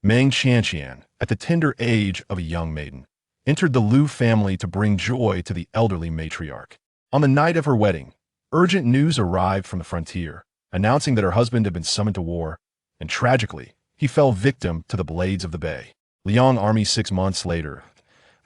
Meng Qianqian, at the tender age of a young maiden, entered the Lu family to bring joy to the elderly matriarch. On the night of her wedding, urgent news arrived from the frontier, announcing that her husband had been summoned to war, and tragically, he fell victim to the blades of the Bei Liang army 6 months later.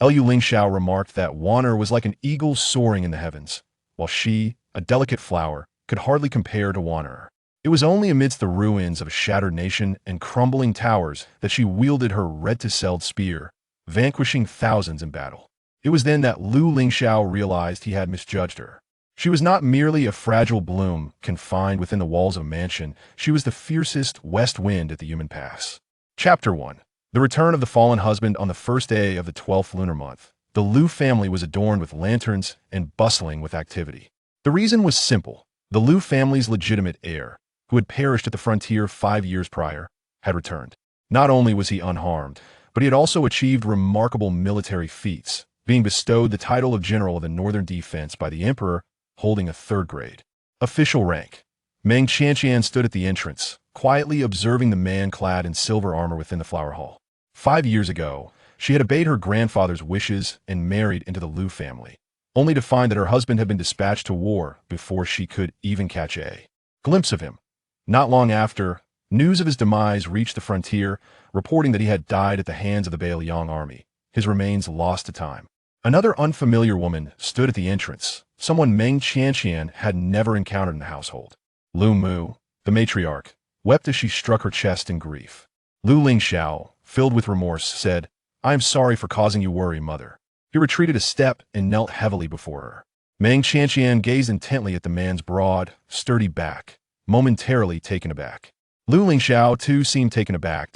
Lu Lingxiao remarked that Wan'er was like an eagle soaring in the heavens, while she, a delicate flower, could hardly compare to Wan'er. It was only amidst the ruins of a shattered nation and crumbling towers that she wielded her red-tasseled spear, vanquishing thousands in battle. It was then that Lu Lingxiao realized he had misjudged her. She was not merely a fragile bloom confined within the walls of a mansion, she was the fiercest west wind at the human pass. Chapter 1. The return of the fallen husband. On the first day of the 12th lunar month, the Lu family was adorned with lanterns and bustling with activity. The reason was simple. The Lu family's legitimate heir, who had perished at the frontier 5 years prior, had returned. Not only was he unharmed, but he had also achieved remarkable military feats, being bestowed the title of General of the Northern Defense by the Emperor, holding a 3rd grade official rank. Meng Qianqian stood at the entrance, quietly observing the man clad in silver armor within the flower hall. 5 years ago, she had obeyed her grandfather's wishes and married into the Lu family, only to find that her husband had been dispatched to war before she could even catch a glimpse of him. Not long after, news of his demise reached the frontier, reporting that he had died at the hands of the Bei Liang army, his remains lost to time. Another unfamiliar woman stood at the entrance, someone Meng Qianqian had never encountered in the household. Lu Mu, the matriarch, wept as she struck her chest in grief. Lu Lingxiao, filled with remorse, said, "I am sorry for causing you worry, mother." He retreated a step and knelt heavily before her. Meng Qianqian gazed intently at the man's broad, sturdy back, momentarily taken aback. Lu Lingxiao too seemed taken aback.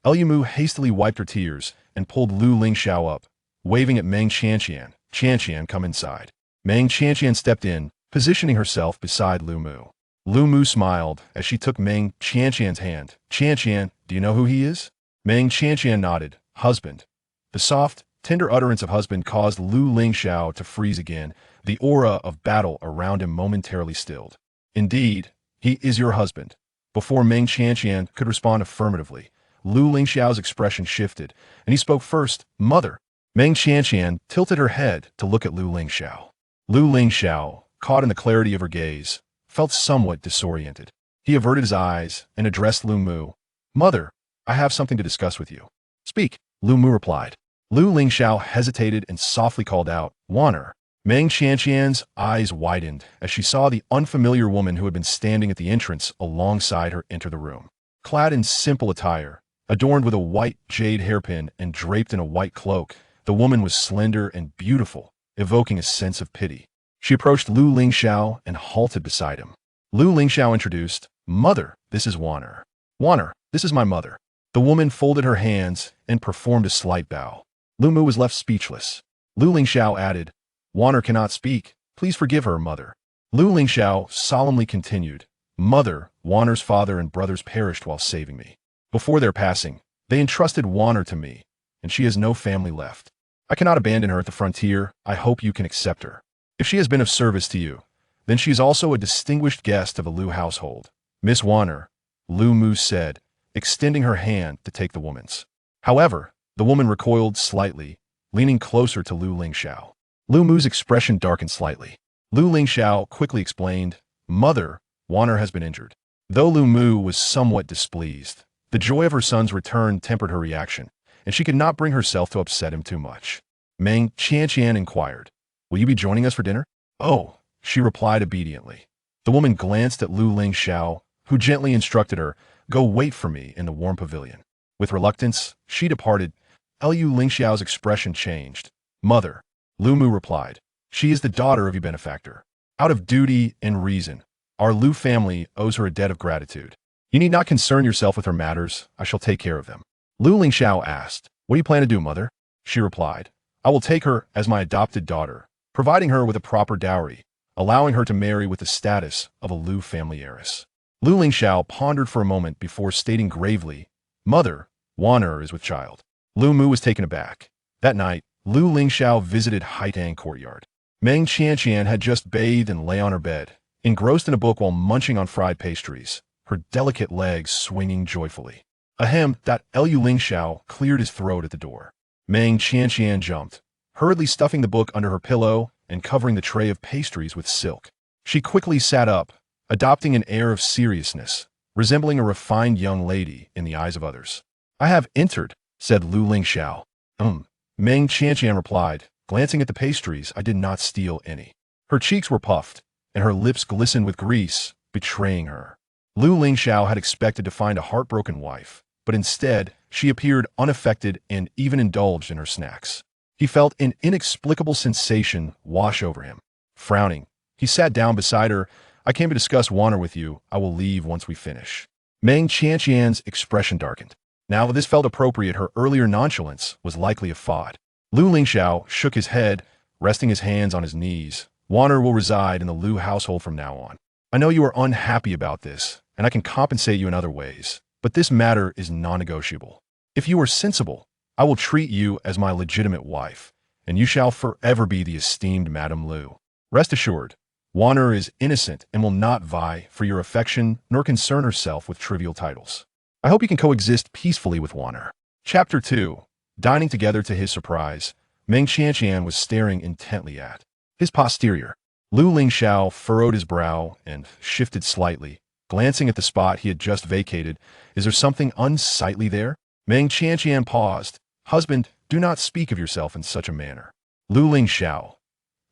Lu Mu hastily wiped her tears and pulled Lu Lingxiao up, waving at Meng Qianqian. "Qianqian, come inside." Meng Qianqian stepped in, positioning herself beside Lu Mu. Lu Mu smiled as she took Meng Qianqian's hand. "Qianqian, do you know who he is?" Meng Qianqian nodded. "Husband." The soft, tender utterance of husband caused Lu Lingxiao to freeze again, the aura of battle around him momentarily stilled. "Indeed, he is your husband." Before Meng Qianqian could respond affirmatively, Lu Lingxiao's expression shifted, and he spoke first. "Mother." Meng Qianqian tilted her head to look at Lu Lingxiao. Lu Lingxiao, caught in the clarity of her gaze, felt somewhat disoriented. He averted his eyes and addressed Lu Mu. "Mother, I have something to discuss with you." "Speak," Lu Mu replied. Lu Lingxiao hesitated and softly called out, "Wan'er." Meng Qianqian's eyes widened as she saw the unfamiliar woman who had been standing at the entrance alongside her enter the room. Clad in simple attire, adorned with a white jade hairpin and draped in a white cloak, the woman was slender and beautiful, evoking a sense of pity. She approached Lu Lingxiao and halted beside him. Lu Lingxiao introduced, "Mother, this is Wan'er." "Wan'er, this is my mother." The woman folded her hands and performed a slight bow. Lu Mu was left speechless. Lu Lingxiao added, "Wan'er cannot speak. Please forgive her, mother." Lu Lingxiao solemnly continued, "Mother, Wan'er's father and brothers perished while saving me. Before their passing, they entrusted Wan'er to me, and she has no family left. I cannot abandon her at the frontier. I hope you can accept her. If she has been of service to you, then she is also a distinguished guest of the Lu household." "Miss Wan'er," Lu Mu said, extending her hand to take the woman's. However, the woman recoiled slightly, leaning closer to Lu Lingxiao. Lu Mu's expression darkened slightly. Lu Lingxiao quickly explained, "Mother, Wan'er has been injured." Though Lu Mu was somewhat displeased, the joy of her son's return tempered her reaction, and she could not bring herself to upset him too much. Meng Qianqian inquired, "Will you be joining us for dinner?" "Oh," she replied obediently. The woman glanced at Lu Lingxiao, who gently instructed her, "Go wait for me in the warm pavilion." With reluctance, she departed. Lu Lingxiao's expression changed. "Mother," Lu Mu replied, "she is the daughter of your benefactor. Out of duty and reason, our Lu family owes her a debt of gratitude. You need not concern yourself with her matters. I shall take care of them." Lu Lingxiao asked, "What do you plan to do, mother?" She replied, "I will take her as my adopted daughter, providing her with a proper dowry, allowing her to marry with the status of a Lu family heiress." Lu Lingxiao pondered for a moment before stating gravely, "Mother, Wan'er is with child." Lu Mu was taken aback. That night, Lu Lingxiao visited Haitang courtyard. Meng Qianqian had just bathed and lay on her bed, engrossed in a book while munching on fried pastries, her delicate legs swinging joyfully. Ahem, that Lu Lingxiao cleared his throat at the door. Meng Qianqian jumped, hurriedly stuffing the book under her pillow and covering the tray of pastries with silk. She quickly sat up, adopting an air of seriousness, resembling a refined young lady in the eyes of others. I have entered, said Lu Lingxiao. Meng Qianqian replied, glancing at the pastries. I did not steal any. Her cheeks were puffed, and her lips glistened with grease, betraying her. Lu Lingxiao had expected to find a heartbroken wife, but instead, she appeared unaffected and even indulged in her snacks. He felt an inexplicable sensation wash over him. Frowning, he sat down beside her. I came to discuss Wan'er with you. I will leave once we finish. Meng Qianqian's expression darkened. Now this felt appropriate. Her earlier nonchalance was likely a fraud. Lu Lingxiao shook his head, resting his hands on his knees. Wan'er will reside in the Lu household from now on. I know you are unhappy about this, and I can compensate you in other ways, but this matter is non-negotiable. If you are sensible, I will treat you as my legitimate wife, and you shall forever be the esteemed Madame Lu. Rest assured, Wan'er is innocent and will not vie for your affection nor concern herself with trivial titles. I hope you can coexist peacefully with Wan'er. Chapter 2. Dining together. To his surprise, Meng Qianqian was staring intently at his posterior. Lu Lingxiao furrowed his brow and shifted slightly, glancing at the spot he had just vacated. Is there something unsightly there? Meng Qianqian paused. Husband, do not speak of yourself in such a manner. Lu Lingxiao,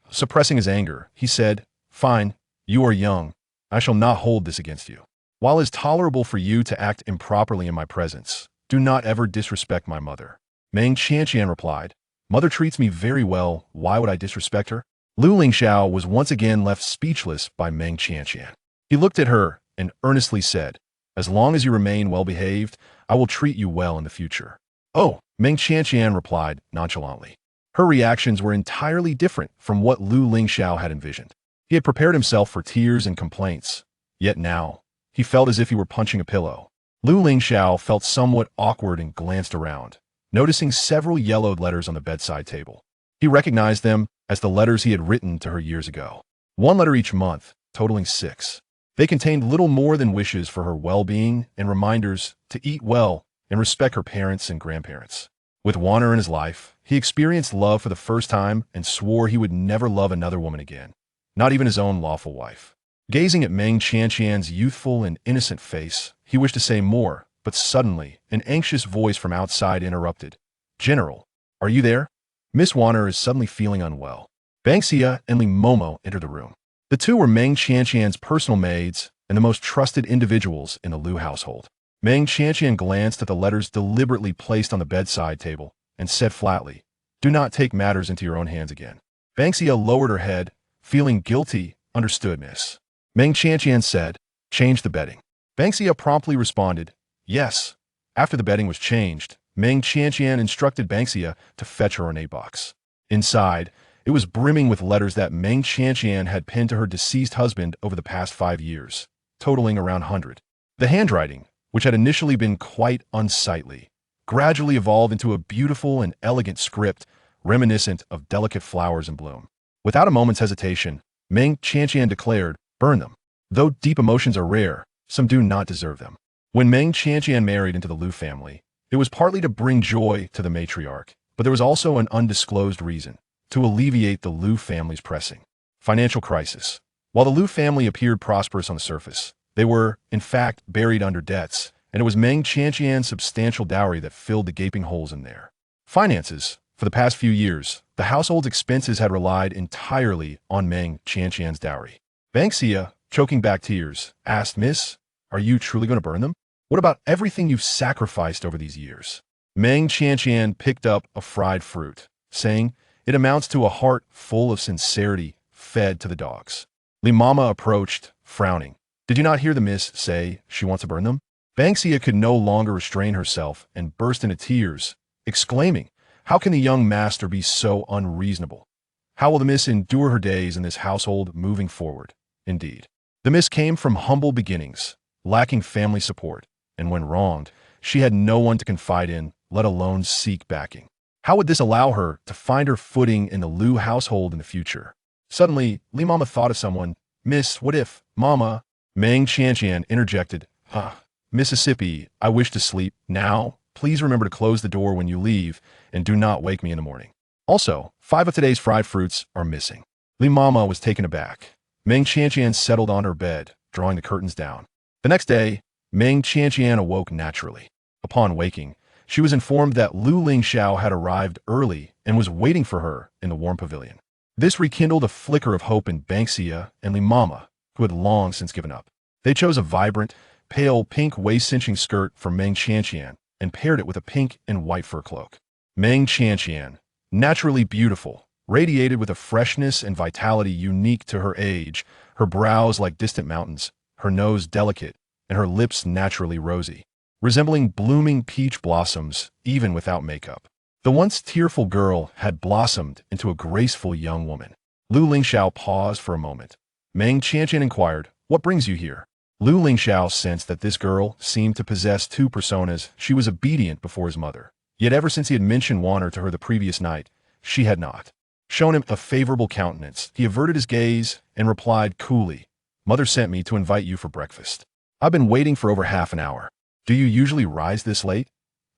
suppressing his anger, he said, Fine, you are young. I shall not hold this against you. While it is tolerable for you to act improperly in my presence, do not ever disrespect my mother. Meng Qianqian replied, Mother treats me very well. Why would I disrespect her? Lu Lingxiao was once again left speechless by Meng Qianqian. He looked at her and earnestly said, As long as you remain well-behaved, I will treat you well in the future. Oh, Meng Qianqian replied nonchalantly. Her reactions were entirely different from what Lu Lingxiao had envisioned. He had prepared himself for tears and complaints, yet now, he felt as if he were punching a pillow. Lu Lingxiao felt somewhat awkward and glanced around, noticing several yellowed letters on the bedside table. He recognized them as the letters he had written to her years ago. 1 letter each month, totaling 6. They contained little more than wishes for her well-being and reminders to eat well and respect her parents and grandparents. With Wan'er in his life, he experienced love for the first time and swore he would never love another woman again, not even his own lawful wife. Gazing at Meng Qianqian's youthful and innocent face, he wished to say more, but suddenly, an anxious voice from outside interrupted. General, are you there? Miss Wan'er is suddenly feeling unwell. Banksia and Li Momo entered the room. The two were Meng Qianqian's personal maids and the most trusted individuals in the Lu household. Meng Qianqian glanced at the letters deliberately placed on the bedside table and said flatly, Do not take matters into your own hands again. Banksia lowered her head, feeling guilty. Understood, miss. Meng Qianqian said, Change the bedding. Banksia promptly responded, Yes. After the bedding was changed, Meng Qianqian instructed Banksia to fetch her ornate box. Inside, it was brimming with letters that Meng Qianqian had penned to her deceased husband over the past 5 years, totaling around 100. The handwriting, which had initially been quite unsightly, gradually evolved into a beautiful and elegant script reminiscent of delicate flowers in bloom. Without a moment's hesitation, Meng Qianqian declared, Burn them. Though deep emotions are rare, some do not deserve them. When Meng Qianqian married into the Lu family, it was partly to bring joy to the matriarch, but there was also an undisclosed reason, to alleviate the Lu family's pressing financial crisis. While the Lu family appeared prosperous on the surface, they were, in fact, buried under debts, and it was Meng Qianqian's substantial dowry that filled the gaping holes in their finances. For the past few years, the household's expenses had relied entirely on Meng Qianqian's dowry. Banksia, choking back tears, asked, Miss, are you truly going to burn them? What about everything you've sacrificed over these years? Meng Qianqian picked up a fried fruit, saying, It amounts to a heart full of sincerity fed to the dogs. Li Mama approached, frowning. Did you not hear the miss say she wants to burn them? Banksia could no longer restrain herself and burst into tears, exclaiming, How can the young master be so unreasonable? How will the miss endure her days in this household moving forward? Indeed, the miss came from humble beginnings, lacking family support, and when wronged, she had no one to confide in, let alone seek backing. How would this allow her to find her footing in the Lu household in the future? Suddenly, Li Mama thought of someone. Miss, what if, Mama? Meng Qianqian interjected, Mississippi, I wish to sleep. Now, please remember to close the door when you leave, and do not wake me in the morning. Also, 5 of today's fried fruits are missing. Li Mama was taken aback. Meng Qianqian settled on her bed, drawing the curtains down. The next day, Meng Qianqian awoke naturally. Upon waking, she was informed that Lu Lingxiao had arrived early and was waiting for her in the warm pavilion. This rekindled a flicker of hope in Banksia and Li Mama, who had long since given up. They chose a vibrant, pale pink waist-cinching skirt for Meng Qianqian and paired it with a pink and white fur cloak. Meng Qianqian, naturally beautiful, radiated with a freshness and vitality unique to her age, her brows like distant mountains, her nose delicate, and her lips naturally rosy, resembling blooming peach blossoms even without makeup. The once tearful girl had blossomed into a graceful young woman. Lu Lingxiao paused for a moment. Meng Qianqian inquired, "What brings you here?" Lu Lingxiao sensed that this girl seemed to possess 2 personas. She was obedient before his mother. Yet ever since he had mentioned Wan'er to her the previous night, she had not shown him a favorable countenance. He averted his gaze and replied coolly, "Mother sent me to invite you for breakfast. I've been waiting for over half an hour. Do you usually rise this late?"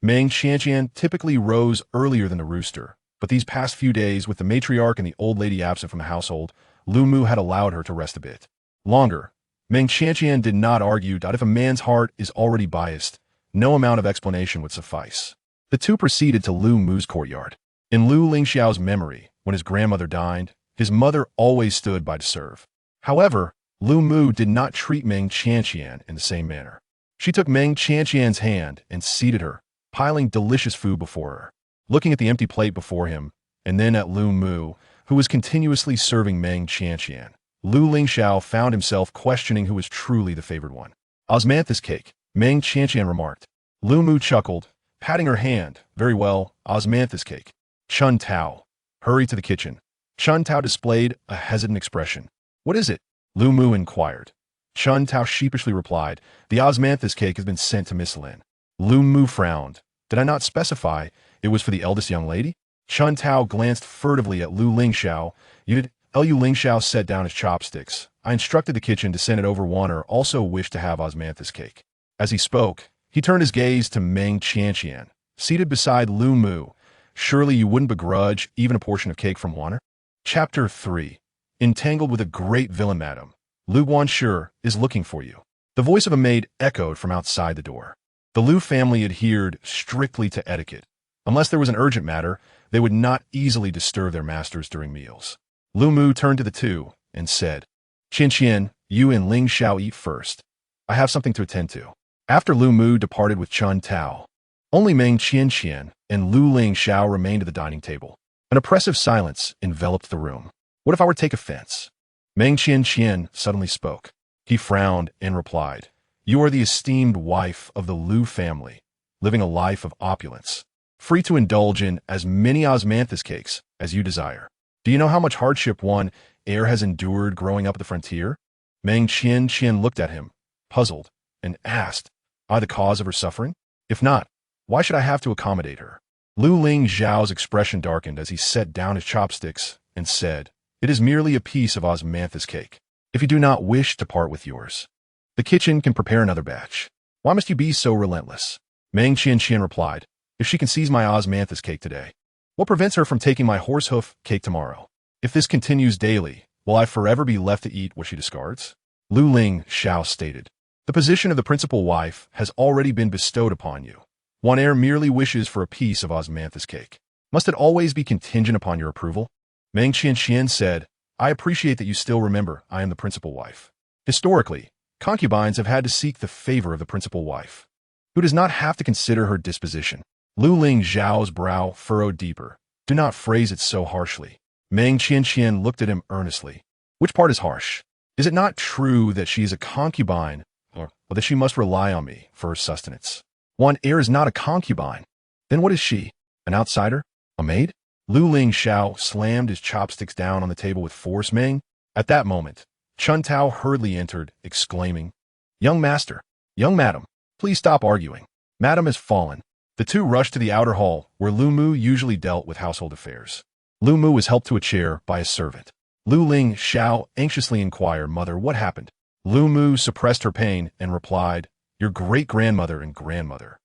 Meng Qianqian typically rose earlier than the rooster, but these past few days, with the matriarch and the old lady absent from the household, Lu Mu had allowed her to rest a bit longer. Meng Qianqian did not argue that if a man's heart is already biased, no amount of explanation would suffice. The two proceeded to Lu Mu's courtyard. In Lu Lingxiao's memory, when his grandmother died, his mother always stood by to serve. However, Lu Mu did not treat Meng Qianqian in the same manner. She took Meng Qianqian's hand and seated her, piling delicious food before her. Looking at the empty plate before him, and then at Lu Mu, who was continuously serving Meng Qianqian, Lu Lingxiao found himself questioning who was truly the favored one. "Osmanthus cake," Meng Qianqian remarked. Lu Mu chuckled, patting her hand. "Very well, osmanthus cake." Chun Tao, hurry to the kitchen. Chun Tao displayed a hesitant expression. "What is it?" Lu Mu inquired. Chun Tao sheepishly replied, "The osmanthus cake has been sent to Miss Lin." Lu Mu frowned. "Did I not specify it was for the eldest young lady?" Chun Tao glanced furtively at Lu Lingxiao. "You did?" Lu Lingxiao set down his chopsticks. "I instructed the kitchen to send it over. Wan'er also wished to have osmanthus cake." As he spoke, he turned his gaze to Meng Qianqian, seated beside Lu Mu. "Surely you wouldn't begrudge even a portion of cake from Wan'er?" Chapter 3. Entangled with a great villain, madam. Lu Guanshi is looking for you. The voice of a maid echoed from outside the door. The Lu family adhered strictly to etiquette. Unless there was an urgent matter, they would not easily disturb their masters during meals. Lu Mu turned to the two and said, "Qianqian, you and Ling Xiao eat first. I have something to attend to." After Lu Mu departed with Chun Tao, only Meng Qianqian and Lu Lingxiao remained at the dining table. An oppressive silence enveloped the room. "What if I were to take offense?" Meng Qianqian suddenly spoke. He frowned and replied, "You are the esteemed wife of the Lu family, living a life of opulence, free to indulge in as many osmanthus cakes as you desire. Do you know how much hardship one heir has endured growing up at the frontier?" Meng Qianqian looked at him, puzzled, and asked, "Am I the cause of her suffering? If not, why should I have to accommodate her?" Lu Lingxiao's expression darkened as he set down his chopsticks and said, "It is merely a piece of osmanthus cake. If you do not wish to part with yours, the kitchen can prepare another batch. Why must you be so relentless?" Meng Qianqian replied, "If she can seize my osmanthus cake today, what prevents her from taking my horsehoof cake tomorrow? If this continues daily, will I forever be left to eat what she discards?" Lu Lingxiao stated, "The position of the principal wife has already been bestowed upon you. One heir merely wishes for a piece of osmanthus cake. Must it always be contingent upon your approval?" Meng Qianqian said, "I appreciate that you still remember I am the principal wife. Historically, concubines have had to seek the favor of the principal wife, who does not have to consider her disposition." Lu Lingxiao's brow furrowed deeper. "Do not phrase it so harshly." Meng Qianqian looked at him earnestly. "Which part is harsh? Is it not true that she is a concubine, or that she must rely on me for her sustenance?" "One heir is not a concubine." "Then what is she? An outsider? A maid?" Lu Lingxiao slammed his chopsticks down on the table with force. Meng. At that moment, Chun Tao hurriedly entered, exclaiming, "Young master, young madam, please stop arguing. Madam has fallen." The two rushed to the outer hall, where Lu Mu usually dealt with household affairs. Lu Mu was helped to a chair by a servant. Lu Lingxiao anxiously inquired, "Mother, what happened?" Lu Mu suppressed her pain and replied, your great-grandmother and grandmother,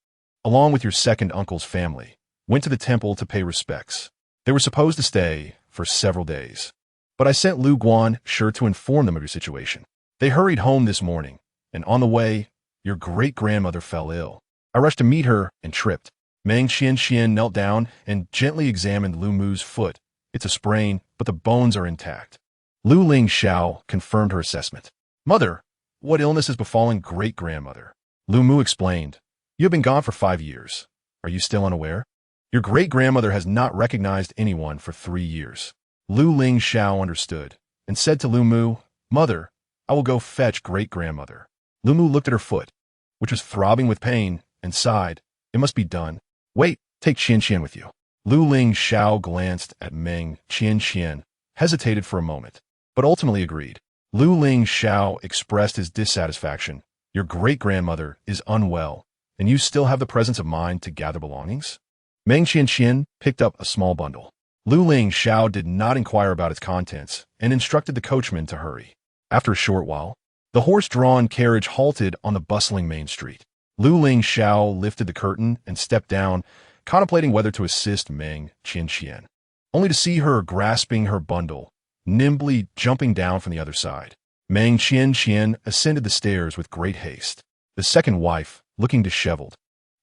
along with your second uncle's family, went to the temple to pay respects. They were supposed to stay for several days. But I sent Lu Guan sure to inform them of your situation. They hurried home this morning, and on the way, your great-grandmother fell ill. I rushed to meet her and tripped. Meng Qianqian knelt down and gently examined Lu Mu's foot. It's a sprain, but the bones are intact. Lu Lingxiao confirmed her assessment. Mother, what illness is befalling great-grandmother? Lu Mu explained. You have been gone for 5 years. Are you still unaware? Your great-grandmother has not recognized anyone for 3 years. Lu Lingxiao understood and said to Lu Mu, Mother, I will go fetch great-grandmother. Lu Mu looked at her foot, which was throbbing with pain, and sighed. It must be done. Wait, take Qianqian with you. Lu Lingxiao glanced at Meng Qianqian, hesitated for a moment, but ultimately agreed. Lu Lingxiao expressed his dissatisfaction. Your great-grandmother is unwell, and you still have the presence of mind to gather belongings? Meng Qianqian picked up a small bundle. Lu Lingxiao did not inquire about its contents and instructed the coachman to hurry. After a short while, the horse-drawn carriage halted on the bustling main street. Lu Lingxiao lifted the curtain and stepped down, contemplating whether to assist Meng Qianqian, only to see her grasping her bundle, nimbly jumping down from the other side. Meng Qianqian ascended the stairs with great haste. The second wife, looking disheveled,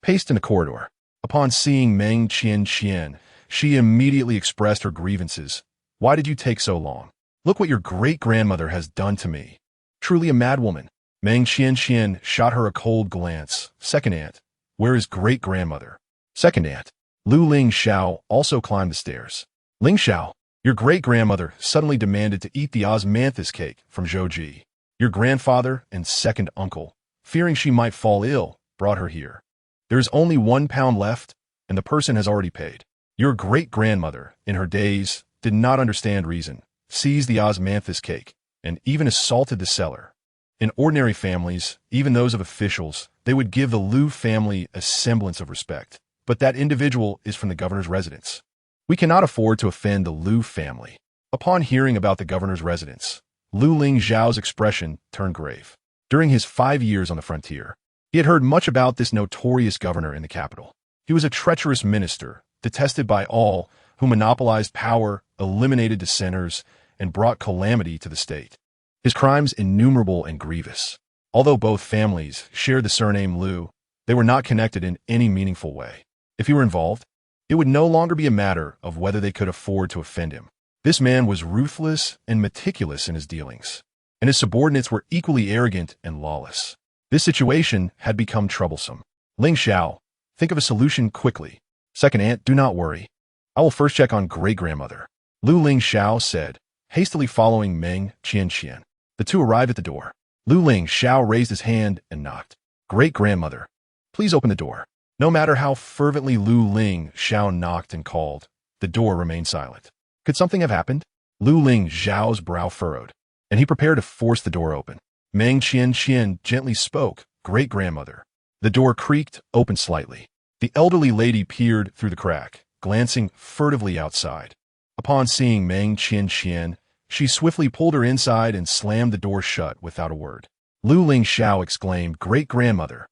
paced in the corridor. Upon seeing Meng Qianqian, she immediately expressed her grievances. Why did you take so long? Look what your great-grandmother has done to me. Truly a madwoman. Meng Qianqian shot her a cold glance. Second aunt, where is great-grandmother? Second aunt. Lu Lingxiao also climbed the stairs. Lingxiao, your great-grandmother suddenly demanded to eat the osmanthus cake from Zhouji. Your grandfather and second uncle, fearing she might fall ill, brought her here. There is only 1 pound left, and the person has already paid. Your great-grandmother, in her days, did not understand reason, seized the osmanthus cake, and even assaulted the seller. In ordinary families, even those of officials, they would give the Lu family a semblance of respect. But that individual is from the governor's residence. We cannot afford to offend the Lu family. Upon hearing about the governor's residence, Lu Lingxiao's expression turned grave. During his 5 years on the frontier, he had heard much about this notorious governor in the capital. He was a treacherous minister, detested by all, who monopolized power, eliminated dissenters, and brought calamity to the state. His crimes innumerable and grievous. Although both families shared the surname Lu, they were not connected in any meaningful way. If he were involved, it would no longer be a matter of whether they could afford to offend him. This man was ruthless and meticulous in his dealings, and his subordinates were equally arrogant and lawless. This situation had become troublesome. Lingxiao, think of a solution quickly. Second aunt, do not worry. I will first check on great-grandmother. Lu Lingxiao said, hastily following Meng Qianqian. The two arrived at the door. Lu Lingxiao raised his hand and knocked. Great-grandmother, please open the door. No matter how fervently Lu Lingxiao knocked and called, the door remained silent. Could something have happened? Lu Lingxiao's brow furrowed, and he prepared to force the door open. Meng Qianqian gently spoke, Great-grandmother. The door creaked, opened slightly. The elderly lady peered through the crack, glancing furtively outside. Upon seeing Meng Qianqian, she swiftly pulled her inside and slammed the door shut without a word. Lu Lingxiao exclaimed, Great-grandmother.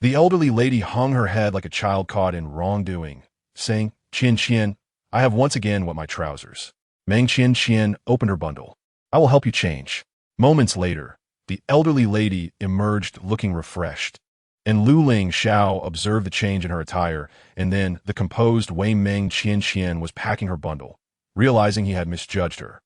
The elderly lady hung her head like a child caught in wrongdoing, saying, Qianqian, I have once again wet my trousers. Meng Qianqian opened her bundle. I will help you change. Moments later, the elderly lady emerged looking refreshed, and Lu Lingxiao observed the change in her attire, and then the composed way Meng Qianqian was packing her bundle, realizing he had misjudged her.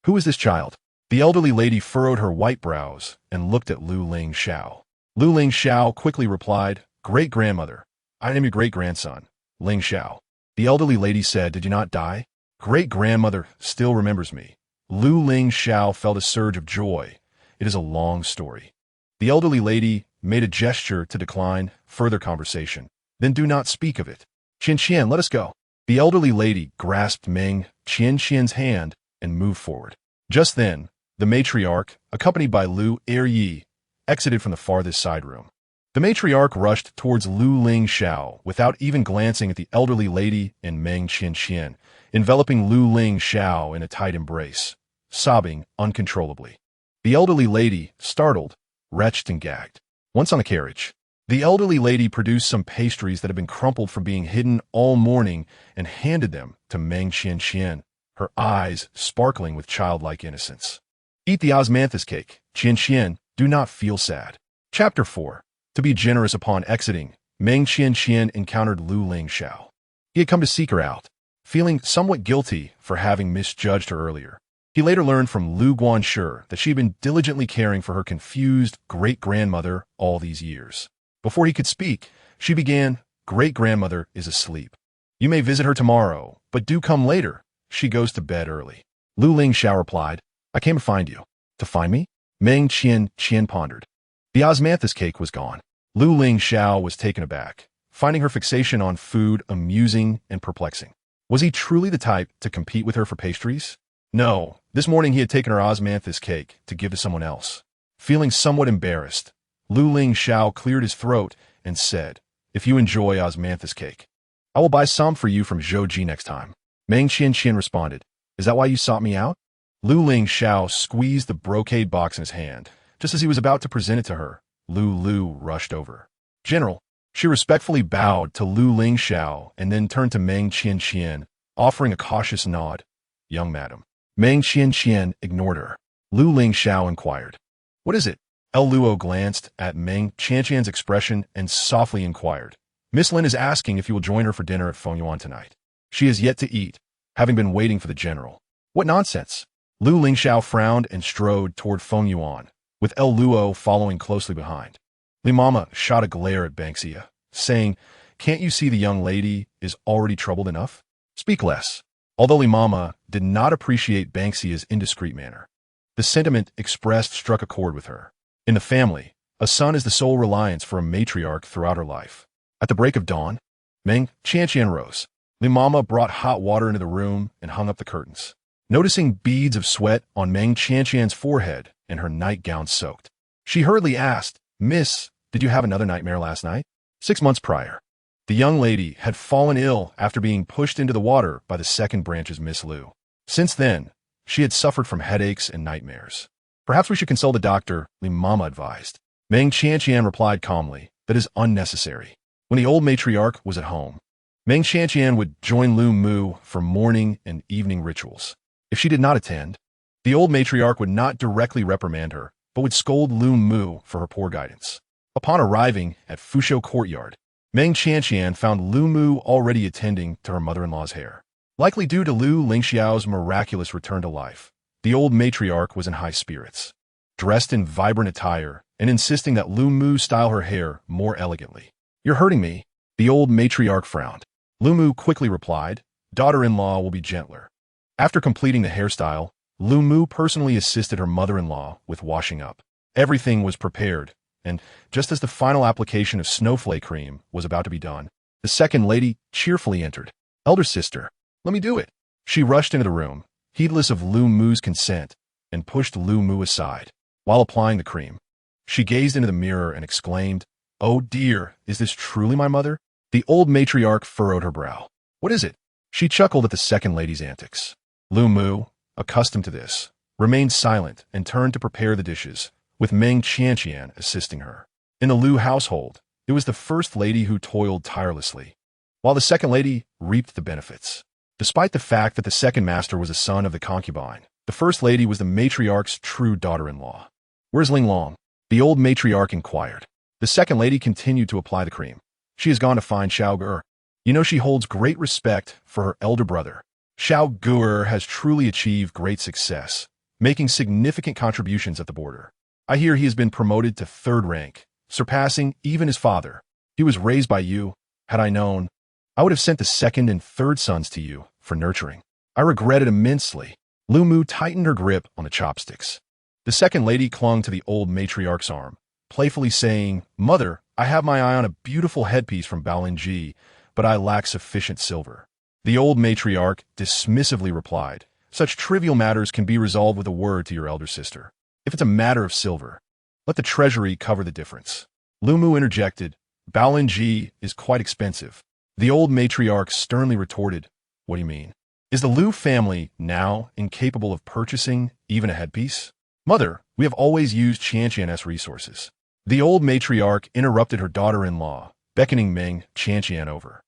Who is this child? The elderly lady furrowed her white brows and looked at Lu Lingxiao. Lu Lingxiao quickly replied, Great-grandmother, I am your great-grandson, Lingxiao. The elderly lady said, Did you not die? Great-grandmother still remembers me. Lu Lingxiao felt a surge of joy. It is a long story. The elderly lady made a gesture to decline further conversation. Then do not speak of it. Qianqian, let us go. The elderly lady grasped Meng Qianqian's hand and moved forward. Just then, the matriarch, accompanied by Lu Eryi, exited from the farthest side room. The matriarch rushed towards Lu Lingxiao without even glancing at the elderly lady and Meng Qianqian, enveloping Lu Lingxiao in a tight embrace, sobbing uncontrollably. The elderly lady, startled, retched and gagged. Once on the carriage, The elderly lady produced some pastries that had been crumpled from being hidden all morning and handed them to Meng Qianqian, her eyes sparkling with childlike innocence. Eat the osmanthus cake, Qianqian, do not feel sad. Chapter 4. To be generous upon exiting, Meng Qianqian encountered Lu Lingxiao. He had come to seek her out, feeling somewhat guilty for having misjudged her earlier. He later learned from Lu Guanshi that she had been diligently caring for her confused great-grandmother all these years. Before he could speak, she began, "Great-grandmother is asleep. You may visit her tomorrow, but do come later. She goes to bed early." Lu Lingxiao replied, "I came to find you." "To find me?" Meng Qianqian pondered. The osmanthus cake was gone. Lu Lingxiao was taken aback, finding her fixation on food amusing and perplexing. Was he truly the type to compete with her for pastries? No, this morning he had taken her osmanthus cake to give to someone else. Feeling somewhat embarrassed, Lu Lingxiao cleared his throat and said, "If you enjoy osmanthus cake, I will buy some for you from Zhouji next time." Meng Qianqian responded, "Is that why you sought me out?" Lu Lingxiao squeezed the brocade box in his hand. Just as he was about to present it to her, Lu rushed over. "General." She respectfully bowed to Lu Lingxiao and then turned to Meng Qianqian, offering a cautious nod. "Young madam." Meng Qianqian ignored her. Lu Lingxiao inquired, "What is it?" Luo glanced at Meng Qianqian's expression and softly inquired, "Miss Lin is asking if you will join her for dinner at Fengyuan tonight. She has yet to eat, having been waiting for the general." "What nonsense!" Lu Lingxiao frowned and strode toward Fengyuan, with Luo following closely behind. Li Mama shot a glare at Banksia, saying, "Can't you see the young lady is already troubled enough? Speak less." Although Li Mama did not appreciate Banksia's indiscreet manner, the sentiment expressed struck a chord with her. In the family, a son is the sole reliance for a matriarch throughout her life. At the break of dawn, Meng Qianqian rose. Li Mama brought hot water into the room and hung up the curtains. Noticing beads of sweat on Meng Qianqian's forehead and her nightgown soaked, she hurriedly asked, "Miss, did you have another nightmare last night?" 6 months prior, the young lady had fallen ill after being pushed into the water by the second branch's Miss Lu. Since then, she had suffered from headaches and nightmares. "Perhaps we should consult a doctor," Li Mama advised. Meng Qianqian replied calmly, "That is unnecessary." When the old matriarch was at home, Meng Qianqian would join Lu Mu for morning and evening rituals. If she did not attend, the old matriarch would not directly reprimand her, but would scold Lu Mu for her poor guidance. Upon arriving at Fusho Courtyard, Meng Qianqian found Lu Mu already attending to her mother-in-law's hair. Likely due to Lu Lingxiao's miraculous return to life, the old matriarch was in high spirits, dressed in vibrant attire and insisting that Lu Mu style her hair more elegantly. "You're hurting me." The old matriarch frowned. Lu Mu quickly replied, "Daughter-in-law will be gentler." After completing the hairstyle, Lu Mu personally assisted her mother-in-law with washing up. Everything was prepared, and just as the final application of snowflake cream was about to be done, the second lady cheerfully entered. "Elder sister, let me do it." She rushed into the room, heedless of Lu Mu's consent, and pushed Lu Mu aside. While applying the cream, she gazed into the mirror and exclaimed, "Oh dear, is this truly my mother?" The old matriarch furrowed her brow. "What is it?" She chuckled at the second lady's antics. Lu Mu, accustomed to this, remained silent and turned to prepare the dishes, with Meng Qianqian assisting her. In the Lu household, it was the first lady who toiled tirelessly, while the second lady reaped the benefits. Despite the fact that the second master was a son of the concubine, the first lady was the matriarch's true daughter-in-law. "Where's Ling Long?" the old matriarch inquired. The second lady continued to apply the cream. "She has gone to find Xiao Ger. You know she holds great respect for her elder brother. Xiao Ger has truly achieved great success, making significant contributions at the border. I hear he has been promoted to 3rd rank, surpassing even his father. He was raised by you. Had I known, I would have sent the 2nd and 3rd sons to you for nurturing. I regret it immensely." Lu Mu tightened her grip on the chopsticks. The second lady clung to the old matriarch's arm, playfully saying, "Mother, I have my eye on a beautiful headpiece from Baolinji, but I lack sufficient silver." The old matriarch dismissively replied, "Such trivial matters can be resolved with a word to your elder sister. If it's a matter of silver, let the treasury cover the difference." Lu Mu interjected, "Baolinji is quite expensive." The old matriarch sternly retorted, "What do you mean? Is the Lu family now incapable of purchasing even a headpiece?" "Mother, we have always used Qianqian's resources. The old matriarch interrupted her daughter-in-law, beckoning Meng Qianqian over.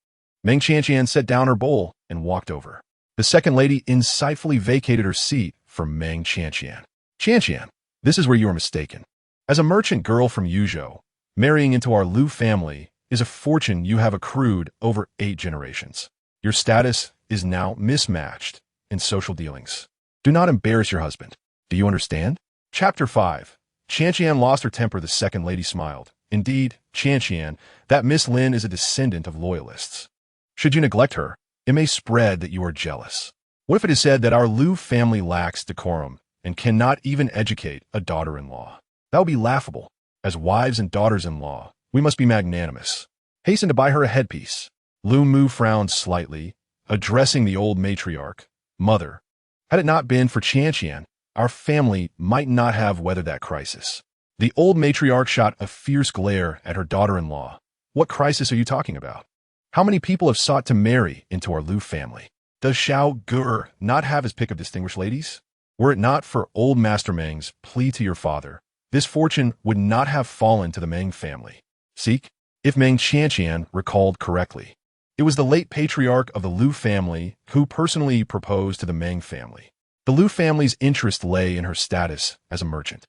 Meng Qianqian set down her bowl and walked over. The second lady insightfully vacated her seat for Meng Qianqian. Qianqian, this is where you are mistaken. As a merchant girl from Yuzhou, marrying into our Lu family is a fortune you have accrued over 8 generations. Your status is now mismatched in social dealings. Do not embarrass your husband. Do you understand? Chapter 5. Qianqian lost her temper. The second lady smiled. Indeed, Qianqian, that Miss Lin is a descendant of loyalists. Should you neglect her, it may spread that you are jealous. What if it is said that our Lu family lacks decorum and cannot even educate a daughter-in-law? That would be laughable. As wives and daughters-in-law, we must be magnanimous. Hasten to buy her a headpiece. Lu Mu frowned slightly, addressing the old matriarch. Mother, had it not been for Qianqian, our family might not have weathered that crisis. The old matriarch shot a fierce glare at her daughter-in-law. What crisis are you talking about? How many people have sought to marry into our Lu family? Does Xiao Gur not have his pick of distinguished ladies? Were it not for old Master Meng's plea to your father, this fortune would not have fallen to the Meng family. Seek, if Meng Qianqian recalled correctly, it was the late patriarch of the Lu family who personally proposed to the Meng family. The Lu family's interest lay in her status as a merchant.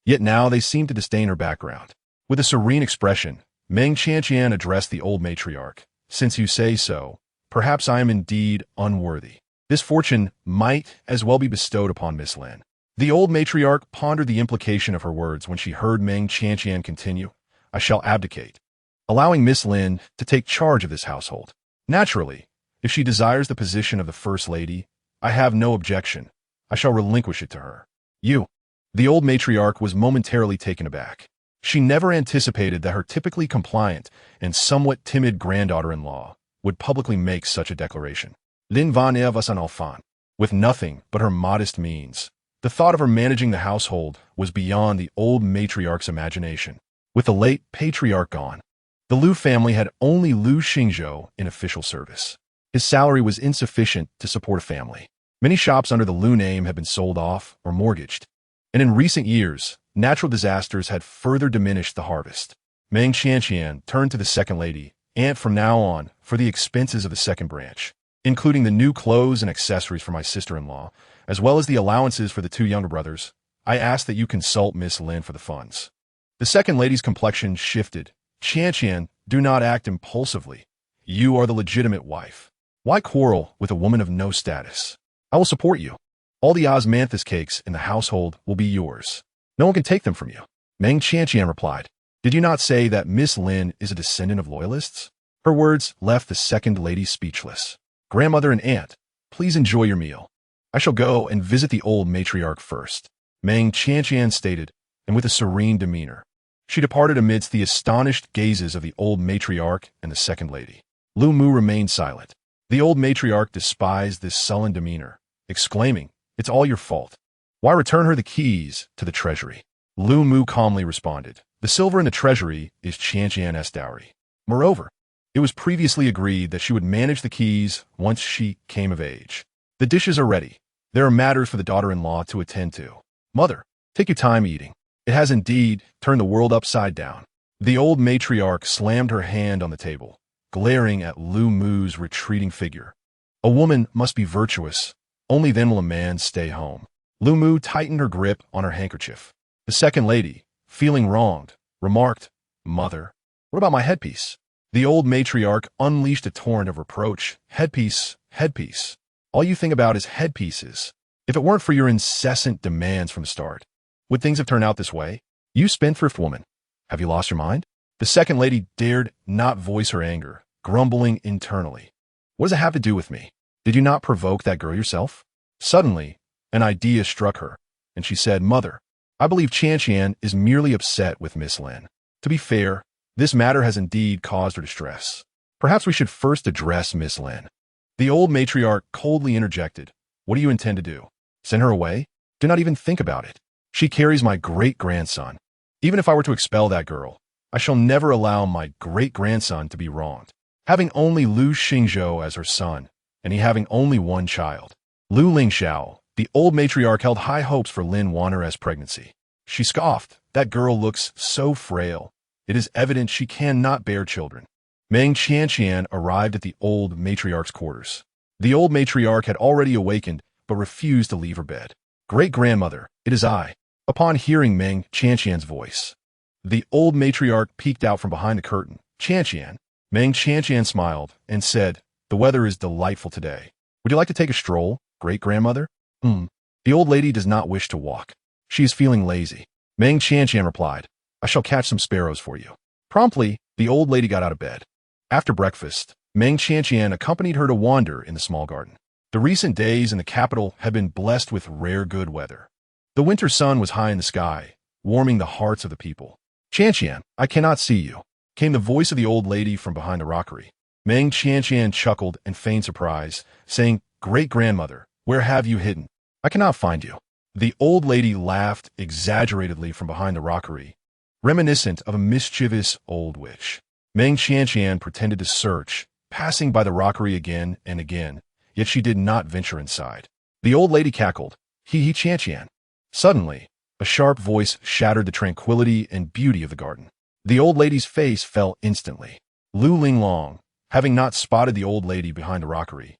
Yet now they seemed to disdain her background. With a serene expression, Meng Qianqian addressed the old matriarch. Since you say so, perhaps I am indeed unworthy. This fortune might as well be bestowed upon Miss Lin. The old matriarch pondered the implication of her words when she heard Meng Qianqian continue. I shall abdicate, allowing Miss Lin to take charge of this household. Naturally, if she desires the position of the first lady, I have no objection. I shall relinquish it to her. You. The old matriarch was momentarily taken aback. She never anticipated that her typically compliant and somewhat timid granddaughter-in-law would publicly make such a declaration. Lin Wan'er was an enfant. With nothing but her modest means, the thought of her managing the household was beyond the old matriarch's imagination. With the late patriarch gone, the Lu family had only Lu Lingxiao in official service. His salary was insufficient to support a family. Many shops under the Lu name had been sold off or mortgaged. And in recent years, natural disasters had further diminished the harvest. Meng Qianqian turned to the second lady, and from now on, for the expenses of the second branch, including the new clothes and accessories for my sister-in-law, as well as the allowances for the 2 younger brothers, I ask that you consult Miss Lin for the funds. The second lady's complexion shifted. Qianqian, do not act impulsively. You are the legitimate wife. Why quarrel with a woman of no status? I will support you. All the osmanthus cakes in the household will be yours. No one can take them from you. Meng Qianqian replied. Did you not say that Miss Lin is a descendant of loyalists? Her words left the second lady speechless. Grandmother and aunt, please enjoy your meal. I shall go and visit the old matriarch first, Meng Qianqian stated, and with a serene demeanor. She departed amidst the astonished gazes of the old matriarch and the second lady. Lu Mu remained silent. The old matriarch despised this sullen demeanor, exclaiming, It's all your fault. Why return her the keys to the treasury? Lu Mu calmly responded, The silver in the treasury is Qianqian's dowry. Moreover, it was previously agreed that she would manage the keys once she came of age. The dishes are ready. There are matters for the daughter-in-law to attend to. Mother, take your time eating. It has indeed turned the world upside down. The old matriarch slammed her hand on the table, glaring at Lu Mu's retreating figure. A woman must be virtuous. Only then will a man stay home. Lu Mu tightened her grip on her handkerchief. The second lady, feeling wronged, remarked, Mother, what about my headpiece? The old matriarch unleashed a torrent of reproach. Headpiece, headpiece. All you think about is headpieces. If it weren't for your incessant demands from the start, would things have turned out this way? You spendthrift woman, have you lost your mind? The second lady dared not voice her anger, grumbling internally. What does it have to do with me? Did you not provoke that girl yourself? Suddenly, an idea struck her, and she said, Mother, I believe Qianqian is merely upset with Miss Lin. To be fair, this matter has indeed caused her distress. Perhaps we should first address Miss Lin. The old matriarch coldly interjected, What do you intend to do? Send her away? Do not even think about it. She carries my great-grandson. Even if I were to expel that girl, I shall never allow my great-grandson to be wronged. Having only Lu Lingxiao as her son, and he having only one child. Lu Lingxiao, the old matriarch held high hopes for Lin Wan'er as pregnancy. She scoffed, That girl looks so frail. It is evident she cannot bear children. Meng Qianqian arrived at the old matriarch's quarters. The old matriarch had already awakened, but refused to leave her bed. Great-grandmother, it is I. Upon hearing Meng Qianqian's voice, the old matriarch peeked out from behind the curtain. Qianqian. Meng Qianqian smiled and said, "The weather is delightful today. Would you like to take a stroll, great-grandmother?" The old lady does not wish to walk. She is feeling lazy. Meng Qianqian replied, "I shall catch some sparrows for you." Promptly, the old lady got out of bed. After breakfast, Meng Qianqian accompanied her to wander in the small garden. The recent days in the capital had been blessed with rare good weather. The winter sun was high in the sky, warming the hearts of the people. "Qianqian, I cannot see you," came the voice of the old lady from behind the rockery. Meng Qianqian chuckled and feigned surprise, saying, "Great-grandmother, where have you hidden? I cannot find you." The old lady laughed exaggeratedly from behind the rockery, reminiscent of a mischievous old witch. Meng Qianqian pretended to search, passing by the rockery again and again, yet she did not venture inside. The old lady cackled, "Hee Qianqian." Suddenly, a sharp voice shattered the tranquility and beauty of the garden. The old lady's face fell instantly. Lu Lingxiao, having not spotted the old lady behind the rockery,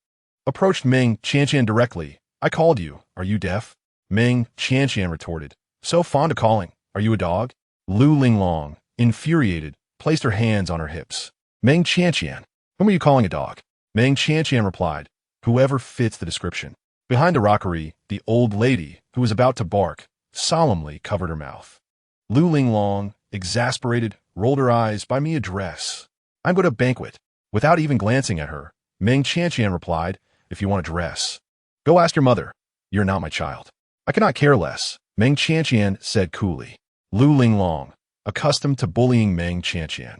approached Meng Qianqian directly. "I called you. Are you deaf?" Meng Qianqian retorted, "So fond of calling. Are you a dog?" Lu Lingxiao, infuriated, placed her hands on her hips. "Meng Qianqian, whom are you calling a dog?" Meng Qianqian replied, "Whoever fits the description." Behind the rockery, the old lady, who was about to bark, solemnly covered her mouth. Lu Lingxiao, exasperated, rolled her eyes. "Buy me a dress. I'm going to a banquet." Without even glancing at her, Meng Qianqian replied, "If you want a dress, go ask your mother. You're not my child." "I cannot care less," Meng Qianqian said coolly. Lu Lingxiao, accustomed to bullying Meng Qianqian,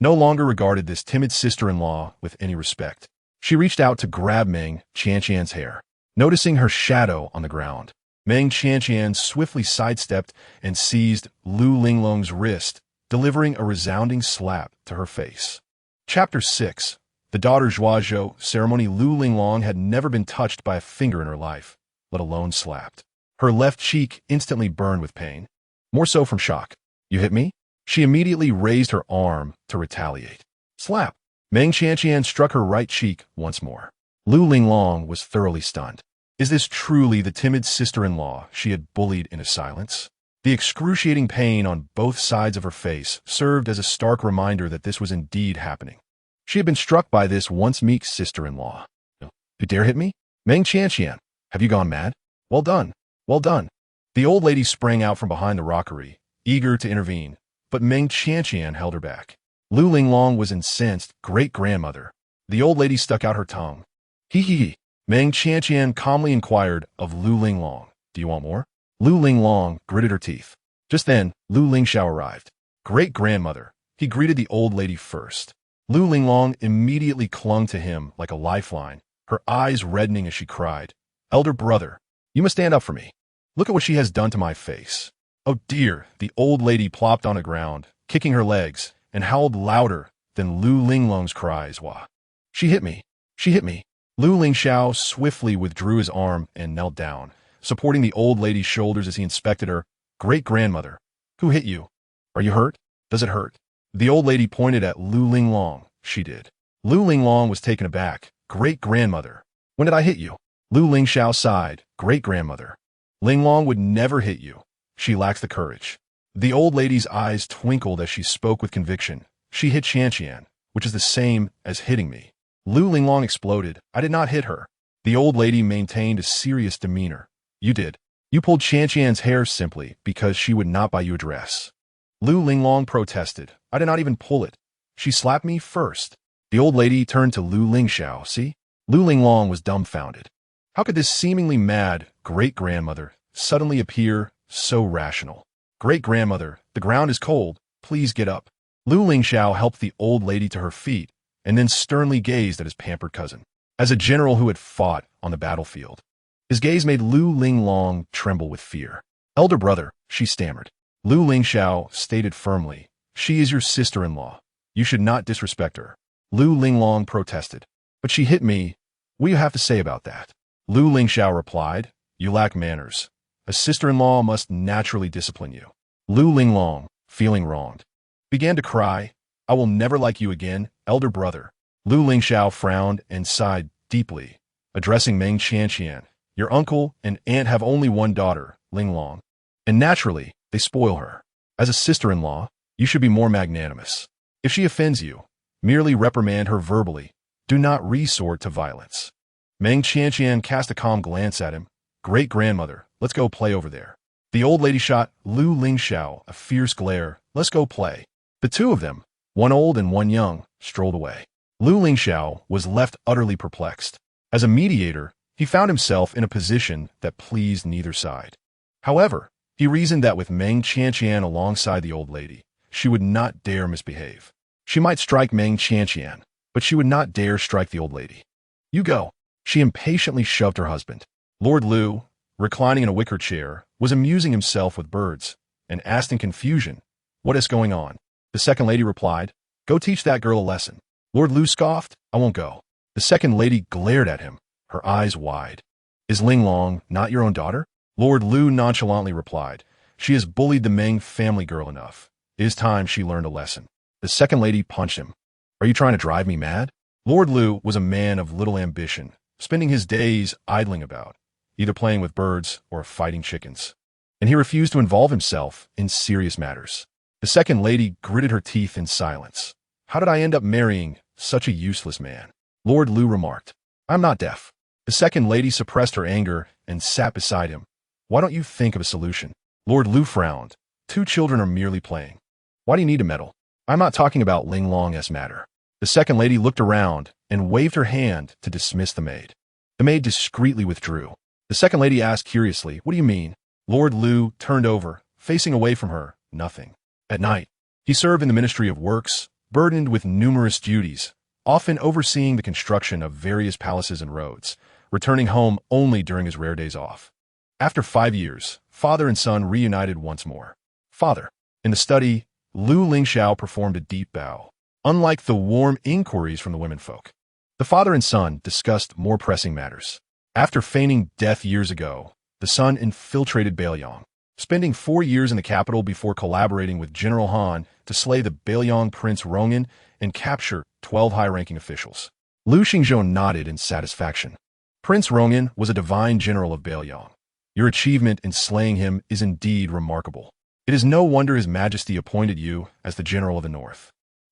no longer regarded this timid sister-in-law with any respect. She reached out to grab Meng Qianqian's hair. Noticing her shadow on the ground, Meng Qianqian swiftly sidestepped and seized Lu Lingxiao's wrist, delivering a resounding slap to her face. Chapter 6. The Daughter Zhuazhou Ceremony. Lu Lingxiao had never been touched by a finger in her life, let alone slapped. Her left cheek instantly burned with pain, more so from shock. "You hit me?" She immediately raised her arm to retaliate. Slap! Meng Qianqian struck her right cheek once more. Lu Lingxiao was thoroughly stunned. Is this truly the timid sister-in-law she had bullied into silence? The excruciating pain on both sides of her face served as a stark reminder that this was indeed happening. She had been struck by this once meek sister-in-law. "You dare hit me? Meng Qianqian, have you gone mad? Well done, well done." The old lady sprang out from behind the rockery, eager to intervene, but Meng Qianqian held her back. Lu Lingxiao was incensed. "Great-grandmother." The old lady stuck out her tongue. "Hee. Meng Qianqian calmly inquired of Lu Lingxiao, "Do you want more?" Lu Lingxiao gritted her teeth. Just then, Lu Lingxiao arrived. "Great-grandmother." He greeted the old lady first. Lu Lingxiao immediately clung to him like a lifeline, her eyes reddening as she cried, "Elder brother, you must stand up for me. Look at what she has done to my face." "Oh dear," the old lady plopped on the ground, kicking her legs, and howled louder than Lu Lingxiao's cries. "Wah! She hit me. She hit me." Lu Lingxiao swiftly withdrew his arm and knelt down, supporting the old lady's shoulders as he inspected her. "Great-grandmother, who hit you? Are you hurt? Does it hurt?" The old lady pointed at Lu Lingxiao. "She did." Lu Lingxiao was taken aback. "Great-grandmother, when did I hit you?" Lu Lingxiao sighed. "Great-grandmother, Lingxiao would never hit you. She lacks the courage." The old lady's eyes twinkled as she spoke with conviction. "She hit Qianqian, which is the same as hitting me." Lu Lingxiao exploded. "I did not hit her." The old lady maintained a serious demeanor. "You did. You pulled Qianqian's hair simply because she would not buy you a dress." Lu Lingxiao protested. "I did not even pull it. She slapped me first." The old lady turned to Lu Lingxiao. "See?" Lu Lingxiao was dumbfounded. How could this seemingly mad great-grandmother suddenly appear so rational? "Great-grandmother, the ground is cold. Please get up." Lu Lingxiao helped the old lady to her feet and then sternly gazed at his pampered cousin, as a general who had fought on the battlefield. His gaze made Lu Lingxiao tremble with fear. "Elder brother," she stammered. Lu Lingxiao stated firmly, "She is your sister-in-law. You should not disrespect her." Lu Lingxiao protested. "But she hit me. What do you have to say about that?" Lu Lingxiao replied, "You lack manners. A sister-in-law must naturally discipline you." Lu Lingliang, feeling wronged, began to cry. I will never like you again, elder brother. Lu Lingxiao frowned and sighed deeply, addressing Meng Qianqian. Your uncle and aunt have only one daughter, Lingliang, and naturally, they spoil her. As a sister-in-law, you should be more magnanimous. If she offends you, merely reprimand her verbally. Do not resort to violence. Meng Qianqian cast a calm glance at him. Great-grandmother, let's go play over there. The old lady shot Lu Lingxiao a fierce glare. Let's go play. The two of them, one old and one young, strolled away. Lu Lingxiao was left utterly perplexed. As a mediator, he found himself in a position that pleased neither side. However, he reasoned that with Meng Qianqian alongside the old lady, she would not dare misbehave. She might strike Meng Qianqian, but she would not dare strike the old lady. You go. She impatiently shoved her husband. Lord Lu, reclining in a wicker chair, was amusing himself with birds, and asked in confusion, What is going on? The second lady replied, Go teach that girl a lesson. Lord Lu scoffed, I won't go. The second lady glared at him, her eyes wide. Is Lingliang not your own daughter? Lord Lu nonchalantly replied, She has bullied the Meng family girl enough. It is time she learned a lesson. The second lady punched him. Are you trying to drive me mad? Lord Lu was a man of little ambition, spending his days idling about, either playing with birds or fighting chickens. And he refused to involve himself in serious matters. The second lady gritted her teeth in silence. How did I end up marrying such a useless man? Lord Lu remarked. I'm not deaf. The second lady suppressed her anger and sat beside him. Why don't you think of a solution? Lord Lu frowned. 2 children are merely playing. Why do you need to meddle? I'm not talking about Lingliang's matter. The second lady looked around and waved her hand to dismiss the maid. The maid discreetly withdrew. The second lady asked curiously, What do you mean? Lord Lu turned over, facing away from her. Nothing. At night, he served in the Ministry of Works, burdened with numerous duties, often overseeing the construction of various palaces and roads, returning home only during his rare days off. After 5 years, father and son reunited once more. Father. In the study, Lu Lingxiao performed a deep bow. Unlike the warm inquiries from the womenfolk, the father and son discussed more pressing matters. After feigning death years ago, the son infiltrated Bailiang, spending 4 years in the capital before collaborating with General Han to slay the Bailiang Prince Rongan and capture 12 high-ranking officials. Lu Xingzhou nodded in satisfaction. Prince Rongan was a divine general of Bailiang. Your achievement in slaying him is indeed remarkable. It is no wonder His Majesty appointed you as the General of the North.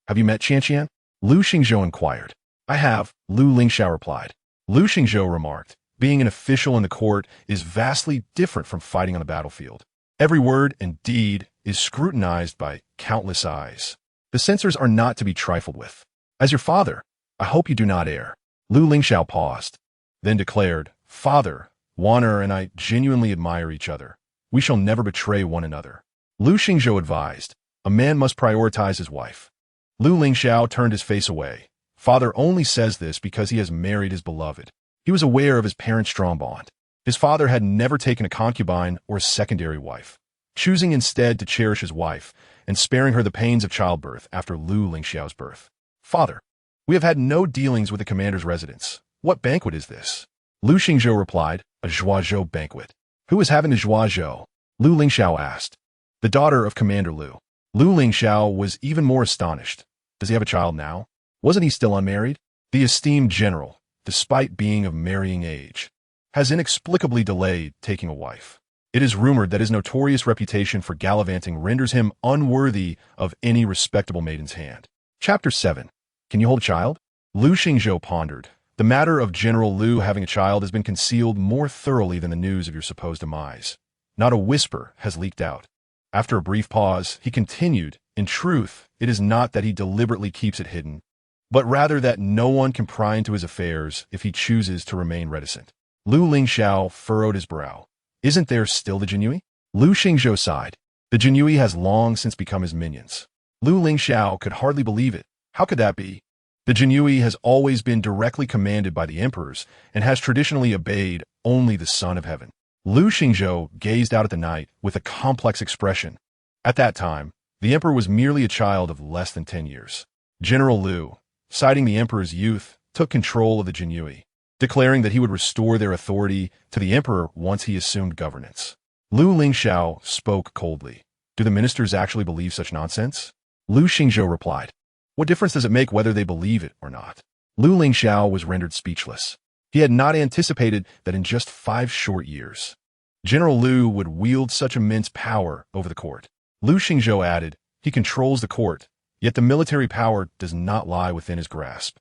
Have you met Qianqian? Lu Xingzhou inquired. I have, Lu Lingxiao replied. Lu Xingzhou remarked, being an official in the court is vastly different from fighting on the battlefield. Every word and deed is scrutinized by countless eyes. The censors are not to be trifled with. As your father, I hope you do not err. Lu Lingxiao paused, then declared, Father, Wan'er and I genuinely admire each other. We shall never betray one another. Lu Xingzhou advised, a man must prioritize his wife. Lu Lingxiao turned his face away. Father only says this because he has married his beloved. He was aware of his parents' strong bond. His father had never taken a concubine or a secondary wife, choosing instead to cherish his wife and sparing her the pains of childbirth after Lu Lingxiao's birth. Father, we have had no dealings with the commander's residence. What banquet is this? Lu Xingzhou replied, a Zhuazhou banquet. Who is having a Zhuazhou? Lu Lingxiao asked. The daughter of Commander Lu. Lu Lingxiao was even more astonished. Does he have a child now? Wasn't he still unmarried? The esteemed general, despite being of marrying age, has inexplicably delayed taking a wife. It is rumored that his notorious reputation for gallivanting renders him unworthy of any respectable maiden's hand. Chapter 7. Can you hold a child? Lu Xingzhou pondered. The matter of General Lu having a child has been concealed more thoroughly than the news of your supposed demise. Not a whisper has leaked out. After a brief pause, he continued, in truth, it is not that he deliberately keeps it hidden, but rather that no one can pry into his affairs if he chooses to remain reticent. Lu Lingxiao furrowed his brow. Isn't there still the Jinyui? Lu Xingzhou sighed. The Jinyui has long since become his minions. Lu Lingxiao could hardly believe it. How could that be? The Jinyui has always been directly commanded by the emperors and has traditionally obeyed only the Son of Heaven. Lu Xingzhou gazed out at the night with a complex expression. At that time, the emperor was merely a child of less than 10 years. General Lu, citing the emperor's youth, took control of the Jinyui, declaring that he would restore their authority to the emperor once he assumed governance. Lu Lingxiao spoke coldly. Do the ministers actually believe such nonsense? Lu Lingxiao replied. What difference does it make whether they believe it or not? Lu Lingxiao was rendered speechless. He had not anticipated that in just 5 short years, General Lu would wield such immense power over the court. Lu Lingxiao added, he controls the court, yet the military power does not lie within his grasp.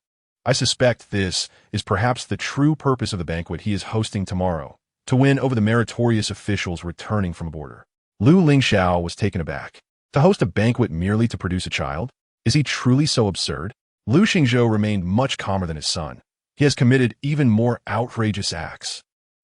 I suspect this is perhaps the true purpose of the banquet he is hosting tomorrow, to win over the meritorious officials returning from a border. Lu Lingxiao was taken aback. To host a banquet merely to produce a child? Is he truly so absurd? Lu Lingxiao remained much calmer than his son. He has committed even more outrageous acts.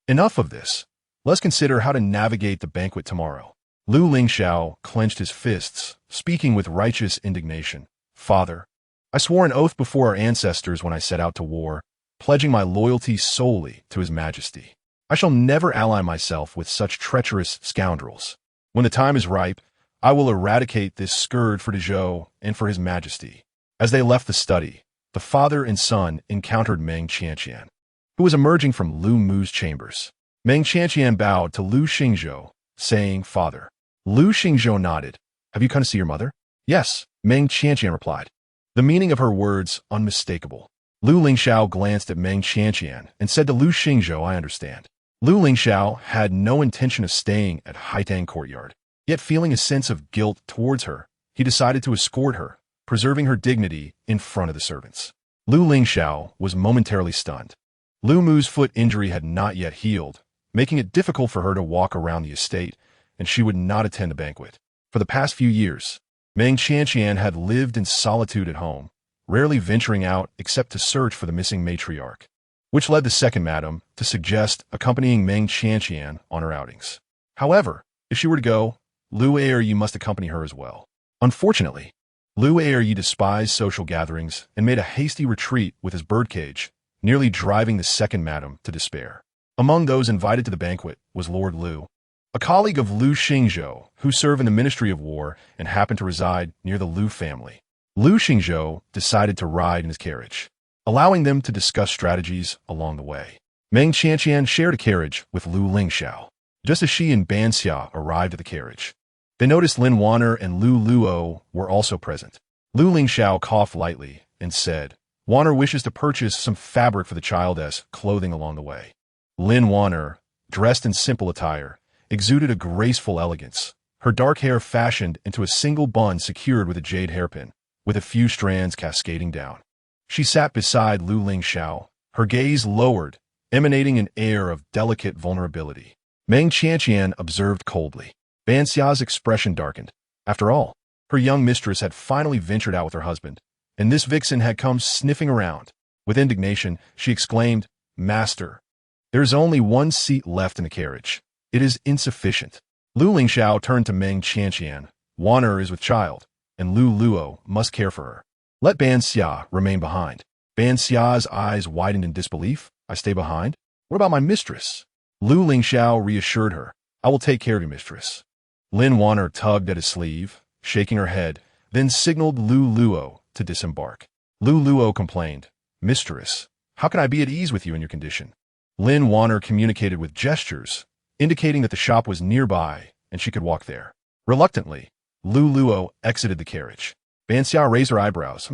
Enough of this. Let's consider how to navigate the banquet tomorrow. Lu Lingxiao clenched his fists, speaking with righteous indignation. Father, I swore an oath before our ancestors when I set out to war, pledging my loyalty solely to His Majesty. I shall never ally myself with such treacherous scoundrels. When the time is ripe, I will eradicate this scourge for Dezhou and for His Majesty. As they left the study, the father and son encountered Meng Qianqian, who was emerging from Lu Mu's chambers. Meng Qianqian bowed to Lu Lingxiao, saying, Father. Lu Lingxiao nodded. Have you come to see your mother? Yes, Meng Qianqian replied. The meaning of her words unmistakable. Lu Lingxiao glanced at Meng Qianqian and said to Lu Lingxiao, I understand. Lu Lingxiao had no intention of staying at Haitang Courtyard, yet feeling a sense of guilt towards her, he decided to escort her, preserving her dignity in front of the servants. Lu Lingxiao was momentarily stunned. Lu Mu's foot injury had not yet healed, making it difficult for her to walk around the estate, and she would not attend the banquet. For the past few years, Meng Qianqian had lived in solitude at home, rarely venturing out except to search for the missing matriarch, which led the second madam to suggest accompanying Meng Qianqian on her outings. However, if she were to go, Lu Lingxiao must accompany her as well. Unfortunately, Lu Lingxiao despised social gatherings and made a hasty retreat with his birdcage, nearly driving the second madam to despair. Among those invited to the banquet was Lord Lu, a colleague of Lu Lingxiao who served in the Ministry of War and happened to reside near the Lu family. Lu Lingxiao decided to ride in his carriage, allowing them to discuss strategies along the way. Meng Qianqian shared a carriage with Lu Lingxiao. Just as she and Ban Xia arrived at the carriage, they noticed Lin Wan'er and Lu Luo were also present. Lu Lingxiao coughed lightly and said, Wan'er wishes to purchase some fabric for the child's clothing along the way. Lin Wan'er, dressed in simple attire, exuded a graceful elegance, her dark hair fashioned into a single bun secured with a jade hairpin, with a few strands cascading down. She sat beside Lu Lingxiao, her gaze lowered, emanating an air of delicate vulnerability. Meng Qianqian observed coldly. Ban Xia's expression darkened. After all, her young mistress had finally ventured out with her husband, and this vixen had come sniffing around. With indignation, she exclaimed, Master, there is only one seat left in the carriage. It is insufficient. Lu Lingxiao turned to Meng Qianqian. Wan'er is with child, and Lu Luo must care for her. Let Ban Xia remain behind. Ban Xia's eyes widened in disbelief. I stay behind? What about my mistress? Lu Lingxiao reassured her. I will take care of your mistress. Lin Wan'er tugged at his sleeve, shaking her head, then signaled Lu Luo to disembark. Lu Luo complained, Mistress, how can I be at ease with you in your condition? Lin Wan'er communicated with gestures, indicating that the shop was nearby and she could walk there. Reluctantly, Lu Luo exited the carriage. Ban Xia raised her eyebrows.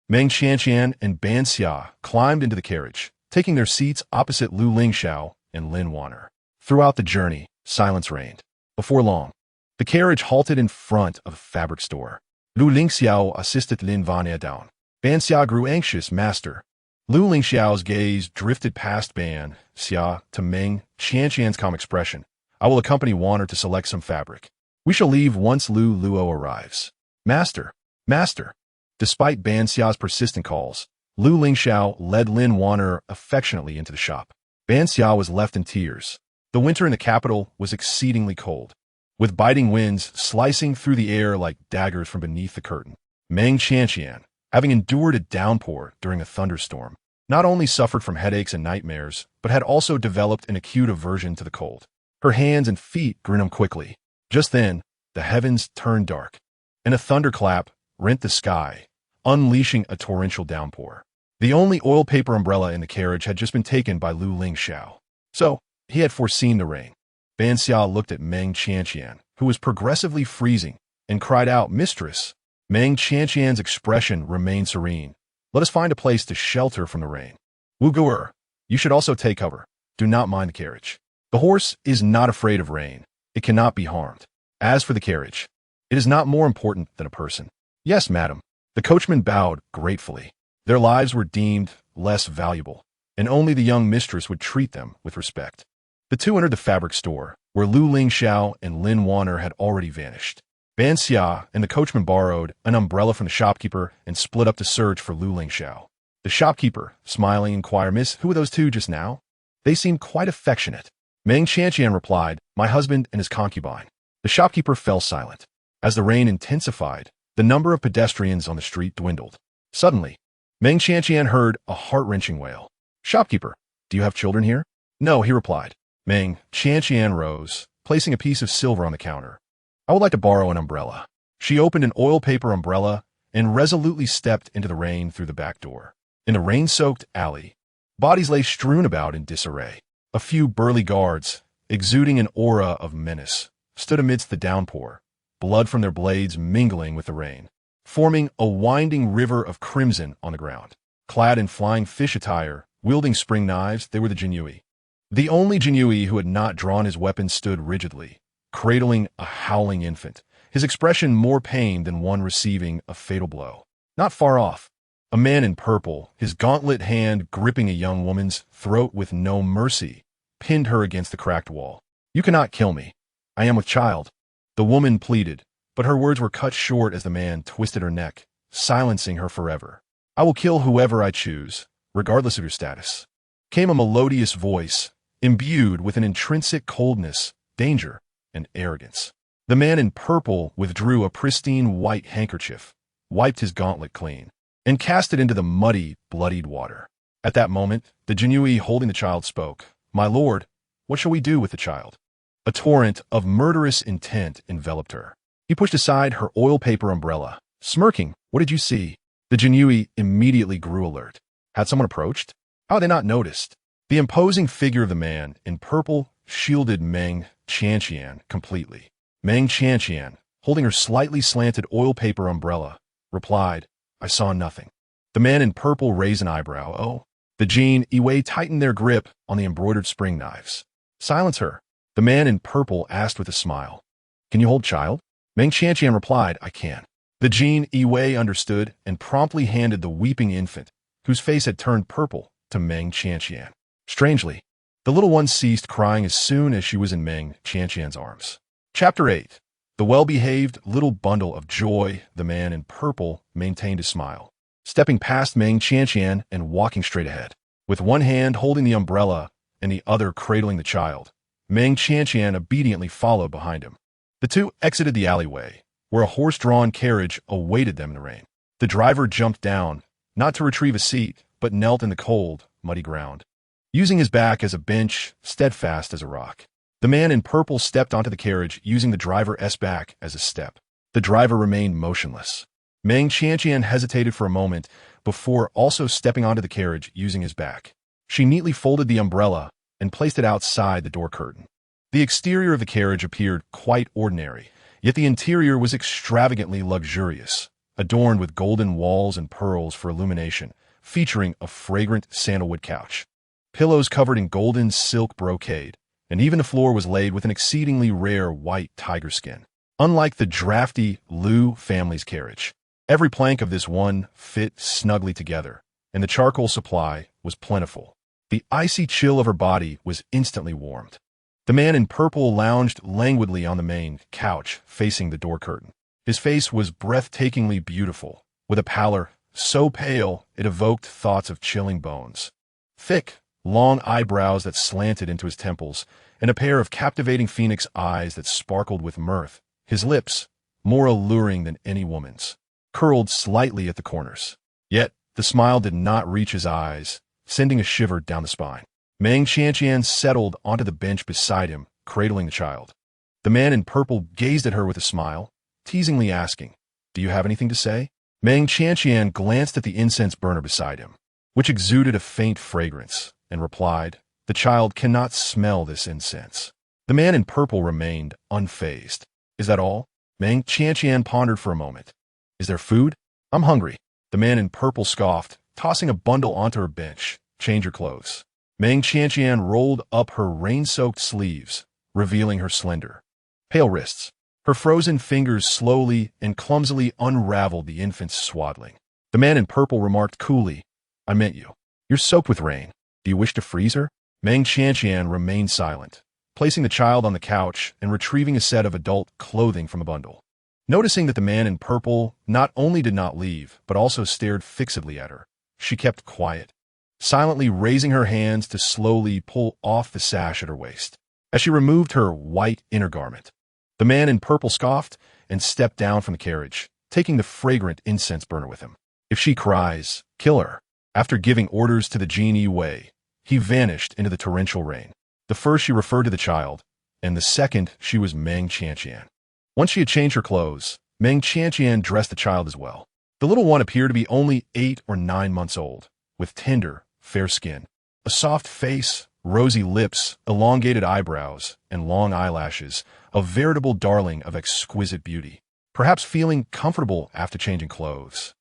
Meng Qianqian and Ban Xia climbed into the carriage, taking their seats opposite Lu Lingxiao and Lin Wan'er. Throughout the journey, silence reigned. Before long, the carriage halted in front of a fabric store. Lu Lingxiao assisted Lin Wan'er down. Ban Xia grew anxious, Master. Lu Lingxiao's gaze drifted past Ban Xia to Meng Qianqian's calm expression. I will accompany Wan'er to select some fabric. We shall leave once Lu Luo arrives. Master, Master. Despite Ban Xia's persistent calls, Lu Lingxiao led Lin Wan'er affectionately into the shop. Ban Xia was left in tears. The winter in the capital was exceedingly cold, with biting winds slicing through the air like daggers from beneath the curtain. Meng Qianqian, having endured a downpour during a thunderstorm, not only suffered from headaches and nightmares, but had also developed an acute aversion to the cold. Her hands and feet grew numb quickly. Just then, the heavens turned dark, and a thunderclap rent the sky, unleashing a torrential downpour. The only oil paper umbrella in the carriage had just been taken by Lu Lingxiao, so he had foreseen the rain. Ban Xia looked at Meng Qianqian, who was progressively freezing, and cried out, "Mistress!" Meng Qianqian's expression remained serene. "Let us find a place to shelter from the rain. Wu Gu'er, you should also take cover. Do not mind the carriage. The horse is not afraid of rain. It cannot be harmed. As for the carriage, it is not more important than a person." "Yes, madam." The coachman bowed gratefully. Their lives were deemed less valuable, and only the young mistress would treat them with respect. The two entered the fabric store, where Lu Lingxiao and Lin Wan'er had already vanished. Ban Xia and the coachman borrowed an umbrella from the shopkeeper and split up to search for Lu Lingxiao. The shopkeeper, smiling, inquired, "Miss, who were those two just now? They seem quite affectionate." Meng Qianqian replied, "My husband and his concubine." The shopkeeper fell silent. As the rain intensified, the number of pedestrians on the street dwindled. Suddenly, Meng Qianqian heard a heart-wrenching wail. "Shopkeeper, do you have children here?" "No," he replied. Meng Qianqian rose, placing a piece of silver on the counter. "I would like to borrow an umbrella." She opened an oil paper umbrella and resolutely stepped into the rain through the back door. In the rain-soaked alley, bodies lay strewn about in disarray. A few burly guards, exuding an aura of menace, stood amidst the downpour, blood from their blades mingling with the rain, forming a winding river of crimson on the ground. Clad in flying fish attire, wielding spring knives, they were the Jinyui. The only Jinyui who had not drawn his weapon stood rigidly, cradling a howling infant, his expression more pain than one receiving a fatal blow. Not far off, a man in purple, his gauntlet hand gripping a young woman's throat with no mercy, pinned her against the cracked wall. "You cannot kill me. I am with child," the woman pleaded, but her words were cut short as the man twisted her neck, silencing her forever. "I will kill whoever I choose, regardless of your status," came a melodious voice, imbued with an intrinsic coldness, danger, and arrogance. The man in purple withdrew a pristine white handkerchief, wiped his gauntlet clean, and cast it into the muddy, bloodied water. At that moment, the Jinyui holding the child spoke. "My lord, what shall we do with the child?" A torrent of murderous intent enveloped her. He pushed aside her oil paper umbrella, smirking. "What did you see?" The Jinyui immediately grew alert. Had someone approached? How had they not noticed? The imposing figure of the man in purple shielded Meng Qianqian completely. Meng Qianqian, holding her slightly slanted oil paper umbrella, replied, "I saw nothing." The man in purple raised an eyebrow. "Oh." The Jin Iwei tightened their grip on the embroidered spring knives. "Silence her," the man in purple asked with a smile. "Can you hold child?" Meng Qianqian replied, "I can." The Jin Iwei understood and promptly handed the weeping infant, whose face had turned purple, to Meng Qianqian. Strangely, the little one ceased crying as soon as she was in Meng Qianqian's arms. Chapter 8. The well-behaved little bundle of joy. The man in purple maintained his smile, stepping past Meng Qianqian and walking straight ahead. With one hand holding the umbrella and the other cradling the child, Meng Qianqian obediently followed behind him. The two exited the alleyway, where a horse-drawn carriage awaited them in the rain. The driver jumped down, not to retrieve a seat, but knelt in the cold, muddy ground, using his back as a bench, steadfast as a rock. The man in purple stepped onto the carriage, using the driver's back as a step. The driver remained motionless. Meng Qianqian hesitated for a moment before also stepping onto the carriage using his back. She neatly folded the umbrella and placed it outside the door curtain. The exterior of the carriage appeared quite ordinary, yet the interior was extravagantly luxurious, adorned with golden walls and pearls for illumination, featuring a fragrant sandalwood couch, pillows covered in golden silk brocade, and even the floor was laid with an exceedingly rare white tiger skin. Unlike the drafty Lu family's carriage, every plank of this one fit snugly together, and the charcoal supply was plentiful. The icy chill of her body was instantly warmed. The man in purple lounged languidly on the main couch facing the door curtain. His face was breathtakingly beautiful, with a pallor so pale it evoked thoughts of chilling bones. Thick, long eyebrows that slanted into his temples, and a pair of captivating phoenix eyes that sparkled with mirth. His lips, more alluring than any woman's, curled slightly at the corners. Yet the smile did not reach his eyes, sending a shiver down the spine. Meng Qianqian settled onto the bench beside him, cradling the child. The man in purple gazed at her with a smile, teasingly asking, "Do you have anything to say?" Meng Qianqian glanced at the incense burner beside him, which exuded a faint fragrance, and replied, "The child cannot smell this incense." The man in purple remained unfazed. Is that all? Meng Qianqian pondered for a moment. Is there food? I'm hungry. The man in purple scoffed, tossing a bundle onto her bench. Change your clothes. Meng Qianqian rolled up her rain-soaked sleeves, revealing her slender, pale wrists. Her frozen fingers slowly and clumsily unraveled the infant's swaddling. The man in purple remarked coolly, I meant you. You're soaked with rain. Do you wish to freeze her? Meng Qianqian remained silent, placing the child on the couch and retrieving a set of adult clothing from a bundle. Noticing that the man in purple not only did not leave, but also stared fixedly at her, she kept quiet, silently raising her hands to slowly pull off the sash at her waist. As she removed her white inner garment, the man in purple scoffed and stepped down from the carriage, taking the fragrant incense burner with him. If she cries, kill her. After giving orders to the genie Wei, he vanished into the torrential rain. The first she referred to the child, and the second she was Meng Qianqian. Once she had changed her clothes, Meng Qianqian dressed the child as well. The little one appeared to be only 8 or 9 months old, with tender, fair skin, a soft face, rosy lips, elongated eyebrows, and long eyelashes, a veritable darling of exquisite beauty. Perhaps feeling comfortable after changing clothes,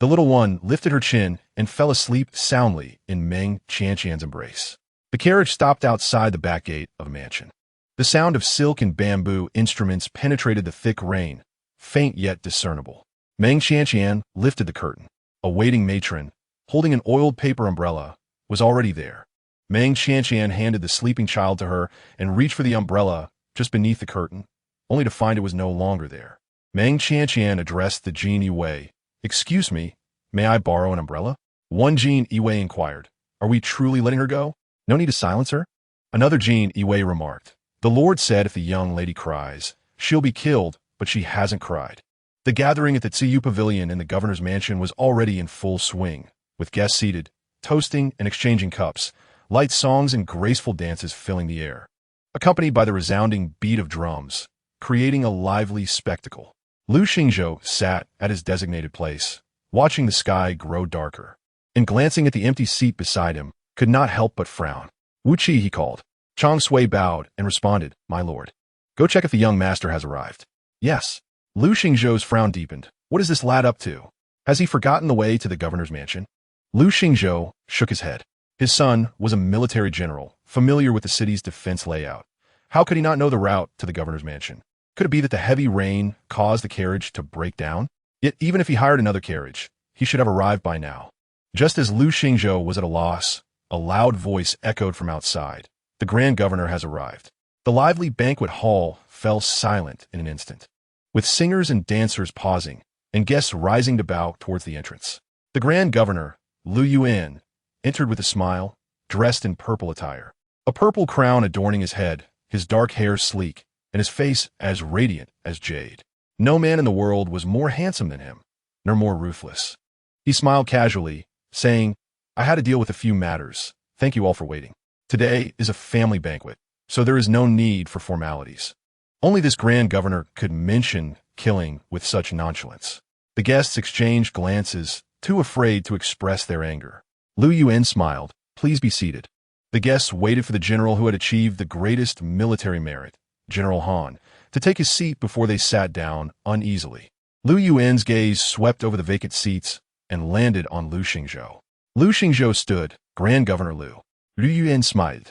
the little one lifted her chin and fell asleep soundly in Meng Qianqian's embrace. The carriage stopped outside the back gate of a mansion. The sound of silk and bamboo instruments penetrated the thick rain, faint yet discernible. Meng Qianqian lifted the curtain. A waiting matron, holding an oiled paper umbrella, was already there. Meng Qianqian handed the sleeping child to her and reached for the umbrella just beneath the curtain, only to find it was no longer there. Meng Qianqian addressed the genie Wei. Excuse me, may I borrow an umbrella? One Jin Wei inquired. Are we truly letting her go? No need to silence her? Another Jin Wei remarked. The Lord said if the young lady cries, she'll be killed, but she hasn't cried. The gathering at the Tsiyu Pavilion in the governor's mansion was already in full swing, with guests seated, toasting and exchanging cups, light songs and graceful dances filling the air, accompanied by the resounding beat of drums, creating a lively spectacle. Lu Lingxiao sat at his designated place, watching the sky grow darker, and glancing at the empty seat beside him, could not help but frown. Wu Qi, he called. Chang Sui bowed and responded, My lord. Go check if the young master has arrived. Yes. Lu Lingxiao's frown deepened. What is this lad up to? Has he forgotten the way to the governor's mansion? Lu Lingxiao shook his head. His son was a military general, familiar with the city's defense layout. How could he not know the route to the governor's mansion? Could it be that the heavy rain caused the carriage to break down? Yet even if he hired another carriage, he should have arrived by now. Just as Lu Lingxiao was at a loss, a loud voice echoed from outside. The grand governor has arrived. The lively banquet hall fell silent in an instant, with singers and dancers pausing, and guests rising to bow towards the entrance. The grand governor, Lu Yuan, entered with a smile, dressed in purple attire. A purple crown adorning his head, his dark hair sleek, and his face as radiant as jade. No man in the world was more handsome than him, nor more ruthless. He smiled casually, saying, I had to deal with a few matters. Thank you all for waiting. Today is a family banquet, so there is no need for formalities. Only this grand governor could mention killing with such nonchalance. The guests exchanged glances, too afraid to express their anger. Lu Yuan smiled. Please be seated. The guests waited for the general who had achieved the greatest military merit, General Han, to take his seat before they sat down uneasily. Lu Yuan's gaze swept over the vacant seats and landed on Lu Lingxiao. Lu Lingxiao stood, Grand Governor Lu. Lu Yuan smiled.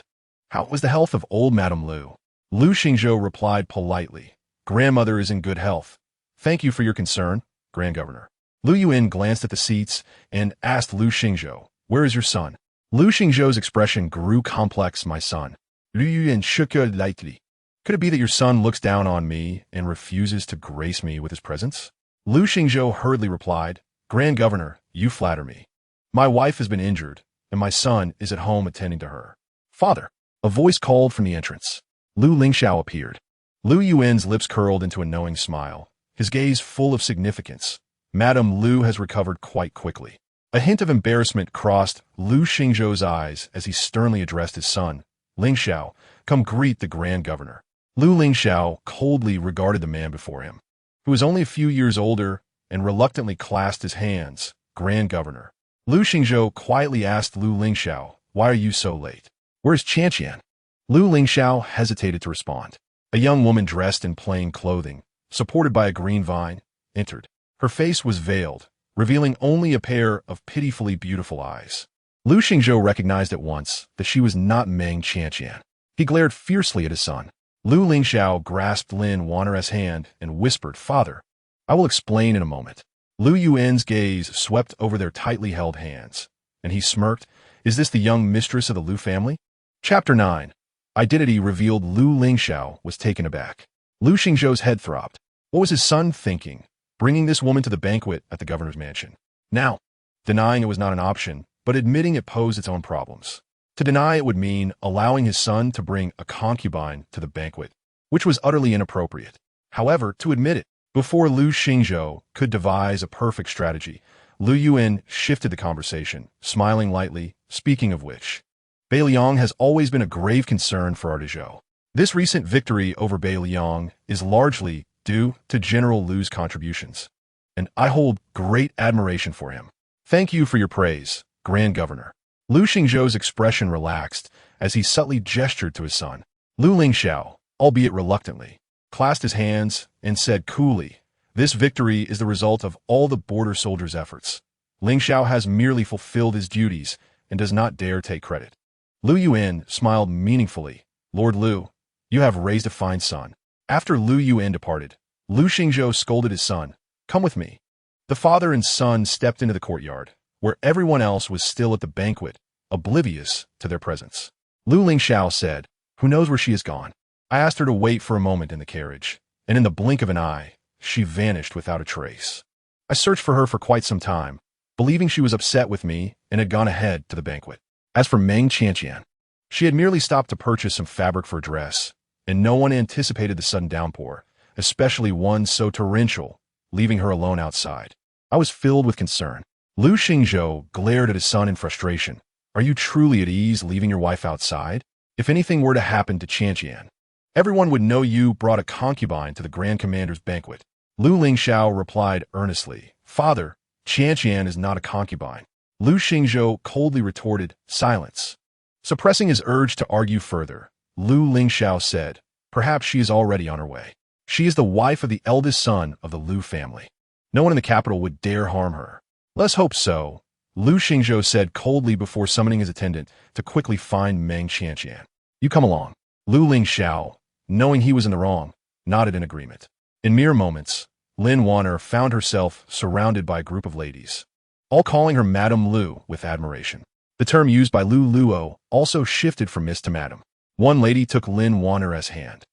How was the health of old Madame Lu? Lu Lingxiao replied politely. Grandmother is in good health. Thank you for your concern, Grand Governor. Lu Yuan glanced at the seats and asked Lu Lingxiao, Where is your son? Lu Lingxiao's expression grew complex, my son. Lu Yuan shook her lightly. Could it be that your son looks down on me and refuses to grace me with his presence? Lu Lingxiao hurriedly replied, Grand Governor, you flatter me. My wife has been injured, and my son is at home attending to her. Father, a voice called from the entrance. Lu Lingxiao appeared. Lu Yuan's lips curled into a knowing smile, his gaze full of significance. Madame Lu has recovered quite quickly. A hint of embarrassment crossed Lu Lingxiao's eyes as he sternly addressed his son. Lingxiao, come greet the Grand Governor. Lu Lingxiao coldly regarded the man before him, who was only a few years older, and reluctantly clasped his hands. Grand Governor. Lu Lingxiao quietly asked Lu Lingxiao, Why are you so late? Where's Qianqian? Lu Lingxiao hesitated to respond. A young woman dressed in plain clothing, supported by a green vine, entered. Her face was veiled, revealing only a pair of pitifully beautiful eyes. Lu Lingxiao recognized at once that she was not Meng Qianqian. He glared fiercely at his son. Lu Lingxiao grasped Lin Wan'er's hand and whispered, "Father, I will explain in a moment." Lu Yuan's gaze swept over their tightly held hands, and he smirked. "Is this the young mistress of the Lu family?" Chapter 9. Identity revealed. Lu Lingxiao was taken aback. Lu Lingxiao's head throbbed. What was his son thinking, bringing this woman to the banquet at the governor's mansion? Now, denying it was not an option, but admitting it posed its own problems. To deny it would mean allowing his son to bring a concubine to the banquet, which was utterly inappropriate. However, to admit it, before Lu Lingxiao could devise a perfect strategy, Lu Yuan shifted the conversation, smiling lightly. Speaking of which, Liang has always been a grave concern for our Dezhou. This recent victory over Liang is largely due to General Lu's contributions, and I hold great admiration for him. Thank you for your praise, Grand Governor. Lu Lingxiao's expression relaxed as he subtly gestured to his son. Lu Lingxiao, albeit reluctantly, clasped his hands and said coolly, "This victory is the result of all the border soldiers' efforts. Lingxiao has merely fulfilled his duties and does not dare take credit." Lu Yuan smiled meaningfully. "Lord Lu, you have raised a fine son." After Lu Yuan departed, Lu Lingxiao scolded his son, "Come with me." The father and son stepped into the courtyard, where everyone else was still at the banquet, oblivious to their presence. Lu Lingxiao said, "Who knows where she has gone? I asked her to wait for a moment in the carriage, and in the blink of an eye, she vanished without a trace. I searched for her for quite some time, believing she was upset with me and had gone ahead to the banquet. As for Meng Qianqian, she had merely stopped to purchase some fabric for a dress, and no one anticipated the sudden downpour, especially one so torrential, leaving her alone outside. I was filled with concern." Lu Lingxiao glared at his son in frustration. "Are you truly at ease leaving your wife outside? If anything were to happen to Qianqian, everyone would know you brought a concubine to the Grand Commander's banquet." Lu Lingxiao replied earnestly, "Father, Qianqian is not a concubine." Lu Lingxiao coldly retorted, "Silence." Suppressing his urge to argue further, Lu Lingxiao said, "Perhaps she is already on her way. She is the wife of the eldest son of the Lu family. No one in the capital would dare harm her." "Let's hope so," Lu Lingxiao said coldly before summoning his attendant to quickly find Meng Qianqian. "You come along." Lu Lingxiao, knowing he was in the wrong, nodded in agreement. In mere moments, Lin Wan'er found herself surrounded by a group of ladies, all calling her Madame Lu with admiration. The term used by Lu Luo also shifted from Miss to Madam. One lady took Lin Wan'er's hand,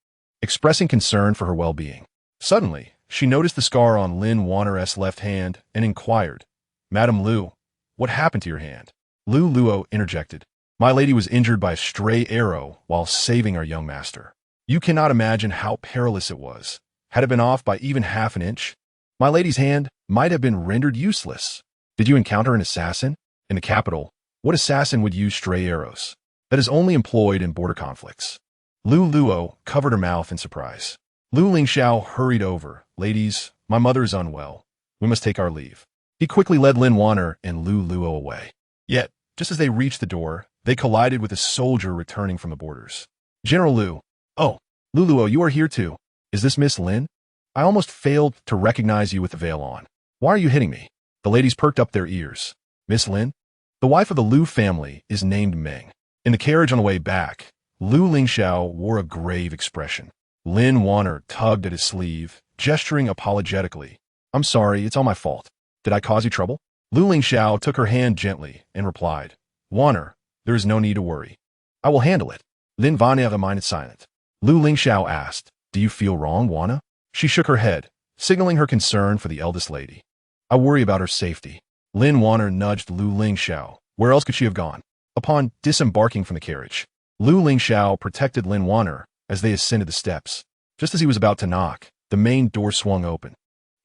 expressing concern for her well-being. Suddenly, she noticed the scar on Lin Wan'er's left hand and inquired, "Madame Lu, what happened to your hand?" Lu Luo interjected, "My lady was injured by a stray arrow while saving our young master. You cannot imagine how perilous it was. Had it been off by even half an inch, my lady's hand might have been rendered useless." "Did you encounter an assassin?" "In the capital, what assassin would use stray arrows? That is only employed in border conflicts." Lu Luo covered her mouth in surprise. Lu Lingxiao hurried over. "Ladies, my mother is unwell. We must take our leave." He quickly led Lin Wan'er and Lu Luo away. Yet, just as they reached the door, they collided with a soldier returning from the borders. "General Lu." "Oh, Lu Luo, you are here too. Is this Miss Lin? I almost failed to recognize you with the veil on. Why are you hitting me?" The ladies perked up their ears. "Miss Lin? The wife of the Lu family is named Meng." In the carriage on the way back, Lu Lingxiao wore a grave expression. Lin Wan'er tugged at his sleeve, gesturing apologetically. "I'm sorry, it's all my fault. Did I cause you trouble?" Lu Lingxiao took her hand gently and replied, "Wan'er, there is no need to worry. I will handle it." Lin Wan'er remained silent. Lu Lingxiao asked, "Do you feel wrong, Wan'er?" She shook her head, signaling her concern for the eldest lady. "I worry about her safety." Lin Wan'er nudged Lu Lingxiao. Where else could she have gone? Upon disembarking from the carriage, Lu Lingxiao protected Lin Wan'er as they ascended the steps. Just as he was about to knock, the main door swung open.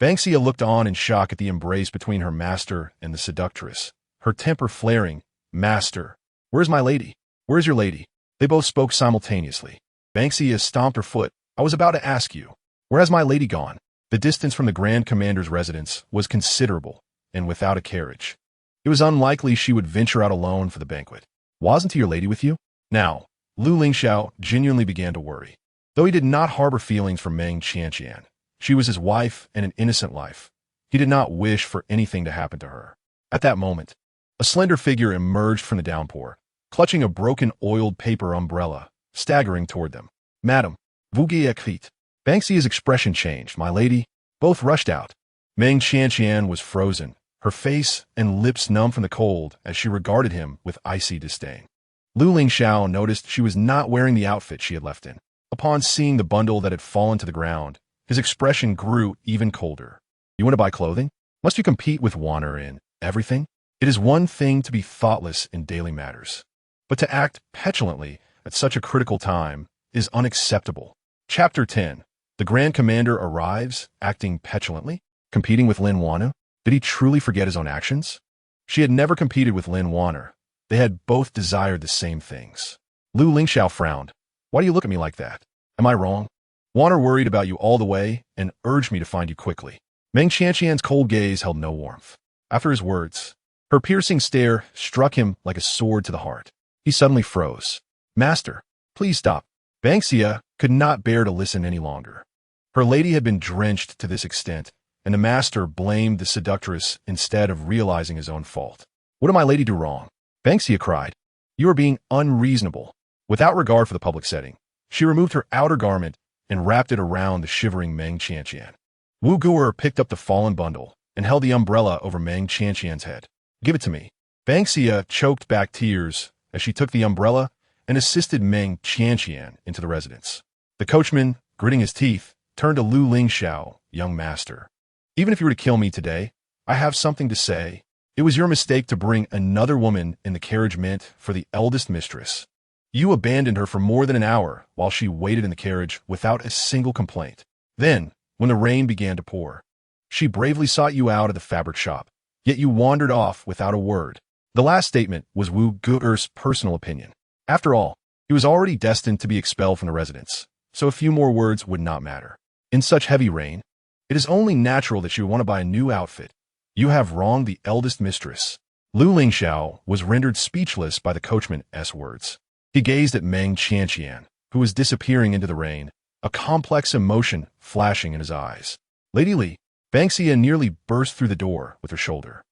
Banksia looked on in shock at the embrace between her master and the seductress, her temper flaring. "Master, where's my lady? Where's your lady?" They both spoke simultaneously. Banksia stomped her foot. "I was about to ask you, where has my lady gone?" The distance from the Grand Commander's residence was considerable, and without a carriage, it was unlikely she would venture out alone for the banquet. "Wasn't your lady with you?" Now, Lu Lingxiao genuinely began to worry. Though he did not harbor feelings for Meng Qianqian, She was his wife and an innocent life. He did not wish for anything to happen to her. At that moment, a slender figure emerged from the downpour, clutching a broken oiled paper umbrella, staggering toward them. "Madam, vous écrite." Banxia's expression changed. "My lady." Both rushed out. Meng Qianqian was frozen, her face and lips numb from the cold as she regarded him with icy disdain. Lu Lingxiao noticed she was not wearing the outfit she had left in. Upon seeing the bundle that had fallen to the ground, his expression grew even colder. "You want to buy clothing? Must you compete with Wan'er in everything? It is one thing to be thoughtless in daily matters, but to act petulantly at such a critical time is unacceptable." Chapter 10. The Grand Commander arrives, acting petulantly, competing with Lin Wan'er. Did he truly forget his own actions? She had never competed with Lin Wan'er. They had both desired the same things. Lu Lingxiao frowned. "Why do you look at me like that? Am I wrong? Wan'er worried about you all the way and urged me to find you quickly." Meng Qianqian's cold gaze held no warmth. After his words, her piercing stare struck him like a sword to the heart. He suddenly froze. "Master, please stop." Banxia could not bear to listen any longer. Her lady had been drenched to this extent, and the master blamed the seductress instead of realizing his own fault. "What did my lady do wrong?" Banxia cried. "You are being unreasonable." Without regard for the public setting, she removed her outer garment and wrapped it around the shivering Meng Qianqian. Wu Guer picked up the fallen bundle and held the umbrella over Meng Qianqian's head. "Give it to me." Banxia choked back tears as she took the umbrella and assisted Meng Qianqian into the residence. The coachman, gritting his teeth, turned to Lu Lingxiao. "Young master, even if you were to kill me today, I have something to say. It was your mistake to bring another woman in the carriage meant for the eldest mistress. You abandoned her for more than an hour while she waited in the carriage without a single complaint. Then, when the rain began to pour, she bravely sought you out at the fabric shop, yet you wandered off without a word." The last statement was Wu Guer's personal opinion. After all, he was already destined to be expelled from the residence, so a few more words would not matter. In such heavy rain, it is only natural that you would want to buy a new outfit. You have wronged the eldest mistress. Lu Lingxiao was rendered speechless by the coachman's words. He gazed at Meng Qianqian, who was disappearing into the rain, a complex emotion flashing in his eyes. "Lady Li." Banxia nearly burst through the door with her shoulder.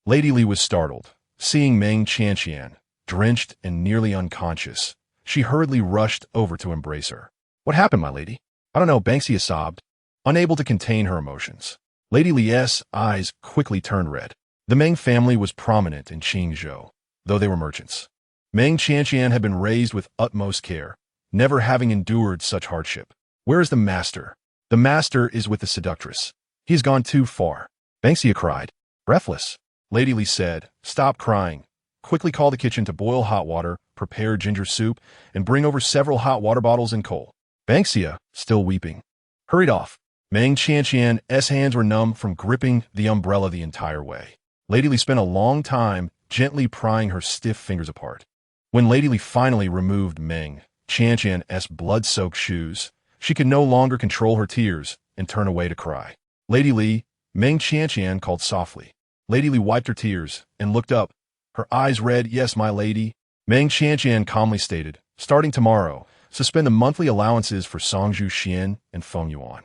Lady Li was startled, seeing Meng Qianqian, drenched and nearly unconscious. She hurriedly rushed over to embrace her. "What happened, my lady?" "I don't know," Banxia sobbed, unable to contain her emotions. Lady Li's eyes quickly turned red. The Meng family was prominent in Qingzhou, though they were merchants. Meng Qianqian had been raised with utmost care, never having endured such hardship. "Where is the master?" "The master is with the seductress. He has gone too far." Banxia cried. Breathless, Lady Li said, "Stop crying. Quickly call the kitchen to boil hot water, prepare ginger soup, and bring over several hot water bottles and coal." Banxia, still weeping, hurried off. Meng Qianqian's hands were numb from gripping the umbrella the entire way. Lady Li spent a long time gently prying her stiff fingers apart. When Lady Li finally removed Meng Qianqian's blood-soaked shoes, she could no longer control her tears and turn away to cry. "Lady Li," Meng Qianqian called softly. Lady Li wiped her tears and looked up, her eyes red. "Yes, my lady." Meng Qianqian calmly stated, "Starting tomorrow, suspend the monthly allowances for Songzhu Xian and Feng Yuan."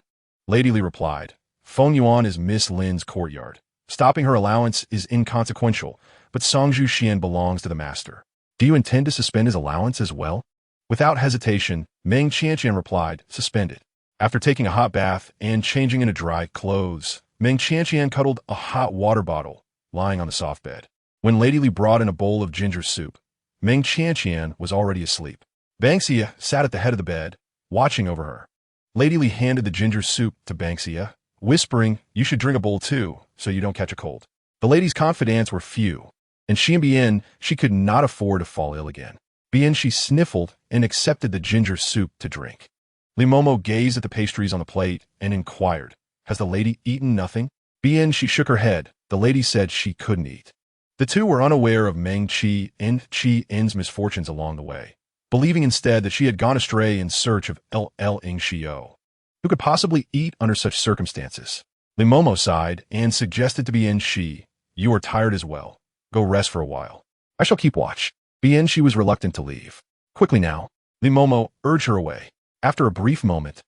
Lady Li replied, "Feng Yuan is Miss Lin's courtyard. Stopping her allowance is inconsequential, but Songzhu Xian belongs to the master. Do you intend to suspend his allowance as well?" Without hesitation, Meng Qianqian replied, "Suspend it." After taking a hot bath and changing into dry clothes, Meng Qianqian cuddled a hot water bottle, lying on the soft bed. When Lady Li brought in a bowl of ginger soup, Meng Qianqian was already asleep. Banxia sat at the head of the bed, watching over her. Lady Li handed the ginger soup to Banxia, whispering, "You should drink a bowl too, so you don't catch a cold." The lady's confidants were few, and she could not afford to fall ill again. She sniffled and accepted the ginger soup to drink. Li Momo gazed at the pastries on the plate and inquired, "Has the lady eaten nothing?" She shook her head. The lady said she couldn't eat. The two were unaware of Meng Qianqian's misfortunes along the way, believing instead that she had gone astray in search of Lu Lingxiao. Who could possibly eat under such circumstances? Li Momo sighed and suggested to Shi, "You are tired as well. Go rest for a while. I shall keep watch." She was reluctant to leave. "Quickly now." Li Momo urged her away. After a brief moment,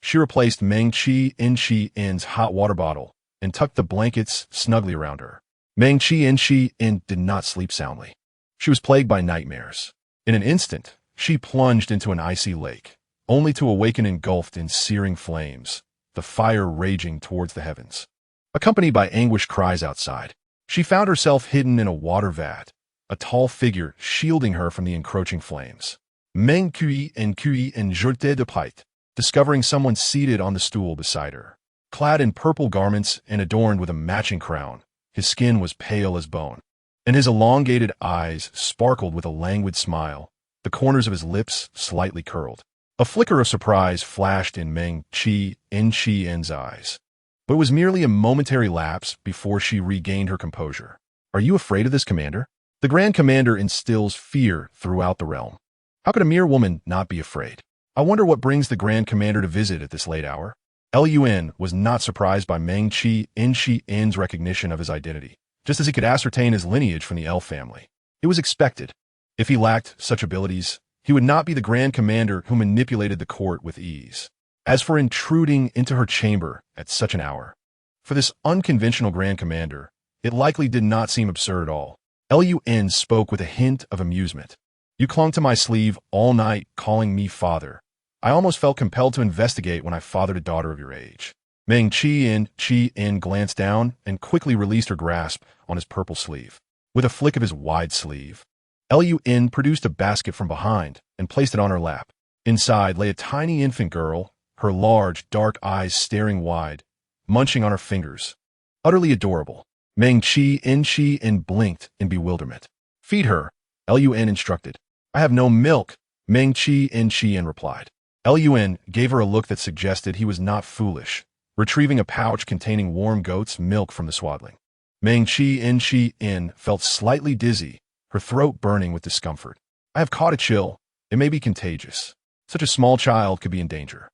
She replaced Meng Qianqian's hot water bottle and tucked the blankets snugly around her. Meng Qianqian did not sleep soundly. She was plagued by nightmares. In an instant, she plunged into an icy lake, only to awaken engulfed in searing flames, the fire raging towards the heavens. Accompanied by anguished cries outside, she found herself hidden in a water vat, a tall figure shielding her from the encroaching flames. Meng Qianqian Jade Gate Pass, discovering someone seated on the stool beside her. Clad in purple garments and adorned with a matching crown, his skin was pale as bone, and his elongated eyes sparkled with a languid smile, the corners of his lips slightly curled. A flicker of surprise flashed in Meng Qianqian's eyes, but it was merely a momentary lapse before she regained her composure. "Are you afraid of this, Commander?" The Grand Commander instills fear throughout the realm. How could a mere woman not be afraid? I wonder what brings the Grand Commander to visit at this late hour. Lun was not surprised by Meng Qianqian's recognition of his identity, just as he could ascertain his lineage from the elf family. It was expected. If he lacked such abilities, he would not be the Grand Commander who manipulated the court with ease. As for intruding into her chamber at such an hour, for this unconventional Grand Commander, it likely did not seem absurd at all. Lun spoke with a hint of amusement. "You clung to my sleeve all night, calling me father. I almost felt compelled to investigate when I fathered a daughter of your age." Meng Qianqian glanced down and quickly released her grasp on his purple sleeve. With a flick of his wide sleeve, Lun produced a basket from behind and placed it on her lap. Inside lay a tiny infant girl, her large, dark eyes staring wide, munching on her fingers. Utterly adorable. Meng Qianqian blinked in bewilderment. "Feed her," Lun instructed. "I have no milk," Meng Qianqian replied. Lun gave her a look that suggested he was not foolish, retrieving a pouch containing warm goat's milk from the swaddling. Meng Qianqian felt slightly dizzy, her throat burning with discomfort. "I have caught a chill. It may be contagious. Such a small child could be in danger."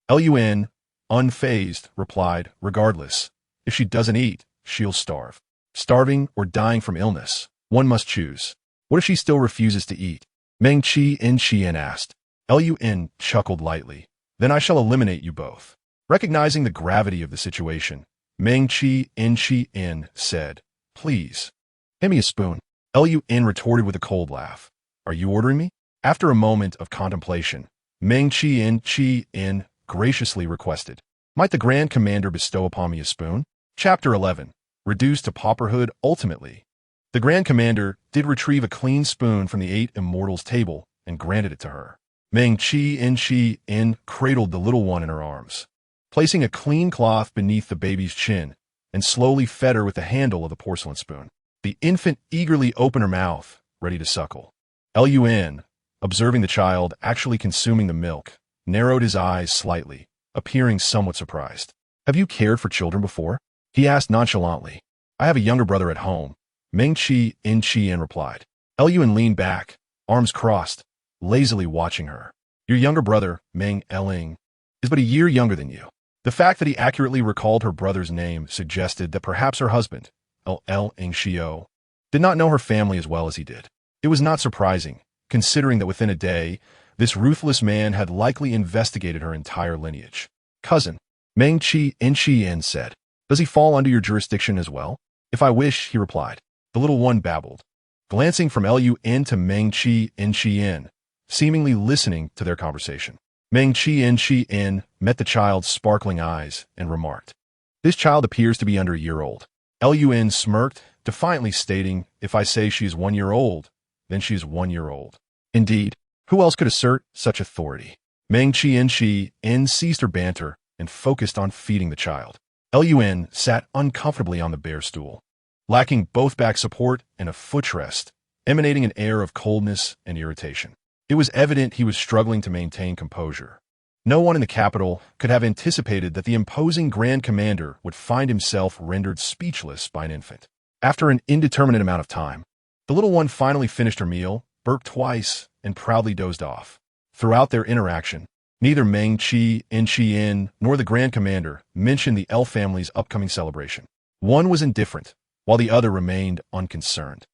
Lun, unfazed, replied, "Regardless, if she doesn't eat, she'll starve. Starving or dying from illness, one must choose. What if she still refuses to eat?" Meng Qianqian asked. Lun chuckled lightly. "Then I shall eliminate you both." Recognizing the gravity of the situation, Meng Qianqian said, "Please, hand me a spoon." Lun retorted with a cold laugh. "Are you ordering me?" After a moment of contemplation, Meng Qianqian graciously requested, "Might the Grand Commander bestow upon me a spoon?" Chapter 11. Reduced to pauperhood ultimately. The Grand Commander did retrieve a clean spoon from the 8 Immortals' table and granted it to her. Meng Qianqian cradled the little one in her arms, placing a clean cloth beneath the baby's chin, and slowly fed her with the handle of the porcelain spoon. The infant eagerly opened her mouth, ready to suckle. Lun, observing the child actually consuming the milk, narrowed his eyes slightly, appearing somewhat surprised. "Have you cared for children before?" he asked nonchalantly. "I have a younger brother at home," Meng Qianqian replied. Lun leaned back, arms crossed, lazily watching her. "Your younger brother, Meng Qianqian, is but a year younger than you." The fact that he accurately recalled her brother's name suggested that perhaps her husband, Lu Lingxiao, did not know her family as well as he did. It was not surprising, considering that within a day, this ruthless man had likely investigated her entire lineage. "Cousin," Meng Qianqian said, "does he fall under your jurisdiction as well?" "If I wish," he replied. The little one babbled, glancing from Lun to Meng Qianqian, seemingly listening to their conversation. Meng Qianqian met the child's sparkling eyes and remarked, "This child appears to be under a year old." Lun smirked, defiantly stating, "If I say she is 1 year old, then she is 1 year old." Indeed, who else could assert such authority? Meng Qianqian ceased her banter and focused on feeding the child. Lun sat uncomfortably on the bare stool, lacking both back support and a footrest, emanating an air of coldness and irritation. It was evident he was struggling to maintain composure. No one in the capital could have anticipated that the imposing Grand Commander would find himself rendered speechless by an infant. After an indeterminate amount of time, the little one finally finished her meal, burped twice, and proudly dozed off. Throughout their interaction, neither Meng Qianqian nor the Grand Commander mentioned the elf family's upcoming celebration. One was indifferent, while the other remained unconcerned.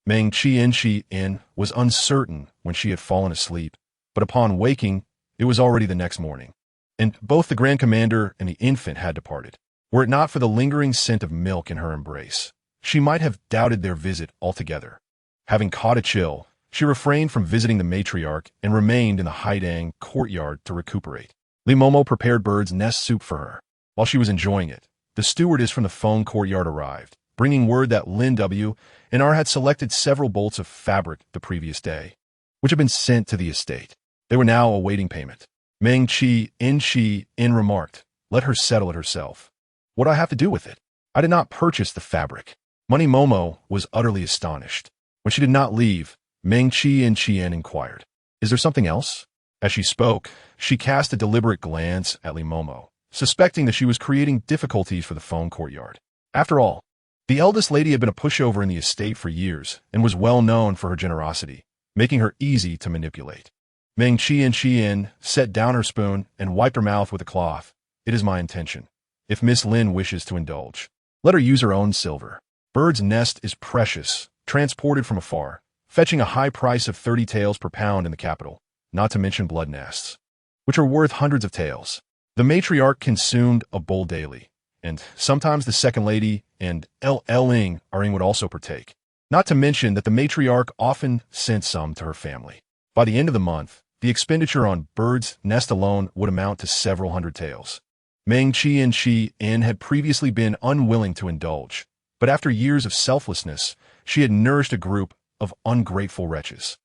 Meng Qianqian was uncertain when she had fallen asleep, but upon waking, it was already the next morning. and both the Grand Commander and the infant had departed. Were it not for the lingering scent of milk in her embrace, she might have doubted their visit altogether. Having caught a chill, she refrained from visiting the matriarch and remained in the Haidang courtyard to recuperate. Li Momo prepared bird's nest soup for her. While she was enjoying it, the stewardess from the Feng courtyard arrived, bringing word that Lin W. and R had selected several bolts of fabric the previous day, which had been sent to the estate. They were now awaiting payment. Meng Qianqian remarked, "Let her settle it herself. What do I have to do with it? I did not purchase the fabric." Money Momo was utterly astonished. When she did not leave, Meng Qianqian inquired, "Is there something else?" As she spoke, she cast a deliberate glance at Li Momo, suspecting that she was creating difficulties for the Feng courtyard. After all, the eldest lady had been a pushover in the estate for years and was well known for her generosity, making her easy to manipulate. Meng Qianqian set down her spoon and wiped her mouth with a cloth. "It is my intention. If Miss Lin wishes to indulge, let her use her own silver. Bird's nest is precious, transported from afar, fetching a high price of 30 taels per pound in the capital, not to mention blood nests, which are worth hundreds of taels. The matriarch consumed a bowl daily, and sometimes the second lady and Ling would also partake. Not to mention that the matriarch often sent some to her family. By the end of the month, the expenditure on bird's nest alone would amount to several hundred taels." Meng Qianqian had previously been unwilling to indulge, but after years of selflessness, she had nourished a group of ungrateful wretches.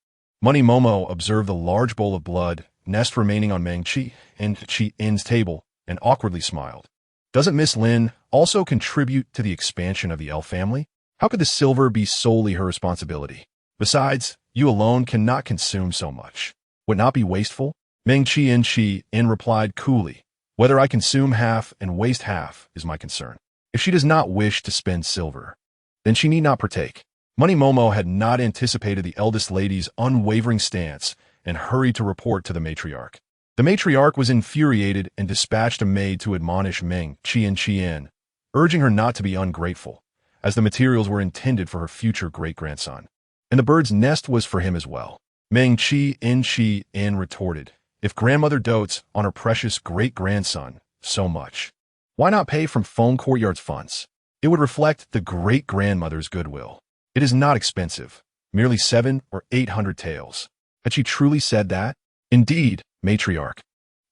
Money Momo observed the large bowl of blood nest remaining on Meng Qianqian's table and awkwardly smiled. "Doesn't Miss Lin also contribute to the expansion of the L family? How could the silver be solely her responsibility? Besides, you alone cannot consume so much. Would it not be wasteful?" Meng Qianqian replied coolly, "Whether I consume half and waste half is my concern. If she does not wish to spend silver, then she need not partake." Money Momo had not anticipated the eldest lady's unwavering stance and hurried to report to the matriarch. The matriarch was infuriated and dispatched a maid to admonish Meng Qianqian, urging her not to be ungrateful, as the materials were intended for her future great-grandson, and the bird's nest was for him as well. Meng Qianqian retorted, "If grandmother dotes on her precious great-grandson so much, why not pay from Feng Courtyard's funds? It would reflect the great-grandmother's goodwill. It is not expensive, merely 700 or 800 taels." Had she truly said that? "Indeed, matriarch,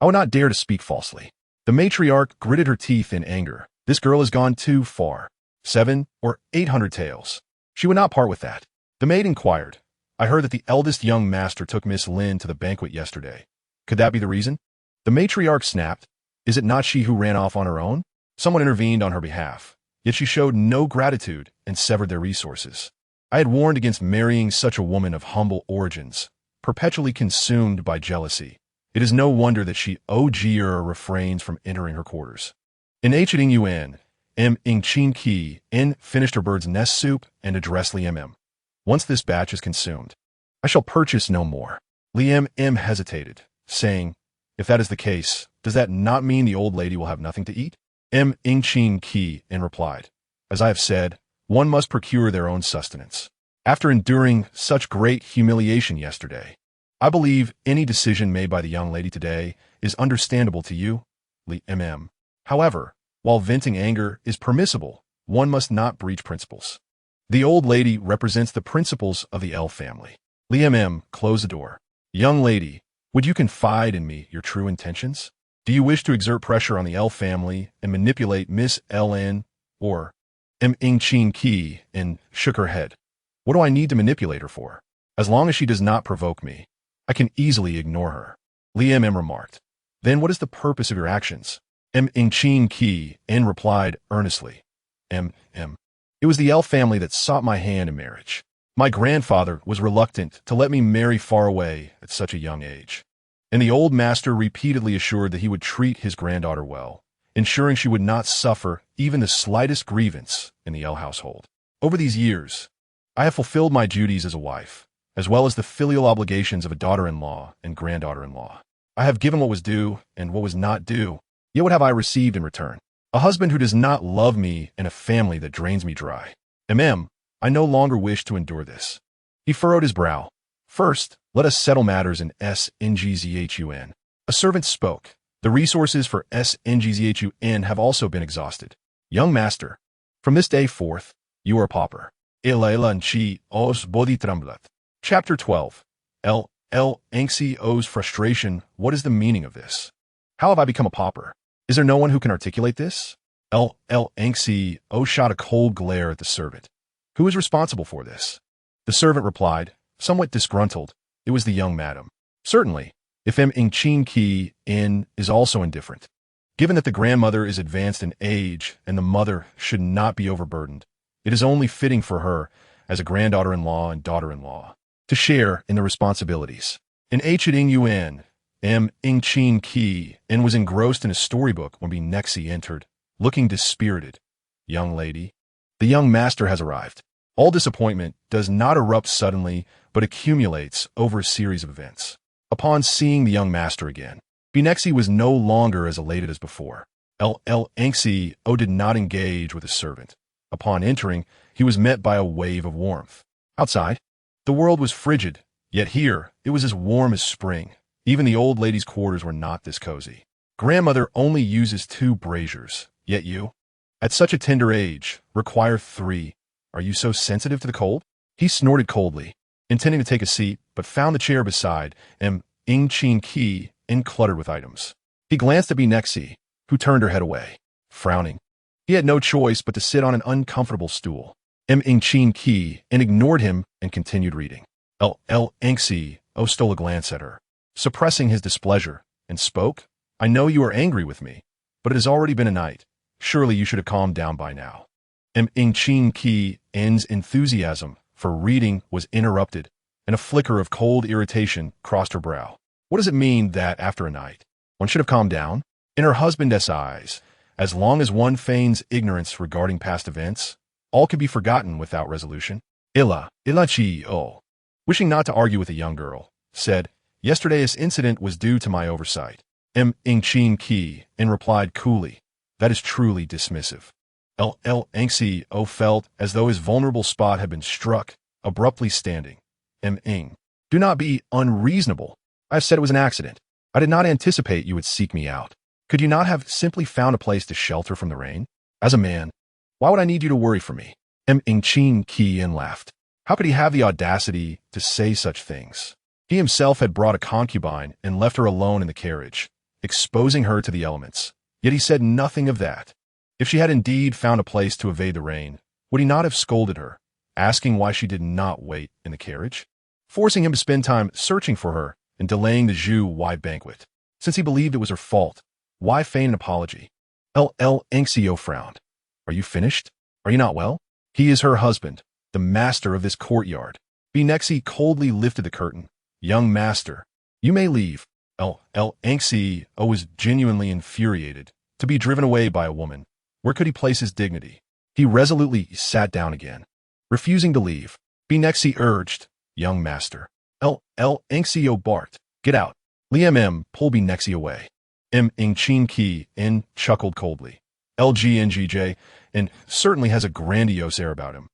I would not dare to speak falsely." The matriarch gritted her teeth in anger. This girl has gone too far. 700 or 800 taels. She would not part with that. The maid inquired, "I heard that the eldest young master took Miss Lin to the banquet yesterday. Could that be the reason?" The matriarch snapped, "Is it not she who ran off on her own?" Someone intervened on her behalf, yet she showed no gratitude and severed their resources. I had warned against marrying such a woman of humble origins, perpetually consumed by jealousy. It is no wonder that she refrains from entering her quarters. In Hing Yuan, Meng Qianqian finished her bird's nest soup and addressed Li M. "Once this batch is consumed, I shall purchase no more." Li M hesitated, saying, "If that is the case, does that not mean the old lady will have nothing to eat?" Meng Qianqian replied, "As I have said, one must procure their own sustenance. After enduring such great humiliation yesterday, I believe any decision made by the young lady today is understandable to you, Li M. However, while venting anger is permissible, one must not breach principles. The old lady represents the principles of the L family." Li M closed the door. "Young lady, would you confide in me your true intentions? Do you wish to exert pressure on the L family and manipulate Miss Ln, or?" Meng Qianqian shook her head. "What do I need to manipulate her for? As long as she does not provoke me, I can easily ignore her." Li M remarked, "Then what is the purpose of your actions?" Meng Qianqian replied earnestly, "It was the L family that sought my hand in marriage. My grandfather was reluctant to let me marry far away at such a young age, and the old master repeatedly assured that he would treat his granddaughter well, ensuring she would not suffer even the slightest grievance in the L household. Over these years, I have fulfilled my duties as a wife, as well as the filial obligations of a daughter-in-law and granddaughter-in-law. I have given what was due and what was not due, yet what have I received in return? A husband who does not love me and a family that drains me dry. I no longer wish to endure this." He furrowed his brow. "First, let us settle matters in Sngzhun." A servant spoke, The resources for SNGZHUN have also been exhausted. Young master, from this day forth, you are a pauper. Chi os body tremblet. Chapter 12. Nxio's frustration. What is the meaning of this? How have I become a pauper? Is there no one who can articulate this? Nxio shot a cold glare at the servant. Who is responsible for this? The servant replied, somewhat disgruntled, it was the young madam. Certainly, if Meng Qianqian is also indifferent. Given that the grandmother is advanced in age and the mother should not be overburdened, it is only fitting for her, as a granddaughter-in-law and daughter-in-law, to share in the responsibilities. In Hiding Yuan, Meng Qianqian was engrossed in a storybook when Nexi entered, looking dispirited. Young lady, the young master has arrived. All disappointment does not erupt suddenly, but accumulates over a series of events. Upon seeing the young master again, Nexi was no longer as elated as before. Nxio did not engage with his servant. Upon entering, he was met by a wave of warmth. Outside, the world was frigid, yet here it was as warm as spring. Even the old lady's quarters were not this cozy. Grandmother only uses 2 braziers, yet you, at such a tender age, require 3. Are you so sensitive to the cold? He snorted coldly, intending to take a seat, but found the chair beside Meng Qianqian cluttered with items. He glanced at Nexi, who turned her head away, frowning. He had no choice but to sit on an uncomfortable stool. Meng Qianqian ignored him and continued reading. Nxio stole a glance at her, suppressing his displeasure, and spoke. I know you are angry with me, but it has already been a night. Surely you should have calmed down by now. Meng Qianqian's enthusiasm for reading was interrupted, and a flicker of cold irritation crossed her brow. What does it mean that, after a night, one should have calmed down? In her husband's eyes, as long as one feigns ignorance regarding past events, all could be forgotten without resolution. Chi, wishing not to argue with the young girl, said, Yesterday's incident was due to my oversight. Meng Qianqian replied coolly, that is truly dismissive. Nxio felt as though his vulnerable spot had been struck, abruptly standing. Meng, do not be unreasonable. I have said it was an accident. I did not anticipate you would seek me out. Could you not have simply found a place to shelter from the rain? As a man, why would I need you to worry for me? Meng Qianqian laughed. How could he have the audacity to say such things? He himself had brought a concubine and left her alone in the carriage, exposing her to the elements. Yet he said nothing of that. If she had indeed found a place to evade the rain, would he not have scolded her, asking why she did not wait in the carriage, forcing him to spend time searching for her and delaying the Zhu banquet? Since he believed it was her fault, why feign an apology? Nxio frowned. Are you finished? Are you not well? He is her husband, the master of this courtyard. Nexi coldly lifted the curtain. Young master, you may leave. Nxio was genuinely infuriated to be driven away by a woman. Where could he place his dignity? He resolutely sat down again, refusing to leave. Nexi urged, young master. Nxio barked, get out. Liam pulled Nexi away. Meng Qianqian chuckled coldly. LGNGJ, and certainly has a grandiose air about him.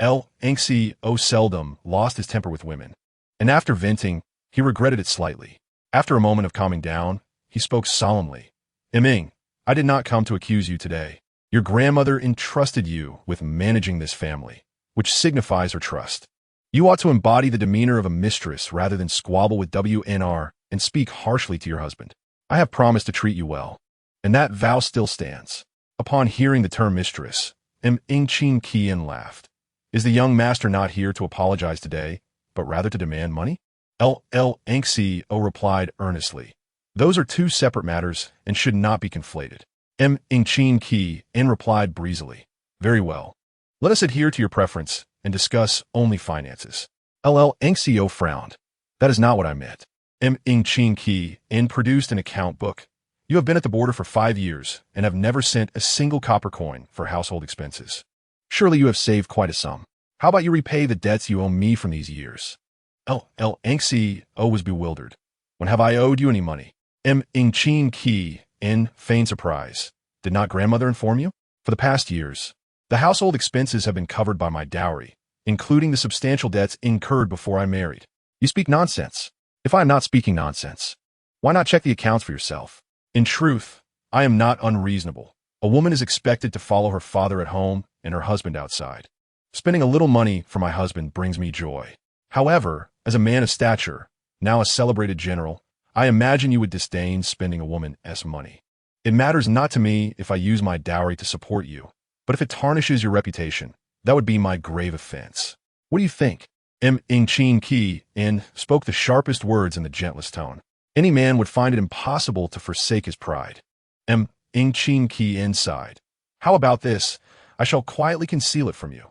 Nxio seldom lost his temper with women, and after venting, he regretted it slightly. After a moment of calming down, he spoke solemnly. Meng, I did not come to accuse you today. Your grandmother entrusted you with managing this family, which signifies her trust. You ought to embody the demeanor of a mistress rather than squabble with WNR and speak harshly to your husband. I have promised to treat you well, and that vow still stands. Upon hearing the term mistress, Meng Qianqian laughed. Is the young master not here to apologize today, but rather to demand money? Nxio replied earnestly. Those are 2 separate matters and should not be conflated. Meng Qianqian replied breezily. Very well. Let us adhere to your preference and discuss only finances. Nxio frowned. That is not what I meant. Meng Qianqian produced an account book. You have been at the border for 5 years and have never sent a single copper coin for household expenses. Surely you have saved quite a sum. How about you repay the debts you owe me from these years? Nxio was bewildered. When have I owed you any money? Meng Qianqian feigned surprise. Did not grandmother inform you? For the past years, the household expenses have been covered by my dowry, including the substantial debts incurred before I married. You speak nonsense. If I am not speaking nonsense, why not check the accounts for yourself? In truth, I am not unreasonable. A woman is expected to follow her father at home and her husband outside. Spending a little money for my husband brings me joy. However, as a man of stature, now a celebrated general, I imagine you would disdain spending a woman's money. It matters not to me if I use my dowry to support you, but if it tarnishes your reputation, that would be my grave offense. What do you think? Meng Qianqian spoke the sharpest words in the gentlest tone. Any man would find it impossible to forsake his pride. Meng Qianqian sighed. How about this? I shall quietly conceal it from you.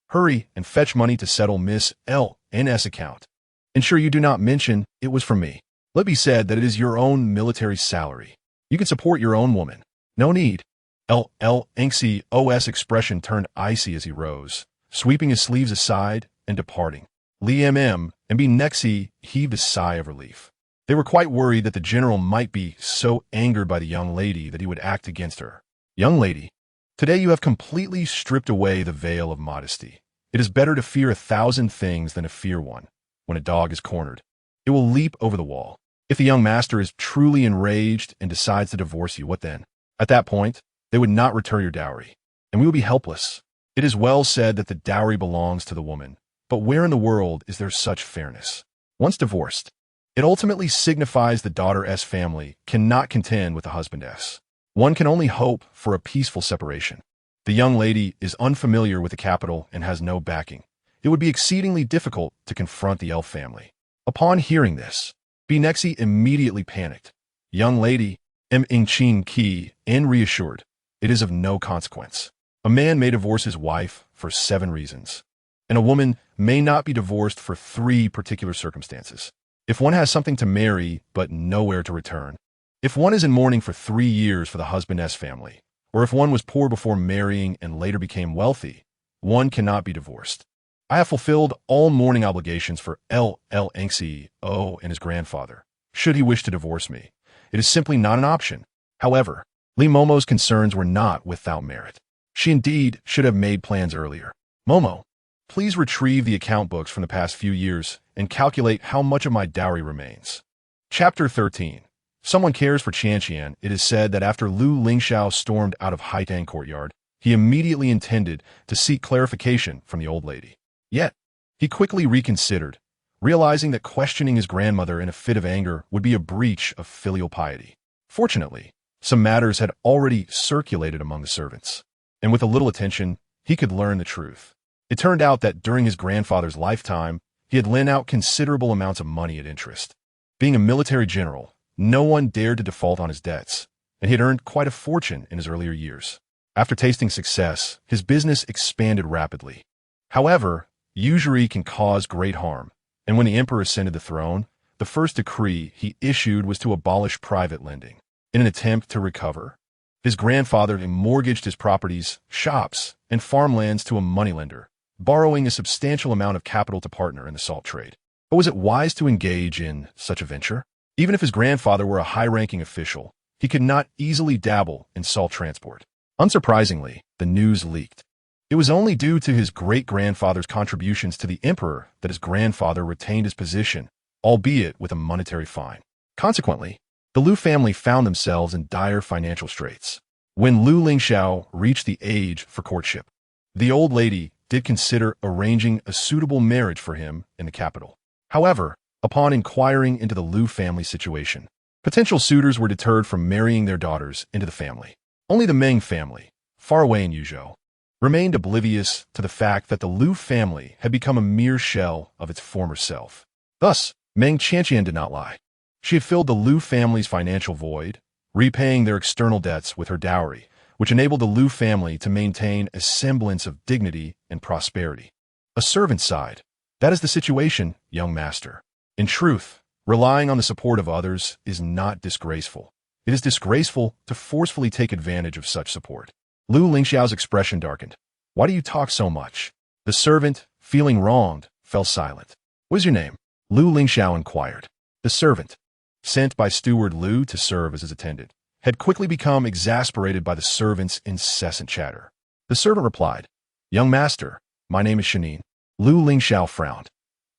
Hurry and fetch money to settle Miss L's account. Ensure you do not mention it was from me. Let be said that it is your own military salary. You can support your own woman. No need. Lingxiao's expression turned icy as he rose, sweeping his sleeves aside and departing. And Nexi heaved a sigh of relief. They were quite worried that the general might be so angered by the young lady that he would act against her. Young lady, today you have completely stripped away the veil of modesty. It is better to fear 1,000 things than to fear one. When a dog is cornered, it will leap over the wall. If the young master is truly enraged and decides to divorce you, what then? At that point, they would not return your dowry, and we will be helpless. It is well said that the dowry belongs to the woman, but where in the world is there such fairness? Once divorced, it ultimately signifies the daughter's family cannot contend with the husband's. One can only hope for a peaceful separation. The young lady is unfamiliar with the capital and has no backing. It would be exceedingly difficult to confront the L family. Upon hearing this, Nexi immediately panicked. Young lady, Meng Qianqian reassured, it is of no consequence. A man may divorce his wife for 7 reasons, and a woman may not be divorced for 3 particular circumstances. If one has something to marry but nowhere to return, if one is in mourning for 3 years for the husband's family, or if one was poor before marrying and later became wealthy, one cannot be divorced. I have fulfilled all mourning obligations for Lingxiao and his grandfather. Should he wish to divorce me, it is simply not an option. However, Li Momo's concerns were not without merit. She indeed should have made plans earlier. Momo, please retrieve the account books from the past few years and calculate how much of my dowry remains. Chapter 13. Someone cares for Qianqian. It is said that after Lu Lingxiao stormed out of Haitang courtyard, he immediately intended to seek clarification from the old lady. Yet, he quickly reconsidered, realizing that questioning his grandmother in a fit of anger would be a breach of filial piety. Fortunately, some matters had already circulated among the servants, and with a little attention, he could learn the truth. It turned out that during his grandfather's lifetime, he had lent out considerable amounts of money at interest. Being a military general, no one dared to default on his debts, and he had earned quite a fortune in his earlier years. After tasting success, his business expanded rapidly. However, usury can cause great harm, and when the emperor ascended the throne, the first decree he issued was to abolish private lending. In an attempt to recover, his grandfather mortgaged his properties, shops, and farmlands to a moneylender, borrowing a substantial amount of capital to partner in the salt trade. But was it wise to engage in such a venture? Even if his grandfather were a high-ranking official, he could not easily dabble in salt transport. Unsurprisingly, the news leaked. It was only due to his great-grandfather's contributions to the emperor that his grandfather retained his position, albeit with a monetary fine. Consequently, the Lu family found themselves in dire financial straits. When Lu Lingxiao reached the age for courtship, the old lady did consider arranging a suitable marriage for him in the capital. However, upon inquiring into the Lu family situation, potential suitors were deterred from marrying their daughters into the family. Only the Meng family, far away in Yuzhou, remained oblivious to the fact that the Lu family had become a mere shell of its former self. Thus, Meng Qianqian did not lie. She had filled the Lu family's financial void, repaying their external debts with her dowry, which enabled the Lu family to maintain a semblance of dignity and prosperity. A servant sighed. That is the situation, young master. In truth, relying on the support of others is not disgraceful. It is disgraceful to forcefully take advantage of such support. Lu Lingxiao's expression darkened. Why do you talk so much? The servant, feeling wronged, fell silent. What is your name? Lu Lingxiao inquired. The servant, sent by steward Lu to serve as his attendant, had quickly become exasperated by the servant's incessant chatter. The servant replied, Young master, my name is Shanin. Lu Lingxiao frowned.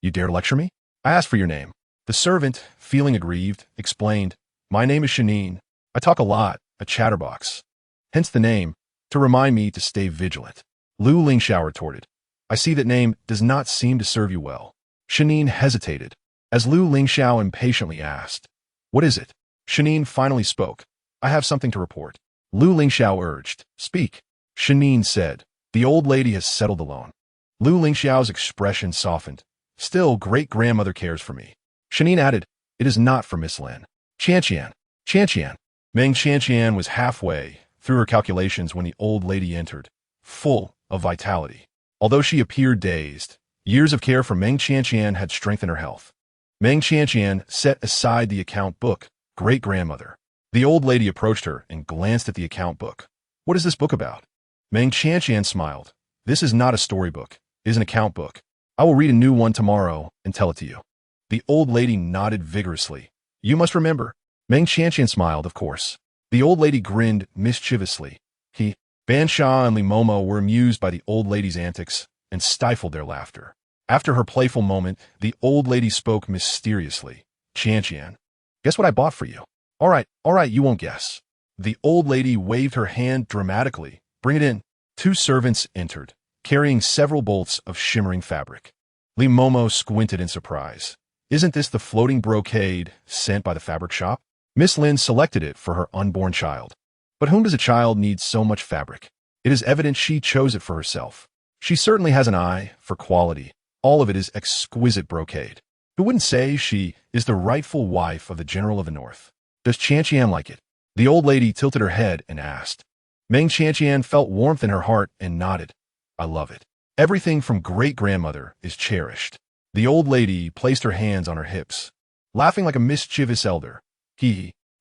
You dare lecture me? I asked for your name. The servant, feeling aggrieved, explained, My name is Shanine. I talk a lot, a chatterbox. Hence the name, to remind me to stay vigilant. Lu Lingxiao retorted. I see that name does not seem to serve you well. Shanine hesitated, as Lu Lingxiao impatiently asked, What is it? Shanine finally spoke. I have something to report. Lu Lingxiao urged. Speak. Shanine said. The old lady has settled alone. Lu Lingxiao's expression softened. Still, great-grandmother cares for me. Shanine added, It is not for Miss Lin. Qianqian. Qianqian. Meng Qianqian was halfway through her calculations when the old lady entered, full of vitality. Although she appeared dazed, years of care for Meng Qianqian had strengthened her health. Meng Qianqian set aside the account book, great-grandmother. The old lady approached her and glanced at the account book. What is this book about? Meng Qianqian smiled. This is not a storybook. It is an account book. I will read a new one tomorrow and tell it to you. The old lady nodded vigorously. You must remember. Meng Qianqian smiled, of course. The old lady grinned mischievously. Ban Sha and Li Momo were amused by the old lady's antics and stifled their laughter. After her playful moment, the old lady spoke mysteriously. Qianqian, guess what I bought for you? All right, you won't guess. The old lady waved her hand dramatically. Bring it in. Two servants entered, carrying several bolts of shimmering fabric. Li Momo squinted in surprise. Isn't this the floating brocade sent by the fabric shop? Miss Lin selected it for her unborn child. But whom does a child need so much fabric? It is evident she chose it for herself. She certainly has an eye for quality. All of it is exquisite brocade. Who wouldn't say she is the rightful wife of the General of the North? Does Qianqian like it? The old lady tilted her head and asked. Meng Qianqian felt warmth in her heart and nodded. I love it. Everything from great-grandmother is cherished. The old lady placed her hands on her hips, laughing like a mischievous elder.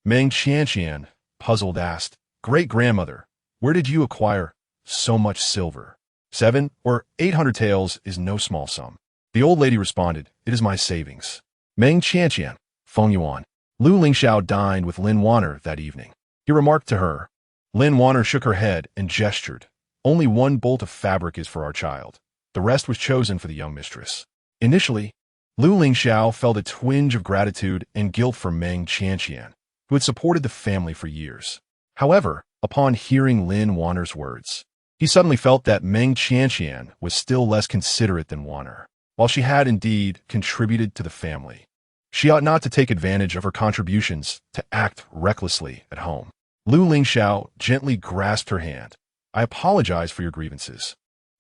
Meng Qianqian, puzzled, asked, Great-grandmother, where did you acquire so much silver? 7 or 800 taels is no small sum. The old lady responded, It is my savings. Meng Qianqian, Feng Yuan. Lu Lingxiao dined with Lin Wan'er that evening. He remarked to her. Lin Wan'er shook her head and gestured. Only one bolt of fabric is for our child. The rest was chosen for the young mistress. Initially, Lu Lingxiao felt a twinge of gratitude and guilt for Meng Qianqian, who had supported the family for years. However, upon hearing Lin Wan'er's words, he suddenly felt that Meng Qianqian was still less considerate than Wan'er. While she had indeed contributed to the family, she ought not to take advantage of her contributions to act recklessly at home. Lu Lingxiao gently grasped her hand. I apologize for your grievances.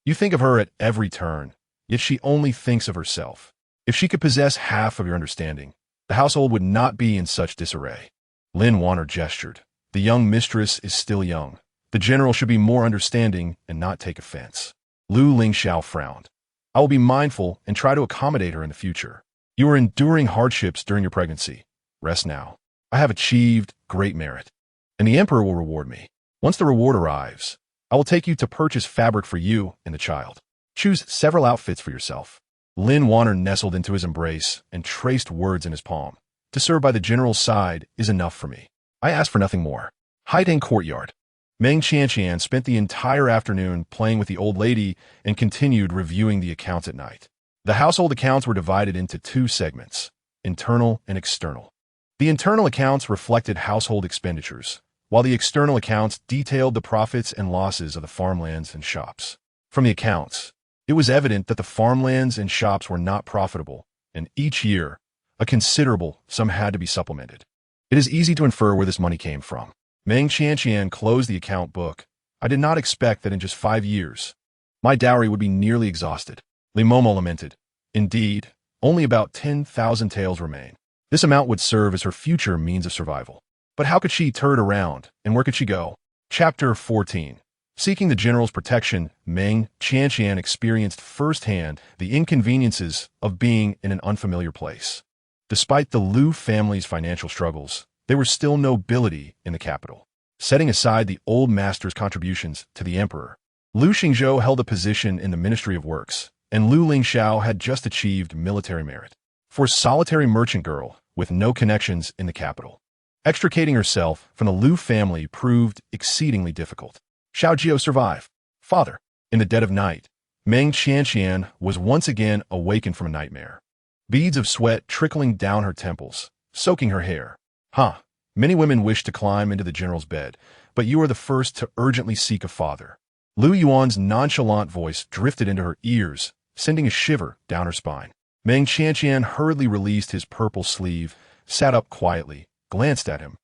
You think of her at every turn, yet she only thinks of herself. If she could possess half of your understanding, the household would not be in such disarray. Lin Wan'er gestured. The young mistress is still young. The general should be more understanding and not take offense. Lu Lingxiao frowned. I will be mindful and try to accommodate her in the future. You are enduring hardships during your pregnancy. Rest now. I have achieved great merit, and the emperor will reward me. Once the reward arrives, I will take you to purchase fabric for you and the child. Choose several outfits for yourself. Lin Wan'er nestled into his embrace and traced words in his palm. To serve by the general's side is enough for me. I ask for nothing more. Haiding Courtyard. Meng Qianqian spent the entire afternoon playing with the old lady and continued reviewing the accounts at night. The household accounts were divided into two segments, internal and external. The internal accounts reflected household expenditures, while the external accounts detailed the profits and losses of the farmlands and shops. From the accounts, it was evident that the farmlands and shops were not profitable, and each year, a considerable sum had to be supplemented. It is easy to infer where this money came from. Meng Qianqian closed the account book. I did not expect that in just 5 years, my dowry would be nearly exhausted. Li Momo lamented. Indeed, only about 10,000 taels remain. This amount would serve as her future means of survival. But how could she turn around, and where could she go? Chapter 14. Seeking the general's protection, Meng Qianqian experienced firsthand the inconveniences of being in an unfamiliar place. Despite the Lu family's financial struggles, there was still nobility in the capital. Setting aside the old master's contributions to the emperor, Lu Xingzhou held a position in the Ministry of Works, and Lu Lingxiao had just achieved military merit. For a solitary merchant girl with no connections in the capital, extricating herself from the Lu family proved exceedingly difficult. Xiao Jiao survived. Father. In the dead of night, Meng Qianqian was once again awakened from a nightmare. Beads of sweat trickling down her temples, soaking her hair. Many women wish to climb into the general's bed, but you are the first to urgently seek a father. Lu Yuan's nonchalant voice drifted into her ears, sending a shiver down her spine. Meng Qianqian hurriedly released his purple sleeve, sat up quietly, glanced at him,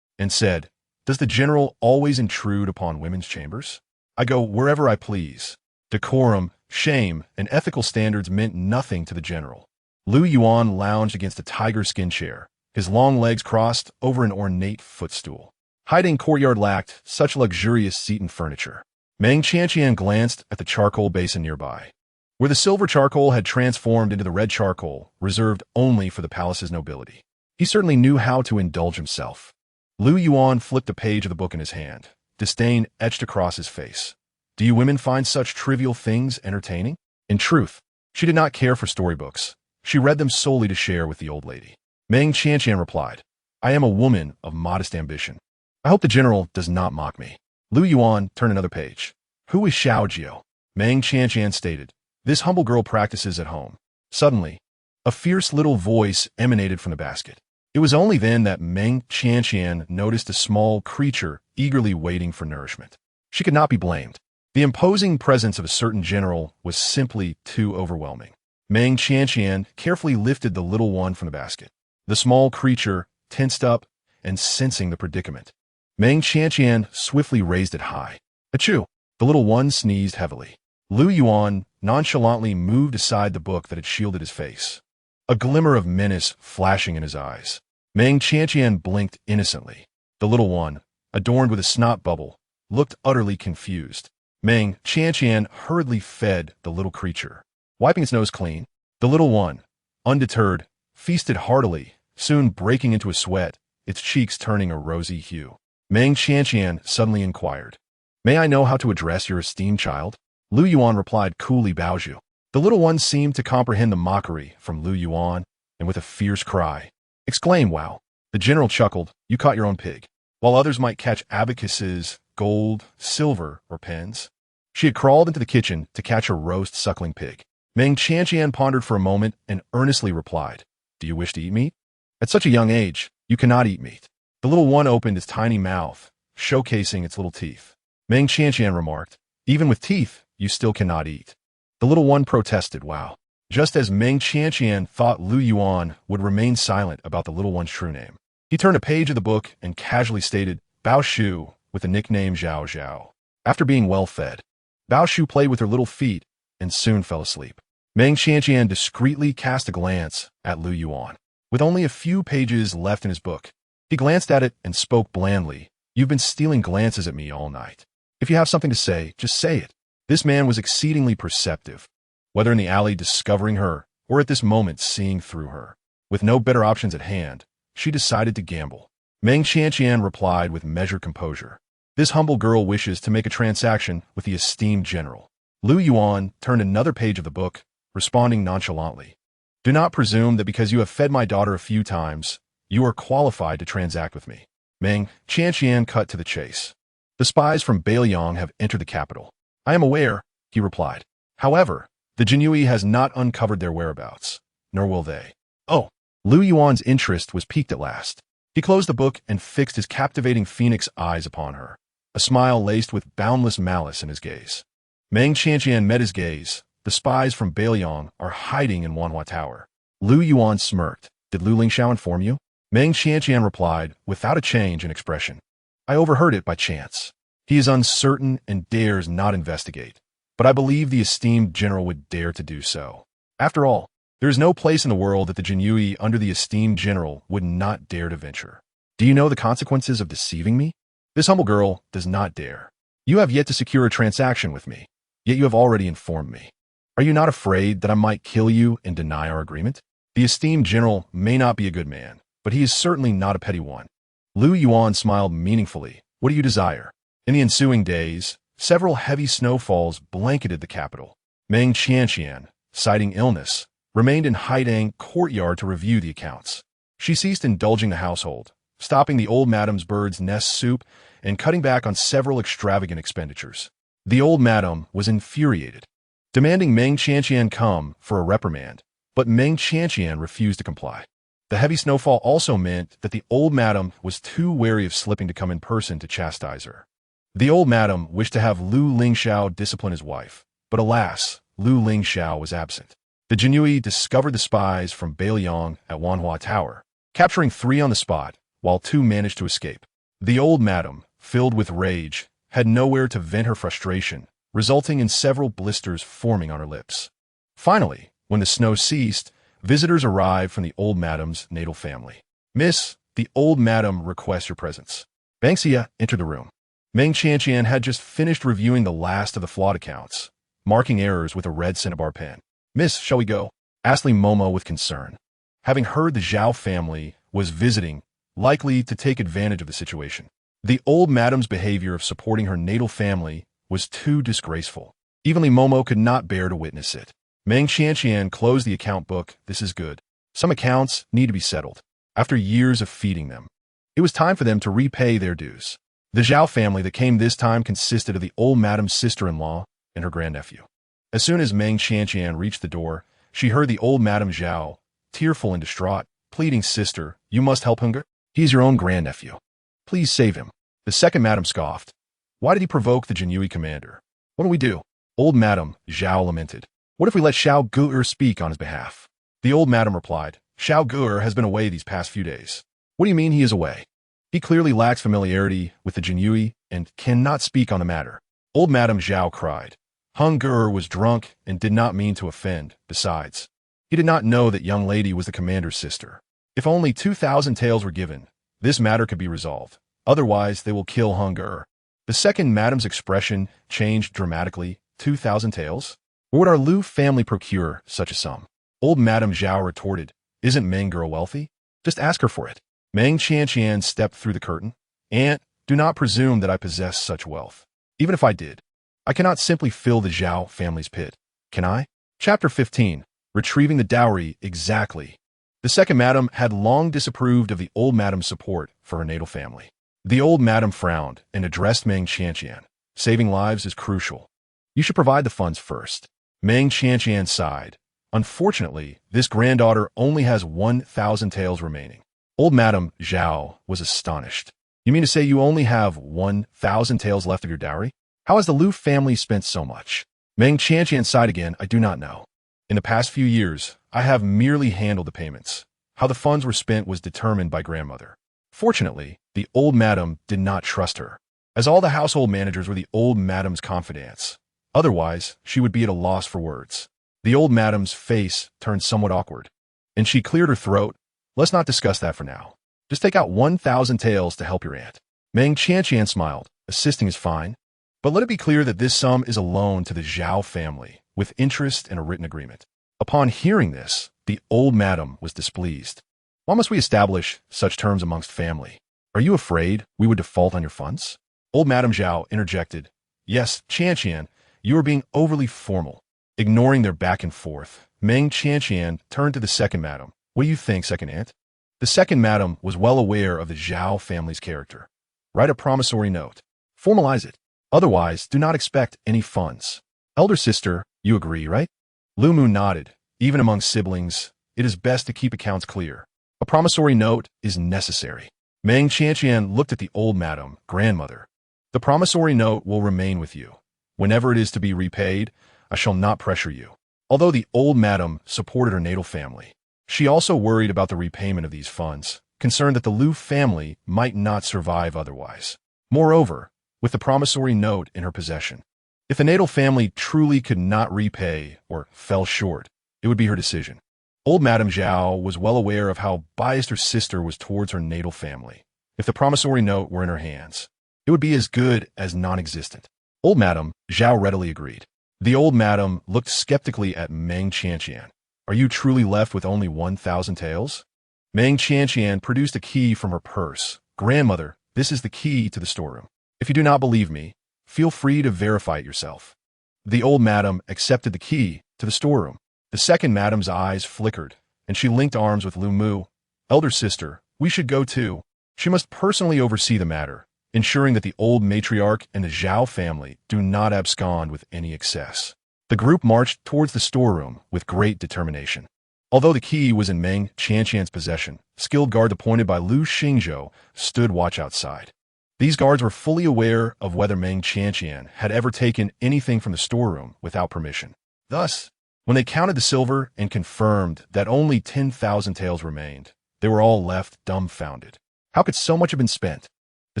and said, "Does the general always intrude upon women's chambers? I go wherever I please." Decorum, shame, and ethical standards meant nothing to the general. Lu Yuan lounged against a tiger-skin chair, his long legs crossed over an ornate footstool. Hiding courtyard lacked such luxurious seat and furniture. Meng Qianqian glanced at the charcoal basin nearby, where the silver charcoal had transformed into the red charcoal, reserved only for the palace's nobility. He certainly knew how to indulge himself. Lu Yuan flipped a page of the book in his hand, disdain etched across his face. Do you women find such trivial things entertaining? In truth, she did not care for storybooks. She read them solely to share with the old lady. Meng Qianqian replied, "I am a woman of modest ambition. I hope the general does not mock me." Lu Yuan turned another page. Who is Xiao Jiao? Meng Qianqian stated, "This humble girl practices at home." Suddenly, a fierce little voice emanated from the basket. It was only then that Meng Qianqian noticed a small creature eagerly waiting for nourishment. She could not be blamed. The imposing presence of a certain general was simply too overwhelming. Meng Qianqian carefully lifted the little one from the basket. The small creature tensed up and sensing the predicament. Meng Qianqian swiftly raised it high. Achoo! The little one sneezed heavily. Lu Yuan nonchalantly moved aside the book that had shielded his face, a glimmer of menace flashing in his eyes. Meng Qianqian blinked innocently. The little one, adorned with a snot bubble, looked utterly confused. Meng Qianqian hurriedly fed the little creature. Wiping its nose clean, the little one, undeterred, feasted heartily, soon breaking into a sweat, its cheeks turning a rosy hue. Meng Qianqian suddenly inquired, "May I know how to address your esteemed child?" Lu Yuan replied coolly, "Baozhu." The little one seemed to comprehend the mockery from Lu Yuan, and with a fierce cry, exclaimed, "Wow!" The general chuckled, "You caught your own pig." While others might catch abacuses, gold, silver, or pens, she had crawled into the kitchen to catch a roast suckling pig. Meng Qianqian pondered for a moment and earnestly replied, "Do you wish to eat meat? At such a young age, you cannot eat meat." The little one opened its tiny mouth, showcasing its little teeth. Meng Qianqian remarked, "Even with teeth, you still cannot eat." The little one protested, "Wow." Just as Meng Qianqian thought Lu Yuan would remain silent about the little one's true name, he turned a page of the book and casually stated, "Bao Shu," with the nickname Zhao Zhao. After being well fed, Bao Shu played with her little feet and soon fell asleep. Meng Qianqian discreetly cast a glance at Lu Yuan. With only a few pages left in his book, he glanced at it and spoke blandly, "You've been stealing glances at me all night. If you have something to say, just say it." This man was exceedingly perceptive, whether in the alley discovering her or at this moment seeing through her. With no better options at hand, she decided to gamble. Meng Qianqian replied with measured composure, "This humble girl wishes to make a transaction with the esteemed general." Lu Yuan turned another page of the book, responding nonchalantly, "Do not presume that because you have fed my daughter a few times, you are qualified to transact with me." Meng Qianqian cut to the chase. "The spies from Bailiang have entered the capital." "I am aware," he replied. "However, the Jinyui has not uncovered their whereabouts, nor will they." Oh, Lu Yuan's interest was piqued at last. He closed the book and fixed his captivating phoenix eyes upon her, a smile laced with boundless malice in his gaze. Meng Qianqian met his gaze. "The spies from Bailiang are hiding in Wan'er Tower." Lu Yuan smirked. "Did Lu Lingxiao inform you?" Meng Qianqian replied, without a change in expression, "I overheard it by chance. He is uncertain and dares not investigate, but I believe the esteemed general would dare to do so. After all, there is no place in the world that the Jinyui under the esteemed general would not dare to venture. Do you know the consequences of deceiving me? This humble girl does not dare. You have yet to secure a transaction with me, yet you have already informed me. Are you not afraid that I might kill you and deny our agreement? The esteemed general may not be a good man, but he is certainly not a petty one." Lu Yuan smiled meaningfully. "What do you desire?" In the ensuing days, several heavy snowfalls blanketed the capital. Meng Qianqian, citing illness, remained in Haidang courtyard to review the accounts. She ceased indulging the household, stopping the old madam's bird's nest soup and cutting back on several extravagant expenditures. The old madam was infuriated, demanding Meng Qianqian come for a reprimand, but Meng Qianqian refused to comply. The heavy snowfall also meant that the old madam was too wary of slipping to come in person to chastise her. The old madam wished to have Lu Lingxiao discipline his wife, but alas, Lu Lingxiao was absent. The Jinui discovered the spies from Bailiang at Wanhua Tower, capturing 3 on the spot, while 2 managed to escape. The old madam, filled with rage, had nowhere to vent her frustration, resulting in several blisters forming on her lips. Finally, when the snow ceased, visitors arrived from the old madam's natal family. "Miss, the old madam requests your presence." Meng Qianqian entered the room. Meng Qianqian had just finished reviewing the last of the flawed accounts, marking errors with a red cinnabar pen. "Miss, shall we go?" asked Li Momo with concern. Having heard the Zhao family was visiting, likely to take advantage of the situation. The old madam's behavior of supporting her natal family was too disgraceful. Even Li Momo could not bear to witness it. Meng Qianqian closed the account book. "This is good. Some accounts need to be settled. After years of feeding them, it was time for them to repay their dues." The Zhao family that came this time consisted of the old madam's sister-in-law and her grandnephew. As soon as Meng Qianqian reached the door, she heard the old Madame Zhao, tearful and distraught, pleading, "Sister, you must help Hunger. He's your own grandnephew. Please save him." The second madam scoffed. "Why did he provoke the Jinui commander? What do we do?" Old Madame Zhao lamented. "What if we let Xiao Gu'er speak on his behalf?" The old madam replied, "Xiao Gu'er has been away these past few days." "What do you mean he is away? He clearly lacks familiarity with the Jinui and cannot speak on the matter." Old Madame Zhao cried. Hunger was drunk and did not mean to offend. Besides, he did not know that young lady was the commander's sister. If only 2,000 taels were given, this matter could be resolved. Otherwise, they will kill Hunger. The second madam's expression changed dramatically. 2,000 taels? Where would our Lu family procure such a sum? Old Madame Zhao retorted, "Isn't Meng girl wealthy? Just ask her for it." Meng Qianqian stepped through the curtain. "Aunt, do not presume that I possess such wealth. Even if I did, I cannot simply fill the Zhao family's pit. Can I?" Chapter 15. Retrieving the dowry. Exactly. The second madam had long disapproved of the old madam's support for her natal family. The old madam frowned and addressed Meng Qianqian. "Saving lives is crucial. You should provide the funds first." Meng Qianqian sighed. "Unfortunately, this granddaughter only has 1,000 taels remaining." Old Madame Zhao was astonished. "You mean to say you only have 1,000 taels left of your dowry? How has the Lu family spent so much?" Meng Qianqian sighed again. "I do not know. In the past few years, I have merely handled the payments. How the funds were spent was determined by grandmother." Fortunately, the old madam did not trust her, as all the household managers were the old madam's confidants. Otherwise, she would be at a loss for words. The old madam's face turned somewhat awkward, and she cleared her throat. "Let's not discuss that for now. Just take out 1,000 taels to help your aunt." Meng Qianqian smiled. "Assisting is fine, but let it be clear that this sum is a loan to the Zhao family, with interest and a written agreement." Upon hearing this, the old madam was displeased. "Why must we establish such terms amongst family? Are you afraid we would default on your funds?" Old Madame Zhao interjected. "Yes, Qianqian, you are being overly formal." Ignoring their back and forth, Meng Qianqian turned to the second madam. "What do you think, second aunt?" The second madam was well aware of the Zhao family's character. "Write a promissory note. Formalize it. Otherwise, do not expect any funds." "Elder sister, you agree, right?" Lu Mu nodded. "Even among siblings, it is best to keep accounts clear. A promissory note is necessary." Meng Qianqian looked at the old madam, grandmother. "The promissory note will remain with you. Whenever it is to be repaid, I shall not pressure you." Although the old madam supported her natal family, she also worried about the repayment of these funds, concerned that the Lu family might not survive otherwise. Moreover, with the promissory note in her possession, if the natal family truly could not repay or fell short, it would be her decision. Old Madame Zhao was well aware of how biased her sister was towards her natal family. If the promissory note were in her hands, it would be as good as non-existent. Old Madame Zhao readily agreed. The old madam looked skeptically at Meng Qianqian. "Are you truly left with only 1,000 taels?" Meng Qianqian produced a key from her purse. "Grandmother, this is the key to the storeroom. If you do not believe me, feel free to verify it yourself." The old madam accepted the key to the storeroom. The second madam's eyes flickered, and she linked arms with Lu Mu. "Elder sister, we should go too." She must personally oversee the matter, ensuring that the old matriarch and the Zhao family do not abscond with any excess. The group marched towards the storeroom with great determination. Although the key was in Meng Qianqian's possession, skilled guards appointed by Lu Lingxiao stood watch outside. These guards were fully aware of whether Meng Qianqian had ever taken anything from the storeroom without permission. Thus, when they counted the silver and confirmed that only 10,000 taels remained, they were all left dumbfounded. How could so much have been spent? The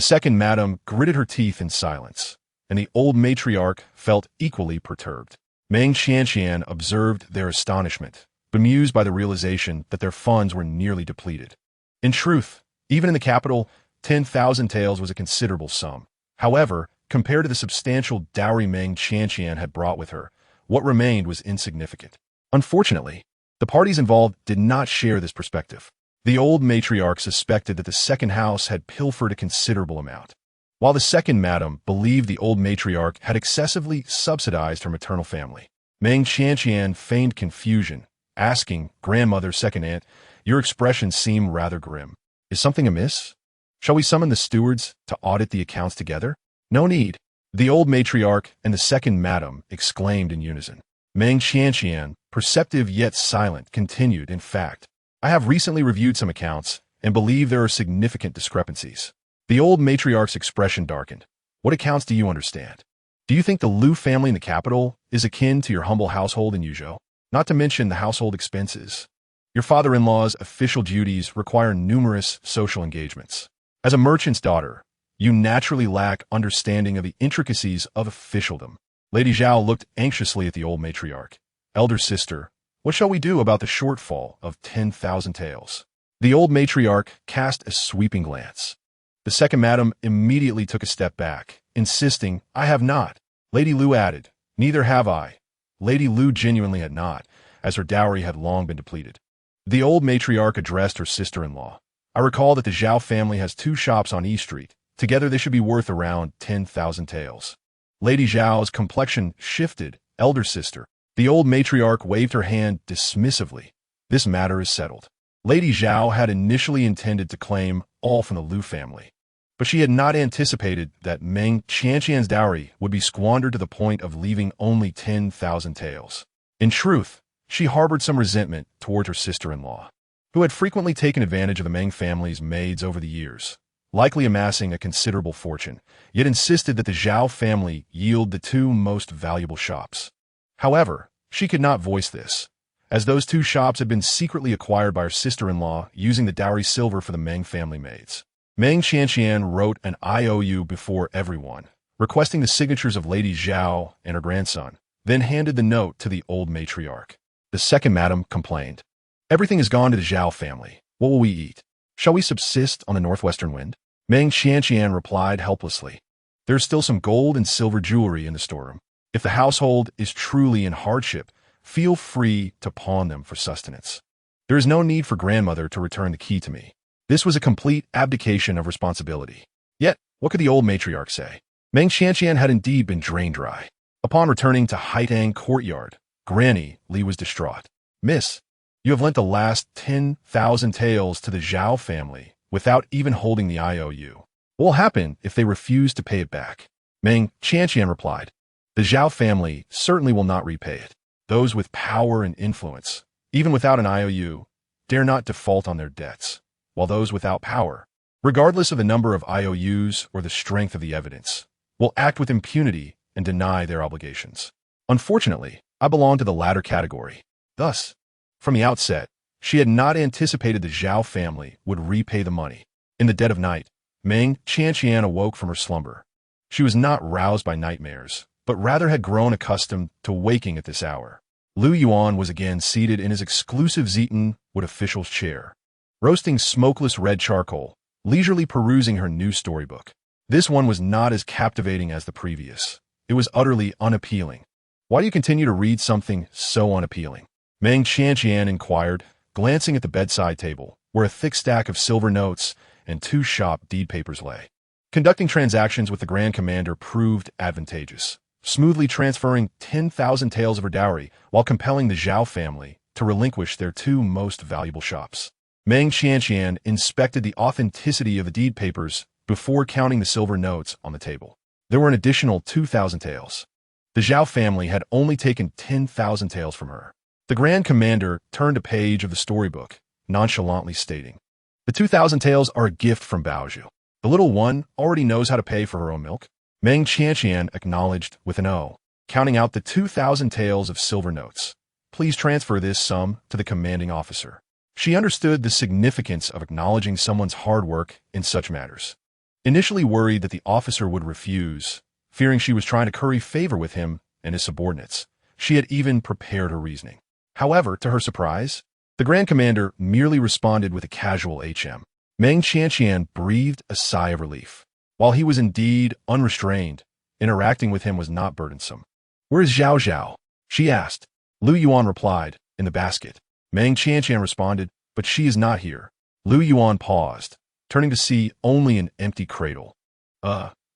second madam gritted her teeth in silence, and the old matriarch felt equally perturbed. Meng Qianqian observed their astonishment, bemused by the realization that their funds were nearly depleted. In truth, even in the capital, 10,000 taels was a considerable sum. However, compared to the substantial dowry Meng Qianqian had brought with her, what remained was insignificant. Unfortunately, the parties involved did not share this perspective. The old matriarch suspected that the second house had pilfered a considerable amount, while the second madam believed the old matriarch had excessively subsidized her maternal family. Meng Qianqian feigned confusion, asking, "Grandmother, second aunt, your expressions seem rather grim. Is something amiss? Shall we summon the stewards to audit the accounts together?" "No need," the old matriarch and the second madam exclaimed in unison. Meng Qianqian, perceptive yet silent, continued, "In fact, I have recently reviewed some accounts and believe there are significant discrepancies." The old matriarch's expression darkened. "What accounts do you understand? Do you think the Lu family in the capital is akin to your humble household in Yuzhou? Not to mention the household expenses. Your father-in-law's official duties require numerous social engagements. As a merchant's daughter, you naturally lack understanding of the intricacies of officialdom." Lady Zhao looked anxiously at the old matriarch. "Elder sister, what shall we do about the shortfall of 10,000 taels?" The old matriarch cast a sweeping glance. The second madam immediately took a step back, insisting, "I have not." Lady Lu added, "Neither have I." Lady Lu genuinely had not, as her dowry had long been depleted. The old matriarch addressed her sister-in-law. "I recall that the Zhao family has 2 shops on E Street. Together they should be worth around 10,000 taels." Lady Zhao's complexion shifted. "Elder sister." The old matriarch waved her hand dismissively. "This matter is settled." Lady Zhao had initially intended to claim all from the Lu family, but she had not anticipated that Meng Qianqian's dowry would be squandered to the point of leaving only 10,000 taels. In truth, she harbored some resentment toward her sister-in-law, who had frequently taken advantage of the Meng family's maids over the years, likely amassing a considerable fortune, yet insisted that the Zhao family yield the 2 most valuable shops. However, she could not voice this, as those 2 shops had been secretly acquired by her sister-in-law using the dowry silver for the Meng family maids. Meng Qianqian wrote an IOU before everyone, requesting the signatures of Lady Zhao and her grandson, then handed the note to the old matriarch. The second madam complained, "Everything has gone to the Zhao family. What will we eat? Shall we subsist on the northwestern wind?" Meng Qianqian replied helplessly, "There is still some gold and silver jewelry in the storeroom. If the household is truly in hardship, feel free to pawn them for sustenance. There is no need for grandmother to return the key to me." This was a complete abdication of responsibility. Yet, what could the old matriarch say? Meng Qianqian had indeed been drain dry. Upon returning to Haitang courtyard, Granny Li was distraught. "Miss, you have lent the last 10,000 taels to the Zhao family without even holding the IOU. What will happen if they refuse to pay it back?" Meng Qianqian replied, "The Zhao family certainly will not repay it. Those with power and influence, even without an IOU, dare not default on their debts, while those without power, regardless of the number of IOUs or the strength of the evidence, will act with impunity and deny their obligations. Unfortunately, I belong to the latter category." Thus, from the outset, she had not anticipated the Zhao family would repay the money. In the dead of night, Meng Qianqian awoke from her slumber. She was not roused by nightmares, but rather had grown accustomed to waking at this hour. Lu Yuan was again seated in his exclusive Zeton wood official's chair, roasting smokeless red charcoal, leisurely perusing her new storybook. This one was not as captivating as the previous. It was utterly unappealing. "Why do you continue to read something so unappealing?" Meng Qianqian inquired, glancing at the bedside table, where a thick stack of silver notes and 2 shop deed papers lay. Conducting transactions with the Grand Commander proved advantageous, smoothly transferring 10,000 taels of her dowry while compelling the Zhao family to relinquish their 2 most valuable shops. Meng Qianqian inspected the authenticity of the deed papers before counting the silver notes on the table. There were an additional 2,000 taels. The Zhao family had only taken 10,000 taels from her. The Grand Commander turned a page of the storybook, nonchalantly stating, "The 2,000 taels are a gift from Baozhu. The little one already knows how to pay for her own milk." Meng Qianqian acknowledged with an O, counting out the 2,000 taels of silver notes. "Please transfer this sum to the commanding officer." She understood the significance of acknowledging someone's hard work in such matters. Initially worried that the officer would refuse, fearing she was trying to curry favor with him and his subordinates, she had even prepared her reasoning. However, to her surprise, the Grand Commander merely responded with a casual HM. Meng Qianqian breathed a sigh of relief. While he was indeed unrestrained, interacting with him was not burdensome. "Where is Zhao Zhao?" she asked. Lu Yuan replied, "In the basket." Meng Qianqian responded, "But she is not here." Lu Yuan paused, turning to see only an empty cradle.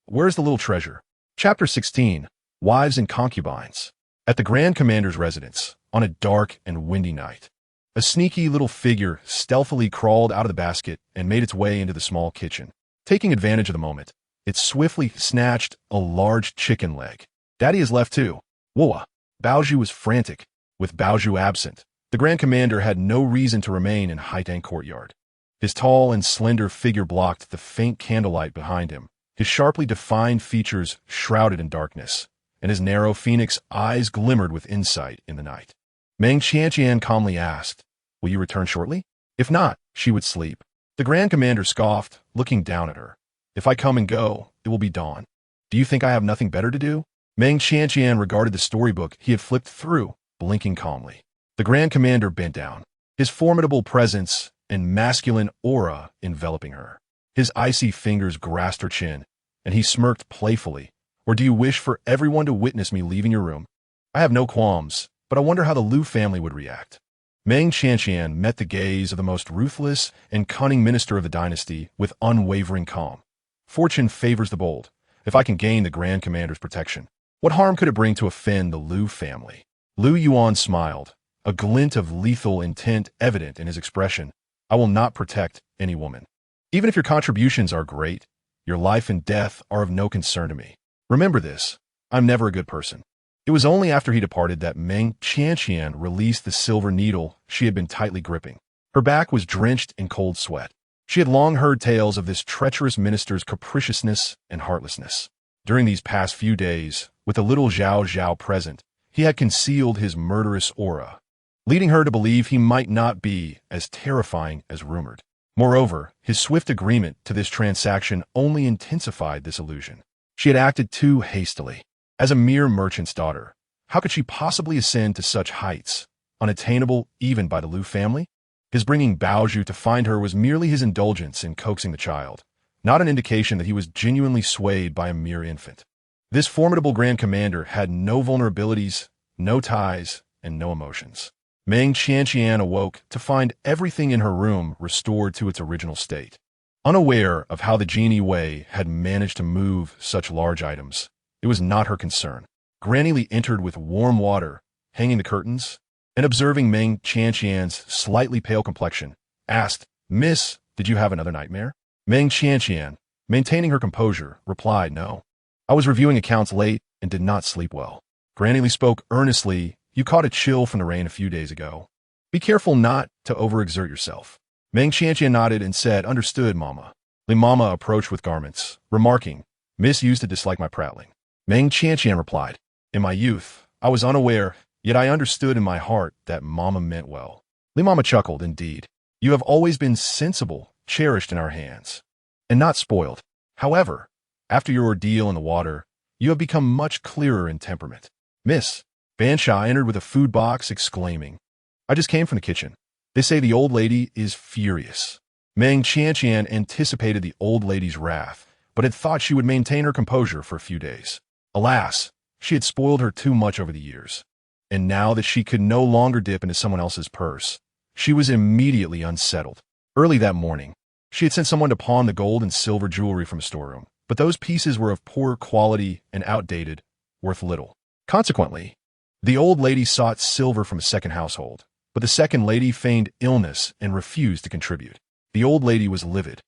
Where's the little treasure?" Chapter 16, Wives and Concubines. At the Grand Commander's residence, on a dark and windy night, a sneaky little figure stealthily crawled out of the basket and made its way into the small kitchen. Taking advantage of the moment, it swiftly snatched a large chicken leg. "Daddy has left too." Whoa! Baozhu was frantic. With Baozhu absent, the Grand Commander had no reason to remain in Haitang Courtyard. His tall and slender figure blocked the faint candlelight behind him, his sharply defined features shrouded in darkness, and his narrow phoenix eyes glimmered with insight in the night. Meng Qianqian calmly asked, "Will you return shortly?" If not, she would sleep. The Grand Commander scoffed, looking down at her. "If I come and go, it will be dawn. Do you think I have nothing better to do?" Meng Qianqian regarded the storybook he had flipped through, blinking calmly. The Grand Commander bent down, his formidable presence and masculine aura enveloping her. His icy fingers grasped her chin, and he smirked playfully. "Or do you wish for everyone to witness me leaving your room? I have no qualms, but I wonder how the Lu family would react." Meng Qianqian met the gaze of the most ruthless and cunning minister of the dynasty with unwavering calm. "Fortune favors the bold. If I can gain the Grand Commander's protection, what harm could it bring to offend the Lu family?" Lu Yuan smiled, a glint of lethal intent evident in his expression. "I will not protect any woman. Even if your contributions are great, your life and death are of no concern to me. Remember this, I'm never a good person." It was only after he departed that Meng Qianqian released the silver needle she had been tightly gripping. Her back was drenched in cold sweat. She had long heard tales of this treacherous minister's capriciousness and heartlessness. During these past few days, with the little Zhao Zhao present, he had concealed his murderous aura, leading her to believe he might not be as terrifying as rumored. Moreover, his swift agreement to this transaction only intensified this illusion. She had acted too hastily. As a mere merchant's daughter, how could she possibly ascend to such heights, unattainable even by the Lu family? His bringing Baozhu to find her was merely his indulgence in coaxing the child, not an indication that he was genuinely swayed by a mere infant. This formidable Grand Commander had no vulnerabilities, no ties, and no emotions. Meng Qianqian awoke to find everything in her room restored to its original state. Unaware of how the genie Wei had managed to move such large items, it was not her concern. Granny Li entered with warm water, hanging the curtains, and observing Meng Qianqian's slightly pale complexion, asked, "Miss, did you have another nightmare?" Meng Qianqian, maintaining her composure, replied, "No. I was reviewing accounts late and did not sleep well." Granny Li spoke earnestly. "You caught a chill from the rain a few days ago. Be careful not to overexert yourself." Meng Qianqian nodded and said, "Understood, Mama." Li Mama approached with garments, remarking, "Miss used to dislike my prattling." Meng Qianqian replied, "In my youth, I was unaware, yet I understood in my heart that Mama meant well." Li Mama chuckled, "Indeed, you have always been sensible, cherished in our hands, and not spoiled. However, after your ordeal in the water, you have become much clearer in temperament." Miss Bansha entered with a food box, exclaiming, "I just came from the kitchen. They say the old lady is furious." Meng Qianqian anticipated the old lady's wrath, but had thought she would maintain her composure for a few days. Alas, she had spoiled her too much over the years, and now that she could no longer dip into someone else's purse, she was immediately unsettled. Early that morning, she had sent someone to pawn the gold and silver jewelry from a storeroom, but those pieces were of poor quality and outdated, worth little. Consequently, the old lady sought silver from a second household, but the second lady feigned illness and refused to contribute. The old lady was livid,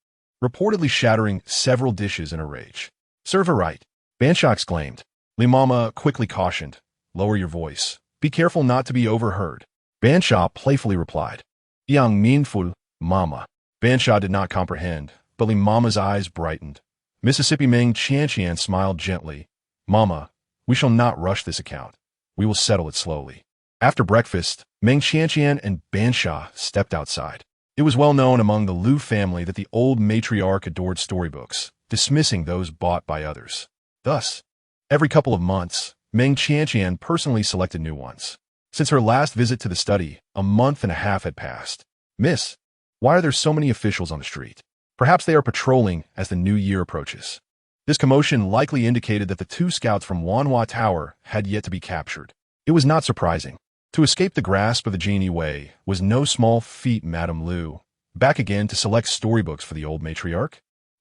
reportedly shattering several dishes in a rage. "Serve her right," Bansha exclaimed. Li Mama quickly cautioned, "Lower your voice. Be careful not to be overheard." Bansha playfully replied. Yang meanful, Mama. Bansha did not comprehend, but Li Mama's eyes brightened. Mississippi Meng Qianqian smiled gently. Mama, we shall not rush this account. We will settle it slowly. After breakfast, Meng Qianqian and Bansha stepped outside. It was well known among the Lu family that the old matriarch adored storybooks, dismissing those bought by others. Thus, every couple of months, Meng Qianqian personally selected new ones. Since her last visit to the study, a month and a half had passed. Miss, why are there so many officials on the street? Perhaps they are patrolling as the new year approaches. This commotion likely indicated that the two scouts from Wan'er Tower had yet to be captured. It was not surprising. To escape the grasp of the genie Wei was no small feat. Madame Lu, back again to select storybooks for the old matriarch?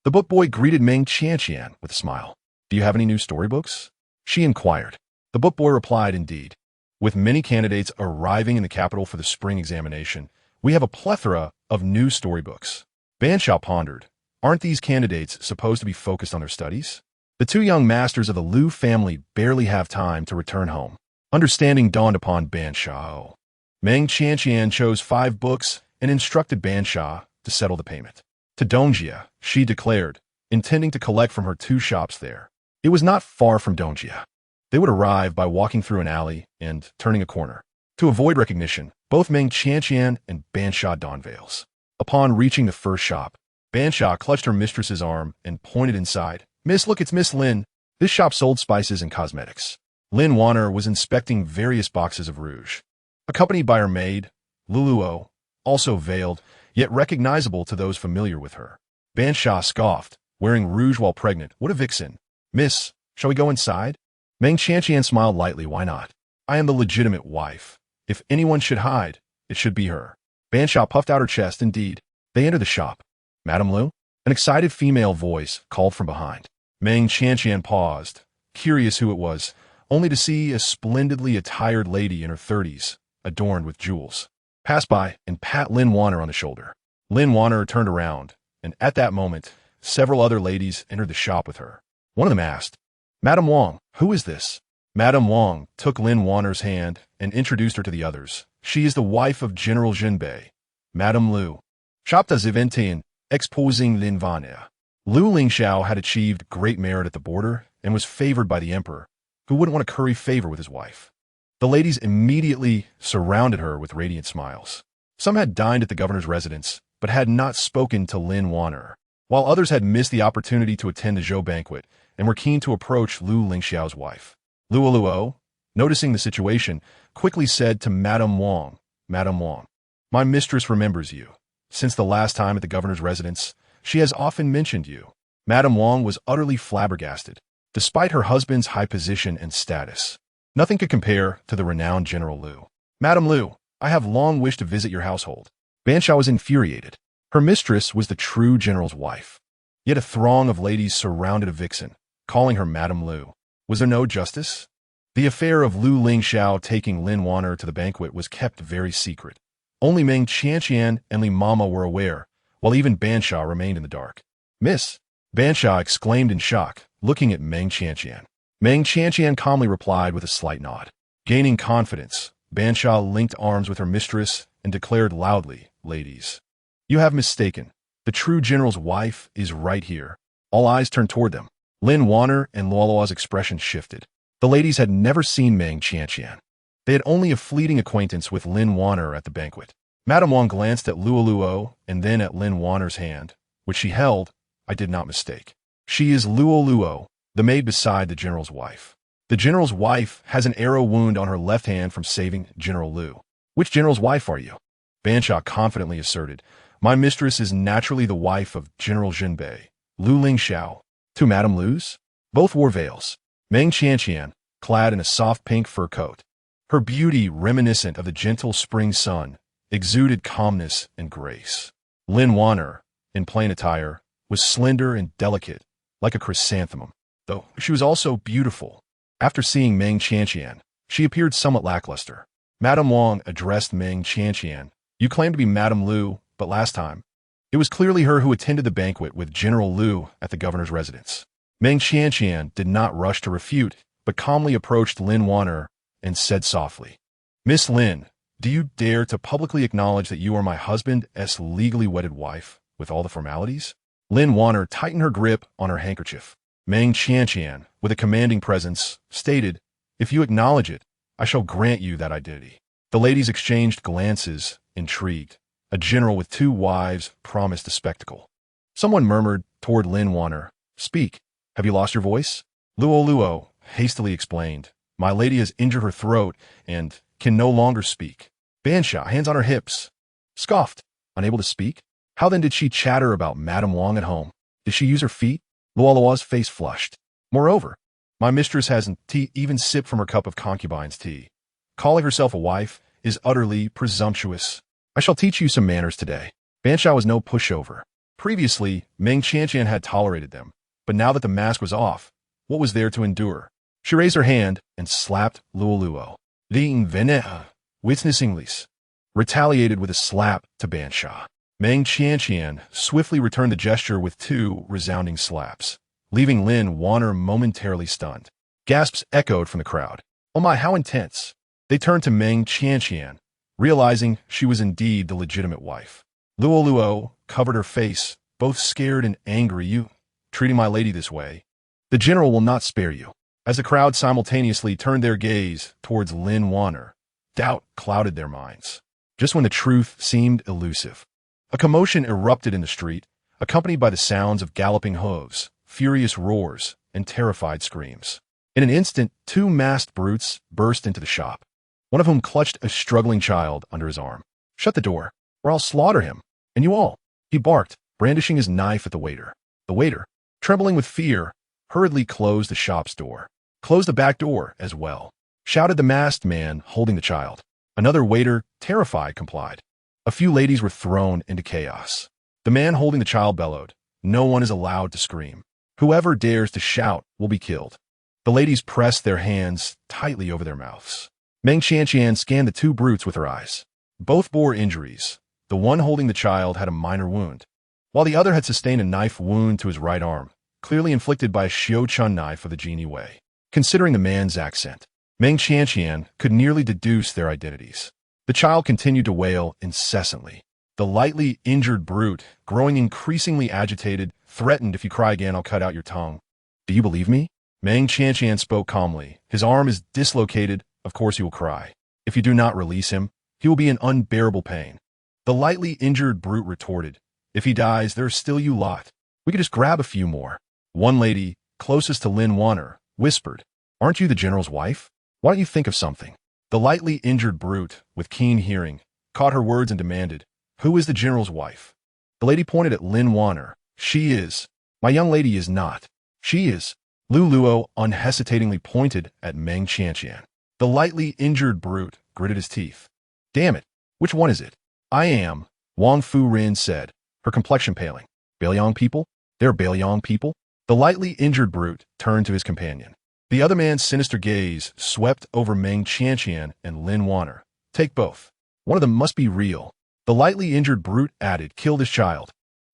The book boy greeted Meng Qianqian with a smile. Do you have any new storybooks? She inquired. The book boy replied, indeed. With many candidates arriving in the capital for the spring examination, we have a plethora of new storybooks. Bansha pondered. Aren't these candidates supposed to be focused on their studies? The two young masters of the Lu family barely have time to return home. Understanding dawned upon Bansha. Meng Qianqian chose 5 books and instructed Bansha to settle the payment. To Dongjia, she declared, intending to collect from her 2 shops there. It was not far from Dongjia. They would arrive by walking through an alley and turning a corner. To avoid recognition, both Meng Qianqian and Bansha donned veils. Upon reaching the first shop, Bansha clutched her mistress's arm and pointed inside. Miss, look, it's Miss Lin. This shop sold spices and cosmetics. Lin Wan'er was inspecting various boxes of rouge. Accompanied by her maid, Lu Lingxiao, also veiled, yet recognizable to those familiar with her. Bansha scoffed, wearing rouge while pregnant. What a vixen. Miss, shall we go inside? Meng Qianqian smiled lightly. Why not? I am the legitimate wife. If anyone should hide, it should be her. Bansha puffed out her chest. Indeed. They entered the shop. Madame Lu? An excited female voice called from behind. Meng Qianqian paused, curious who it was, only to see a splendidly attired lady in her 30s, adorned with jewels. Pass by and pat Lin Wan'er on the shoulder. Lin Wan'er turned around, and at that moment, several other ladies entered the shop with her. One of them asked, Madame Wang, who is this? Madame Wang took Lin Wan'er's hand and introduced her to the others. She is the wife of General Jinbei, Madame Lu. Shopta Ziventian, exposing Lin Wan'er. Lu Lingxiao had achieved great merit at the border and was favored by the emperor, who wouldn't want to curry favor with his wife. The ladies immediately surrounded her with radiant smiles. Some had dined at the governor's residence, but had not spoken to Lin Wan'er, while others had missed the opportunity to attend the Zhou banquet and were keen to approach Lu Lingxiao's wife. Lu Lingxiao, noticing the situation, quickly said to Madame Wang, Madame Wang, my mistress remembers you. Since the last time at the governor's residence, she has often mentioned you. Madame Wang was utterly flabbergasted. Despite her husband's high position and status, nothing could compare to the renowned General Lu. Madame Lu, I have long wished to visit your household. Bansha was infuriated. Her mistress was the true general's wife. Yet a throng of ladies surrounded a vixen, calling her Madame Lu. Was there no justice? The affair of Lu Lingxiao taking Lin Wan'er to the banquet was kept very secret. Only Meng Qianqian and Li Mama were aware, while even Bansha remained in the dark. Miss, Bansha exclaimed in shock, looking at Meng Qianqian. Meng Qianqian calmly replied with a slight nod. Gaining confidence, Bansha linked arms with her mistress and declared loudly, Ladies, you have mistaken. The true general's wife is right here. All eyes turned toward them. Lin Wan'er and Luolua's expression shifted. The ladies had never seen Meng Qianqian. They had only a fleeting acquaintance with Lin Wan'er at the banquet. Madame Wang glanced at Lu Lingxiao and then at Lin Wan'er's hand, which she held. I did not mistake. She is Lu Lingxiao, the maid beside the general's wife. The general's wife has an arrow wound on her left hand from saving General Lu. Which general's wife are you? Bansha confidently asserted. My mistress is naturally the wife of General Jinbei, Lu Lingxiao. 2 Madame Lu's? Both wore veils. Meng Qianqian, clad in a soft pink fur coat. Her beauty, reminiscent of the gentle spring sun, exuded calmness and grace. Lin Wan'er, in plain attire, was slender and delicate, like a chrysanthemum, though she was also beautiful. After seeing Meng Qianqian, she appeared somewhat lackluster. Madame Wang addressed Meng Qianqian. You claim to be Madame Lu, but last time, it was clearly her who attended the banquet with General Lu at the governor's residence. Meng Qianqian did not rush to refute, but calmly approached Lin Wan'er and said softly, Miss Lin, Do you dare to publicly acknowledge that you are my husband's legally wedded wife, with all the formalities? Lin Wan'er tightened her grip on her handkerchief. Meng Qianqian, with a commanding presence, stated, "If you acknowledge it, I shall grant you that identity." The ladies exchanged glances, intrigued. A general with 2 wives promised a spectacle. Someone murmured toward Lin Wan'er, "Speak. Have you lost your voice?" Luo hastily explained, "My lady has injured her throat and can no longer speak." Bansha, hands on her hips, scoffed, unable to speak. How then did she chatter about Madame Wang at home? Did she use her feet? Luo's face flushed. Moreover, my mistress hasn't even sipped from her cup of concubine's tea. Calling herself a wife is utterly presumptuous. I shall teach you some manners today. Bansha was no pushover. Previously, Meng Qianqian had tolerated them, but now that the mask was off, what was there to endure? She raised her hand and slapped Luo. Liing Vene, witnessingly, retaliated with a slap to Bansha. Meng Qianqian swiftly returned the gesture with 2 resounding slaps, leaving Lin Wan'er momentarily stunned. Gasps echoed from the crowd. Oh my, how intense! They turned to Meng Qianqian, realizing she was indeed the legitimate wife. Luo covered her face, both scared and angry. "You treating my lady this way? The general will not spare you." As the crowd simultaneously turned their gaze towards Lin Wan'er, doubt clouded their minds. Just when the truth seemed elusive, a commotion erupted in the street, accompanied by the sounds of galloping hooves, furious roars, and terrified screams. In an instant, 2 masked brutes burst into the shop, one of whom clutched a struggling child under his arm. "Shut the door, or I'll slaughter him, and you all," he barked, brandishing his knife at the waiter. The waiter, trembling with fear, hurriedly closed the shop's door. "Close the back door as well," shouted the masked man holding the child. Another waiter, terrified, complied. A few ladies were thrown into chaos. The man holding the child bellowed, "No one is allowed to scream. Whoever dares to shout will be killed." The ladies pressed their hands tightly over their mouths. Meng Qianqian scanned the 2 brutes with her eyes. Both bore injuries. The one holding the child had a minor wound, while the other had sustained a knife wound to his right arm, clearly inflicted by a Xiaochun knife of the Genie Way. Considering the man's accent, Meng Qianqian could nearly deduce their identities. The child continued to wail incessantly. The lightly injured brute, growing increasingly agitated, threatened, "If you cry again, I'll cut out your tongue." "Do you believe me?" Meng Qianqian spoke calmly. "His arm is dislocated. Of course he will cry. If you do not release him, he will be in unbearable pain." The lightly injured brute retorted, "If he dies, there's still you lot. We could just grab a few more." One lady, closest to Lin Wan'er, whispered, "Aren't you the general's wife? Why don't you think of something?" The lightly injured brute, with keen hearing, caught her words and demanded, "Who is the general's wife?" The lady pointed at Lin Wan'er. "She is." "My young lady is not." "She is." Luo unhesitatingly pointed at Meng Qianqian. The lightly injured brute gritted his teeth. "Damn it, which one is it?" "I am," Wang Fu-rin said, her complexion paling. "Bailiang people? They're Bailiang people?" The lightly injured brute turned to his companion. The other man's sinister gaze swept over Meng Qianqian and Lin Wan'er. "Take both. One of them must be real." The lightly injured brute added, "Kill this child."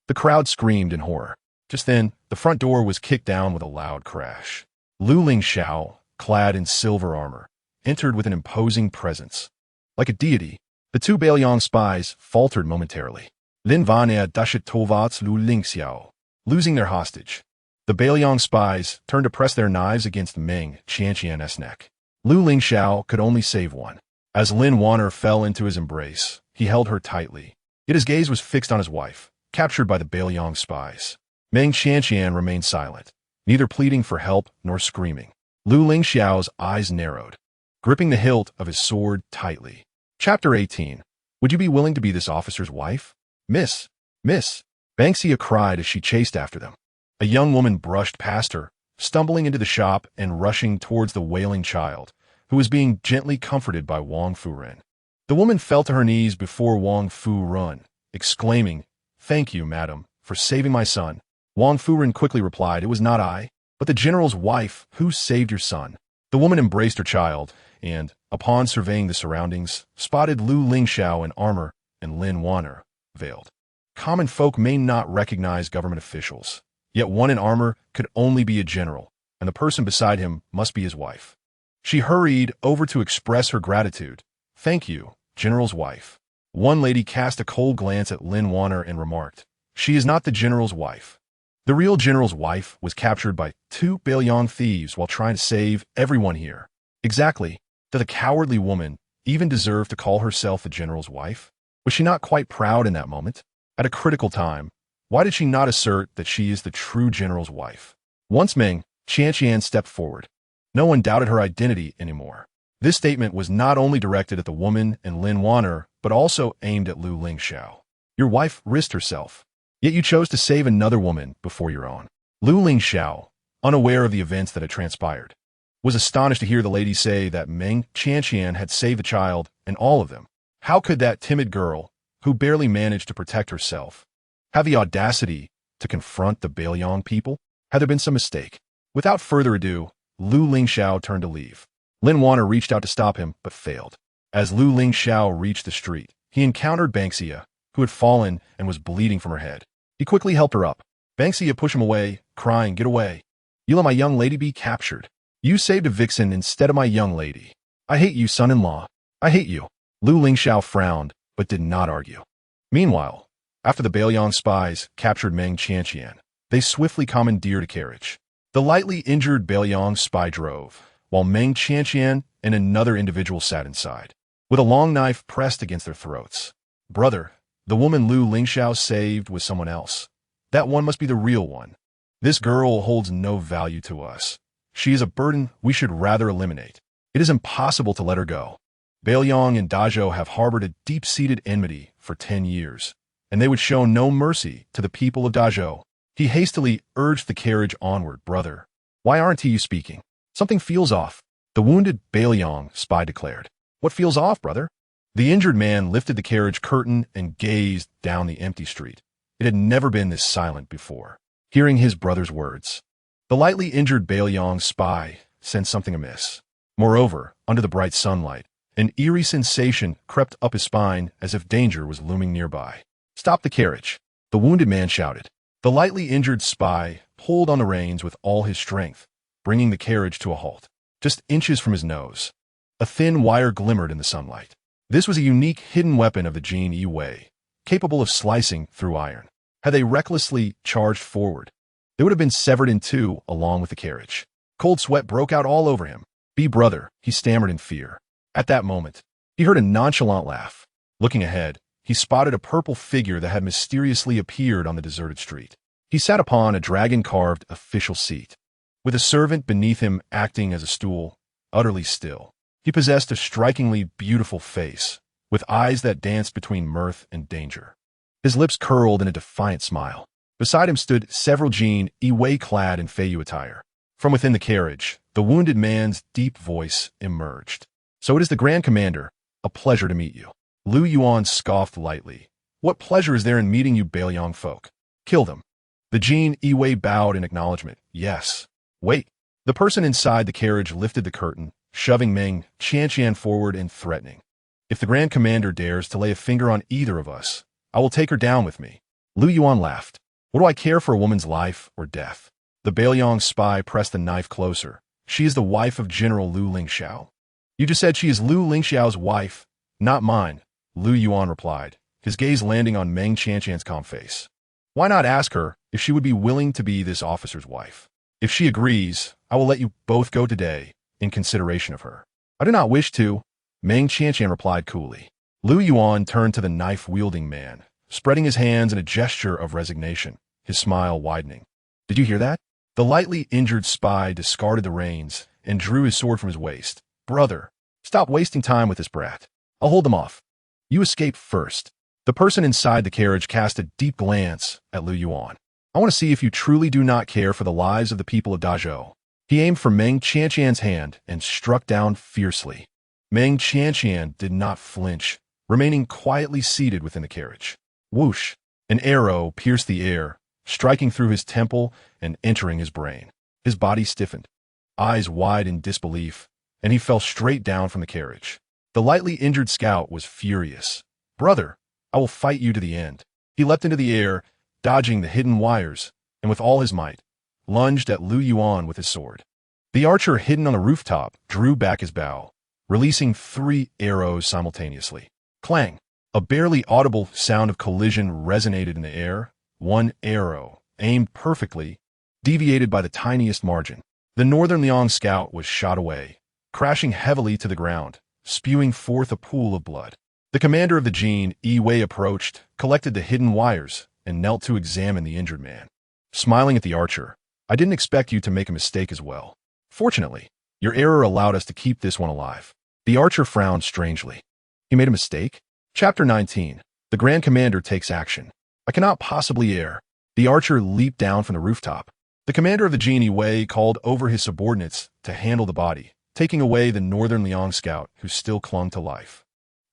The crowd screamed in horror. Just then, the front door was kicked down with a loud crash. Lu Lingxiao, clad in silver armor, entered with an imposing presence. Like a deity, the 2 Bailiang spies faltered momentarily. Lin Wan'er dashet tovats Lu Lingxiao, losing their hostage. The Bailiang spies turned to press their knives against Meng Qianqian's neck. Lu Lingxiao could only save one. As Lin Wan'er fell into his embrace, he held her tightly. Yet his gaze was fixed on his wife, captured by the Bailiang spies. Meng Qianqian remained silent, neither pleading for help nor screaming. Lu Lingxiao's eyes narrowed, gripping the hilt of his sword tightly. Chapter 18. Would you be willing to be this officer's wife? Miss! Banksia cried as she chased after them. A young woman brushed past her, stumbling into the shop and rushing towards the wailing child, who was being gently comforted by Wang Fu-rin. The woman fell to her knees before Wang Fu-rin, exclaiming, "Thank you, madam, for saving my son." Wang Fu-rin quickly replied, "It was not I, but the general's wife who saved your son." The woman embraced her child and, upon surveying the surroundings, spotted Lu Lingxiao in armor and Lin Wan'er, veiled. Common folk may not recognize government officials, yet one in armor could only be a general, and the person beside him must be his wife. She hurried over to express her gratitude. "Thank you, general's wife. One lady cast a cold glance at Wan'er and remarked, "She is not the general's wife." The real general's wife was captured by 2 Bailiang thieves while trying to save everyone here. Exactly. Did the cowardly woman even deserve to call herself the general's wife? Was she not quite proud in that moment? At a critical time, why did she not assert that she is the true general's wife? Once Meng Qianqian stepped forward, no one doubted her identity anymore. This statement was not only directed at the woman and Wan'er, but also aimed at Lu Lingxiao. Your wife risked herself, yet you chose to save another woman before your own. Lu Lingxiao, unaware of the events that had transpired, was astonished to hear the lady say that Meng Qianqian had saved the child and all of them. How could that timid girl, who barely managed to protect herself, have the audacity to confront the Bailiang people? Had there been some mistake? Without further ado, Lu Lingxiao turned to leave. Wan'er reached out to stop him, but failed. As Lu Lingxiao reached the street, he encountered Banksia, who had fallen and was bleeding from her head. He quickly helped her up. Banksia pushed him away, crying, "Get away. You let my young lady be captured. You saved a vixen instead of my young lady. I hate you, son-in-law. I hate you." Lu Lingxiao frowned, but did not argue. Meanwhile, after the Bailiang spies captured Meng Qianqian, they swiftly commandeered a carriage. The lightly injured Bailiang spy drove, while Meng Qianqian and another individual sat inside, with a long knife pressed against their throats. "Brother, the woman Lu Lingxiao saved was someone else. That one must be the real one. This girl holds no value to us. She is a burden we should rather eliminate. It is impossible to let her go. Bailiang and Dazhou have harbored a deep-seated enmity for 10 years, and they would show no mercy to the people of Dazhou." He hastily urged the carriage onward. "Brother, why aren't you speaking? Something feels off," the wounded Bailiang spy declared. "What feels off, brother?" The injured man lifted the carriage curtain and gazed down the empty street. It had never been this silent before. Hearing his brother's words, the lightly injured Bailiang spy sensed something amiss. Moreover, under the bright sunlight, an eerie sensation crept up his spine as if danger was looming nearby. "Stop the carriage," the wounded man shouted. The lightly injured spy pulled on the reins with all his strength, bringing the carriage to a halt, just inches from his nose. A thin wire glimmered in the sunlight. This was a unique hidden weapon of the Jin Yi, capable of slicing through iron. Had they recklessly charged forward, they would have been severed in two along with the carriage. Cold sweat broke out all over him. "Be brother," he stammered in fear. At that moment, he heard a nonchalant laugh. Looking ahead, he spotted a purple figure that had mysteriously appeared on the deserted street. He sat upon a dragon-carved official seat, with a servant beneath him acting as a stool, utterly still. He possessed a strikingly beautiful face, with eyes that danced between mirth and danger. His lips curled in a defiant smile. Beside him stood several Jin Yi clad in Feiyu attire. From within the carriage, the wounded man's deep voice emerged. "So it is the Grand Commander. A pleasure to meet you." Lu Yuan scoffed lightly. "What pleasure is there in meeting you Bailiang folk? Kill them." The Jin Yi bowed in acknowledgement. "Yes." "Wait." The person inside the carriage lifted the curtain, shoving Meng Qianqian forward and threatening. "If the Grand Commander dares to lay a finger on either of us, I will take her down with me." Lu Yuan laughed. "What do I care for a woman's life or death?" The Bailiang spy pressed the knife closer. "She is the wife of General Lu Lingxiao." "You just said she is Lu Lingxiao's wife, not mine," Lu Yuan replied, his gaze landing on Meng Qianqian's calm face. "Why not ask her if she would be willing to be this officer's wife? If she agrees, I will let you both go today in consideration of her." "I do not wish to," Meng Qianqian replied coolly. Lu Yuan turned to the knife-wielding man, spreading his hands in a gesture of resignation, his smile widening. "Did you hear that?" The lightly injured spy discarded the reins and drew his sword from his waist. "Brother, stop wasting time with this brat. I'll hold them off. You escape first." The person inside the carriage cast a deep glance at Lu Yuan. "I want to see if you truly do not care for the lives of the people of Dazhou." He aimed for Meng Qianqian's hand and struck down fiercely. Meng Qianqian did not flinch, remaining quietly seated within the carriage. Whoosh! An arrow pierced the air, striking through his temple and entering his brain. His body stiffened, eyes wide in disbelief, and he fell straight down from the carriage. The lightly injured scout was furious. "Brother, I will fight you to the end." He leapt into the air, dodging the hidden wires, and with all his might, lunged at Lu Yuan with his sword. The archer hidden on the rooftop drew back his bow, releasing 3 arrows simultaneously. Clang! A barely audible sound of collision resonated in the air. One arrow, aimed perfectly, deviated by the tiniest margin. The Northern Liang scout was shot away, crashing heavily to the ground, spewing forth a pool of blood. The commander of the Jade Wei approached, collected the hidden wires, and knelt to examine the injured man. Smiling at the archer, "I didn't expect you to make a mistake as well. Fortunately, your error allowed us to keep this one alive." The archer frowned strangely. He made a mistake? Chapter 19. The Grand Commander takes action. "I cannot possibly err." The archer leaped down from the rooftop. The commander of the Jade Wei called over his subordinates to handle the body, taking away the Northern Liang scout who still clung to life.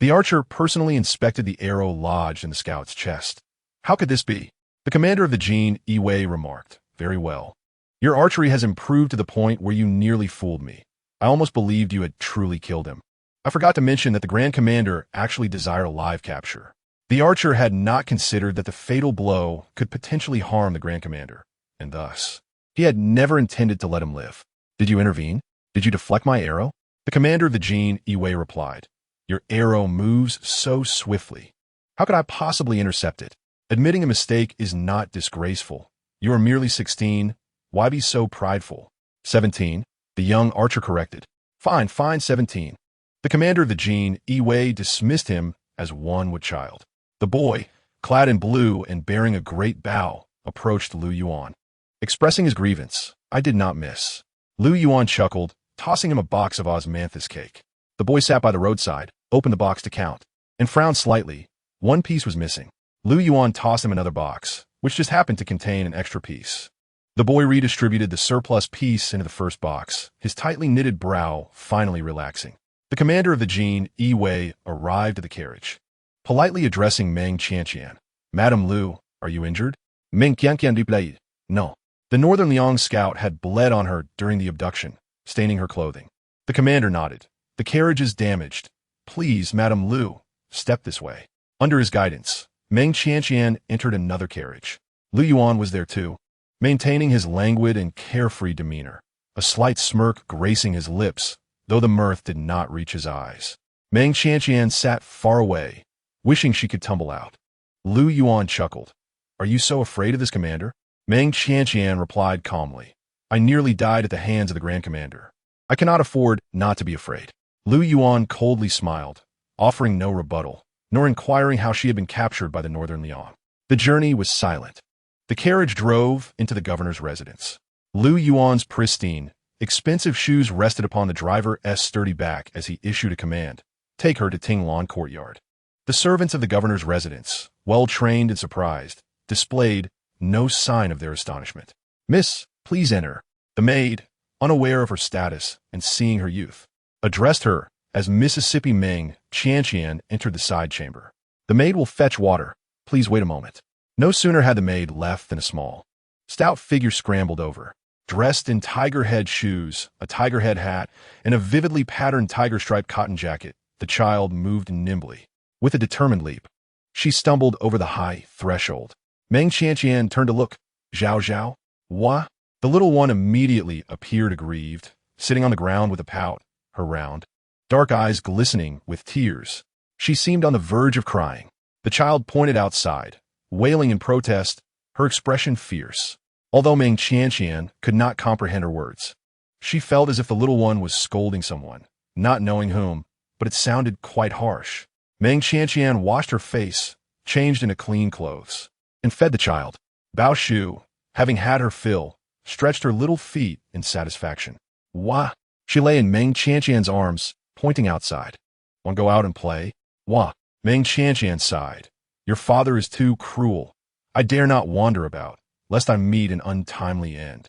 The archer personally inspected the arrow lodged in the scout's chest. "How could this be?" The commander of the Jade Wei remarked. "Very well. Your archery has improved to the point where you nearly fooled me. I almost believed you had truly killed him. I forgot to mention that the Grand Commander actually desired a live capture." The archer had not considered that the fatal blow could potentially harm the Grand Commander, and thus, he had never intended to let him live. "Did you intervene? Did you deflect my arrow?" The commander of the Jade Wei replied. "Your arrow moves so swiftly. How could I possibly intercept it? Admitting a mistake is not disgraceful. You are merely 16. Why be so prideful?" 17. The young archer corrected. Fine, 17. The commander of the Jade Wei dismissed him as one would child. The boy, clad in blue and bearing a great bow, approached Lu Yuan. Expressing his grievance, "I did not miss." Lu Yuan chuckled, tossing him a box of osmanthus cake. The boy sat by the roadside, opened the box to count, and frowned slightly. One piece was missing. Lu Yuan tossed him another box, which just happened to contain an extra piece. The boy redistributed the surplus piece into the first box, his tightly knitted brow finally relaxing. The commander of the Jade Wei arrived at the carriage. Politely addressing Meng Qianqian, "Madam Lu, are you injured?" Meng Qianqian replied, "No." The Northern Liang scout had bled on her during the abduction, staining her clothing. The commander nodded. "The carriage is damaged. Please, Madam Lu, step this way." Under his guidance, Meng Qianqian entered another carriage. Lu Yuan was there too, maintaining his languid and carefree demeanor, a slight smirk gracing his lips, though the mirth did not reach his eyes. Meng Qianqian sat far away, wishing she could tumble out. Lu Yuan chuckled. "Are you so afraid of this commander?" Meng Qianqian replied calmly. "I nearly died at the hands of the Grand Commander. I cannot afford not to be afraid." Lu Yuan coldly smiled, offering no rebuttal, nor inquiring how she had been captured by the Northern Liang. The journey was silent. The carriage drove into the governor's residence. Lu Yuan's pristine, expensive shoes rested upon the driver's sturdy back as he issued a command. "Take her to Tinglan Courtyard." The servants of the governor's residence, well-trained and surprised, displayed no sign of their astonishment. "Miss, please enter." The maid, unaware of her status and seeing her youth, addressed her as Mississippi Meng Qianqian entered the side chamber. "The maid will fetch water. Please wait a moment." No sooner had the maid left than a small, stout figure scrambled over. Dressed in tiger head shoes, a tiger head hat, and a vividly patterned tiger-striped cotton jacket, the child moved nimbly. With a determined leap, she stumbled over the high threshold. Meng Qianqian turned to look. "Zhao Zhao? What?" The little one immediately appeared aggrieved, sitting on the ground with a pout, her round, dark eyes glistening with tears. She seemed on the verge of crying. The child pointed outside, wailing in protest, her expression fierce. Although Meng Qianqian could not comprehend her words, she felt as if the little one was scolding someone, not knowing whom, but it sounded quite harsh. Meng Qianqian washed her face, changed into clean clothes, and fed the child. Bao Shu, having had her fill, stretched her little feet in satisfaction. "Wah!" She lay in Meng Qianqian's arms, pointing outside. "Want to go out and play?" "Wah!" Meng Qianqian sighed. "Your father is too cruel. I dare not wander about, lest I meet an untimely end."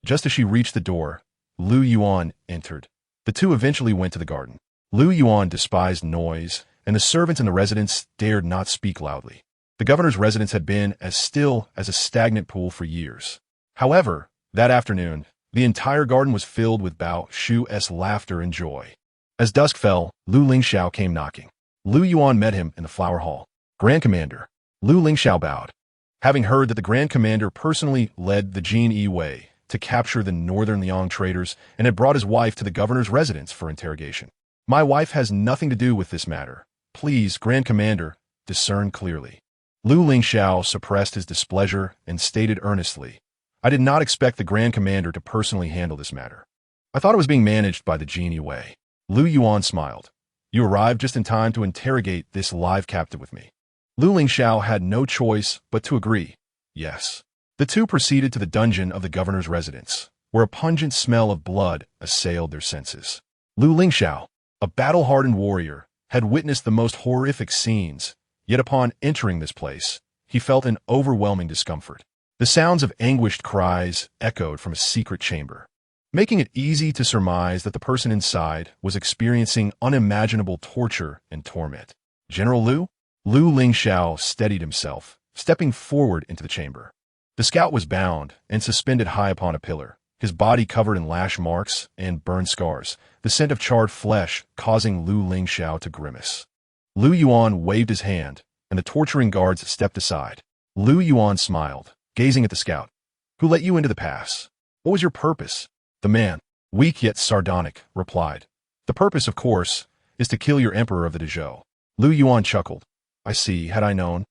Just as she reached the door, Lu Yuan entered. The two eventually went to the garden. Lu Yuan despised noise, and the servants in the residence dared not speak loudly. The governor's residence had been as still as a stagnant pool for years. However, that afternoon, the entire garden was filled with Bao Shu's laughter and joy. As dusk fell, Lu Lingxiao came knocking. Lu Yuan met him in the flower hall. "Grand Commander." Lu Lingxiao bowed. Having heard that the Grand Commander personally led the Jade Wei to capture the Northern Liang traders and had brought his wife to the governor's residence for interrogation. "My wife has nothing to do with this matter. Please, Grand Commander, discern clearly. Lu Lingxiao suppressed his displeasure and stated earnestly, I did not expect the Grand Commander to personally handle this matter. I thought it was being managed by the genie Wei. Lu Yuan smiled. You arrived just in time to interrogate this live captive with me. Lu Lingxiao had no choice but to agree. Yes. The two proceeded to the dungeon of the governor's residence, where a pungent smell of blood assailed their senses. Lu Lingxiao, a battle-hardened warrior, had witnessed the most horrific scenes, yet upon entering this place, he felt an overwhelming discomfort. The sounds of anguished cries echoed from a secret chamber, making it easy to surmise that the person inside was experiencing unimaginable torture and torment. General Lu? Lu Lingxiao steadied himself, stepping forward into the chamber. The scout was bound and suspended high upon a pillar, his body covered in lash marks and burn scars, the scent of charred flesh causing Lu Lingxiao to grimace. Lu Yuan waved his hand, and the torturing guards stepped aside. Lu Yuan smiled, gazing at the scout. Who let you into the pass? What was your purpose? The man, weak yet sardonic, replied. The purpose, of course, is to kill your emperor of the Dezhou. Lu Yuan chuckled. I see, had I known,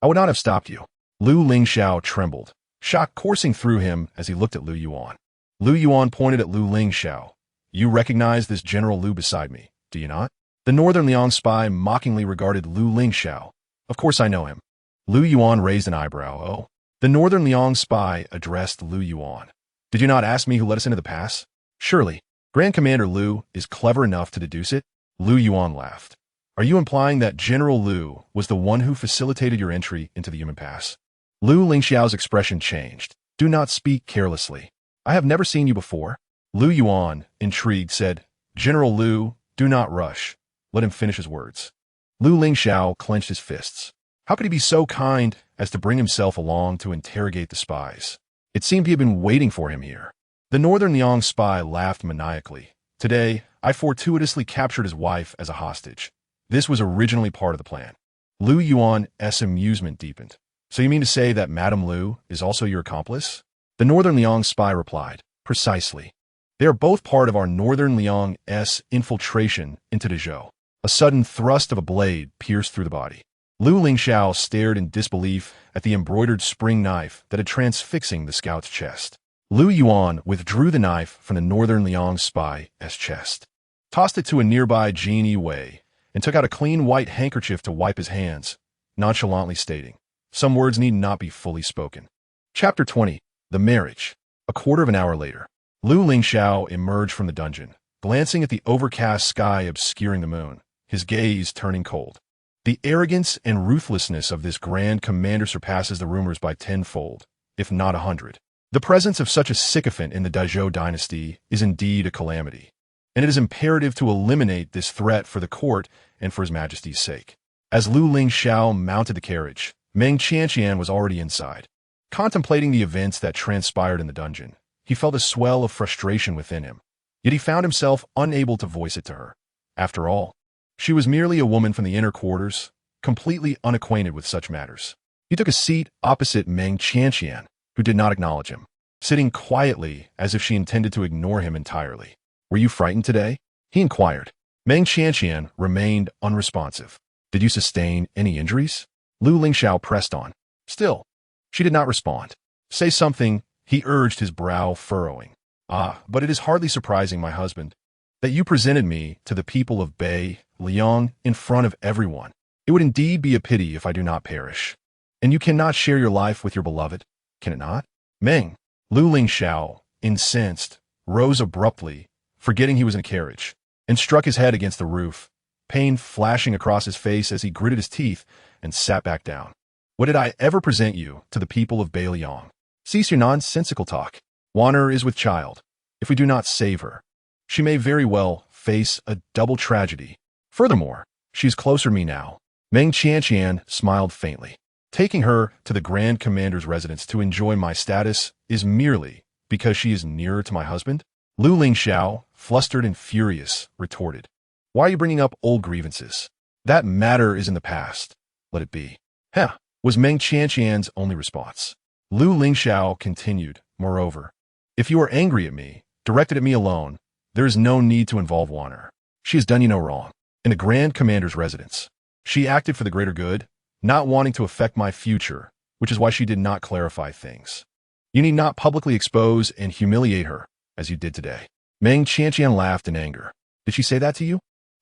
I would not have stopped you. Lu Lingxiao trembled, shock coursing through him as he looked at Lu Yuan. Lu Yuan pointed at Lu Lingxiao. You recognize this General Lu beside me, do you not? The Northern Liang spy mockingly regarded Lu Lingxiao. Of course I know him. Lu Yuan raised an eyebrow. Oh. The Northern Liang spy addressed Lu Yuan. Did you not ask me who let us into the pass? Surely, Grand Commander Lu is clever enough to deduce it? Lu Yuan laughed. Are you implying that General Lu was the one who facilitated your entry into the human pass? Lu Lingxiao's expression changed. Do not speak carelessly. I have never seen you before. Lu Yuan, intrigued, said, General Lu, do not rush. Let him finish his words. Lu Lingxiao clenched his fists. How could he be so kind as to bring himself along to interrogate the spies? It seemed he had been waiting for him here. The Northern Liang spy laughed maniacally. Today, I fortuitously captured his wife as a hostage. This was originally part of the plan. Lu Yuan's amusement deepened. So you mean to say that Madame Lu is also your accomplice? The Northern Liang spy replied. Precisely. They are both part of our Northern Liang's infiltration into Dezhou. A sudden thrust of a blade pierced through the body. Lu Lingxiao stared in disbelief at the embroidered spring knife that had transfixing the scout's chest. Lu Yuan withdrew the knife from the Northern Liang spy's chest, tossed it to a nearby genie Wei, and took out a clean white handkerchief to wipe his hands, nonchalantly stating, Some words need not be fully spoken. Chapter 20. The Marriage. A quarter of an hour later, Lu Lingxiao emerged from the dungeon, glancing at the overcast sky obscuring the moon, his gaze turning cold. The arrogance and ruthlessness of this Grand Commander surpasses the rumors by tenfold, if not 100. The presence of such a sycophant in the Dezhou dynasty is indeed a calamity, and it is imperative to eliminate this threat for the court and for His Majesty's sake. As Lu Lingxiao mounted the carriage, Meng Qianqian was already inside. Contemplating the events that transpired in the dungeon, he felt a swell of frustration within him, yet he found himself unable to voice it to her. After all, she was merely a woman from the inner quarters, completely unacquainted with such matters. He took a seat opposite Meng Qianqian, who did not acknowledge him, sitting quietly as if she intended to ignore him entirely. Were you frightened today? He inquired. Meng Qianqian remained unresponsive. Did you sustain any injuries? Lu Lingxiao pressed on. Still, she did not respond. Say something, he urged, his brow furrowing. But it is hardly surprising, my husband, that you presented me to the people of Bei Liang in front of everyone. It would indeed be a pity if I do not perish. And you cannot share your life with your beloved, can it not? Meng. Lu Lingxiao, incensed, rose abruptly, forgetting he was in a carriage, and struck his head against the roof, pain flashing across his face as he gritted his teeth and sat back down. What did I ever present you to the people of Bei Liang? Cease your nonsensical talk. Wan'er is with child. If we do not save her, she may very well face a double tragedy. Furthermore, she is closer to me now. Meng Qianqian smiled faintly. Taking her to the Grand Commander's residence to enjoy my status is merely because she is nearer to my husband? Lu Lingxiao, flustered and furious, retorted. Why are you bringing up old grievances? That matter is in the past. Let it be. Heh, was Meng Qianqian's only response. Lu Lingxiao continued, moreover, if you are angry at me, directed at me alone, there is no need to involve Wan'er. She has done you no wrong. In the Grand Commander's residence, She acted for the greater good, not wanting to affect my future, which is why she did not clarify things. You need not publicly expose and humiliate her, as you did today. Meng Qianqian laughed in anger. Did she say that to you?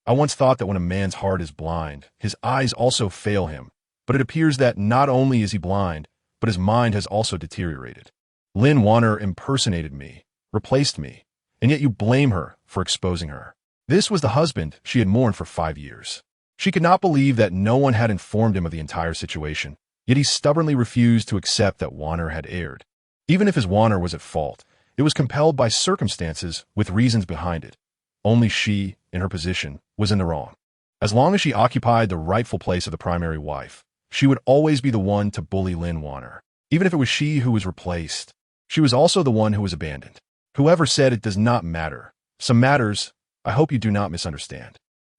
I once thought that when a man's heart is blind, his eyes also fail him, but it appears that not only is he blind, but his mind has also deteriorated. Lin Wan'er impersonated me, replaced me, and yet you blame her for exposing her. This was the husband she had mourned for 5 years. She could not believe that no one had informed him of the entire situation, yet he stubbornly refused to accept that Wan'er had erred. Even if his Wan'er was at fault, it was compelled by circumstances with reasons behind it. Only she, in her position, was in the wrong. As long as she occupied the rightful place of the primary wife, she would always be the one to bully Lin Wan'er, even if it was she who was replaced. She was also the one who was abandoned. Whoever said it does not matter. Some matters, I hope you do not misunderstand.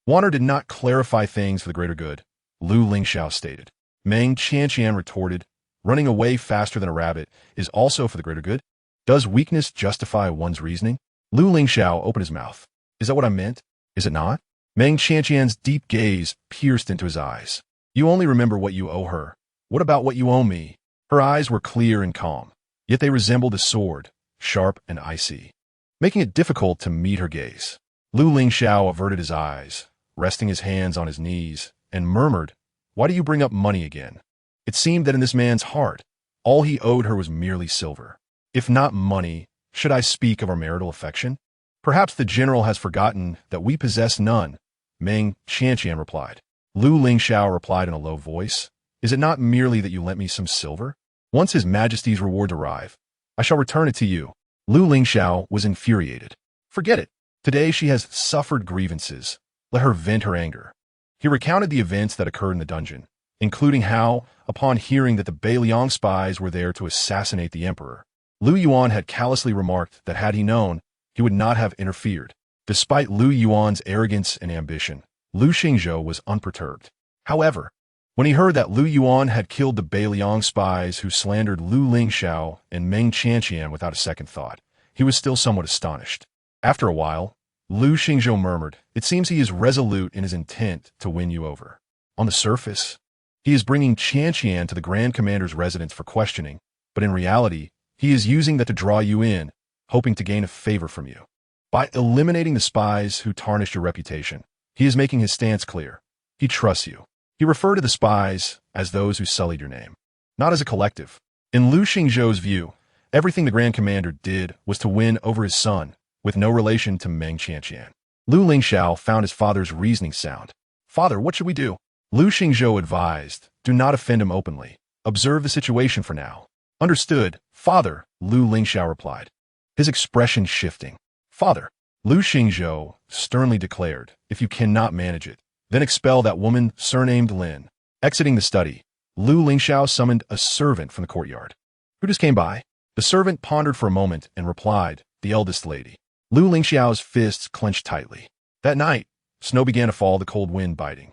Wan'er did not clarify things for the greater good, Lu Lingxiao stated. Meng Qianqian retorted, running away faster than a rabbit is also for the greater good? Does weakness justify one's reasoning? Lu Lingxiao opened his mouth. Is that what I meant? Is it not? Meng Qianqian's deep gaze pierced into his eyes. You only remember what you owe her. What about what you owe me? Her eyes were clear and calm, yet they resembled a sword, sharp and icy, making it difficult to meet her gaze. Lu Lingxiao averted his eyes, resting his hands on his knees, and murmured, "Why do you bring up money again?" It seemed that in this man's heart, all he owed her was merely silver. If not money, should I speak of our marital affection? Perhaps the general has forgotten that we possess none, Meng Qianqian replied. Lu Lingxiao replied in a low voice, "Is it not merely that you lent me some silver? Once His Majesty's rewards arrive, I shall return it to you." Lu Lingxiao was infuriated. Forget it. Today she has suffered grievances. Let her vent her anger. He recounted the events that occurred in the dungeon, including how, upon hearing that the Liang spies were there to assassinate the emperor, Lu Yuan had callously remarked that had he known, he would not have interfered. Despite Lu Yuan's arrogance and ambition, Lu Xingzhou was unperturbed. However, when he heard that Lu Yuan had killed the Liang spies who slandered Lu Lingxiao and Meng Qianqian without a second thought, he was still somewhat astonished. After a while, Lu Xingzhou murmured, "It seems he is resolute in his intent to win you over. On the surface, he is bringing Qianqian to the Grand Commander's residence for questioning, but in reality, he is using that to draw you in, hoping to gain a favor from you. By eliminating the spies who tarnished your reputation, he is making his stance clear. He trusts you." He referred to the spies as those who sullied your name, not as a collective. In Lu Xingzhou's view, everything the Grand Commander did was to win over his son, with no relation to Meng Qianqian. Lu Lingxiao found his father's reasoning sound. "Father, what should we do?" Lu Xingzhou advised, "Do not offend him openly. Observe the situation for now." "Understood, Father," Lu Lingxiao replied, his expression shifting. "Father," Lu Xingzhou sternly declared, "if you cannot manage it, then expel that woman surnamed Lin." Exiting the study, Lu Lingxiao summoned a servant from the courtyard. "Who just came by?" The servant pondered for a moment and replied, "The eldest lady." Lu Lingxiao's fists clenched tightly. That night, snow began to fall, the cold wind biting.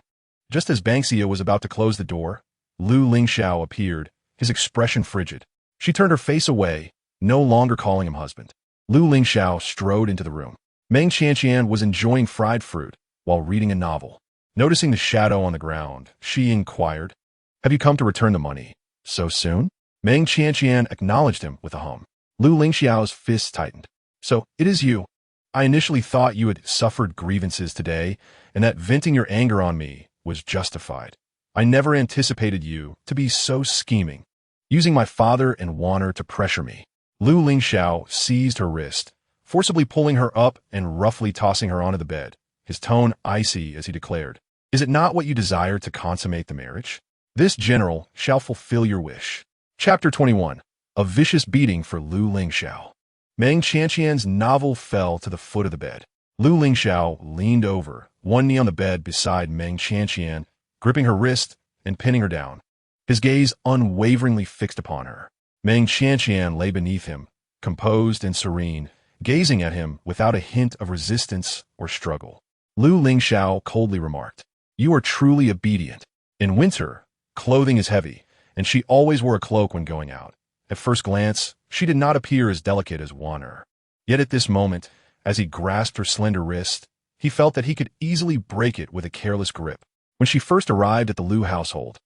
Just as Banxia was about to close the door, Lu Lingxiao appeared, his expression frigid. She turned her face away, no longer calling him husband. Lu Lingxiao strode into the room. Meng Qianqian was enjoying fried fruit while reading a novel. Noticing the shadow on the ground, she inquired, "Have you come to return the money so soon?" Meng Qianqian acknowledged him with a hum. Lu Lingxiao's fists tightened. "So, it is you. I initially thought you had suffered grievances today, and that venting your anger on me was justified. I never anticipated you to be so scheming, using my father and Wan'er to pressure me." Lu Lingxiao seized her wrist, forcibly pulling her up and roughly tossing her onto the bed, his tone icy as he declared, "Is it not what you desire to consummate the marriage? This general shall fulfill your wish." Chapter 21. A vicious beating for Lu Lingxiao. Meng Qianqian's novel fell to the foot of the bed. Lu Lingxiao leaned over, one knee on the bed beside Meng Qianqian, gripping her wrist and pinning her down, his gaze unwaveringly fixed upon her. Meng Qianqian lay beneath him, composed and serene, gazing at him without a hint of resistance or struggle. Lu Lingxiao coldly remarked, "You are truly obedient. In winter, clothing is heavy, and she always wore a cloak when going out. At first glance, she did not appear as delicate as Wan'er. Yet at this moment, as he grasped her slender wrist, he felt that he could easily break it with a careless grip. When she first arrived at the Lu household,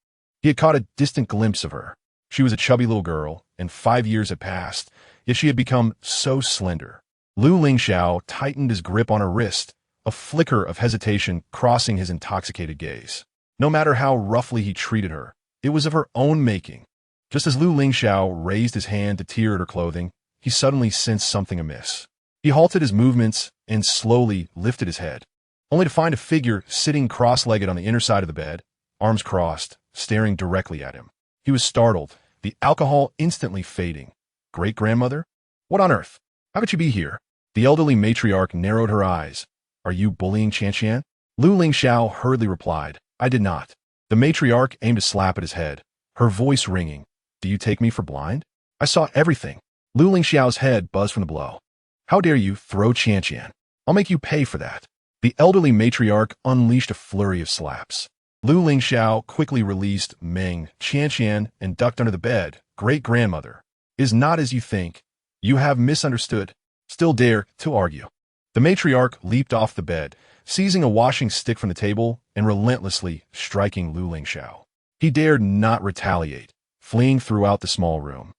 he had caught a distant glimpse of her. She was a chubby little girl, and 5 years had passed, yet she had become so slender. Lu Lingxiao tightened his grip on her wrist, a flicker of hesitation crossing his intoxicated gaze. No matter how roughly he treated her, it was of her own making. Just as Lu Lingxiao raised his hand to tear at her clothing, he suddenly sensed something amiss. He halted his movements and slowly lifted his head, only to find a figure sitting cross-legged on the inner side of the bed, arms crossed, staring directly at him. He was startled, the alcohol instantly fading. Great-grandmother? What on earth? How could you be here? The elderly matriarch narrowed her eyes. Are you bullying Qianqian? Lu Lingxiao hurriedly replied, I did not. The matriarch aimed a slap at his head, her voice ringing. Do you take me for blind? I saw everything. Lu Lingxiao's head buzzed from the blow. How dare you throw Qianqian? I'll make you pay for that. The elderly matriarch unleashed a flurry of slaps. Lu Lingxiao quickly released Meng Qianqian and ducked under the bed. Great-grandmother is not as you think. You have misunderstood. Still dare to argue. The matriarch leaped off the bed, seizing a washing stick from the table and relentlessly striking Lu Lingxiao. He dared not retaliate, fleeing throughout the small room.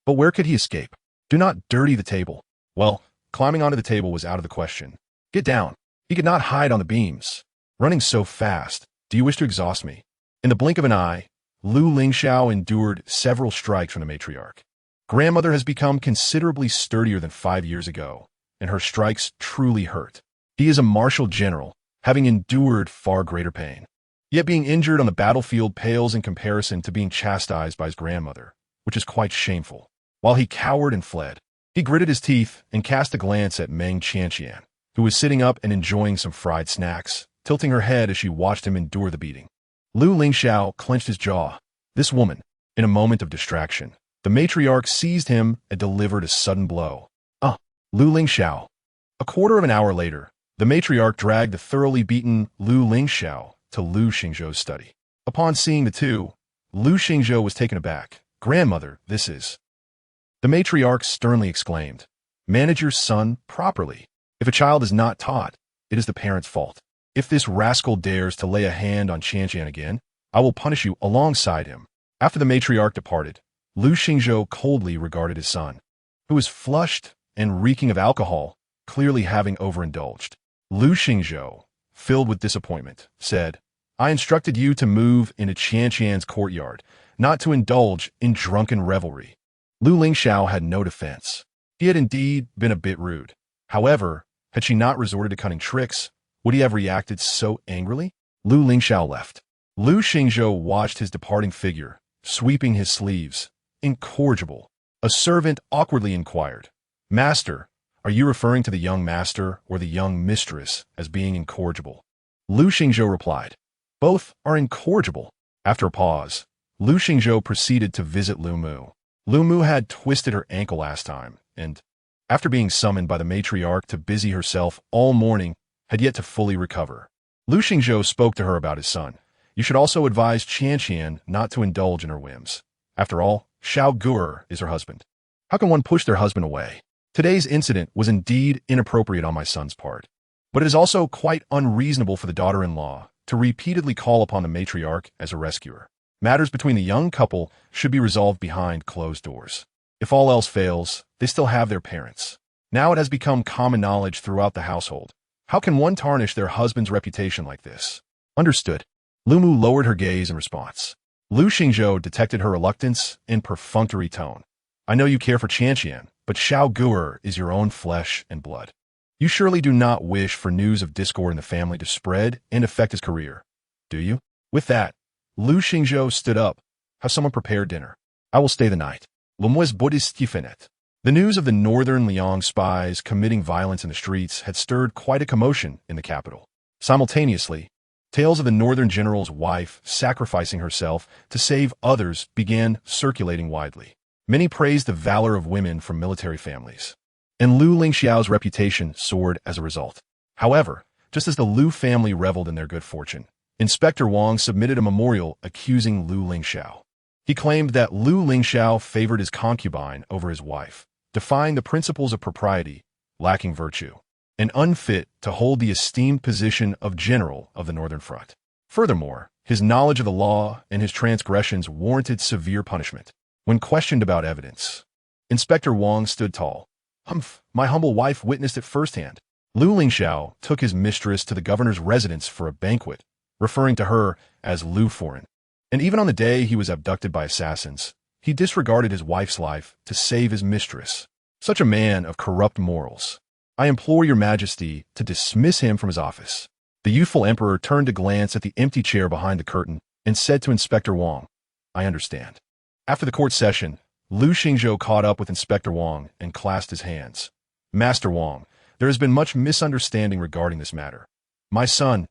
But where could he escape? Do not dirty the table. Well, climbing onto the table was out of the question. Get down. He could not hide on the beams. Running so fast. Do you wish to exhaust me? In the blink of an eye, Lu Lingxiao endured several strikes from the matriarch. Grandmother has become considerably sturdier than 5 years ago, and her strikes truly hurt. He is a martial general, having endured far greater pain. Yet being injured on the battlefield pales in comparison to being chastised by his grandmother, which is quite shameful. While he cowered and fled, he gritted his teeth and cast a glance at Meng Qianqian, who was sitting up and enjoying some fried snacks, tilting her head as she watched him endure the beating. Lu Lingxiao clenched his jaw. This woman, in a moment of distraction, the matriarch seized him and delivered a sudden blow. Lu Lingxiao. A quarter of an hour later, the matriarch dragged the thoroughly beaten Lu Lingxiao to Lu Xingzhou's study. Upon seeing the two, Lu Xingzhou was taken aback. Grandmother, this is... The matriarch sternly exclaimed, manage your son properly. If a child is not taught, it is the parent's fault. If this rascal dares to lay a hand on Qianqian again, I will punish you alongside him. After the matriarch departed, Lu Xingzhou coldly regarded his son, who was flushed and reeking of alcohol, clearly having overindulged. Lu Xingzhou, filled with disappointment, said, I instructed you to move into Qianqian's courtyard, not to indulge in drunken revelry. Lu Lingxiao had no defense. He had indeed been a bit rude. However, had she not resorted to cunning tricks, would he have reacted so angrily? Lu Lingxiao left. Lu Xingzhou watched his departing figure, sweeping his sleeves. Incorrigible. A servant awkwardly inquired, Master, are you referring to the young master or the young mistress as being incorrigible? Lu Xingzhou replied, both are incorrigible. After a pause, Lu Xingzhou proceeded to visit Lu Mu. Lu Mu had twisted her ankle last time, and, after being summoned by the matriarch to busy herself all morning, had yet to fully recover. Lu Xingzhou spoke to her about his son. You should also advise Qianqian not to indulge in her whims. After all, Xiao Gu'er is her husband. How can one push their husband away? Today's incident was indeed inappropriate on my son's part, but it is also quite unreasonable for the daughter-in-law to repeatedly call upon the matriarch as a rescuer. Matters between the young couple should be resolved behind closed doors. If all else fails, they still have their parents. Now it has become common knowledge throughout the household. How can one tarnish their husband's reputation like this? Understood. Lu Mu lowered her gaze in response. Lu Xingzhou detected her reluctance in perfunctory tone. I know you care for Qianqian, but Xiao Gu'er is your own flesh and blood. You surely do not wish for news of discord in the family to spread and affect his career, do you? With that, Lu Xingzhou stood up. Have someone prepare dinner. I will stay the night. The news of the Northern Liang spies committing violence in the streets had stirred quite a commotion in the capital. Simultaneously, tales of the northern general's wife sacrificing herself to save others began circulating widely. Many praised the valor of women from military families, and Lu Lingxiao's reputation soared as a result. However, just as the Lu family reveled in their good fortune, Inspector Wang submitted a memorial accusing Lu Lingxiao. He claimed that Lu Lingxiao favored his concubine over his wife, defying the principles of propriety, lacking virtue, and unfit to hold the esteemed position of general of the Northern Front. Furthermore, his knowledge of the law and his transgressions warranted severe punishment. When questioned about evidence, Inspector Wang stood tall. "Humph, my humble wife witnessed it firsthand." Lu Lingxiao took his mistress to the governor's residence for a banquet, referring to her as Lu Foreign. And even on the day he was abducted by assassins, he disregarded his wife's life to save his mistress. Such a man of corrupt morals. I implore your majesty to dismiss him from his office. The youthful emperor turned to glance at the empty chair behind the curtain and said to Inspector Wang, "I understand." After the court session, Lu Xingzhou caught up with Inspector Wang and clasped his hands. "Master Wang, there has been much misunderstanding regarding this matter. My son..."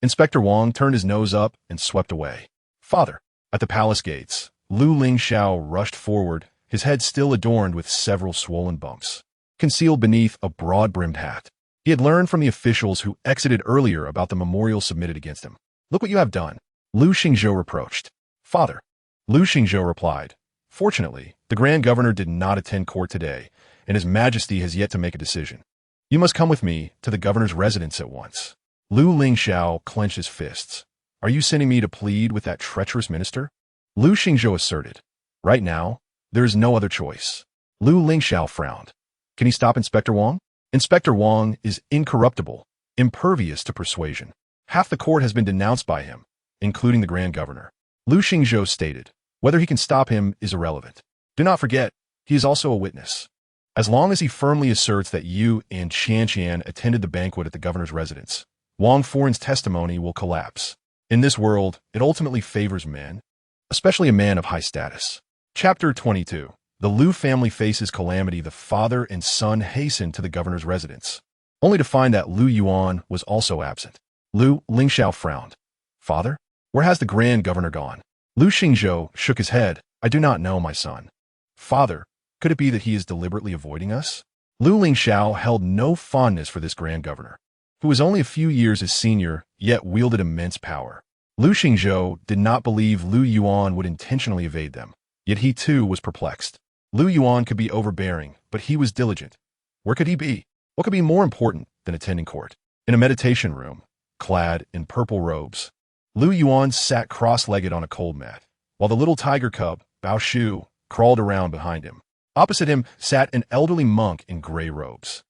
Inspector Wang turned his nose up and swept away. "Father." At the palace gates, Lu Lingxiao rushed forward, his head still adorned with several swollen bumps, concealed beneath a broad-brimmed hat. He had learned from the officials who exited earlier about the memorial submitted against him. "Look what you have done," Lu Xingzhou reproached. "Father." Lu Xingzhou replied, "Fortunately, the Grand Governor did not attend court today, and His Majesty has yet to make a decision. You must come with me to the governor's residence at once." Lu Lingxiao clenched his fists. "Are you sending me to plead with that treacherous minister?" Lu Xingzhou asserted. "Right now, there is no other choice." Lu Lingxiao frowned. "Can he stop Inspector Wang?" Inspector Wang is incorruptible, impervious to persuasion. Half the court has been denounced by him, including the Grand Governor. Lu Xingzhou stated, "Whether he can stop him is irrelevant. Do not forget, he is also a witness. As long as he firmly asserts that you and Qianqian attended the banquet at the governor's residence, Wang Foreign's testimony will collapse. In this world, it ultimately favors men, especially a man of high status." Chapter 22. The Lu family faces calamity. The father and son hasten to the governor's residence, only to find that Lu Yuan was also absent. Lu Lingxiao frowned. "Father, where has the Grand Governor gone?" Lu Xingzhou shook his head. "I do not know, my son." "Father, could it be that he is deliberately avoiding us?" Lu Lingxiao held no fondness for this Grand Governor, who was only a few years his senior, yet wielded immense power. Lu Xingzhou did not believe Lu Yuan would intentionally evade them, yet he too was perplexed. Lu Yuan could be overbearing, but he was diligent. Where could he be? What could be more important than attending court? In a meditation room, clad in purple robes, Lu Yuan sat cross-legged on a cold mat, while the little tiger cub, Bao Shu, crawled around behind him. Opposite him sat an elderly monk in gray robes.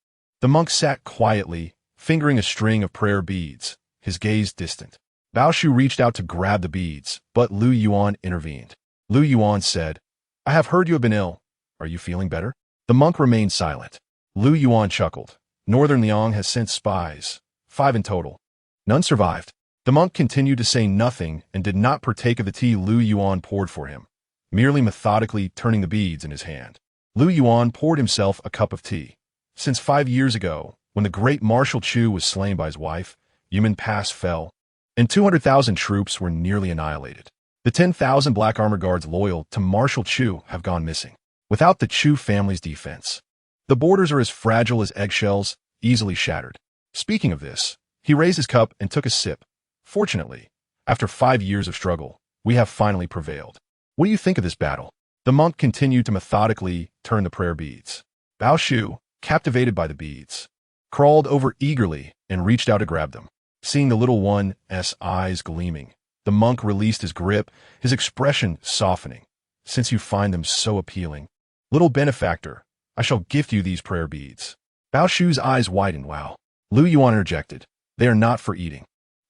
The monk sat quietly, fingering a string of prayer beads, his gaze distant. Bao Shu reached out to grab the beads, but Lu Yuan intervened. Lu Yuan said, "I have heard you have been ill. Are you feeling better?" The monk remained silent. Lu Yuan chuckled. "Northern Liang has sent spies, 5 in total. None survived." The monk continued to say nothing and did not partake of the tea Lu Yuan poured for him, merely methodically turning the beads in his hand. Lu Yuan poured himself a cup of tea. Since 5 years ago, when the great Marshal Chu was slain by his wife, Yumen Pass fell, and 200,000 troops were nearly annihilated. The 10,000 black armor guards loyal to Marshal Chu have gone missing. Without the Chu family's defense, the borders are as fragile as eggshells, easily shattered. Speaking of this, he raised his cup and took a sip. "Fortunately, after 5 years of struggle, we have finally prevailed. What do you think of this battle?" The monk continued to methodically turn the prayer beads. Bao Shu, captivated by the beads, crawled over eagerly and reached out to grab them. Seeing the little one's eyes gleaming, the monk released his grip, his expression softening. "Since you find them so appealing, little benefactor, I shall gift you these prayer beads." Bao Shu's eyes widened. "Wow." Lu Yuan interjected, "They are not for eating."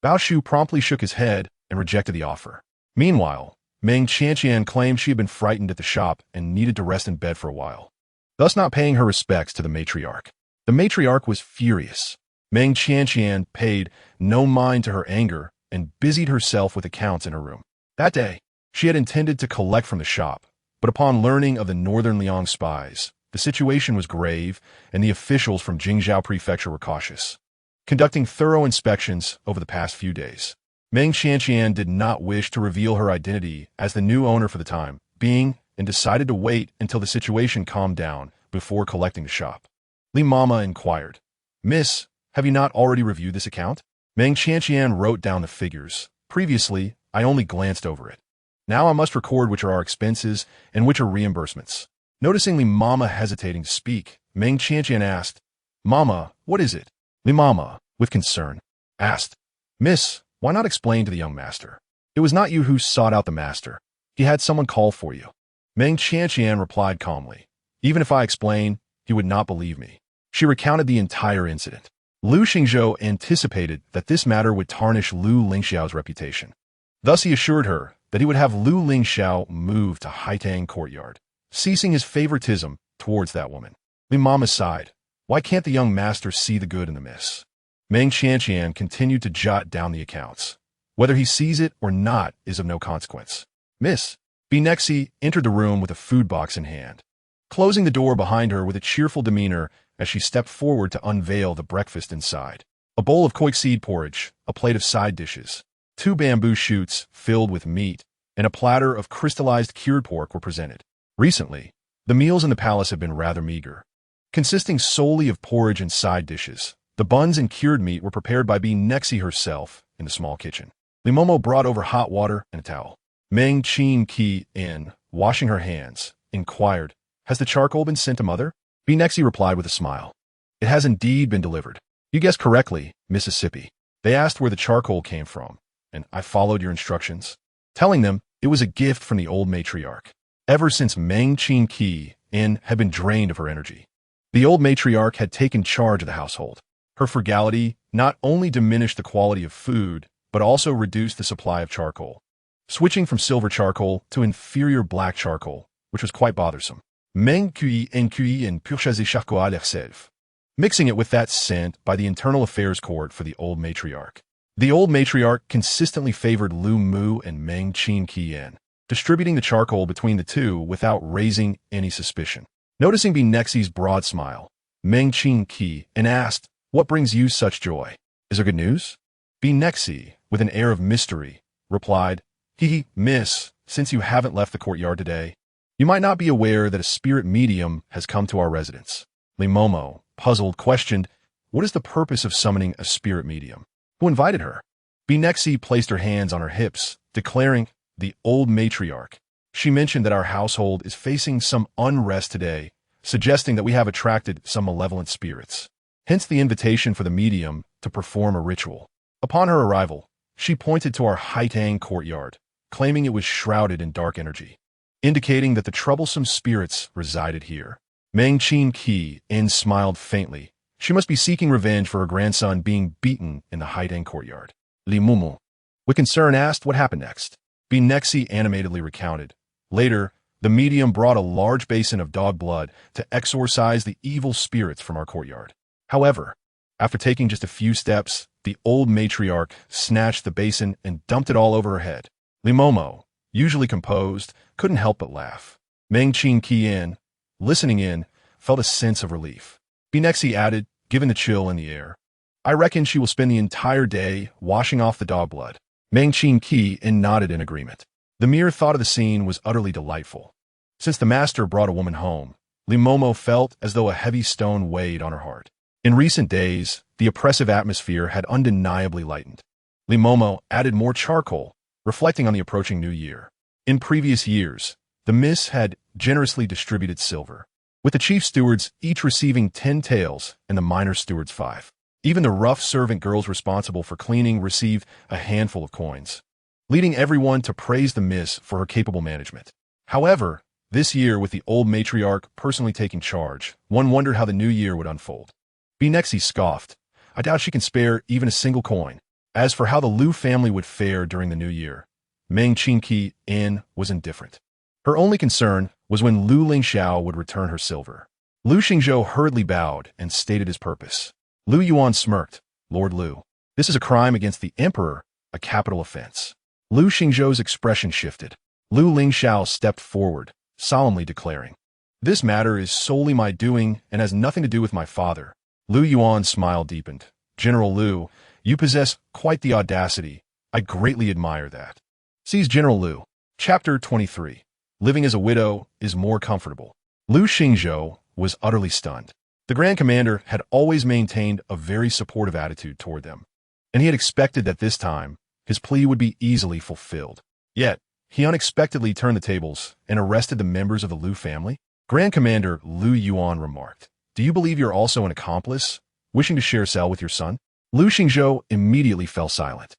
Bao Shu promptly shook his head and rejected the offer. Meanwhile, Meng Qianqian claimed she had been frightened at the shop and needed to rest in bed for a while, thus not paying her respects to the matriarch. The matriarch was furious. Meng Qianqian paid no mind to her anger and busied herself with accounts in her room. That day, she had intended to collect from the shop, but upon learning of the Northern Liang spies, the situation was grave and the officials from Jingzhou Prefecture were cautious, conducting thorough inspections over the past few days. Meng Qianqian did not wish to reveal her identity as the new owner for the time being and decided to wait until the situation calmed down before collecting the shop. Li Mama inquired, "Miss, have you not already reviewed this account?" Meng Qianqian wrote down the figures. "Previously, I only glanced over it. Now I must record which are our expenses and which are reimbursements." Noticing Li Mama hesitating to speak, Meng Qianqian asked, "Mama, what is it?" Li Mama, with concern, asked, "Miss, Why not explain to the young master? It was not you who sought out the master. He had someone call for you. Meng Qianqian replied calmly. Even if I explain, he would not believe me. She recounted the entire incident. Lu Lingxiao anticipated that this matter would tarnish Lu Lingxiao's reputation. Thus he assured her that he would have Lu Lingxiao move to Haitang courtyard, ceasing his favoritism towards that woman. Li Mama sighed. Why can't the young master see the good in the miss? Meng Qianqian continued to jot down the accounts. Whether he sees it or not is of no consequence. Miss Binexi entered the room with a food box in hand, closing the door behind her with a cheerful demeanor as she stepped forward to unveil the breakfast inside. A bowl of koi seed porridge, a plate of side dishes, 2 bamboo shoots filled with meat, and a platter of crystallized cured pork were presented. Recently, the meals in the palace have been rather meager, consisting solely of porridge and side dishes. The buns and cured meat were prepared by Binexi herself in the small kitchen. Limomo brought over hot water and a towel. Meng Qianqian, washing her hands, inquired, Has the charcoal been sent to Mother? Binexi replied with a smile. It has indeed been delivered. You guessed correctly, Mississippi. They asked where the charcoal came from, and I followed your instructions, telling them it was a gift from the old matriarch. Ever since Meng Qianqian had been drained of her energy, the old matriarch had taken charge of the household. Her frugality not only diminished the quality of food, but also reduced the supply of charcoal, switching from silver charcoal to inferior black charcoal, which was quite bothersome. Meng Qianqian purchased charcoal à l'herself, mixing it with that sent by the Internal Affairs Court for the old matriarch. The old matriarch consistently favored Lu Mu and Meng Qianqian, distributing the charcoal between the two without raising any suspicion. Noticing Binexi's broad smile, Meng Qianqian asked, What brings you such joy? Is there good news? Binexi, with an air of mystery, replied, Miss, since you haven't left the courtyard today, you might not be aware that a spirit medium has come to our residence. Limomo, puzzled, questioned, What is the purpose of summoning a spirit medium? Who invited her? Binexi placed her hands on her hips, declaring, The old matriarch. She mentioned that our household is facing some unrest today, suggesting that we have attracted some malevolent spirits. Hence the invitation for the medium to perform a ritual. Upon her arrival, she pointed to our Haitang courtyard, claiming it was shrouded in dark energy, indicating that the troublesome spirits resided here. Meng Qianqian smiled faintly. She must be seeking revenge for her grandson being beaten in the Haitang courtyard. Li Mumu, with concern, asked what happened next. Binexi animatedly recounted. Later, the medium brought a large basin of dog blood to exorcise the evil spirits from our courtyard. However, after taking just a few steps, the old matriarch snatched the basin and dumped it all over her head. Limomo, usually composed, couldn't help but laugh. Meng Qianqian, listening in, felt a sense of relief. Binexi added, given the chill in the air, I reckon she will spend the entire day washing off the dog blood. Meng Qianqian nodded in agreement. The mere thought of the scene was utterly delightful. Since the master brought a woman home, Limomo felt as though a heavy stone weighed on her heart. In recent days, the oppressive atmosphere had undeniably lightened. Limomo added more charcoal, reflecting on the approaching new year. In previous years, the miss had generously distributed silver, with the chief stewards each receiving 10 taels and the minor stewards 5. Even the rough servant girls responsible for cleaning received a handful of coins, leading everyone to praise the miss for her capable management. However, this year, with the old matriarch personally taking charge, one wondered how the new year would unfold. Binexi scoffed. I doubt she can spare even a single coin. As for how the Lu family would fare during the new year, Meng Qianqian was indifferent. Her only concern was when Lu Lingxiao would return her silver. Lu Lingxiao hurriedly bowed and stated his purpose. Lu Yuan smirked. Lord Lu, this is a crime against the emperor, a capital offense. Lu Lingxiao's expression shifted. Lu Lingxiao stepped forward, solemnly declaring, This matter is solely my doing and has nothing to do with my father. Lu Yuan's smile deepened. General Lu, you possess quite the audacity. I greatly admire that. Sees General Lu. Chapter 23. Living as a widow is more comfortable. Lu Lingxiao was utterly stunned. The Grand Commander had always maintained a very supportive attitude toward them, and he had expected that this time his plea would be easily fulfilled. Yet, he unexpectedly turned the tables and arrested the members of the Lu family. Grand Commander Lu Yuan remarked, Do you believe you're also an accomplice, wishing to share a cell with your son? Lu Lingxiao immediately fell silent.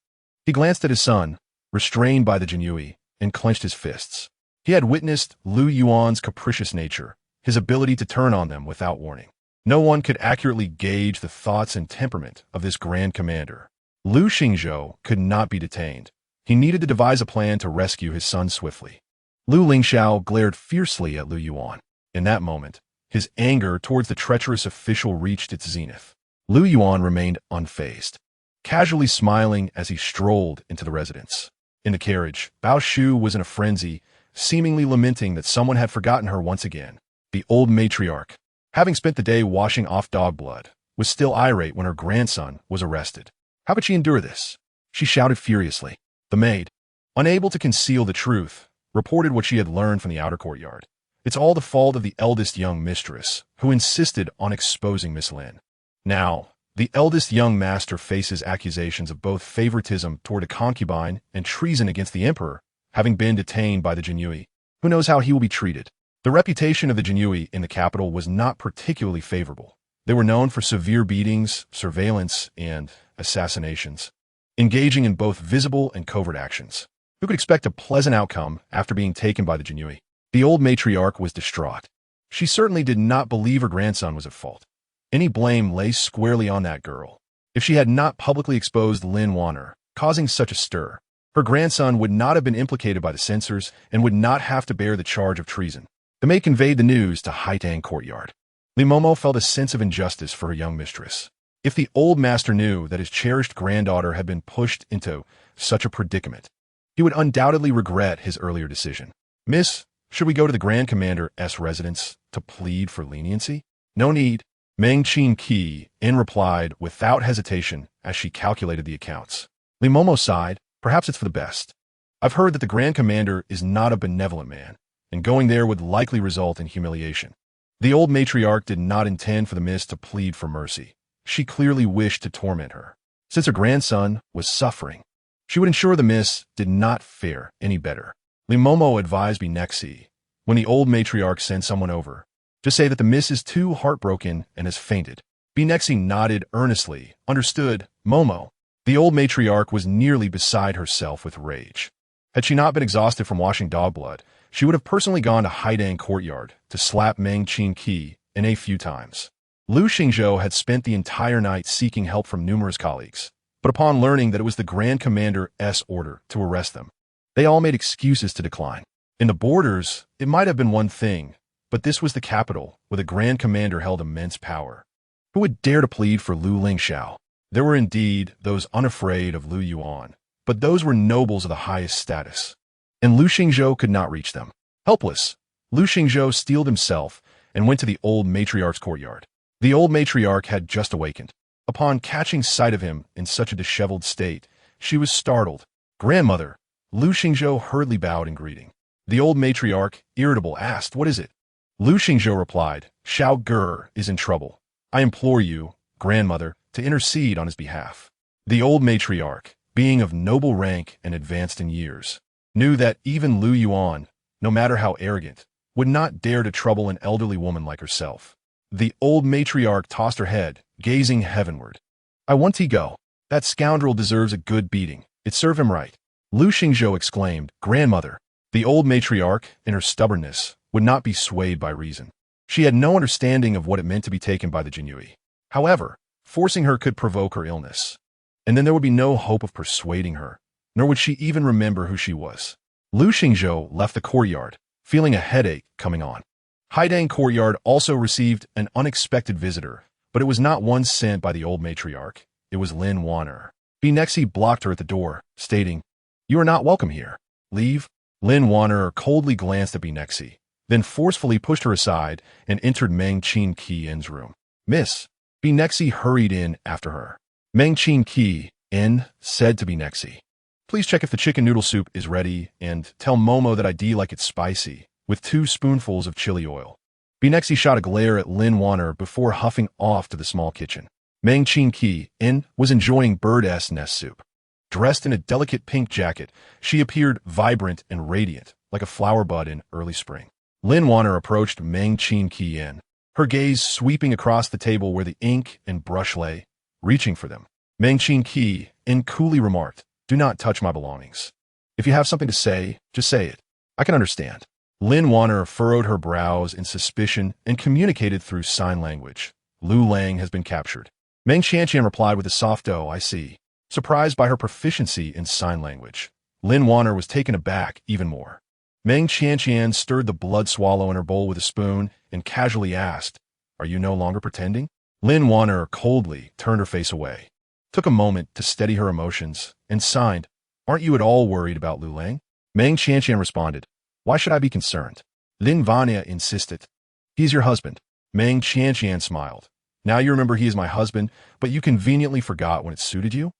He glanced at his son, restrained by the Jinyui, and clenched his fists. He had witnessed Lu Yuan's capricious nature, his ability to turn on them without warning. No one could accurately gauge the thoughts and temperament of this grand commander. Lu Lingxiao could not be detained. He needed to devise a plan to rescue his son swiftly. Lu Lingxiao glared fiercely at Lu Yuan. In that moment, his anger towards the treacherous official reached its zenith. Lu Yuan remained unfazed, casually smiling as he strolled into the residence. In the carriage, Bao Shu was in a frenzy, seemingly lamenting that someone had forgotten her once again. The old matriarch, having spent the day washing off dog blood, was still irate when her grandson was arrested. How could she endure this? She shouted furiously. The maid, unable to conceal the truth, reported what she had learned from the outer courtyard. It's all the fault of the eldest young mistress, who insisted on exposing Miss Lin. Now, the eldest young master faces accusations of both favoritism toward a concubine and treason against the emperor, having been detained by the Jinyui. Who knows how he will be treated? The reputation of the Jinyui in the capital was not particularly favorable. They were known for severe beatings, surveillance, and assassinations, engaging in both visible and covert actions. Who could expect a pleasant outcome after being taken by the Jinyui? The old matriarch was distraught. She certainly did not believe her grandson was at fault. Any blame lay squarely on that girl. If she had not publicly exposed Lin Wan'er, causing such a stir, her grandson would not have been implicated by the censors and would not have to bear the charge of treason. The maid conveyed the news to Haitang courtyard. Li Momo felt a sense of injustice for her young mistress. If the old master knew that his cherished granddaughter had been pushed into such a predicament, he would undoubtedly regret his earlier decision. Miss, should we go to the Grand Commander's residence to plead for leniency? No need. Meng Qianqian replied without hesitation as she calculated the accounts. Li Momo sighed. Perhaps it's for the best. I've heard that the Grand Commander is not a benevolent man, and going there would likely result in humiliation. The old matriarch did not intend for the miss to plead for mercy. She clearly wished to torment her. Since her grandson was suffering, she would ensure the miss did not fare any better. Li Momo advised Binexi, when the old matriarch sent someone over, to say that the miss is too heartbroken and has fainted. Binexi nodded earnestly. Understood, Momo. The old matriarch was nearly beside herself with rage. Had she not been exhausted from washing dog blood, she would have personally gone to Haidang courtyard to slap Meng Qianqian a few times. Lu Lingxiao had spent the entire night seeking help from numerous colleagues, but upon learning that it was the Grand Commander's order to arrest them, they all made excuses to decline. In the borders, it might have been one thing, but this was the capital, where the Grand Commander held immense power. Who would dare to plead for Lu Lingxiao? There were indeed those unafraid of Lu Yuan, but those were nobles of the highest status, and Lu Lingxiao could not reach them. Helpless, Lu Lingxiao steeled himself and went to the old matriarch's courtyard. The old matriarch had just awakened. Upon catching sight of him in such a disheveled state, she was startled. Grandmother, Lu Lingxiao hurriedly bowed in greeting. The old matriarch, irritable, asked, "What is it?" Lu Lingxiao replied, "Xiao Ge is in trouble. I implore you, grandmother, to intercede on his behalf." The old matriarch, being of noble rank and advanced in years, knew that even Lu Yuan, no matter how arrogant, would not dare to trouble an elderly woman like herself. The old matriarch tossed her head, gazing heavenward. "I want he go. That scoundrel deserves a good beating. It served him right." Lu Lingxiao exclaimed, "Grandmother." The old matriarch, in her stubbornness, would not be swayed by reason. She had no understanding of what it meant to be taken by the Jinyui. However, forcing her could provoke her illness, and then there would be no hope of persuading her, nor would she even remember who she was. Lu Lingxiao left the courtyard, feeling a headache coming on. Haidang courtyard also received an unexpected visitor, but it was not one sent by the old matriarch. It was Lin Wan'er. Binexi blocked her at the door, stating, "You are not welcome here. Leave." Lin Wan'er coldly glanced at Binexi, then forcefully pushed her aside and entered Meng Qianqian's room. "Miss." Binexi hurried in after her. Meng Qianqian said to Binexi, "Please check if the chicken noodle soup is ready and tell Momo that I like it spicy, with 2 spoonfuls of chili oil." Binexi shot a glare at Lin Wan'er before huffing off to the small kitchen. Meng Qianqian was enjoying bird's nest soup. Dressed in a delicate pink jacket, she appeared vibrant and radiant, like a flower bud in early spring. Lin Wan'er approached Meng Qianqian, her gaze sweeping across the table where the ink and brush lay, reaching for them. Meng Qianqian coolly remarked, Do not touch my belongings. If you have something to say, just say it. I can understand. Lin Wan'er furrowed her brows in suspicion and communicated through sign language. Lu Lang has been captured. Meng Qianqian replied with a soft "Oh, I see." Surprised by her proficiency in sign language, Lin Wan'er was taken aback even more. Meng Qianqian stirred the blood swallow in her bowl with a spoon and casually asked, "Are you no longer pretending?" Lin Wan'er coldly turned her face away, took a moment to steady her emotions, and signed, "Aren't you at all worried about Lu Lang?" Meng Qianqian responded, "Why should I be concerned?" Lin Wan'er insisted, "He's your husband." Meng Qianqian smiled. "Now you remember he is my husband, but you conveniently forgot when it suited you?"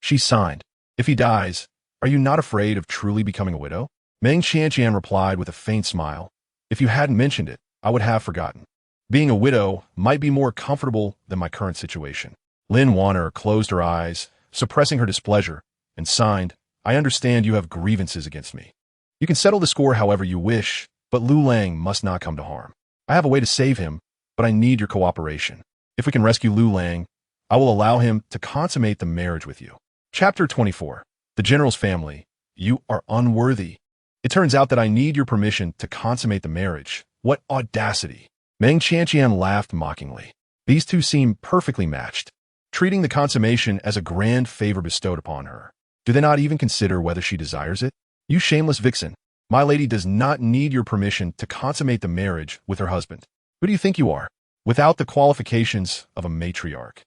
She signed, "If he dies, are you not afraid of truly becoming a widow?" Meng Qianqian replied with a faint smile, "If you hadn't mentioned it, I would have forgotten. Being a widow might be more comfortable than my current situation." Lin Wan'er closed her eyes, suppressing her displeasure, and signed, "I understand you have grievances against me. You can settle the score however you wish, but Lu Lang must not come to harm. I have a way to save him, but I need your cooperation. If we can rescue Lu Lang, I will allow him to consummate the marriage with you." Chapter 24. The General's Family. You are unworthy. It turns out that I need your permission to consummate the marriage. What audacity! Meng Qianqian laughed mockingly. These two seem perfectly matched, treating the consummation as a grand favor bestowed upon her. Do they not even consider whether she desires it? You shameless vixen. My lady does not need your permission to consummate the marriage with her husband. Who do you think you are? Without the qualifications of a matriarch,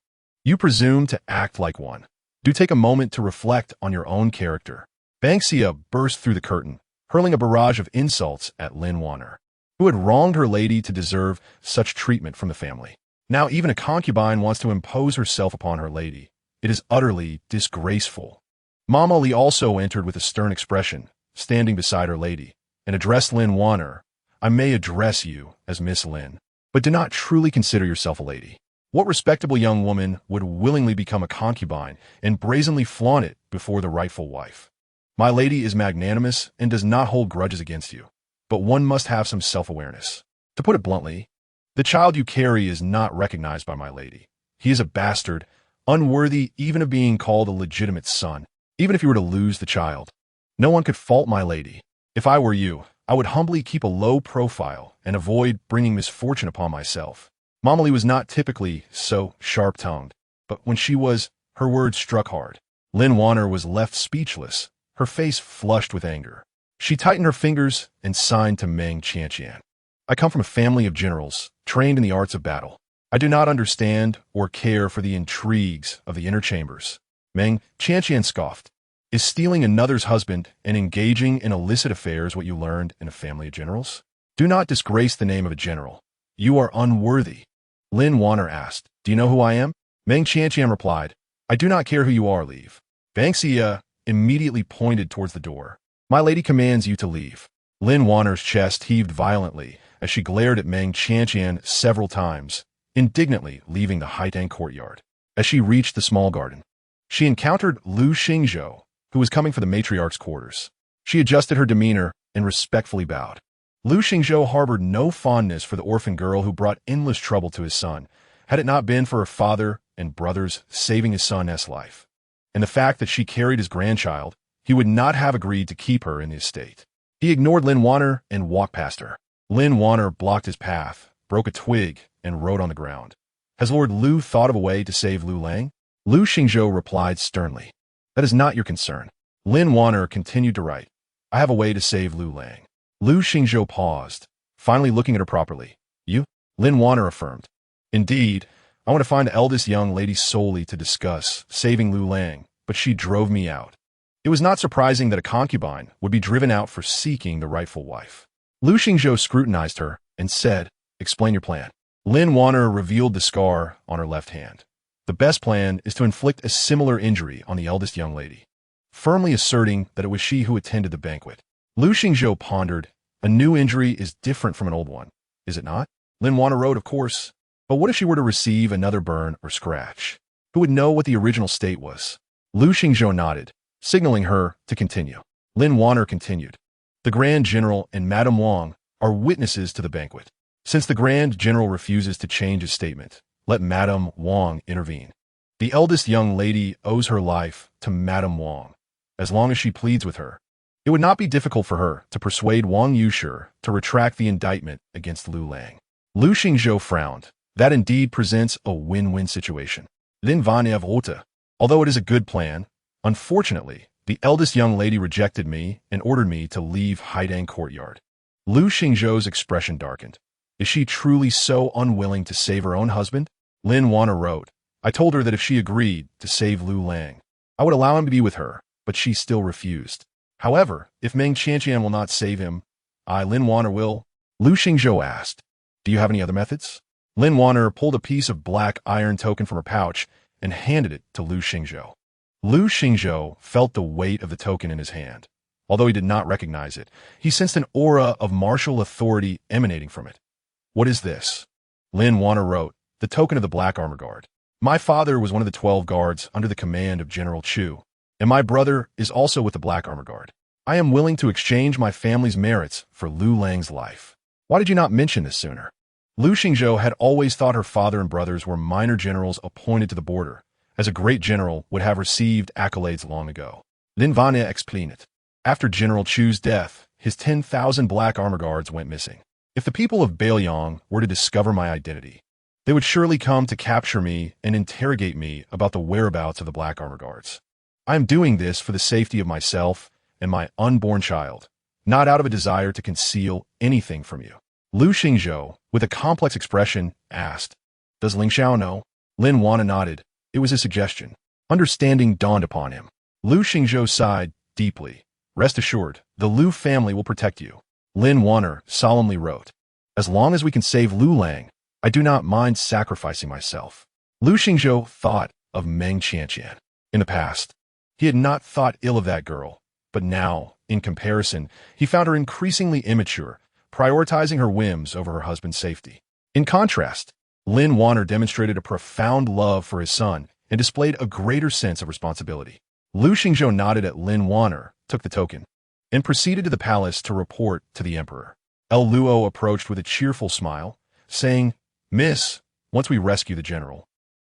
you presume to act like one. Do take a moment to reflect on your own character. Banksia burst through the curtain, hurling a barrage of insults at Lin Wan'er, who had wronged her lady to deserve such treatment from the family. Now even a concubine wants to impose herself upon her lady. It is utterly disgraceful. Mama Li also entered with a stern expression, standing beside her lady, and addressed Lin Wan'er. "I may address you as Miss Lin, but do not truly consider yourself a lady. What respectable young woman would willingly become a concubine and brazenly flaunt it before the rightful wife? My lady is magnanimous and does not hold grudges against you, but one must have some self-awareness. To put it bluntly, the child you carry is not recognized by my lady. He is a bastard, unworthy even of being called a legitimate son. Even if you were to lose the child, no one could fault my lady. If I were you, I would humbly keep a low profile and avoid bringing misfortune upon myself." Mama Li was not typically so sharp-tongued, but when she was, her words struck hard. Lin Wan'er was left speechless, her face flushed with anger. She tightened her fingers and signed to Meng Qianqian. "I come from a family of generals, trained in the arts of battle. I do not understand or care for the intrigues of the inner chambers." Meng Qianqian scoffed. "Is stealing another's husband and engaging in illicit affairs what you learned in a family of generals? Do not disgrace the name of a general. You are unworthy." Lin Wan'er asked, "Do you know who I am?" Meng Qianqian replied, "I do not care who you are, leave." Banksia immediately pointed towards the door. "My lady commands you to leave." Lin Wan'er's chest heaved violently as she glared at Meng Qianqian several times, indignantly leaving the Haitang courtyard. As she reached the small garden, she encountered Lu Lingxiao, who was coming for the matriarch's quarters. She adjusted her demeanor and respectfully bowed. Lu Lingxiao harbored no fondness for the orphan girl who brought endless trouble to his son, had it not been for her father and brothers saving his son's life, and the fact that she carried his grandchild. He would not have agreed to keep her in the estate. He ignored Lin Wan'er and walked past her. Lin Wan'er blocked his path, broke a twig, and wrote on the ground. "Has Lord Lu thought of a way to save Lu Lang?" Lu Lingxiao replied sternly, "That is not your concern." Lin Wan'er continued to write, "I have a way to save Lu Lang." Lu Lingxiao paused, finally looking at her properly. "You?" Lin Wan'er affirmed. "Indeed, I want to find the eldest young lady solely to discuss saving Lu Lang, but she drove me out." It was not surprising that a concubine would be driven out for seeking the rightful wife. Lu Lingxiao scrutinized her and said, "Explain your plan." Lin Wan'er revealed the scar on her left hand. "The best plan is to inflict a similar injury on the eldest young lady," firmly asserting that it was she who attended the banquet. Lu Lingxiao pondered. "A new injury is different from an old one, is it not?" Lin Wan'er wrote, "Of course. But what if she were to receive another burn or scratch? Who would know what the original state was?" Lu Lingxiao nodded, signaling her to continue. Lin Wan'er continued, "The Grand General and Madame Wang are witnesses to the banquet. Since the Grand General refuses to change his statement, let Madame Wang intervene." The eldest young lady owes her life to Madame Wang. As long as she pleads with her, it would not be difficult for her to persuade Wang Yushi to retract the indictment against Lu Liang. Lu Lingxiao frowned. That indeed presents a win-win situation. Lin Wan'er vote. Although it is a good plan, unfortunately, the eldest young lady rejected me and ordered me to leave Haidang courtyard. Lu Lingxiao's expression darkened. Is she truly so unwilling to save her own husband? Lin Wan'er wrote. I told her that if she agreed to save Lu Liang, I would allow him to be with her, but she still refused. However, if Meng Qianqian will not save him, I, Lin Wan'er, will. Lu Lingxiao asked, do you have any other methods? Lin Wan'er pulled a piece of black iron token from her pouch and handed it to Lu Lingxiao. Lu Lingxiao felt the weight of the token in his hand. Although he did not recognize it, he sensed an aura of martial authority emanating from it. What is this? Lin Wan'er wrote, the token of the Black Armor Guard. My father was one of the 12 guards under the command of General Chu, and my brother is also with the Black Armor Guard. I am willing to exchange my family's merits for Lu Liang's life. Why did you not mention this sooner? Lu Lingxiao had always thought her father and brothers were minor generals appointed to the border, as a great general would have received accolades long ago. Lin Wan'er explained. After General Chu's death, his 10,000 Black Armor Guards went missing. If the people of Bailiang were to discover my identity, they would surely come to capture me and interrogate me about the whereabouts of the Black Armor Guards. I am doing this for the safety of myself and my unborn child, not out of a desire to conceal anything from you. Lu Lingxiao, with a complex expression, asked, does Lingxiao know? Lin Wan'er nodded. It was a suggestion. Understanding dawned upon him. Lu Lingxiao sighed deeply. Rest assured, the Lu family will protect you. Lin Wan'er solemnly wrote, as long as we can save Lu Liang, I do not mind sacrificing myself. Lu Lingxiao thought of Meng Qianqian. In the past, he had not thought ill of that girl, but now, in comparison, he found her increasingly immature, prioritizing her whims over her husband's safety. In contrast, Lin Wan'er demonstrated a profound love for his son and displayed a greater sense of responsibility. Lu Lingxiao nodded at Lin Wan'er, took the token, and proceeded to the palace to report to the emperor. El Luo approached with a cheerful smile, saying, Miss, once we rescue the general,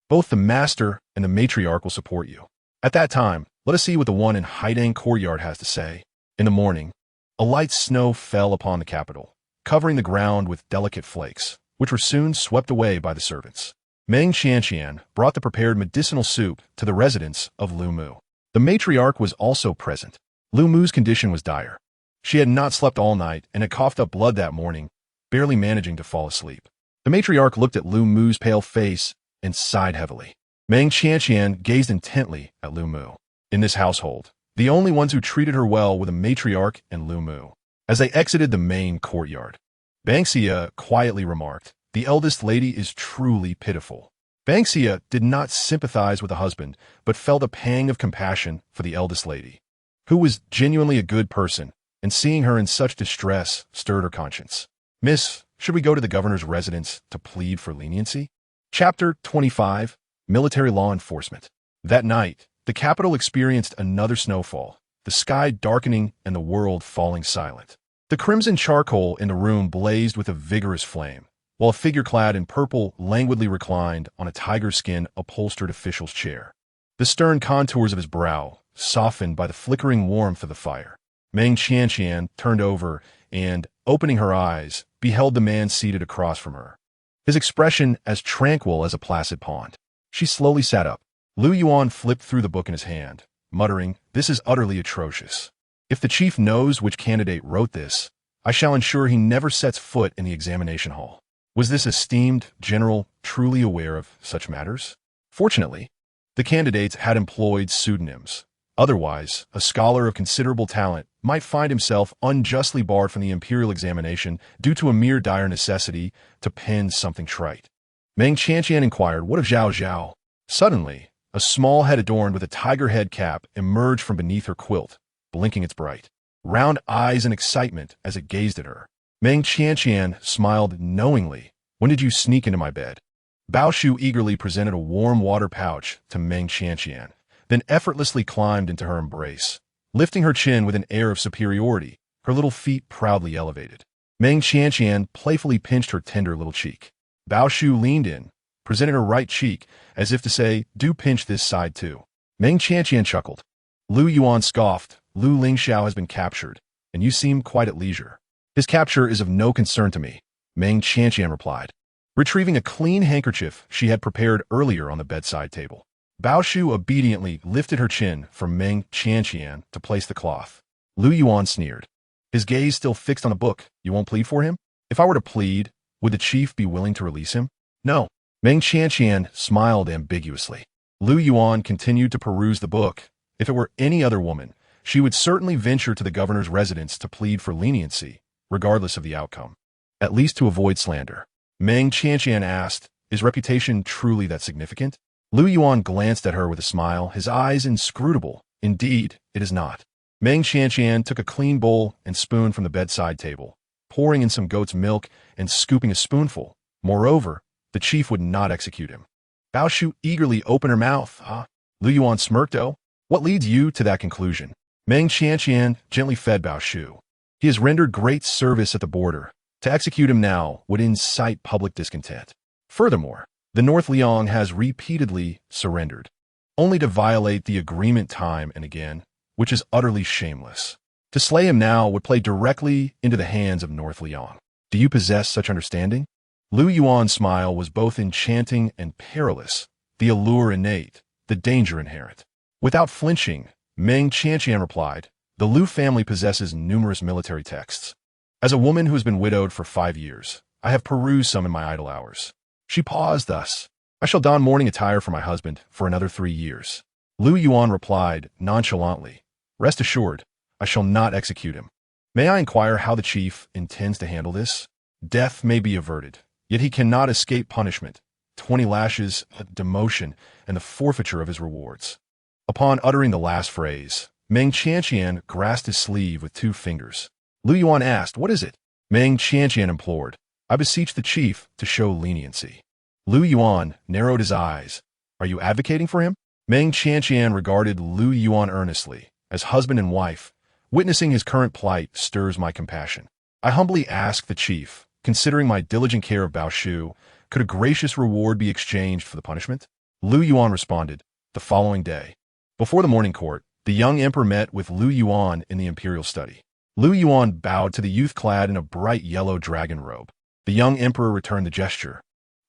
both the master and the matriarch will support you. At that time, let us see what the one in Haidang courtyard has to say. In the morning, a light snow fell upon the capital, covering the ground with delicate flakes, which were soon swept away by the servants. Meng Qianqian brought the prepared medicinal soup to the residence of Lu Mu. The matriarch was also present. Lu Mu's condition was dire. She had not slept all night and had coughed up blood that morning, barely managing to fall asleep. The matriarch looked at Lu Mu's pale face and sighed heavily. Meng Qianqian gazed intently at Lu Mu. In this household, the only ones who treated her well were the matriarch and Lu Mu. As they exited the main courtyard, Bangxia quietly remarked, the eldest lady is truly pitiful. Bangxia did not sympathize with the husband, but felt a pang of compassion for the eldest lady, who was genuinely a good person, and seeing her in such distress stirred her conscience. Miss, should we go to the governor's residence to plead for leniency? Chapter 25, Military Law Enforcement. That night, the capital experienced another snowfall, the sky darkening and the world falling silent. The crimson charcoal in the room blazed with a vigorous flame, while a figure clad in purple languidly reclined on a tiger skin upholstered official's chair. The stern contours of his brow softened by the flickering warmth of the fire. Meng Qianqian turned over and, opening her eyes, beheld the man seated across from her, his expression as tranquil as a placid pond. She slowly sat up. Lu Yuan flipped through the book in his hand, muttering, this is utterly atrocious. If the chief knows which candidate wrote this, I shall ensure he never sets foot in the examination hall. Was this esteemed general truly aware of such matters? Fortunately, the candidates had employed pseudonyms. Otherwise, a scholar of considerable talent might find himself unjustly barred from the imperial examination due to a mere dire necessity to pen something trite. Meng Qianqian inquired, what of Zhao Zhao? Suddenly, a small head adorned with a tiger head cap emerged from beneath her quilt, blinking its bright, round eyes in excitement as it gazed at her. Meng Qianqian smiled knowingly. When did you sneak into my bed? Bao Shu eagerly presented a warm water pouch to Meng Qianqian, then effortlessly climbed into her embrace, lifting her chin with an air of superiority, her little feet proudly elevated. Meng Qianqian playfully pinched her tender little cheek. Bao Shu leaned in, presented her right cheek, as if to say, do pinch this side too. Meng Qianqian chuckled. Lu Yuan scoffed. Lu Lingxiao has been captured, and you seem quite at leisure. His capture is of no concern to me, Meng Qianqian replied, retrieving a clean handkerchief she had prepared earlier on the bedside table. Bao Shu obediently lifted her chin for Meng Qianqian to place the cloth. Lu Yuan sneered, his gaze still fixed on the book. You won't plead for him? If I were to plead, would the chief be willing to release him? No. Meng Qianqian smiled ambiguously. Lu Yuan continued to peruse the book. If it were any other woman, she would certainly venture to the governor's residence to plead for leniency, regardless of the outcome. At least to avoid slander. Meng Qianqian asked, is reputation truly that significant? Lu Yuan glanced at her with a smile, his eyes inscrutable. Indeed, it is not. Meng Qianqian took a clean bowl and spoon from the bedside table, pouring in some goat's milk and scooping a spoonful. Moreover, the chief would not execute him. Bao Shu eagerly opened her mouth. Lu Yuan smirked. Oh, what leads you to that conclusion? Meng Qianqian gently fed Bao Shu. He has rendered great service at the border. To execute him now would incite public discontent. Furthermore, the North Liang has repeatedly surrendered, only to violate the agreement time and again, which is utterly shameless. To slay him now would play directly into the hands of North Liang. Do you possess such understanding? Lu Yuan's smile was both enchanting and perilous, the allure innate, the danger inherent. Without flinching, Meng Qianqian replied, the Lu family possesses numerous military texts. As a woman who has been widowed for 5 years, I have perused some in my idle hours. She paused thus. I shall don mourning attire for my husband for another 3 years. Lu Yuan replied nonchalantly, rest assured, I shall not execute him. May I inquire how the chief intends to handle this? Death may be averted, yet he cannot escape punishment, 20 lashes, a demotion, and the forfeiture of his rewards. Upon uttering the last phrase, Meng Qianqian grasped his sleeve with 2 fingers. Lu Yuan asked, what is it? Meng Qianqian implored, I beseech the chief to show leniency. Lu Yuan narrowed his eyes. Are you advocating for him? Meng Qianqian regarded Lu Yuan earnestly. As husband and wife, witnessing his current plight stirs my compassion. I humbly ask the chief, considering my diligent care of Bao Shu, could a gracious reward be exchanged for the punishment? Lu Yuan responded, the following day. Before the morning court, the young emperor met with Lu Yuan in the imperial study. Lu Yuan bowed to the youth clad in a bright yellow dragon robe. The young emperor returned the gesture.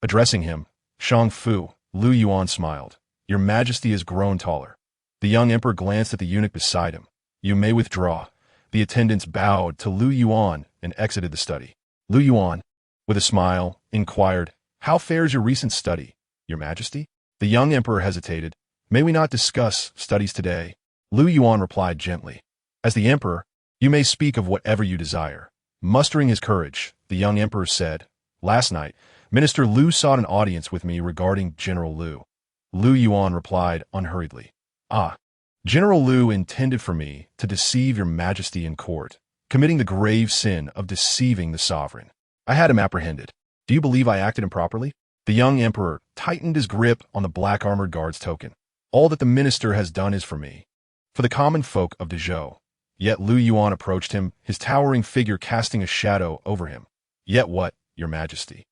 Addressing him, Shang Fu, Lu Yuan smiled. Your Majesty has grown taller. The young emperor glanced at the eunuch beside him. You may withdraw. The attendants bowed to Lu Yuan and exited the study. Lu Yuan, with a smile, inquired, how fares your recent study, Your Majesty? The young emperor hesitated. May we not discuss studies today? Lu Yuan replied gently. As the emperor, you may speak of whatever you desire. Mustering his courage, the young emperor said, last night, Minister Lu sought an audience with me regarding General Lu. Lu Yuan replied unhurriedly. General Lu intended for me to deceive Your Majesty in court, committing the grave sin of deceiving the sovereign. I had him apprehended. Do you believe I acted improperly? The young emperor tightened his grip on the black armored guard's token. All that the minister has done is for me, for the common folk of Dezhou. Yet Lu Yuan approached him, his towering figure casting a shadow over him. Yet what, Your Majesty?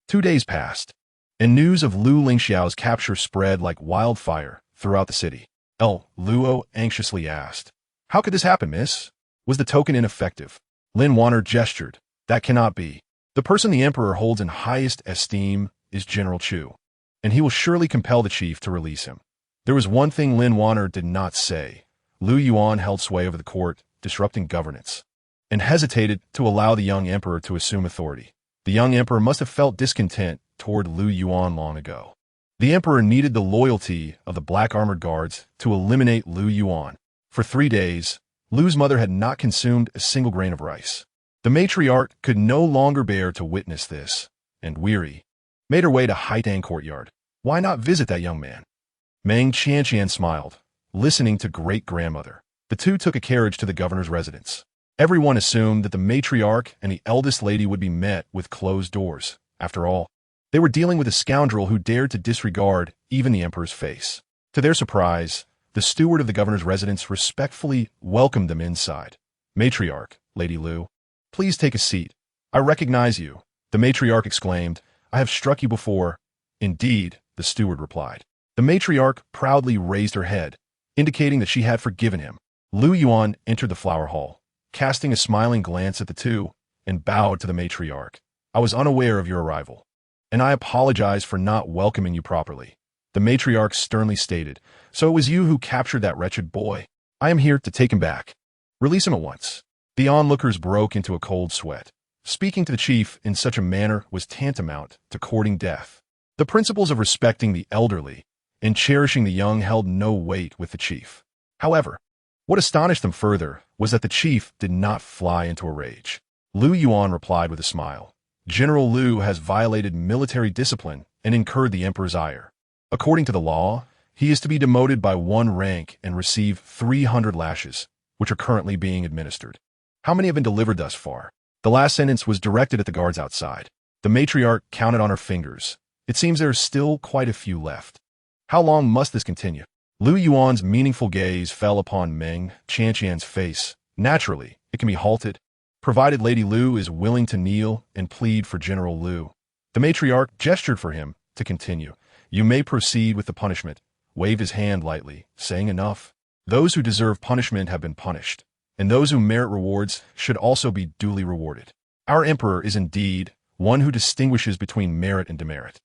2 days passed, and news of Lu Lingxiao's capture spread like wildfire throughout the city. Luo anxiously asked, how could this happen, miss? Was the token ineffective? Lin Wan'er gestured. That cannot be. The person the emperor holds in highest esteem is General Chu, and he will surely compel the chief to release him. There was one thing Lin Wan'er did not say. Lu Yuan held sway over the court, disrupting governance, and hesitated to allow the young emperor to assume authority. The young emperor must have felt discontent toward Lu Yuan long ago. The emperor needed the loyalty of the black armored guards to eliminate Lu Yuan. For 3 days, Lu's mother had not consumed a single grain of rice. The matriarch could no longer bear to witness this, and weary, made her way to Haitang courtyard. Why not visit that young man? Meng Qianqian smiled, listening to great-grandmother. The two took a carriage to the governor's residence. Everyone assumed that the matriarch and the eldest lady would be met with closed doors. After all, they were dealing with a scoundrel who dared to disregard even the emperor's face. To their surprise, the steward of the governor's residence respectfully welcomed them inside. Matriarch, Lady Lu, please take a seat. I recognize you, the matriarch exclaimed. I have struck you before. Indeed, the steward replied. The matriarch proudly raised her head, indicating that she had forgiven him. Lu Yuan entered the flower hall, casting a smiling glance at the two, and bowed to the matriarch. I was unaware of your arrival, and I apologize for not welcoming you properly. The matriarch sternly stated, so it was you who captured that wretched boy. I am here to take him back. Release him at once. The onlookers broke into a cold sweat. Speaking to the chief in such a manner was tantamount to courting death. The principles of respecting the elderly and cherishing the young held no weight with the chief. However, what astonished them further was that the chief did not fly into a rage. Lu Yuan replied with a smile. General Lu has violated military discipline and incurred the emperor's ire. According to the law, he is to be demoted by 1 rank and receive 300 lashes, which are currently being administered. How many have been delivered thus far? The last sentence was directed at the guards outside. The matriarch counted on her fingers. It seems there are still quite a few left. How long must this continue? Lu Yuan's meaningful gaze fell upon Meng Qianqian's face. Naturally, it can be halted, provided Lady Lu is willing to kneel and plead for General Lu. The matriarch gestured for him to continue. You may proceed with the punishment. Waved his hand lightly, saying enough. Those who deserve punishment have been punished, and those who merit rewards should also be duly rewarded. Our emperor is indeed one who distinguishes between merit and demerit,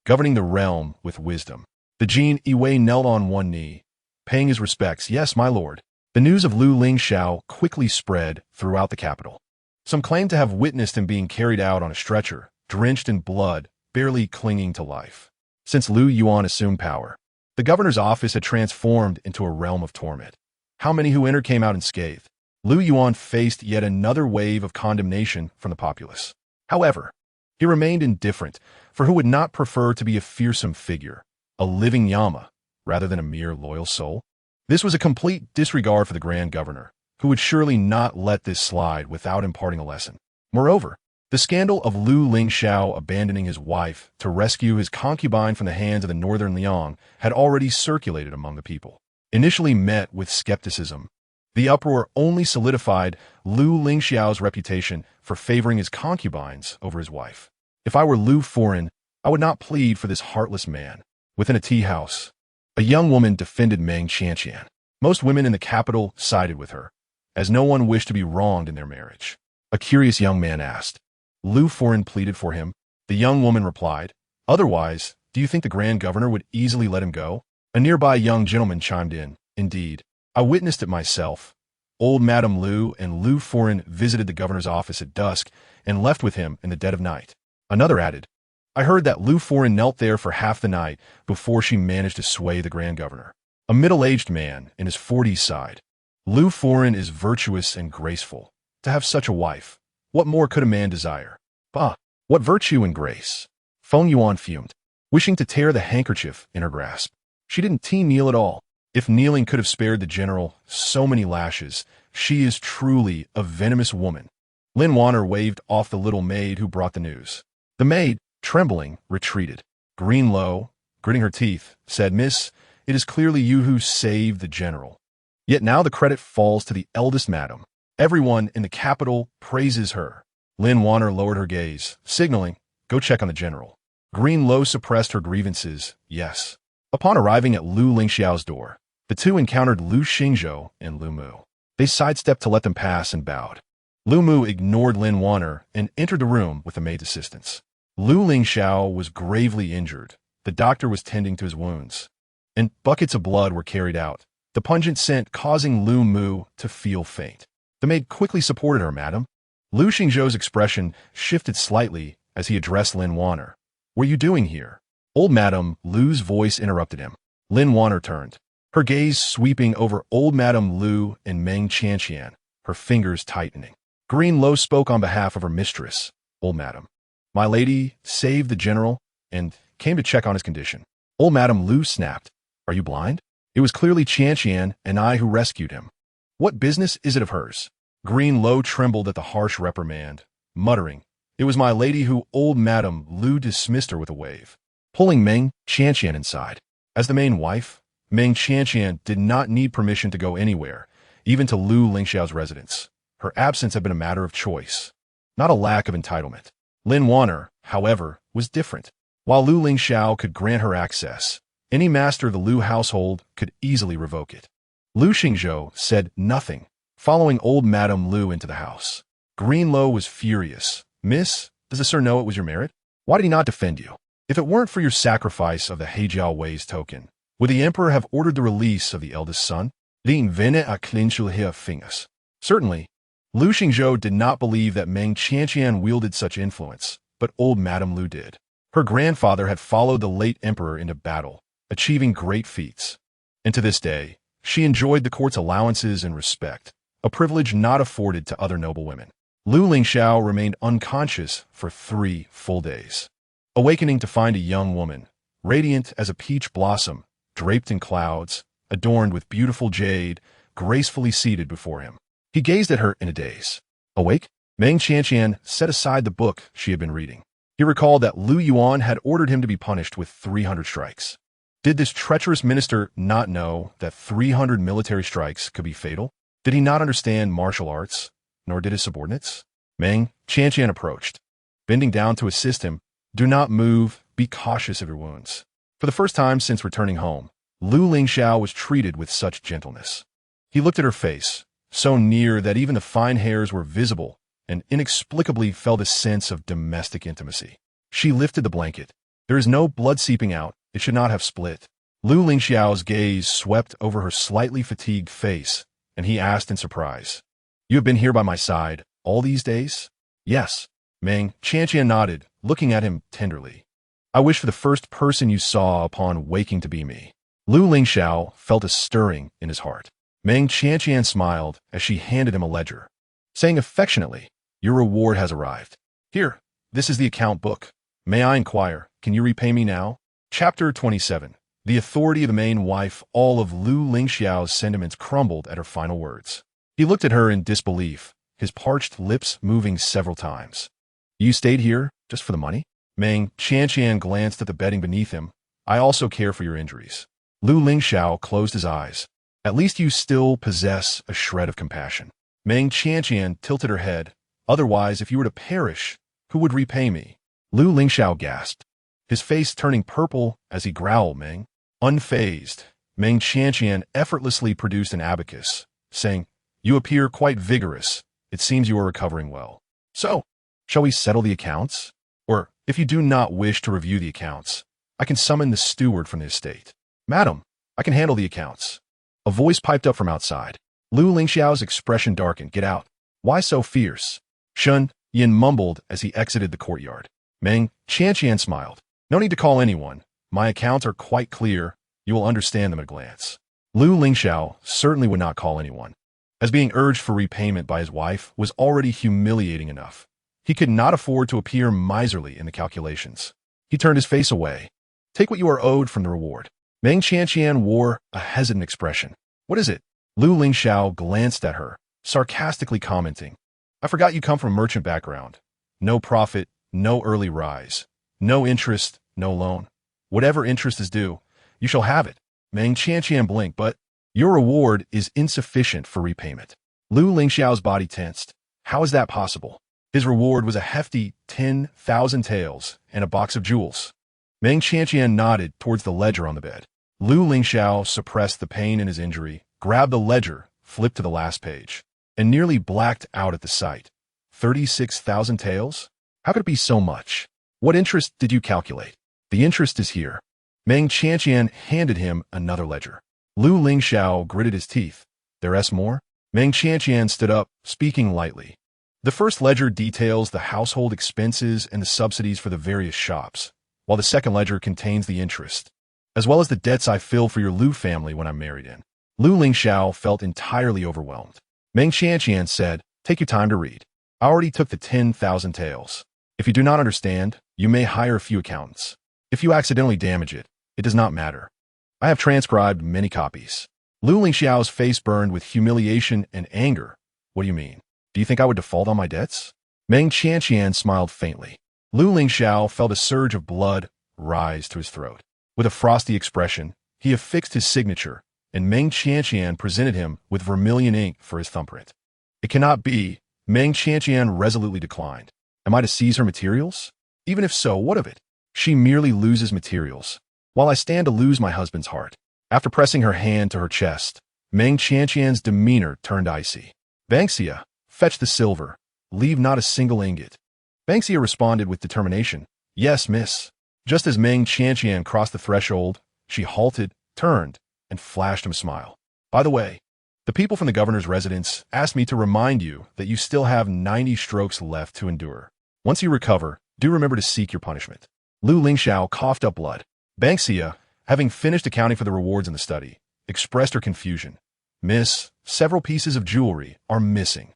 governing the realm with wisdom. The Jin Yiwei knelt on one knee, paying his respects. Yes, my lord. The news of Lu Lingxiao quickly spread throughout the capital. Some claimed to have witnessed him being carried out on a stretcher, drenched in blood, barely clinging to life. Since Lu Yuan assumed power, the governor's office had transformed into a realm of torment. How many who entered came out unscathed? Lu Yuan faced yet another wave of condemnation from the populace. However, he remained indifferent, for who would not prefer to be a fearsome figure, a living Yama, rather than a mere loyal soul? This was a complete disregard for the grand governor, who would surely not let this slide without imparting a lesson. Moreover, the scandal of Lu Lingxiao abandoning his wife to rescue his concubine from the hands of the Northern Liang had already circulated among the people. Initially met with skepticism, the uproar only solidified Lu Lingxiao's reputation for favoring his concubines over his wife. If I were Lu Foreign, I would not plead for this heartless man. Within a tea house, a young woman defended Meng Qianqian. Most women in the capital sided with her, as no one wished to be wronged in their marriage. A curious young man asked. Lu Foreign pleaded for him. The young woman replied, otherwise, do you think the grand governor would easily let him go? A nearby young gentleman chimed in. Indeed, I witnessed it myself. Old Madame Lu and Lu Foreign visited the governor's office at dusk and left with him in the dead of night. Another added, I heard that Lu Foreign knelt there for half the night before she managed to sway the grand governor. A middle-aged man in his 40s sighed. Lu Foreign is virtuous and graceful. To have such a wife, what more could a man desire? Bah, what virtue and grace. Feng Yuan fumed, wishing to tear the handkerchief in her grasp. She didn't kneel at all. If kneeling could have spared the general so many lashes, she is truly a venomous woman. Lin Wan'er waved off the little maid who brought the news. The maid, trembling, retreated. Green Lo, gritting her teeth, said, Miss, it is clearly you who saved the general. Yet now the credit falls to the eldest madam. Everyone in the capital praises her. Lin Wan'er lowered her gaze, signaling, go check on the general. Green Lo suppressed her grievances, yes. Upon arriving at Lu Lingxiao's door, the two encountered Lu Xingzhou and Lu Mu. They sidestepped to let them pass and bowed. Lu Mu ignored Lin Wan'er and entered the room with the maid's assistance. Lu Lingxiao was gravely injured. The doctor was tending to his wounds, and buckets of blood were carried out, the pungent scent causing Lu Mu to feel faint. The maid quickly supported her, madam. Lu Xingzhou's expression shifted slightly as he addressed Lin Wan'er. What are you doing here? Old Madam Lu's voice interrupted him. Lin Wan'er turned, her gaze sweeping over Old Madam Lu and Meng Qianqian, her fingers tightening. Green Lo spoke on behalf of her mistress. Old Madam, my lady saved the general and came to check on his condition. Old Madam Lu snapped. Are you blind? It was clearly Qianqian and I who rescued him. What business is it of hers? Green Lo trembled at the harsh reprimand, muttering, it was my lady who Old Madam Lu dismissed her with a wave, pulling Meng Qianqian inside. As the main wife, Meng Qianqian did not need permission to go anywhere, even to Lu Lingxiao's residence. Her absence had been a matter of choice, not a lack of entitlement. Lin Wan'er, however, was different. While Lu Lingxiao could grant her access, any master of the Lu household could easily revoke it. Lu Xingzhou said nothing, following old Madame Lu into the house. Greenlow was furious. "Miss, does the sir know it was your merit? Why did he not defend you? If it weren't for your sacrifice of the Heijiao Wei's token, would the emperor have ordered the release of the eldest son? Din vene a clinchul hea fingus." Certainly, Lu Xingzhou did not believe that Meng Qianqian wielded such influence, but old Madame Lu did. Her grandfather had followed the late emperor into battle, achieving great feats. And to this day, she enjoyed the court's allowances and respect, a privilege not afforded to other noblewomen. Lu Lingxiao remained unconscious for 3 full days, awakening to find a young woman, radiant as a peach blossom, draped in clouds, adorned with beautiful jade, gracefully seated before him. He gazed at her in a daze. Awake? Meng Qianqian set aside the book she had been reading. He recalled that Lu Yuan had ordered him to be punished with 300 strikes. Did this treacherous minister not know that 300 military strikes could be fatal? Did he not understand martial arts, nor did his subordinates? Meng Qianqian approached, bending down to assist him. "Do not move, be cautious of your wounds." For the first time since returning home, Lu Lingxiao was treated with such gentleness. He looked at her face, so near that even the fine hairs were visible, and inexplicably felt a sense of domestic intimacy. She lifted the blanket. "There is no blood seeping out. It should not have split." Lu Lingxiao's gaze swept over her slightly fatigued face, and he asked in surprise, "You have been here by my side all these days?" "Yes." Meng Qianqian nodded, looking at him tenderly. "I wish for the first person you saw upon waking to be me." Lu Lingxiao felt a stirring in his heart. Meng Qianqian smiled as she handed him a ledger, saying affectionately, "Your reward has arrived. Here, this is the account book. May I inquire, can you repay me now?" Chapter 27. The authority of the main wife. All of Lu Lingxiao's sentiments crumbled at her final words. He looked at her in disbelief, his parched lips moving several times. "You stayed here just for the money?" Meng Qianqian glanced at the bedding beneath him. "I also care for your injuries." Lu Lingxiao closed his eyes. "At least you still possess a shred of compassion." Meng Qianqian tilted her head. "Otherwise, if you were to perish, who would repay me?" Lu Lingxiao gasped, his face turning purple as he growled. Unfazed, Meng Qianqian effortlessly produced an abacus, saying, "You appear quite vigorous. It seems you are recovering well. So, shall we settle the accounts? Or, if you do not wish to review the accounts, I can summon the steward from the estate." "Madam, I can handle the accounts." A voice piped up from outside. Lu Lingxiao's expression darkened. "Get out. Why so fierce?" "Shun," Yin mumbled as he exited the courtyard. Meng Qianqian smiled. "No need to call anyone. My accounts are quite clear. You will understand them at a glance." Lu Lingxiao certainly would not call anyone, as being urged for repayment by his wife was already humiliating enough. He could not afford to appear miserly in the calculations. He turned his face away. "Take what you are owed from the reward." Meng Qianqian wore a hesitant expression. "What is it?" Lu Lingxiao glanced at her, sarcastically commenting, "I forgot you come from a merchant background. No profit, no early rise, no interest, no loan. Whatever interest is due, you shall have it." Meng Qianqian blinked. "But your reward is insufficient for repayment." Lu Lingxiao's body tensed. How is that possible? His reward was a hefty 10,000 taels and a box of jewels. Meng Qianqian nodded towards the ledger on the bed. Lu Lingxiao suppressed the pain in his injury, grabbed the ledger, flipped to the last page, and nearly blacked out at the sight. 36,000 taels? How could it be so much? What interest did you calculate? The interest is here. Meng Qianqian handed him another ledger. Lu Lingxiao gritted his teeth. "There's more?" Meng Qianqian stood up, speaking lightly. "The first ledger details the household expenses and the subsidies for the various shops, while the second ledger contains the interest, as well as the debts I fill for your Lu family when I'm married in." Lu Lingxiao felt entirely overwhelmed. Meng Qianqian said, "Take your time to read. I already took the 10,000 taels. If you do not understand, you may hire a few accountants. If you accidentally damage it, it does not matter. I have transcribed many copies." Lu Lingxiao's face burned with humiliation and anger. "What do you mean? Do you think I would default on my debts?" Meng Qianqian smiled faintly. Lu Lingxiao felt a surge of blood rise to his throat. With a frosty expression, he affixed his signature, and Meng Qianqian presented him with vermilion ink for his thumbprint. "It cannot be," Meng Qianqian resolutely declined. "Am I to seize her materials? Even if so, what of it? She merely loses materials, while I stand to lose my husband's heart. After pressing her hand to her chest, Meng Qianqian's demeanor turned icy. Banksia, fetch the silver. Leave not a single ingot. Banksia responded with determination. Yes, miss. Just as Meng Qianqian crossed the threshold, she halted, turned, and flashed him a smile. By the way, the people from the governor's residence asked me to remind you that you still have 90 strokes left to endure. Once you recover, do remember to seek your punishment. Lu Lingxiao coughed up blood. Banksia, having finished accounting for the rewards in the study, expressed her confusion. Miss, several pieces of jewelry are missing.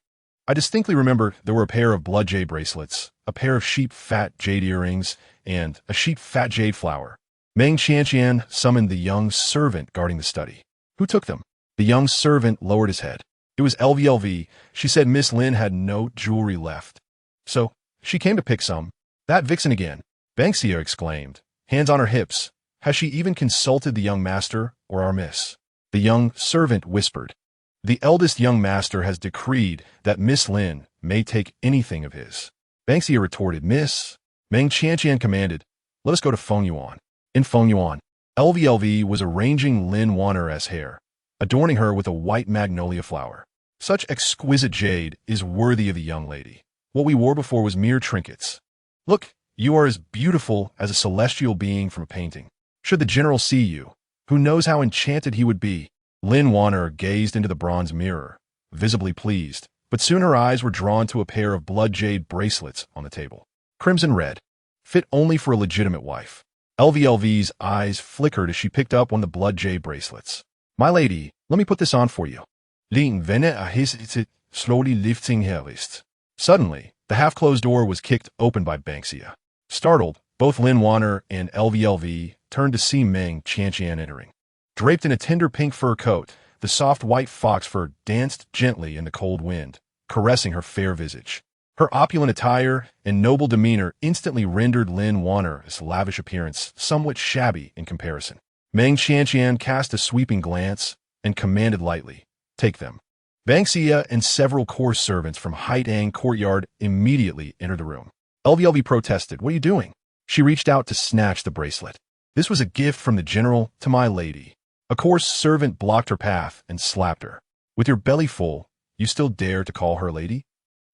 I distinctly remember there were a pair of blood jade bracelets, a pair of sheep fat jade earrings, and a sheep fat jade flower. Meng Qianqian summoned the young servant guarding the study. Who took them? The young servant lowered his head. It was LVLV. She said Miss Lin had no jewelry left. So, she came to pick some. That vixen again, Banksia exclaimed, hands on her hips. Has she even consulted the young master or our miss? The young servant whispered. The eldest young master has decreed that Miss Lin may take anything of his. Banksia retorted, Miss. Meng Qianqian commanded, let us go to Fengyuan. In Fengyuan, LVLV was arranging Lin Wan'er's hair, adorning her with a white magnolia flower. Such exquisite jade is worthy of the young lady. What we wore before was mere trinkets. Look, you are as beautiful as a celestial being from a painting. Should the general see you, who knows how enchanted he would be? Lin Wan'er gazed into the bronze mirror, visibly pleased, but soon her eyes were drawn to a pair of blood jade bracelets on the table. Crimson red, fit only for a legitimate wife. LVLV's eyes flickered as she picked up one of the blood jade bracelets. My lady, let me put this on for you. Lin Wan'er ahiste, slowly lifting her wrist. Suddenly, the half-closed door was kicked open by Banksia. Startled, both Lin Wan'er and LVLV turned to see Meng Qianqian entering. Draped in a tender pink fur coat, the soft white fox fur danced gently in the cold wind, caressing her fair visage. Her opulent attire and noble demeanor instantly rendered Lin Wan'er's lavish appearance somewhat shabby in comparison. Meng Qianqian cast a sweeping glance and commanded lightly, take them. Banksia and several course servants from Haitang courtyard immediately entered the room. LVLV protested, what are you doing? She reached out to snatch the bracelet. This was a gift from the general to my lady. A coarse servant blocked her path and slapped her. With your belly full, you still dare to call her lady?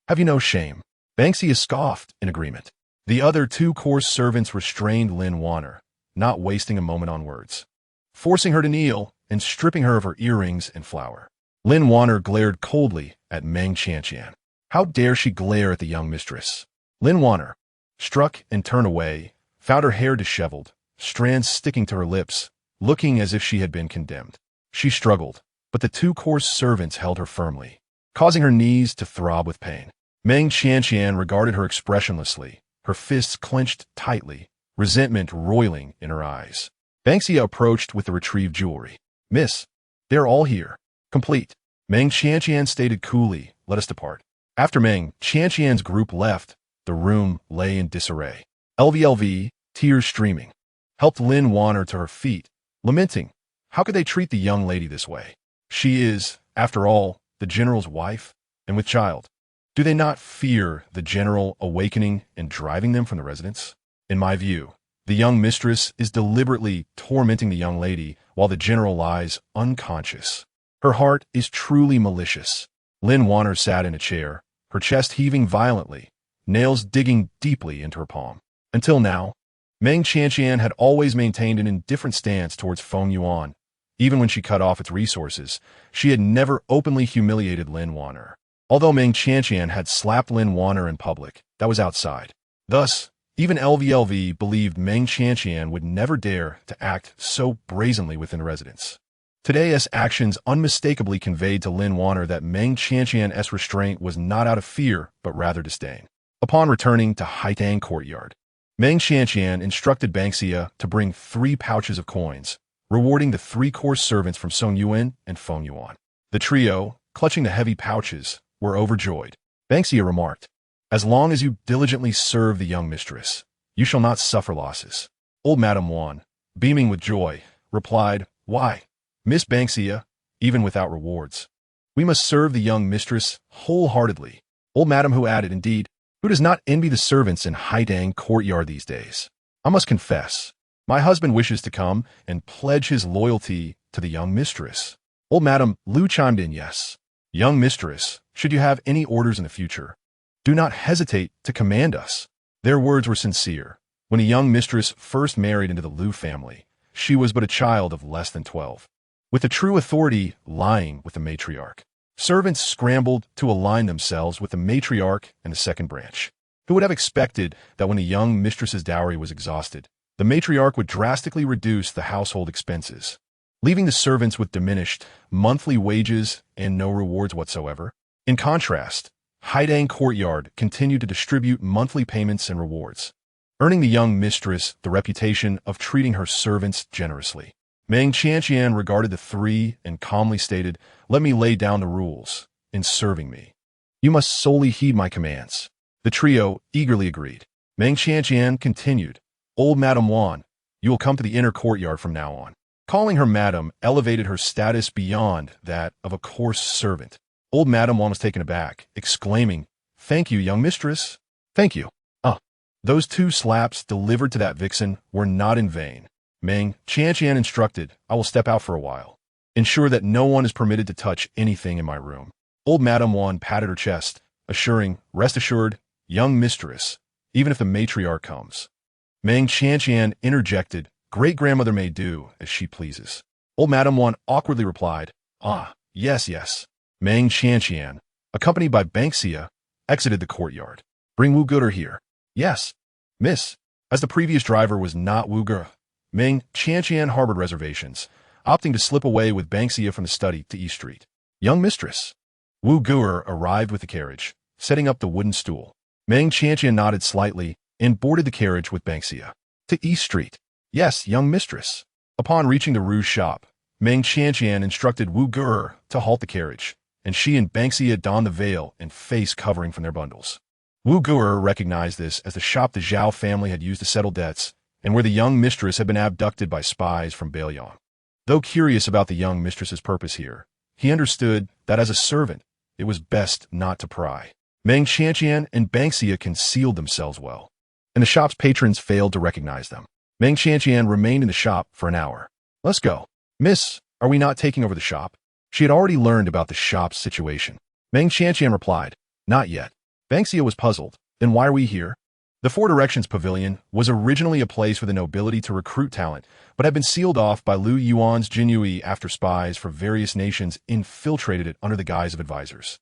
Have you no shame? Banksia scoffed in agreement. The other two coarse servants restrained Lin Wan'er, not wasting a moment on words, forcing her to kneel and stripping her of her earrings and flower. Lin Wan'er glared coldly at Meng Qianqian. How dare she glare at the young mistress? Lin Wan'er, struck and turned away, found her hair disheveled, strands sticking to her lips, looking as if she had been condemned. She struggled, but the two coarse servants held her firmly, causing her knees to throb with pain. Meng Qianqian regarded her expressionlessly, her fists clenched tightly, resentment roiling in her eyes. Banksia approached with the retrieved jewelry. Miss, they're all here. Complete. Meng Qianqian stated coolly, let us depart. After Meng Qianqian's group left, the room lay in disarray. LVLV, tears streaming, helped Lin Wan'er to her feet, lamenting, how could they treat the young lady this way? She is, after all, the general's wife, and with child. Do they not fear the general awakening and driving them from the residence? In my view, the young mistress is deliberately tormenting the young lady while the general lies unconscious. Her heart is truly malicious. Lin Wan'er sat in a chair, her chest heaving violently, nails digging deeply into her palm. Until now, Meng Qianqian had always maintained an indifferent stance towards Fengyuan. Even when she cut off its resources, she had never openly humiliated Lin Wan'er. Although Meng Qianqian had slapped Lin Wan'er in public, that was outside. Thus, even LVLV believed Meng Qianqian would never dare to act so brazenly within the residence. Today's actions unmistakably conveyed to Lin Wan'er that Meng Qianqian's restraint was not out of fear, but rather disdain. Upon returning to Haitang courtyard, Meng Qianqian instructed Banksia to bring 3 pouches of coins, rewarding the 3 course servants from Songyuan and Fengyuan. The trio, clutching the heavy pouches, were overjoyed. Banksia remarked, as long as you diligently serve the young mistress, you shall not suffer losses. Old Madame Wan, beaming with joy, replied, why, Miss Banksia, even without rewards, we must serve the young mistress wholeheartedly. Old Madame who added, indeed, who does not envy the servants in Haitang courtyard these days? I must confess, my husband wishes to come and pledge his loyalty to the young mistress. Old Madam Lu chimed in, yes. Young mistress, should you have any orders in the future, do not hesitate to command us. Their words were sincere. When a young mistress first married into the Lu family, she was but a child of less than 12. With the true authority lying with the matriarch, servants scrambled to align themselves with the matriarch and the second branch. Who would have expected that when a young mistress's dowry was exhausted, the matriarch would drastically reduce the household expenses, leaving the servants with diminished monthly wages and no rewards whatsoever? In contrast, Haidang Courtyard continued to distribute monthly payments and rewards, earning the young mistress the reputation of treating her servants generously. Meng Qianqian regarded the three and calmly stated, "Let me lay down the rules in serving me. You must solely heed my commands." The trio eagerly agreed. Meng Qianqian continued, "Old Madam Wan, you will come to the inner courtyard from now on." Calling her Madam elevated her status beyond that of a coarse servant. Old Madam Wan was taken aback, exclaiming, "Thank you, young mistress. Thank you." Those 2 slaps delivered to that vixen were not in vain. Meng Qianqian instructed, "I will step out for a while. Ensure that no one is permitted to touch anything in my room." Old Madam Wan patted her chest, assuring, "Rest assured, young mistress, even if the matriarch comes." Meng Qianqian interjected, "Great-grandmother may do as she pleases." Old Madam Wan awkwardly replied, Yes, yes." Meng Qianqian, accompanied by Banksia, exited the courtyard. "Bring Wu Gu'er here." "Yes, miss." As the previous driver was not Wu Gu'er, Meng Qianqian harbored reservations, opting to slip away with Banksia from the study to East Street. "Young mistress." Wu Gu'er arrived with the carriage, setting up the wooden stool. Meng Qianqian nodded slightly and boarded the carriage with Banksia. "To East Street." "Yes, young mistress." Upon reaching the Rouge shop, Meng Qianqian instructed Wu Gu'er to halt the carriage, and she and Banksia donned the veil and face covering from their bundles. Wu Gu'er recognized this as the shop the Zhao family had used to settle debts, and where the young mistress had been abducted by spies from Beilyong. Though curious about the young mistress's purpose here, he understood that as a servant, it was best not to pry. Meng Qianqian and Banksia concealed themselves well, and the shop's patrons failed to recognize them. Meng Qianqian remained in the shop for an hour. "Let's go. Miss, are we not taking over the shop?" She had already learned about the shop's situation. Meng Qianqian replied, "Not yet." Banksia was puzzled. "Then why are we here?" The Four Directions Pavilion was originally a place for the nobility to recruit talent, but had been sealed off by Lu Yuan's Jinyui after spies from various nations infiltrated it under the guise of advisors.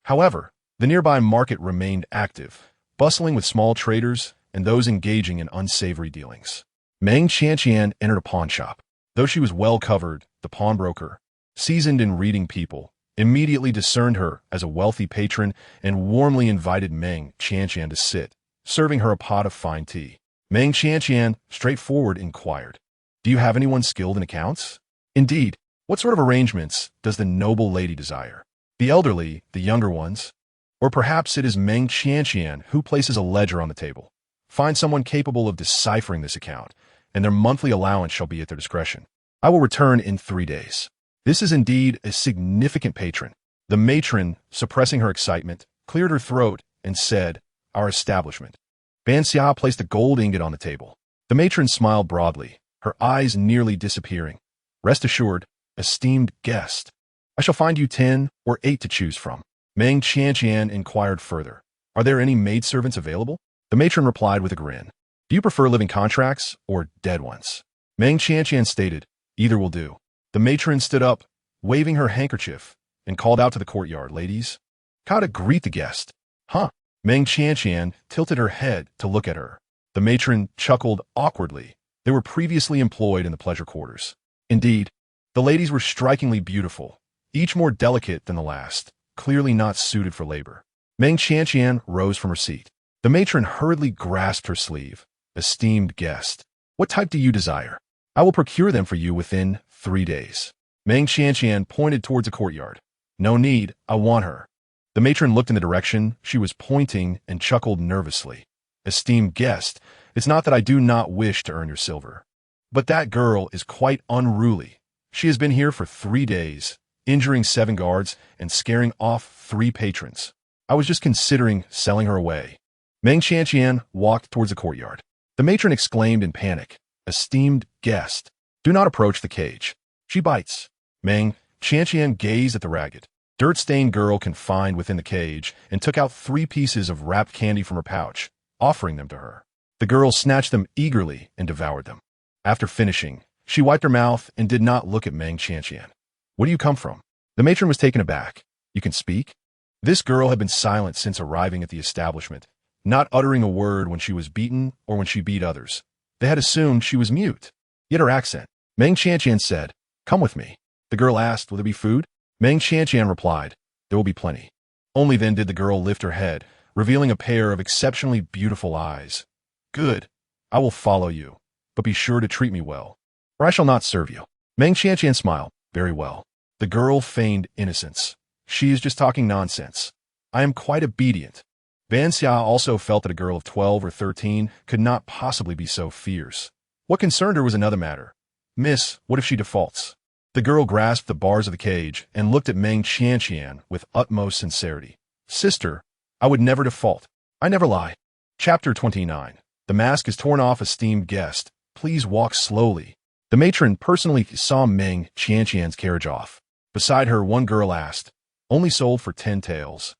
However, the nearby market remained active, bustling with small traders and those engaging in unsavory dealings. Meng Qianqian entered a pawn shop. Though she was well covered, the pawnbroker, seasoned in reading people, immediately discerned her as a wealthy patron and warmly invited Meng Qianqian to sit, serving her a pot of fine tea. Meng Qianqian, straightforward, inquired, "Do you have anyone skilled in accounts?" "Indeed. What sort of arrangements does the noble lady desire? The elderly, the younger ones? Or perhaps it is Meng Qianqian who places a ledger on the table. Find someone capable of deciphering this account, and their monthly allowance shall be at their discretion. I will return in 3 days." This is indeed a significant patron. The matron, suppressing her excitement, cleared her throat and said, "Our establishment." Banksia placed a gold ingot on the table. The matron smiled broadly, her eyes nearly disappearing. "Rest assured, esteemed guest, I shall find you 10 or 8 to choose from." Meng Qianqian inquired further, "Are there any maidservants available?" The matron replied with a grin, "Do you prefer living contracts or dead ones?" Meng Qianqian stated, "Either will do." The matron stood up, waving her handkerchief, and called out to the courtyard, "Ladies, how to greet the guest?" "Huh?" Meng Qianqian tilted her head to look at her. The matron chuckled awkwardly. They were previously employed in the pleasure quarters. Indeed, the ladies were strikingly beautiful, each more delicate than the last, clearly not suited for labor. Meng Qianqian rose from her seat. The matron hurriedly grasped her sleeve. "Esteemed guest, what type do you desire? I will procure them for you within 3 days." Meng Qianqian pointed towards the courtyard. "No need, I want her." The matron looked in the direction she was pointing and chuckled nervously. "Esteemed guest, it's not that I do not wish to earn your silver, but that girl is quite unruly. She has been here for 3 days, injuring 7 guards and scaring off 3 patrons. I was just considering selling her away." Meng Qianqian walked towards the courtyard. The matron exclaimed in panic. Esteemed guest, do not approach the cage. She bites. Meng Qianqian gazed at the ragged, dirt-stained girl confined within the cage and took out 3 pieces of wrapped candy from her pouch, offering them to her. The girl snatched them eagerly and devoured them. After finishing, she wiped her mouth and did not look at Meng Qianqian. Where do you come from? The matron was taken aback. You can speak? This girl had been silent since arriving at the establishment, not uttering a word when she was beaten or when she beat others. They had assumed she was mute. Yet her accent. Meng Qianqian said, "Come with me." The girl asked, "Will there be food?" Meng Qianqian replied, "There will be plenty." Only then did the girl lift her head, revealing a pair of exceptionally beautiful eyes. "Good. I will follow you, but be sure to treat me well, or I shall not serve you." Meng Qianqian smiled. "Very well." The girl feigned innocence. "She is just talking nonsense. I am quite obedient." Ban Xia also felt that a girl of 12 or 13 could not possibly be so fierce. What concerned her was another matter. "Miss, what if she defaults?" The girl grasped the bars of the cage and looked at Meng Qianqian with utmost sincerity. "Sister, I would never default. I never lie." Chapter 29. The mask is torn off. Esteemed guest, please walk slowly. The matron personally saw Meng Qianqian's carriage off. Beside her, one girl asked, "Only sold for 10 taels.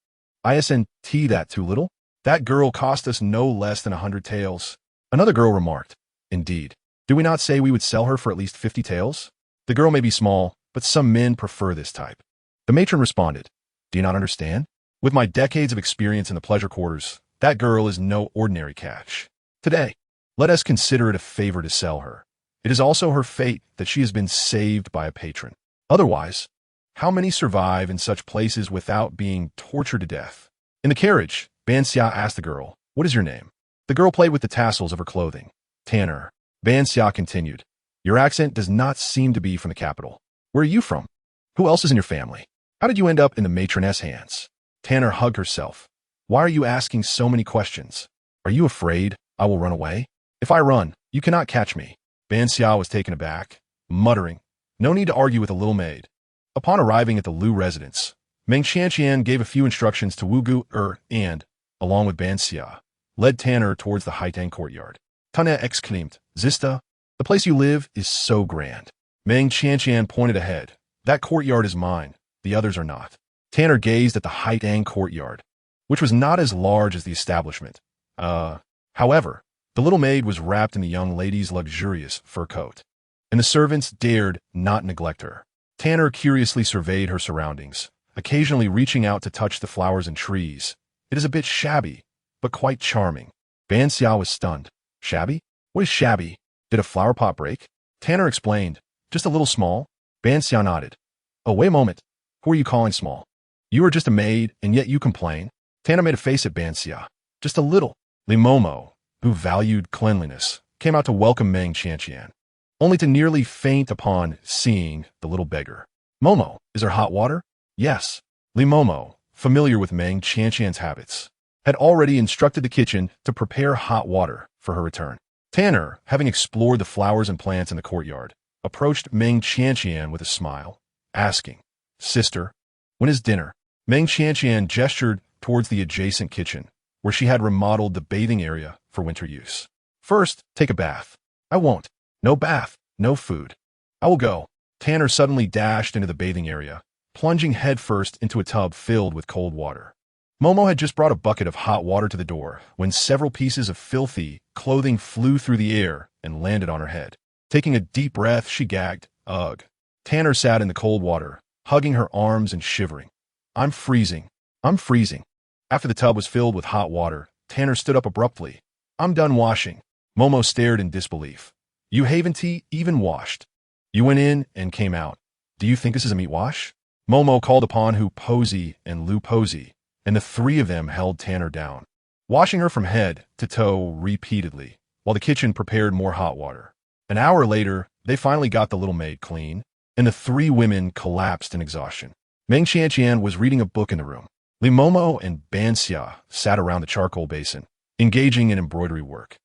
Isn't that too little? That girl cost us no less than 100 taels. Another girl remarked, "Indeed. Do we not say we would sell her for at least 50 taels? The girl may be small, but some men prefer this type." The matron responded, "Do you not understand? With my decades of experience in the pleasure quarters, that girl is no ordinary catch. Today, let us consider it a favor to sell her. It is also her fate that she has been saved by a patron. Otherwise, how many survive in such places without being tortured to death?" In the carriage, Ban Xia asked the girl, "What is your name?" The girl played with the tassels of her clothing. "Tanner." Ban Xia continued, "Your accent does not seem to be from the capital. Where are you from? Who else is in your family? How did you end up in the matroness hands?" Tanner hugged herself. "Why are you asking so many questions? Are you afraid I will run away? If I run, you cannot catch me." Ban Xia was taken aback, muttering, "No need to argue with a little maid." Upon arriving at the Lu residence, Meng Qianqian gave a few instructions to Wu Gu and, along with Ban Xia, led Tanner towards the Haitang courtyard. Tanner exclaimed, "Zista, the place you live is so grand." Meng Qianqian pointed ahead. "That courtyard is mine, the others are not." Tanner gazed at the Haitang courtyard, which was not as large as the establishment. However, the little maid was wrapped in the young lady's luxurious fur coat, and the servants dared not neglect her. Tanner curiously surveyed her surroundings, occasionally reaching out to touch the flowers and trees. "It is a bit shabby, but quite charming." Ban Xia was stunned. "Shabby? What is shabby? Did a flower pot break?" Tanner explained, "Just a little small." Ban Xia nodded. "Oh, wait a moment. Who are you calling small? You are just a maid, and yet you complain." Tanner made a face at Ban Xia. "Just a little." Li Momo, who valued cleanliness, came out to welcome Meng Qianqian, only to nearly faint upon seeing the little beggar. "Momo, is there hot water?" "Yes." Li Momo, familiar with Meng Qianqian's habits, had already instructed the kitchen to prepare hot water for her return. Tanner, having explored the flowers and plants in the courtyard, approached Meng Qianqian with a smile, asking, "Sister, when is dinner?" Meng Qianqian gestured towards the adjacent kitchen, where she had remodeled the bathing area for winter use. "First, take a bath." "I won't. No bath, no food." "I will go." Tanner suddenly dashed into the bathing area, plunging headfirst into a tub filled with cold water. Momo had just brought a bucket of hot water to the door when several pieces of filthy clothing flew through the air and landed on her head. Taking a deep breath, she gagged, "Ugh." Tanner sat in the cold water, hugging her arms and shivering. "I'm freezing. I'm freezing." After the tub was filled with hot water, Tanner stood up abruptly. "I'm done washing." Momo stared in disbelief. "You haven't even washed. You went in and came out. Do you think this is a meat wash?" Momo called upon Hu Posey and Lu Posey, and the 3 of them held Tanner down, washing her from head to toe repeatedly, while the kitchen prepared more hot water. An hour later, they finally got the little maid clean, and the 3 women collapsed in exhaustion. Meng Qianqian was reading a book in the room. Li Momo and Ban Xia sat around the charcoal basin, engaging in embroidery work.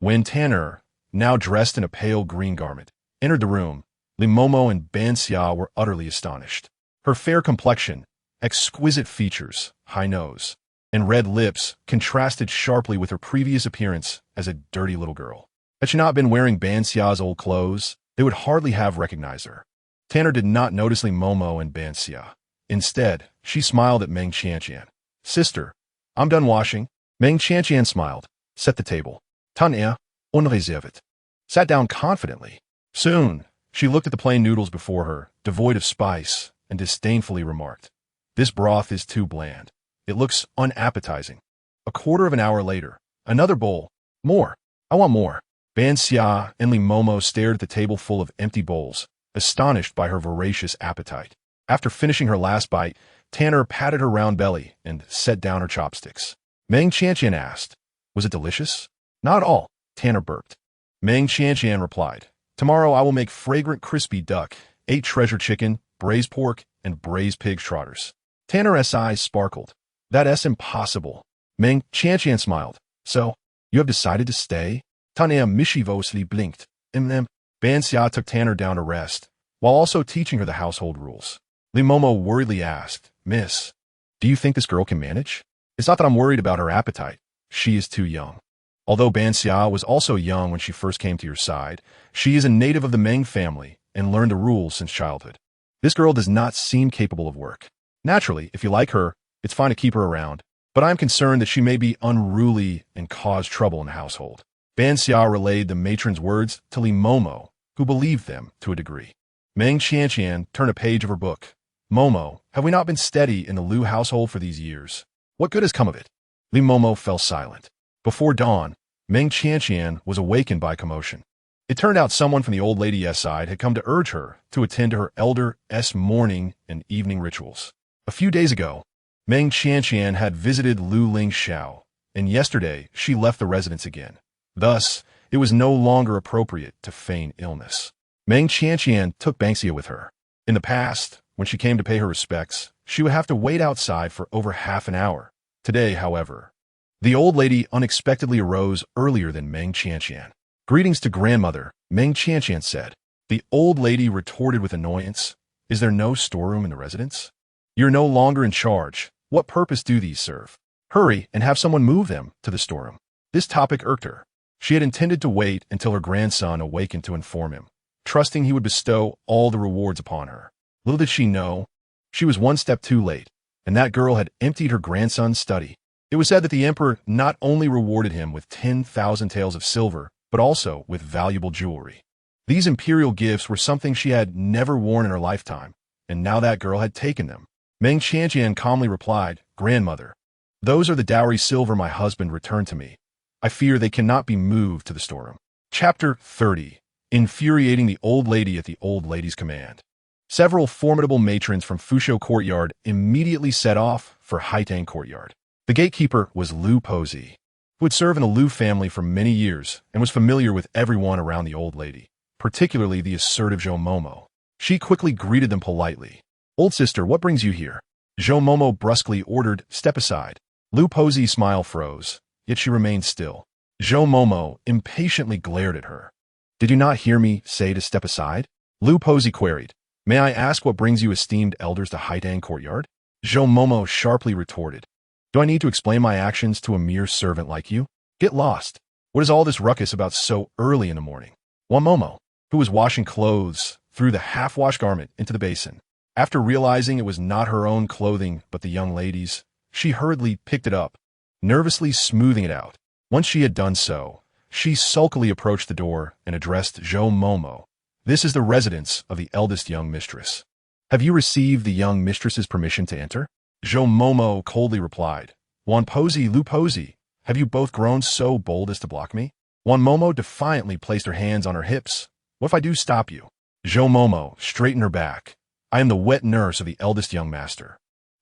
When Tanner, now dressed in a pale green garment, entered the room, Li Momo and Ban Xia were utterly astonished. Her fair complexion, exquisite features, high nose, and red lips contrasted sharply with her previous appearance as a dirty little girl. Had she not been wearing Ban Xia's old clothes, they would hardly have recognized her. Tanner did not notice Li Momo and Ban Xia. Instead, she smiled at Meng Qianqian. Sister, I'm done washing. Meng Qianqian smiled, set the table. Tanya, on réserve. Sat down confidently. Soon, she looked at the plain noodles before her, devoid of spice, and disdainfully remarked, "This broth is too bland. It looks unappetizing." A quarter of an hour later, another bowl. More. I want more. Ban Xia and Li Momo stared at the table full of empty bowls, astonished by her voracious appetite. After finishing her last bite, Tanner patted her round belly and set down her chopsticks. Meng Qianqian asked, "Was it delicious?" "Not all," Tanner burped. Meng Qianqian replied, "Tomorrow I will make fragrant crispy duck, 8 treasure chicken, braised pork, and braised pig trotters." Tanner's eyes sparkled. "That's impossible." Meng Qianqian smiled. "So, you have decided to stay?" Tanner mischievously blinked. Ban Xia took Tanner down to rest, while also teaching her the household rules. Li Momo worriedly asked, "Miss, do you think this girl can manage?" "It's not that I'm worried about her appetite. She is too young." Although Ban Xia was also young when she first came to your side, she is a native of the Meng family and learned the rules since childhood. This girl does not seem capable of work. Naturally, if you like her, it's fine to keep her around, but I'm concerned that she may be unruly and cause trouble in the household. Ban Xia relayed the matron's words to Li Momo, who believed them to a degree. Meng Qianqian turned a page of her book. "Momo, have we not been steady in the Lu household for these years? What good has come of it?" Li Momo fell silent. Before dawn, Meng Qianqian was awakened by commotion. It turned out someone from the old lady's side had come to urge her to attend to her elder's morning and evening rituals. A few days ago, Meng Qianqian had visited Lu Lingxiao, and yesterday she left the residence again. Thus, it was no longer appropriate to feign illness. Meng Qianqian took Banxia with her. In the past, when she came to pay her respects, she would have to wait outside for over half an hour. Today, however, the old lady unexpectedly arose earlier than Meng Qianqian. "Greetings to grandmother," Meng Qianqian said. The old lady retorted with annoyance, "Is there no storeroom in the residence? You're no longer in charge. What purpose do these serve? Hurry and have someone move them to the storeroom." This topic irked her. She had intended to wait until her grandson awakened to inform him, trusting he would bestow all the rewards upon her. Little did she know, she was one step too late, and that girl had emptied her grandson's study. It was said that the emperor not only rewarded him with 10,000 taels of silver, but also with valuable jewelry. These imperial gifts were something she had never worn in her lifetime, and now that girl had taken them. Meng Qianqian calmly replied, "Grandmother, those are the dowry silver my husband returned to me. I fear they cannot be moved to the storeroom." Chapter 30. Infuriating the old lady at the old lady's command. Several formidable matrons from Fusho Courtyard immediately set off for Haitang Courtyard. The gatekeeper was Lu Pozi, who had served in the Lu family for many years and was familiar with everyone around the old lady, particularly the assertive Zhou Momo. She quickly greeted them politely. "Old sister, what brings you here?" Zhou Momo brusquely ordered, "Step aside." Lu Pozi's smile froze, yet she remained still. Zhou Momo impatiently glared at her. "Did you not hear me say to step aside?" Lu Pozi queried. "May I ask what brings you esteemed elders to Haitang Courtyard?" Zhou Momo sharply retorted. "Do I need to explain my actions to a mere servant like you? Get lost. What is all this ruckus about so early in the morning?" Momo, who was washing clothes, threw the half-washed garment into the basin. After realizing it was not her own clothing but the young lady's, she hurriedly picked it up, nervously smoothing it out. Once she had done so, she sulkily approached the door and addressed Zhou Momo. "This is the residence of the eldest young mistress. Have you received the young mistress's permission to enter?" Zhou Momo coldly replied, "Wan Pozi, Lu Pozi, have you both grown so bold as to block me?" Wan Momo defiantly placed her hands on her hips. "What if I do stop you?" Zhou Momo straightened her back. "I am the wet nurse of the eldest young master.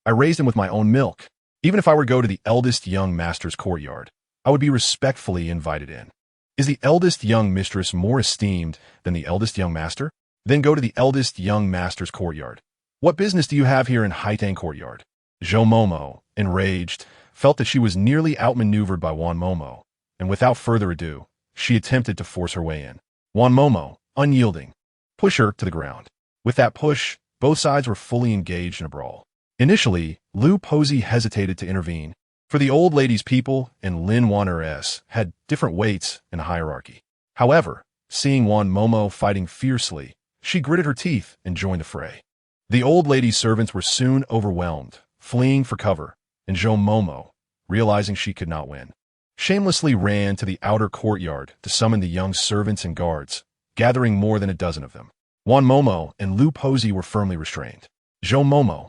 I raised him with my own milk. Even if I were to go to the eldest young master's courtyard, I would be respectfully invited in. Is the eldest young mistress more esteemed than the eldest young master? Then go to the eldest young master's courtyard. What business do you have here in Haitang Courtyard?" Zhou Momo, enraged, felt that she was nearly outmaneuvered by Wan Momo, and without further ado, she attempted to force her way in. Wan Momo, unyielding, pushed her to the ground. With that push, both sides were fully engaged in a brawl. Initially, Lu Pozi hesitated to intervene, For the old lady's people and Lin Wan'er had different weights in the hierarchy. However, seeing Wan Momo fighting fiercely, she gritted her teeth and joined the fray. The old lady's servants were soon overwhelmed, fleeing for cover, and Zhou Momo, realizing she could not win, shamelessly ran to the outer courtyard to summon the young servants and guards, gathering more than a dozen of them. Wan Momo and Lu Posey were firmly restrained. Zhou Momo,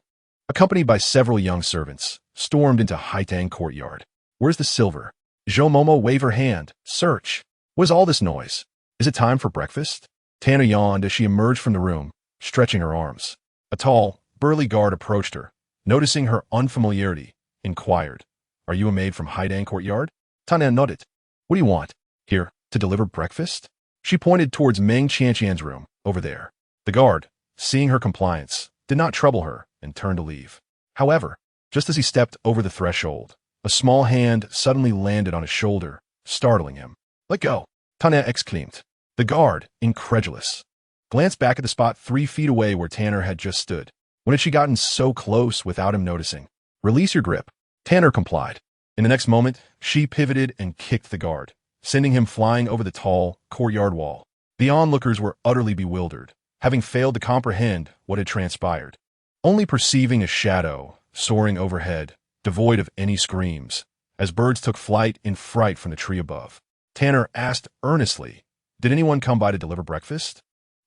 accompanied by several young servants, stormed into Haitang courtyard. Where's the silver? Zhou Momo waved her hand. Search. What is all this noise? Is it time for breakfast? Tana yawned as she emerged from the room, stretching her arms. A tall, burly guard approached her, noticing her unfamiliarity, inquired, Are you a maid from Haitang courtyard? Tana nodded. What do you want? Here, to deliver breakfast? She pointed towards Meng Qianqian's room, over there. The guard, seeing her compliance, did not trouble her and turned to leave. However, just as he stepped over the threshold, a small hand suddenly landed on his shoulder, startling him. Let go, Tana exclaimed. The guard, incredulous, glanced back at the spot 3 feet away where Tanner had just stood. When had she gotten so close without him noticing? Release your grip. Tanner complied. In the next moment, she pivoted and kicked the guard, sending him flying over the tall courtyard wall. The onlookers were utterly bewildered, having failed to comprehend what had transpired. Only perceiving a shadow soaring overhead, devoid of any screams, as birds took flight in fright from the tree above. Tanner asked earnestly, Did anyone come by to deliver breakfast?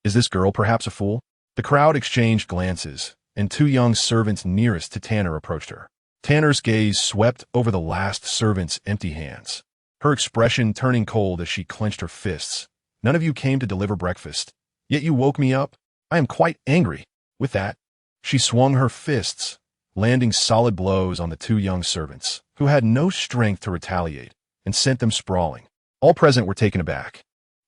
Is this girl perhaps a fool? The crowd exchanged glances, and 2 young servants nearest to Tanner approached her. Tanner's gaze swept over the last servant's empty hands, her expression turning cold as she clenched her fists. None of you came to deliver breakfast, yet you woke me up. I am quite angry. With that, she swung her fists, landing solid blows on the 2 young servants, who had no strength to retaliate, and sent them sprawling. All present were taken aback.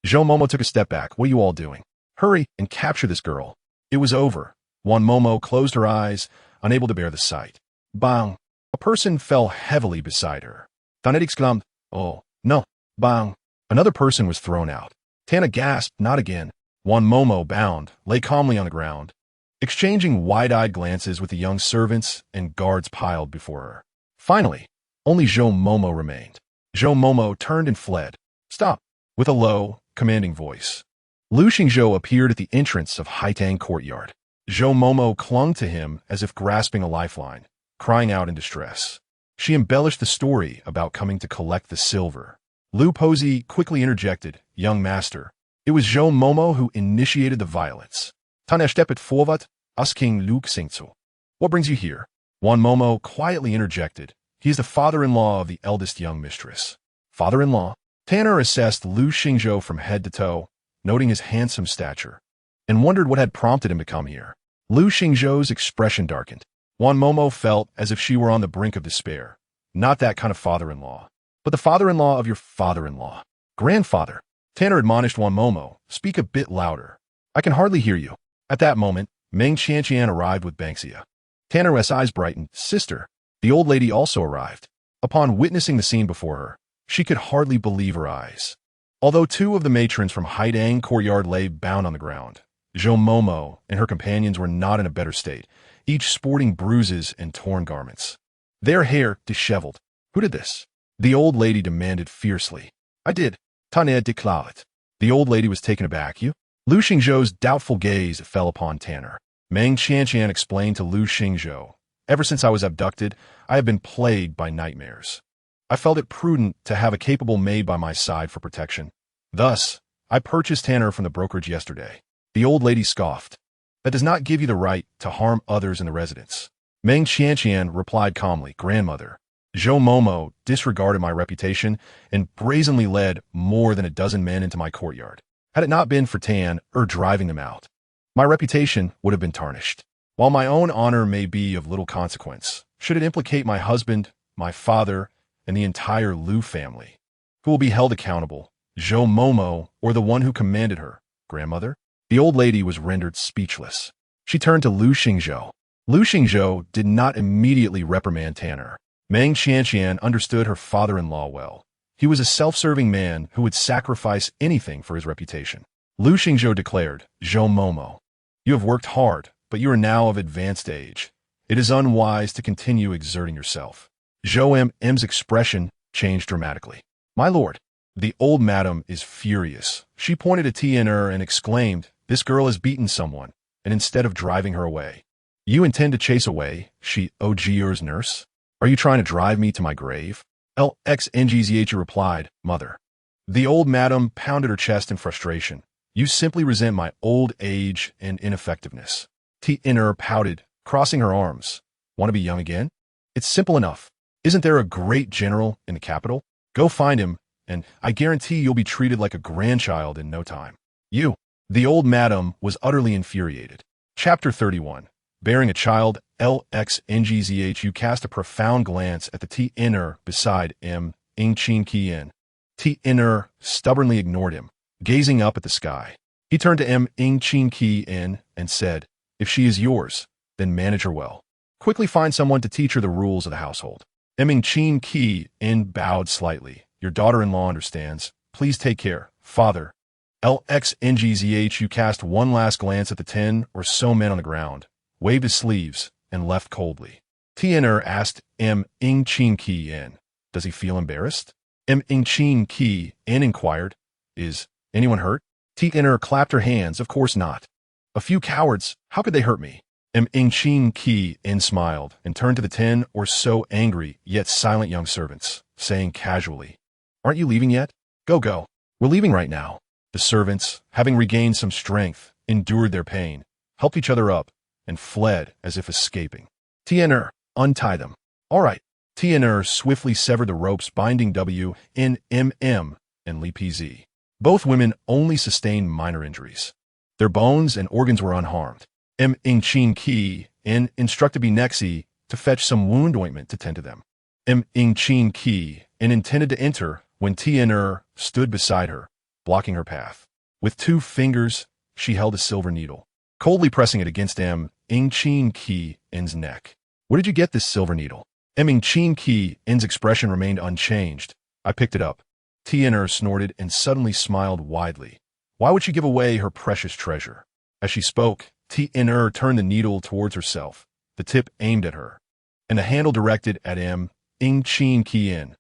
Zhou Momo took a step back. What are you all doing? Hurry and capture this girl. It was over. Wan Momo closed her eyes, unable to bear the sight. Bang! A person fell heavily beside her. Thanet exclaimed, Oh, no. Bang! Another person was thrown out. Tana gasped, not again. Wan Momo, bound, lay calmly on the ground, exchanging wide-eyed glances with the young servants and guards piled before her. Finally, only Zhou Momo remained. Zhou Momo turned and fled. Stop! With a low, commanding voice. Lu Lingxiao appeared at the entrance of Haitang courtyard. Zhou Momo clung to him as if grasping a lifeline, crying out in distress. She embellished the story about coming to collect the silver. Lu Posey quickly interjected, Young master, it was Zhou Momo who initiated the violence. Tana steppet forward, asking Lu Lingxiao, What brings you here? Wan Momo quietly interjected, He is the father-in-law of the eldest young mistress. Father-in-law? Tanner assessed Lu Lingxiao from head to toe, noting his handsome stature, and wondered what had prompted him to come here. Lu Lingxiao's expression darkened. Wan Momo felt as if she were on the brink of despair. Not that kind of father-in-law, but the father-in-law of your father-in-law. Grandfather. Tanner admonished Wan Momo, Speak a bit louder. I can hardly hear you. At that moment, Meng Qianqian arrived with Banksia. Tanner's eyes brightened. Sister. The old lady also arrived. Upon witnessing the scene before her, she could hardly believe her eyes. Although 2 of the matrons from Haitang courtyard lay bound on the ground, Zhou Momo and her companions were not in a better state, each sporting bruises and torn garments. Their hair disheveled. Who did this? The old lady demanded fiercely. I did. Tana declared. The old lady was taken aback. You? Lu Lingxiao's doubtful gaze fell upon Tanner. Meng Qianqian explained to Lu Lingxiao, Ever since I was abducted, I have been plagued by nightmares. I felt it prudent to have a capable maid by my side for protection. Thus, I purchased Tanner from the brokerage yesterday. The old lady scoffed. That does not give you the right to harm others in the residence. Meng Qianqian replied calmly, Grandmother, Zhou Momo disregarded my reputation and brazenly led more than a dozen men into my courtyard. Had it not been for Tan driving them out, my reputation would have been tarnished. While my own honor may be of little consequence, should it implicate my husband, my father, and the entire Lu family, who will be held accountable, Zhou Momo or the one who commanded her, Grandmother? The old lady was rendered speechless. She turned to Lu Lingxiao. Lu Lingxiao did not immediately reprimand Tanner. Meng Qianqian understood her father-in-law well. He was a self-serving man who would sacrifice anything for his reputation. Lu Lingxiao declared, Zhou Momo, you have worked hard, but you are now of advanced age. It is unwise to continue exerting yourself. Zhou M's expression changed dramatically. My lord, the old madam is furious. She pointed at Tian'er and exclaimed, "This girl has beaten someone, and instead of driving her away, you intend to chase away she Ogier's nurse? Are you trying to drive me to my grave?" Lxngzh replied, "Mother." The old madam pounded her chest in frustration. "You simply resent my old age and ineffectiveness." Tian'er pouted, crossing her arms. "Want to be young again? It's simple enough. Isn't there a great general in the capital? Go find him, and I guarantee you'll be treated like a grandchild in no time." You. The old madam was utterly infuriated. Chapter 31. Bearing a child. Lxngzh cast a profound glance at the Tian'er beside Meng Qianqian. Tian'er stubbornly ignored him, gazing up at the sky. He turned to Meng Qianqian and said, "If she is yours, then manage her well. Quickly find someone to teach her the rules of the household." Meng Qianqian bowed slightly. "Your daughter-in-law understands. Please take care, father." Lxngzh cast one last glance at the 10 or so men on the ground, waved his sleeves, and left coldly. Tian'er asked Meng Qianqian, "Does he feel embarrassed?" Meng Qianqian inquired, "Is anyone hurt?" Tian'er clapped her hands. "Of course not. A few cowards, how could they hurt me?" Meng Qianqian smiled and turned to the 10 or so angry yet silent young servants, saying casually, "Aren't you leaving yet? Go. We're leaving right now." The servants, having regained some strength, endured their pain, helped each other up, and fled as if escaping. Tian'er, untie them. All right. Tian'er swiftly severed the ropes binding WNMM and Li PZ. Both women only sustained minor injuries. Their bones and organs were unharmed. Meng Qianqian instructed Binexi to fetch some wound ointment to tend to them. Meng Qianqian intended to enter when Tian'er stood beside her, blocking her path. With 2 fingers, she held a silver needle, coldly pressing it against Meng Qianqian's neck. "Where did you get this silver needle?" Meng Qianqian's expression remained unchanged. "I picked it up." Tian'er snorted and suddenly smiled widely. Why would she give away her precious treasure? As she spoke, Tian'er turned the needle towards herself, the tip aimed at her, and the handle directed at Meng Qianqian.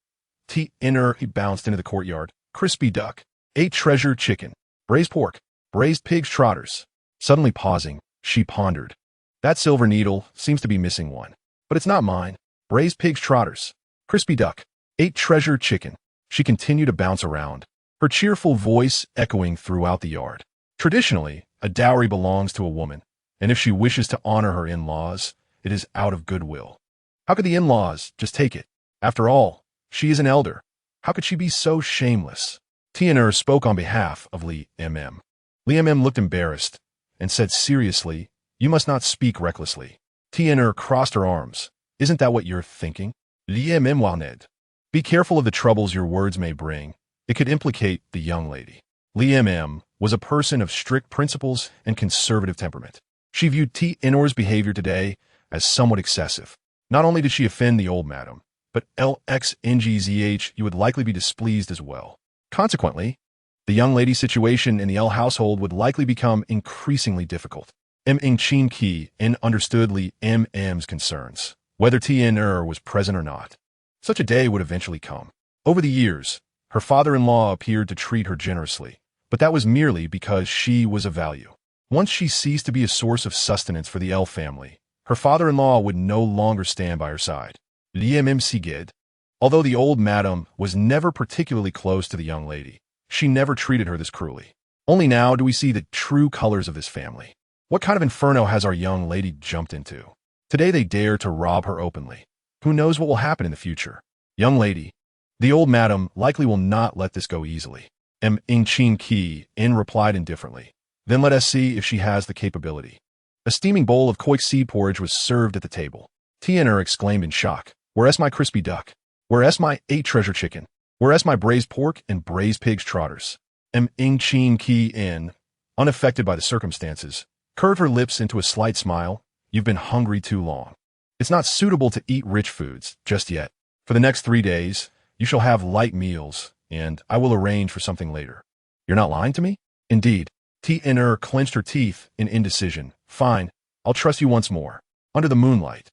Tian'er bounced into the courtyard. Crispy duck, 8 treasure chicken, braised pork, braised pig's trotters. Suddenly pausing, she pondered. That silver needle seems to be missing one. But it's not mine. Braised pig's trotters, crispy duck, 8 treasure chicken. She continued to bounce around, her cheerful voice echoing throughout the yard. Traditionally, a dowry belongs to a woman, and if she wishes to honor her in-laws, it is out of goodwill. How could the in-laws just take it? After all, she is an elder. How could she be so shameless? Tian'er spoke on behalf of Li MM. Li MM looked embarrassed and said seriously, "You must not speak recklessly." Tian'er crossed her arms. "Isn't that what you're thinking?" Li MM wanted. "Be careful of the troubles your words may bring. It could implicate the young lady." Li MM was a person of strict principles and conservative temperament. She viewed Tian'er's behavior today as somewhat excessive. Not only did she offend the old madam, but Lxngzh you would likely be displeased as well. Consequently, the young lady's situation in the L household would likely become increasingly difficult. Meng Qianqian understood Li MM's concerns, whether Tian'er was present or not. Such a day would eventually come. Over the years, her father-in-law appeared to treat her generously, but that was merely because she was of value. Once she ceased to be a source of sustenance for the L family, her father-in-law would no longer stand by her side. Li MM Sigid. Although the old madam was never particularly close to the young lady, she never treated her this cruelly. Only now do we see the true colors of this family. What kind of inferno has our young lady jumped into? Today they dare to rob her openly. Who knows what will happen in the future? Young lady, the old madam likely will not let this go easily. Meng Qianqian replied indifferently. Then let us see if she has the capability. A steaming bowl of koik seed porridge was served at the table. Tian'er exclaimed in shock. Where's my crispy duck? Where's my 8 treasure chicken? Where's my braised pork and braised pig's trotters? Meng Qianqian, unaffected by the circumstances, curved her lips into a slight smile. You've been hungry too long. It's not suitable to eat rich foods just yet. For the next 3 days, you shall have light meals, and I will arrange for something later. You're not lying to me? Indeed. Tian'er clenched her teeth in indecision. Fine, I'll trust you once more. Under the moonlight.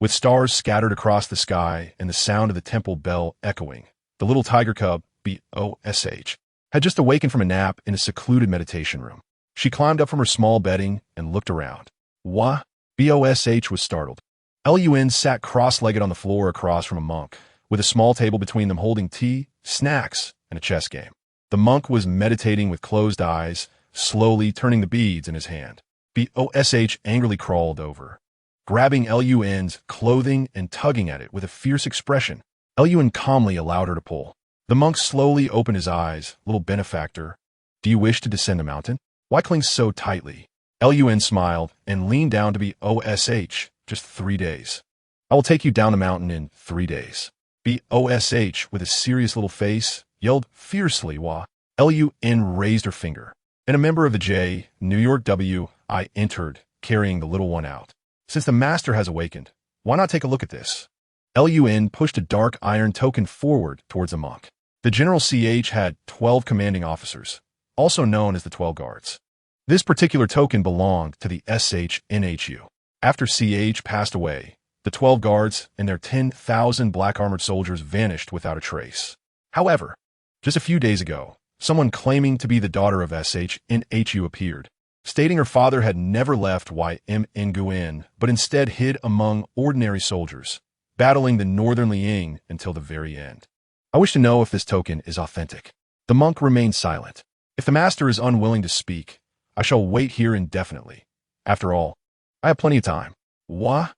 with stars scattered across the sky and the sound of the temple bell echoing. The little tiger cub, BOSH, had just awakened from a nap in a secluded meditation room. She climbed up from her small bedding and looked around. What? BOSH was startled. Lun sat cross-legged on the floor across from a monk, with a small table between them holding tea, snacks, and a chess game. The monk was meditating with closed eyes, slowly turning the beads in his hand. BOSH angrily crawled over, grabbing Lun's clothing and tugging at it with a fierce expression. Lun calmly allowed her to pull. The monk slowly opened his eyes. Little benefactor, do you wish to descend a mountain? Why cling so tightly? Lun smiled and leaned down to BOSH. Just 3 days. I will take you down the mountain in 3 days. BOSH, with a serious little face, yelled fiercely while Lun raised her finger. And a member of the J, New York W.I. entered, carrying the little one out. Since the master has awakened, why not take a look at this? Lun pushed a dark iron token forward towards the monk. The General CH had 12 commanding officers, also known as the 12 guards. This particular token belonged to the SHNHU. After CH passed away, the 12 guards and their 10,000 black-armored soldiers vanished without a trace. However, just a few days ago, someone claiming to be the daughter of SHNHU appeared, stating her father had never left Nguyen, but instead hid among ordinary soldiers, battling the Northern Liang until the very end. I wish to know if this token is authentic. The monk remained silent. If the master is unwilling to speak, I shall wait here indefinitely. After all, I have plenty of time. What?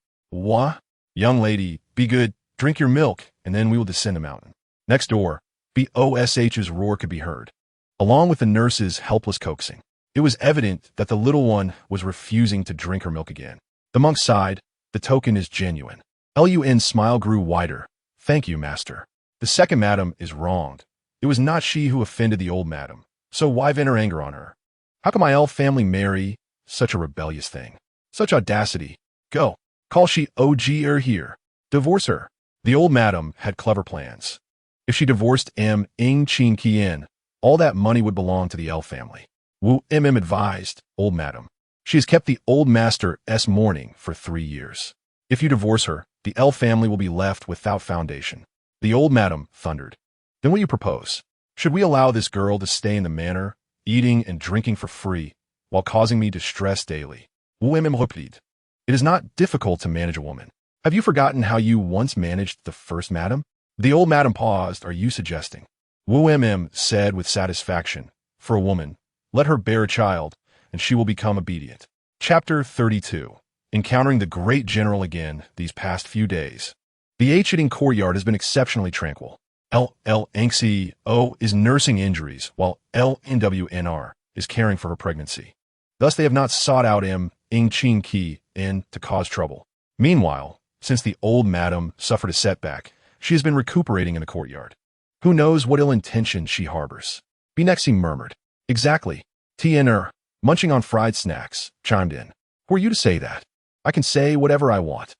Young lady, be good, drink your milk, and then we will descend the mountain. Next door, BOSH's roar could be heard, along with the nurse's helpless coaxing. It was evident that the little one was refusing to drink her milk again. The monk sighed. The token is genuine. Lun's smile grew wider. Thank you, master. The second madam is wronged. It was not she who offended the old madam, so why vent her anger on her? How can my elf family marry such a rebellious thing? Such audacity. Go. Call she OG here. Divorce her. The old madam had clever plans. If she divorced Meng Qianqian, all that money would belong to the elf family. Wu advised, old madam. She has kept the old master's mourning for 3 years. If you divorce her, the elf family will be left without foundation. The old madam thundered. Then what do you propose? Should we allow this girl to stay in the manor, eating and drinking for free, while causing me distress daily? Wu replied. It is not difficult to manage a woman. Have you forgotten how you once managed the first madam? The old madam paused. Are you suggesting? Wu said with satisfaction. For a woman, let her bear a child, and she will become obedient. Chapter 32. Encountering the great general again these past few days. The H-hitting courtyard has been exceptionally tranquil. Lingxiao is nursing injuries, while LNWNR is caring for her pregnancy. Thus they have not sought out Meng Qianqian to cause trouble. Meanwhile, since the old madam suffered a setback, she has been recuperating in the courtyard. Who knows what ill intention she harbors? Binexi murmured. Exactly. TNR, munching on fried snacks, chimed in. Who are you to say that? I can say whatever I want.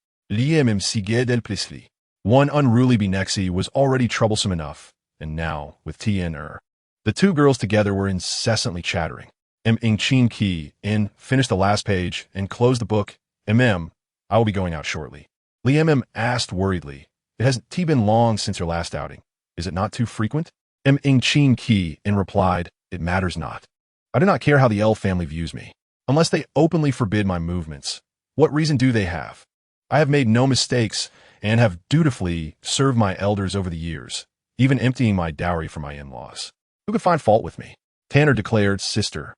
One unruly Binexi was already troublesome enough, and now, with TNR, the two girls together were incessantly chattering. Meng Qianqian finished the last page and closed the book. I will be going out shortly. Li asked worriedly. It hasn't been long since your last outing. Is it not too frequent? Meng Qianqian replied, It matters not. I do not care how the elf family views me. Unless they openly forbid my movements, what reason do they have? I have made no mistakes and have dutifully served my elders over the years, even emptying my dowry for my in-laws. Who could find fault with me? Tanner declared, Sister.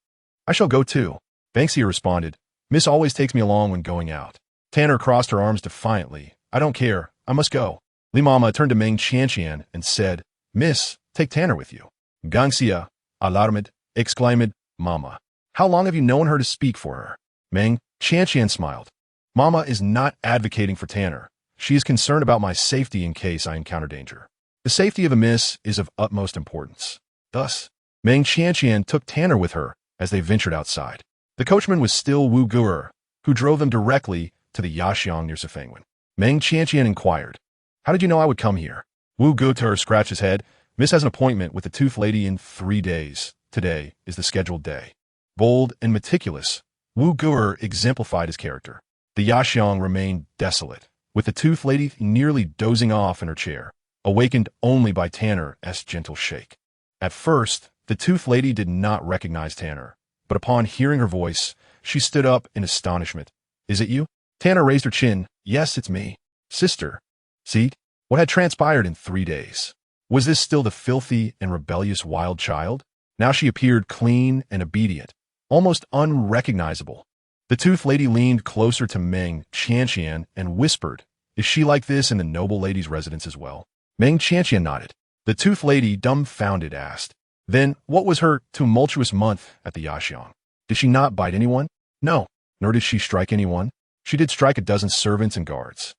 I shall go too. Banksia responded, Miss always takes me along when going out. Tanner crossed her arms defiantly. I don't care. I must go. Li Mama turned to Meng Qianqian and said, Miss, take Tanner with you. Gangxia, alarmed, exclaimed, Mama. How long have you known her to speak for her? Meng Qianqian smiled. Mama is not advocating for Tanner. She is concerned about my safety in case I encounter danger. The safety of a miss is of utmost importance. Thus, Meng Qianqian took Tanner with her as they ventured outside. The coachman was still Wu Guer, who drove them directly to the Yaxiang near Sifangwen. Meng Qianqian inquired, How did you know I would come here? Wu Guter scratched his head. Miss has an appointment with the tooth lady in 3 days. Today is the scheduled day. Bold and meticulous, Wu Guer exemplified his character. The Yaxiang remained desolate, with the Tooth Lady nearly dozing off in her chair, awakened only by Tanner's gentle shake. At first, the Tooth Lady did not recognize Tanner, but upon hearing her voice, she stood up in astonishment. "Is it you?" Tanner raised her chin. "Yes, it's me. Sister." See, what had transpired in 3 days? Was this still the filthy and rebellious wild child? Now she appeared clean and obedient, almost unrecognizable. The Tooth Lady leaned closer to Meng Qianqian and whispered, "Is she like this in the noble lady's residence as well?" Meng Qianqian nodded. The Tooth Lady, dumbfounded, asked, "Then what was her tumultuous month at the Yaxiang? Did she not bite anyone?" "No, nor did she strike anyone. She did strike a dozen servants and guards."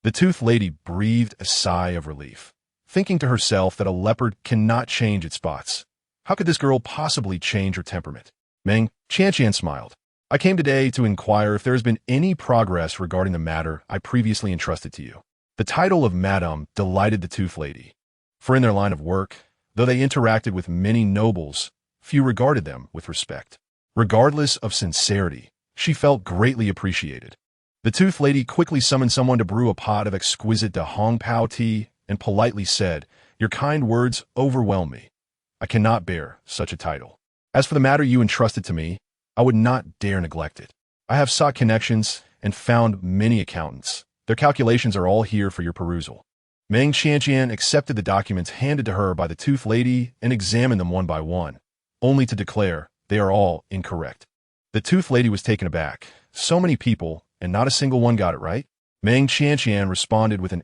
The Tooth Lady breathed a sigh of relief, thinking to herself that a leopard cannot change its spots. How could this girl possibly change her temperament? Meng Qianqian smiled. "I came today to inquire if there has been any progress regarding the matter I previously entrusted to you." The title of Madame delighted the Tooth Lady, for in their line of work, though they interacted with many nobles, few regarded them with respect. Regardless of sincerity, she felt greatly appreciated. The Tooth Lady quickly summoned someone to brew a pot of exquisite De Hong Pao tea and politely said, "Your kind words overwhelm me. I cannot bear such a title. As for the matter you entrusted to me, I would not dare neglect it. I have sought connections and found many accountants. Their calculations are all here for your perusal." Meng Qianqian accepted the documents handed to her by the Tooth Lady and examined them one by one, only to declare they are all incorrect. The Tooth Lady was taken aback. So many people, and not a single one got it right? Meng Qianqian responded with an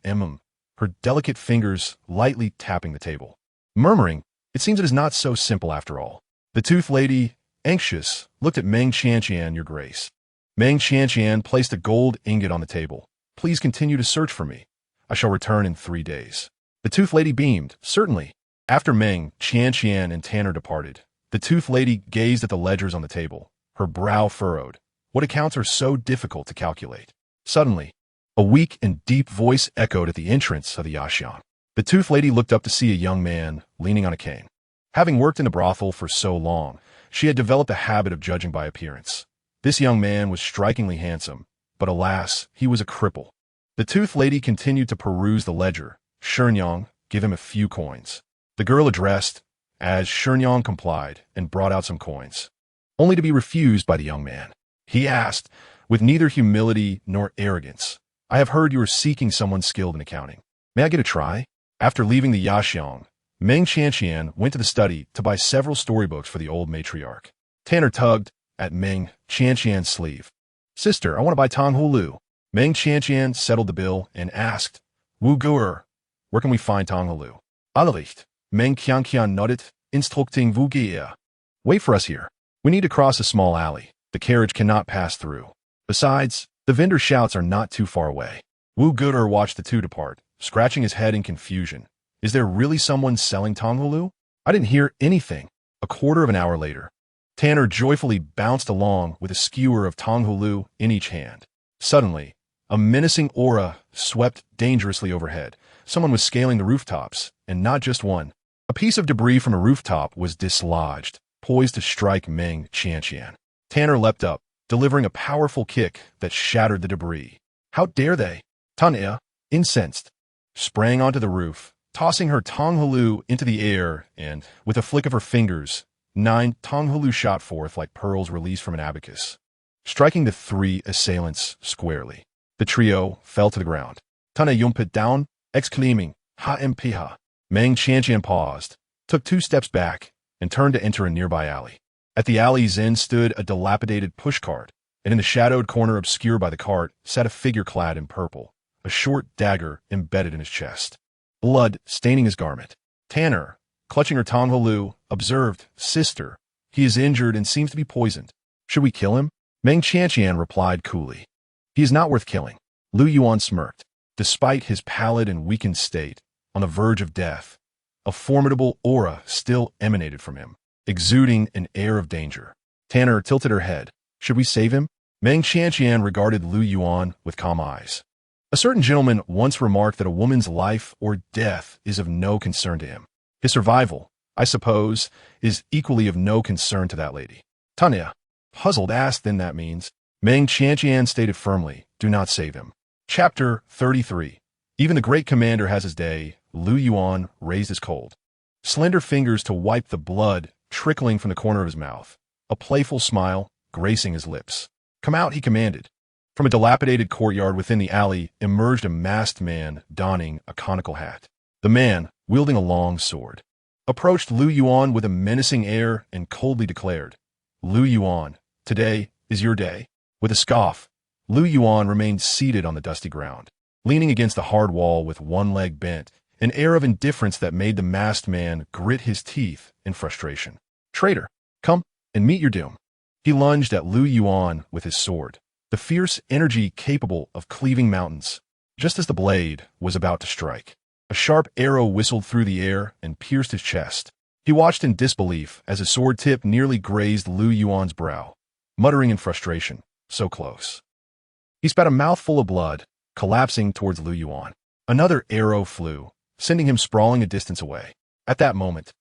her delicate fingers lightly tapping the table, murmuring, "It seems it is not so simple after all." The Tooth Lady, anxious, looked at Meng Qianqian, "Your Grace." Meng Qianqian placed a gold ingot on the table. "Please continue to search for me. I shall return in 3 days." The Tooth Lady beamed. "Certainly." After Meng Qianqian and Tanner departed, the Tooth Lady gazed at the ledgers on the table, her brow furrowed. What accounts are so difficult to calculate? Suddenly, a weak and deep voice echoed at the entrance of the Yaxiang. The Tooth Lady looked up to see a young man leaning on a cane. Having worked in a brothel for so long, she had developed a habit of judging by appearance. This young man was strikingly handsome, but alas, he was a cripple. The Tooth Lady continued to peruse the ledger. "Shenyang, give him a few coins." The girl addressed, as Shenyang complied and brought out some coins, only to be refused by the young man. He asked, with neither humility nor arrogance, "I have heard you are seeking someone skilled in accounting. May I get a try?" After leaving the Yaxiang, Meng Qianqian went to the study to buy several storybooks for the old matriarch. Tanner tugged at Meng Qianqian's sleeve. "Sister, I want to buy Tong Hulu." Meng Qianqian settled the bill and asked, "Wu Guer, where can we find Tong Hulu?" "Allelicht." Meng Qianqian nodded, "Instructing Wu Guer." "Wait for us here. We need to cross a small alley. The carriage cannot pass through. Besides, the vendor's shouts are not too far away." Wu Guer watched the two depart, scratching his head in confusion. Is there really someone selling Tong Hulu? I didn't hear anything. A quarter of an hour later, Tanner joyfully bounced along with a skewer of Tong Hulu in each hand. Suddenly, a menacing aura swept dangerously overhead. Someone was scaling the rooftops, and not just one. A piece of debris from a rooftop was dislodged, poised to strike Meng Qianqian. Tanner leapt up, delivering a powerful kick that shattered the debris. How dare they? Tanya, incensed, sprang onto the roof, tossing her Tong Hulu into the air, and, with a flick of her fingers, 9 Tong Hulu shot forth like pearls released from an abacus, striking the 3 assailants squarely. The trio fell to the ground. Tana yumpit down, exclaiming, "Ha mpiha." Meng Qianqian paused, took 2 steps back, and turned to enter a nearby alley. At the alley's end stood a dilapidated pushcart, and in the shadowed corner obscured by the cart sat a figure clad in purple, a short dagger embedded in his chest, blood staining his garment. Tanner, clutching her Tong Hulu, observed, "Sister, he is injured and seems to be poisoned. Should we kill him?" Meng Qianqian replied coolly, "He is not worth killing." Lu Yuan smirked. Despite his pallid and weakened state, on the verge of death, a formidable aura still emanated from him, exuding an air of danger. Tanner tilted her head. "Should we save him?" Meng Qianqian regarded Lu Yuan with calm eyes. A certain gentleman once remarked that a woman's life or death is of no concern to him. His survival, I suppose, is equally of no concern to that lady. Tanya, puzzled, asked, "Then that means?" Meng Qianqian stated firmly, "Do not save him." Chapter 33. Even the great commander has his day. Lu Yuan raised his cold, slender fingers to wipe the blood trickling from the corner of his mouth, a playful smile gracing his lips. "Come out," he commanded. From a dilapidated courtyard within the alley emerged a masked man donning a conical hat. The man, wielding a long sword, approached Lu Yuan with a menacing air and coldly declared, "Lu Yuan, today is your day." With a scoff, Lu Yuan remained seated on the dusty ground, leaning against the hard wall with one leg bent, an air of indifference that made the masked man grit his teeth in frustration. "Traitor, come and meet your doom." He lunged at Lu Yuan with his sword, the fierce energy capable of cleaving mountains. Just as the blade was about to strike, a sharp arrow whistled through the air and pierced his chest. He watched in disbelief as his sword tip nearly grazed Lu Yuan's brow, muttering in frustration, "So close." He spat a mouthful of blood, collapsing towards Lu Yuan. Another arrow flew, sending him sprawling a distance away. At that moment,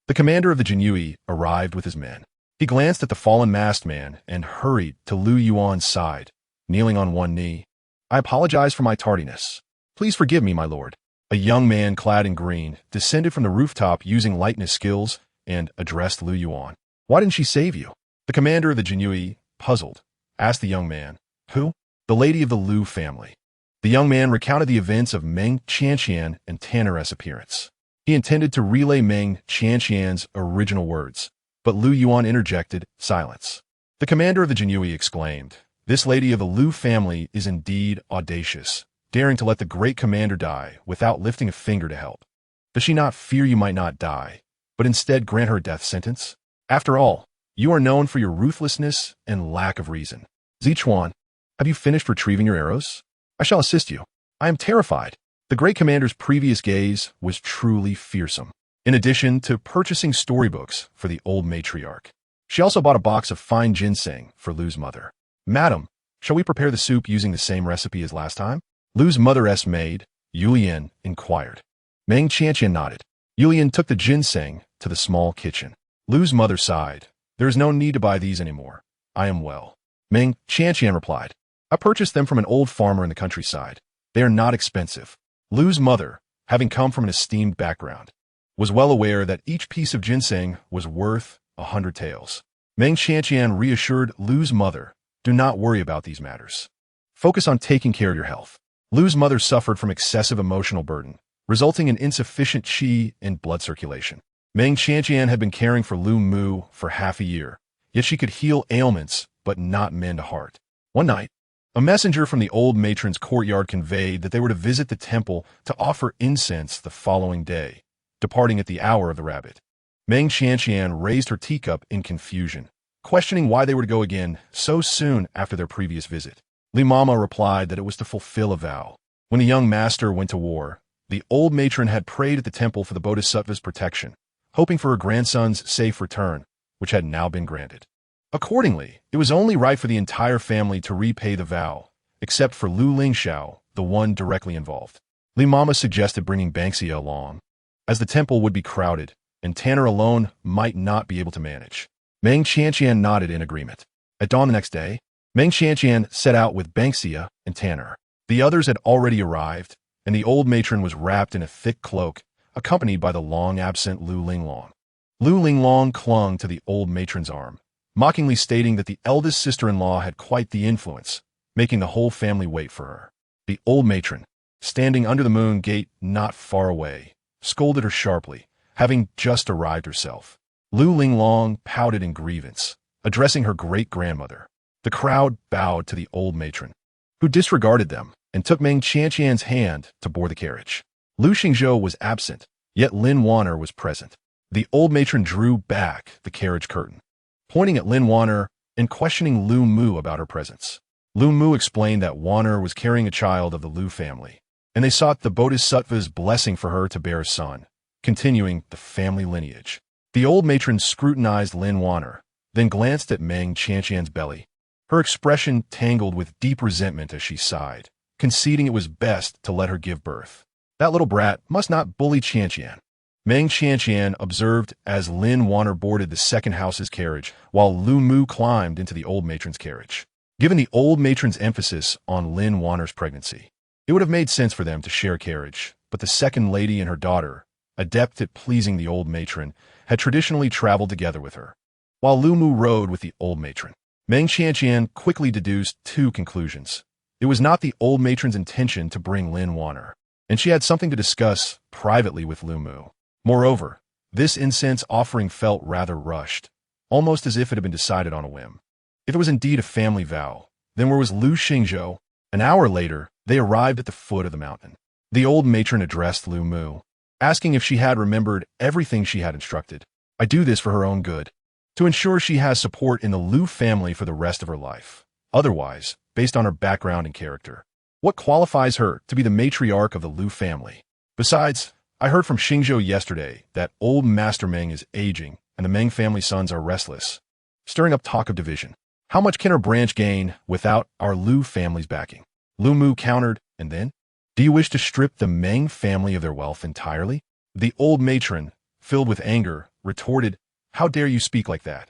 the commander of the Jinyui arrived with his men. He glanced at the fallen masked man and hurried to Lu Yuan's side, kneeling on one knee. "I apologize for my tardiness. Please forgive me, my lord." A young man clad in green descended from the rooftop using lightness skills and addressed Lu Yuan. "Why didn't she save you?" The commander of the Jinyui, puzzled, asked the young man. "Who?" "The lady of the Lu family." The young man recounted the events of Meng Qianqian and Tanner's appearance. He intended to relay Meng Qianqian's original words, but Lu Yuan interjected, "Silence." The commander of the Jinyui exclaimed, "This lady of the Lu family is indeed audacious, daring to let the great commander die without lifting a finger to help. Does she not fear you might not die, but instead grant her a death sentence? After all, you are known for your ruthlessness and lack of reason." "Zichuan, have you finished retrieving your arrows? I shall assist you. I am terrified." The great commander's previous gaze was truly fearsome. In addition to purchasing storybooks for the old matriarch, she also bought a box of fine ginseng for Lu's mother. "Madam, shall we prepare the soup using the same recipe as last time?" Lu's mother's maid, Yulian, inquired. Meng Qianqian nodded. Yulian took the ginseng to the small kitchen. Lu's mother sighed. "There is no need to buy these anymore. I am well." Meng Qianqian replied, "I purchased them from an old farmer in the countryside. They are not expensive." Lu's mother, having come from an esteemed background, was well aware that each piece of ginseng was worth 100 taels. Meng Qianqian reassured Lu's mother, "Do not worry about these matters. Focus on taking care of your health." Lu's mother suffered from excessive emotional burden, resulting in insufficient qi and blood circulation. Meng Qianqian had been caring for Lu Mu for half a year, yet she could heal ailments but not mend a heart. One night, a messenger from the old matron's courtyard conveyed that they were to visit the temple to offer incense the following day, departing at the hour of the rabbit. Meng Qianqian raised her teacup in confusion, questioning why they were to go again so soon after their previous visit. Li Mama replied that it was to fulfill a vow. When the young master went to war, the old matron had prayed at the temple for the Bodhisattva's protection, hoping for her grandson's safe return, which had now been granted. Accordingly, it was only right for the entire family to repay the vow, except for Lu Lingxiao, the one directly involved. Li Mama suggested bringing Banksia along, as the temple would be crowded, and Tanner alone might not be able to manage. Meng Qianqian nodded in agreement. At dawn the next day, Meng Qianqian set out with Banksia and Tanner. The others had already arrived, and the old matron was wrapped in a thick cloak, accompanied by the long-absent Lu Linglong. Lu Linglong clung to the old matron's arm, mockingly stating that the eldest sister-in-law had quite the influence, making the whole family wait for her. The old matron, standing under the moon gate not far away, scolded her sharply, having just arrived herself. Lu Linglong pouted in grievance, addressing her great-grandmother. The crowd bowed to the old matron, who disregarded them and took Meng Qianqian's hand to board the carriage. Lu Xingzhou was absent, yet Lin Wan'er was present. The old matron drew back the carriage curtain, pointing at Lin Wan'er and questioning Lu Mu about her presence. Lu Mu explained that Wan'er was carrying a child of the Lu family, and they sought the Bodhisattva's blessing for her to bear a son, continuing the family lineage. The old matron scrutinized Lin Wan'er, then glanced at Meng Qianqian's belly. Her expression tangled with deep resentment as she sighed, conceding it was best to let her give birth. That little brat must not bully Qianqian. Meng Qianqian observed as Lin Wan'er boarded the second house's carriage, while Lu Mu climbed into the old matron's carriage. Given the old matron's emphasis on Lin Wan'er's pregnancy, It would have made sense for them to share carriage, but the second lady and her daughter, adept at pleasing the old matron, had traditionally traveled together with her. While Lu Mu rode with the old matron, Meng Qianqian quickly deduced two conclusions. It was not the old matron's intention to bring Lin Wan'er, and she had something to discuss privately with Lu Mu. Moreover, this incense offering felt rather rushed, almost as if it had been decided on a whim. If it was indeed a family vow, then where was Lu Lingxiao? An hour later, they arrived at the foot of the mountain. The old matron addressed Lu Mu, asking if she had remembered everything she had instructed. I do this for her own good, to ensure she has support in the Lu family for the rest of her life. Otherwise, based on her background and character, what qualifies her to be the matriarch of the Lu family? Besides, I heard from Xingzhou yesterday that old Master Meng is aging and the Meng family sons are restless, stirring up talk of division. How much can her branch gain without our Lu family's backing? Lu Mu countered, and then, do you wish to strip the Meng family of their wealth entirely? The old matron, filled with anger, retorted, how dare you speak like that?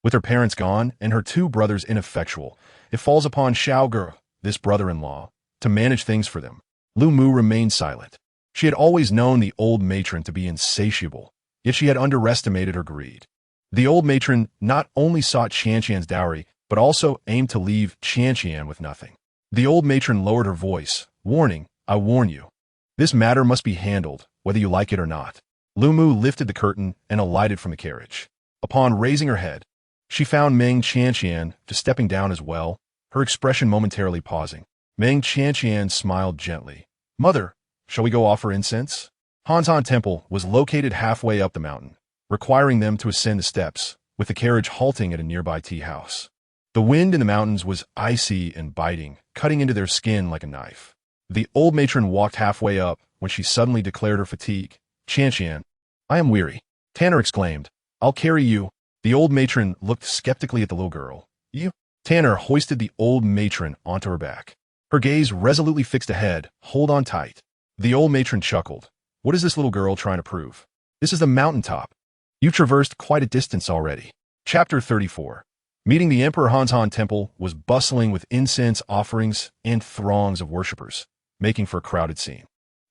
With her parents gone and her two brothers ineffectual, it falls upon Xiao Ge, this brother-in-law, to manage things for them. Lu Mu remained silent. She had always known the old matron to be insatiable, yet she had underestimated her greed. The old matron not only sought Qianqian's dowry, but also aimed to leave Qianqian with nothing. The old matron lowered her voice, warning, I warn you. This matter must be handled, whether you like it or not. Lu Mu lifted the curtain and alighted from the carriage. Upon raising her head, she found Meng Qianqian just stepping down as well, her expression momentarily pausing. Meng Qianqian smiled gently. Mother, shall we go offer incense? Hanzhan Temple was located halfway up the mountain, requiring them to ascend the steps, with the carriage halting at a nearby tea house. The wind in the mountains was icy and biting, cutting into their skin like a knife. The old matron walked halfway up when she suddenly declared her fatigue. Qianqian, I am weary. Tanner exclaimed, I'll carry you. The old matron looked skeptically at the little girl. You? Tanner hoisted the old matron onto her back. Her gaze resolutely fixed ahead. Hold on tight. The old matron chuckled. What is this little girl trying to prove? This is the mountaintop. You've traversed quite a distance already. Chapter 34. Meeting the Emperor Hanzhan Temple was bustling with incense offerings and throngs of worshippers, making for a crowded scene.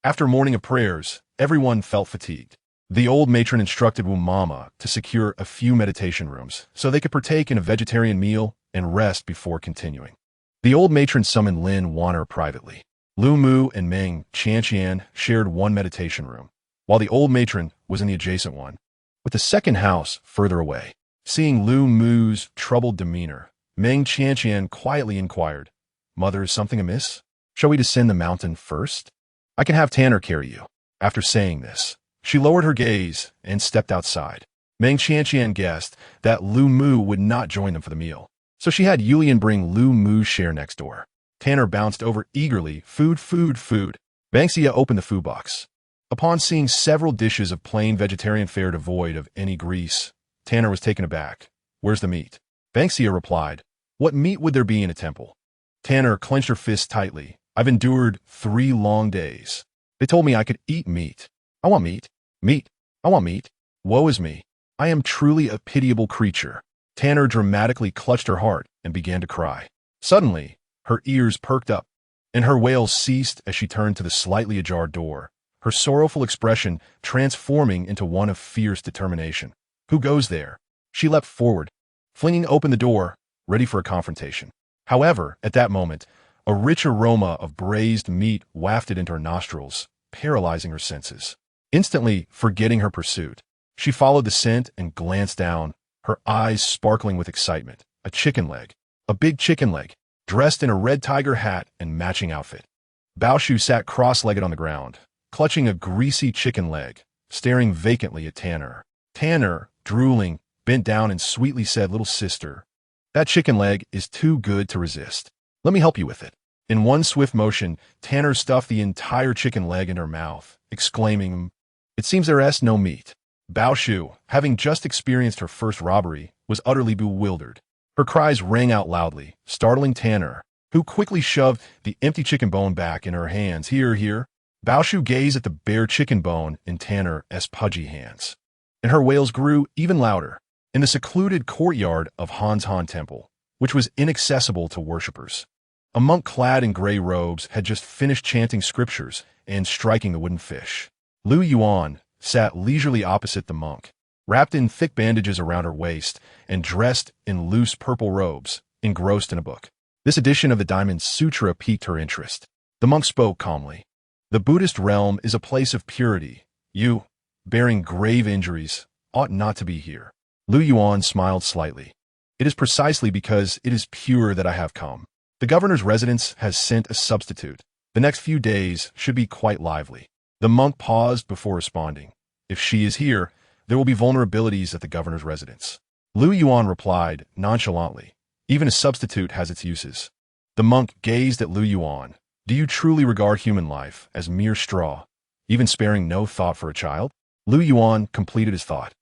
After a morning of prayers, everyone felt fatigued. The old matron instructed Wu Mama to secure a few meditation rooms so they could partake in a vegetarian meal and rest before continuing. The old matron summoned Lin Wan'er privately. Lu Mu and Meng Qianqian shared one meditation room, while the old matron was in the adjacent one, with the second house further away. Seeing Lu Mu's troubled demeanor, Meng Qianqian quietly inquired, Mother, is something amiss? Shall we descend the mountain first? I can have Tanner carry you. After saying this, she lowered her gaze and stepped outside. Meng Qianqian guessed that Lu Mu would not join them for the meal, so she had Yulian bring Lu Mu's share next door. Tanner bounced over eagerly, food, food, food. Banksia opened the food box. Upon seeing several dishes of plain vegetarian fare devoid of any grease, Tanner was taken aback. Where's the meat? Banksia replied, What meat would there be in a temple? Tanner clenched her fists tightly. I've endured 3 long days. They told me I could eat meat. I want meat. Meat. I want meat. Woe is me. I am truly a pitiable creature. Tanner dramatically clutched her heart and began to cry. Suddenly, her ears perked up, and her wails ceased as she turned to the slightly ajar door, her sorrowful expression transforming into one of fierce determination. Who goes there? She leapt forward, flinging open the door, ready for a confrontation. However, at that moment, a rich aroma of braised meat wafted into her nostrils, paralyzing her senses. Instantly forgetting her pursuit, she followed the scent and glanced down, her eyes sparkling with excitement. A chicken leg. A big chicken leg, dressed in a red tiger hat and matching outfit. Bao Shu sat cross-legged on the ground, clutching a greasy chicken leg, staring vacantly at Tanner. Tanner, drooling, bent down and sweetly said, Little sister, that chicken leg is too good to resist. Let me help you with it. In one swift motion, Tanner stuffed the entire chicken leg in her mouth, exclaiming, It seems there's no meat. Bao Shu, having just experienced her first robbery, was utterly bewildered. Her cries rang out loudly, startling Tanner, who quickly shoved the empty chicken bone back in her hands. Here, here. Bao Shu gazed at the bare chicken bone in Tanner's pudgy hands, and her wails grew even louder. In the secluded courtyard of Hanzhan Temple, which was inaccessible to worshippers, A monk clad in gray robes had just finished chanting scriptures and striking the wooden fish. Lu Yuan sat leisurely opposite the monk, wrapped in thick bandages around her waist and dressed in loose purple robes, engrossed in a book. This edition of the Diamond Sutra piqued her interest. The monk spoke calmly. The Buddhist realm is a place of purity. You, bearing grave injuries, ought not to be here. Lu Yuan smiled slightly. It is precisely because it is pure that I have come. The governor's residence has sent a substitute. The next few days should be quite lively. The monk paused before responding. If she is here, there will be vulnerabilities at the governor's residence. Lu Yuan replied nonchalantly. Even a substitute has its uses. The monk gazed at Lu Yuan. Do you truly regard human life as mere straw, even sparing no thought for a child? Lu Yuan completed his thought.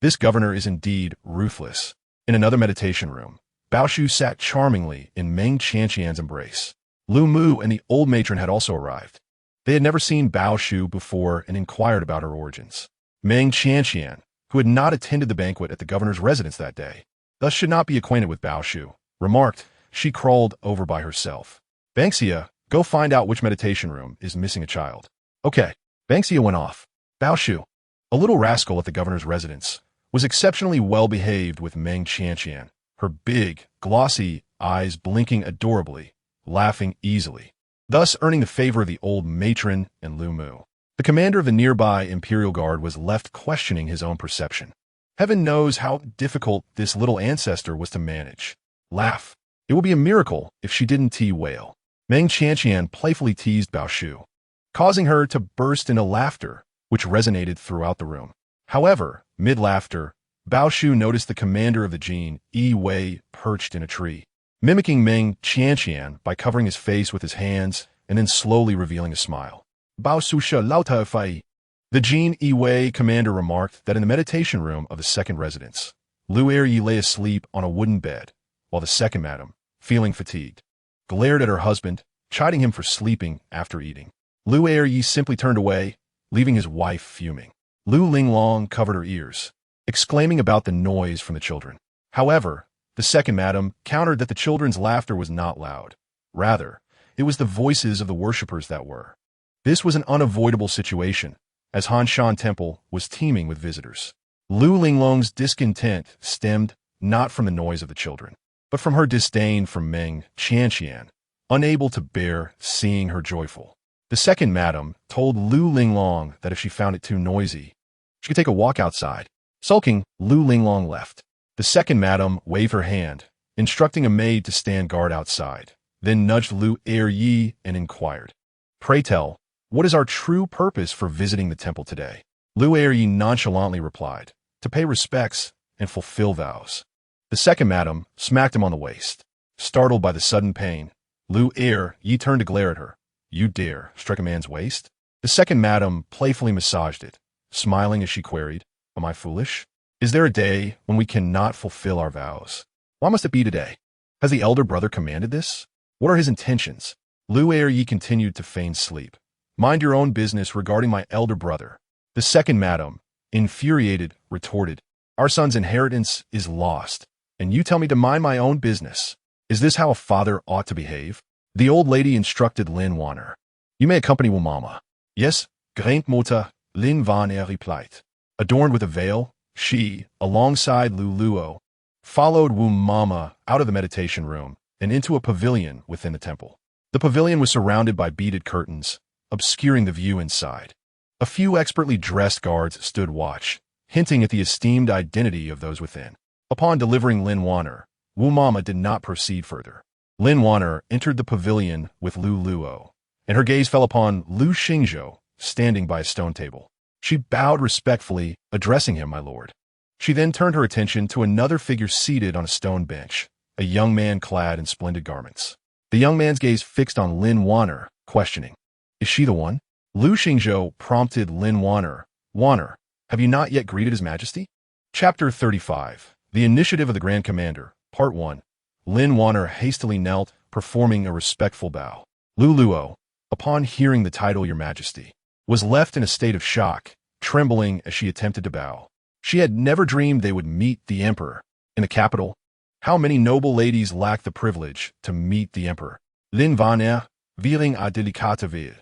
This governor is indeed ruthless. In another meditation room, Bao Shu sat charmingly in Meng Qianqian's embrace. Lu Mu and the old matron had also arrived. They had never seen Bao Shu before and inquired about her origins. Meng Qianqian, who had not attended the banquet at the governor's residence that day, thus should not be acquainted with Bao Shu, remarked. She crawled over by herself. Banksia, go find out which meditation room is missing a child. Okay. Banksia went off. Bao Shu, a little rascal at the governor's residence, was exceptionally well-behaved with Meng Qianqian, her big, glossy eyes blinking adorably, laughing easily, thus earning the favor of the old matron and Lu Mu. The commander of the nearby Imperial Guard was left questioning his own perception. Heaven knows how difficult this little ancestor was to manage. Laugh. It would be a miracle if she didn't wail. Meng Qianqian playfully teased Bao Shu, causing her to burst into laughter, which resonated throughout the room. However, mid-laughter, Bao Shu noticed the commander of the Jin, Yi Wei, perched in a tree, mimicking Meng Qianqian by covering his face with his hands and then slowly revealing a smile. Bao Su She Lauta Fai. The Jin Yi Wei commander remarked that in the meditation room of the second residence, Lu Eryi lay asleep on a wooden bed, while the second madam, feeling fatigued, glared at her husband, chiding him for sleeping after eating. Lu Eryi simply turned away, leaving his wife fuming. Lu Lingxiao covered her ears, exclaiming about the noise from the children. However, the second madam countered that the children's laughter was not loud. Rather, it was the voices of the worshippers that were. This was an unavoidable situation, as Hanshan Temple was teeming with visitors. Lu Lingxiao's discontent stemmed not from the noise of the children, but from her disdain for Meng Qianqian, unable to bear seeing her joyful. The second madam told Lu Lingxiao that if she found it too noisy, she could take a walk outside. Sulking, Lu Lingxiao left. The second madam waved her hand, instructing a maid to stand guard outside, then nudged Lu Eryi and inquired, "Pray tell, what is our true purpose for visiting the temple today?" Lu Eryi nonchalantly replied, "To pay respects and fulfill vows." The second madam smacked him on the waist. Startled by the sudden pain, Lu Eryi turned to glare at her. "You dare strike a man's waist?" The second madam playfully massaged it, smiling as she queried, "Am I foolish? Is there a day when we cannot fulfill our vows? Why must it be today? Has the elder brother commanded this? What are his intentions?" Lu Eryi continued to feign sleep. "Mind your own business regarding my elder brother." The second madam, infuriated, retorted, "Our son's inheritance is lost, and you tell me to mind my own business. Is this how a father ought to behave?" The old lady instructed Lin Wan'er. "You may accompany Wu Mama." "Yes, Grand Mutter," Lin Wan'er replied. Adorned with a veil, she, alongside Lu Luo, followed Wu Mama out of the meditation room and into a pavilion within the temple. The pavilion was surrounded by beaded curtains, obscuring the view inside. A few expertly dressed guards stood watch, hinting at the esteemed identity of those within. Upon delivering Lin Wan'er, Wu Mama did not proceed further. Lin Wan'er entered the pavilion with Lu Luo, and her gaze fell upon Lu Lingxiao, standing by a stone table. She bowed respectfully, addressing him, "My lord." She then turned her attention to another figure seated on a stone bench, a young man clad in splendid garments. The young man's gaze fixed on Lin Wan'er, questioning, "Is she the one?" Lu Lingxiao prompted Lin Wan'er, "Wan'er, have you not yet greeted His Majesty?" Chapter 35, The Initiative of the Grand Commander, Part 1. Lin Wan'er hastily knelt, performing a respectful bow. Lu Luo, upon hearing the title Your Majesty, was left in a state of shock, trembling as she attempted to bow. She had never dreamed they would meet the emperor. In the capital, how many noble ladies lack the privilege to meet the emperor? Lin Wan'er, veering à délicate ville,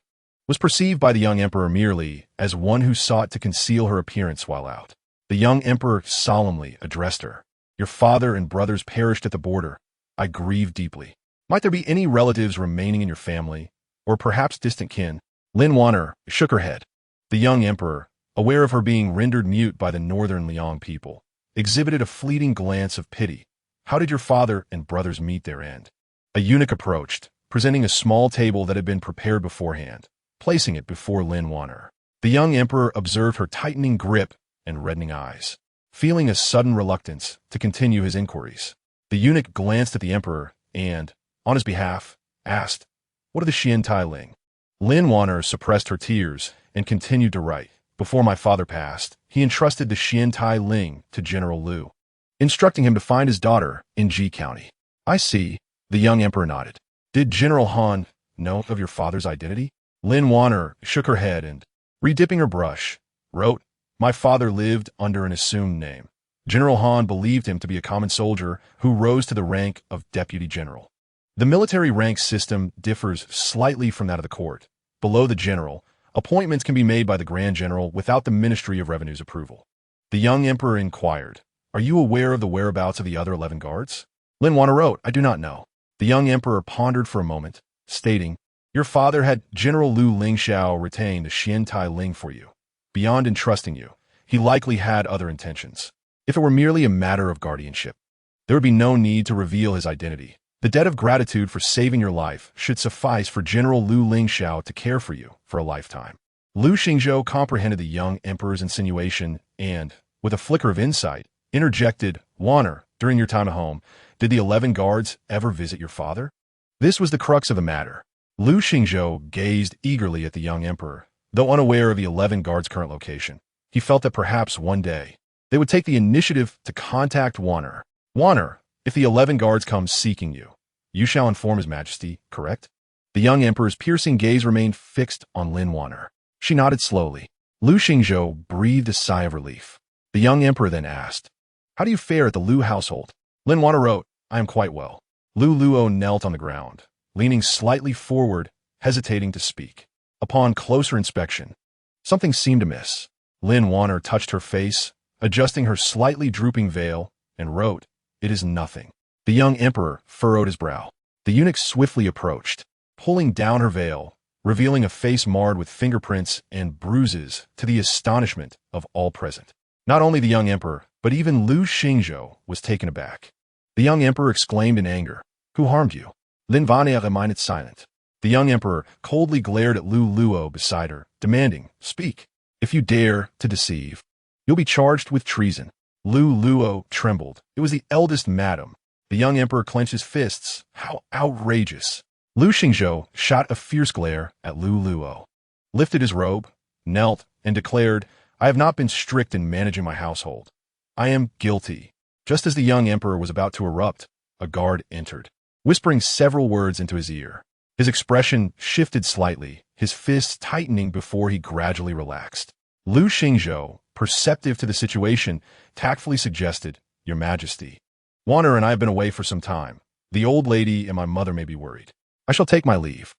was perceived by the young emperor merely as one who sought to conceal her appearance while out. The young emperor solemnly addressed her. Your father and brothers perished at the border. I grieve deeply. Might there be any relatives remaining in your family, or perhaps distant kin? Lin Wan'er shook her head. The young emperor, aware of her being rendered mute by the Northern Liang people, exhibited a fleeting glance of pity. How did your father and brothers meet their end? A eunuch approached, presenting a small table that had been prepared beforehand, placing it before Lin Wan'er. The young emperor observed her tightening grip and reddening eyes, feeling a sudden reluctance to continue his inquiries. The eunuch glanced at the emperor and, on his behalf, asked, What are the Qiantai Ling? Lin Wan'er suppressed her tears and continued to write. Before my father passed, he entrusted the Qiantai Ling to General Lu, instructing him to find his daughter in Ji County. I see, the young emperor nodded. Did General Han know of your father's identity? Lin Wan'er shook her head and, redipping her brush, wrote, My father lived under an assumed name. General Han believed him to be a common soldier who rose to the rank of deputy general. The military rank system differs slightly from that of the court. Below the general, appointments can be made by the Grand General without the Ministry of Revenue's approval. The young emperor inquired, Are you aware of the whereabouts of the other 11 guards? Lin Wan'er wrote, I do not know. The young emperor pondered for a moment, stating, Your father had General Lu Lingxiao retain the Qiantai Ling for you. Beyond entrusting you, he likely had other intentions. If it were merely a matter of guardianship, there would be no need to reveal his identity. The debt of gratitude for saving your life should suffice for General Lu Lingxiao to care for you for a lifetime. Lu Lingxiao comprehended the young emperor's insinuation and, with a flicker of insight, interjected, Wan'er, during your time at home, did the 11 guards ever visit your father? This was the crux of the matter. Lu Lingxiao gazed eagerly at the young emperor, though unaware of the 11 guards' current location. He felt that perhaps one day, they would take the initiative to contact Wan'er. Wan'er, if the 11 guards come seeking you, you shall inform His Majesty, correct? The young emperor's piercing gaze remained fixed on Lin Wan'er. She nodded slowly. Lu Lingxiao breathed a sigh of relief. The young emperor then asked, How do you fare at the Lu household? Lin Wan'er wrote, I am quite well. Lu Luo knelt on the ground, leaning slightly forward, hesitating to speak. Upon closer inspection, something seemed amiss. Lin Wan'er touched her face, adjusting her slightly drooping veil, and wrote, It is nothing. The young emperor furrowed his brow. The eunuch swiftly approached, pulling down her veil, revealing a face marred with fingerprints and bruises to the astonishment of all present. Not only the young emperor, but even Lu Lingxiao was taken aback. The young emperor exclaimed in anger, Who harmed you? Lin Wan'er remained silent. The young emperor coldly glared at Lu Luo beside her, demanding, Speak. If you dare to deceive, you'll be charged with treason. Lu Luo trembled. It was the eldest madam. The young emperor clenched his fists. How outrageous. Lu Lingxiao shot a fierce glare at Lu Luo, lifted his robe, knelt, and declared, I have not been strict in managing my household. I am guilty. Just as the young emperor was about to erupt, a guard entered, whispering several words into his ear. His expression shifted slightly, his fists tightening before he gradually relaxed. Lu Lingxiao, perceptive to the situation, tactfully suggested, Your Majesty, Wan'er and I have been away for some time. The old lady and my mother may be worried. I shall take my leave.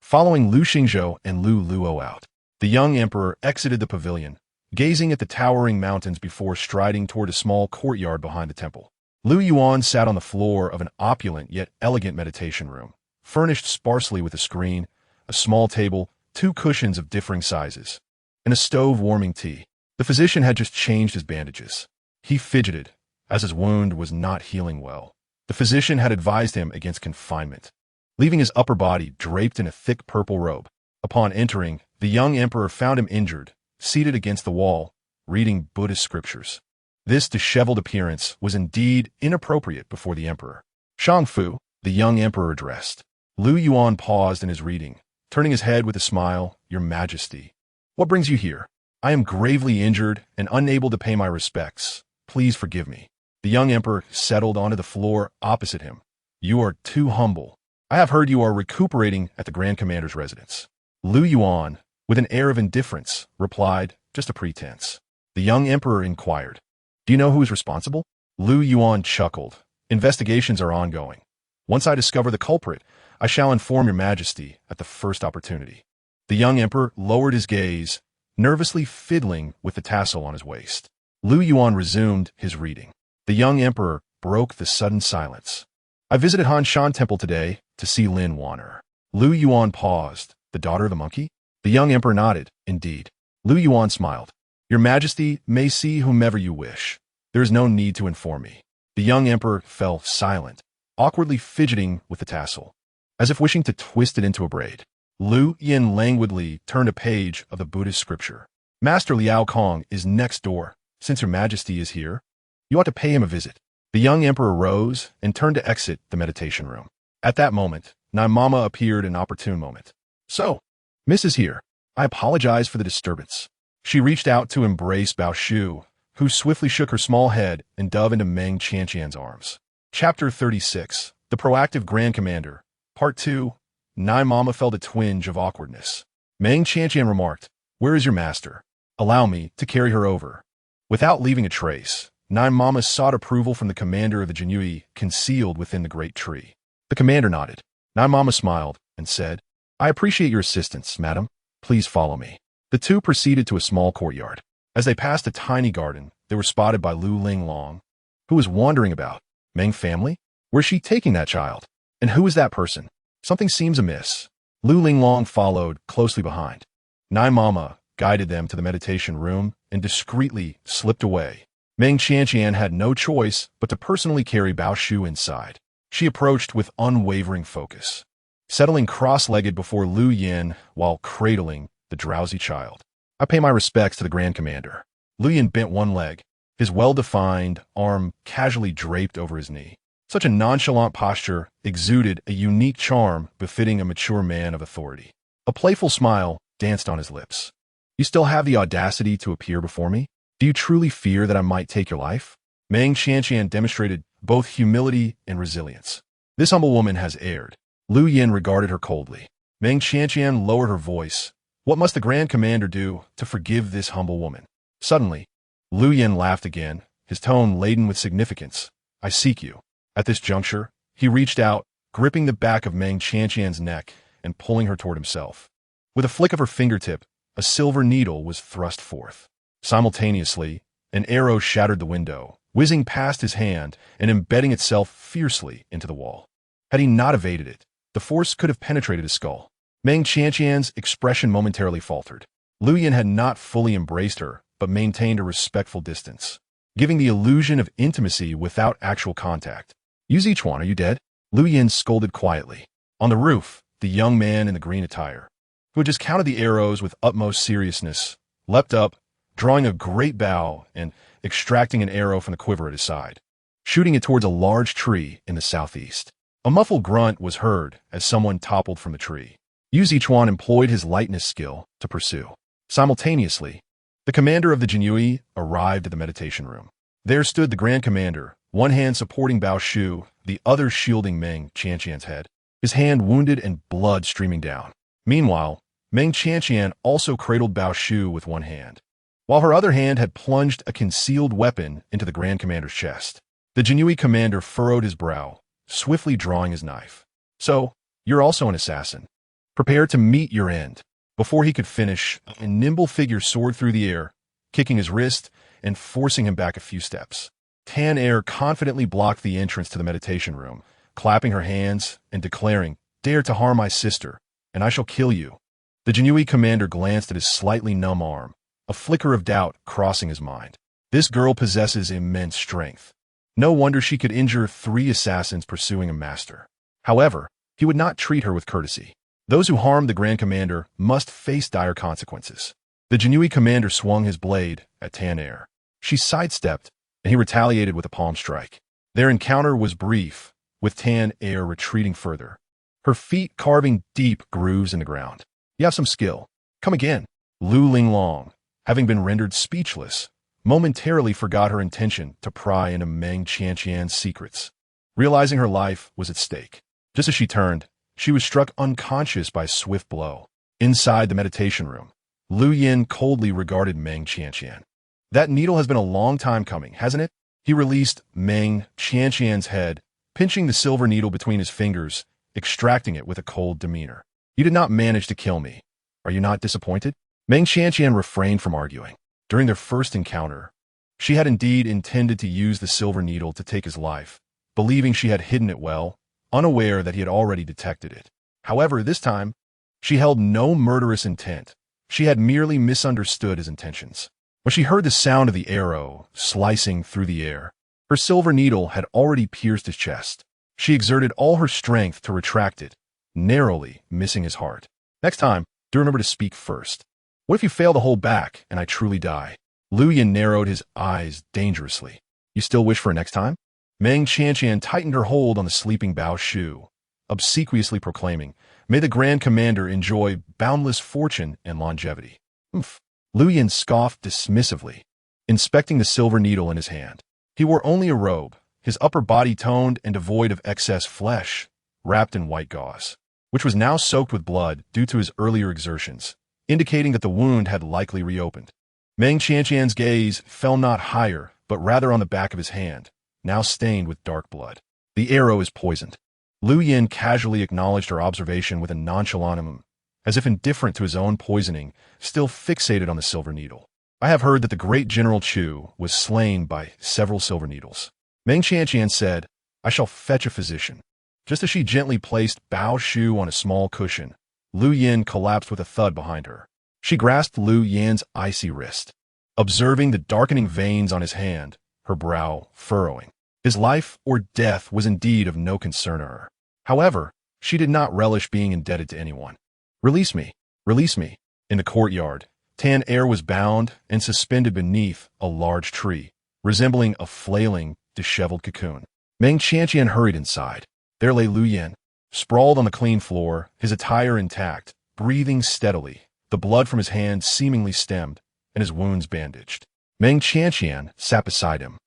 Following Lu Lingxiao and Lu Luo out, the young emperor exited the pavilion, gazing at the towering mountains before striding toward a small courtyard behind the temple. Lu Yuan sat on the floor of an opulent yet elegant meditation room, furnished sparsely with a screen, a small table, 2 cushions of differing sizes, and a stove warming tea. The physician had just changed his bandages. He fidgeted, as his wound was not healing well. The physician had advised him against confinement, leaving his upper body draped in a thick purple robe. Upon entering, the young emperor found him injured, seated against the wall, reading Buddhist scriptures. This disheveled appearance was indeed inappropriate before the emperor. Shangfu, the young emperor addressed. Lu Yuan paused in his reading, turning his head with a smile, Your Majesty. What brings you here? I am gravely injured and unable to pay my respects. Please forgive me. The young emperor settled onto the floor opposite him. You are too humble. I have heard you are recuperating at the Grand Commander's residence. Lu Yuan, with an air of indifference, replied, Just a pretense. The young emperor inquired, Do you know who is responsible? Lu Yuan chuckled. Investigations are ongoing. Once I discover the culprit, I shall inform your majesty at the first opportunity. The young emperor lowered his gaze, nervously fiddling with the tassel on his waist. Lu Yuan resumed his reading. The young emperor broke the sudden silence. I visited Han Shan Temple today to see Lin Wan'er. Lu Yuan paused. The daughter of the monkey? The young emperor nodded. Indeed. Lu Yuan smiled. Your majesty may see whomever you wish. There is no need to inform me. The young emperor fell silent, awkwardly fidgeting with the tassel, as if wishing to twist it into a braid. Lu Yin languidly turned a page of the Buddhist scripture. Master Liao Kong is next door. Since your majesty is here, you ought to pay him a visit. The young emperor rose and turned to exit the meditation room. At that moment, Nai Mama appeared an opportune moment. So, Miss is here. I apologize for the disturbance. She reached out to embrace Bao Shu, who swiftly shook her small head and dove into Meng Qianqian's arms. Chapter 36. The Proactive Grand Commander. Part 2. Nai Mama felt a twinge of awkwardness. Meng Qianqian remarked, "Where is your master? Allow me to carry her over." Without leaving a trace, Nai Mama sought approval from the commander of the Jinyui concealed within the great tree. The commander nodded. Nai Mama smiled and said, "I appreciate your assistance, madam. Please follow me." The two proceeded to a small courtyard. As they passed a tiny garden, they were spotted by Lu Lingxiao, who was wandering about. Meng family? Where's she taking that child? And who is that person? Something seems amiss. Lu Lingxiao followed closely behind. Nai Mama guided them to the meditation room and discreetly slipped away. Meng Qianqian had no choice but to personally carry Bao Shu inside. She approached with unwavering focus, settling cross-legged before Lu Yin while cradling the drowsy child. "I pay my respects to the Grand Commander." Lu Yin bent one leg, his well-defined arm casually draped over his knee. Such a nonchalant posture exuded a unique charm befitting a mature man of authority. A playful smile danced on his lips. "You still have the audacity to appear before me? Do you truly fear that I might take your life?" Meng Qianqian demonstrated both humility and resilience. "This humble woman has erred." Lu Yin regarded her coldly. Meng Qianqian lowered her voice. "What must the Grand Commander do to forgive this humble woman?" Suddenly, Lu Yin laughed again, his tone laden with significance. "I seek you." At this juncture, he reached out, gripping the back of Meng Qianqian's neck and pulling her toward himself. With a flick of her fingertip, a silver needle was thrust forth. Simultaneously, an arrow shattered the window, whizzing past his hand and embedding itself fiercely into the wall. Had he not evaded it, the force could have penetrated his skull. Meng Qianqian's expression momentarily faltered. Lu Yin had not fully embraced her, but maintained a respectful distance, giving the illusion of intimacy without actual contact. "You Zichuan, are you dead?" Lu Yin scolded quietly. On the roof, the young man in the green attire, who had just counted the arrows with utmost seriousness, leapt up, drawing a great bow and extracting an arrow from the quiver at his side, shooting it towards a large tree in the southeast. A muffled grunt was heard as someone toppled from the tree. Yu Zichuan employed his lightness skill to pursue. Simultaneously, the commander of the Jinyui arrived at the meditation room. There stood the Grand Commander, one hand supporting Bao Shu, the other shielding Meng Qianqian's head, his hand wounded and blood streaming down. Meanwhile, Meng Qianqian also cradled Bao Shu with one hand, while her other hand had plunged a concealed weapon into the Grand Commander's chest. The Jinyui commander furrowed his brow, swiftly drawing his knife. "So, you're also an assassin. Prepare to meet your end." Before he could finish, a nimble figure soared through the air, kicking his wrist and forcing him back a few steps. Tan Air confidently blocked the entrance to the meditation room, clapping her hands and declaring, "Dare to harm my sister, and I shall kill you." The Jinyui commander glanced at his slightly numb arm, a flicker of doubt crossing his mind. This girl possesses immense strength. No wonder she could injure 3 assassins pursuing a master. However, he would not treat her with courtesy. Those who harmed the Grand Commander must face dire consequences. The Jinyui commander swung his blade at Tan Air. She sidestepped, and he retaliated with a palm strike. Their encounter was brief, with Tan Air retreating further, her feet carving deep grooves in the ground. "You have some skill. Come again." Lu Lingxiao, having been rendered speechless, momentarily forgot her intention to pry into Meng Qianqian's secrets, realizing her life was at stake. Just as she turned, she was struck unconscious by a swift blow. Inside the meditation room, Lu Yin coldly regarded Meng Qianqian. "That needle has been a long time coming, hasn't it?" He released Meng Qianqian's head pinching the silver needle between his fingers, extracting it with a cold demeanor. You did not manage to kill me. Are you not disappointed? Meng Qianqian refrained from arguing. During their first encounter, she had indeed intended to use the silver needle to take his life, believing she had hidden it well, unaware that he had already detected it. However, this time, she held no murderous intent. She had merely misunderstood his intentions. When she heard the sound of the arrow slicing through the air, her silver needle had already pierced his chest. She exerted all her strength to retract it, narrowly missing his heart. Next time, do remember to speak first. What if you fail to hold back and I truly die? Lu Yin narrowed his eyes dangerously. You still wish for a next time? Meng Qianqian tightened her hold on the sleeping Bao Shu, obsequiously proclaiming, May the Grand Commander enjoy boundless fortune and longevity. Oomph. Lu Yin scoffed dismissively, inspecting the silver needle in his hand. He wore only a robe, his upper body toned and devoid of excess flesh, wrapped in white gauze, which was now soaked with blood due to his earlier exertions, indicating that the wound had likely reopened. Meng Qianqian's gaze fell not higher, but rather on the back of his hand, now stained with dark blood. The arrow is poisoned. Lu Yin casually acknowledged her observation with a nonchalant, as if indifferent to his own poisoning, still fixated on the silver needle. I have heard that the great General Chu was slain by several silver needles. Meng Qianqian said, I shall fetch a physician. Just as she gently placed Bao Shu on a small cushion, Lu Yin collapsed with a thud behind her. She grasped Lu Yin's icy wrist, observing the darkening veins on his hand, her brow furrowing. His life or death was indeed of no concern to her. However, she did not relish being indebted to anyone. Release me, release me. In the courtyard, Tan Er was bound and suspended beneath a large tree, resembling a flailing, disheveled cocoon. Meng Qianqian hurried inside. There lay Lu Yin, sprawled on the clean floor, his attire intact, breathing steadily, the blood from his hand seemingly stemmed, and his wounds bandaged. Meng Qianqian sat beside him,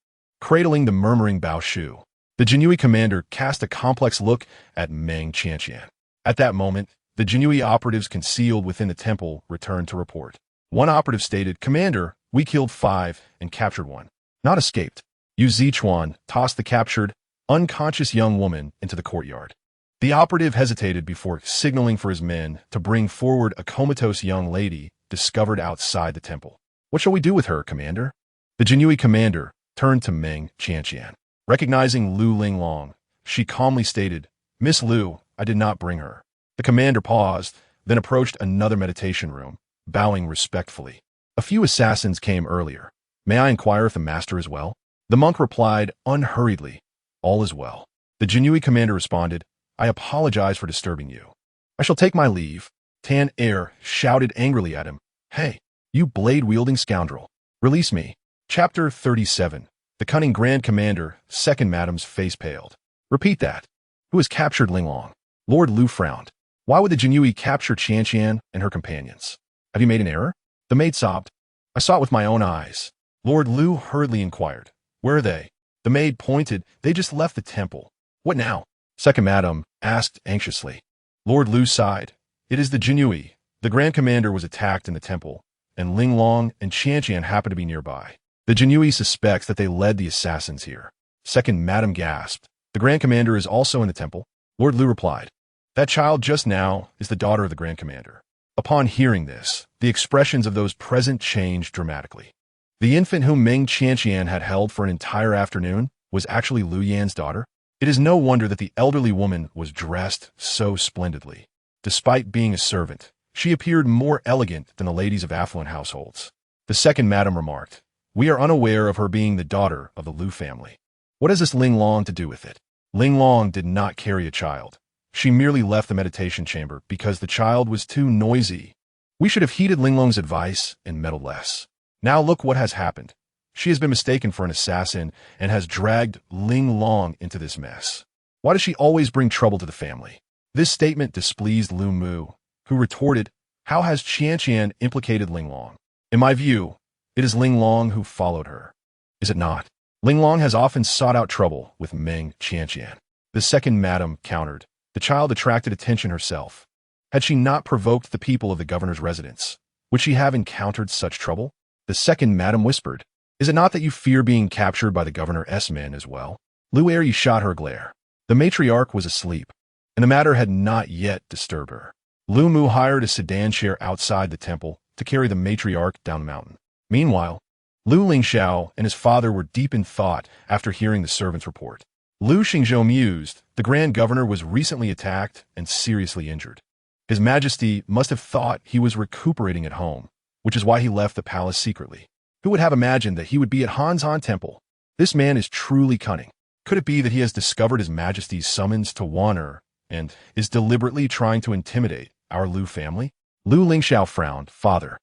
cradling the murmuring Bao Shu. The Jinui commander cast a complex look at Meng Qianqian. At that moment, the Jinui operatives concealed within the temple returned to report. One operative stated, Commander, we killed 5 and captured 1. Not escaped. Yu Zichuan tossed the captured, unconscious young woman into the courtyard. The operative hesitated before signaling for his men to bring forward a comatose young lady discovered outside the temple. What shall we do with her, Commander? The Jinui commander turned to Meng Qianqian. Recognizing Lu Lingxiao, she calmly stated, Miss Lu, I did not bring her. The commander paused, then approached another meditation room, bowing respectfully. A few assassins came earlier. May I inquire if the master is well? The monk replied unhurriedly, All is well. The Jinui commander responded, I apologize for disturbing you. I shall take my leave. Tan Er shouted angrily at him, Hey, you blade-wielding scoundrel. Release me. Chapter 37. The cunning Grand Commander, Second Madam's face paled. Repeat that. Who has captured Linglong? Lord Lu frowned. Why would the Jinui capture Qianqian and her companions? Have you made an error? The maid sobbed. I saw it with my own eyes. Lord Lu hurriedly inquired. Where are they? The maid pointed. They just left the temple. What now? Second Madam asked anxiously. Lord Lu sighed. It is the Jinui. The Grand Commander was attacked in the temple, and Linglong and Qianqian happened to be nearby. The Jinui suspects that they led the assassins here. Second Madam gasped. The Grand Commander is also in the temple. Lord Lu replied. That child just now is the daughter of the Grand Commander. Upon hearing this, the expressions of those present changed dramatically. The infant whom Meng Qianqian had held for an entire afternoon was actually Lu Yan's daughter. It is no wonder that the elderly woman was dressed so splendidly. Despite being a servant, she appeared more elegant than the ladies of affluent households. The Second Madam remarked, We are unaware of her being the daughter of the Lu family. What has this Linglong to do with it? Linglong did not carry a child. She merely left the meditation chamber because the child was too noisy. We should have heeded Linglong's advice and meddled less. Now look what has happened. She has been mistaken for an assassin and has dragged Linglong into this mess. Why does she always bring trouble to the family? This statement displeased Lu Mu, who retorted, How has Qianqian implicated Linglong? In my view, it is Linglong who followed her. Is it not? Linglong has often sought out trouble with Meng Qianqian. The Second Madam countered. The child attracted attention herself. Had she not provoked the people of the governor's residence, would she have encountered such trouble? The Second Madam whispered. Is it not that you fear being captured by the governor's men as well? Lu Eri shot her a glare. The matriarch was asleep, and the matter had not yet disturbed her. Lu Mu hired a sedan chair outside the temple to carry the matriarch down the mountain. Meanwhile, Lu Lingxiao and his father were deep in thought after hearing the servant's report. Lu Xingzhou mused, the Grand Governor was recently attacked and seriously injured. His Majesty must have thought he was recuperating at home, which is why he left the palace secretly. Who would have imagined that he would be at Hanzhan Temple? This man is truly cunning. Could it be that he has discovered His Majesty's summons to Wan'er and is deliberately trying to intimidate our Lu family? Lu Lingxiao frowned. Father,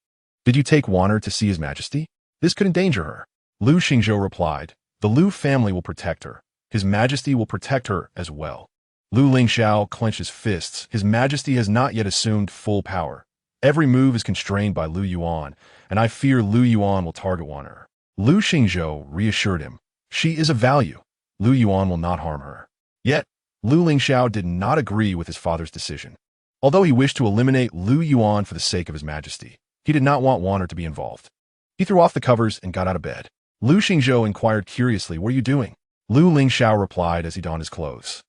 did you take Wan'er to see His Majesty? This could endanger her. Lu Xingzhou replied, the Lu family will protect her. His Majesty will protect her as well. Lu Lingxiao clenched his fists. His Majesty has not yet assumed full power. Every move is constrained by Lu Yuan, and I fear Lu Yuan will target Wan'er. Lu Xingzhou reassured him. She is of value. Lu Yuan will not harm her. Yet, Lu Lingxiao did not agree with his father's decision. Although he wished to eliminate Lu Yuan for the sake of His Majesty, he did not want Wan'er to be involved. He threw off the covers and got out of bed. Lu Xingzhou inquired curiously, what are you doing? Lu Lingxiao replied as he donned his clothes.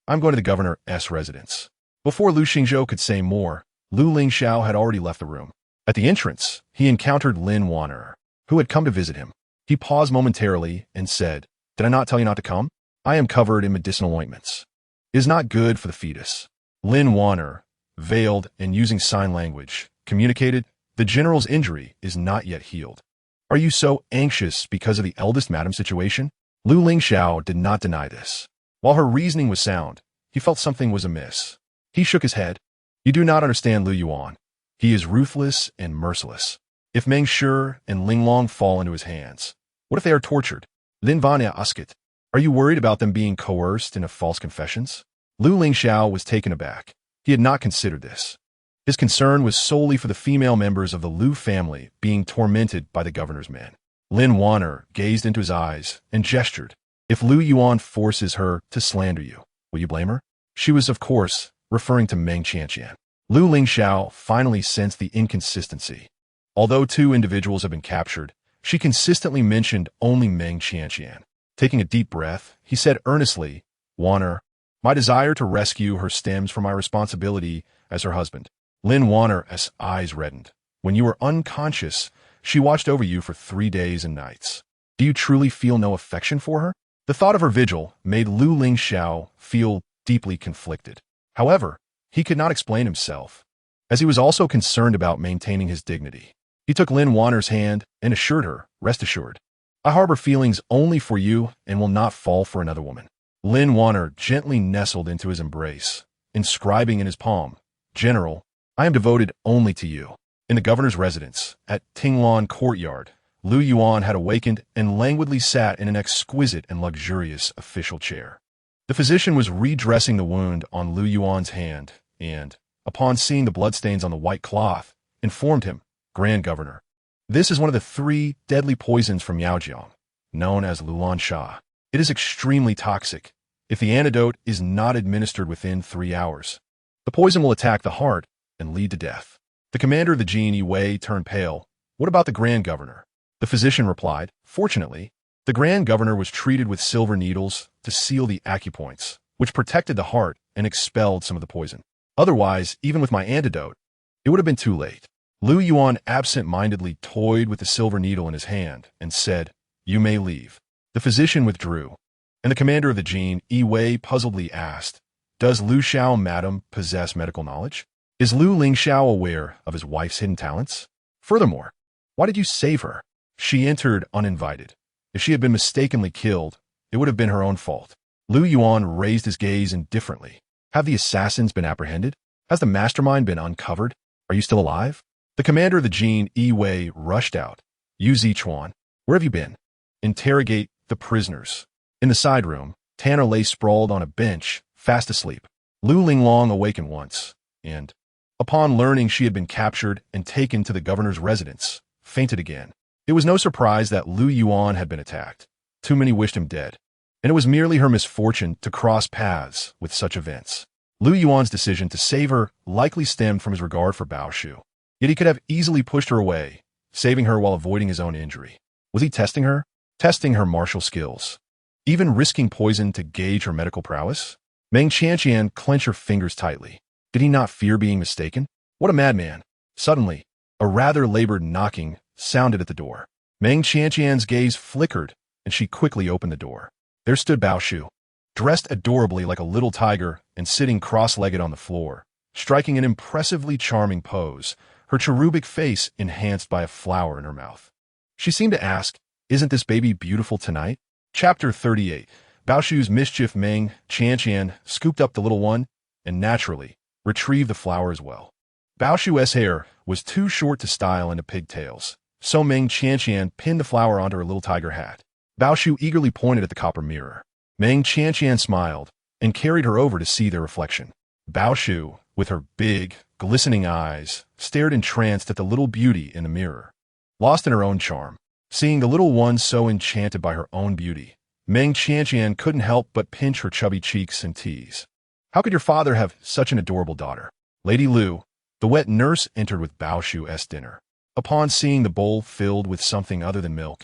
I'm going to the governor's residence. Before Lu Xingzhou could say more, Lu Lingxiao had already left the room. At the entrance, he encountered Lin Wan'er, who had come to visit him. He paused momentarily and said, did I not tell you not to come? I am covered in medicinal ointments. It is not good for the fetus. Lin Wan'er, veiled and using sign language, communicated, the general's injury is not yet healed. Are you so anxious because of the eldest madam's situation? Lu Lingxiao did not deny this. While her reasoning was sound, he felt something was amiss. He shook his head. You do not understand Lu Yuan. He is ruthless and merciless. If Meng Shi and Ling Long fall into his hands, what if they are tortured? Lin Van'er asked, are you worried about them being coerced into false confessions? Lu Lingxiao was taken aback. He had not considered this. His concern was solely for the female members of the Lu family being tormented by the governor's men. Lin Wan'er gazed into his eyes and gestured. If Lu Yuan forces her to slander you, will you blame her? She was, of course, referring to Meng Qianqian. Lu Lingxiao finally sensed the inconsistency. Although two individuals have been captured, she consistently mentioned only Meng Qianqian. Taking a deep breath, he said earnestly, Wan'er, my desire to rescue her stems from my responsibility as her husband. Lin Wan'er's eyes reddened. When you were unconscious, she watched over you for 3 days and nights. Do you truly feel no affection for her? The thought of her vigil made Lu Lingxiao feel deeply conflicted. However, he could not explain himself, as he was also concerned about maintaining his dignity. He took Lin Wan'er's hand and assured her, rest assured, I harbor feelings only for you and will not fall for another woman. Lin Wan'er gently nestled into his embrace, inscribing in his palm, General, I am devoted only to you. In the governor's residence, at Tinglan Courtyard, Lu Yuan had awakened and languidly sat in an exquisite and luxurious official chair. The physician was redressing the wound on Lu Yuan's hand and, upon seeing the bloodstains on the white cloth, informed him, Grand Governor, this is one of the 3 deadly poisons from Yaojiang, known as Lulan Sha. It is extremely toxic. If the antidote is not administered within 3 hours, the poison will attack the heart and lead to death. The commander of the Jin Yi Wei turned pale. What about the Grand Governor? The physician replied, fortunately, the Grand Governor was treated with silver needles to seal the acupoints, which protected the heart and expelled some of the poison. Otherwise, even with my antidote, it would have been too late. Lu Yuan absent-mindedly toyed with the silver needle in his hand and said, you may leave. The physician withdrew, and the commander of the Jin Yi Wei puzzledly asked, does Lu Xiao Madam possess medical knowledge? Is Lu Lingxiao aware of his wife's hidden talents? Furthermore, why did you save her? She entered uninvited. If she had been mistakenly killed, it would have been her own fault. Lu Yuan raised his gaze indifferently. Have the assassins been apprehended? Has the mastermind been uncovered? Are you still alive? The commander of the Jin Yi Wei rushed out. Yu Zichuan, where have you been? Interrogate the prisoners. In the side room, Tanner lay sprawled on a bench, fast asleep. Lu Linglong awakened once, and, upon learning she had been captured and taken to the governor's residence, fainted again. It was no surprise that Lu Yuan had been attacked. Too many wished him dead, and it was merely her misfortune to cross paths with such events. Lu Yuan's decision to save her likely stemmed from his regard for Bao Shu. Yet he could have easily pushed her away, saving her while avoiding his own injury. Was he testing her? Testing her martial skills? Even risking poison to gauge her medical prowess? Meng Qianqian clenched her fingers tightly. Did he not fear being mistaken? What a madman. Suddenly, a rather labored knocking sounded at the door. Meng Qianqian's gaze flickered, and she quickly opened the door. There stood Bao Shu, dressed adorably like a little tiger and sitting cross-legged on the floor, striking an impressively charming pose, her cherubic face enhanced by a flower in her mouth. She seemed to ask, "Isn't this baby beautiful tonight?" Chapter 38. Bao Shu's mischief. Meng Qianqian scooped up the little one and, naturally, retrieved the flower as well. Bao Shu's hair was too short to style into pigtails, so Meng Qianqian pinned the flower onto her little tiger hat. Bao Shu eagerly pointed at the copper mirror. Meng Qianqian smiled and carried her over to see their reflection. Bao Shu, with her big, glistening eyes, stared entranced at the little beauty in the mirror, lost in her own charm. Seeing the little one so enchanted by her own beauty, Meng Qianqian couldn't help but pinch her chubby cheeks and tease. How could your father have such an adorable daughter? Lady Lu, the wet nurse, entered with Bao Shu's dinner. Upon seeing the bowl filled with something other than milk,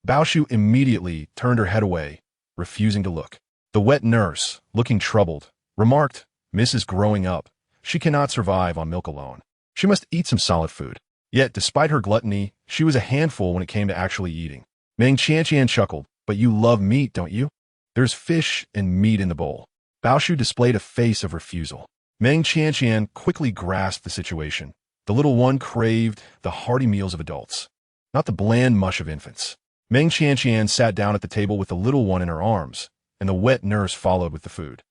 Bao Shu immediately turned her head away, refusing to look. The wet nurse, looking troubled, remarked, "Mrs. Growing up, she cannot survive on milk alone. She must eat some solid food." Yet, despite her gluttony, she was a handful when it came to actually eating. Meng Qianqian chuckled, "But you love meat, don't you? There's fish and meat in the bowl." Bao Shu displayed a face of refusal. Meng Qianqian quickly grasped the situation. The little one craved the hearty meals of adults, not the bland mush of infants. Meng Qianqian sat down at the table with the little one in her arms, and the wet nurse followed with the food.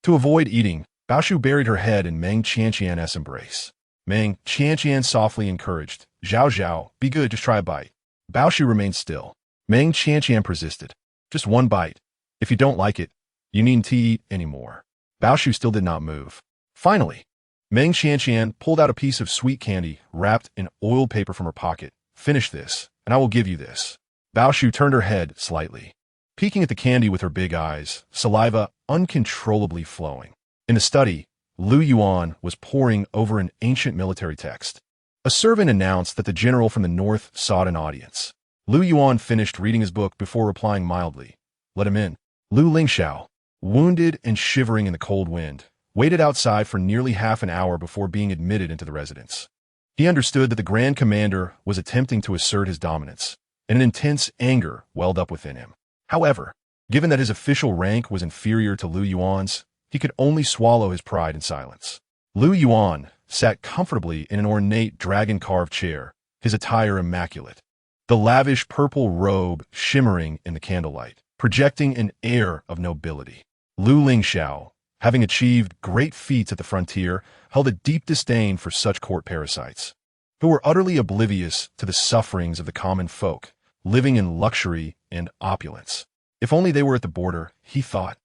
To avoid eating, Bao Shu buried her head in Meng Qianqian's embrace. Meng Qianqian softly encouraged, "Zhao Zhao, be good, just try a bite." Bao Shu remained still. Meng Qianqian persisted. "Just one bite. If you don't like it, you needn't eat anymore." Bao Shu still did not move. Finally, Meng Qianqian pulled out a piece of sweet candy wrapped in oiled paper from her pocket. "Finish this, and I will give you this." Bao Shu turned her head slightly, peeking at the candy with her big eyes, saliva uncontrollably flowing. In the study, Lu Yuan was poring over an ancient military text. A servant announced that the general from the north sought an audience. Lu Yuan finished reading his book before replying mildly, "Let him in." Lu Lingxiao, wounded and shivering in the cold wind, waited outside for nearly half an hour before being admitted into the residence. He understood that the Grand Commander was attempting to assert his dominance, and an intense anger welled up within him. However, given that his official rank was inferior to Lu Yuan's, he could only swallow his pride in silence. Lu Yuan sat comfortably in an ornate dragon-carved chair, his attire immaculate, the lavish purple robe shimmering in the candlelight, projecting an air of nobility. Lu Lingxiao, having achieved great feats at the frontier, held a deep disdain for such court parasites, who were utterly oblivious to the sufferings of the common folk, living in luxury and opulence. If only they were at the border, he thought.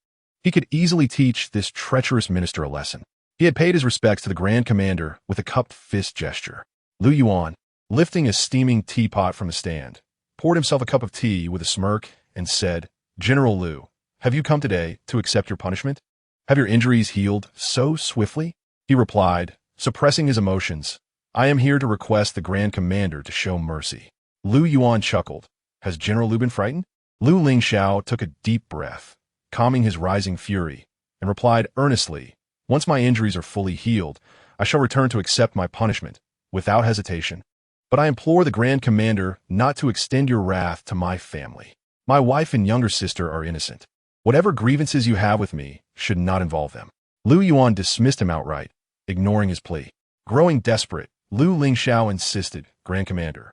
He could easily teach this treacherous minister a lesson. He had paid his respects to the Grand Commander with a cupped fist gesture. Lu Yuan, lifting a steaming teapot from the stand, poured himself a cup of tea with a smirk and said, "General Lu, have you come today to accept your punishment? Have your injuries healed so swiftly?" He replied, suppressing his emotions, "I am here to request the Grand Commander to show mercy." Lu Yuan chuckled. "Has General Lu been frightened?" Lu Lingxiao took a deep breath, calming his rising fury, and replied earnestly, "Once my injuries are fully healed, I shall return to accept my punishment, without hesitation. But I implore the Grand Commander not to extend your wrath to my family. My wife and younger sister are innocent. Whatever grievances you have with me should not involve them." Lu Yuan dismissed him outright, ignoring his plea. Growing desperate, Lu Lingxiao insisted, "Grand Commander,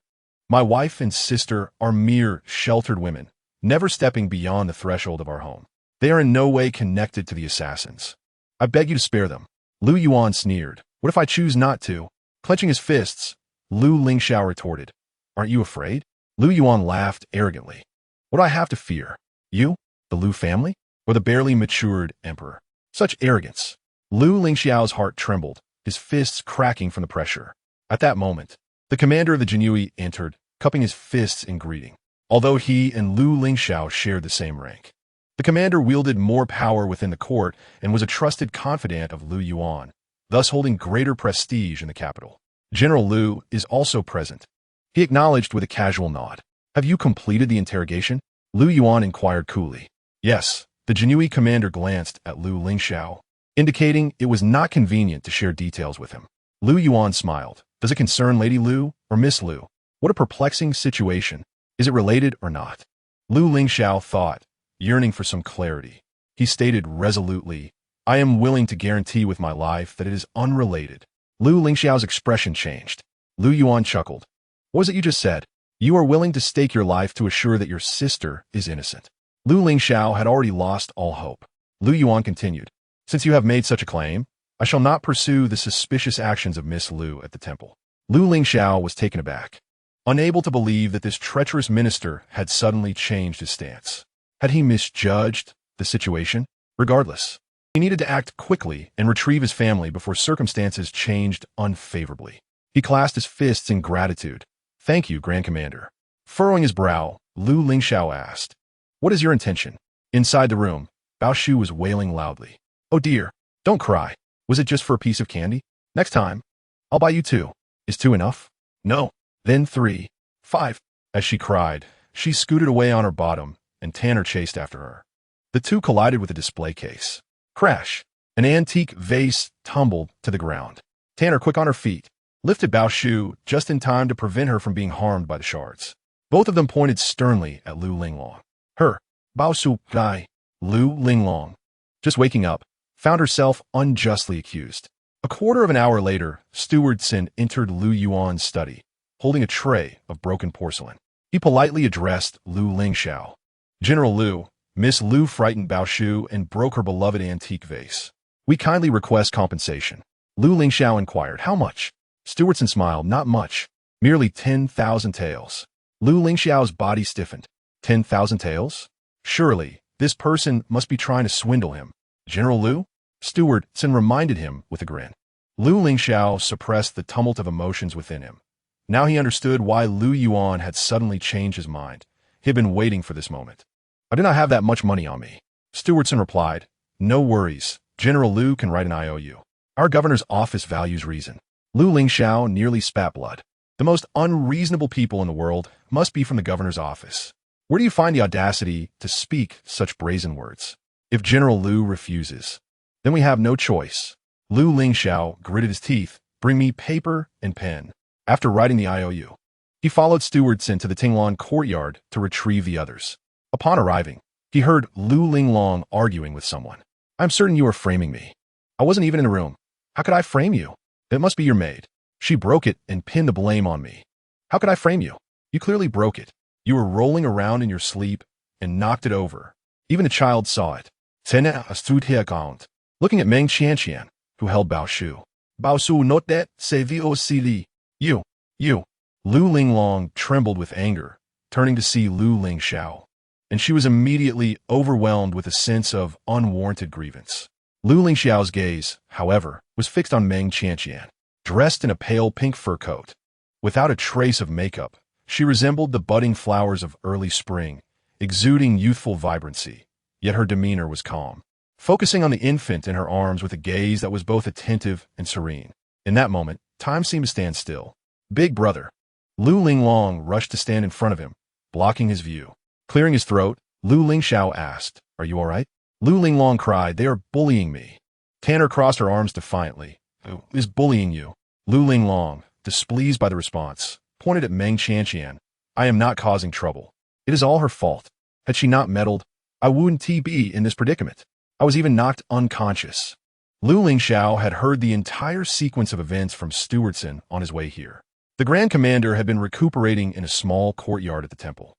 my wife and sister are mere sheltered women, never stepping beyond the threshold of our home. They are in no way connected to the assassins. I beg you to spare them." Lu Yuan sneered. "What if I choose not to?" Clenching his fists, Lu Lingxiao retorted, "Aren't you afraid?" Lu Yuan laughed arrogantly. "What do I have to fear? You, the Lu family, or the barely matured emperor? Such arrogance." Lu Lingxiao's heart trembled, his fists cracking from the pressure. At that moment, the commander of the Jinui entered, cupping his fists in greeting. Although he and Lu Lingxiao shared the same rank, the commander wielded more power within the court and was a trusted confidant of Lu Yuan, thus holding greater prestige in the capital. General Lu is also present. He acknowledged with a casual nod. "Have you completed the interrogation?" Lu Yuan inquired coolly. "Yes, The Jinui commander glanced at Lu Lingxiao, indicating it was not convenient to share details with him. Lu Yuan smiled. Does it concern Lady Lu or Miss Lu? What a perplexing situation. Is it related or not? Lu Lingxiao thought, yearning for some clarity. He stated resolutely, I am willing to guarantee with my life that it is unrelated. Lu Lingxiao's expression changed. Lu Yuan chuckled. What was it you just said? You are willing to stake your life to assure that your sister is innocent. Lu Lingxiao had already lost all hope. Lu Yuan continued, since you have made such a claim, I shall not pursue the suspicious actions of Miss Lu at the temple. Lu Lingxiao was taken aback, unable to believe that this treacherous minister had suddenly changed his stance. Had he misjudged the situation? Regardless, he needed to act quickly and retrieve his family before circumstances changed unfavorably. He clasped his fists in gratitude. Thank you, Grand Commander. Furrowing his brow, Lu Lingxiao asked, what is your intention? Inside the room, Bao Shu was wailing loudly. Oh dear, don't cry. Was it just for a piece of candy? Next time, I'll buy you 2. Is 2 enough? No. Then 3, 5. As she cried, she scooted away on her bottom, and Tanner chased after her. The two collided with a display case. Crash! An antique vase tumbled to the ground. Tanner, quick on her feet, lifted Bao Shu just in time to prevent her from being harmed by the shards. Both of them pointed sternly at Lu Linglong. Her, Bao Shu Gai, Lu Linglong, just waking up, found herself unjustly accused. A quarter of an hour later, Stewardson entered Lu Yuan's study, holding a tray of broken porcelain. He politely addressed Lu Lingxiao. General Lu, Miss Lu frightened Bao Shu and broke her beloved antique vase. We kindly request compensation. Lu Lingxiao inquired, how much? Stewardson smiled, not much, merely 10,000 taels. Lu Lingxiao's body stiffened. 10,000 taels? Surely, this person must be trying to swindle him. General Lu? Stewardson reminded him with a grin. Lu Lingxiao suppressed the tumult of emotions within him. Now he understood why Lu Yuan had suddenly changed his mind. He had been waiting for this moment. I do not have that much money on me. Stewardson replied, no worries. General Lu can write an IOU. Our governor's office values reason. Lu Lingxiao nearly spat blood. The most unreasonable people in the world must be from the governor's office. Where do you find the audacity to speak such brazen words? If General Lu refuses, then we have no choice. Lu Lingxiao gritted his teeth. Bring me paper and pen. After writing the IOU, he followed Stewardson to the Tinglan courtyard to retrieve the others. Upon arriving, he heard Lu Linglong arguing with someone. I'm certain you are framing me. I wasn't even in the room. How could I frame you? It must be your maid. She broke it and pinned the blame on me. How could I frame you? You clearly broke it. You were rolling around in your sleep and knocked it over. Even a child saw it. Looking at Meng Qianqian, who held Bao Shu. Bao Shu not that, c'est vous. You. Lu Linglong trembled with anger, turning to see Lu Lingxiao, and she was immediately overwhelmed with a sense of unwarranted grievance. Lu Lingxiao's gaze, however, was fixed on Meng Qianqian, dressed in a pale pink fur coat. Without a trace of makeup, she resembled the budding flowers of early spring, exuding youthful vibrancy, yet her demeanor was calm, focusing on the infant in her arms with a gaze that was both attentive and serene. In that moment, time seemed to stand still. Big brother. Lu Linglong rushed to stand in front of him, blocking his view. Clearing his throat, Lu Lingxiao asked, are you all right? Lu Linglong cried, they are bullying me. Tanner crossed her arms defiantly. Who is bullying you? Lu Linglong, displeased by the response, pointed at Meng Qianqian. I am not causing trouble. It is all her fault. Had she not meddled, I wouldn't be in this predicament. I was even knocked unconscious. Lu Lingxiao had heard the entire sequence of events from Stewardson on his way here. The Grand Commander had been recuperating in a small courtyard at the temple,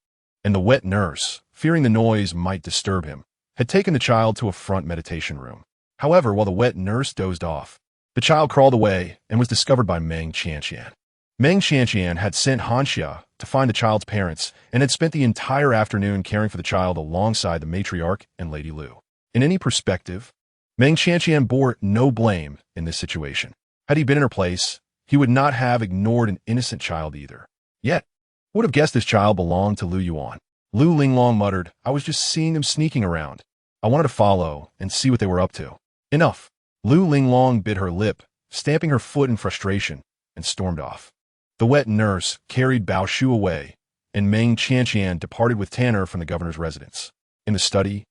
and the wet nurse, fearing the noise might disturb him, had taken the child to a front meditation room. However, while the wet nurse dozed off, the child crawled away and was discovered by Meng Qianqian. Meng Qianqian had sent Hanxia to find the child's parents and had spent the entire afternoon caring for the child alongside the matriarch and Lady Lu. In any perspective, Meng Qianqian bore no blame in this situation. Had he been in her place, he would not have ignored an innocent child either. Yet, who would have guessed this child belonged to Lu Yuan? Lu Linglong muttered, I was just seeing them sneaking around. I wanted to follow and see what they were up to. Enough. Lu Linglong bit her lip, stamping her foot in frustration, and stormed off. The wet nurse carried Bao Shu away, and Meng Qianqian departed with Tanner from the governor's residence. In the study,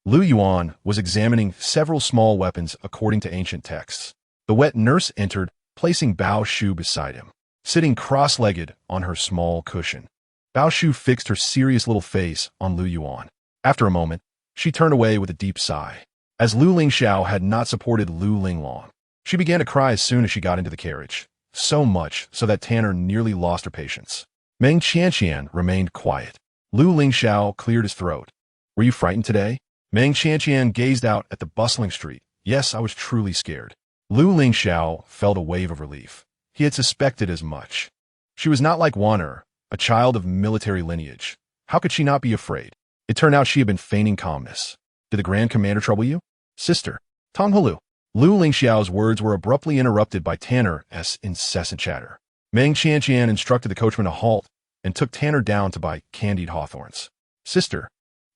Lu Yuan was examining several small weapons according to ancient texts. The wet nurse entered, placing Bao Shu beside him, sitting cross-legged on her small cushion. Bao Shu fixed her serious little face on Lu Yuan. After a moment, she turned away with a deep sigh. As Lu Lingxiao had not supported Lu Linglong, she began to cry as soon as she got into the carriage, so much so that Tanner nearly lost her patience. Meng Qianqian remained quiet. Lu Lingxiao cleared his throat. Were you frightened today? Meng Qianqian gazed out at the bustling street. Yes, I was truly scared. Lu Lingxiao felt a wave of relief. He had suspected as much. She was not like Wan'er, a child of military lineage. How could she not be afraid? It turned out she had been feigning calmness. Did the Grand Commander trouble you? Sister. Tonghulu. Lu Lingxiao's words were abruptly interrupted by Tanner's incessant chatter. Meng Qianqian instructed the coachman to halt and took Tanner down to buy candied hawthorns. Sister,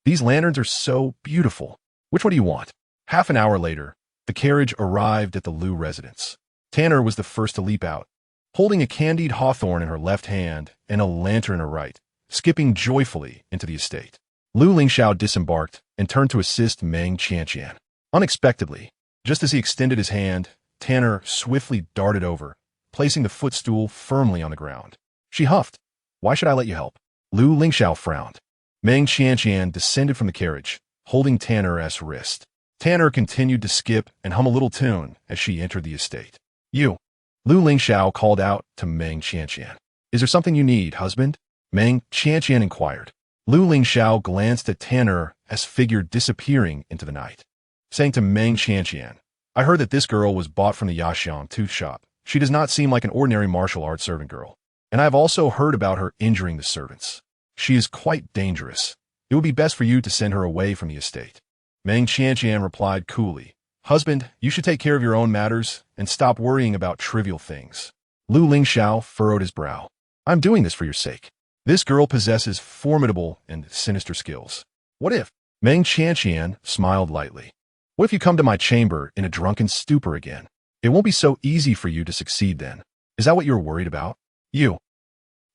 these lanterns are so beautiful. Which one do you want? Half an hour later, the carriage arrived at the Lu residence. Tanner was the first to leap out, holding a candied hawthorn in her left hand and a lantern in her right, skipping joyfully into the estate. Lu Lingxiao disembarked and turned to assist Meng Qianqian. Unexpectedly, just as he extended his hand, Tanner swiftly darted over, placing the footstool firmly on the ground. She huffed. Why should I let you help? Lu Lingxiao frowned. Meng Qianqian descended from the carriage, holding Tanner's wrist. Tanner continued to skip and hum a little tune as she entered the estate. You. Lu Lingxiao called out to Meng Qianqian. Is there something you need, husband? Meng Qianqian inquired. Lu Lingxiao glanced at Tanner's figure disappearing into the night, saying to Meng Qianqian, I heard that this girl was bought from the Yaxiang tooth shop. She does not seem like an ordinary martial arts servant girl. And I have also heard about her injuring the servants. She is quite dangerous. It would be best for you to send her away from the estate. Meng Qianqian replied coolly, Husband, you should take care of your own matters and stop worrying about trivial things. Lu Lingxiao furrowed his brow. I'm doing this for your sake. This girl possesses formidable and sinister skills. What if? Meng Qianqian smiled lightly. What if you come to my chamber in a drunken stupor again? It won't be so easy for you to succeed then. Is that what you're worried about? You.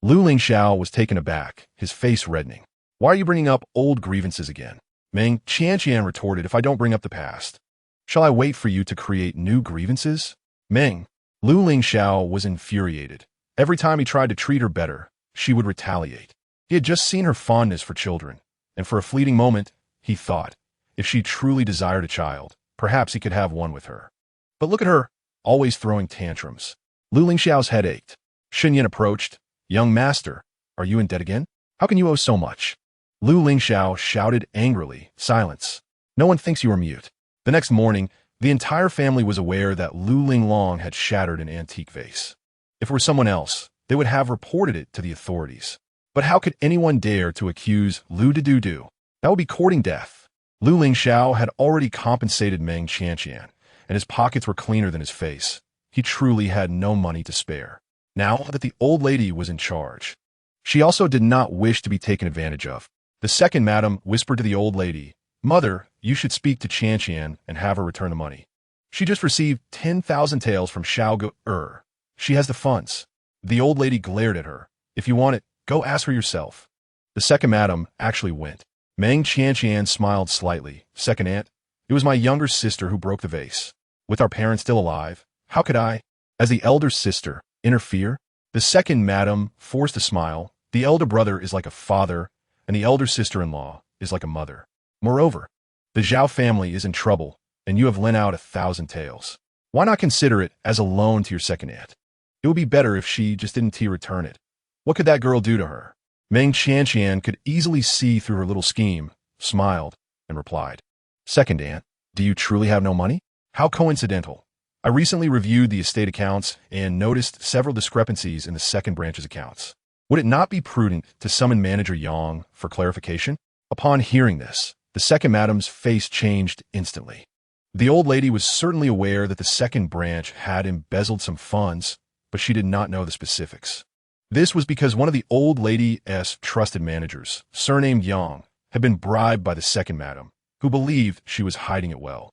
Lu Lingxiao was taken aback, his face reddening. Why are you bringing up old grievances again? Meng Qianqian retorted, If I don't bring up the past, shall I wait for you to create new grievances? Meng. Lu Lingxiao was infuriated. Every time he tried to treat her better, she would retaliate. He had just seen her fondness for children, and for a fleeting moment, he thought, if she truly desired a child, perhaps he could have one with her. But look at her, always throwing tantrums. Lu Lingxiao's head ached. Xinyan approached. Young master, are you in debt again? How can you owe so much? Lu Lingxiao shouted angrily, Silence. No one thinks you are mute. The next morning, the entire family was aware that Lu Linglong had shattered an antique vase. If it were someone else, they would have reported it to the authorities. But how could anyone dare to accuse Lu Dudu? That would be courting death. Lu Lingxiao had already compensated Meng Qianqian, and his pockets were cleaner than his face. He truly had no money to spare. Now that the old lady was in charge, she also did not wish to be taken advantage of. The second madam whispered to the old lady, Mother, you should speak to Qianqian and have her return the money. She just received 10,000 taels from Xiao. She has the funds. The old lady glared at her. If you want it, go ask her yourself. The second madam actually went. Meng Qianqian smiled slightly. Second aunt, it was my younger sister who broke the vase. With our parents still alive, how could I, as the elder sister, interfere? The second madam forced a smile. The elder brother is like a father, and the elder sister-in-law is like a mother. Moreover, the Zhao family is in trouble, and you have lent out 1,000 taels. Why not consider it as a loan to your second aunt? It would be better if she just didn't return it. What could that girl do to her? Meng Qianqian could easily see through her little scheme, smiled, and replied, Second aunt, do you truly have no money? How coincidental. I recently reviewed the estate accounts and noticed several discrepancies in the second branch's accounts. Would it not be prudent to summon Manager Yang for clarification? Upon hearing this, the second madam's face changed instantly. The old lady was certainly aware that the second branch had embezzled some funds, but she did not know the specifics. This was because one of the old lady's trusted managers, surnamed Yang, had been bribed by the second madam, who believed she was hiding it well,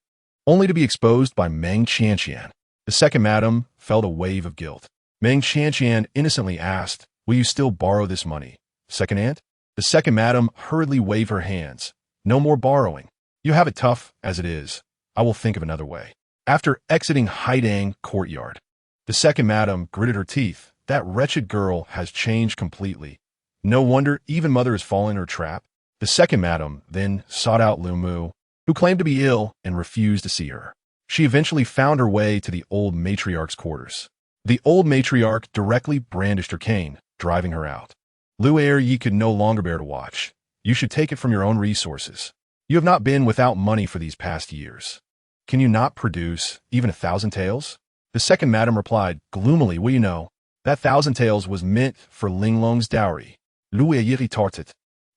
only to be exposed by Meng Qianqian. The second madam felt a wave of guilt. Meng Qianqian innocently asked, Will you still borrow this money, second aunt? The second madam hurriedly waved her hands. No more borrowing. You have it tough as it is. I will think of another way. After exiting Haidang courtyard, the second madam gritted her teeth. That wretched girl has changed completely. No wonder even mother has fallen in her trap. The second madam then sought out Lu Mu, who claimed to be ill and refused to see her. She eventually found her way to the old matriarch's quarters. The old matriarch directly brandished her cane, driving her out. Lu Yi could no longer bear to watch. You should take it from your own resources. You have not been without money for these past years. Can you not produce even 1,000 taels? The second madam replied gloomily, well, you know, that 1,000 taels was meant for Linglong's dowry. Lu Yi retorted.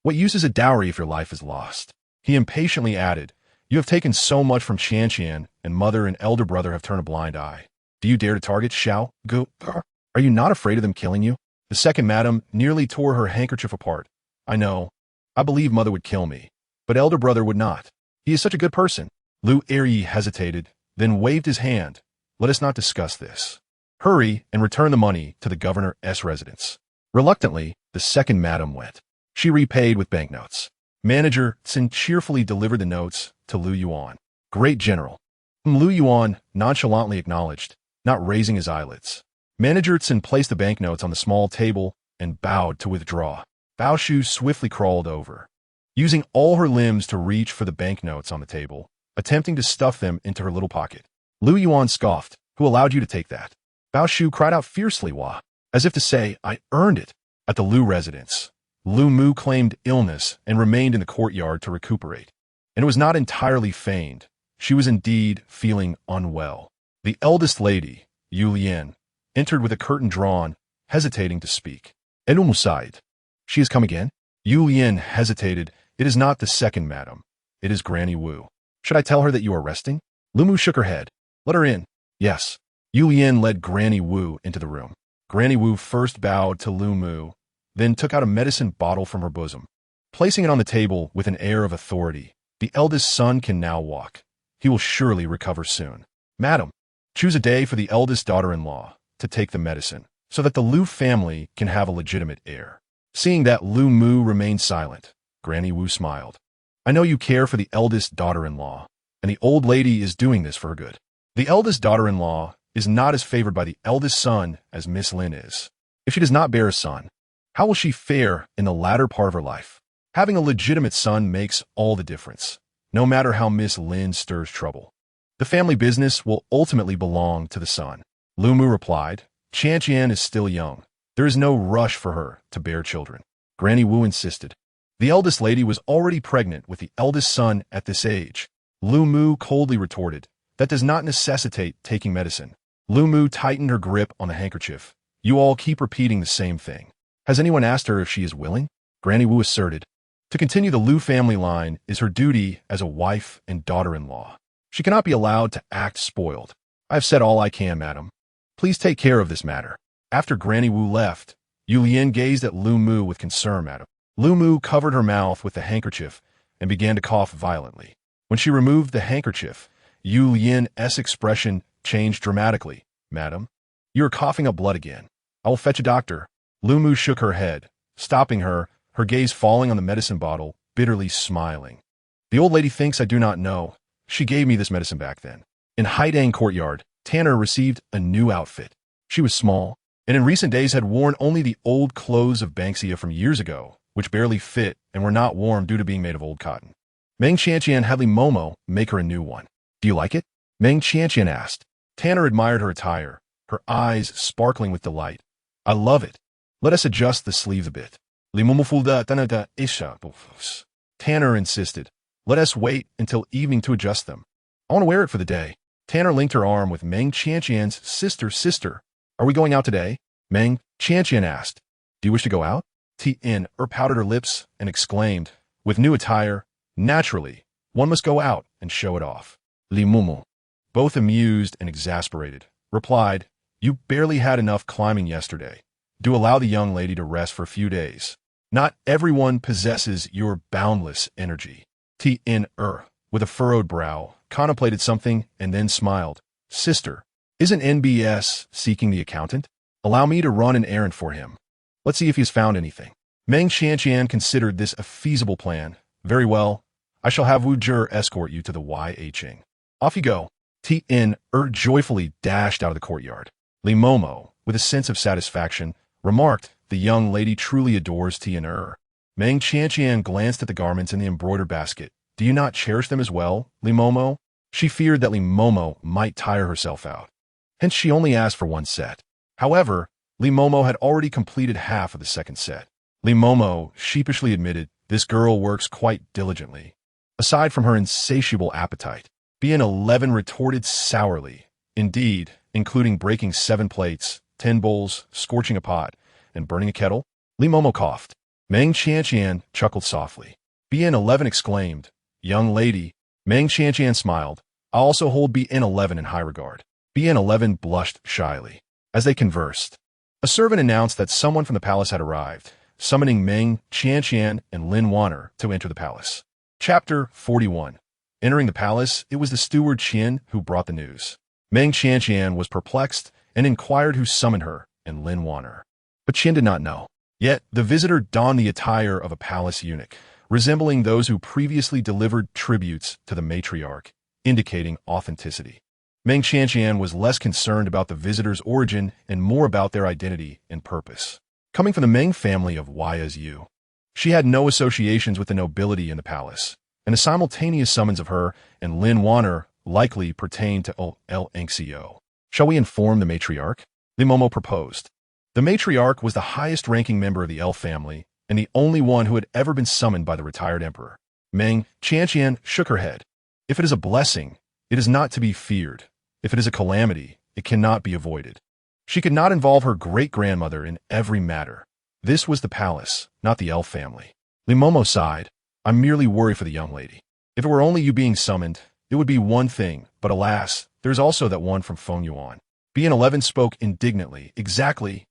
What use is a dowry if your life is lost? He impatiently added, you have taken so much from Qianqian, and mother and elder brother have turned a blind eye. Do you dare to target Xiao Gu? Are you not afraid of them killing you? The second madam nearly tore her handkerchief apart. I know. I believe mother would kill me, but elder brother would not. He is such a good person. Lu Yi hesitated, then waved his hand. Let us not discuss this. Hurry and return the money to the governor's residence. Reluctantly, the second madam went. She repaid with banknotes. Manager Xin cheerfully delivered the notes to Lu Yuan. Great general. Lu Yuan nonchalantly acknowledged, not raising his eyelids. Manager Xin placed the banknotes on the small table and bowed to withdraw. Bao Shu swiftly crawled over, using all her limbs to reach for the banknotes on the table, attempting to stuff them into her little pocket. Lu Yuan scoffed. Who allowed you to take that? Bao Shu cried out fiercely, wah, as if to say, I earned it. At the Lu residence, Lu Mu claimed illness and remained in the courtyard to recuperate. And it was not entirely feigned. She was indeed feeling unwell. The eldest lady, Yu Lian, entered with a curtain drawn, hesitating to speak. Musaid. She has come again? Yu Lian hesitated. It is not the second madam. It is Granny Wu. Should I tell her that you are resting? Lu Mu shook her head. Let her in. Yes. Yu Lian led Granny Wu into the room. Granny Wu first bowed to Lu Mu, then took out a medicine bottle from her bosom. Placing it on the table with an air of authority, the eldest son can now walk. He will surely recover soon. Madam, choose a day for the eldest daughter-in-law to take the medicine, so that the Lu family can have a legitimate heir. Seeing that Lu Mu remained silent, Granny Wu smiled. I know you care for the eldest daughter-in-law, and the old lady is doing this for her good. The eldest daughter-in-law is not as favored by the eldest son as Miss Lin is. If she does not bear a son, how will she fare in the latter part of her life? Having a legitimate son makes all the difference, no matter how Miss Lin stirs trouble. The family business will ultimately belong to the son. Lu Mu replied, Qianqian is still young. There is no rush for her to bear children. Granny Wu insisted. The eldest lady was already pregnant with the eldest son at this age. Lu Mu coldly retorted, that does not necessitate taking medicine. Lu Mu tightened her grip on the handkerchief. You all keep repeating the same thing. Has anyone asked her if she is willing? Granny Wu asserted. To continue the Lu family line is her duty as a wife and daughter-in-law. She cannot be allowed to act spoiled. I have said all I can, madam. Please take care of this matter. After Granny Wu left, Yu Lian gazed at Lu Mu with concern, madam. Lu Mu covered her mouth with the handkerchief and began to cough violently. When she removed the handkerchief, Yu Lian's expression changed dramatically. Madam, you are coughing up blood again. I will fetch a doctor. Lu Mu shook her head, stopping her, her gaze falling on the medicine bottle, bitterly smiling. The old lady thinks I do not know. She gave me this medicine back then. In Haidang courtyard, Tanner received a new outfit. She was small, and in recent days had worn only the old clothes of Banksia from years ago, which barely fit and were not warm due to being made of old cotton. Meng Qianqian had Li Momo make her a new one. Do you like it? Meng Qianqian asked. Tanner admired her attire, her eyes sparkling with delight. I love it. Let us adjust the sleeves a bit. Tanner insisted. Let us wait until evening to adjust them. I want to wear it for the day. Tanner linked her arm with Meng Qianqian's sister. Are we going out today? Meng Qianqian asked. Do you wish to go out? T.N. pouted her lips and exclaimed, with new attire, naturally, one must go out and show it off. Li Mumu, both amused and exasperated, replied, you barely had enough climbing yesterday. Do allow the young lady to rest for a few days. Not everyone possesses your boundless energy. T.N. with a furrowed brow, contemplated something and then smiled. Sister, isn't NBS seeking the accountant? Allow me to run an errand for him. Let's see if he has found anything. Meng Qianqian considered this a feasible plan. Very well. I shall have Wu Zhi escort you to the Yaching. Off you go. T.N. joyfully dashed out of the courtyard. Li Momo, with a sense of satisfaction, remarked, the young lady truly adores T.N. Meng Qianqian glanced at the garments in the embroidered basket. Do you not cherish them as well, Li Momo? She feared that Li Momo might tire herself out. Hence she only asked for one set. However, Li Momo had already completed half of the second set. Li Momo sheepishly admitted, this girl works quite diligently. Aside from her insatiable appetite, BN11 retorted sourly. Indeed, including breaking 7 plates, 10 bowls, scorching a pot, and burning a kettle? Li Momo coughed. Meng Qianqian chuckled softly. BN11 exclaimed, young lady. Meng Qianqian smiled. I also hold BN11 in high regard. BN11 blushed shyly. As they conversed, a servant announced that someone from the palace had arrived, summoning Meng Qianqian and Lin Wan'er to enter the palace. Chapter 41. Entering the palace, it was the steward Qian who brought the news. Meng Qianqian was perplexed and inquired who summoned her and Lin Wan'er. But Qian did not know. Yet, the visitor donned the attire of a palace eunuch, resembling those who previously delivered tributes to the matriarch, indicating authenticity. Meng Qianqian was less concerned about the visitor's origin and more about their identity and purpose. Coming from the Meng family of Yu, she had no associations with the nobility in the palace, and a simultaneous summons of her and Lin Wan'er likely pertained to Lu Lingxiao. Shall we inform the matriarch? Li Momo proposed. The matriarch was the highest-ranking member of the elf family and the only one who had ever been summoned by the retired emperor. Meng Qianqian shook her head. If it is a blessing, it is not to be feared. If it is a calamity, it cannot be avoided. She could not involve her great-grandmother in every matter. This was the palace, not the elf family. Li Momo sighed. I'm merely worried for the young lady. If it were only you being summoned, it would be one thing, but alas, there is also that one from Fengyuan. BN11 spoke indignantly. Exactly.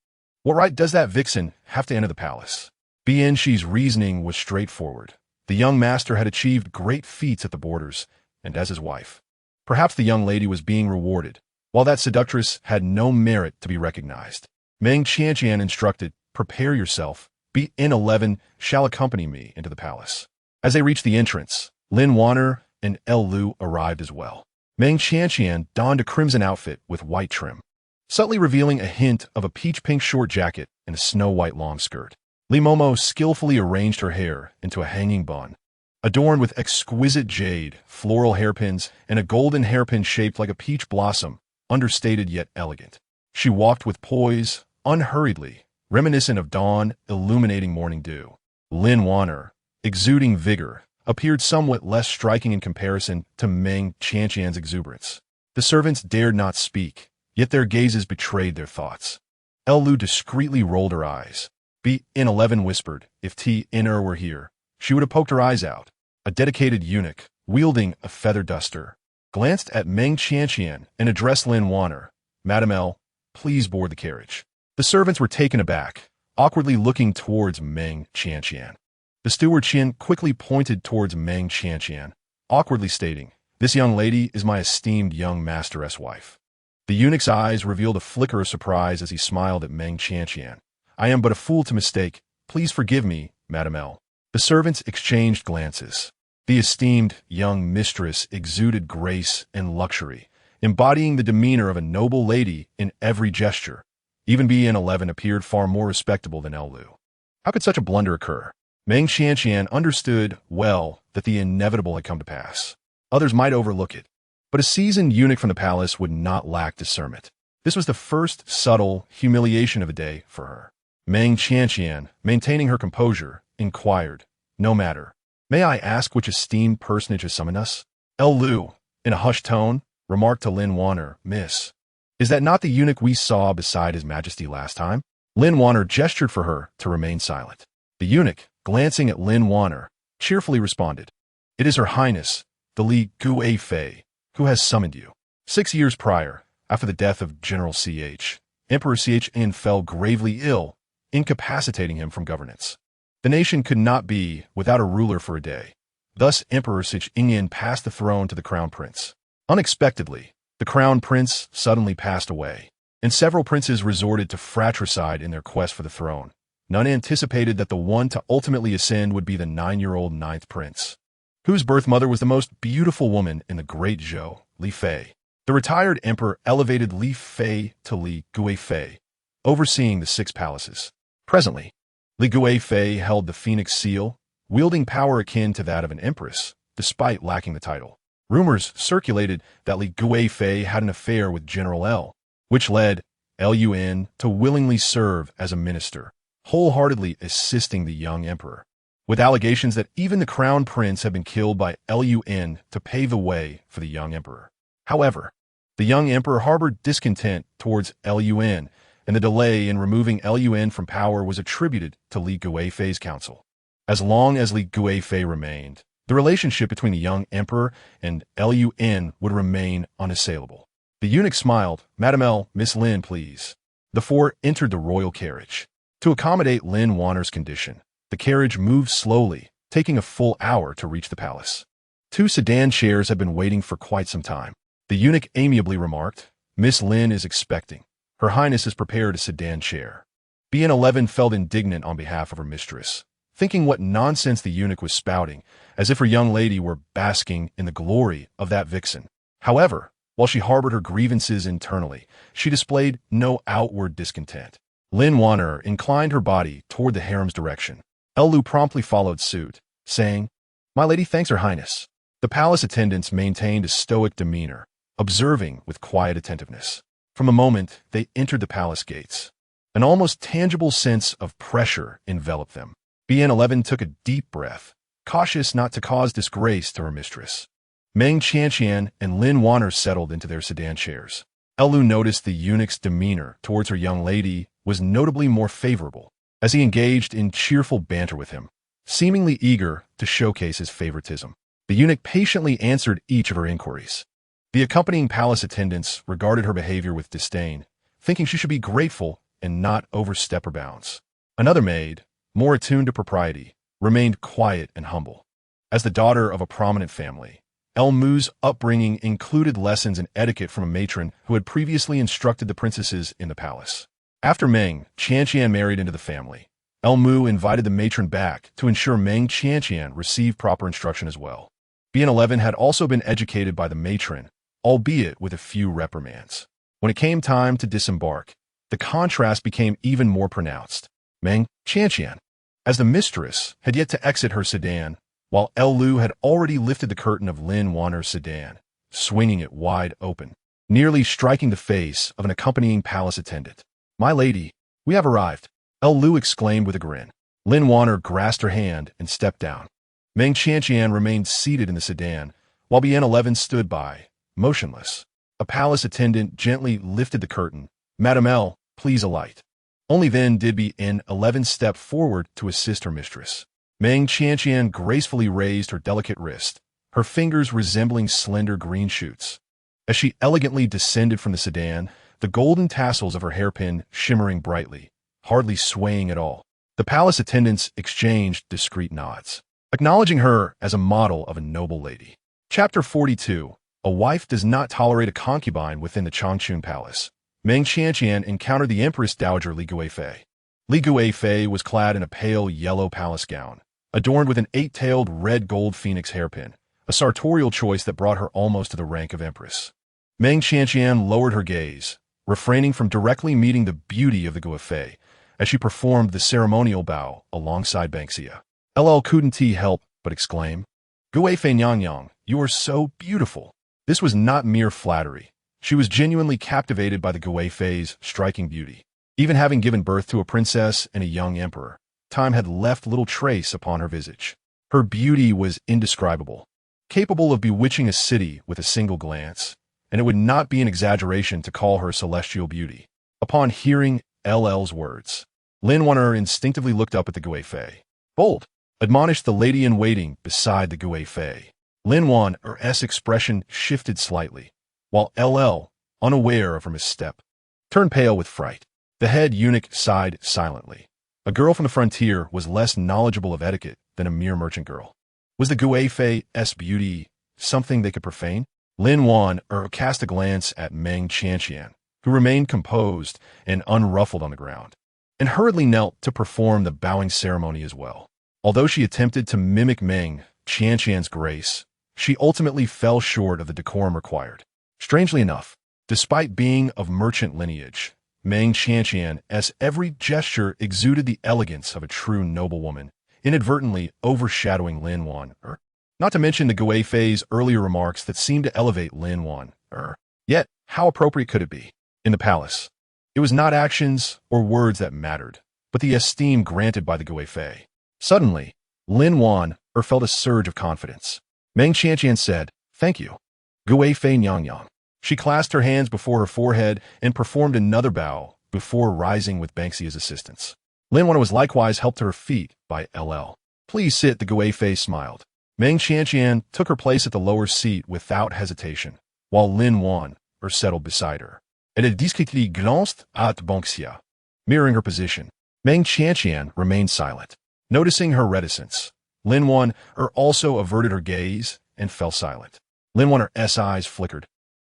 What right does that vixen have to enter the palace? BN Shi's reasoning was straightforward. The young master had achieved great feats at the borders, and as his wife. Perhaps the young lady was being rewarded, while that seductress had no merit to be recognized. Meng Qianqian instructed, prepare yourself. BN11 shall accompany me into the palace. As they reached the entrance, Lin Wan'er and Lu arrived as well. Meng Qianqian donned a crimson outfit with white trim, subtly revealing a hint of a peach-pink short jacket and a snow-white long skirt. Li Momo skillfully arranged her hair into a hanging bun, adorned with exquisite jade, floral hairpins, and a golden hairpin shaped like a peach blossom, understated yet elegant. She walked with poise, unhurriedly, reminiscent of dawn illuminating morning dew. Lin Wan'er, exuding vigor, appeared somewhat less striking in comparison to Meng Qianqian's exuberance. The servants dared not speak, yet their gazes betrayed their thoughts. Lu discreetly rolled her eyes. BN11 whispered, if T.N. were here, she would have poked her eyes out. A dedicated eunuch, wielding a feather duster, glanced at Meng Qianqian and addressed Lin Wan'er. Madame L, please board the carriage. The servants were taken aback, awkwardly looking towards Meng Qianqian. The steward Qian quickly pointed towards Meng Qianqian, awkwardly stating, this young lady is my esteemed young master's wife. The eunuch's eyes revealed a flicker of surprise as he smiled at Meng Qianqian. I am but a fool to mistake. Please forgive me, Madame L. The servants exchanged glances. The esteemed young mistress exuded grace and luxury, embodying the demeanor of a noble lady in every gesture. Even BN11 appeared far more respectable than Lu. How could such a blunder occur? Meng Qianqian understood well that the inevitable had come to pass. Others might overlook it, but a seasoned eunuch from the palace would not lack discernment. This was the first subtle humiliation of the day for her. Meng Qianqian, maintaining her composure, inquired, no matter. May I ask which esteemed personage has summoned us? Lu, in a hushed tone, remarked to Lin Wan'er, Miss, is that not the eunuch we saw beside His Majesty last time? Lin Wan'er gestured for her to remain silent. The eunuch, glancing at Lin Wan'er, cheerfully responded, it is Her Highness, the Li Gui Fei, who has summoned you. 6 years prior, after the death of General Ch, Emperor Chen fell gravely ill, incapacitating him from governance. The nation could not be without a ruler for a day. Thus, Emperor Chen passed the throne to the crown prince. Unexpectedly, the crown prince suddenly passed away, and several princes resorted to fratricide in their quest for the throne. None anticipated that the one to ultimately ascend would be the 9-year-old 9th prince. whose birth mother was the most beautiful woman in the Great Zhou, Li Fei. The retired emperor elevated Li Fei to Li Guifei, overseeing the 6 palaces. Presently, Li Guifei held the Phoenix Seal, wielding power akin to that of an empress, despite lacking the title. Rumors circulated that Li Guifei had an affair with General L, which led Lun to willingly serve as a minister, wholeheartedly assisting the young emperor, with allegations that even the crown prince had been killed by Lun to pave the way for the young emperor. However, the young emperor harbored discontent towards Lun, and the delay in removing Lun from power was attributed to Li Guifei's counsel. As long as Li Guifei remained, the relationship between the young emperor and Lun would remain unassailable. The eunuch smiled. "Mademoiselle, Miss Lin, please." The 4 entered the royal carriage. To accommodate Lin Wan'er's condition, the carriage moved slowly, taking a full hour to reach the palace. 2 sedan chairs had been waiting for quite some time. The eunuch amiably remarked, "Miss Lin is expecting. Her Highness has prepared a sedan chair." BN11 felt indignant on behalf of her mistress, thinking what nonsense the eunuch was spouting, as if her young lady were basking in the glory of that vixen. However, while she harbored her grievances internally, she displayed no outward discontent. Lin Wan'er inclined her body toward the harem's direction. Lu promptly followed suit, saying, "My lady thanks her highness." The palace attendants maintained a stoic demeanor, observing with quiet attentiveness. From the moment they entered the palace gates, an almost tangible sense of pressure enveloped them. BN11 took a deep breath, cautious not to cause disgrace to her mistress. Meng Qianqian and Lin Wan'er settled into their sedan chairs. Lu noticed the eunuch's demeanor towards her young lady was notably more favorable, as he engaged in cheerful banter with him, seemingly eager to showcase his favoritism. The eunuch patiently answered each of her inquiries. The accompanying palace attendants regarded her behavior with disdain, thinking she should be grateful and not overstep her bounds. Another maid, more attuned to propriety, remained quiet and humble. As the daughter of a prominent family, Mu's upbringing included lessons in etiquette from a matron who had previously instructed the princesses in the palace. After Meng Qianqian married into the family, Mu invited the matron back to ensure Meng Qianqian received proper instruction as well. BN11 had also been educated by the matron, albeit with a few reprimands. When it came time to disembark, the contrast became even more pronounced. Meng Qianqian, as the mistress, had yet to exit her sedan, while Lu had already lifted the curtain of Lin Wan'er's sedan, swinging it wide open, nearly striking the face of an accompanying palace attendant. "My lady, we have arrived," Lu exclaimed with a grin. Lin Wan'er grasped her hand and stepped down. Meng Qianqian remained seated in the sedan, while BN11 stood by, motionless. A palace attendant gently lifted the curtain. "Mademoiselle, please alight." Only then did BN11 step forward to assist her mistress. Meng Qianqian gracefully raised her delicate wrist, her fingers resembling slender green shoots. As she elegantly descended from the sedan, the golden tassels of her hairpin shimmering brightly, hardly swaying at all. The palace attendants exchanged discreet nods, acknowledging her as a model of a noble lady. Chapter 42. A wife does not tolerate a concubine within the Changchun Palace. Meng Qianqian encountered the Empress Dowager Li Guifei. Li Guifei was clad in a pale yellow palace gown, adorned with an 8-tailed red gold phoenix hairpin, a sartorial choice that brought her almost to the rank of empress. Meng Qianqian lowered her gaze, refraining from directly meeting the beauty of the Guifei, as she performed the ceremonial bow alongside Banksia. Couldn't he help but exclaim, "Guifei Nyang, you are so beautiful." This was not mere flattery. She was genuinely captivated by the Guifei's striking beauty. Even having given birth to a princess and a young emperor, time had left little trace upon her visage. Her beauty was indescribable, capable of bewitching a city with a single glance, and it would not be an exaggeration to call her celestial beauty. Upon hearing LL's words, Lin Wan'er instinctively looked up at the Guifei. "Bold," admonished the lady-in-waiting beside the Guifei. Lin Wan'er's expression shifted slightly, while LL, unaware of her misstep, turned pale with fright. The head eunuch sighed silently. A girl from the frontier was less knowledgeable of etiquette than a mere merchant girl. Was the Guifei's beauty something they could profane? Lin Wan'er cast a glance at Meng Qianqian, who remained composed and unruffled on the ground, and hurriedly knelt to perform the bowing ceremony as well. Although she attempted to mimic Meng, Qianqian's grace, she ultimately fell short of the decorum required. Strangely enough, despite being of merchant lineage, Meng Qianqian's every gesture exuded the elegance of a true noblewoman, inadvertently overshadowing Lin Wan'er. Not to mention the Gui Fei's earlier remarks that seemed to elevate Lin Wan'er. Yet, how appropriate could it be? In the palace, it was not actions or words that mattered, but the esteem granted by the Gui Fei. Suddenly, Lin Wan'er felt a surge of confidence. Meng Qianqian said, "Thank you, Gui Fei Nyang." She clasped her hands before her forehead and performed another bow before rising with Banxia's assistance. Lin Wan'er was likewise helped to her feet by LL. "Please sit," the Gui Fei smiled. Meng Qianqian took her place at the lower seat without hesitation, while Lin Wan'er settled beside her. Elle discrètement glanced at Banxia. Mirroring her position, Meng Qianqian remained silent. Noticing her reticence, Lin Wan'er also averted her gaze and fell silent. Lin Wan'er's eyes flickered,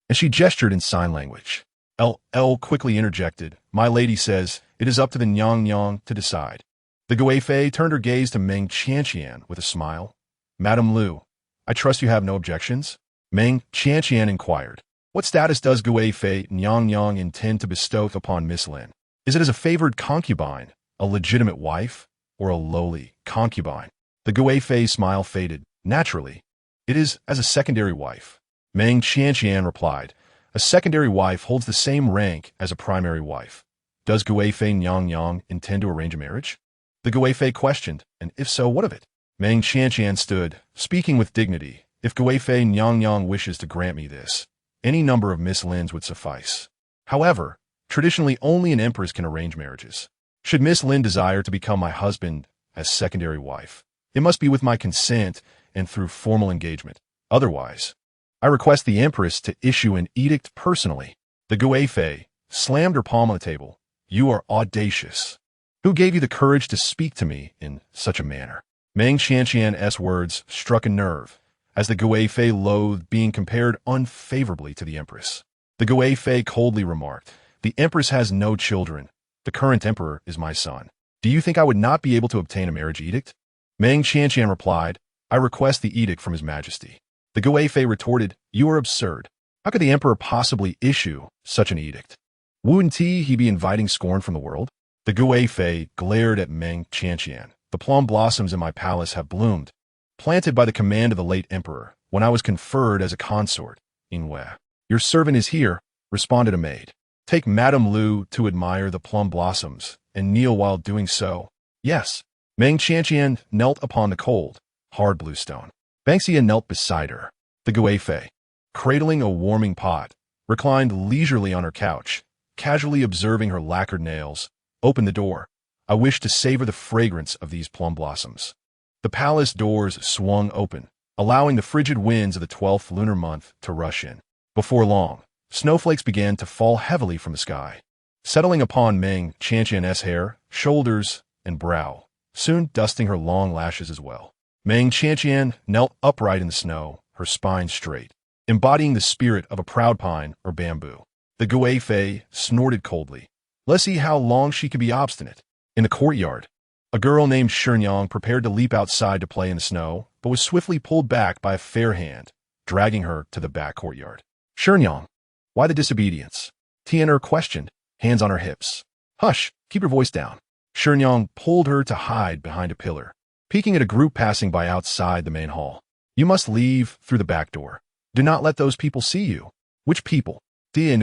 and she gestured in sign language. LL quickly interjected, "My lady says it is up to the Nyang to decide." The Gui Fei turned her gaze to Meng Qianqian with a smile. "Madame Lu, I trust you have no objections?" Meng Qianqian inquired. "What status does Gui Fei Nyang intend to bestow upon Miss Lin? Is it as a favored concubine, a legitimate wife, or a lowly concubine?" The Gui Fei's smile faded. "Naturally, it is as a secondary wife." Meng Qianqian replied, "A secondary wife holds the same rank as a primary wife. Does Gui Fei Nyang intend to arrange a marriage?" The Gui Fei questioned, "And if so, what of it?" Meng Qianqian stood, speaking with dignity. "If Gui Fei Nyang wishes to grant me this, any number of Miss Lins would suffice. However, traditionally only an empress can arrange marriages. Should Miss Lin desire to become my husband as secondary wife, it must be with my consent and through formal engagement. Otherwise, I request the empress to issue an edict personally." The Gui Fei slammed her palm on the table. "You are audacious. Who gave you the courage to speak to me in such a manner?" Meng Qianqian's words struck a nerve, as the Gui Fei loathed being compared unfavorably to the empress. The Gui Fei coldly remarked, "The empress has no children. The current emperor is my son. Do you think I would not be able to obtain a marriage edict?" Meng Qianqian replied, "I request the edict from His Majesty." The Gui Fei retorted, "You are absurd. How could the emperor possibly issue such an edict? Wouldn't he be inviting scorn from the world?" The Gui Fei glared at Meng Qianqian. "The plum blossoms in my palace have bloomed, planted by the command of the late emperor, when I was conferred as a consort in Wei. Your servant is here," responded a maid. "Take Madame Lu to admire the plum blossoms, and kneel while doing so." "Yes." Meng Qianqian knelt upon the cold, hard blue stone. Banxia knelt beside her. The Gui Fei, cradling a warming pot, reclined leisurely on her couch, casually observing her lacquered nails, opened the door. "I wish to savor the fragrance of these plum blossoms." The palace doors swung open, allowing the frigid winds of the 12th lunar month to rush in. Before long, snowflakes began to fall heavily from the sky, settling upon Meng Qianqian's hair, shoulders, and brow, soon dusting her long lashes as well. Meng Qianqian knelt upright in the snow, her spine straight, embodying the spirit of a proud pine or bamboo. The Gui Fei snorted coldly. Let's see how long she could be obstinate. In the courtyard, a girl named Shenyang prepared to leap outside to play in the snow, but was swiftly pulled back by a fair hand, dragging her to the back courtyard. "Shenyang, why the disobedience?" Tian'er questioned, hands on her hips. "Hush, keep your voice down." Shenyang pulled her to hide behind a pillar, peeking at a group passing by outside the main hall. "You must leave through the back door. Do not let those people see you." "Which people?" "The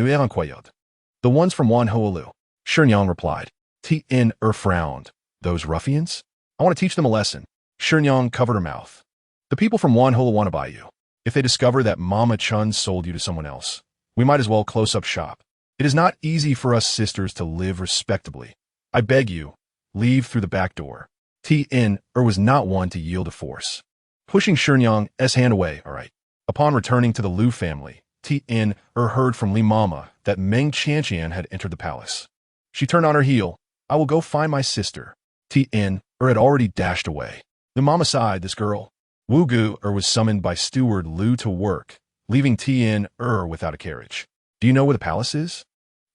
ones from Wan'er." Shenyang replied. Tian'er frowned. "Those ruffians? I want to teach them a lesson." Shenyang covered her mouth. "The people from Wan'er want to buy you. If they discover that Mama Chun sold you to someone else, we might as well close up shop. It is not easy for us sisters to live respectably. I beg you, leave through the back door." Tian'er was not one to yield to force. Pushing Shenyang's hand away, "All right." Upon returning to the Lu family, Tian'er heard from Li Mama that Meng Qianqian had entered the palace. She turned on her heel. "I will go find my sister." Tian'er had already dashed away. Li Mama sighed, "This girl." Wu Gu was summoned by steward Lu to work, leaving Tian'er without a carriage. "Do you know where the palace is?"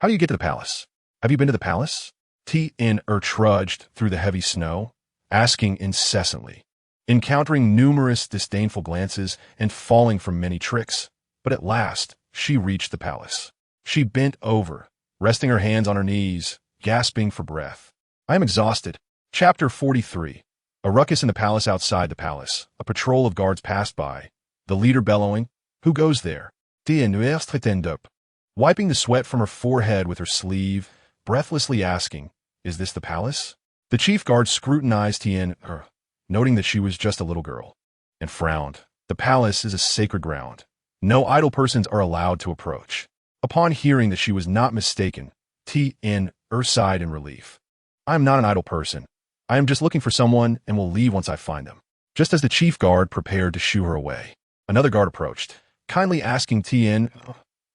"How do you get to the palace?" "Have you been to the palace?" Tian'er trudged through the heavy snow, asking incessantly. encountering numerous disdainful glances and falling from many tricks. But at last, she reached the palace. She bent over, resting her hands on her knees, gasping for breath. I am exhausted. Chapter 43. A ruckus in the palace. Outside the palace, a patrol of guards passed by, the leader bellowing, "Who goes there?" Wiping the sweat from her forehead with her sleeve, breathlessly asking, "Is this the palace?" The chief guard scrutinized Tian, noting that she was just a little girl, and frowned. The palace is a sacred ground. No idle persons are allowed to approach. Upon hearing that she was not mistaken, Tian sighed in relief. "I am not an idle person. I am just looking for someone and will leave once I find them." Just as the chief guard prepared to shoo her away, another guard approached, kindly asking Tian,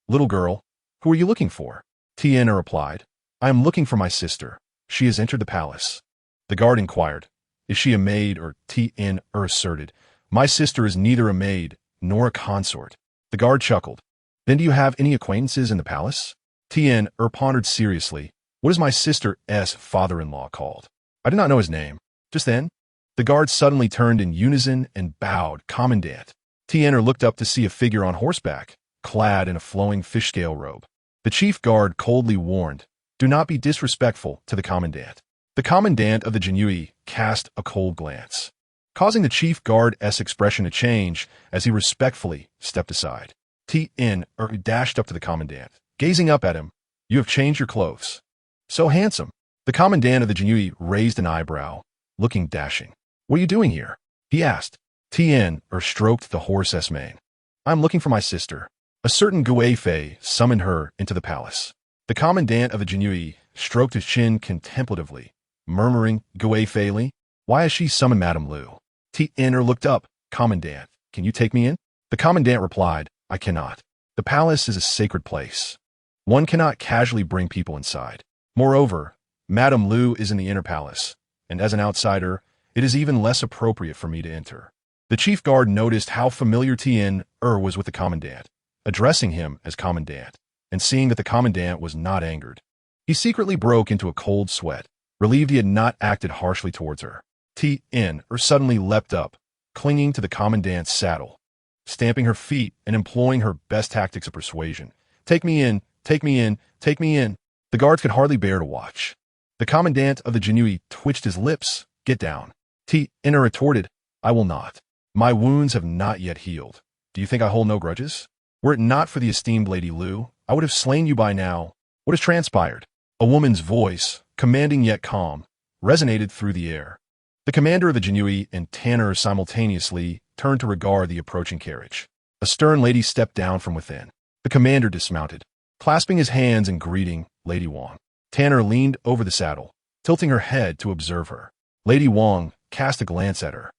"Little girl, who are you looking for?" Tian replied, "I am looking for my sister. She has entered the palace." The guard inquired, "Is she a maid?" Or Tian asserted, "My sister is neither a maid nor a consort." The guard chuckled. "Then do you have any acquaintances in the palace?" Tian pondered seriously. "What is my sister's father-in-law called?" "I do not know his name." Just then, the guard suddenly turned in unison and bowed, "Commandant." Tian looked up to see a figure on horseback, clad in a flowing fish-scale robe. The chief guard coldly warned, "Do not be disrespectful to the commandant." The commandant of the Jinui cast a cold glance, causing the chief guard's expression to change as he respectfully stepped aside. Tian dashed up to the commandant, gazing up at him. "You have changed your clothes. So handsome." The commandant of the Jinui raised an eyebrow, looking dashing. "What are you doing here?" he asked. Tian stroked the horse's mane. "I am looking for my sister. A certain Guifei summoned her into the palace." The commandant of the Jinui stroked his chin contemplatively, murmuring, "Guifei Li? Why has she summoned Madame Lu?" Tian looked up. "Commandant, can you take me in?" The commandant replied, "I cannot. The palace is a sacred place. One cannot casually bring people inside. Moreover, Madame Lu is in the inner palace, and as an outsider, it is even less appropriate for me to enter." The chief guard noticed how familiar Tian was with the commandant, addressing him as commandant, and seeing that the commandant was not angered. He secretly broke into a cold sweat, relieved he had not acted harshly towards her. Tian suddenly leapt up, clinging to the commandant's saddle, stamping her feet and employing her best tactics of persuasion. "Take me in, take me in, take me in." The guards could hardly bear to watch. The commandant of the Jinui twitched his lips. "Get down." Tian retorted, "I will not. My wounds have not yet healed. Do you think I hold no grudges? Were it not for the esteemed Lady Lu, I would have slain you by now. What has transpired?" A woman's voice, commanding yet calm, resonated through the air. The commander of the Jinui and Tanner simultaneously turned to regard the approaching carriage. A stern lady stepped down from within. The commander dismounted, clasping his hands and greeting Lady Wang. Tanner leaned over the saddle, tilting her head to observe her. Lady Wang cast a glance at her,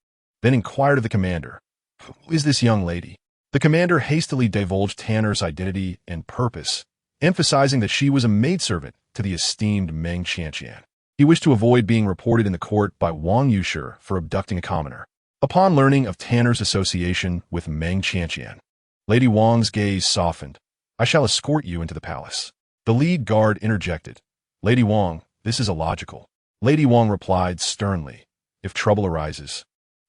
then inquired of the commander, "Who is this young lady?" The commander hastily divulged Tanner's identity and purpose, emphasizing that she was a maidservant to the esteemed Meng Qianqian. He wished to avoid being reported in the court by Wang Yushi for abducting a commoner. Upon learning of Tanner's association with Meng Qianqian, Lady Wang's gaze softened. "I shall escort you into the palace." The lead guard interjected, "Lady Wang, this is illogical." Lady Wang replied sternly, "If trouble arises,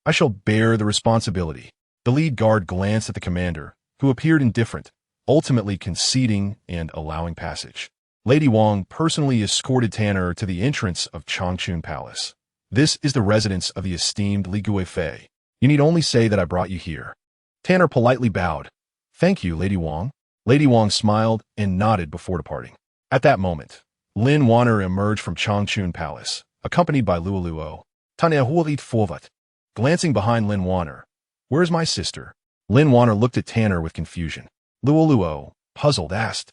I shall bear the responsibility." The lead guard glanced at the commander, who appeared indifferent, ultimately conceding and allowing passage. Lady Wang personally escorted Tanner to the entrance of Changchun Palace. "This is the residence of the esteemed Li Guifei. You need only say that I brought you here." Tanner politely bowed. "Thank you, Lady Wang." Lady Wang smiled and nodded before departing. At that moment, Lin Wan'er emerged from Changchun Palace, accompanied by Lu Lingxiao. Glancing behind Lin Wan'er, "Where is my sister?" Lin Wan'er looked at Tanner with confusion. Lu Lingxiao, puzzled, asked,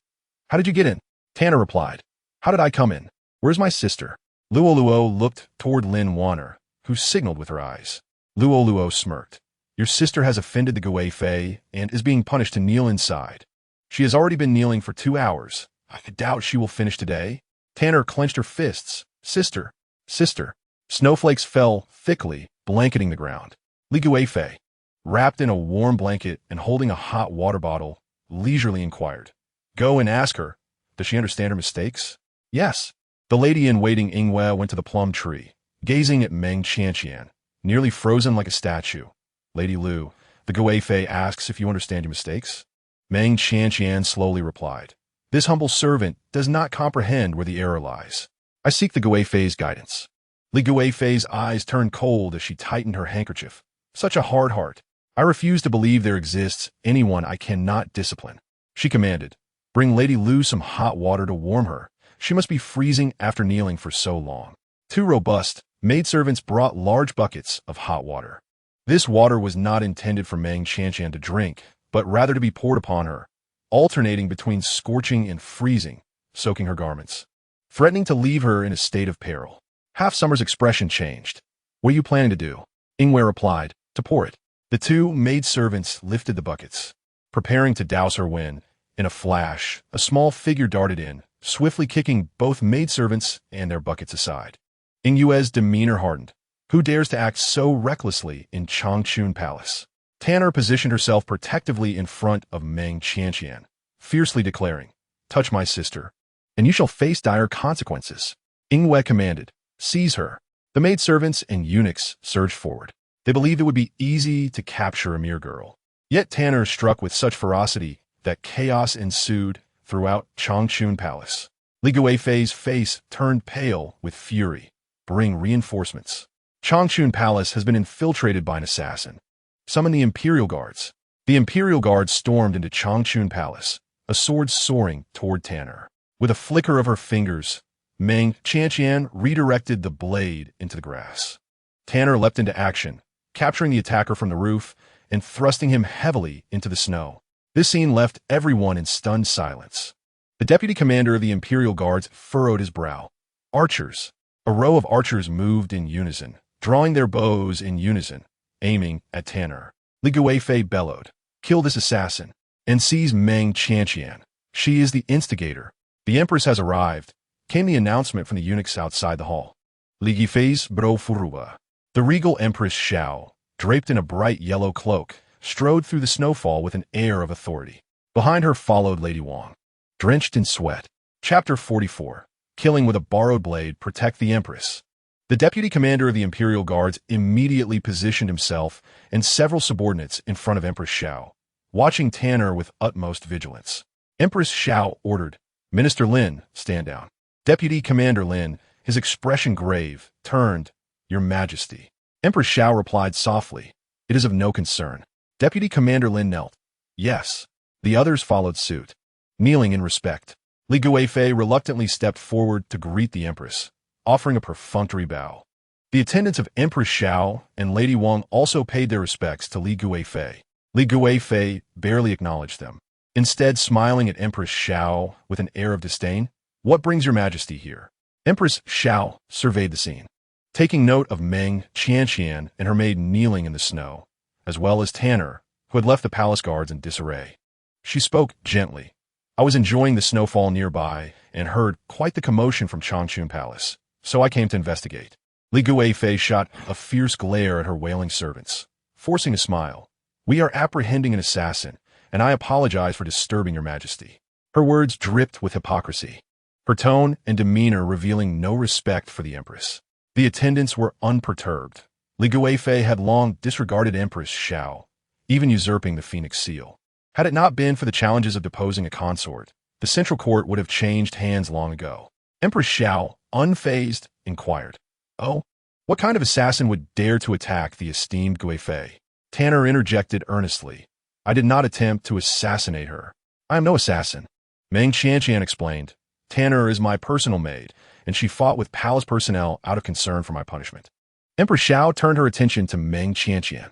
"How did you get in?" Tanner replied, "How did I come in? Where's my sister?" Lu Lingxiao looked toward Lin Wan'er, who signaled with her eyes. Lu Lingxiao smirked. "Your sister has offended the Guifei and is being punished to kneel inside. She has already been kneeling for 2 hours. I doubt she will finish today." Tanner clenched her fists. "Sister, sister." Snowflakes fell thickly, blanketing the ground. Li Guifei, wrapped in a warm blanket and holding a hot water bottle, leisurely inquired, "Go and ask her. Does she understand her mistakes?" "Yes." The lady-in-waiting Ingwe went to the plum tree, gazing at Meng Qianqian, nearly frozen like a statue. Lady Lu, the Guifei asks if you understand your mistakes. Meng Qianqian slowly replied, this humble servant does not comprehend where the error lies. I seek the Guifei's guidance. Li Guifei's eyes turned cold as she tightened her handkerchief. Such a hard heart. I refuse to believe there exists anyone I cannot discipline. She commanded, bring Lady Lu some hot water to warm her. She must be freezing after kneeling for so long. Two robust maidservants brought large buckets of hot water. This water was not intended for Meng Qianqian to drink, but rather to be poured upon her, alternating between scorching and freezing, soaking her garments, threatening to leave her in a state of peril. Half Summer's expression changed. What are you planning to do? Ingwe replied, to pour it. The two maidservants lifted the buckets, preparing to douse her when, in a flash, a small figure darted in, swiftly kicking both maidservants and their buckets aside. Ingwe's demeanor hardened. Who dares to act so recklessly in Changchun Palace? Tanner positioned herself protectively in front of Meng Qianqian, fiercely declaring, touch my sister, and you shall face dire consequences. Ingwe commanded, seize her. The maidservants and eunuchs surged forward. They believed it would be easy to capture a mere girl. Yet Tanner struck with such ferocity that chaos ensued throughout Changchun Palace. Li Guifei's face turned pale with fury. Bring reinforcements. Changchun Palace has been infiltrated by an assassin. Summon the Imperial Guards. The Imperial Guards stormed into Changchun Palace, a sword soaring toward Tanner. With a flicker of her fingers, Meng Qianqian redirected the blade into the grass. Tanner leapt into action, capturing the attacker from the roof and thrusting him heavily into the snow. This scene left everyone in stunned silence. The deputy commander of the Imperial Guards furrowed his brow. Archers. A row of archers moved in unison, drawing their bows in unison, aiming at Tanner. Li Guifei bellowed, kill this assassin, and seize Meng Qianqian. She is the instigator. The Empress has arrived, came the announcement from the eunuchs outside the hall. Li Guifei's bro furuba. The regal Empress Xiao, draped in a bright yellow cloak, strode through the snowfall with an air of authority. Behind her followed Lady Wang, drenched in sweat. Chapter 44. Killing with a borrowed blade, protect the Empress. The deputy commander of the Imperial Guards immediately positioned himself and several subordinates in front of Empress Xiao, watching Tanner with utmost vigilance. Empress Xiao ordered, Minister Lin, stand down. Deputy Commander Lin, his expression grave, turned, Your Majesty. Empress Xiao replied softly, it is of no concern. Deputy Commander Lin knelt. Yes. The others followed suit, kneeling in respect. Li Guifei reluctantly stepped forward to greet the Empress, offering a perfunctory bow. The attendants of Empress Xiao and Lady Wang also paid their respects to Li Guifei. Li Guifei barely acknowledged them, instead smiling at Empress Xiao with an air of disdain. What brings your Majesty here? Empress Xiao surveyed the scene, taking note of Meng Qianqian and her maid kneeling in the snow, as well as Tanner, who had left the palace guards in disarray. She spoke gently. I was enjoying the snowfall nearby and heard quite the commotion from Changchun Palace, so I came to investigate. Li Guifei shot a fierce glare at her wailing servants, forcing a smile. We are apprehending an assassin, and I apologize for disturbing your Majesty. Her words dripped with hypocrisy, her tone and demeanor revealing no respect for the Empress. The attendants were unperturbed. Li Guifei had long disregarded Empress Xiao, even usurping the Phoenix Seal. Had it not been for the challenges of deposing a consort, the central court would have changed hands long ago. Empress Xiao, unfazed, inquired, Oh, what kind of assassin would dare to attack the esteemed Guifei? Tanner interjected earnestly, I did not attempt to assassinate her. I am no assassin. Meng Qianqian explained, Tanner is my personal maid, and she fought with palace personnel out of concern for my punishment. Empress Xiao turned her attention to Meng Qianqian.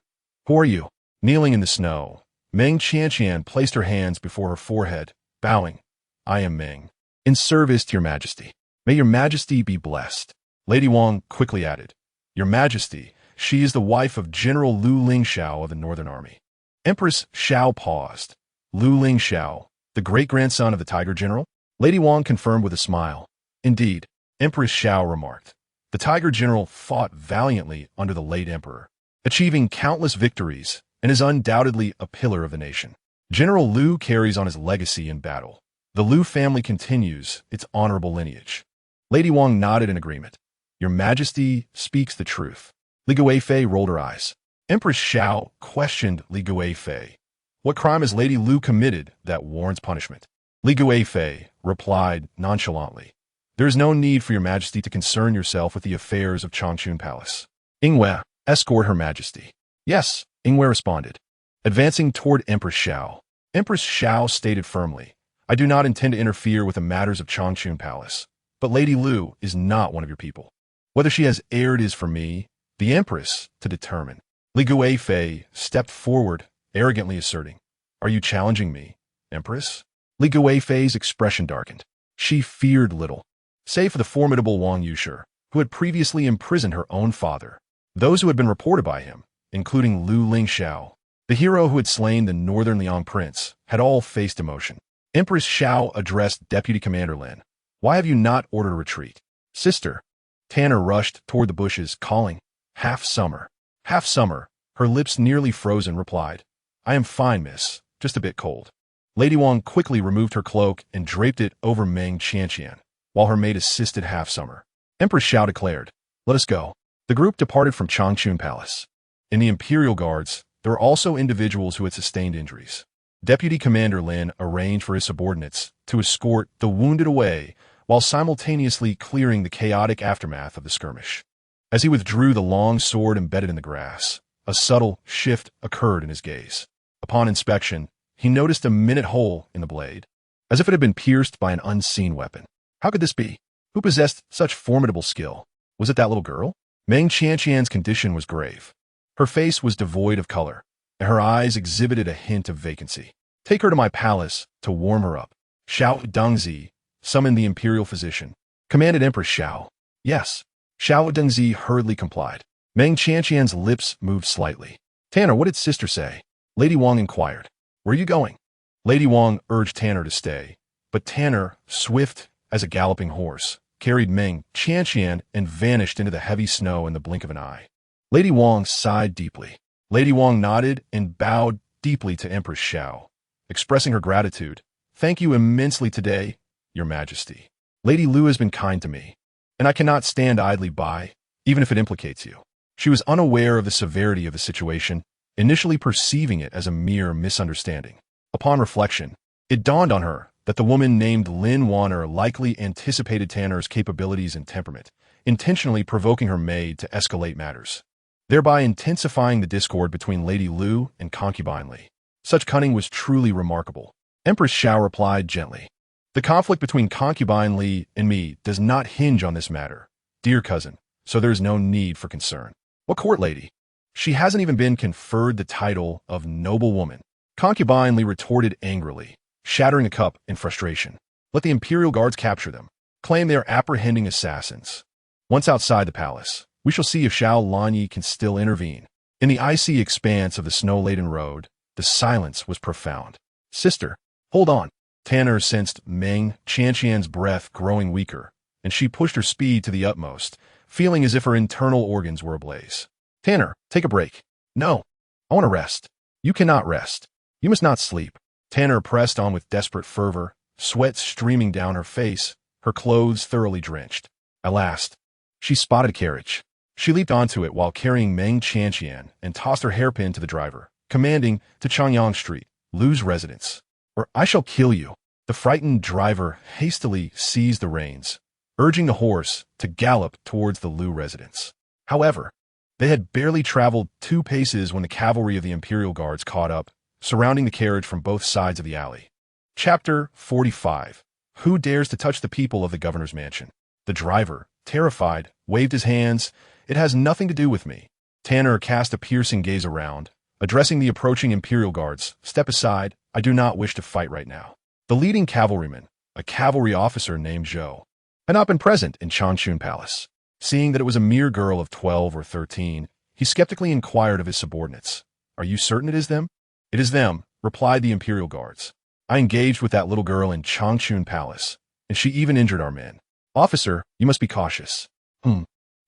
Who are you? Kneeling in the snow, Meng Qianqian placed her hands before her forehead, bowing. I am Meng, in service to your Majesty. May your Majesty be blessed. Lady Wang quickly added, Your Majesty, she is the wife of General Lu Lingxiao of the Northern Army. Empress Xiao paused. Lu Lingxiao, the great-grandson of the Tiger General? Lady Wang confirmed with a smile. Indeed, Empress Xiao remarked. The Tiger General fought valiantly under the late emperor, achieving countless victories, and is undoubtedly a pillar of the nation. General Lu carries on his legacy in battle. The Lu family continues its honorable lineage. Lady Wang nodded in agreement. Your Majesty speaks the truth. Li Guifei rolled her eyes. Empress Xiao questioned Li Guifei. What crime has Lady Lu committed that warrants punishment? Li Guifei replied nonchalantly. There is no need for your majesty to concern yourself with the affairs of Changchun Palace. Ingwe, escort her majesty. Yes, Ingwe responded, advancing toward Empress Xiao. Empress Xiao stated firmly, I do not intend to interfere with the matters of Changchun Palace, but Lady Lu is not one of your people. Whether she has erred is for me, the Empress, to determine. Li Guifei stepped forward, arrogantly asserting, Are you challenging me, Empress? Li Guifei's expression darkened. She feared little, save for the formidable Wang Yushi, who had previously imprisoned her own father. Those who had been reported by him, including Lu Lingxiao, the hero who had slain the Northern Liang prince, had all faced emotion. Empress Xiao addressed Deputy Commander Lin. Why have you not ordered a retreat? Sister. Tanner rushed toward the bushes, calling, Half Summer. Half Summer, her lips nearly frozen, replied, I am fine, miss, just a bit cold. Lady Wang quickly removed her cloak and draped it over Meng Qianqian, while her maid assisted Half Summer. Empress Xiao declared, Let us go. The group departed from Changchun Palace. In the Imperial Guards, there were also individuals who had sustained injuries. Deputy Commander Lin arranged for his subordinates to escort the wounded away while simultaneously clearing the chaotic aftermath of the skirmish. As he withdrew the long sword embedded in the grass, a subtle shift occurred in his gaze. Upon inspection, he noticed a minute hole in the blade, as if it had been pierced by an unseen weapon. How could this be? Who possessed such formidable skill? Was it that little girl? Meng Qianqian's condition was grave. Her face was devoid of color, and her eyes exhibited a hint of vacancy. Take her to my palace to warm her up. Xiao Dengzi summoned the imperial physician, commanded Empress Xiao. Yes. Xiao Dengzi hurriedly complied. Meng Qianqian's lips moved slightly. Tanner, what did sister say? Lady Wang inquired. Where are you going? Lady Wang urged Tanner to stay, but Tanner, swift as a galloping horse, carried Meng Qianqian and vanished into the heavy snow in the blink of an eye. Lady Wang sighed deeply. Lady Wang nodded and bowed deeply to Empress Xiao, expressing her gratitude. Thank you immensely today, Your Majesty. Lady Lu has been kind to me, and I cannot stand idly by, even if it implicates you. She was unaware of the severity of the situation, initially perceiving it as a mere misunderstanding. Upon reflection, it dawned on her that the woman named Lin Wan'er likely anticipated Tanner's capabilities and temperament, intentionally provoking her maid to escalate matters, thereby intensifying the discord between Lady Lu and concubine Li. Such cunning was truly remarkable. Empress Xiao replied gently, The conflict between concubine Li and me does not hinge on this matter, dear cousin, so there is no need for concern. What court lady? She hasn't even been conferred the title of noble woman. Concubine Li retorted angrily, shattering a cup in frustration. Let the Imperial Guards capture them. Claim they are apprehending assassins. Once outside the palace, we shall see if Xiao Lanyi can still intervene. In the icy expanse of the snow-laden road, the silence was profound. Sister, hold on. Tanner sensed Meng Qianqian's breath growing weaker, and she pushed her speed to the utmost, feeling as if her internal organs were ablaze. Tanner, take a break. No, I want to rest. You cannot rest. You must not sleep. Tanner pressed on with desperate fervor, sweat streaming down her face, her clothes thoroughly drenched. At last, she spotted a carriage. She leaped onto it while carrying Meng Qianqian and tossed her hairpin to the driver, commanding to Changyang Street, Lu's residence, or I shall kill you. The frightened driver hastily seized the reins, urging the horse to gallop towards the Lu residence. However, they had barely traveled 2 paces when the cavalry of the Imperial Guards caught up, surrounding the carriage from both sides of the alley. Chapter 45. Who dares to touch the people of the governor's mansion? The driver, terrified, waved his hands. It has nothing to do with me. Tanner cast a piercing gaze around, addressing the approaching Imperial Guards. Step aside. I do not wish to fight right now. The leading cavalryman, a cavalry officer named Zhou, had not been present in Changchun Palace. Seeing that it was a mere girl of 12 or 13, he skeptically inquired of his subordinates. Are you certain it is them? It is them, replied the Imperial Guards. I engaged with that little girl in Changchun Palace, and she even injured our men. Officer, you must be cautious.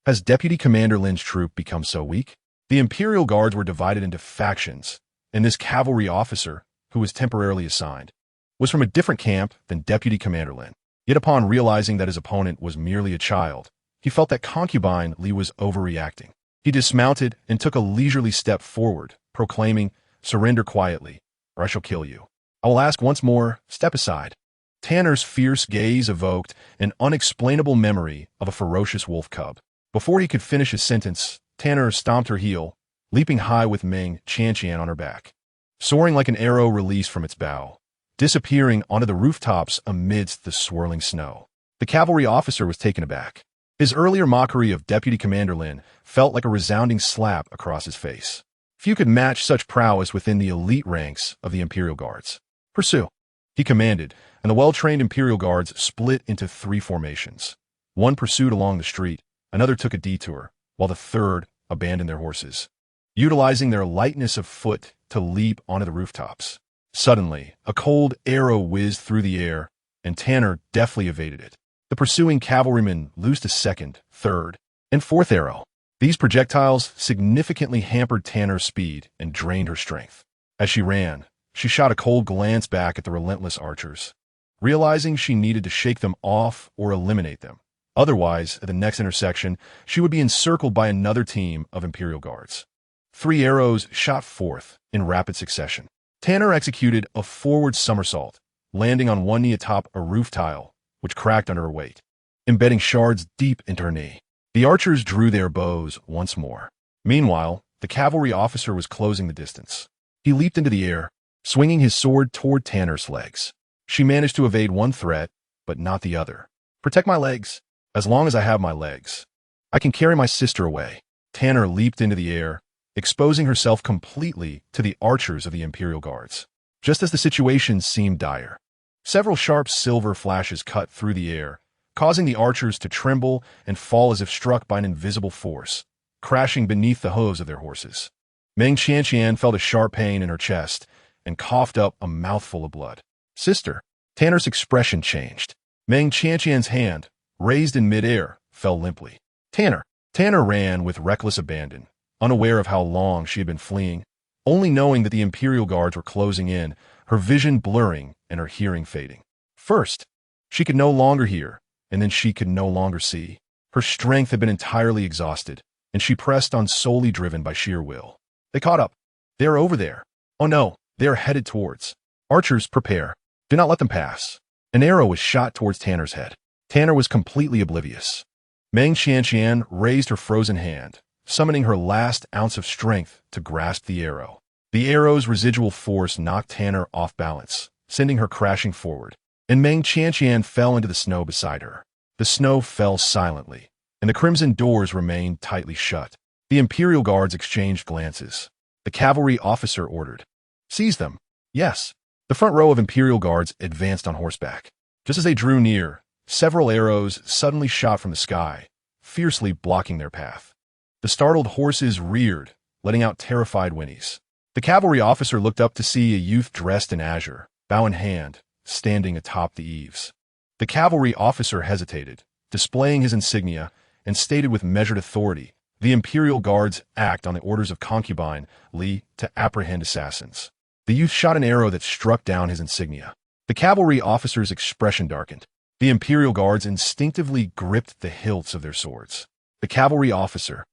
Has Deputy Commander Lin's troop become so weak? The Imperial Guards were divided into factions, and this cavalry officer, who was temporarily assigned, was from a different camp than Deputy Commander Lin. Yet upon realizing that his opponent was merely a child, he felt that concubine Li was overreacting. He dismounted and took a leisurely step forward, proclaiming, "Surrender quietly, or I shall kill you. I will ask once more, step aside." Tanner's fierce gaze evoked an unexplainable memory of a ferocious wolf cub. Before he could finish his sentence, Tanner stomped her heel, leaping high with Meng Qianqian on her back. Soaring like an arrow released from its bow, disappearing onto the rooftops amidst the swirling snow. The cavalry officer was taken aback. His earlier mockery of Deputy Commander Lin felt like a resounding slap across his face. Few could match such prowess within the elite ranks of the Imperial Guards. "Pursue," he commanded, and the well-trained Imperial Guards split into 3 formations. One pursued along the street, another took a detour, while the third abandoned their horses, utilizing their lightness of foot to leap onto the rooftops. Suddenly, a cold arrow whizzed through the air, and Tanner deftly evaded it. The pursuing cavalryman loosed a second, third, and fourth arrow. These projectiles significantly hampered Tanner's speed and drained her strength. As she ran, she shot a cold glance back at the relentless archers, realizing she needed to shake them off or eliminate them. Otherwise, at the next intersection, she would be encircled by another team of Imperial Guards. 3 arrows shot forth in rapid succession. Tanner executed a forward somersault, landing on one knee atop a roof tile, which cracked under her weight, embedding shards deep into her knee. The archers drew their bows once more. Meanwhile, the cavalry officer was closing the distance. He leaped into the air, swinging his sword toward Tanner's legs. She managed to evade one threat, but not the other. "Protect my legs. As long as I have my legs, I can carry my sister away." Tanner leaped into the air, exposing herself completely to the archers of the Imperial Guards. Just as the situation seemed dire, several sharp silver flashes cut through the air, causing the archers to tremble and fall as if struck by an invisible force, crashing beneath the hooves of their horses. Meng Qianqian felt a sharp pain in her chest and coughed up a mouthful of blood. "Sister." Tanner's expression changed. Meng Qianqian's hand, raised in midair, fell limply. "Tanner." Tanner ran with reckless abandon, unaware of how long she had been fleeing, only knowing that the Imperial Guards were closing in, her vision blurring and her hearing fading. First, she could no longer hear, and then she could no longer see. Her strength had been entirely exhausted, and she pressed on solely driven by sheer will. They caught up. They are over there. Oh no, they are headed towards. Archers, prepare. Do not let them pass. An arrow was shot towards Tanner's head. Tanner was completely oblivious. Meng Qianqian raised her frozen hand, summoning her last ounce of strength to grasp the arrow. The arrow's residual force knocked Tanner off balance, sending her crashing forward, and Meng Qianqian fell into the snow beside her. The snow fell silently, and the crimson doors remained tightly shut. The Imperial Guards exchanged glances. The cavalry officer ordered, "Seize them." "Yes." The front row of Imperial Guards advanced on horseback. Just as they drew near, several arrows suddenly shot from the sky, fiercely blocking their path. The startled horses reared, letting out terrified whinnies. The cavalry officer looked up to see a youth dressed in azure, bow in hand, standing atop the eaves. The cavalry officer hesitated, displaying his insignia, and stated with measured authority, "The Imperial Guards act on the orders of concubine Li to apprehend assassins." The youth shot an arrow that struck down his insignia. The cavalry officer's expression darkened. The Imperial Guards instinctively gripped the hilts of their swords. The cavalry officer,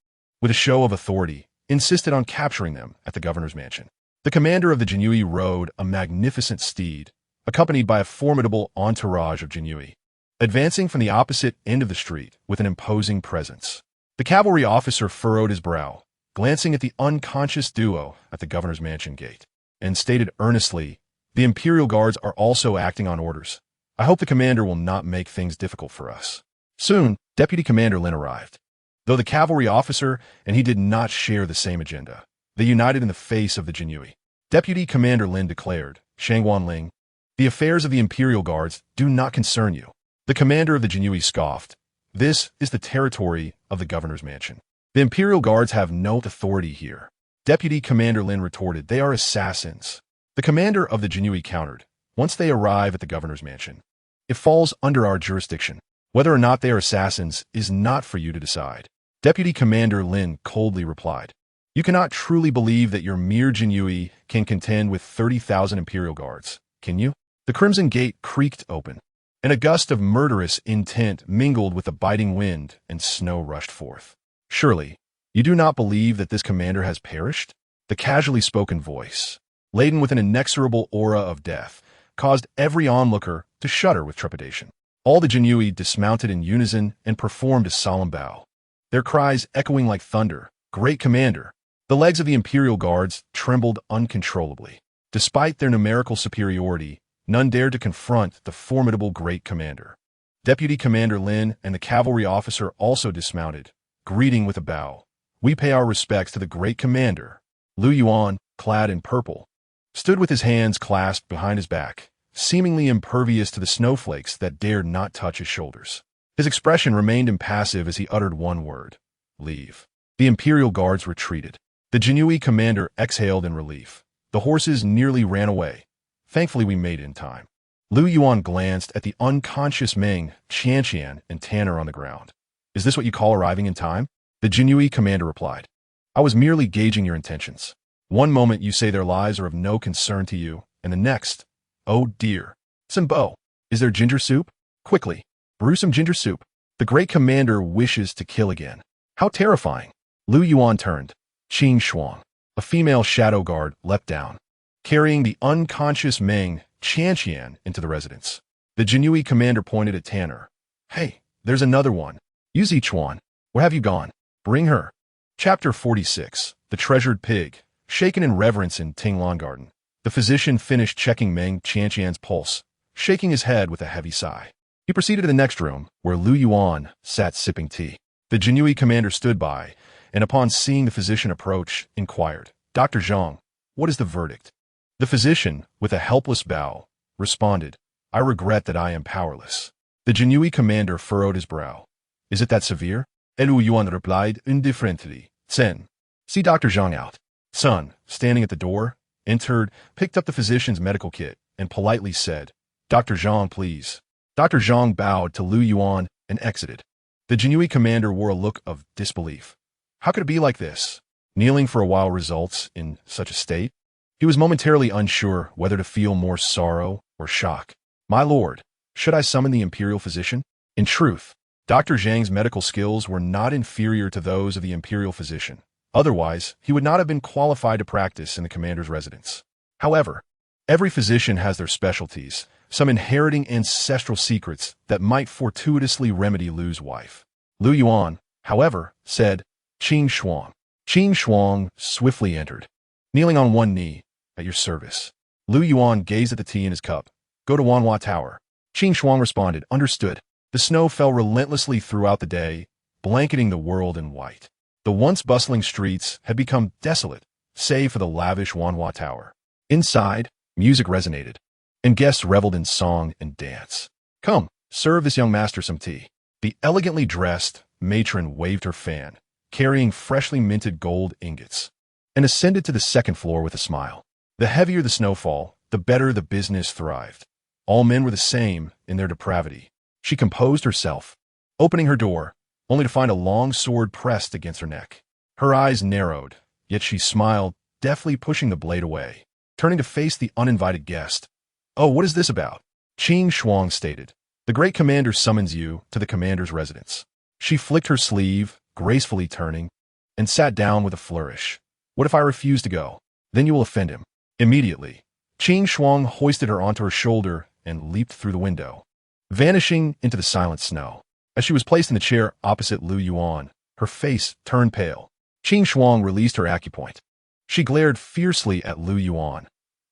with a show of authority, insisted on capturing them at the governor's mansion. The commander of the Jinui rode a magnificent steed, accompanied by a formidable entourage of Jinui, advancing from the opposite end of the street with an imposing presence. The cavalry officer furrowed his brow, glancing at the unconscious duo at the governor's mansion gate, and stated earnestly, "The Imperial Guards are also acting on orders. I hope the commander will not make things difficult for us." Soon, Deputy Commander Lin arrived. Though the cavalry officer and he did not share the same agenda, they united in the face of the Jinui. Deputy Commander Lin declared, "Shangguan Ling, the affairs of the Imperial Guards do not concern you." The commander of the Jinui scoffed, "This is the territory of the governor's mansion. The Imperial Guards have no authority here." Deputy Commander Lin retorted, "They are assassins." The commander of the Jinui countered, "Once they arrive at the governor's mansion, it falls under our jurisdiction. Whether or not they are assassins is not for you to decide." Deputy Commander Lin coldly replied, "You cannot truly believe that your mere Jinui can contend with 30,000 Imperial Guards, can you?" The Crimson Gate creaked open, and a gust of murderous intent mingled with the biting wind and snow rushed forth. Surely, You do not believe that this commander has perished? The casually spoken voice, laden with an inexorable aura of death, caused every onlooker to shudder with trepidation. All the Jinui dismounted in unison and performed a solemn bow, their cries echoing like thunder. "Great commander!" The legs of the imperial guards trembled uncontrollably. Despite their numerical superiority, none dared to confront the formidable great commander. Deputy Commander Lin and the cavalry officer also dismounted, greeting with a bow. "We pay our respects to the great commander." Lu Yuan, clad in purple, stood with his hands clasped behind his back, seemingly impervious to the snowflakes that dared not touch his shoulders. His expression remained impassive as he uttered one word: "Leave." The imperial guards retreated. The Jinui commander exhaled in relief. The horses nearly ran away. "Thankfully we made it in time." Lu Yuan glanced at the unconscious Meng Qianqian and Tanner on the ground. "Is this what you call arriving in time?" The Jinui commander replied. "I was merely gauging your intentions. One moment you say their lives are of no concern to you, and the next, oh dear. Simbo, is there ginger soup? Quickly, brew some ginger soup. The great commander wishes to kill again." "How terrifying." Lu Yuan turned. Qing Shuang, a female shadow guard, leapt down, carrying the unconscious Meng Qianqian into the residence. The Jinui commander pointed at Tanner. "Hey, there's another one. Yuzi Chuan, where have you gone? Bring her." Chapter 46, The Treasured Pig. Shaken in reverence in Tinglan Garden, the physician finished checking Meng Qianqian's pulse, shaking his head with a heavy sigh. He proceeded to the next room, where Lu Yuan sat sipping tea. The Jinui commander stood by, and upon seeing the physician approach, inquired, "Dr. Zhang, what is the verdict?" The physician, with a helpless bow, responded, "I regret that I am powerless." The Jinui commander furrowed his brow. "Is it that severe?" Lu Yuan replied indifferently, "Sen, see Dr. Zhang out." Sun, standing at the door, entered, picked up the physician's medical kit, and politely said, "Dr. Zhang, please." Dr. Zhang bowed to Lu Yuan and exited. The Jinui commander wore a look of disbelief. How could it be like this? Kneeling for a while results in such a state? He was momentarily unsure whether to feel more sorrow or shock. "My lord, should I summon the imperial physician?" In truth, Dr. Zhang's medical skills were not inferior to those of the imperial physician. Otherwise, he would not have been qualified to practice in the commander's residence. However, every physician has their specialties, some inheriting ancestral secrets that might fortuitously remedy Lu's wife. Lu Yuan, however, said, "Qing Shuang." Qing Shuang swiftly entered, kneeling on one knee, "At your service." Lu Yuan gazed at the tea in his cup. "Go to Wan'er Tower." Qing Shuang responded, "Understood." The snow fell relentlessly throughout the day, blanketing the world in white. The once bustling streets had become desolate, save for the lavish Wan'er Tower. Inside, music resonated, and guests reveled in song and dance. "Come, serve this young master some tea." The elegantly dressed matron waved her fan, carrying freshly minted gold ingots, and ascended to the second floor with a smile. The heavier the snowfall, the better the business thrived. All men were the same in their depravity. She composed herself, opening her door, only to find a long sword pressed against her neck. Her eyes narrowed, yet she smiled, deftly pushing the blade away. Turning to face the uninvited guest, "Oh, what is this about?" Qing Shuang stated, "The great commander summons you to the commander's residence." She flicked her sleeve, gracefully turning, and sat down with a flourish. "What if I refuse to go? Then you will offend him." Immediately, Qing Shuang hoisted her onto her shoulder and leaped through the window, vanishing into the silent snow. As she was placed in the chair opposite Lu Yuan, her face turned pale. Qing Shuang released her acupoint. She glared fiercely at Lu Yuan.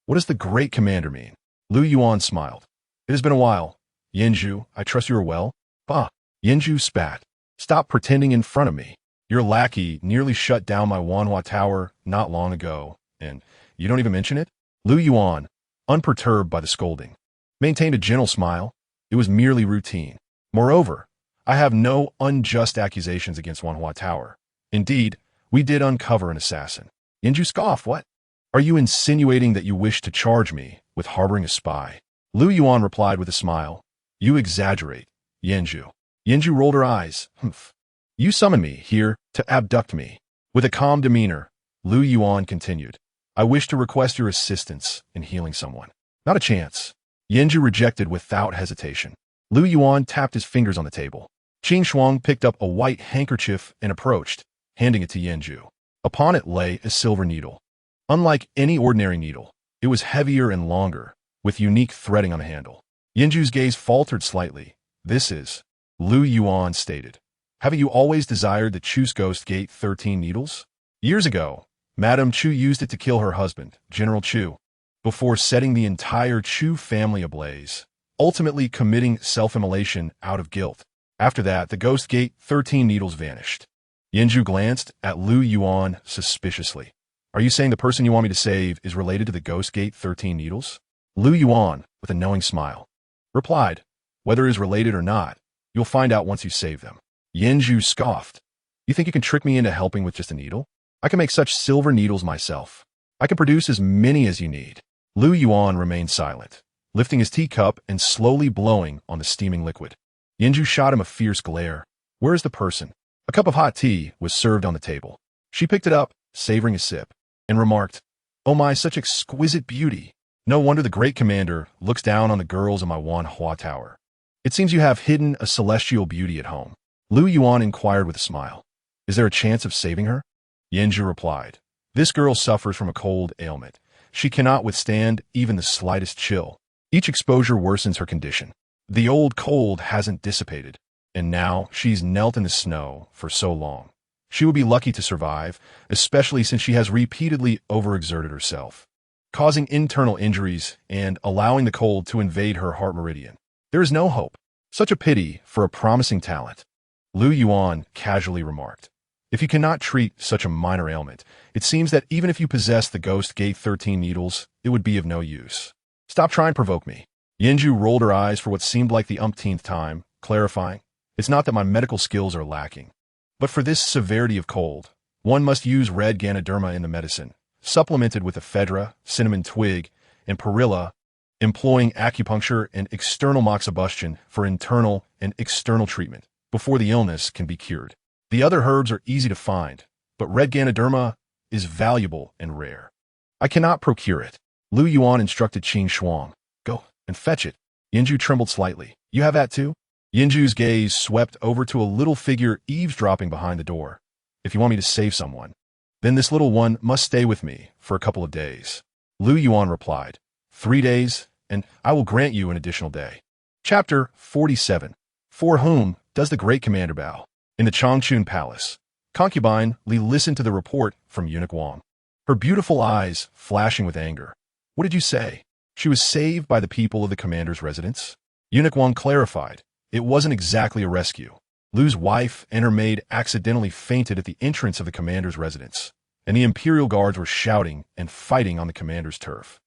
"What does the great commander mean?" Lu Yuan smiled. "It has been a while. Yanzhu, I trust you are well?" "Bah." Yanzhu spat. "Stop pretending in front of me. Your lackey nearly shut down my Wan'er Tower not long ago, and you don't even mention it?" Lu Yuan, unperturbed by the scolding, maintained a gentle smile. It was merely routine. Moreover, I have no unjust accusations against Wan'er Tower. Indeed, we did uncover an assassin. Yanzhu scoffed. "What? Are you insinuating that you wish to charge me with harboring a spy?" Lu Yuan replied with a smile. "You exaggerate, Yanzhu." Yanzhu rolled her eyes. "Humph. You summoned me here to abduct me." With a calm demeanor, Lu Yuan continued, "I wish to request your assistance in healing someone." "Not a chance." Yanzhu rejected without hesitation. Lu Yuan tapped his fingers on the table. Qing Shuang picked up a white handkerchief and approached, handing it to Yanju. Upon it lay a silver needle. Unlike any ordinary needle, it was heavier and longer, with unique threading on the handle. Yanju's gaze faltered slightly. "This is," Lu Yuan stated. "Haven't you always desired the Chu's Ghost Gate 13 needles? Years ago, Madame Chu used it to kill her husband, General Chu, before setting the entire Chu family ablaze, ultimately committing self-immolation out of guilt. After that, the Ghost Gate 13 needles vanished." Yanju glanced at Lu Yuan suspiciously. "Are you saying the person you want me to save is related to the Ghost Gate 13 needles?" Lu Yuan, with a knowing smile, replied, "Whether it is related or not, you'll find out once you save them." Yanju scoffed. "You think you can trick me into helping with just a needle? I can make such silver needles myself. I can produce as many as you need." Lu Yuan remained silent, lifting his teacup and slowly blowing on the steaming liquid. Yanju shot him a fierce glare. "Where is the person?" A cup of hot tea was served on the table. She picked it up, savoring a sip, and remarked, "Oh my, such exquisite beauty. No wonder the great commander looks down on the girls in my Wan'er tower. It seems you have hidden a celestial beauty at home." Lu Yuan inquired with a smile, "Is there a chance of saving her?" Yanju replied, "This girl suffers from a cold ailment. She cannot withstand even the slightest chill. Each exposure worsens her condition. The old cold hasn't dissipated, and now she's knelt in the snow for so long. She will be lucky to survive, especially since she has repeatedly overexerted herself, causing internal injuries and allowing the cold to invade her heart meridian. There is no hope. Such a pity for a promising talent." Lu Yuan casually remarked, "If you cannot treat such a minor ailment, it seems that even if you possess the Ghost Gate 13 needles, it would be of no use. Stop trying to provoke me." Yanju rolled her eyes for what seemed like the umpteenth time, clarifying, "It's not that my medical skills are lacking, but for this severity of cold, one must use red Ganoderma in the medicine, supplemented with ephedra, cinnamon twig, and perilla, employing acupuncture and external moxibustion for internal and external treatment before the illness can be cured. The other herbs are easy to find, but red Ganoderma is valuable and rare. I cannot procure it." Lu Yuan instructed Qin Shuang, "Go and fetch it." Yanju trembled slightly. "You have that too?" Yanju's gaze swept over to a little figure eavesdropping behind the door. "If you want me to save someone, then this little one must stay with me for a couple of days." Lu Yuan replied, 3 days, and I will grant you an additional day." Chapter 47. For whom does the great commander bow? In the Changchun Palace, concubine Li listened to the report from eunuch Wang, her beautiful eyes flashing with anger. "What did you say?" "She was saved by the people of the commander's residence." Eunuch Wang clarified, "It wasn't exactly a rescue. Lu's wife and her maid accidentally fainted at the entrance of the commander's residence, and the imperial guards were shouting and fighting on the commander's turf.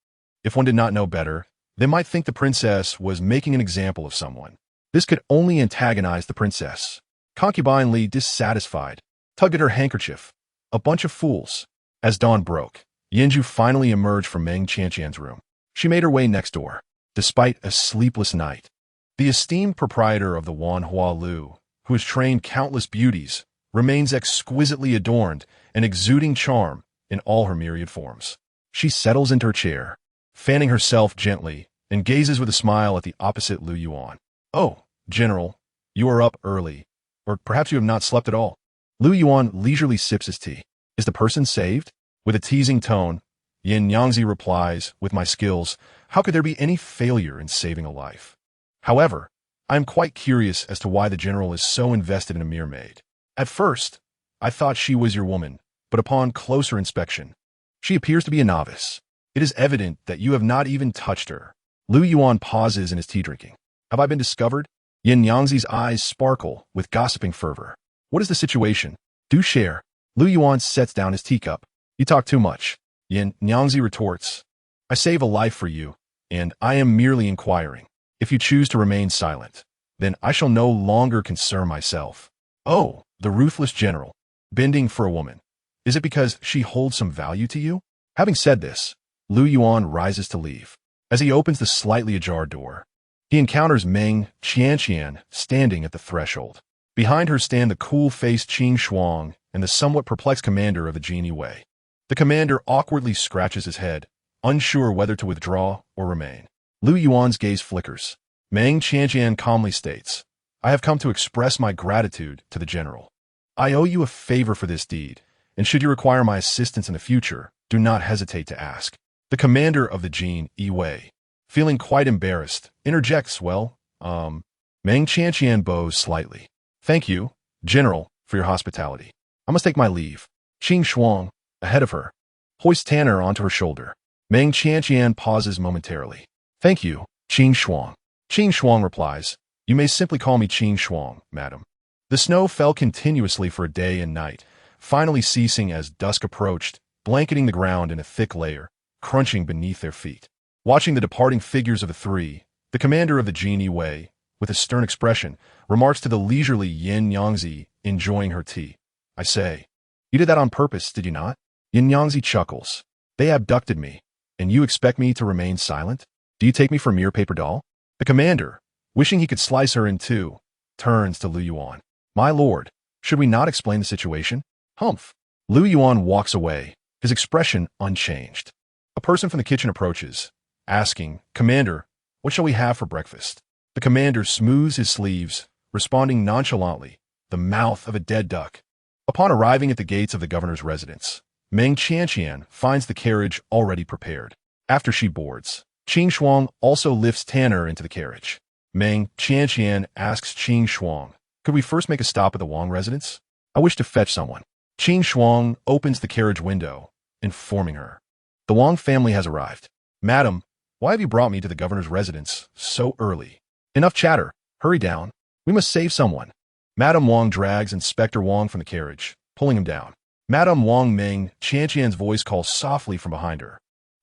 If one did not know better, they might think the princess was making an example of someone. This could only antagonize the princess." Concubine Li, dissatisfied, tugged at her handkerchief. "A bunch of fools." As dawn broke, Yanju finally emerged from Meng Qianqian's room. She made her way next door. Despite a sleepless night, the esteemed proprietor of the Wan'er Lu, who has trained countless beauties, remains exquisitely adorned and exuding charm in all her myriad forms. She settles into her chair, fanning herself gently, and gazes with a smile at the opposite Lu Yuan. "Oh, General, you are up early. Or perhaps you have not slept at all." Lu Yuan leisurely sips his tea. "Is the person saved?" With a teasing tone, Yin Yangzi replies, "With my skills, how could there be any failure in saving a life? However, I am quite curious as to why the general is so invested in a mere maid. At first, I thought she was your woman, but upon closer inspection, she appears to be a novice. It is evident that you have not even touched her." Lu Yuan pauses in his tea drinking. "Have I been discovered?" Yin Yangzi's eyes sparkle with gossiping fervor. "What is the situation? Do share." Lu Yuan sets down his teacup. "You talk too much." Yin Yangzi retorts, "I save a life for you, and I am merely inquiring. If you choose to remain silent, then I shall no longer concern myself." "Oh, the ruthless general, bending for a woman. Is it because she holds some value to you?" Having said this, Lu Yuan rises to leave. As he opens the slightly ajar door, he encounters Meng Qianqian standing at the threshold. Behind her stand the cool-faced Qin Shuang and the somewhat perplexed commander of the Genie Wei. The commander awkwardly scratches his head, unsure whether to withdraw or remain. Lu Yuan's gaze flickers. Meng Qianqian calmly states, "I have come to express my gratitude to the general. I owe you a favor for this deed, and should you require my assistance in the future, do not hesitate to ask. The commander of the Jin Yi, feeling quite embarrassed, interjects, well, Meng Qianqian bows slightly. Thank you, General, for your hospitality. I must take my leave. Qing Shuang, ahead of her, hoists Tanner onto her shoulder. Meng Qianqian pauses momentarily. Thank you, Qing Shuang. Qing Shuang replies, you may simply call me Qing Shuang, madam. The snow fell continuously for a day and night, finally ceasing as dusk approached, blanketing the ground in a thick layer, crunching beneath their feet. Watching the departing figures of the three, the commander of the Jin Yi, with a stern expression, remarks to the leisurely Yin Yangzi enjoying her tea. I say, you did that on purpose, did you not? Yin Yangzi chuckles. They abducted me, and you expect me to remain silent? Do you take me for a mere paper doll? The commander, wishing he could slice her in two, turns to Lu Yuan. My lord, should we not explain the situation? Humph. Lu Yuan walks away, his expression unchanged. A person from the kitchen approaches, asking, Commander, what shall we have for breakfast? The commander smooths his sleeves, responding nonchalantly, the mouth of a dead duck. Upon arriving at the gates of the governor's residence, Meng Qianqian finds the carriage already prepared. After she boards, Qing Shuang also lifts Tanner into the carriage. Meng Qianqian asks Qing Shuang, could we first make a stop at the Wang residence? I wish to fetch someone. Qing Shuang opens the carriage window, informing her. The Wang family has arrived. Madam, why have you brought me to the governor's residence so early? Enough chatter. Hurry down. We must save someone. Madame Wang drags Inspector Wang from the carriage, pulling him down. Madame Wang Meng Qianqian's voice calls softly from behind her.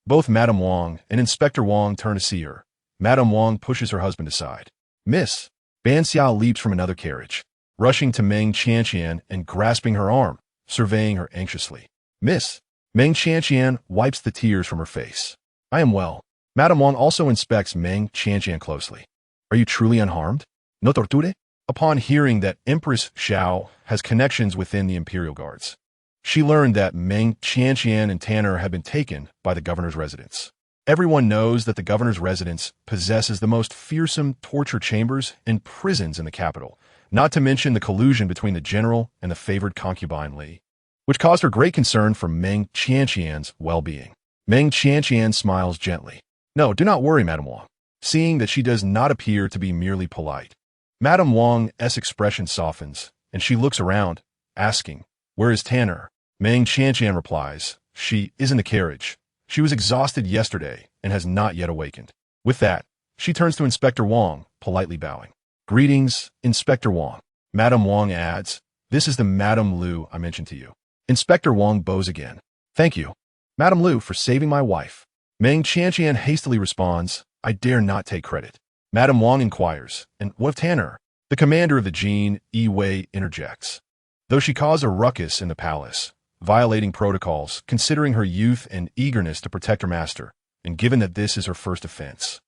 Both Madame Wang and Inspector Wang turn to see her. Madame Wang pushes her husband aside. Miss. Ban Xiao leaps from another carriage, rushing to Meng Qianqian and grasping her arm, surveying her anxiously. Miss. Meng Qianqian wipes the tears from her face. I am well. Madame Wang also inspects Meng Qianqian closely. Are you truly unharmed? No torture? Upon hearing that Empress Xiao has connections within the imperial guards, she learned that Meng Qianqian and Tanner had been taken by the governor's residence. Everyone knows that the governor's residence possesses the most fearsome torture chambers and prisons in the capital, not to mention the collusion between the general and the favored concubine Li, which caused her great concern for Meng Qianqian's well-being. Meng Qianqian smiles gently. No, do not worry, Madame Wang, seeing that she does not appear to be merely polite. Madame Wang's expression softens, and she looks around, asking, where is Tanner? Meng Qianqian replies, she is in the carriage. She was exhausted yesterday and has not yet awakened. With that, she turns to Inspector Wang, politely bowing. Greetings, Inspector Wang. Madame Wang adds, this is the Madame Lu I mentioned to you. Inspector Wang bows again. Thank you, Madame Lu, for saving my wife. Meng Qianqian hastily responds, I dare not take credit. Madame Wang inquires, and what of Tanner? The commander of the Jin Yi interjects. Though she caused a ruckus in the palace, violating protocols, considering her youth and eagerness to protect her master, and given that this is her first offense,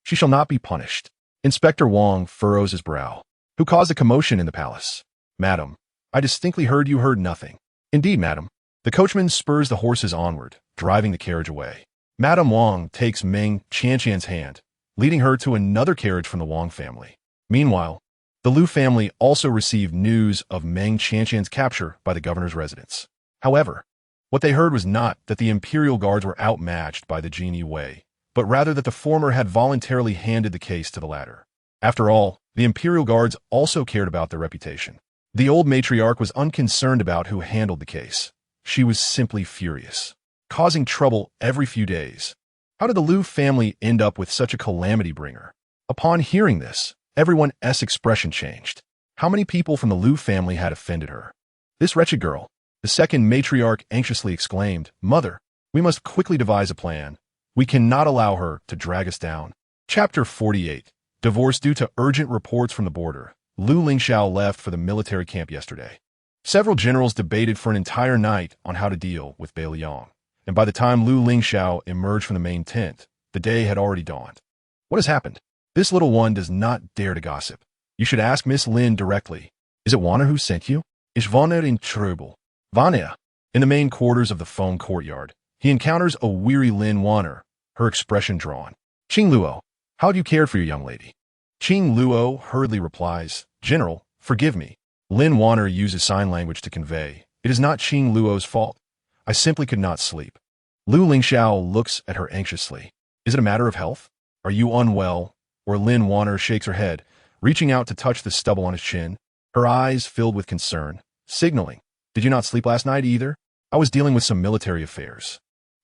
she shall not be punished. Inspector Wang furrows his brow. Who caused a commotion in the palace? Madam, I distinctly heard you heard nothing. Indeed, madam. The coachman spurs the horses onward, driving the carriage away. Madame Wang takes Meng Qianqian's hand, leading her to another carriage from the Wang family. Meanwhile, the Lu family also received news of Meng Qianqian's capture by the governor's residence. However, what they heard was not that the imperial guards were outmatched by the Jin Yi, but rather that the former had voluntarily handed the case to the latter. After all, the imperial guards also cared about their reputation. The old matriarch was unconcerned about who handled the case. She was simply furious, causing trouble every few days. How did the Lu family end up with such a calamity bringer? Upon hearing this, everyone's expression changed. How many people from the Lu family had offended her? This wretched girl. The second matriarch anxiously exclaimed, Mother, we must quickly devise a plan. We cannot allow her to drag us down. Chapter 48. Divorce due to urgent reports from the border. Lu Lingxiao left for the military camp yesterday. Several generals debated for an entire night on how to deal with Bai Liang, and by the time Lu Lingxiao emerged from the main tent, the day had already dawned. What has happened? This little one does not dare to gossip. You should ask Miss Lin directly. Is it Wan'er who sent you? Is Wan'er in trouble? Wan'er. In the main quarters of the Feng courtyard, he encounters a weary Lin Wan'er, her expression drawn. Qing Luo, how do you care for your young lady? Qing Luo hurriedly replies, General, forgive me. Lin Wan'er uses sign language to convey, "It is not Qing Luo's fault. I simply could not sleep." Lu Lingxiao looks at her anxiously. "Is it a matter of health? Are you unwell?" Or Lin Wan'er shakes her head, reaching out to touch the stubble on his chin, her eyes filled with concern, signaling, "Did you not sleep last night either? I was dealing with some military affairs."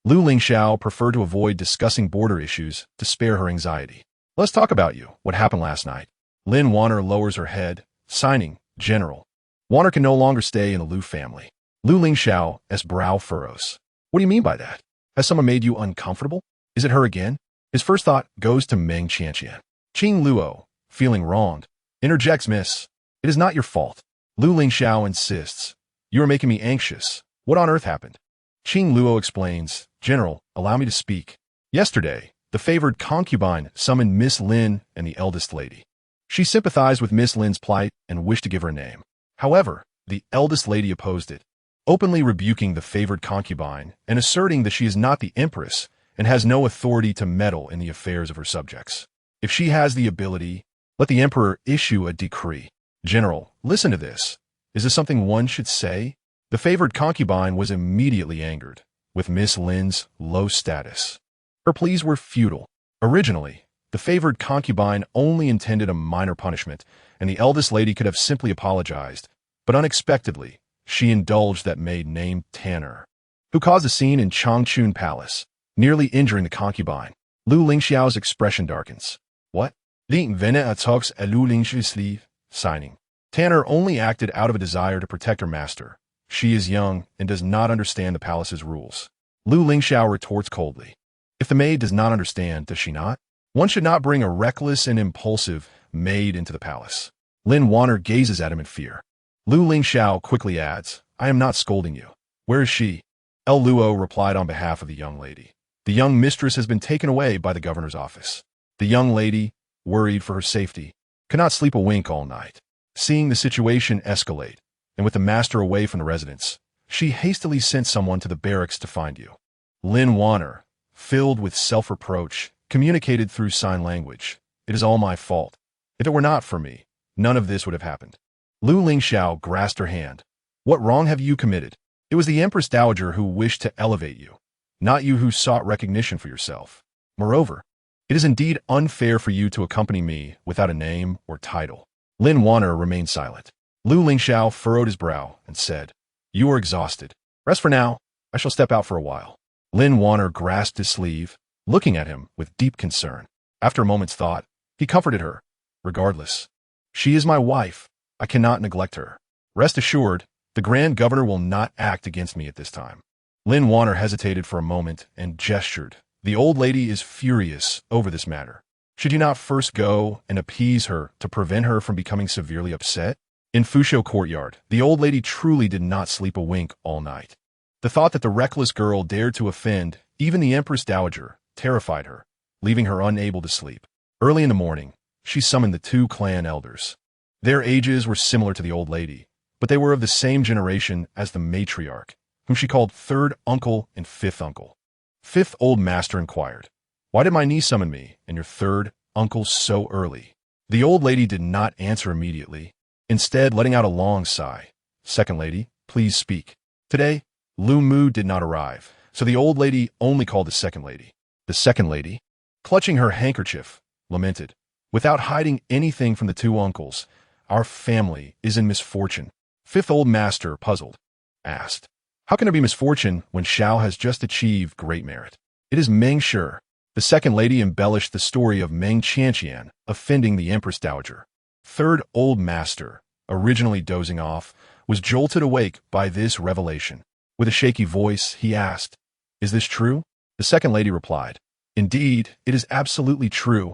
Lu Lingxiao preferred to avoid discussing border issues to spare her anxiety. "Let's talk about you. What happened last night?" Lin Wan'er lowers her head, signing, "General." Wan'er can no longer stay in the Lu family. Lu Lingxiao's brow furrows. "What do you mean by that? Has someone made you uncomfortable? Is it her again?" His first thought goes to Meng Qianqian. Qing Luo, feeling wronged, interjects, "Miss, it is not your fault." Lu Lingxiao insists, "You are making me anxious. What on earth happened?" Qing Luo explains, "General, allow me to speak. Yesterday, the favored concubine summoned Miss Lin and the eldest lady. She sympathized with Miss Lin's plight and wished to give her a name. However, the eldest lady opposed it, openly rebuking the favored concubine and asserting that she is not the empress and has no authority to meddle in the affairs of her subjects. If she has the ability, let the emperor issue a decree." "General, listen to this. Is this something one should say?" The favored concubine was immediately angered with Miss Lin's low status. Her pleas were futile. Originally, the favored concubine only intended a minor punishment, and the eldest lady could have simply apologized, but unexpectedly, she indulged that maid named Tanner, who caused a scene in Changchun Palace, nearly injuring the concubine. Lu Lingxiao's expression darkens. "What? Wan'er talks at Lu Lingxiao's sleeve," signing. Tanner only acted out of a desire to protect her master. She is young and does not understand the palace's rules. Lu Lingxiao retorts coldly. "If the maid does not understand, does she not? One should not bring a reckless and impulsive maid into the palace." Lin Wan'er gazes at him in fear. Lu Lingxiao quickly adds, "I am not scolding you. Where is she?" El Luo replied on behalf of the young lady. "The young mistress has been taken away by the governor's office." The young lady, worried for her safety, could not sleep a wink all night. Seeing the situation escalate, and with the master away from the residence, she hastily sent someone to the barracks to find you. Lin Wan'er, filled with self-reproach, communicated through sign language, "It is all my fault. If it were not for me, none of this would have happened." Lu Lingxiao grasped her hand. "What wrong have you committed? It was the Empress Dowager who wished to elevate you, not you who sought recognition for yourself. Moreover, it is indeed unfair for you to accompany me without a name or title." Lin Wan'er remained silent. Lu Lingxiao furrowed his brow and said, "You are exhausted. Rest for now. I shall step out for a while." Lin Wan'er grasped his sleeve, looking at him with deep concern. After a moment's thought, he comforted her. "Regardless, she is my wife. I cannot neglect her. Rest assured, the Grand Governor will not act against me at this time." Lin Wan'er hesitated for a moment and gestured. "The old lady is furious over this matter. Should you not first go and appease her to prevent her from becoming severely upset?" In Fusho Courtyard, the old lady truly did not sleep a wink all night. The thought that the reckless girl dared to offend even the Empress Dowager terrified her, leaving her unable to sleep. Early in the morning, she summoned the two clan elders. Their ages were similar to the old lady, but they were of the same generation as the matriarch, whom she called third uncle and fifth uncle. Fifth Old Master inquired, "Why did my niece summon me and your third uncle so early?" The old lady did not answer immediately, instead letting out a long sigh. "Second lady, please speak." Today, Lu Mu did not arrive, so the old lady only called the second lady. The second lady, clutching her handkerchief, lamented, "Without hiding anything from the two uncles, our family is in misfortune." Fifth Old Master, puzzled, asked, "How can there be misfortune when Xiao has just achieved great merit?" "It is Meng Shi." The second lady embellished the story of Meng Qianqian offending the Empress Dowager. Third Old Master, originally dozing off, was jolted awake by this revelation. With a shaky voice, he asked, "Is this true?" The second lady replied, "Indeed, it is absolutely true.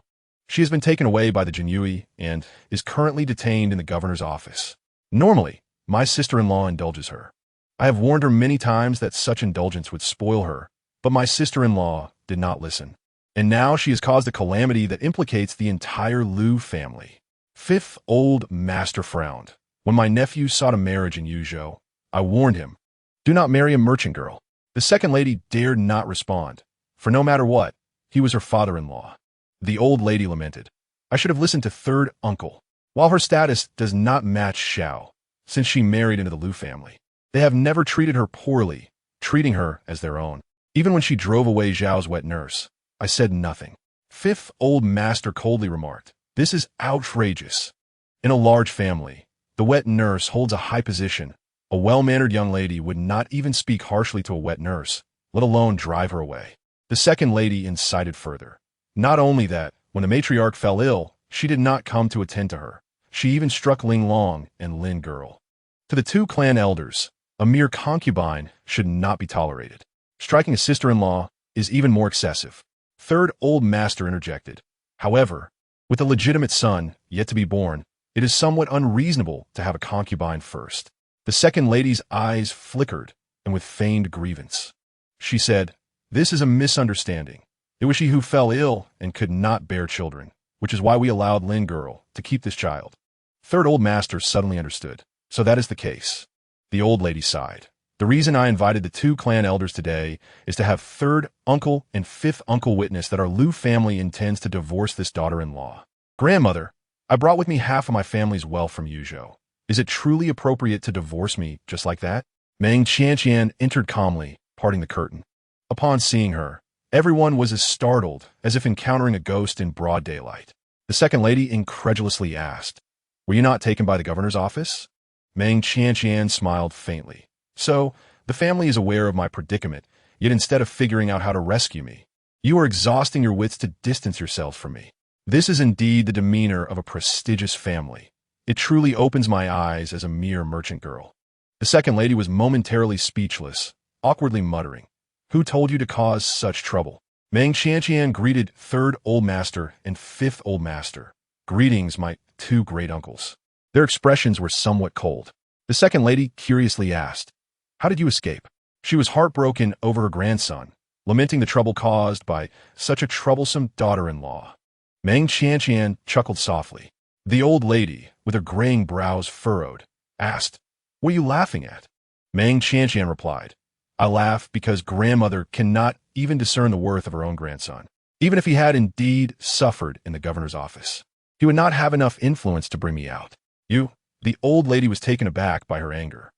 She has been taken away by the Jinyui and is currently detained in the governor's office. Normally, my sister-in-law indulges her. I have warned her many times that such indulgence would spoil her, but my sister-in-law did not listen. And now she has caused a calamity that implicates the entire Lu family." Fifth Old Master frowned. "When my nephew sought a marriage in Yuzhou, I warned him, 'Do not marry a merchant girl.' The second lady dared not respond, for no matter what, he was her father-in-law. The old lady lamented, "I should have listened to third uncle. While her status does not match Xiao, since she married into the Lu family. They have never treated her poorly, treating her as their own. Even when she drove away Zhao's wet nurse, I said nothing. Fifth Old Master coldly remarked, "This is outrageous. In a large family, the wet nurse holds a high position. A well-mannered young lady would not even speak harshly to a wet nurse, let alone drive her away." The second lady incited further. Not only that, when the matriarch fell ill, she did not come to attend to her. She even struck Ling Long and Lin Girl. To the two clan elders, a mere concubine should not be tolerated. Striking a sister-in-law is even more excessive. Third Old Master interjected. However, with a legitimate son yet to be born, it is somewhat unreasonable to have a concubine first. The second lady's eyes flickered, and with feigned grievance. She said, "This is a misunderstanding. It was she who fell ill and could not bear children, which is why we allowed Lin Girl to keep this child." Third Old Master suddenly understood. So that is the case. The old lady sighed. The reason I invited the two clan elders today is to have third uncle and fifth uncle witness that our Lu family intends to divorce this daughter-in-law. Grandmother, I brought with me half of my family's wealth from Yuzhou. Is it truly appropriate to divorce me just like that? Meng Qianqian entered calmly, parting the curtain. Upon seeing her, everyone was as startled as if encountering a ghost in broad daylight. The second lady incredulously asked, "Were you not taken by the governor's office?" Meng Qianqian smiled faintly. "So, the family is aware of my predicament, yet instead of figuring out how to rescue me, you are exhausting your wits to distance yourselves from me. This is indeed the demeanor of a prestigious family. It truly opens my eyes as a mere merchant girl." The second lady was momentarily speechless, awkwardly muttering, "Who told you to cause such trouble?" Meng Qianqian greeted Third Old Master and Fifth Old Master. "Greetings, my two great uncles." Their expressions were somewhat cold. The second lady curiously asked, "How did you escape?" She was heartbroken over her grandson, lamenting the trouble caused by such a troublesome daughter-in-law. Meng Qianqian chuckled softly. The old lady, with her graying brows furrowed, asked, "What are you laughing at?" Meng Qianqian replied, "I laugh because grandmother cannot even discern the worth of her own grandson. Even if he had indeed suffered in the governor's office, he would not have enough influence to bring me out." The old lady was taken aback by her anger.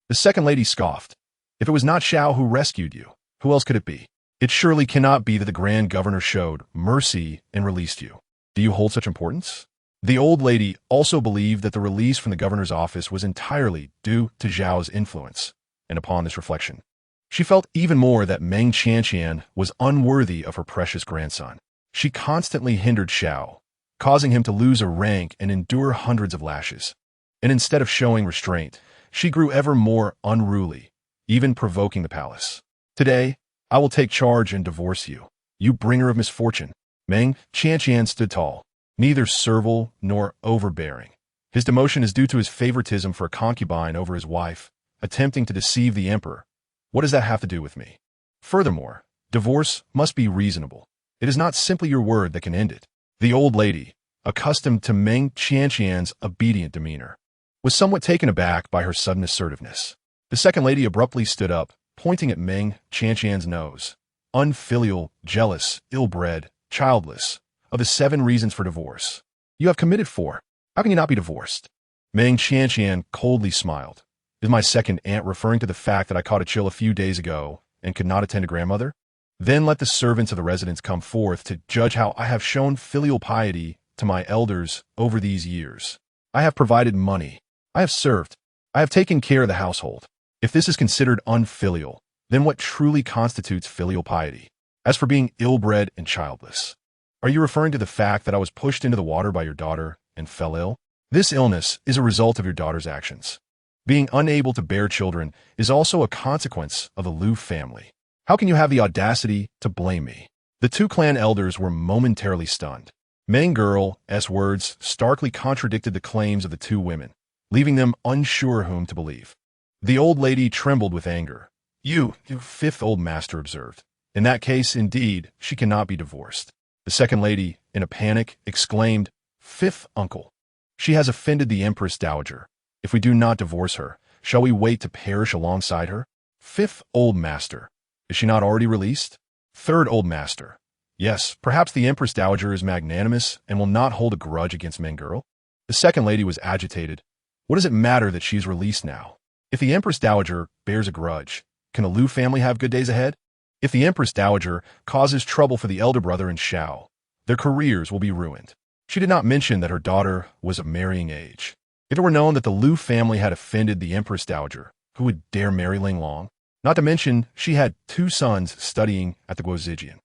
The second lady scoffed. "If it was not Xiao who rescued you, who else could it be? It surely cannot be that the grand governor showed mercy and released you. Do you hold such importance?" The old lady also believed that the release from the governor's office was entirely due to Zhao's influence, and upon this reflection, she felt even more that Meng Qianqian was unworthy of her precious grandson. She constantly hindered Xiao, causing him to lose a rank and endure hundreds of lashes. And instead of showing restraint, she grew ever more unruly, even provoking the palace. "Today, I will take charge and divorce you, you bringer of misfortune." Meng Qianqian stood tall, neither servile nor overbearing. His demotion is due to his favoritism for a concubine over his wife, attempting to deceive the emperor. What does that have to do with me? Furthermore, divorce must be reasonable. It is not simply your word that can end it. The old lady, accustomed to Meng Qianqian's obedient demeanor, was somewhat taken aback by her sudden assertiveness. The second lady abruptly stood up, pointing at Meng Qianqian's nose. "Unfilial, jealous, ill-bred, childless, of the 7 reasons for divorce. You have committed 4. How can you not be divorced?" Meng Qianqian coldly smiled. "Is my second aunt referring to the fact that I caught a chill a few days ago and could not attend to grandmother? Then let the servants of the residence come forth to judge how I have shown filial piety to my elders over these years. I have provided money. I have served. I have taken care of the household. If this is considered unfilial, then what truly constitutes filial piety? As for being ill-bred and childless, are you referring to the fact that I was pushed into the water by your daughter and fell ill? This illness is a result of your daughter's actions. Being unable to bear children is also a consequence of the Lu family. How can you have the audacity to blame me?" The two clan elders were momentarily stunned. Meng Girl's words starkly contradicted the claims of the two women, leaving them unsure whom to believe. The old lady trembled with anger. You Fifth Old Master observed. "In that case, indeed, she cannot be divorced." The second lady, in a panic, exclaimed, "Fifth uncle, she has offended the Empress Dowager. If we do not divorce her, shall we wait to perish alongside her?" Fifth Old Master, "Is she not already released?" Third Old Master, "Yes, perhaps the Empress Dowager is magnanimous and will not hold a grudge against Meng Girl." The second lady was agitated. What does it matter that she's released now? If the Empress Dowager bears a grudge, can the Lu family have good days ahead? If the Empress Dowager causes trouble for the elder brother and Xiao, their careers will be ruined. She did not mention that her daughter was of marrying age. If it were known that the Lu family had offended the Empress Dowager, who would dare marry Linglong? Not to mention, she had 2 sons studying at the Guozijian.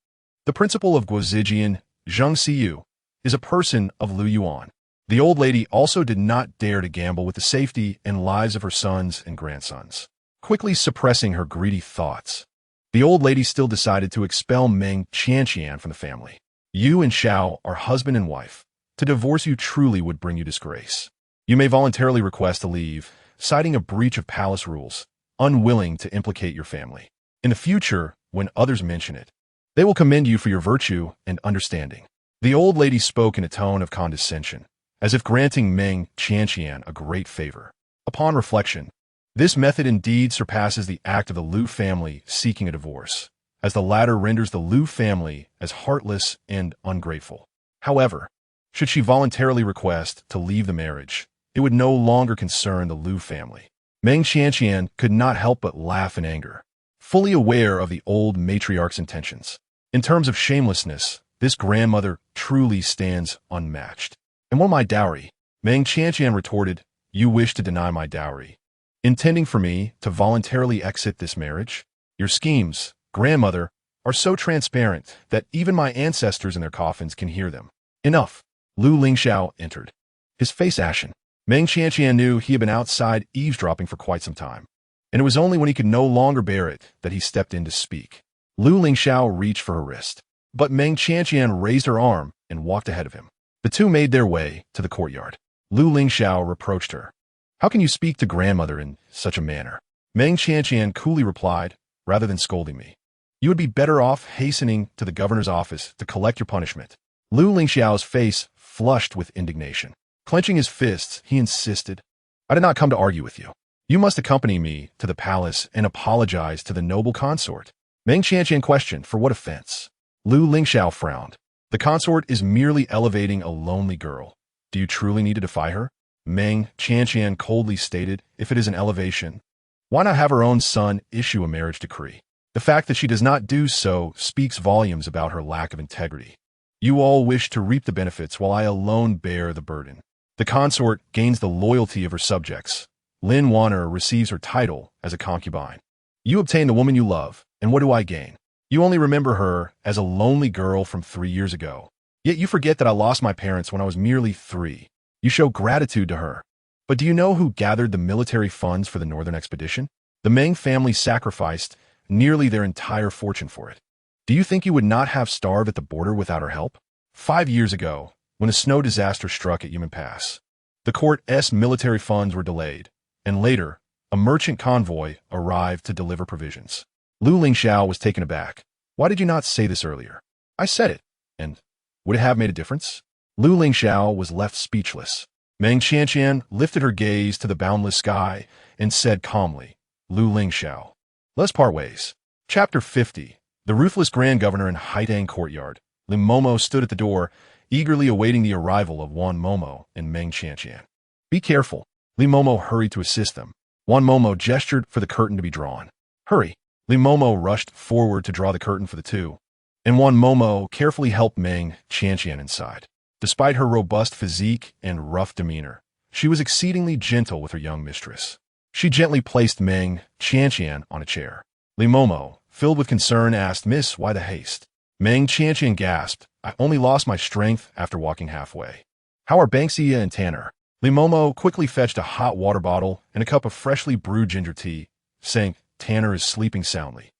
The principal of Guozijian, Zheng Xiyu, is a person of Lu Yuan. The old lady also did not dare to gamble with the safety and lives of her sons and grandsons. Quickly suppressing her greedy thoughts, the old lady still decided to expel Meng Qianqian from the family. You and Xiao are husband and wife. To divorce you truly would bring you disgrace. You may voluntarily request to leave, citing a breach of palace rules, unwilling to implicate your family. In the future, when others mention it, they will commend you for your virtue and understanding. The old lady spoke in a tone of condescension, as if granting Meng Qianqian a great favor. Upon reflection, this method indeed surpasses the act of the Lu family seeking a divorce, as the latter renders the Lu family as heartless and ungrateful. However, should she voluntarily request to leave the marriage, it would no longer concern the Lu family. Meng Qianqian could not help but laugh in anger, fully aware of the old matriarch's intentions. In terms of shamelessness, this grandmother truly stands unmatched. And what my dowry? Meng Qianqian retorted, you wish to deny my dowry, intending for me to voluntarily exit this marriage? Your schemes, grandmother, are so transparent that even my ancestors in their coffins can hear them. Enough. Lu Lingxiao entered, his face ashen. Meng Qianqian knew he had been outside eavesdropping for quite some time, and it was only when he could no longer bear it that he stepped in to speak. Lu Lingxiao reached for her wrist, but Meng Qianqian raised her arm and walked ahead of him. The two made their way to the courtyard. Lu Lingxiao reproached her. How can you speak to grandmother in such a manner? Meng Qianqian coolly replied, rather than scolding me, you would be better off hastening to the governor's office to collect your punishment. Lu Lingxiao's face flushed with indignation. Clenching his fists, he insisted, I did not come to argue with you. You must accompany me to the palace and apologize to the noble consort. Meng Qianqian questioned, for what offense? Lu Lingxiao frowned. The consort is merely elevating a lonely girl. Do you truly need to defy her? Meng Qianqian coldly stated, if it is an elevation, why not have her own son issue a marriage decree? The fact that she does not do so speaks volumes about her lack of integrity. You all wish to reap the benefits while I alone bear the burden. The consort gains the loyalty of her subjects. Lin Wan'er receives her title as a concubine. You obtain the woman you love, and what do I gain? You only remember her as a lonely girl from 3 years ago. Yet you forget that I lost my parents when I was merely 3. You show gratitude to her. But do you know who gathered the military funds for the northern expedition? The Meng family sacrificed nearly their entire fortune for it. Do you think you would not have starved at the border without her help? 5 years ago, when a snow disaster struck at Yumen Pass, the court's military funds were delayed, and later, a merchant convoy arrived to deliver provisions. Lu Lingxiao was taken aback. Why did you not say this earlier? I said it, and would it have made a difference? Lu Lingxiao was left speechless. Meng Qianqian lifted her gaze to the boundless sky and said calmly, Lu Lingxiao, let's part ways. Chapter 50. The ruthless Grand Governor in Haidang Courtyard. Lim Momo stood at the door, eagerly awaiting the arrival of Wan Momo and Meng Qianqian. Be careful. Lim Momo hurried to assist them. Wan Momo gestured for the curtain to be drawn. Hurry. Lim Momo rushed forward to draw the curtain for the two, and Wan Momo carefully helped Meng Qianqian inside. Despite her robust physique and rough demeanor, she was exceedingly gentle with her young mistress. She gently placed Meng Qianqian on a chair. Lim Momo, filled with concern, asked, Miss, why the haste? Meng Qianqian gasped, I only lost my strength after walking halfway. How are Banksia and Tanner? Lim Momo quickly fetched a hot water bottle and a cup of freshly brewed ginger tea, saying, Tanner is sleeping soundly.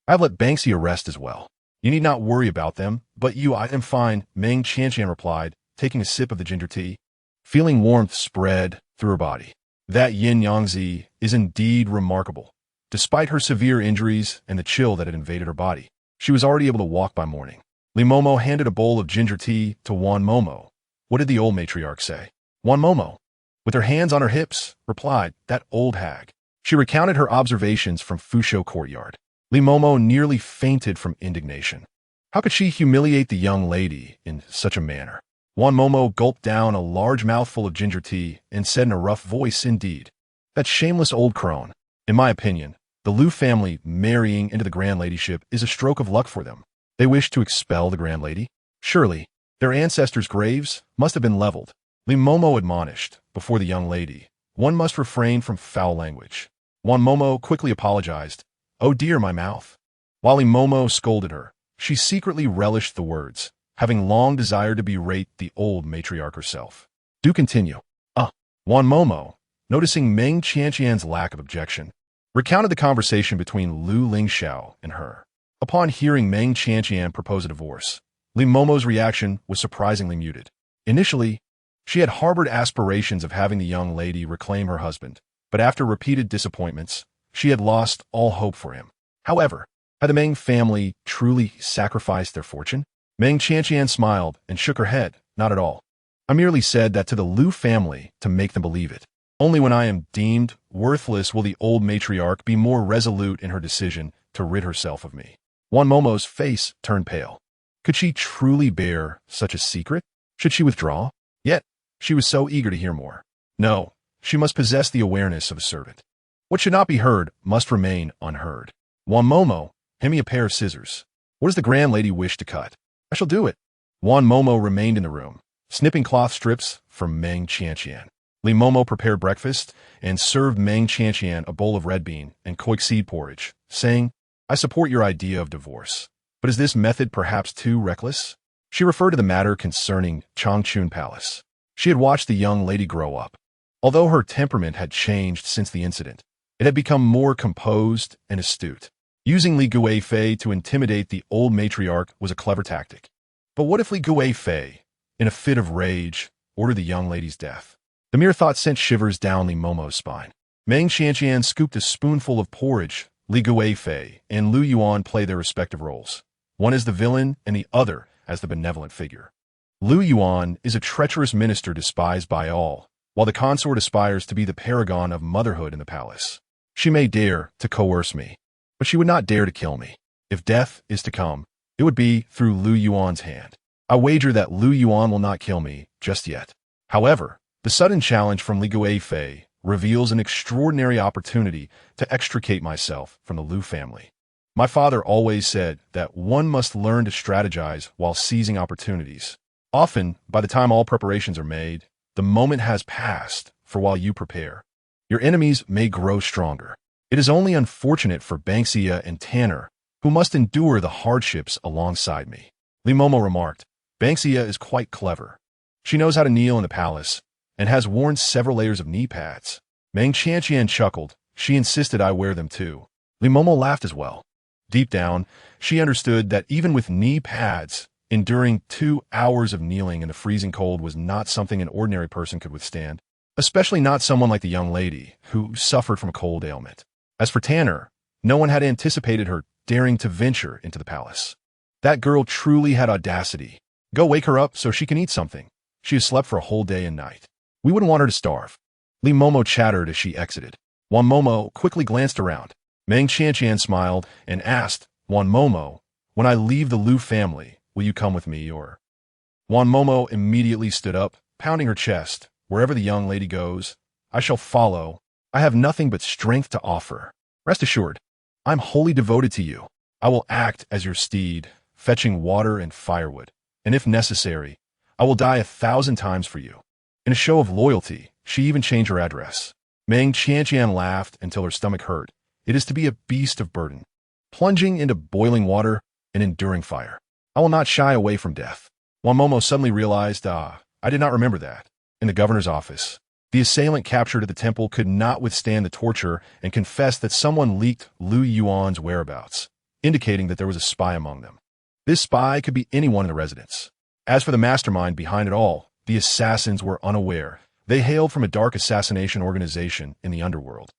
I have let Banksia rest as well. You need not worry about them, but I am fine, Meng Qianqian replied, taking a sip of the ginger tea. Feeling warmth spread through her body. That yin yangzi is indeed remarkable. Despite her severe injuries and the chill that had invaded her body, she was already able to walk by morning. Lim Momo handed a bowl of ginger tea to Wan Momo. What did the old matriarch say? Wan Momo, with her hands on her hips, replied, that old hag. She recounted her observations from Fusho Courtyard. Lim Momo nearly fainted from indignation. How could she humiliate the young lady in such a manner? Momo gulped down a large mouthful of ginger tea and said in a rough voice, "Indeed. That shameless old crone. In my opinion, the Lu family marrying into the Grand Ladyship is a stroke of luck for them. They wish to expel the Grand Lady? Surely, their ancestors' graves must have been leveled." Li Momo admonished, "Before the young lady, one must refrain from foul language." Momo quickly apologized. "Oh dear, my mouth." While Li Momo scolded her, she secretly relished the words, having long desired to berate the old matriarch herself. "Do continue." Momo, noticing Meng Qianqian's lack of objection, recounted the conversation between Lu Lingxiao and her. Upon hearing Meng Qianqian propose a divorce, Li Momo's reaction was surprisingly muted. Initially, she had harbored aspirations of having the young lady reclaim her husband, but after repeated disappointments, she had lost all hope for him. However, had the Meng family truly sacrificed their fortune? Meng Qianqian smiled and shook her head. "Not at all. I merely said that to the Lu family to make them believe it. Only when I am deemed worthless will the old matriarch be more resolute in her decision to rid herself of me." Momo's face turned pale. Could she truly bear such a secret? Should she withdraw? Yet, she was so eager to hear more. No, she must possess the awareness of a servant. What should not be heard must remain unheard. Momo, hand me a pair of scissors. What does the Grand Lady wish to cut? I shall do it. Momo remained in the room, snipping cloth strips for Meng Qianqian. Li Momo prepared breakfast and served Meng Qianqian a bowl of red bean and koik seed porridge, saying, "I support your idea of divorce, but is this method perhaps too reckless?" She referred to the matter concerning Changchun Palace. She had watched the young lady grow up. Although her temperament had changed since the incident, it had become more composed and astute. Using Li Guifei to intimidate the old matriarch was a clever tactic. But what if Li Guifei, in a fit of rage, ordered the young lady's death? The mere thought sent shivers down Li Momo's spine. Meng Qianqian scooped a spoonful of porridge. Li Guifei and Lu Yuan play their respective roles, one as the villain and the other as the benevolent figure. Lu Yuan is a treacherous minister despised by all, while the consort aspires to be the paragon of motherhood in the palace. She may dare to coerce me, but she would not dare to kill me. If death is to come, it would be through Lu Yuan's hand. I wager that Lu Yuan will not kill me just yet. However, the sudden challenge from Li Guifei reveals an extraordinary opportunity to extricate myself from the Lu family. My father always said that one must learn to strategize while seizing opportunities. Often, by the time all preparations are made, the moment has passed for while you prepare. Your enemies may grow stronger. It is only unfortunate for Banxia and Tanner, who must endure the hardships alongside me. Li Momo remarked, "Banxia is quite clever. She knows how to kneel in the palace, and has worn several layers of knee pads." Meng Qianqian chuckled. She insisted I wear them too. Li Momo laughed as well. Deep down, she understood that even with knee pads, enduring 2 hours of kneeling in the freezing cold was not something an ordinary person could withstand, especially not someone like the young lady, who suffered from a cold ailment. As for Tanner, no one had anticipated her daring to venture into the palace. That girl truly had audacity. Go wake her up so she can eat something. She has slept for a whole day and night. We wouldn't want her to starve. Li Momo chattered as she exited. Momo quickly glanced around. Meng Qianqian smiled and asked, Momo, when I leave the Lu family, will you come with me or? Momo immediately stood up, pounding her chest. Wherever the young lady goes, I shall follow. I have nothing but strength to offer. Rest assured, I'm wholly devoted to you. I will act as your steed, fetching water and firewood, and if necessary, I will die 1,000 times for you. In a show of loyalty, she even changed her address. Meng Qianqian laughed until her stomach hurt. It is to be a beast of burden, plunging into boiling water and enduring fire. I will not shy away from death. Momo suddenly realized, I did not remember that. In the governor's office, the assailant captured at the temple could not withstand the torture and confessed that someone leaked Lu Yuan's whereabouts, indicating that there was a spy among them. This spy could be anyone in the residence. As for the mastermind behind it all, the assassins were unaware. They hailed from a dark assassination organization in the underworld,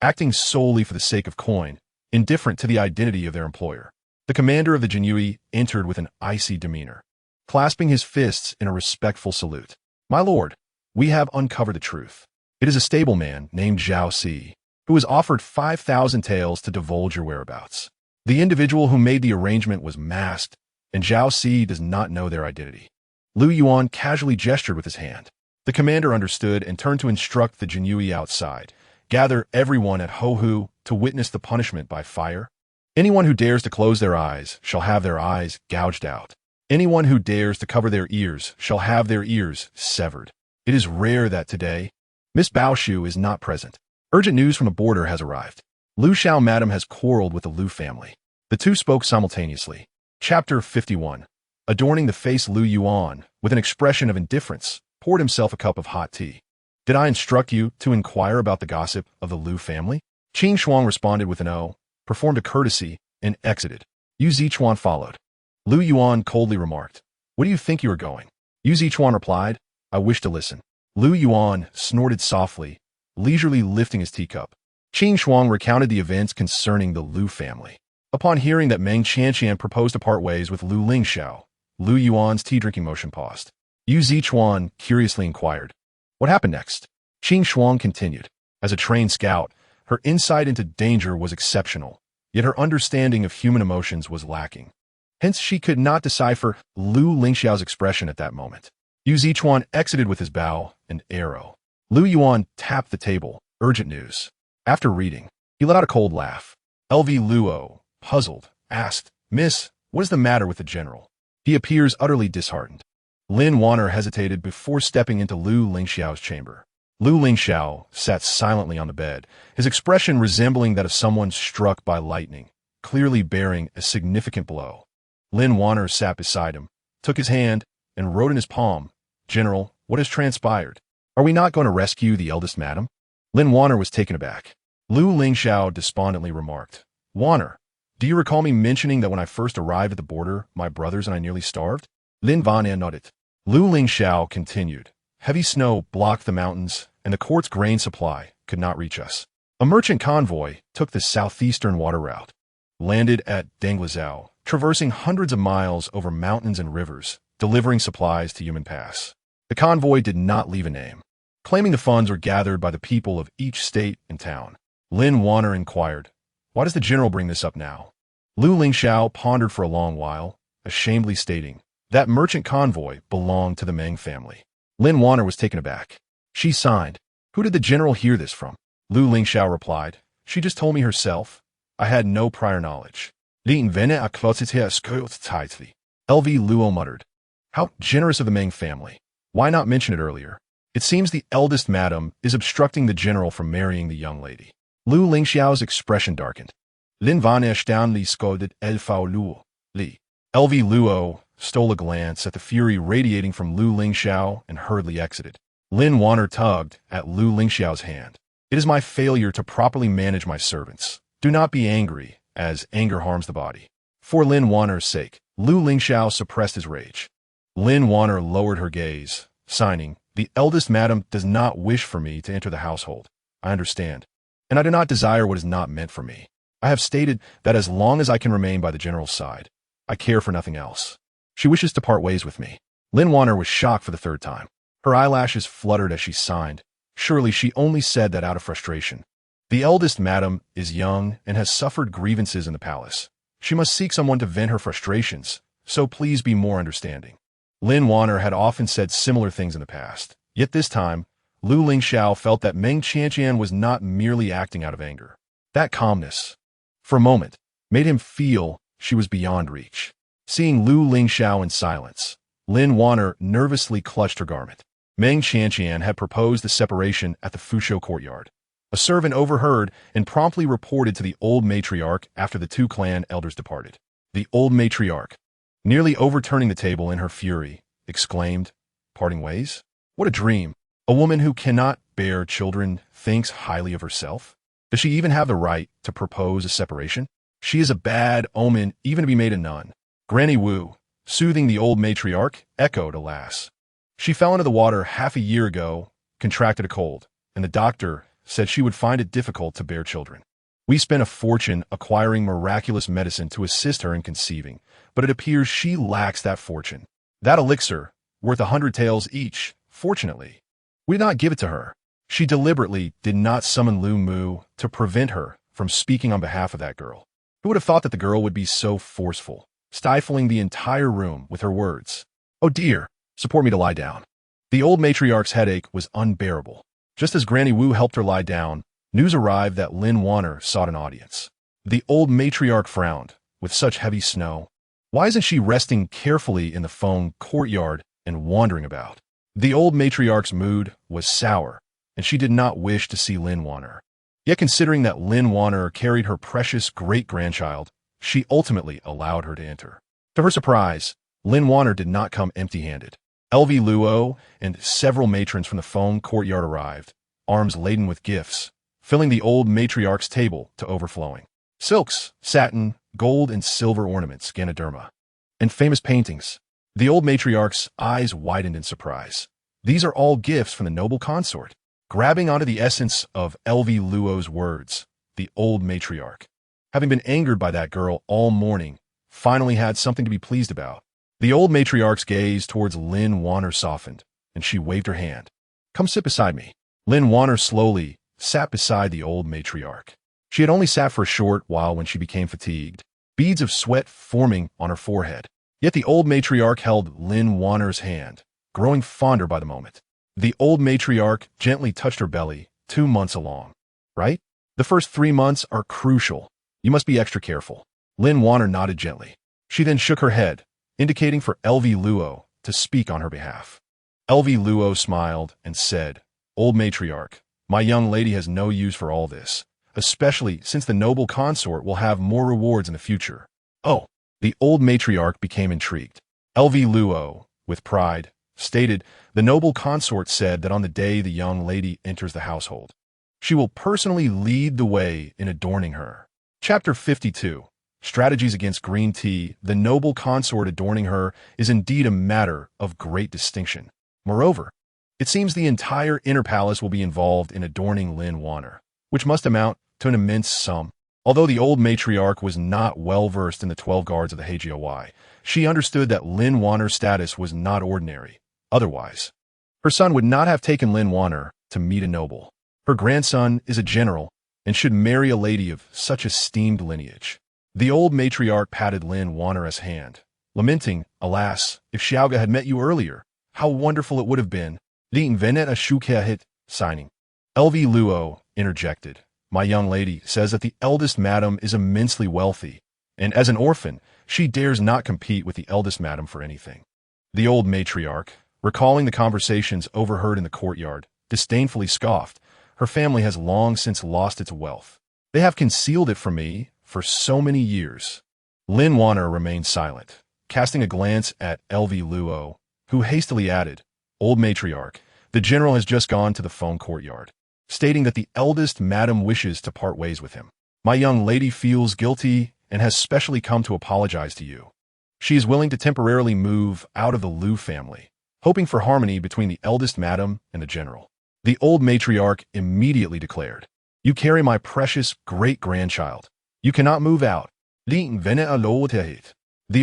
acting solely for the sake of coin, indifferent to the identity of their employer. The commander of the Jinyui entered with an icy demeanor, clasping his fists in a respectful salute. My lord, we have uncovered the truth. It is a stableman named Zhao Si, who was offered 5,000 taels to divulge your whereabouts. The individual who made the arrangement was masked, and Zhao Si does not know their identity. Lu Yuan casually gestured with his hand. The commander understood and turned to instruct the Jinyui outside. Gather everyone at Hohu to witness the punishment by fire. Anyone who dares to close their eyes shall have their eyes gouged out. Anyone who dares to cover their ears shall have their ears severed. It is rare that today, Miss Baoshu is not present. Urgent news from the border has arrived. Lu Xiao Madam has quarreled with the Lu family. The two spoke simultaneously. Chapter 51. Adorning the face, Lu Yuan, with an expression of indifference, poured himself a cup of hot tea. Did I instruct you to inquire about the gossip of the Lu family? Qing Shuang responded with an O, performed a courtesy, and exited. Yu Zichuan followed. Lu Yuan coldly remarked, "Where do you think you are going?" Yu Zichuan replied, "I wish to listen." Lu Yuan snorted softly, leisurely lifting his teacup. Qing Shuang recounted the events concerning the Lu family. Upon hearing that Meng Qianqian proposed to part ways with Lu Lingxiao, Lu Yuan's tea-drinking motion paused. Yu Zichuan curiously inquired, "What happened next?" Qing Shuang continued. As a trained scout, her insight into danger was exceptional, yet her understanding of human emotions was lacking. Hence, she could not decipher Lu Lingxiao's expression at that moment. Yu Zichuan exited with his bow and arrow. Lu Yuan tapped the table. Urgent news. After reading, he let out a cold laugh. LV Luo, puzzled, asked, "Miss, what is the matter with the general? He appears utterly disheartened." Lin Wan'er hesitated before stepping into Lu Lingxiao's chamber. Lu Lingxiao sat silently on the bed, his expression resembling that of someone struck by lightning, clearly bearing a significant blow. Lin Wan'er sat beside him, took his hand, and wrote in his palm, "General, what has transpired? Are we not going to rescue the eldest madam?" Lin Wan'er was taken aback. Lu Lingxiao despondently remarked, "Wan'er, do you recall me mentioning that when I first arrived at the border, my brothers and I nearly starved?" Lin Wan'er nodded. Lu Lingxiao continued, "Heavy snow blocked the mountains, and the court's grain supply could not reach us. A merchant convoy took the southeastern water route, landed at Danglazhou, traversing hundreds of miles over mountains and rivers, delivering supplies to Human Pass. The convoy did not leave a name, claiming the funds were gathered by the people of each state and town." Lin Wan'er inquired, "Why does the general bring this up now?" Lu Lingxiao pondered for a long while, ashamedly stating, "That merchant convoy belonged to the Meng family." Lin Wan'er was taken aback. She signed. "Who did the general hear this from?" Lu Lingxiao replied, "She just told me herself. I had no prior knowledge." LV Luo muttered, "How generous of the Meng family. Why not mention it earlier? It seems the eldest madam is obstructing the general from marrying the young lady." Lu Lingxiao's expression darkened. Lin Wan'er Stanley scolded LV Luo. LV Luo stole a glance at the fury radiating from Lu Lingxiao and hurriedly exited. Lin Wan'er tugged at Lu Lingxiao's hand. "It is my failure to properly manage my servants. Do not be angry, as anger harms the body." For Lin Wan'er's sake, Lu Lingxiao suppressed his rage. Lin Wan'er lowered her gaze, signing, "The eldest madam does not wish for me to enter the household. I understand. And I do not desire what is not meant for me. I have stated that as long as I can remain by the general's side, I care for nothing else. She wishes to part ways with me." Lin Wan'er was shocked for the third time. Her eyelashes fluttered as she signed. Surely she only said that out of frustration. The eldest madam is young and has suffered grievances in the palace. She must seek someone to vent her frustrations, so please be more understanding. Lin Wan'er had often said similar things in the past, yet this time, Lu Lingxiao felt that Meng Qianqian was not merely acting out of anger. That calmness, for a moment, made him feel she was beyond reach. Seeing Lu Lingxiao in silence, Lin Wan'er nervously clutched her garment. Meng Qianqian had proposed the separation at the Fusho courtyard. A servant overheard and promptly reported to the old matriarch after the two clan elders departed. The old matriarch, nearly overturning the table in her fury, exclaimed, "Parting ways? What a dream! A woman who cannot bear children thinks highly of herself? Does she even have the right to propose a separation? She is a bad omen even to be made a nun." Granny Wu, soothing the old matriarch, echoed, "Alas. She fell into the water half a year ago, contracted a cold, and the doctor said she would find it difficult to bear children. We spent a fortune acquiring miraculous medicine to assist her in conceiving, but it appears she lacks that fortune. That elixir, worth 100 taels each, fortunately, we did not give it to her. She deliberately did not summon Lu Mu to prevent her from speaking on behalf of that girl. Who would have thought that the girl would be so forceful, stifling the entire room with her words? Oh dear, Support me to lie down. The old matriarch's headache was unbearable. Just as Granny Wu helped her lie down, news arrived that Lin Wan'er sought an audience. The old matriarch frowned. With such heavy snow, why isn't she resting carefully in the phone courtyard and wandering about? The old matriarch's mood was sour, and she did not wish to see Lin Wan'er. Yet considering that Lin Wan'er carried her precious great-grandchild, she ultimately allowed her to enter. To her surprise, Lin Wan'er did not come empty-handed. LV Luo and several matrons from the phone courtyard arrived, arms laden with gifts, filling the old matriarch's table to overflowing. Silks, satin, gold and silver ornaments, Ganoderma, and famous paintings. The old matriarch's eyes widened in surprise. These are all gifts from the noble consort. Grabbing onto the essence of LV Luo's words, the old matriarch, having been angered by that girl all morning, finally had something to be pleased about. The old matriarch's gaze towards Lin Wan'er softened, and she waved her hand. Come sit beside me. Lin Wan'er slowly sat beside the old matriarch. She had only sat for a short while when she became fatigued, beads of sweat forming on her forehead. Yet the old matriarch held Lin Wan'er's hand, growing fonder by the moment. The old matriarch gently touched her belly, 2 months along. Right? The first 3 months are crucial. You must be extra careful. Lin Wan'er nodded gently. She then shook her head, indicating for LV Luo to speak on her behalf. LV Luo smiled and said, Old matriarch, my young lady has no use for all this, especially since the noble consort will have more rewards in the future. Oh, the old matriarch became intrigued. LV Luo, with pride, stated, the noble consort said that on the day the young lady enters the household, she will personally lead the way in adorning her. Chapter 52. Strategies against green tea. The noble consort adorning her is indeed a matter of great distinction. Moreover, it seems the entire inner palace will be involved in adorning Lin Wan'er, which must amount to an immense sum. Although the old matriarch was not well-versed in the 12 guards of the Hagoi, she understood that Lin Wan'er's status was not ordinary. Otherwise, her son would not have taken Lin Wan'er to meet a noble. Her grandson is a general and should marry a lady of such esteemed lineage. The old matriarch patted Lin Wan'er's hand, lamenting, alas, if Xiaoga had met you earlier, how wonderful it would have been. Din venet a shukhit, signing. LV Luo interjected. My young lady says that the eldest madam is immensely wealthy, and as an orphan, she dares not compete with the eldest madam for anything. The old matriarch, recalling the conversations overheard in the courtyard, disdainfully scoffed. Her family has long since lost its wealth. They have concealed it from me for so many years. Lin Wan'er remained silent, casting a glance at LV Luo, who hastily added, Old matriarch, the general has just gone to the phone courtyard, stating that the eldest madam wishes to part ways with him. My young lady feels guilty and has specially come to apologize to you. She is willing to temporarily move out of the Lu family, hoping for harmony between the eldest madam and the general. The old matriarch immediately declared, You carry my precious great-grandchild. You cannot move out. The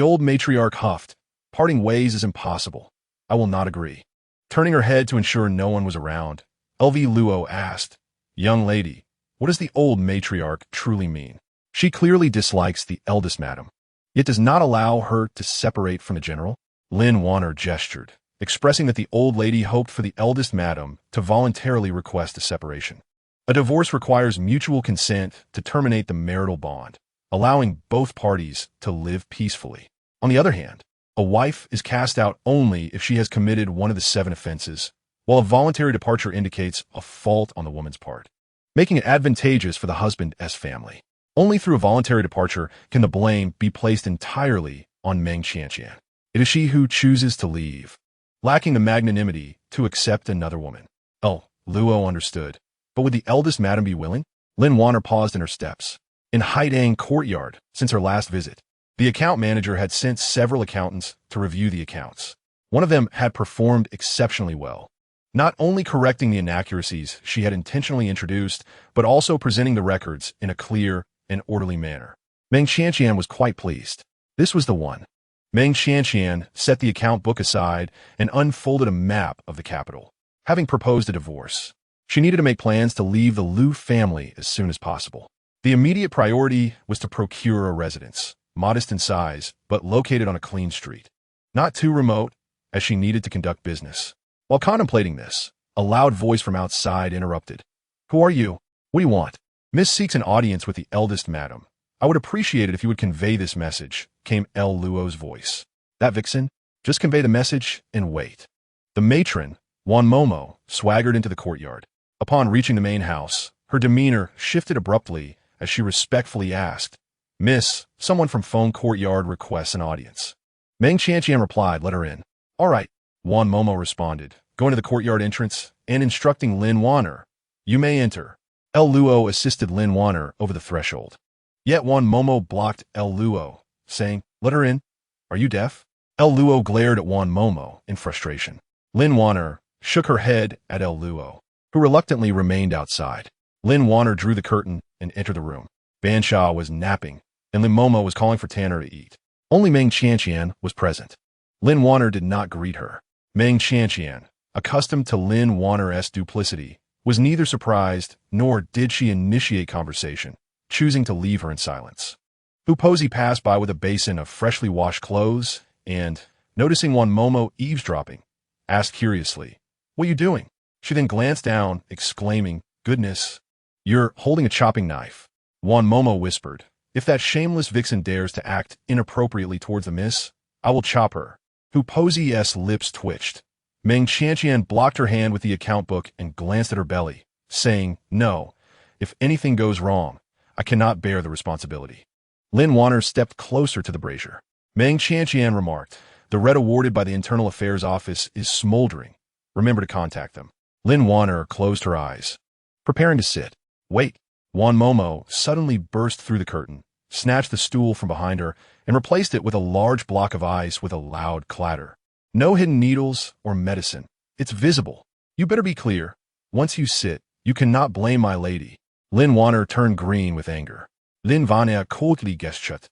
old matriarch huffed, Parting ways is impossible. I will not agree. Turning her head to ensure no one was around, LV Luo asked, Young lady, what does the old matriarch truly mean? She clearly dislikes the eldest madam, yet does not allow her to separate from the general. Lin Wan'er gestured, expressing that the old lady hoped for the eldest madam to voluntarily request a separation. A divorce requires mutual consent to terminate the marital bond, allowing both parties to live peacefully. On the other hand, a wife is cast out only if she has committed one of the 7 offenses, while a voluntary departure indicates a fault on the woman's part, making it advantageous for the husband's family. Only through a voluntary departure can the blame be placed entirely on Meng Qianqian. It is she who chooses to leave, lacking the magnanimity to accept another woman. Oh, Luo understood. But would the eldest madam be willing? Lin Wan'er paused in her steps. In Haidang courtyard, since her last visit, the account manager had sent several accountants to review the accounts. One of them had performed exceptionally well, not only correcting the inaccuracies she had intentionally introduced, but also presenting the records in a clear and orderly manner. Meng Qianqian was quite pleased. This was the one. Meng Qianqian set the account book aside and unfolded a map of the capital. Having proposed a divorce, she needed to make plans to leave the Lu family as soon as possible. The immediate priority was to procure a residence, modest in size, but located on a clean street. Not too remote, as she needed to conduct business. While contemplating this, a loud voice from outside interrupted. "Who are you? What do you want?" "Miss seeks an audience with the eldest madam. I would appreciate it if you would convey this message," came El Luo's voice. "That vixen? Just convey the message and wait." The matron, Wan Momo, swaggered into the courtyard. Upon reaching the main house, her demeanor shifted abruptly as she respectfully asked, "Miss, someone from phone courtyard requests an audience." Meng Qianqian replied, "Let her in." "All right," Wan Momo responded, going to the courtyard entrance and instructing Lin Wan'er, "You may enter." El Luo assisted Lin Wan'er over the threshold. Yet Wan Momo blocked El Luo, saying, "Let her in. Are you deaf?" El Luo glared at Wan Momo in frustration. Lin Wan'er shook her head at El Luo, who reluctantly remained outside. Lin Wan'er drew the curtain and entered the room. Bansha was napping, and Lin Momo was calling for Tanner to eat. Only Meng Qianqian was present. Lin Wan'er did not greet her. Meng Qianqian, accustomed to Lin Wan'er's duplicity, was neither surprised nor did she initiate conversation, choosing to leave her in silence. Puposi passed by with a basin of freshly washed clothes and, noticing Wan Momo eavesdropping, asked curiously, "What are you doing?" She then glanced down, exclaiming, "Goodness, you're holding a chopping knife." Wan Momo whispered, "If that shameless vixen dares to act inappropriately towards the miss, I will chop her." Puposi's lips twitched. Meng Qianqian blocked her hand with the account book and glanced at her belly, saying, "No, if anything goes wrong, I cannot bear the responsibility." Lin Wan'er stepped closer to the brazier. Meng Qianqian remarked, "The red awarded by the Internal Affairs Office is smoldering. Remember to contact them." Lin Wan'er closed her eyes, preparing to sit. "Wait." Wan Momo suddenly burst through the curtain, snatched the stool from behind her, and replaced it with a large block of ice with a loud clatter. "No hidden needles or medicine. It's visible. You better be clear. Once you sit, you cannot blame my lady." Lin Wan'er turned green with anger. Lin Wan'er coldly gestured.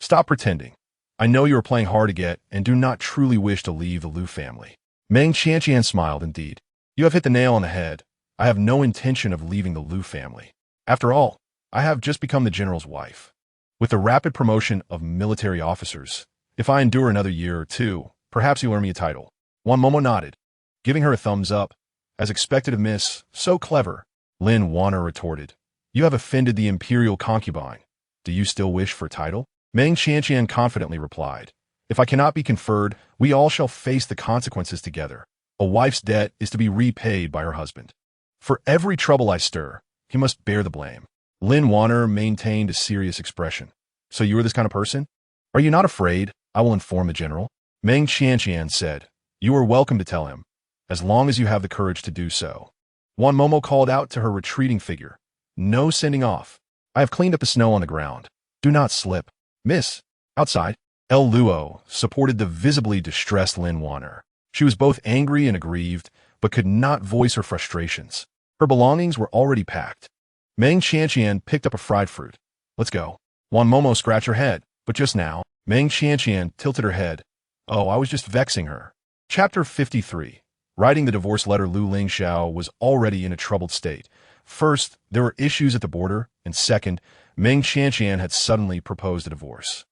"Stop pretending. I know you are playing hard to get and do not truly wish to leave the Lu family." Meng Qianqian smiled. "Indeed, you have hit the nail on the head. I have no intention of leaving the Lu family. After all, I have just become the general's wife. With the rapid promotion of military officers, if I endure another year or two, perhaps you'll earn me a title." Wan Momo nodded, giving her a thumbs up. "As expected of Miss, so clever," Lin Wan'er retorted. "You have offended the imperial concubine. Do you still wish for a title?" Meng Qianqian confidently replied, "If I cannot be conferred, we all shall face the consequences together. A wife's debt is to be repaid by her husband. For every trouble I stir, he must bear the blame." Lin Wan'er maintained a serious expression. "So you are this kind of person? Are you not afraid? I will inform the general." Meng Qianqian said, "You are welcome to tell him, as long as you have the courage to do so." Wan Momo called out to her retreating figure, "No sending off. I have cleaned up the snow on the ground. Do not slip. Miss, outside." El Luo supported the visibly distressed Lin Wan'er. She was both angry and aggrieved, but could not voice her frustrations. Her belongings were already packed. Meng Qianqian picked up a fried fruit. "Let's go." Wan Momo scratched her head, but just now, Meng Qianqian tilted her head. "Oh, I was just vexing her." Chapter 53. Writing the divorce letter, Lu Lingxiao was already in a troubled state. First, there were issues at the border, and second, Meng Qianqian had suddenly proposed a divorce.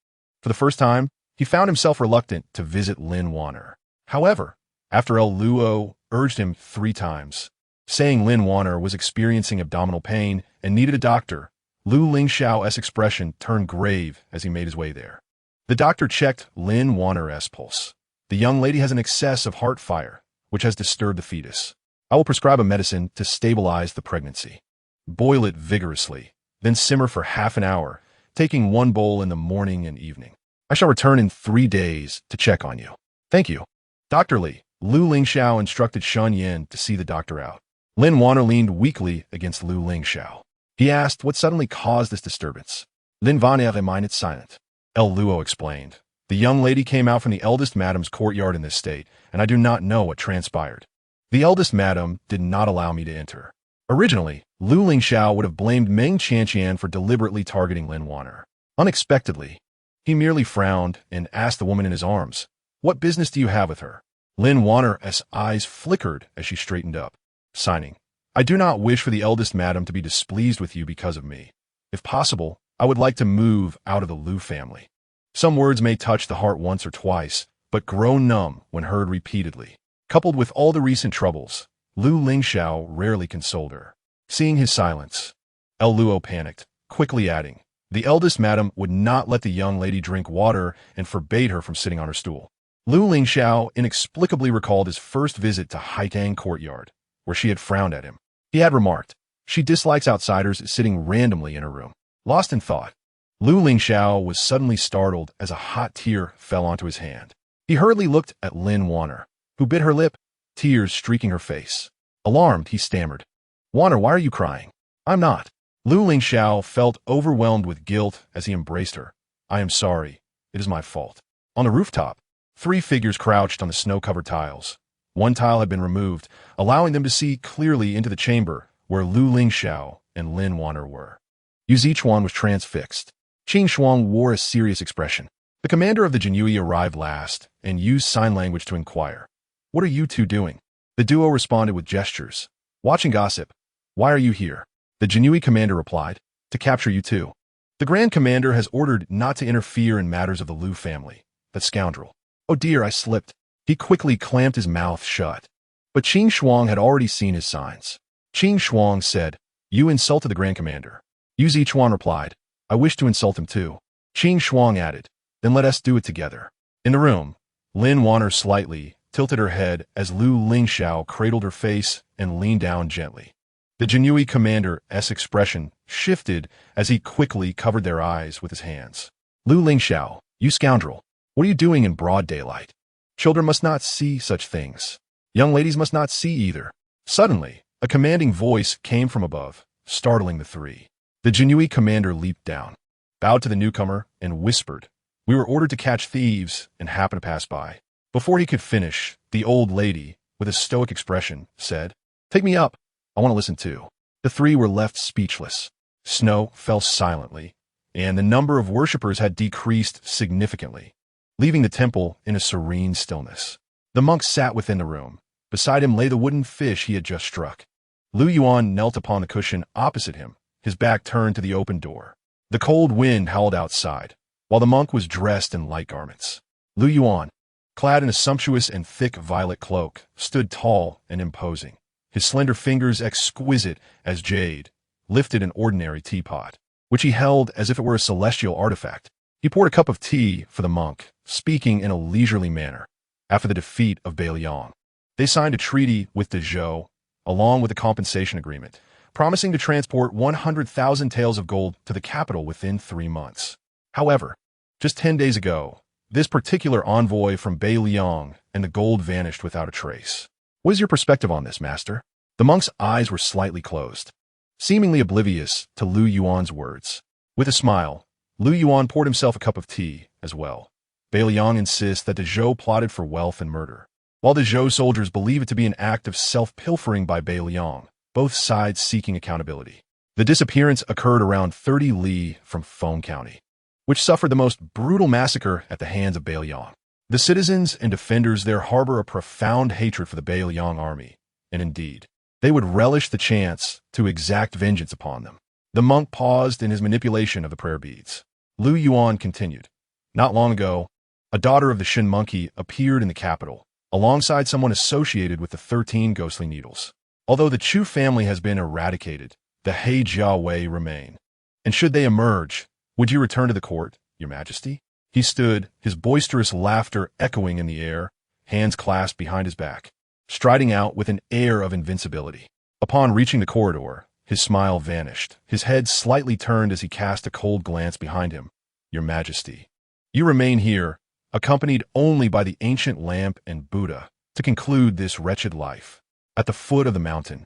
For the first time, he found himself reluctant to visit Lin Wan'er. However, after El Luo urged him 3 times, saying Lin Wan'er was experiencing abdominal pain and needed a doctor, Lu Lingxiao's expression turned grave as he made his way there. The doctor checked Lin Wan'er's pulse. "The young lady has an excess of heart fire, which has disturbed the fetus. I will prescribe a medicine to stabilize the pregnancy. Boil it vigorously, then simmer for half an hour, taking 1 bowl in the morning and evening. I shall return in 3 days to check on you." "Thank you, Dr. Li." Lu Lingxiao instructed Shun Yin to see the doctor out. Lin Wan'er leaned weakly against Lu Lingxiao. He asked what suddenly caused this disturbance. Lin Wan'er remained silent. El Luo explained, "The young lady came out from the eldest madam's courtyard in this state, and I do not know what transpired. The eldest madam did not allow me to enter." Originally, Lu Lingxiao would have blamed Meng Qianqian for deliberately targeting Lin Wan'er. Unexpectedly, he merely frowned and asked the woman in his arms, "What business do you have with her?" Lin Wan'er's eyes flickered as she straightened up, signing, "I do not wish for the eldest madam to be displeased with you because of me. If possible, I would like to move out of the Lu family. Some words may touch the heart once or twice, but grow numb when heard repeatedly. Coupled with all the recent troubles, Lu Lingxiao rarely consoled her. Seeing his silence, El Luo panicked, quickly adding, "The eldest madam would not let the young lady drink water and forbade her from sitting on her stool." Lu Lingxiao inexplicably recalled his first visit to Haitang Courtyard, where she had frowned at him. He had remarked, "She dislikes outsiders sitting randomly in her room." Lost in thought, Lu Lingxiao was suddenly startled as a hot tear fell onto his hand. He hurriedly looked at Lin Wan'er, who bit her lip, tears streaking her face. Alarmed, he stammered, "Wan'er, why are you crying?" "I'm not." Lu Lingxiao felt overwhelmed with guilt as he embraced her. "I am sorry. It is my fault." On the rooftop, 3 figures crouched on the snow-covered tiles. One tile had been removed, allowing them to see clearly into the chamber where Lu Lingxiao and Lin Wan'er were. Yu Zichuan was transfixed. Qing Shuang wore a serious expression. The commander of the Jinyui arrived last and used sign language to inquire, "What are you two doing?" The duo responded with gestures. "Watching gossip. Why are you here?" The Jinyui commander replied, "To capture you too. The Grand Commander has ordered not to interfere in matters of the Lu family." That scoundrel. "Oh dear, I slipped." He quickly clamped his mouth shut. But Qing Shuang had already seen his signs. Qing Shuang said, "You insulted the Grand Commander." Yu Zichuan replied, "I wish to insult him too." Qing Shuang added, "Then let us do it together." In the room, Lin Wan'er slightly tilted her head as Lu Lingxiao cradled her face and leaned down gently. The Jinyui commander's expression shifted as he quickly covered their eyes with his hands. "Lu Lingxiao, you scoundrel, what are you doing in broad daylight? Children must not see such things. Young ladies must not see either." Suddenly, a commanding voice came from above, startling the 3. The Jinyui commander leaped down, bowed to the newcomer, and whispered, "We were ordered to catch thieves and happened to pass by." Before he could finish, the old lady, with a stoic expression, said, "Take me up. I want to listen too." The 3 were left speechless. Snow fell silently, and the number of worshippers had decreased significantly, leaving the temple in a serene stillness. The monk sat within the room. Beside him lay the wooden fish he had just struck. Lu Yuan knelt upon the cushion opposite him, his back turned to the open door. The cold wind howled outside, while the monk was dressed in light garments. Lu Yuan, clad in a sumptuous and thick violet cloak, stood tall and imposing, his slender fingers exquisite as jade, lifted an ordinary teapot, which he held as if it were a celestial artifact. He poured a cup of tea for the monk, speaking in a leisurely manner. After the defeat of Bailiang, they signed a treaty with De Zhou, along with a compensation agreement, promising to transport 100,000 taels of gold to the capital within 3 months. However, just 10 days ago, this particular envoy from Bailiang and the gold vanished without a trace. What is your perspective on this, master? The monk's eyes were slightly closed, seemingly oblivious to Lu Yuan's words. With a smile, Lu Yuan poured himself a cup of tea as well. Bailiang insists that De Zhou plotted for wealth and murder, while the Zhou soldiers believe it to be an act of self-pilfering by Bailiang, both sides seeking accountability. The disappearance occurred around 30 li from Feng County, which suffered the most brutal massacre at the hands of Bailiang. The citizens and defenders there harbor a profound hatred for the Bailiang army, and indeed, they would relish the chance to exact vengeance upon them. The monk paused in his manipulation of the prayer beads. Lu Yuan continued, "Not long ago, a daughter of the Shin monkey appeared in the capital, alongside someone associated with the 13 ghostly needles. Although the Chu family has been eradicated, the He Jia Wei remain. And should they emerge, would you return to the court, your majesty?" He stood, his boisterous laughter echoing in the air, hands clasped behind his back, striding out with an air of invincibility. Upon reaching the corridor, his smile vanished, his head slightly turned as he cast a cold glance behind him. "Your majesty, you remain here, accompanied only by the ancient lamp and Buddha, to conclude this wretched life." At the foot of the mountain,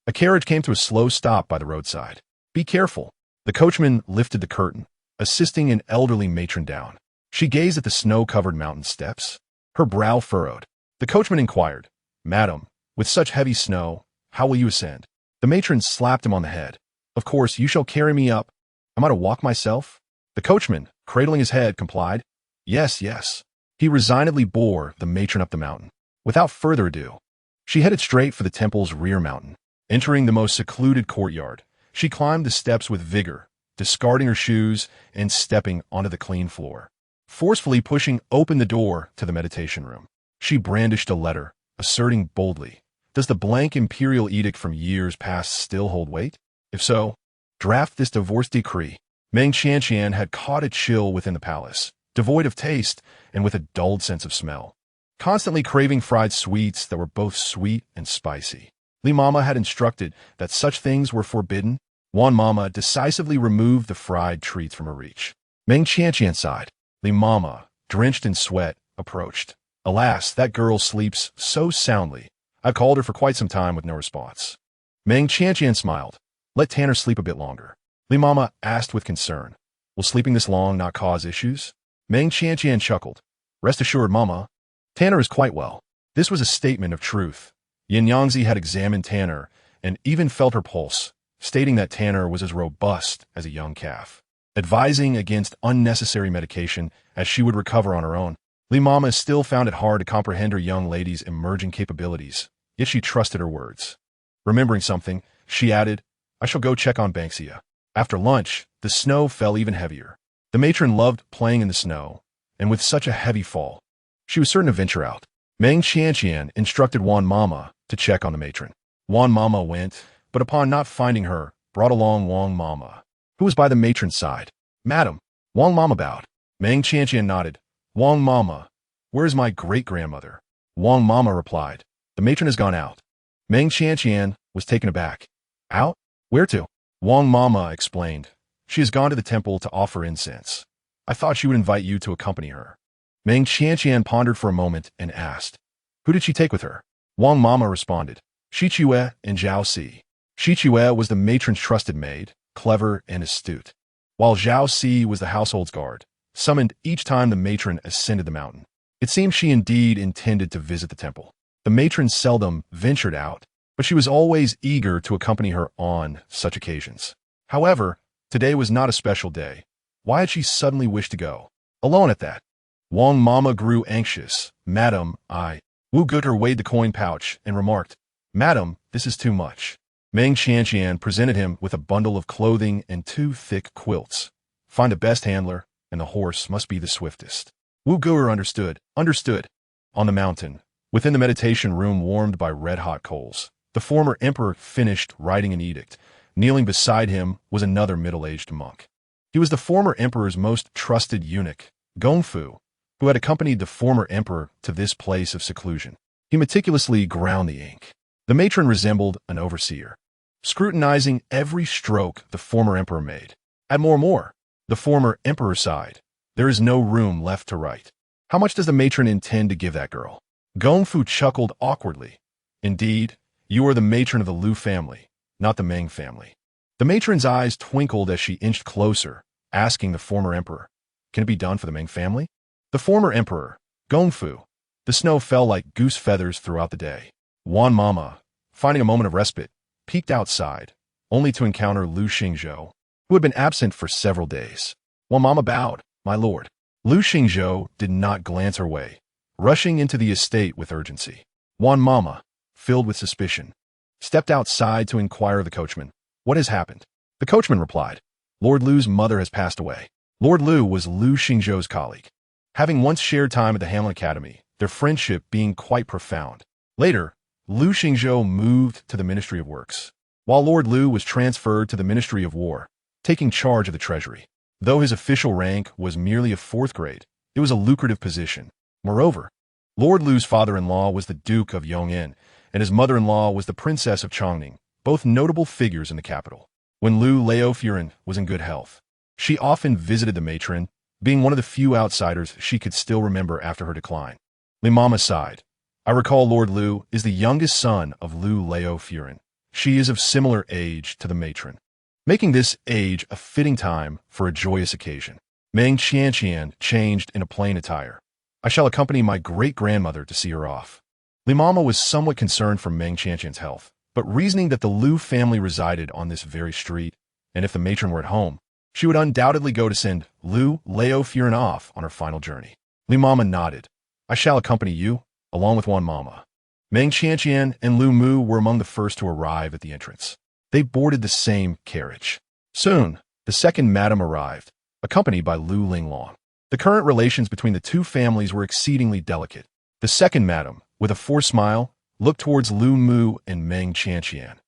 a carriage came to a slow stop by the roadside. "Be careful." The coachman lifted the curtain, assisting an elderly matron down. She gazed at the snow-covered mountain steps, her brow furrowed. The coachman inquired, "Madam, with such heavy snow, how will you ascend?" The matron slapped him on the head. "Of course, you shall carry me up. Am I to walk myself?" The coachman, cradling his head, complied. "Yes, yes." He resignedly bore the matron up the mountain. Without further ado, she headed straight for the temple's rear mountain. Entering the most secluded courtyard, she climbed the steps with vigor, discarding her shoes and stepping onto the clean floor. forcefully pushing open the door to the meditation room. She brandished a letter, asserting boldly, "Does the blank imperial edict from years past still hold weight? If so, draft this divorce decree." Meng Qianqian had caught a chill within the palace, devoid of taste and with a dulled sense of smell, constantly craving fried sweets that were both sweet and spicy. Li Mama had instructed that such things were forbidden. Wan Mama decisively removed the fried treats from her reach. Meng Qianqian sighed. Li Mama, drenched in sweat, approached. "Alas, that girl sleeps so soundly. I've called her for quite some time with no response." Meng Qianqian smiled. "Let Tanner sleep a bit longer." Li Mama asked with concern, "Will sleeping this long not cause issues?" Meng Qianqian chuckled. "Rest assured, Mama, Tanner is quite well." This was a statement of truth. Yin Yangzi had examined Tanner and even felt her pulse, stating that Tanner was as robust as a young calf, advising against unnecessary medication as she would recover on her own. Li Mama still found it hard to comprehend her young lady's emerging capabilities, yet she trusted her words. Remembering something, she added, "I shall go check on Banksia." After lunch, the snow fell even heavier. The matron loved playing in the snow, and with such a heavy fall, she was certain to venture out. Meng Qianqian instructed Wan Mama to check on the matron. Wan Mama went, but upon not finding her, brought along Wang Mama, who was by the matron's side. "Madam," Wang Mama bowed. Meng Qianqian nodded. "Wang Mama, where is my great-grandmother?" Wang Mama replied, "The matron has gone out." Meng Qianqian was taken aback. "Out? Where to?" Wang Mama explained, "She has gone to the temple to offer incense. I thought she would invite you to accompany her." Meng Qianqian pondered for a moment and asked, "Who did she take with her?" Wang Mama responded, "Shi Que and Zhao Si." Shi Que was the matron's trusted maid, clever and astute, while Zhao Si was the household's guard, summoned each time the matron ascended the mountain. It seemed she indeed intended to visit the temple. The matron seldom ventured out, but she was always eager to accompany her on such occasions. However, today was not a special day. Why had she suddenly wished to go? Alone at that? Wang Mama grew anxious. "Madam, Wu Guter weighed the coin pouch and remarked, "Madam, this is too much." Meng Qianqian presented him with a bundle of clothing and 2 thick quilts. "Find the best handler, and the horse must be the swiftest." Wu Guter understood. On the mountain, within the meditation room warmed by red-hot coals, the former emperor finished writing an edict. Kneeling beside him was another middle-aged monk. He was the former emperor's most trusted eunuch, Gongfu, who had accompanied the former emperor to this place of seclusion. He meticulously ground the ink. The matron resembled an overseer, scrutinizing every stroke the former emperor made. "Add more." The former emperor sighed. "There is no room left to write." "How much does the matron intend to give that girl?" Gongfu chuckled awkwardly. "Indeed, you are the matron of the Lu family, not the Meng family." The matron's eyes twinkled as she inched closer, asking the former emperor, "Can it be done for the Meng family?" The former emperor, Gongfu. The snow fell like goose feathers throughout the day. Wan Mama, finding a moment of respite, peeked outside, only to encounter Lu Lingxiao, who had been absent for several days. Wan Mama bowed. "My lord." Lu Lingxiao did not glance her way, rushing into the estate with urgency. Wan Mama, filled with suspicion, stepped outside to inquire of the coachman, "What has happened?" The coachman replied, "Lord Lu's mother has passed away." Lord Lu was Lu Lingxiao's colleague, having once shared time at the Hamlin Academy, their friendship being quite profound. Later, Lu Lingxiao moved to the Ministry of Works, while Lord Lu was transferred to the Ministry of War, taking charge of the treasury. Though his official rank was merely of 4th grade, it was a lucrative position. Moreover, Lord Lu's father-in-law was the Duke of Yong'an, and his mother-in-law was the Princess of Chongning, both notable figures in the capital. When Lu Laofuren was in good health, she often visited the matron, being one of the few outsiders she could still remember after her decline. Li Mama sighed. "I recall Lord Lu is the youngest son of Lu Laofuren. She is of similar age to the matron, making this age a fitting time for a joyous occasion." Meng Qianqian changed in a plain attire. "I shall accompany my great-grandmother to see her off." Li Mama was somewhat concerned for Meng Qianqian's health, but reasoning that the Lu family resided on this very street, and if the matron were at home, she would undoubtedly go to send Lu Laofuren off on her final journey. Li Mama nodded. "I shall accompany you, along with Wan Mama." Meng Qianqian and Lu Mu were among the first to arrive at the entrance. They boarded the same carriage. Soon, the second madam arrived, accompanied by Lu Linglong. The The current relations between the two families were exceedingly delicate. The second madam, with a forced smile, looked towards Lu Mu and Meng Qianqian.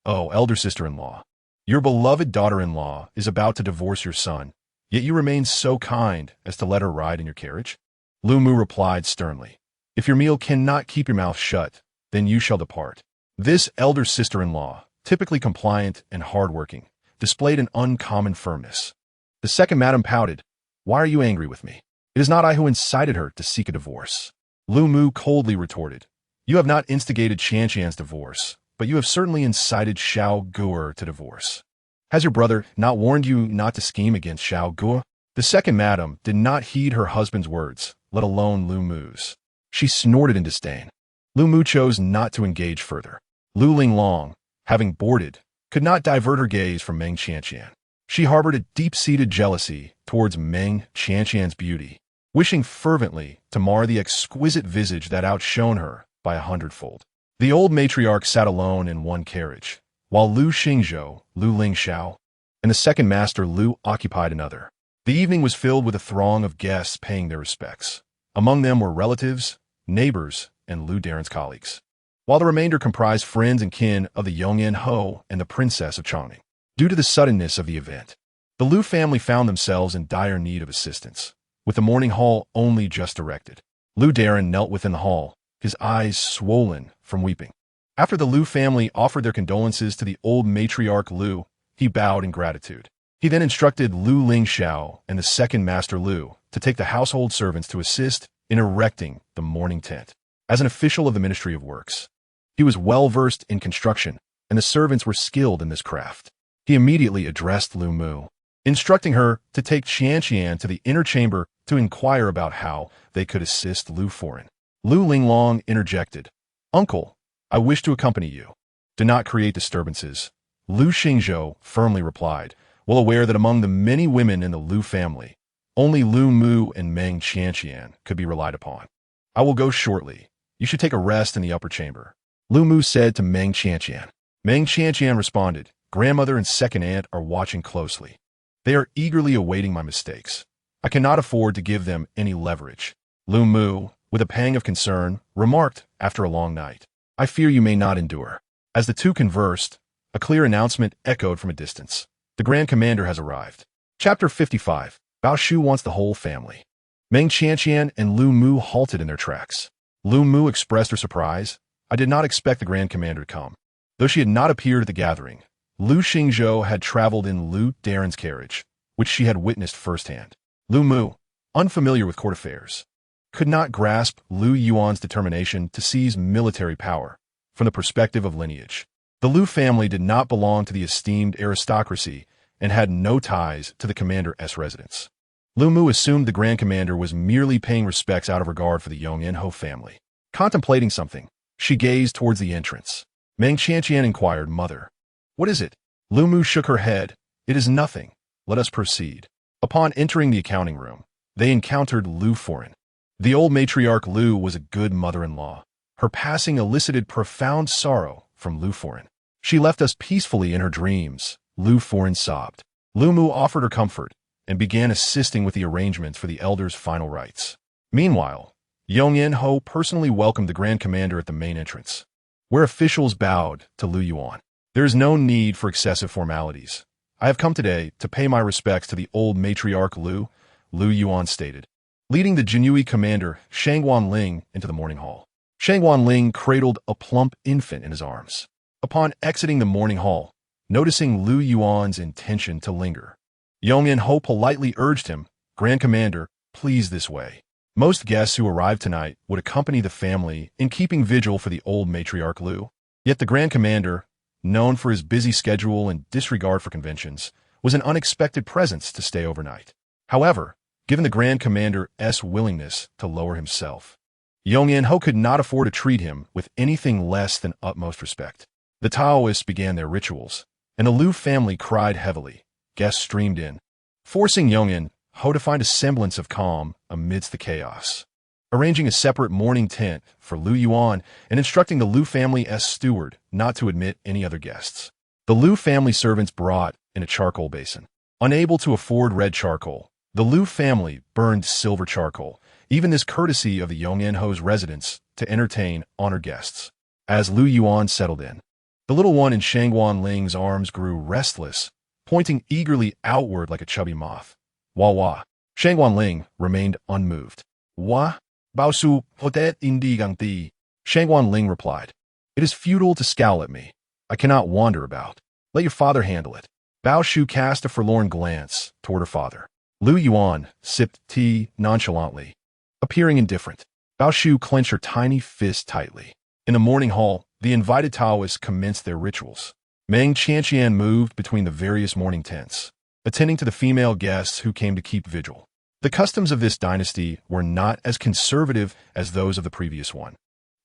"Oh, elder sister-in-law, your beloved daughter-in-law is about to divorce your son, yet you remain so kind as to let her ride in your carriage?" Lu Mu replied sternly, "If your meal cannot keep your mouth shut, then you shall depart." This elder sister-in-law, typically compliant and hardworking, displayed an uncommon firmness. The second madam pouted. "Why are you angry with me? It is not I who incited her to seek a divorce." Lu Mu coldly retorted, "You have not instigated Qianqian's divorce, but you have certainly incited Xiao Guo to divorce. Has your brother not warned you not to scheme against Xiao Guo?" The second madam did not heed her husband's words, let alone Lu Mu's. She snorted in disdain. Lu Mu chose not to engage further. Lu Lingxiao, having boarded, could not divert her gaze from Meng Qianqian. She harbored a deep-seated jealousy towards Meng Qianqian's beauty, wishing fervently to mar the exquisite visage that outshone her by 100-fold. The old matriarch sat alone in one carriage, while Lu Lingxiao, and the second master Lu occupied another. The evening was filled with a throng of guests paying their respects. Among them were relatives, neighbors, and Lu Daren's colleagues, while the remainder comprised friends and kin of the Yongyan Ho and the Princess of Chongning. Due to the suddenness of the event, the Lu family found themselves in dire need of assistance, with the morning hall only just erected. Lu Daren knelt within the hall, his eyes swollen from weeping. After the Lu family offered their condolences to the old matriarch Lu, he bowed in gratitude. He then instructed Lu Lingxiao and the second master Lu to take the household servants to assist in erecting the mourning tent. As an official of the Ministry of Works, he was well-versed in construction, and the servants were skilled in this craft. He immediately addressed Lu Mu, instructing her to take Qianqian to the inner chamber to inquire about how they could assist Lu Foreign. Lu Lingxiao interjected, "Uncle, I wish to accompany you. Do not create disturbances," Lu Xingzhou firmly replied, well aware that among the many women in the Lu family, only Lu Mu and Meng Qianqian could be relied upon. "I will go shortly. You should take a rest in the upper chamber," Lu Mu said to Meng Qianqian. Meng Qianqian responded, "Grandmother and second aunt are watching closely. They are eagerly awaiting my mistakes. I cannot afford to give them any leverage." Lu Mu, with a pang of concern, remarked after a long night, "I fear you may not endure." As the two conversed, a clear announcement echoed from a distance. "The Grand Commander has arrived." Chapter 55. Bao Shu wants the whole family. Meng Qianqian and Lu Mu halted in their tracks. Lu Mu expressed her surprise. "I did not expect the Grand Commander to come." Though she had not appeared at the gathering, Lu Xingzhou had traveled in Lu Daren's carriage, which she had witnessed firsthand. Lu Mu, unfamiliar with court affairs, could not grasp Lu Yuan's determination to seize military power from the perspective of lineage. The Lu family did not belong to the esteemed aristocracy and had no ties to the commander's residence. Lu Mu assumed the Grand Commander was merely paying respects out of regard for the Yongyan Ho family. Contemplating something, she gazed towards the entrance. Meng Qianqian inquired, "Mother, what is it?" Lu Mu shook her head. "It is nothing. Let us proceed." Upon entering the accounting room, they encountered Lu Foreign. The old matriarch Lu was a good mother-in-law. Her passing elicited profound sorrow from Lu Foreign. "She left us peacefully in her dreams," Lu Foreign sobbed. Lu Mu offered her comfort and began assisting with the arrangements for the elders' final rites. Meanwhile, Yongyan Ho personally welcomed the Grand Commander at the main entrance, where officials bowed to Lu Yuan. "There is no need for excessive formalities. I have come today to pay my respects to the old matriarch Lu," Lu Yuan stated, leading the Jinui commander Shangguan Ling into the morning hall. Shangguan Ling cradled a plump infant in his arms. Upon exiting the morning hall, noticing Lu Yuan's intention to linger, Yongyan Ho politely urged him, "Grand Commander, please this way." Most guests who arrived tonight would accompany the family in keeping vigil for the old matriarch Lu. Yet the Grand Commander, known for his busy schedule and disregard for conventions, was an unexpected presence to stay overnight. However, given the Grand Commander's willingness to lower himself, Yongyan Ho could not afford to treat him with anything less than utmost respect. The Taoists began their rituals, and the Lu family cried heavily. Guests streamed in, forcing Yongyan Ho to find a semblance of calm amidst the chaos. Arranging a separate mourning tent for Lu Yuan and instructing the Lu family's steward not to admit any other guests. The Lu family servants brought in a charcoal basin. Unable to afford red charcoal, The Lu family burned silver charcoal, even this courtesy of the Yong'anho's residents, to entertain honored guests. As Lu Yuan settled in, the little one in Shangguan Ling's arms grew restless, pointing eagerly outward like a chubby moth. Wah. Shangguan Ling remained unmoved. Wah? Baosu, hotet indi gang di. Shangguan Ling replied, "It is futile to scowl at me. I cannot wander about. Let your father handle it." Bao Shu cast a forlorn glance toward her father. Lu Yuan sipped tea nonchalantly, appearing indifferent. Bao Shu clenched her tiny fist tightly. In the morning hall, the invited Taoists commenced their rituals. Meng Qianqian moved between the various morning tents, attending to the female guests who came to keep vigil. The customs of this dynasty were not as conservative as those of the previous one.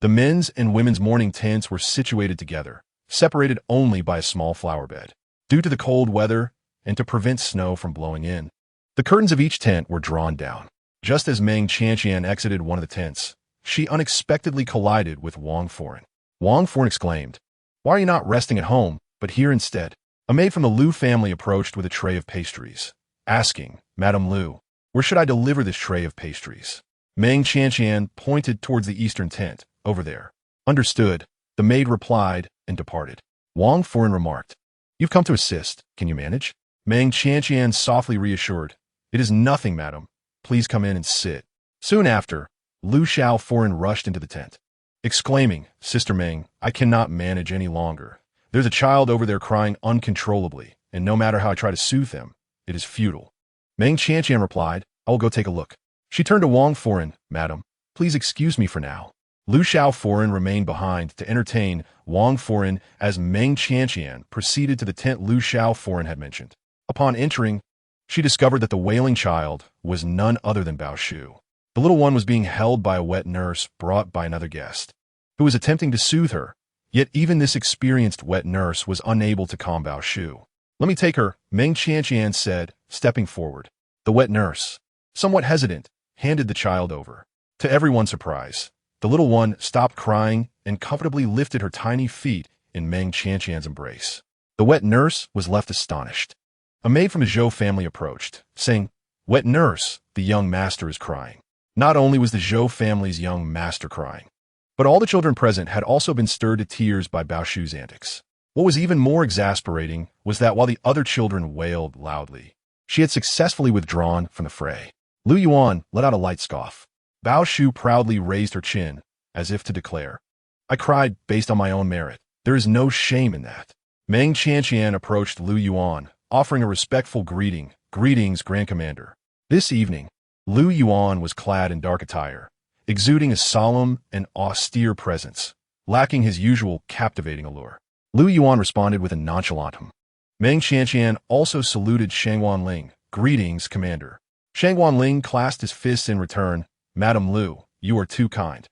The men's and women's morning tents were situated together, separated only by a small flower bed. Due to the cold weather and to prevent snow from blowing in, the curtains of each tent were drawn down. Just as Meng Qianqian exited one of the tents, she unexpectedly collided with Wang Foren. Wang Foren exclaimed, "Why are you not resting at home, but here instead?" A maid from the Lu family approached with a tray of pastries, asking, "Madame Lu, where should I deliver this tray of pastries?" Meng Qianqian pointed towards the eastern tent, "Over there." "Understood," the maid replied and departed. Wang Foren remarked, "You've come to assist. Can you manage?" Meng Qianqian softly reassured, "It is nothing, madam. Please come in and sit." Soon after, Lu Xiao Foren rushed into the tent, exclaiming, "Sister Meng, I cannot manage any longer. There's a child over there crying uncontrollably, and no matter how I try to soothe him, it is futile." Meng Qianqian replied, "I will go take a look." She turned to Wang Foren, "Madam, please excuse me for now." Lu Xiao Foren remained behind to entertain Wang Foren as Meng Qianqian proceeded to the tent Lu Xiao Foren had mentioned. Upon entering, she discovered that the wailing child was none other than Bao Shu. The little one was being held by a wet nurse brought by another guest, who was attempting to soothe her, yet even this experienced wet nurse was unable to calm Bao Shu. "Let me take her," Meng Qianqian said, stepping forward. The wet nurse, somewhat hesitant, handed the child over. To everyone's surprise, the little one stopped crying and comfortably lifted her tiny feet in Meng Qianqian's embrace. The wet nurse was left astonished. A maid from the Zhou family approached, saying, "Wet nurse, the young master is crying." Not only was the Zhou family's young master crying, but all the children present had also been stirred to tears by Bao Shu's antics. What was even more exasperating was that while the other children wailed loudly, she had successfully withdrawn from the fray. Lu Yuan let out a light scoff. Bao Shu proudly raised her chin, as if to declare, "I cried based on my own merit. There is no shame in that." Meng Qianqian approached Lu Yuan, offering a respectful greeting. "Greetings, Grand Commander." This evening, Lu Yuan was clad in dark attire, exuding a solemn and austere presence, lacking his usual captivating allure. Lu Yuan responded with a nonchalant hum. Meng Qianqian also saluted Shangguan Ling. "Greetings, Commander." Shangguan Ling clasped his fists in return. "Madame Lu, you are too kind."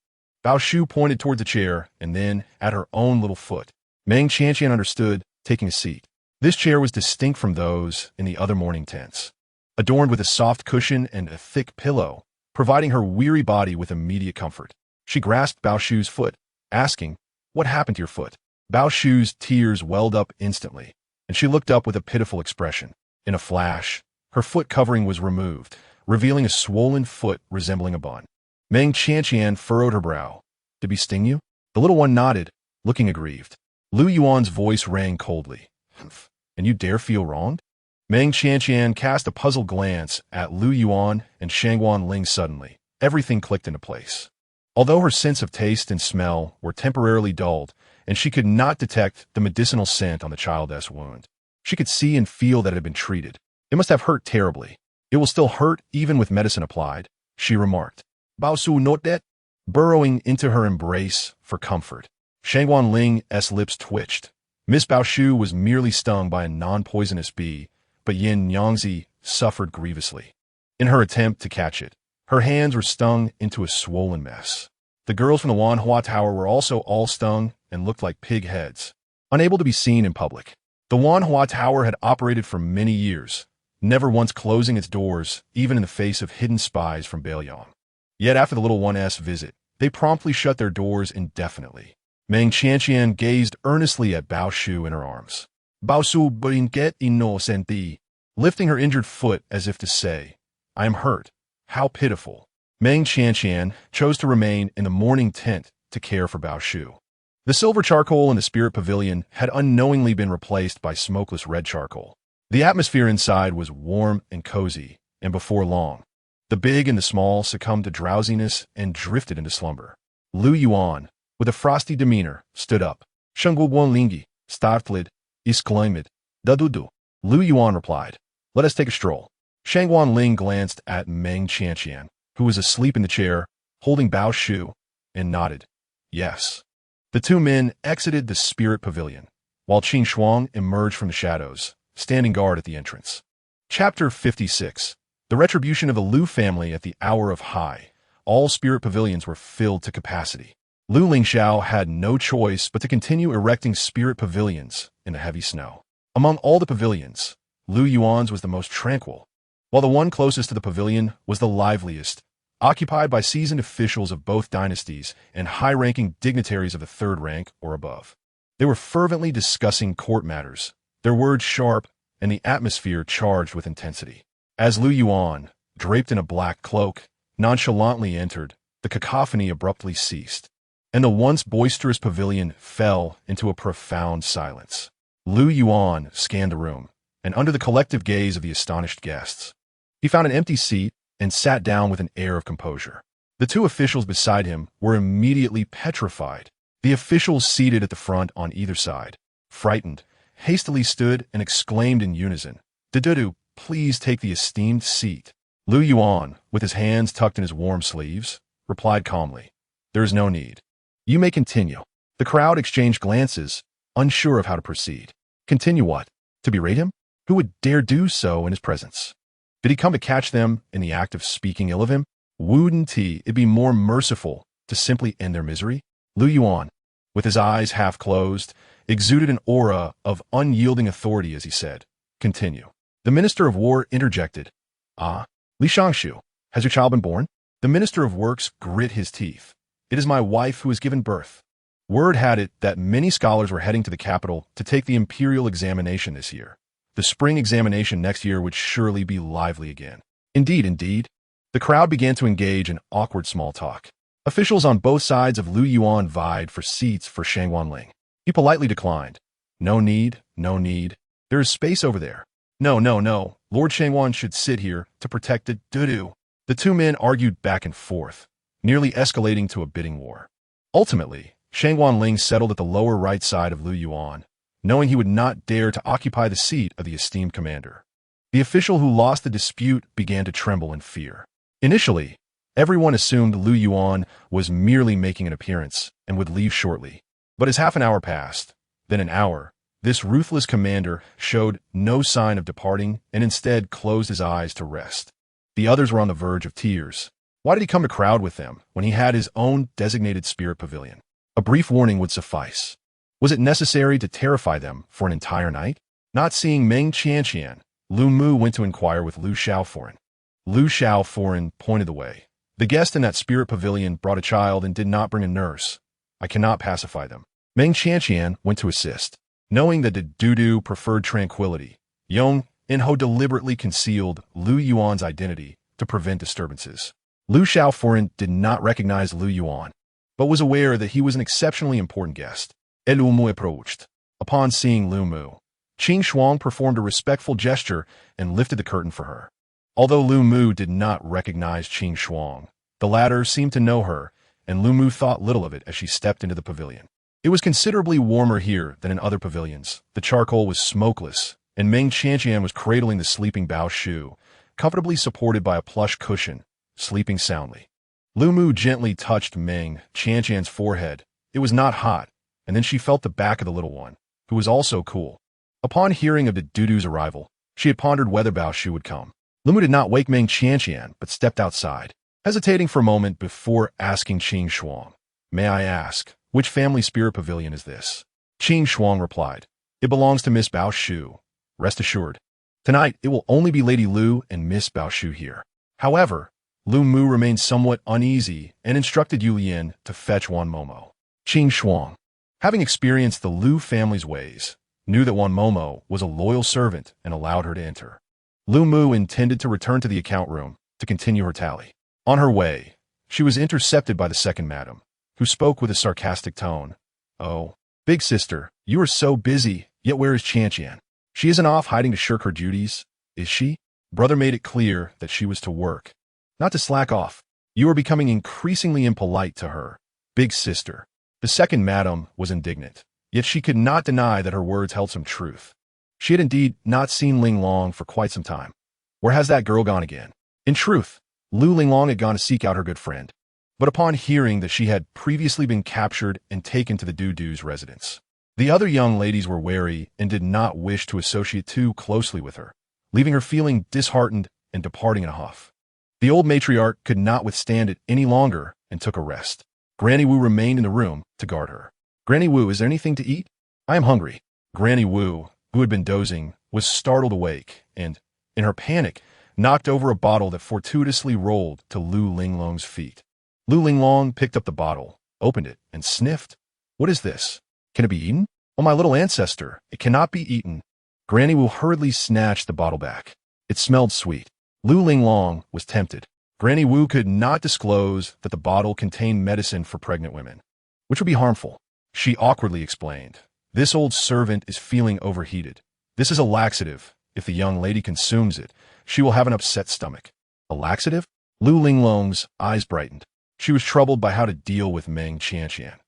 Bao Shu pointed towards a chair and then at her own little foot. Meng Qianqian understood, taking a seat. This chair was distinct from those in the other morning tents, adorned with a soft cushion and a thick pillow, providing her weary body with immediate comfort. She grasped Bao Shu's foot, asking, "What happened to your foot?" Bao Shu's tears welled up instantly, and she looked up with a pitiful expression. In a flash, her foot covering was removed, revealing a swollen foot resembling a bun. Meng Qianqian furrowed her brow. "Did he sting you?" The little one nodded, looking aggrieved. Lu Yuan's voice rang coldly. "Humph, and you dare feel wronged?" Meng Qianqian cast a puzzled glance at Lu Yuan and Shangguan Ling. Suddenly, everything clicked into place. Although her sense of taste and smell were temporarily dulled, and she could not detect the medicinal scent on the child's wound, she could see and feel that it had been treated. "It must have hurt terribly." "It will still hurt even with medicine applied," she remarked. "Bao Su note that?" Burrowing into her embrace for comfort, Shangguan Ling's lips twitched. Miss Bao Shu was merely stung by a non-poisonous bee, but Yin Yangzi suffered grievously. In her attempt to catch it, her hands were stung into a swollen mess. The girls from the Wanhua Tower were also all stung and looked like pig heads, unable to be seen in public. The Wanhua Tower had operated for many years, never once closing its doors, even in the face of hidden spies from Beiyang. Yet after the little one's visit, they promptly shut their doors indefinitely. Meng Qianqian gazed earnestly at Bao Shu in her arms. "Bao Su brinquet innocenti," lifting her injured foot as if to say, I am hurt. How pitiful. Meng Qianqian chose to remain in the mourning tent to care for Bao Shu. The silver charcoal in the spirit pavilion had unknowingly been replaced by smokeless red charcoal. The atmosphere inside was warm and cozy, and before long, the big and the small succumbed to drowsiness and drifted into slumber. Lu Yuan, with a frosty demeanor, stood up. Shengguo Lingi, startled, exclaimed, "Dudu." Lu Yuan replied, "Let us take a stroll." Shangguan Ling glanced at Meng Qianqian, who was asleep in the chair, holding Bao Shu, and nodded, "Yes." The two men exited the spirit pavilion, while Qin Shuang emerged from the shadows, standing guard at the entrance. Chapter 56. The retribution of the Lu family at the hour of high. All spirit pavilions were filled to capacity. Lu Lingxiao had no choice but to continue erecting spirit pavilions in the heavy snow. Among all the pavilions, Lu Yuan's was the most tranquil, while the one closest to the pavilion was the liveliest, occupied by seasoned officials of both dynasties and high-ranking dignitaries of the third rank or above. They were fervently discussing court matters, their words sharp and the atmosphere charged with intensity. As Lu Yuan, draped in a black cloak, nonchalantly entered, the cacophony abruptly ceased, and the once boisterous pavilion fell into a profound silence. Lu Yuan scanned the room, and under the collective gaze of the astonished guests, he found an empty seat and sat down with an air of composure. The two officials beside him were immediately petrified. The officials seated at the front on either side, frightened, hastily stood and exclaimed in unison, "Dudu, please take the esteemed seat." Lu Yuan, with his hands tucked in his warm sleeves, replied calmly, "There is no need. You may continue." The crowd exchanged glances, unsure of how to proceed. Continue what? To berate him? Who would dare do so in his presence? Did he come to catch them in the act of speaking ill of him? Wouldn't it be more merciful to simply end their misery? Lu Yuan, with his eyes half closed, exuded an aura of unyielding authority as he said, "Continue." The Minister of War interjected, Li Shangshu, has your child been born?" The Minister of Works grit his teeth. "It is my wife who has given birth." Word had it that many scholars were heading to the capital to take the imperial examination this year. The spring examination next year would surely be lively again. Indeed. The crowd began to engage in awkward small talk. Officials on both sides of Lu Yuan vied for seats for Shangguan Ling. He politely declined. No need. There is space over there." No. Lord Shangguan should sit here to protect it. Dudu. The two men argued back and forth, nearly escalating to a bidding war. Ultimately, Shangguan Ling settled at the lower right side of Lu Yuan, knowing he would not dare to occupy the seat of the esteemed commander. The official who lost the dispute began to tremble in fear. Initially, everyone assumed Lu Yuan was merely making an appearance and would leave shortly. But as half an hour passed, then an hour, this ruthless commander showed no sign of departing and instead closed his eyes to rest. The others were on the verge of tears. Why did he come to crowd with them when he had his own designated spirit pavilion? A brief warning would suffice. Was it necessary to terrify them for an entire night? Not seeing Meng Qianqian, Lu Mu went to inquire with Lu Shaoforan. Lu Shaoforan pointed the way. "The guest in that spirit pavilion brought a child and did not bring a nurse. I cannot pacify them." Meng Qianqian went to assist. Knowing that the Dudu preferred tranquility, Yong Inho deliberately concealed Lu Yuan's identity to prevent disturbances. Lu Shaoforan did not recognize Lu Yuan, but was aware that he was an exceptionally important guest. Lu Mu approached. Upon seeing Lu Mu, Qin Shuang performed a respectful gesture and lifted the curtain for her. Although Lu Mu did not recognize Qin Shuang, the latter seemed to know her, and Lu Mu thought little of it as she stepped into the pavilion. It was considerably warmer here than in other pavilions. The charcoal was smokeless, and Meng Qianqian was cradling the sleeping Bao Shu, comfortably supported by a plush cushion, sleeping soundly. Lu Mu gently touched Meng Qianqian's forehead. It was not hot, and then she felt the back of the little one, who was also cool. Upon hearing of the Dudu's arrival, she had pondered whether Bao Shu would come. Lu Mu did not wake Meng Qianqian, but stepped outside, hesitating for a moment before asking Qin Shuang, "May I ask, which family spirit pavilion is this?" Qin Shuang replied, "It belongs to Miss Bao Shu. Rest assured. Tonight, it will only be Lady Lu and Miss Bao Shu here." However, Lu Mu remained somewhat uneasy and instructed Yu Lian to fetch Wan Momo. Qin Shuang, having experienced the Lu family's ways, knew that Wan Momo was a loyal servant and allowed her to enter. Lu Mu intended to return to the account room, to continue her tally. On her way, she was intercepted by the second madam, who spoke with a sarcastic tone. "Oh, big sister, you are so busy, yet where is Qianqian? She isn't off hiding to shirk her duties, is she?" Brother made it clear that she was to work, not to slack off. "You are becoming increasingly impolite to her, big sister." The second madam was indignant, yet she could not deny that her words held some truth. She had indeed not seen Ling Long for quite some time. Where has that girl gone again? In truth, Lu Lingxiao had gone to seek out her good friend, but upon hearing that she had previously been captured and taken to the Dudu's residence, the other young ladies were wary and did not wish to associate too closely with her, leaving her feeling disheartened and departing in a huff. The old matriarch could not withstand it any longer and took a rest. Granny Wu remained in the room to guard her. "Granny Wu, is there anything to eat? I am hungry." Granny Wu, who had been dozing, was startled awake and, in her panic, knocked over a bottle that fortuitously rolled to Lu Lingxiao's feet. Lu Lingxiao picked up the bottle, opened it, and sniffed. "What is this? Can it be eaten? Oh, my little ancestor, it cannot be eaten." Granny Wu hurriedly snatched the bottle back. It smelled sweet. Lu Lingxiao was tempted. Granny Wu could not disclose that the bottle contained medicine for pregnant women, which would be harmful. She awkwardly explained, "This old servant is feeling overheated. This is a laxative. If the young lady consumes it, she will have an upset stomach." "A laxative?" Lu Lingxiao's eyes brightened. She was troubled by how to deal with Meng Qianqian.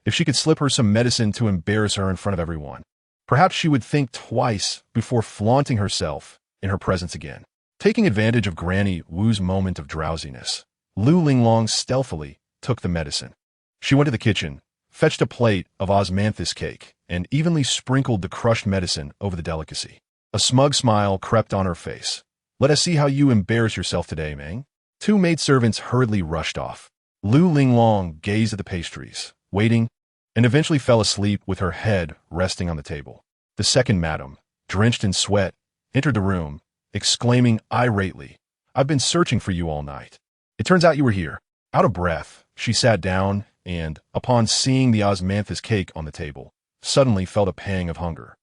If she could slip her some medicine to embarrass her in front of everyone, perhaps she would think twice before flaunting herself in her presence again. Taking advantage of Granny Wu's moment of drowsiness, Lu Lingxiao stealthily took the medicine. She went to the kitchen, fetched a plate of osmanthus cake, and evenly sprinkled the crushed medicine over the delicacy. A smug smile crept on her face. "Let us see how you embarrass yourself today, Meng." Two maidservants hurriedly rushed off. Lu Lingxiao gazed at the pastries, waiting, and eventually fell asleep with her head resting on the table. The second madam, drenched in sweat, entered the room, exclaiming irately, "I've been searching for you all night. It turns out you were here." Out of breath, she sat down and, upon seeing the osmanthus cake on the table, suddenly felt a pang of hunger.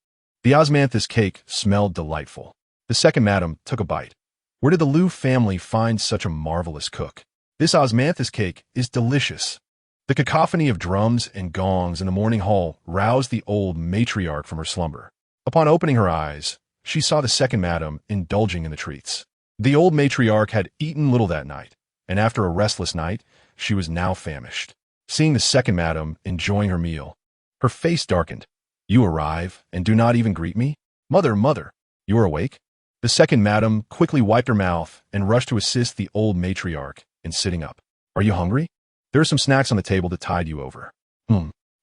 The osmanthus cake smelled delightful. The second madam took a bite. "Where did the Lu family find such a marvelous cook? This osmanthus cake is delicious." The cacophony of drums and gongs in the morning hall roused the old matriarch from her slumber. Upon opening her eyes, she saw the second madam indulging in the treats. The old matriarch had eaten little that night, and after a restless night, she was now famished. Seeing the second madam enjoying her meal, her face darkened. "You arrive and do not even greet me? Mother, mother, you are awake?" The second madam quickly wiped her mouth and rushed to assist the old matriarch in sitting up. "Are you hungry? There are some snacks on the table to tide you over."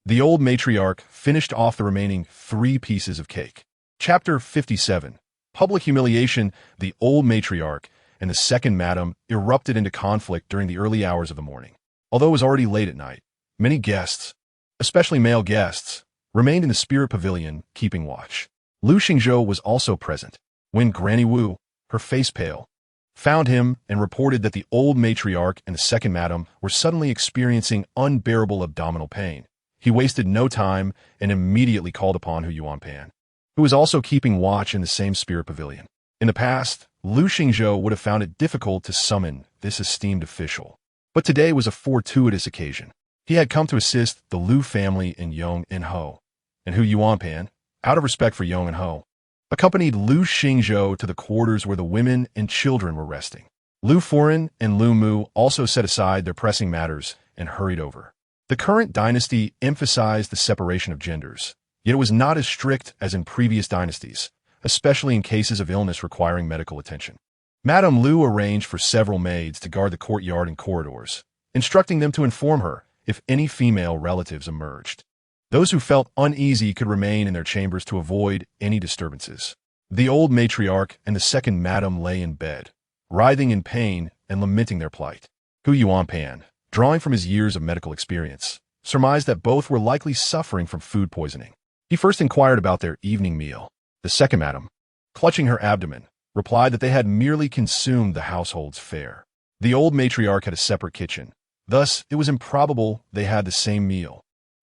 The old matriarch finished off the remaining 3 pieces of cake. Chapter 57. Public humiliation. The old matriarch and the second madam erupted into conflict during the early hours of the morning. Although it was already late at night, many guests, especially male guests, remained in the spirit pavilion keeping watch. Lu Lingxiao was also present. When Granny Wu, her face pale, found him and reported that the old matriarch and the second madam were suddenly experiencing unbearable abdominal pain, he wasted no time and immediately called upon Hu Yuanpan, who was also keeping watch in the same spirit pavilion. In the past, Lu Lingxiao would have found it difficult to summon this esteemed official, but today was a fortuitous occasion. He had come to assist the Lu family in Yong and Ho, and Hu Yuanpan, out of respect for Yong and Ho, accompanied Lu Lingxiao to the quarters where the women and children were resting. Lu Foren and Lu Mu also set aside their pressing matters and hurried over. The current dynasty emphasized the separation of genders, yet it was not as strict as in previous dynasties, especially in cases of illness requiring medical attention. Madame Lu arranged for several maids to guard the courtyard and corridors, instructing them to inform her if any female relatives emerged. Those who felt uneasy could remain in their chambers to avoid any disturbances. The old matriarch and the second madam lay in bed, writhing in pain and lamenting their plight. Hu Yuanpan, drawing from his years of medical experience, surmised that both were likely suffering from food poisoning. He first inquired about their evening meal. The second madam, clutching her abdomen, replied that they had merely consumed the household's fare. The old matriarch had a separate kitchen, thus it was improbable they had the same meal.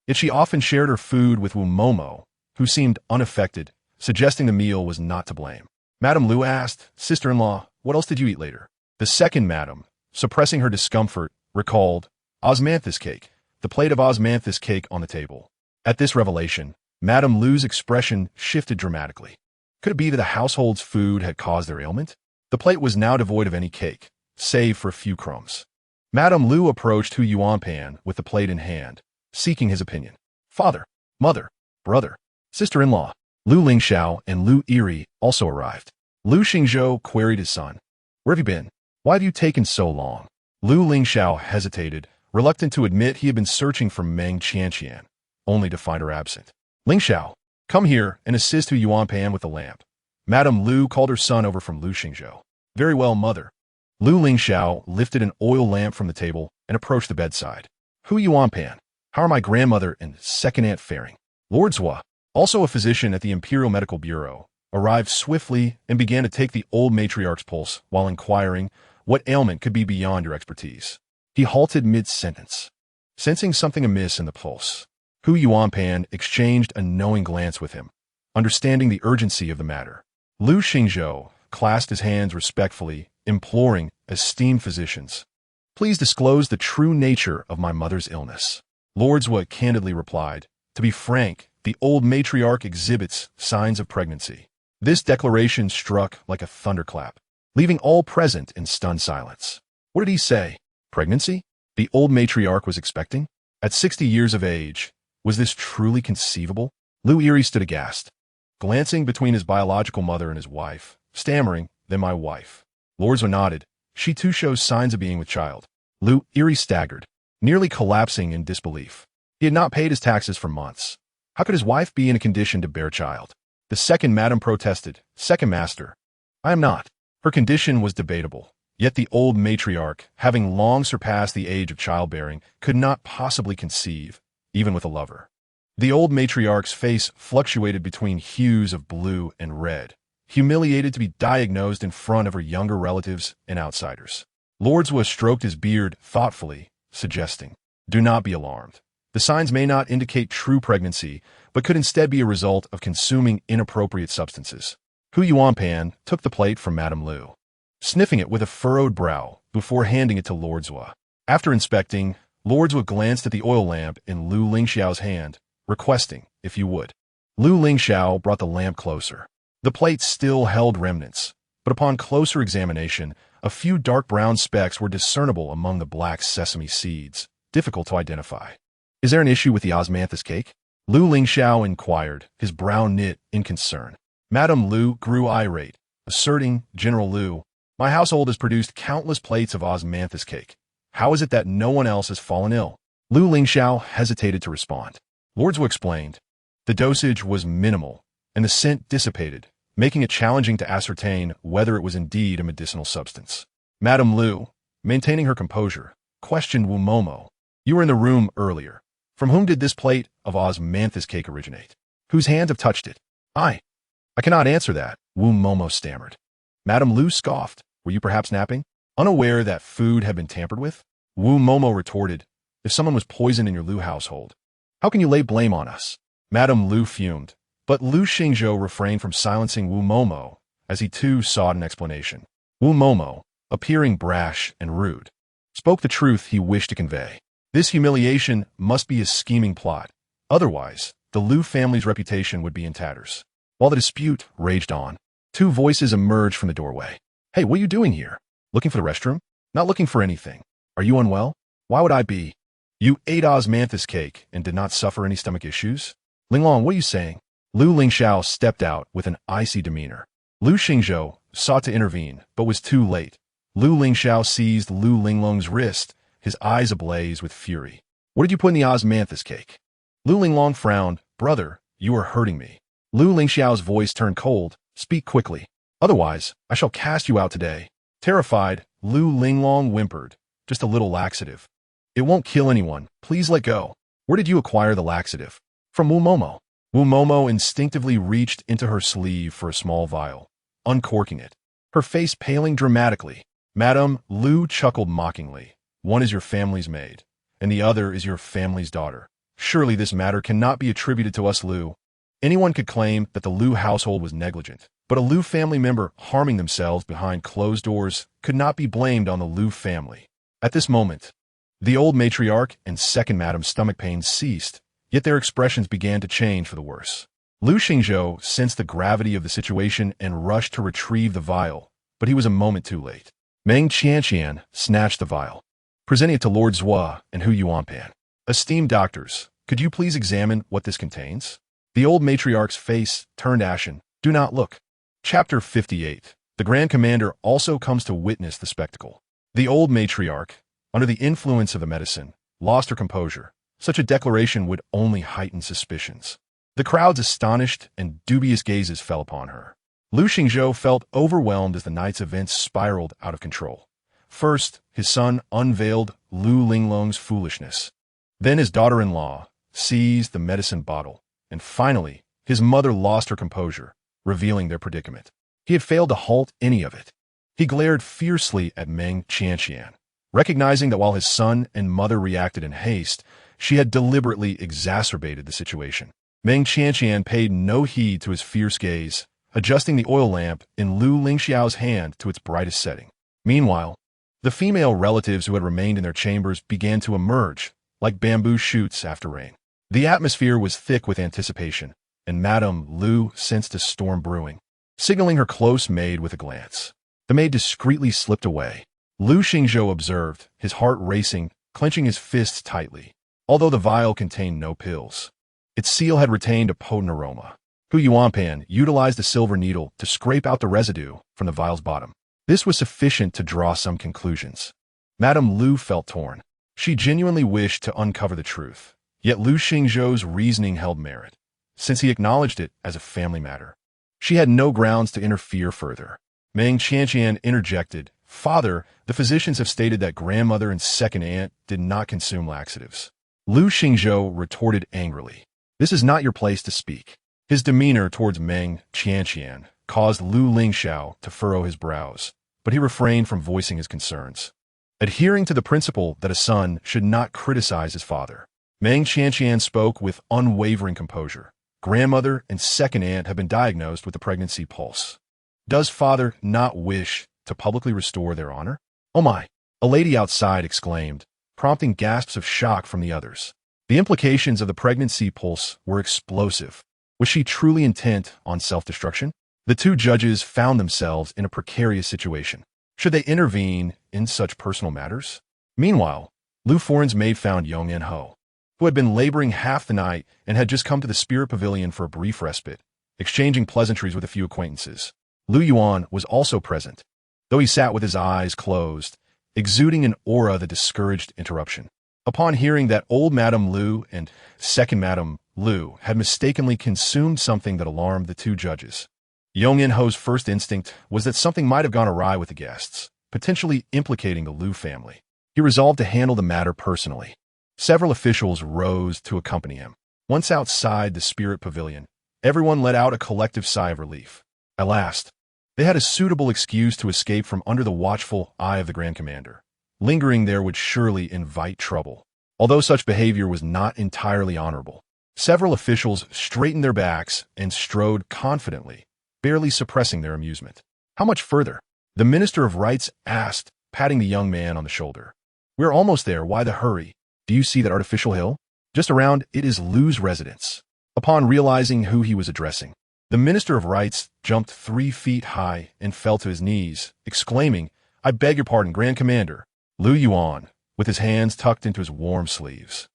Yet she often shared her food with Wu Momo, who seemed unaffected, suggesting the meal was not to blame. Madame Lu asked, "Sister-in-law, what else did you eat later?" The second madam, suppressing her discomfort, recalled osmanthus cake, the plate of osmanthus cake on the table. At this revelation, Madame Lu's expression shifted dramatically. Could it be that the household's food had caused their ailment? The plate was now devoid of any cake, save for a few crumbs. Madame Lu approached Hu Yuanpan with the plate in hand, seeking his opinion. Father, mother, brother, sister-in-law, Lu Lingxiao and Lu Yiri also arrived. Lu Xingzhou queried his son. Where have you been? Why have you taken so long? Lu Lingxiao hesitated, reluctant to admit he had been searching for Meng Qianqian, only to find her absent. Lingxiao, come here and assist Hu Yuanpan with the lamp. Madame Lu called her son over from Lu Xingzhou. Very well, mother. Lu Lingxiao lifted an oil lamp from the table and approached the bedside. Hu Yuanpan, how are my grandmother and second aunt faring? Lord Zhua, also a physician at the Imperial Medical Bureau, arrived swiftly and began to take the old matriarch's pulse while inquiring what ailment could be beyond your expertise. He halted mid-sentence, sensing something amiss in the pulse. Hu Yuanpan exchanged a knowing glance with him, understanding the urgency of the matter. Lu Xingzhou clasped his hands respectfully, imploring esteemed physicians, please disclose the true nature of my mother's illness. Lord Zhua candidly replied, to be frank, the old matriarch exhibits signs of pregnancy. This declaration struck like a thunderclap, leaving all present in stunned silence. What did he say? Pregnancy? The old matriarch was expecting? At 60 years of age, was this truly conceivable? Lu Yiri stood aghast, glancing between his biological mother and his wife, stammering, then my wife. Lord Zhua nodded. She too shows signs of being with child. Lu Yiri staggered, nearly collapsing in disbelief. He had not paid his taxes for months. How could his wife be in a condition to bear child? The second madam protested. Second master, I am not. Her condition was debatable, yet the old matriarch, having long surpassed the age of childbearing, could not possibly conceive, even with a lover. The old matriarch's face fluctuated between hues of blue and red, humiliated to be diagnosed in front of her younger relatives and outsiders. Lord Zhua stroked his beard thoughtfully, suggesting, do not be alarmed. The signs may not indicate true pregnancy, but could instead be a result of consuming inappropriate substances. Hu Yuanpan took the plate from Madame Lu, sniffing it with a furrowed brow before handing it to Lord Zhua. After inspecting, Lord Zhua glanced at the oil lamp in Lu Lingxiao's hand, requesting, if you would. Lu Lingxiao brought the lamp closer. The plate still held remnants, but upon closer examination, a few dark brown specks were discernible among the black sesame seeds, difficult to identify. Is there an issue with the osmanthus cake? Lu Lingxiao inquired, his brow knit in concern. Madame Lu grew irate, asserting, General Lu, my household has produced countless plates of osmanthus cake. How is it that no one else has fallen ill? Lu Lingxiao hesitated to respond. Lord Zhua explained. The dosage was minimal, and the scent dissipated, making it challenging to ascertain whether it was indeed a medicinal substance. Madame Lu, maintaining her composure, questioned Wu Momo. You were in the room earlier. From whom did this plate of osmanthus cake originate? Whose hands have touched it? I cannot answer that, Wu Momo stammered. Madame Lu scoffed. Were you perhaps napping? Unaware that food had been tampered with? Wu Momo retorted. If someone was poisoned in your Lu household, how can you lay blame on us? Madame Lu fumed, but Lu Xingzhou refrained from silencing Wu Momo as he too sought an explanation. Wu Momo, appearing brash and rude, spoke the truth he wished to convey. This humiliation must be a scheming plot. Otherwise, the Lu family's reputation would be in tatters. While the dispute raged on, two voices emerged from the doorway. Hey, what are you doing here? Looking for the restroom? Not looking for anything. Are you unwell? Why would I be? You ate osmanthus cake and did not suffer any stomach issues? Linglong, what are you saying? Lu Lingxiao stepped out with an icy demeanor. Lu Xingzhou sought to intervene, but was too late. Lu Lingxiao seized Lu Linglong's wrist, his eyes ablaze with fury. What did you put in the osmanthus cake? Lu Linglong frowned. Brother, you are hurting me. Lu Lingxiao's voice turned cold. Speak quickly. Otherwise, I shall cast you out today. Terrified, Lu Linglong whimpered. Just a little laxative. It won't kill anyone. Please let go. Where did you acquire the laxative? From Wu Momo. Wu Momo instinctively reached into her sleeve for a small vial, uncorking it, her face paling dramatically. Madame Lu chuckled mockingly. One is your family's maid, and the other is your family's daughter. Surely this matter cannot be attributed to us, Lu. Anyone could claim that the Lu household was negligent, But a Lu family member harming themselves behind closed doors could not be blamed on the Lu family. At this moment, the old matriarch and second madam's stomach pains ceased, yet their expressions began to change for the worse. Lu Lingxiao sensed the gravity of the situation and rushed to retrieve the vial, but he was a moment too late. Meng Qianqian snatched the vial, presenting it to Lord Zhua and Hu Yuanpan. Esteemed doctors, could you please examine what this contains? The old matriarch's face turned ashen. Do not look. Chapter 58. The Grand Commander also comes to witness the spectacle. The old matriarch, under the influence of the medicine, lost her composure. Such a declaration would only heighten suspicions. The crowd's astonished and dubious gazes fell upon her. Lu Lingxiao felt overwhelmed as the night's events spiraled out of control. First, his son unveiled Lu Linglong's foolishness. Then his daughter-in-law seized the medicine bottle. And finally, his mother lost her composure, revealing their predicament. He had failed to halt any of it. He glared fiercely at Meng Qianqian, recognizing that while his son and mother reacted in haste, she had deliberately exacerbated the situation. Meng Qianqian paid no heed to his fierce gaze, adjusting the oil lamp in Lu Lingxiao's hand to its brightest setting. Meanwhile, the female relatives who had remained in their chambers began to emerge, like bamboo shoots after rain. The atmosphere was thick with anticipation, and Madame Lu sensed a storm brewing, signaling her close maid with a glance. The maid discreetly slipped away. Lu Lingxiao observed, his heart racing, clenching his fists tightly. Although the vial contained no pills, its seal had retained a potent aroma. Hu Yuanpan utilized a silver needle to scrape out the residue from the vial's bottom. This was sufficient to draw some conclusions. Madame Lu felt torn. She genuinely wished to uncover the truth. Yet Lu Lingxiao's reasoning held merit, since he acknowledged it as a family matter. She had no grounds to interfere further. Meng Qianqian interjected, "Father, the physicians have stated that grandmother and second aunt did not consume laxatives." Lu Lingxiao retorted angrily, "This is not your place to speak." His demeanor towards Meng Qianqian caused Lu Lingxiao to furrow his brows, but he refrained from voicing his concerns. Adhering to the principle that a son should not criticize his father, Meng Qianqian spoke with unwavering composure. Grandmother and second aunt have been diagnosed with the pregnancy pulse. Does father not wish to publicly restore their honor? Oh my! A lady outside exclaimed, prompting gasps of shock from the others. The implications of the pregnancy pulse were explosive. Was she truly intent on self-destruction? The two judges found themselves in a precarious situation. Should they intervene in such personal matters? Meanwhile, Lu Foran's maid found Yongyan Ho, who had been laboring half the night and had just come to the spirit pavilion for a brief respite, exchanging pleasantries with a few acquaintances. Lu Yuan was also present, though he sat with his eyes closed, exuding an aura that discouraged interruption. Upon hearing that old Madame Lu and second Madame Lu had mistakenly consumed something that alarmed the two judges, Yongyan Ho's first instinct was that something might have gone awry with the guests, potentially implicating the Lu family. He resolved to handle the matter personally. Several officials rose to accompany him. Once outside the spirit pavilion, everyone let out a collective sigh of relief. At last, they had a suitable excuse to escape from under the watchful eye of the Grand Commander. Lingering there would surely invite trouble. Although such behavior was not entirely honorable, several officials straightened their backs and strode confidently, barely suppressing their amusement. How much further? The Minister of Rights asked, patting the young man on the shoulder. We're almost there. Why the hurry? Do you see that artificial hill? Just around it is Lu's residence. Upon realizing who he was addressing, the Minister of Rights jumped 3 feet high and fell to his knees, exclaiming, I beg your pardon, Grand Commander. Lu Yuan, with his hands tucked into his warm sleeves,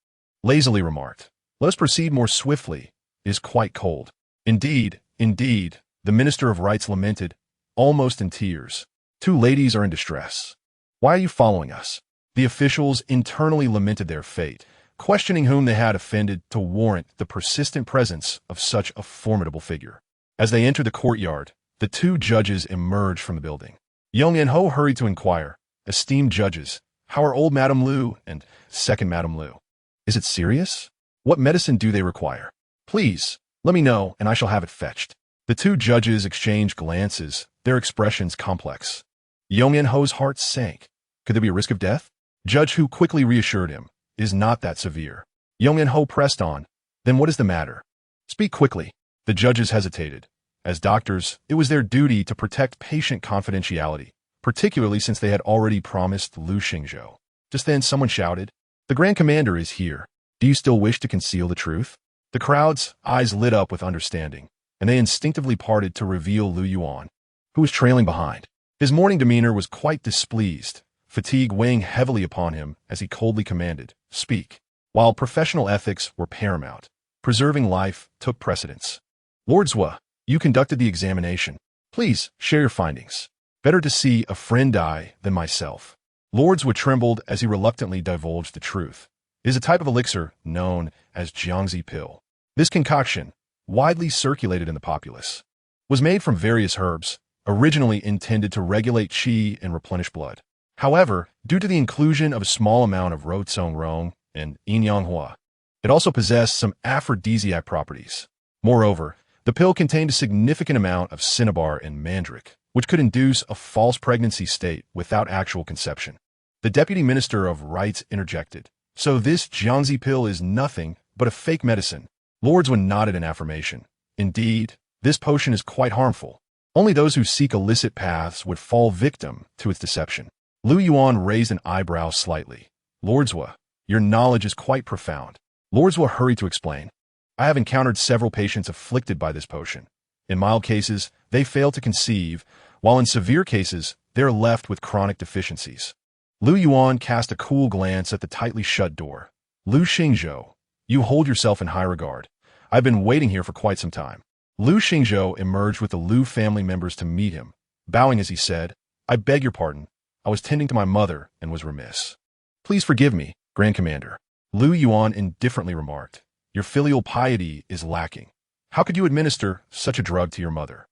lazily remarked, let us proceed more swiftly. It is quite cold. Indeed, the Minister of Rights lamented, almost in tears. 2 ladies are in distress. Why are you following us? The officials internally lamented their fate, questioning whom they had offended to warrant the persistent presence of such a formidable figure. As they entered the courtyard, the 2 judges emerged from the building. Yongyan Ho hurried to inquire, esteemed judges, how are old Madame Lu and second Madame Lu? Is it serious? What medicine do they require? Please, let me know and I shall have it fetched. The 2 judges exchanged glances, their expressions complex. Yongyan Ho's heart sank. Could there be a risk of death? Judge Hu quickly reassured him, it is not that severe. Yongyan Ho pressed on, then what is the matter? Speak quickly. The judges hesitated, As doctors, it was their duty to protect patient confidentiality, particularly since they had already promised Lu Lingxiao. Just then, someone shouted, "The Grand Commander is here. Do you still wish to conceal the truth?" The crowd's eyes lit up with understanding, and they instinctively parted to reveal Lu Yuan, who was trailing behind. His morning demeanor was quite displeased, fatigue weighing heavily upon him as he coldly commanded, "Speak." While professional ethics were paramount, preserving life took precedence. "Lord Zhua, you conducted the examination. Please share your findings. Better to see a friend die than myself." Lord Zhua trembled as he reluctantly divulged the truth. It is a type of elixir known as Jiangzi pill. This concoction, widely circulated in the populace, was made from various herbs, originally intended to regulate qi and replenish blood. However, due to the inclusion of a small amount of rong and yin-yang-hua, it also possessed some aphrodisiac properties. Moreover, the pill contained a significant amount of cinnabar and mandrake, which could induce a false pregnancy state without actual conception. The deputy minister of rights interjected, "So this Jiangzi pill is nothing but a fake medicine." Lord Zhua nodded in affirmation. "Indeed, this potion is quite harmful. Only those who seek illicit paths would fall victim to its deception." Lu Yuan raised an eyebrow slightly. "Lord Zhua, your knowledge is quite profound." Lord Zhua hurried to explain, "I have encountered several patients afflicted by this potion. In mild cases, they fail to conceive, while in severe cases, they are left with chronic deficiencies." Lu Yuan cast a cool glance at the tightly shut door. "Lu Lingxiao, you hold yourself in high regard. I've been waiting here for quite some time." Lu Lingxiao emerged with the Lu family members to meet him, bowing as he said, "I beg your pardon. I was tending to my mother and was remiss." "Please forgive me, Grand Commander." Lu Yuan indifferently remarked, "Your filial piety is lacking. How could you administer such a drug to your mother?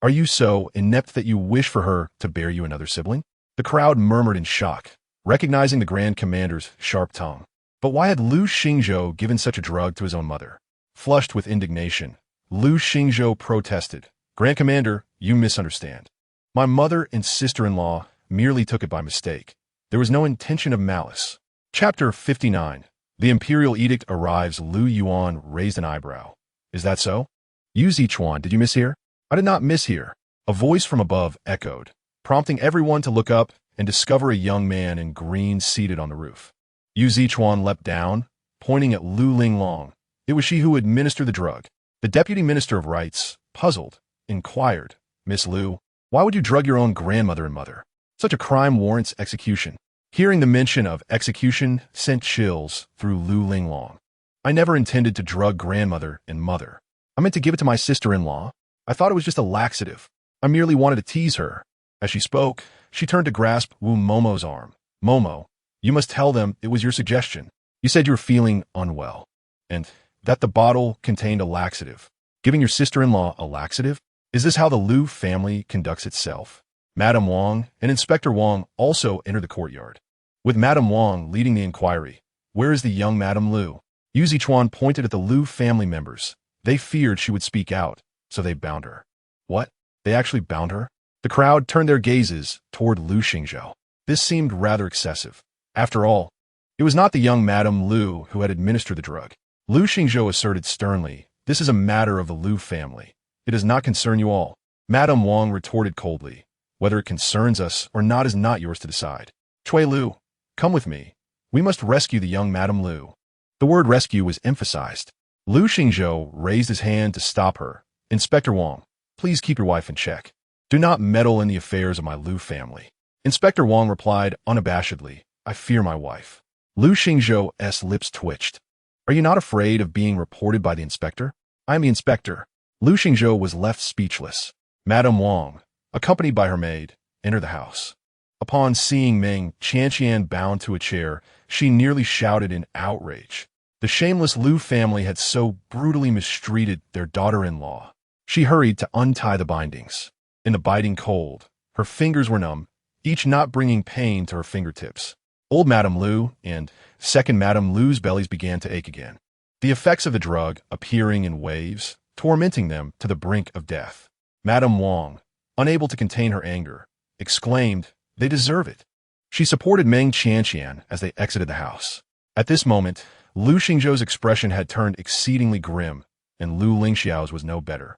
Are you so inept that you wish for her to bear you another sibling?" The crowd murmured in shock, recognizing the Grand Commander's sharp tongue. But why had Lu Lingxiao given such a drug to his own mother? Flushed with indignation, Lu Lingxiao protested, "Grand Commander, you misunderstand. My mother and sister-in-law merely took it by mistake. There was no intention of malice." Chapter 59. The imperial edict arrives. Lu Yuan raised an eyebrow. "Is that so? You Zichuan, did you mishear?" "I did not mishear." A voice from above echoed, prompting everyone to look up and discover a young man in green seated on the roof. Yu Zichuan leapt down, pointing at Lu Lingxiao. It was she who administered the drug. The deputy minister of rights, puzzled, inquired, "Miss Lu, why would you drug your own grandmother and mother? Such a crime warrants execution." Hearing the mention of execution sent chills through Lu Lingxiao. "I never intended to drug grandmother and mother. I meant to give it to my sister-in-law. I thought it was just a laxative. I merely wanted to tease her." As she spoke, she turned to grasp Wu Momo's arm. "Momo, you must tell them it was your suggestion. You said you were feeling unwell, and that the bottle contained a laxative. Giving your sister-in-law a laxative? Is this how the Lu family conducts itself?" Madame Wang and Inspector Wang also entered the courtyard, with Madame Wang leading the inquiry. "Where is the young Madame Lu?" Yu Zichuan pointed at the Lu family members. They feared she would speak out, so they bound her. What? They actually bound her? The crowd turned their gazes toward Lu Lingxiao. This seemed rather excessive. After all, it was not the young Madame Lu who had administered the drug. Lu Lingxiao asserted sternly, "This is a matter of the Lu family. It does not concern you all." Madame Wang retorted coldly, "Whether it concerns us or not is not yours to decide. Cui Lu, come with me. We must rescue the young Madame Lu." The word rescue was emphasized. Lu Lingxiao raised his hand to stop her. "Inspector Wang, please keep your wife in check. Do not meddle in the affairs of my Lu family." Inspector Wang replied unabashedly, "I fear my wife." Lu Lingxiao's lips twitched. "Are you not afraid of being reported by the inspector?" "I am the inspector." Lu Lingxiao was left speechless. Madame Wang, accompanied by her maid, entered the house. Upon seeing Meng Qianqian bound to a chair, she nearly shouted in outrage. The shameless Lu family had so brutally mistreated their daughter-in-law. She hurried to untie the bindings. In the biting cold, her fingers were numb, each knot bringing pain to her fingertips. Old Madame Lu and second Madame Lu's bellies began to ache again, the effects of the drug appearing in waves, tormenting them to the brink of death. Madame Wang, unable to contain her anger, exclaimed, "They deserve it." She supported Meng Qianqian as they exited the house. At this moment, Lu Lingxiao's expression had turned exceedingly grim, and Lu Lingxiao's was no better.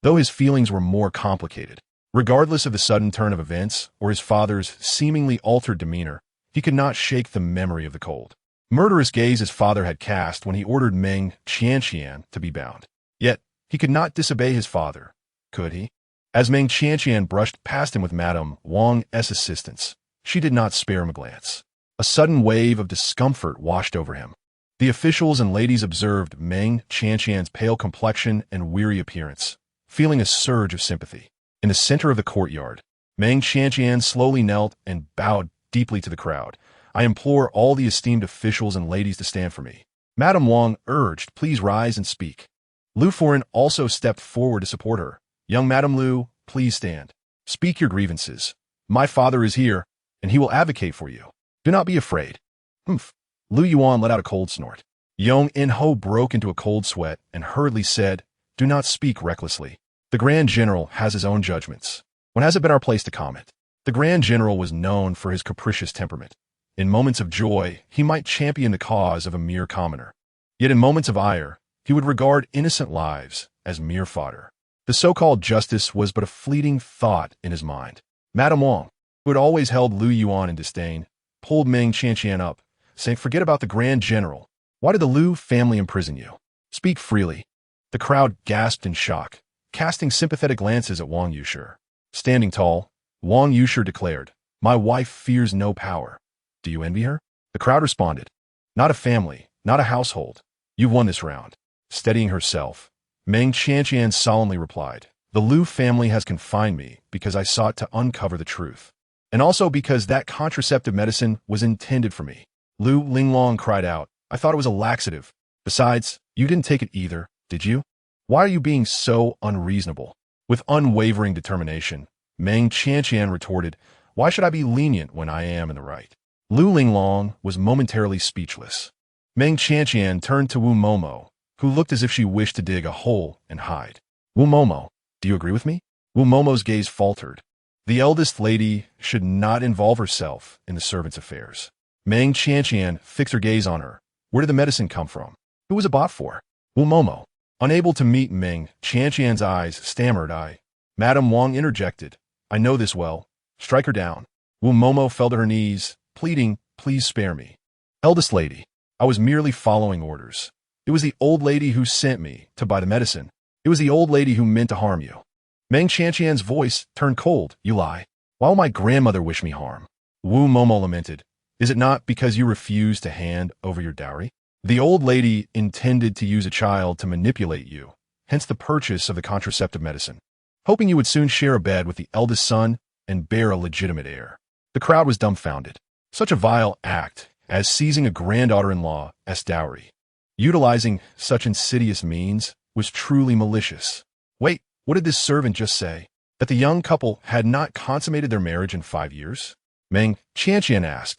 though his feelings were more complicated. Regardless of the sudden turn of events or his father's seemingly altered demeanor, he could not shake the memory of the cold, murderous gaze his father had cast when he ordered Meng Qianqian to be bound. Yet, he could not disobey his father, could he? As Meng Qianqian brushed past him with Madame Wang's assistance, she did not spare him a glance. A sudden wave of discomfort washed over him. The officials and ladies observed Meng Qianqian's pale complexion and weary appearance, feeling a surge of sympathy. In the center of the courtyard, Meng Qianqian slowly knelt and bowed deeply to the crowd. I implore all the esteemed officials and ladies to stand for me. Madame Wang urged, please rise and speak. Lu Foran also stepped forward to support her. Young Madame Lu, please stand. Speak your grievances. My father is here, and he will advocate for you. Do not be afraid. Humph. Lu Yuan let out a cold snort. Yong In-ho broke into a cold sweat and hurriedly said, do not speak recklessly. The Grand General has his own judgments. When has it been our place to comment? The Grand General was known for his capricious temperament. In moments of joy, he might champion the cause of a mere commoner. Yet in moments of ire, he would regard innocent lives as mere fodder. The so-called justice was but a fleeting thought in his mind. Madame Wang, who had always held Lu Yuan in disdain, pulled Meng Qianqian up, saying, forget about the Grand General. Why did the Lu family imprison you? Speak freely. The crowd gasped in shock, casting sympathetic glances at Wang Yushi. Standing tall, Wang Yushi declared, my wife fears no power. Do you envy her? The crowd responded, not a family, not a household. You've won this round. Steadying herself, Meng Qianqian solemnly replied, the Lu family has confined me because I sought to uncover the truth, and also because that contraceptive medicine was intended for me. Lu Lingxiao cried out, I thought it was a laxative. Besides, you didn't take it either, did you? Why are you being so unreasonable? With unwavering determination, Meng Qianqian retorted, why should I be lenient when I am in the right? Lu Lingxiao was momentarily speechless. Meng Qianqian turned to Wu Momo, who looked as if she wished to dig a hole and hide. Wu Momo, do you agree with me? Wu Momo's gaze faltered. The eldest lady should not involve herself in the servants' affairs. Meng Qianqian fixed her gaze on her. Where did the medicine come from? Who was it bought for? Wu Momo. Unable to meet Meng Qianqian's eyes, stammered I. Madame Wang interjected. I know this well. Strike her down. Wu Momo fell to her knees, pleading, please spare me. Eldest lady, I was merely following orders. It was the old lady who sent me to buy the medicine. It was the old lady who meant to harm you. Meng Qianqian's voice turned cold. You lie. Why will my grandmother wish me harm? Wu Momo lamented. Is it not because you refused to hand over your dowry? The old lady intended to use a child to manipulate you, hence the purchase of the contraceptive medicine, hoping you would soon share a bed with the eldest son and bear a legitimate heir. The crowd was dumbfounded. Such a vile act as seizing a granddaughter-in-law as dowry, utilizing such insidious means, was truly malicious. Wait, what did this servant just say? That the young couple had not consummated their marriage in 5 years? Meng Qianqian asked,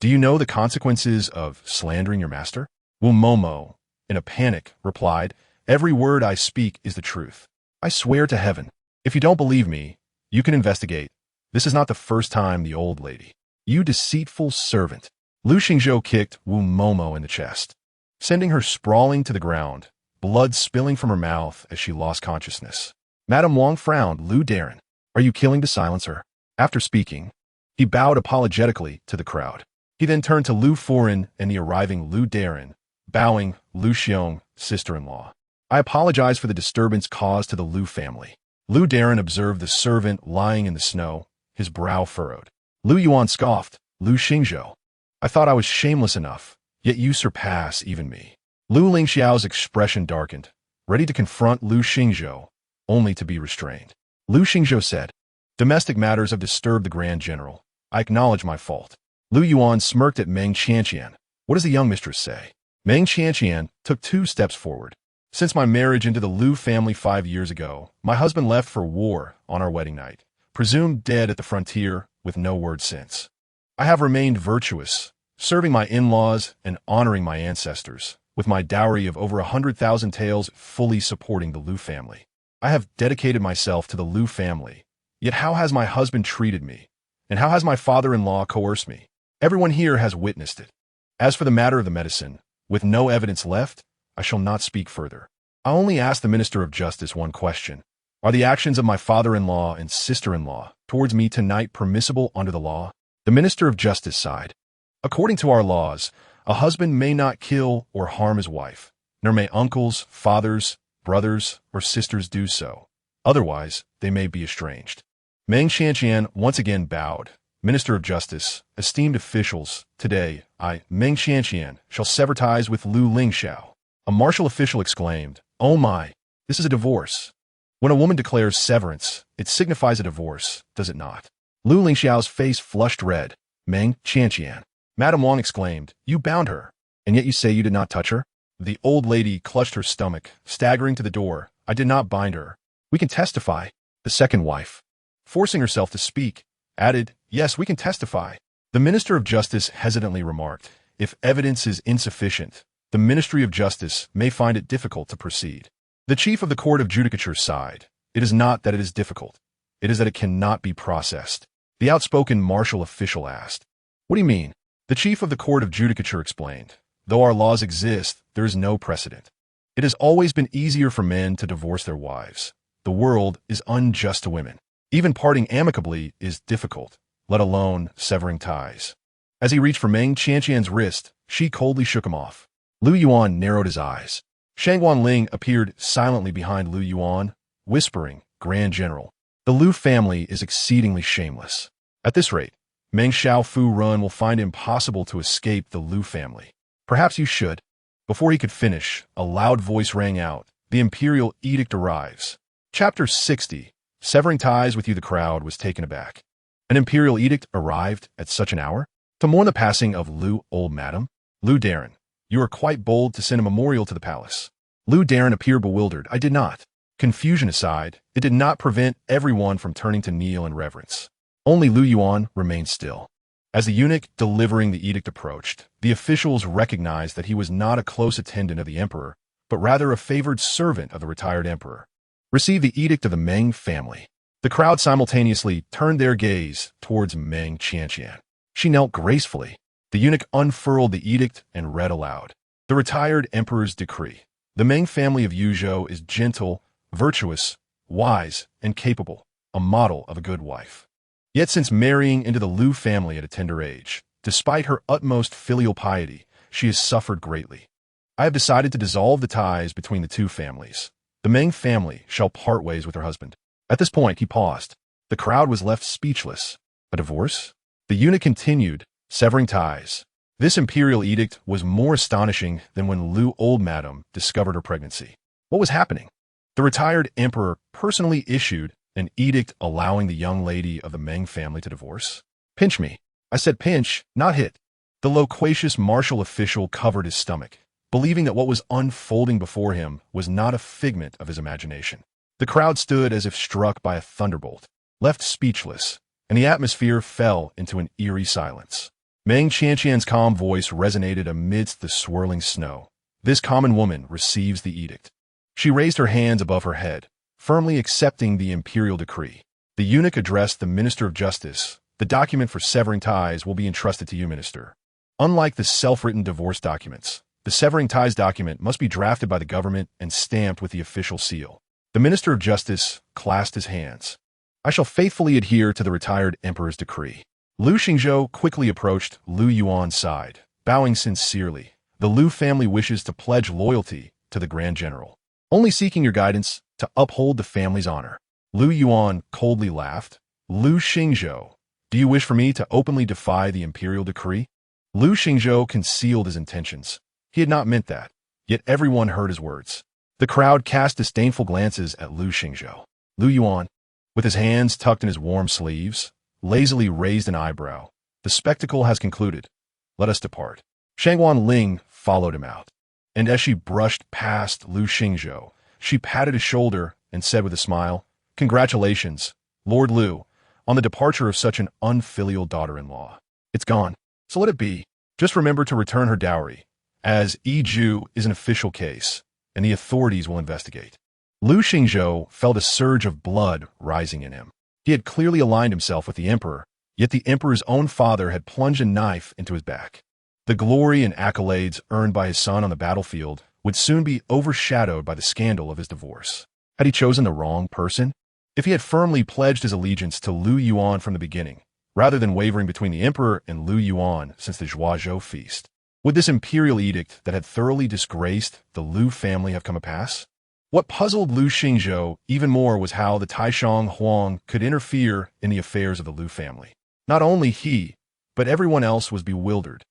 do you know the consequences of slandering your master? Wu Momo, in a panic, replied, every word I speak is the truth. I swear to heaven. If you don't believe me, you can investigate. This is not the first time the old lady. You deceitful servant. Lu Lingxiao kicked Wu Momo in the chest, sending her sprawling to the ground, blood spilling from her mouth as she lost consciousness. Madame Wang frowned. Lu Darren, are you killing to silence her? After speaking, he bowed apologetically to the crowd. He then turned to Lu Foran and the arriving Lu Darren, bowing, Lu Xiong, sister-in-law. I apologize for the disturbance caused to the Lu family. Lu Darren observed the servant lying in the snow, his brow furrowed. Lu Yuan scoffed, Lu Lingxiao. I thought I was shameless enough, yet you surpass even me. Lu Lingxiao's expression darkened, ready to confront Lu Lingxiao, only to be restrained. Lu Lingxiao said, domestic matters have disturbed the Grand General. I acknowledge my fault. Lu Yuan smirked at Meng Qianqian. What does the young mistress say? Meng Qianqian took 2 steps forward. Since my marriage into the Lu family 5 years ago, my husband left for war on our wedding night, presumed dead at the frontier with no word since. I have remained virtuous, serving my in-laws and honoring my ancestors, with my dowry of over 100,000 taels fully supporting the Lu family. I have dedicated myself to the Lu family. Yet how has my husband treated me? And how has my father-in-law coerced me? Everyone here has witnessed it. As for the matter of the medicine, with no evidence left, I shall not speak further. I only ask the Minister of Justice one question. Are the actions of my father-in-law and sister-in-law towards me tonight permissible under the law? The Minister of Justice sighed. According to our laws, a husband may not kill or harm his wife, nor may uncles, fathers, brothers, or sisters do so. Otherwise, they may be estranged. Meng Qianqian once again bowed. Minister of Justice, esteemed officials, today, I, Meng Qianqian, shall sever ties with Lu Lingxiao. A martial official exclaimed, "Oh my, this is a divorce." When a woman declares severance, it signifies a divorce, does it not? Lu Lingxiao's face flushed red. Meng Qianqian. Madame Wang exclaimed, "You bound her, and yet you say you did not touch her?" The old lady clutched her stomach, staggering to the door. "I did not bind her. We can testify." The second wife, forcing herself to speak, added, "Yes, we can testify." The Minister of Justice hesitantly remarked, "If evidence is insufficient, the Ministry of Justice may find it difficult to proceed." The chief of the Court of Judicature sighed. "It is not that it is difficult. It is that it cannot be processed." The outspoken martial official asked, "What do you mean?" The chief of the Court of Judicature explained, "Though our laws exist, there is no precedent. It has always been easier for men to divorce their wives. The world is unjust to women. Even parting amicably is difficult, let alone severing ties." As he reached for Meng Qianqian's wrist, she coldly shook him off. Lu Yuan narrowed his eyes. Shangguan Ling appeared silently behind Lu Yuan, whispering, "Grand General, the Lu family is exceedingly shameless. At this rate, Meng Xiaofu Run will find it impossible to escape the Lu family. Perhaps you should." Before he could finish, a loud voice rang out, "The imperial edict arrives." Chapter 60. Severing ties with you. The crowd was taken aback. An imperial edict arrived at such an hour? To mourn the passing of Lu, old madam? Lu Darren, you are quite bold to send a memorial to the palace. Lu Darren appeared bewildered. "I did not." Confusion aside, it did not prevent everyone from turning to kneel in reverence. Only Lu Yuan remained still. As the eunuch delivering the edict approached, the officials recognized that he was not a close attendant of the emperor, but rather a favored servant of the retired emperor. "Receive the edict of the Meng family." The crowd simultaneously turned their gaze towards Meng Qianqian. She knelt gracefully. The eunuch unfurled the edict and read aloud. "The retired emperor's decree. The Meng family of Yuzhou is gentle, virtuous, wise, and capable, a model of a good wife. Yet since marrying into the Lu family at a tender age, despite her utmost filial piety, she has suffered greatly. I have decided to dissolve the ties between the two families. The Meng family shall part ways with her husband." At this point, he paused. The crowd was left speechless. A divorce? The eunuch continued, severing ties. This imperial edict was more astonishing than when Lu old madam discovered her pregnancy. What was happening? The retired emperor personally issued an edict allowing the young lady of the Meng family to divorce. "Pinch me." I said pinch, not hit. The loquacious martial official covered his stomach, believing that what was unfolding before him was not a figment of his imagination. The crowd stood as if struck by a thunderbolt, left speechless, and the atmosphere fell into an eerie silence. Meng Qianqian's calm voice resonated amidst the swirling snow. "This common woman receives the edict." She raised her hands above her head, firmly accepting the imperial decree. The eunuch addressed the Minister of Justice. "The document for severing ties will be entrusted to you, Minister. Unlike the self-written divorce documents, the severing ties document must be drafted by the government and stamped with the official seal." The Minister of Justice clasped his hands. "I shall faithfully adhere to the retired emperor's decree." Lu Xingzhou quickly approached Lu Yuan's side, bowing sincerely. "The Lu family wishes to pledge loyalty to the Grand General, only seeking your guidance to uphold the family's honor." Lu Yuan coldly laughed. "Lu Xingzhou, do you wish for me to openly defy the imperial decree?" Lu Xingzhou concealed his intentions. He had not meant that, yet everyone heard his words. The crowd cast disdainful glances at Lu Xingzhou. Lu Yuan, with his hands tucked in his warm sleeves, lazily raised an eyebrow. "The spectacle has concluded. Let us depart." Shangguan Ling followed him out, and as she brushed past Lu Xingzhou, she patted his shoulder and said with a smile, "Congratulations, Lord Lu, on the departure of such an unfilial daughter-in-law. It's gone, so let it be. Just remember to return her dowry, as Ju is an official case, and the authorities will investigate." Lu Xingzhou felt a surge of blood rising in him. He had clearly aligned himself with the emperor, yet the emperor's own father had plunged a knife into his back. The glory and accolades earned by his son on the battlefield would soon be overshadowed by the scandal of his divorce. Had he chosen the wrong person? If he had firmly pledged his allegiance to Lu Yuan from the beginning, rather than wavering between the emperor and Lu Yuan since the Zhuazhou feast, would this imperial edict that had thoroughly disgraced the Lu family have come to pass? What puzzled Lu Lingxiao even more was how the Taishang Huang could interfere in the affairs of the Lu family. Not only he, but everyone else was bewildered,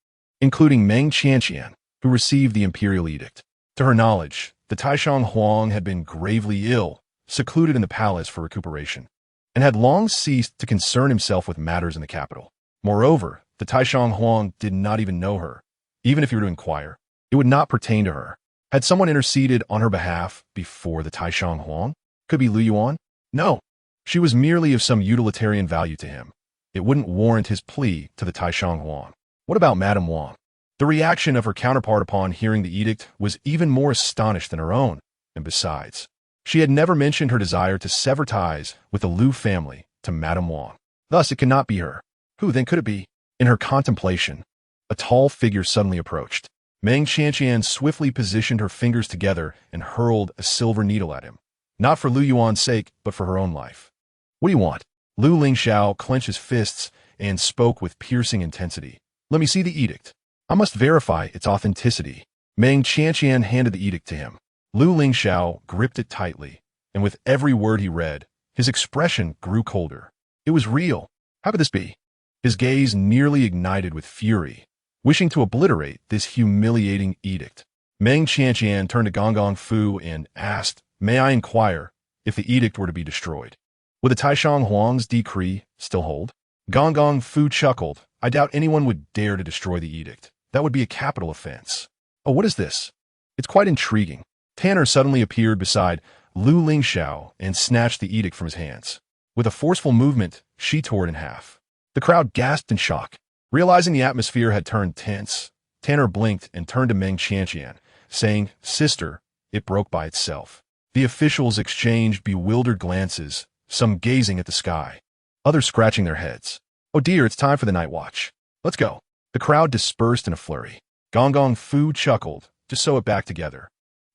including Meng Qianqian, who received the imperial edict. To her knowledge, the Taishang Huang had been gravely ill, secluded in the palace for recuperation, and had long ceased to concern himself with matters in the capital. Moreover, the Taishang Huang did not even know her. Even if he were to inquire, it would not pertain to her. Had someone interceded on her behalf before the Taishang Huang? Could be Lu Yuan? No. She was merely of some utilitarian value to him. It wouldn't warrant his plea to the Taishang Huang. What about Madame Wang? The reaction of her counterpart upon hearing the edict was even more astonished than her own, and besides, she had never mentioned her desire to sever ties with the Lu family to Madame Wang. Thus, it cannot be her. Who then could it be? In her contemplation, a tall figure suddenly approached. Meng Qianqian swiftly positioned her fingers together and hurled a silver needle at him. Not for Lu Yuan's sake, but for her own life. What do you want? Lu Lingxiao clenched his fists and spoke with piercing intensity. Let me see the edict. I must verify its authenticity. Meng Qianqian handed the edict to him. Lu Lingxiao gripped it tightly, and with every word he read, his expression grew colder. It was real. How could this be? His gaze nearly ignited with fury, wishing to obliterate this humiliating edict. Meng Qianqian turned to Gong Fu and asked, "May I inquire if the edict were to be destroyed? Would the Taishang Huang's decree still hold?" Gong Fu chuckled. "I doubt anyone would dare to destroy the edict. That would be a capital offense." "Oh, what is this?" "It's quite intriguing." Tanner suddenly appeared beside Lu Lingxiao and snatched the edict from his hands. With a forceful movement, she tore it in half. The crowd gasped in shock. Realizing the atmosphere had turned tense, Tanner blinked and turned to Meng Qianqian, saying, "Sister, it broke by itself." The officials exchanged bewildered glances, some gazing at the sky, others scratching their heads. "Oh dear, it's time for the night watch. Let's go." The crowd dispersed in a flurry. Gong Fu chuckled to sew it back together.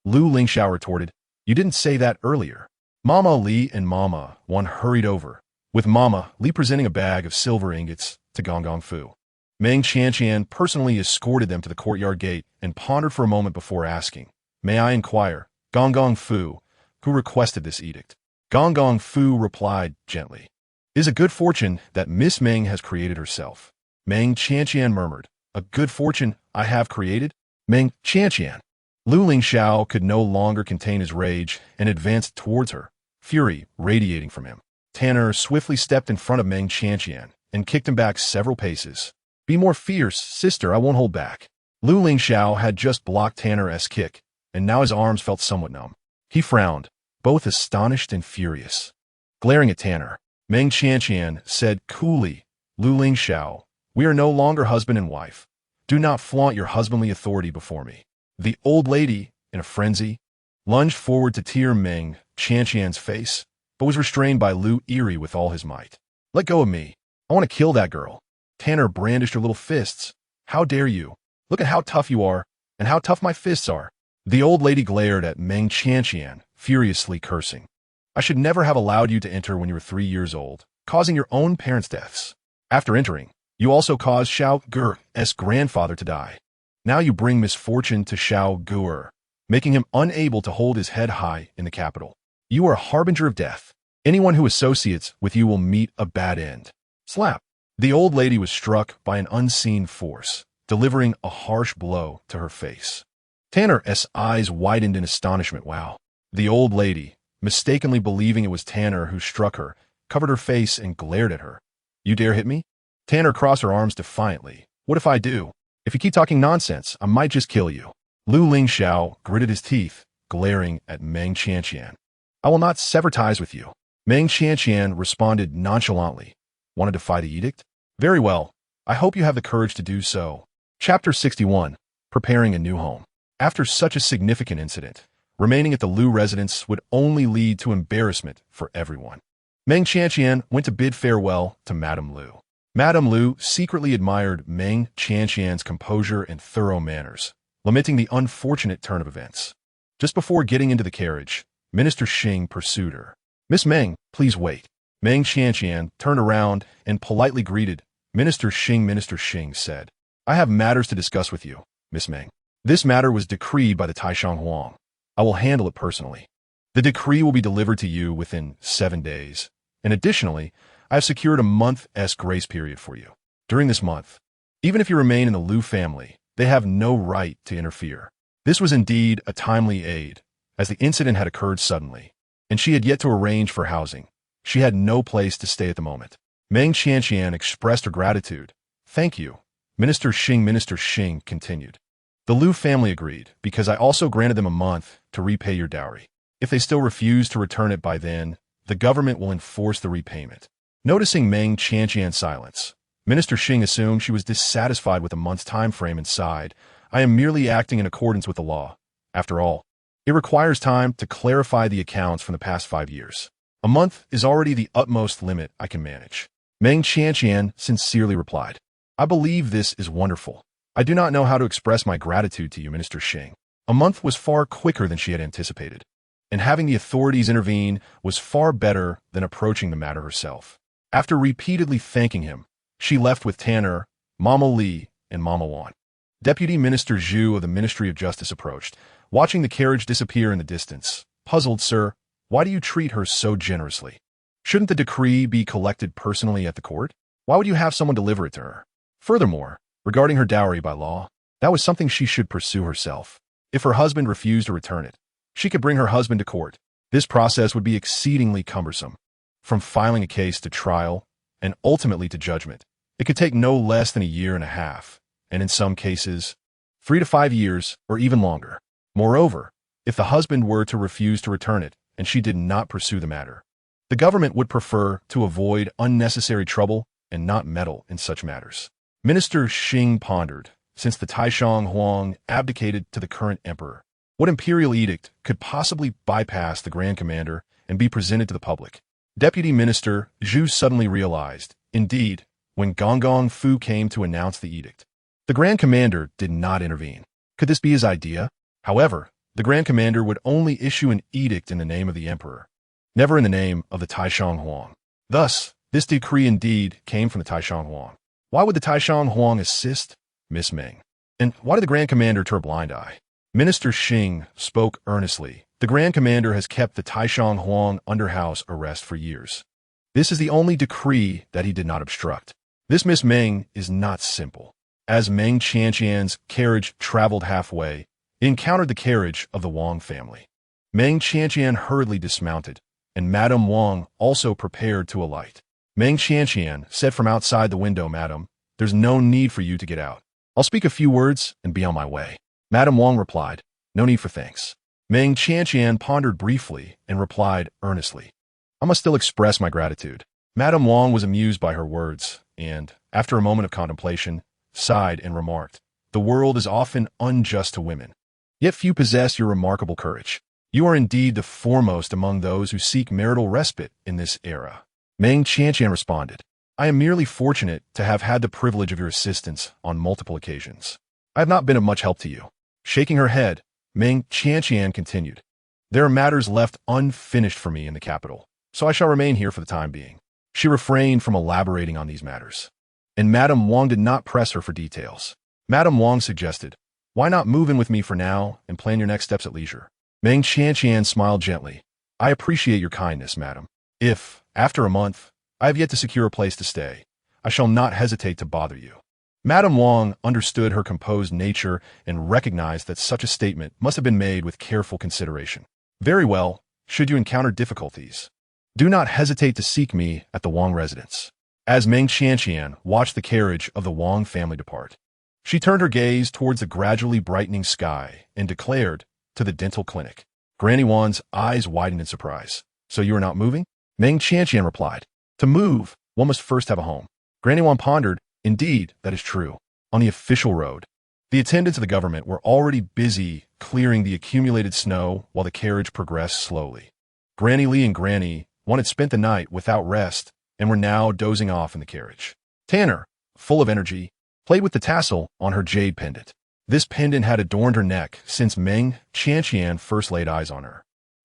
Lu Lingxiao retorted, "You didn't say that earlier." Mama Li and Mama Wan hurried over, with Mama Li presenting a bag of silver ingots to Gong Fu. Meng Qianqian personally escorted them to the courtyard gate and pondered for a moment before asking, "May I inquire, Gong Fu, who requested this edict?" Gong Fu replied gently, "It is a good fortune that Miss Meng has created herself." Meng Qianqian murmured, "A good fortune I have created?" Meng Qianqian. Lu Lingxiao could no longer contain his rage and advanced towards her, fury radiating from him. Tanner swiftly stepped in front of Meng Qianqian and kicked him back several paces. "Be more fierce, sister, I won't hold back." Lu Lingxiao had just blocked Tanner's kick, and now his arms felt somewhat numb. He frowned, both astonished and furious. Glaring at Tanner, Meng Qianqian said coolly, "Lu Lingxiao, we are no longer husband and wife. Do not flaunt your husbandly authority before me." The old lady, in a frenzy, lunged forward to tear Meng Qianqian's face, but was restrained by Lu Yiri with all his might. "Let go of me. I want to kill that girl." Tanner brandished her little fists. "How dare you? Look at how tough you are, and how tough my fists are." The old lady glared at Meng Qianqian, furiously cursing. "I should never have allowed you to enter when you were 3 years old, causing your own parents' deaths. After entering, you also caused Xiao Ge's grandfather to die. Now you bring misfortune to Xiao Ge, making him unable to hold his head high in the capital. You are a harbinger of death. Anyone who associates with you will meet a bad end." Slap. The old lady was struck by an unseen force, delivering a harsh blow to her face. Tanner's eyes widened in astonishment. Wow. The old lady, mistakenly believing it was Tanner who struck her, covered her face and glared at her. "You dare hit me?" Tanner crossed her arms defiantly. "What if I do? If you keep talking nonsense, I might just kill you." Lu Lingxiao gritted his teeth, glaring at Meng Qianqian. "I will not sever ties with you." Meng Qianqian responded nonchalantly. "Want to defy the edict? Very well. I hope you have the courage to do so." Chapter 61. Preparing a new home. After such a significant incident, remaining at the Lu residence would only lead to embarrassment for everyone. Meng Qianqian went to bid farewell to Madame Lu. Madame Lu secretly admired Meng Qianqian's composure and thorough manners, lamenting the unfortunate turn of events. Just before getting into the carriage, Minister Xing pursued her. Miss Meng, please wait. Meng Qianqian turned around and politely greeted Minister Xing. Minister Xing said, I have matters to discuss with you, Miss Meng. This matter was decreed by the Taishang Huang. I will handle it personally. The decree will be delivered to you within 7 days. And additionally, I have secured a month's grace period for you. During this month, even if you remain in the Lu family, they have no right to interfere. This was indeed a timely aid, as the incident had occurred suddenly, and she had yet to arrange for housing. She had no place to stay at the moment. Meng Qianqian expressed her gratitude. Thank you, Minister Xing. Minister Xing continued. The Lu family agreed, because I also granted them a month to repay your dowry. If they still refuse to return it by then, the government will enforce the repayment. Noticing Meng Qianqian's silence, Minister Xing assumed she was dissatisfied with a month's time frame and sighed. I am merely acting in accordance with the law. After all, it requires time to clarify the accounts from the past 5 years. A month is already the utmost limit I can manage. Meng Qianqian sincerely replied. I believe this is wonderful. I do not know how to express my gratitude to you, Minister Xing. A month was far quicker than she had anticipated, and having the authorities intervene was far better than approaching the matter herself. After repeatedly thanking him, she left with Tanner, Mama Li, and Mama Wan. Deputy Minister Zhu of the Ministry of Justice approached, watching the carriage disappear in the distance. Puzzled, sir, why do you treat her so generously? Shouldn't the decree be collected personally at the court? Why would you have someone deliver it to her? Furthermore, regarding her dowry by law, that was something she should pursue herself. If her husband refused to return it, she could bring her husband to court. This process would be exceedingly cumbersome. From filing a case to trial, and ultimately to judgment, it could take no less than 1.5 years, and in some cases, 3 to 5 years or even longer. Moreover, if the husband were to refuse to return it and she did not pursue the matter, the government would prefer to avoid unnecessary trouble and not meddle in such matters. Minister Xing pondered. Since the Taishang Huang abdicated to the current emperor, what imperial edict could possibly bypass the Grand Commander and be presented to the public? Deputy Minister Zhu suddenly realized, indeed, when Gong Fu came to announce the edict, the Grand Commander did not intervene. Could this be his idea? However, the Grand Commander would only issue an edict in the name of the emperor, never in the name of the Taishang Huang. Thus, this decree indeed came from the Taishang Huang. Why would the Taishang Huang assist Miss Meng? And why did the Grand Commander turn a blind eye? Minister Xing spoke earnestly. The Grand Commander has kept the Taishang Huang under house arrest for years. This is the only decree that he did not obstruct. This Miss Meng is not simple. As Meng Qianqian's carriage traveled halfway, it encountered the carriage of the Wang family. Meng Qianqian hurriedly dismounted, and Madame Wang also prepared to alight. Meng Qianqian said from outside the window, Madam, there's no need for you to get out. I'll speak a few words and be on my way. Madame Wang replied, no need for thanks. Meng Qianqian pondered briefly and replied earnestly, I must still express my gratitude. Madame Wang was amused by her words, and, after a moment of contemplation, sighed and remarked, the world is often unjust to women, yet few possess your remarkable courage. You are indeed the foremost among those who seek marital respite in this era. Meng Qianqian responded, I am merely fortunate to have had the privilege of your assistance on multiple occasions. I have not been of much help to you. Shaking her head, Meng Qianqian continued, there are matters left unfinished for me in the capital, so I shall remain here for the time being. She refrained from elaborating on these matters, and Madame Wang did not press her for details. Madame Wang suggested, why not move in with me for now and plan your next steps at leisure? Meng Qianqian smiled gently. I appreciate your kindness, madam. If, after a month, I have yet to secure a place to stay, I shall not hesitate to bother you. Madame Wang understood her composed nature and recognized that such a statement must have been made with careful consideration. Very well, should you encounter difficulties, do not hesitate to seek me at the Wang residence. As Meng Qianqian watched the carriage of the Wang family depart, she turned her gaze towards the gradually brightening sky and declared to the dental clinic. Granny Wan's eyes widened in surprise. So you are not moving? Meng Qianqian replied, to move, one must first have a home. Granny Wan pondered, indeed, that is true. On the official road, the attendants of the government were already busy clearing the accumulated snow while the carriage progressed slowly. Granny Li and Granny Wan had spent the night without rest and were now dozing off in the carriage. Tanner, full of energy, played with the tassel on her jade pendant. This pendant had adorned her neck since Meng Qianqian first laid eyes on her.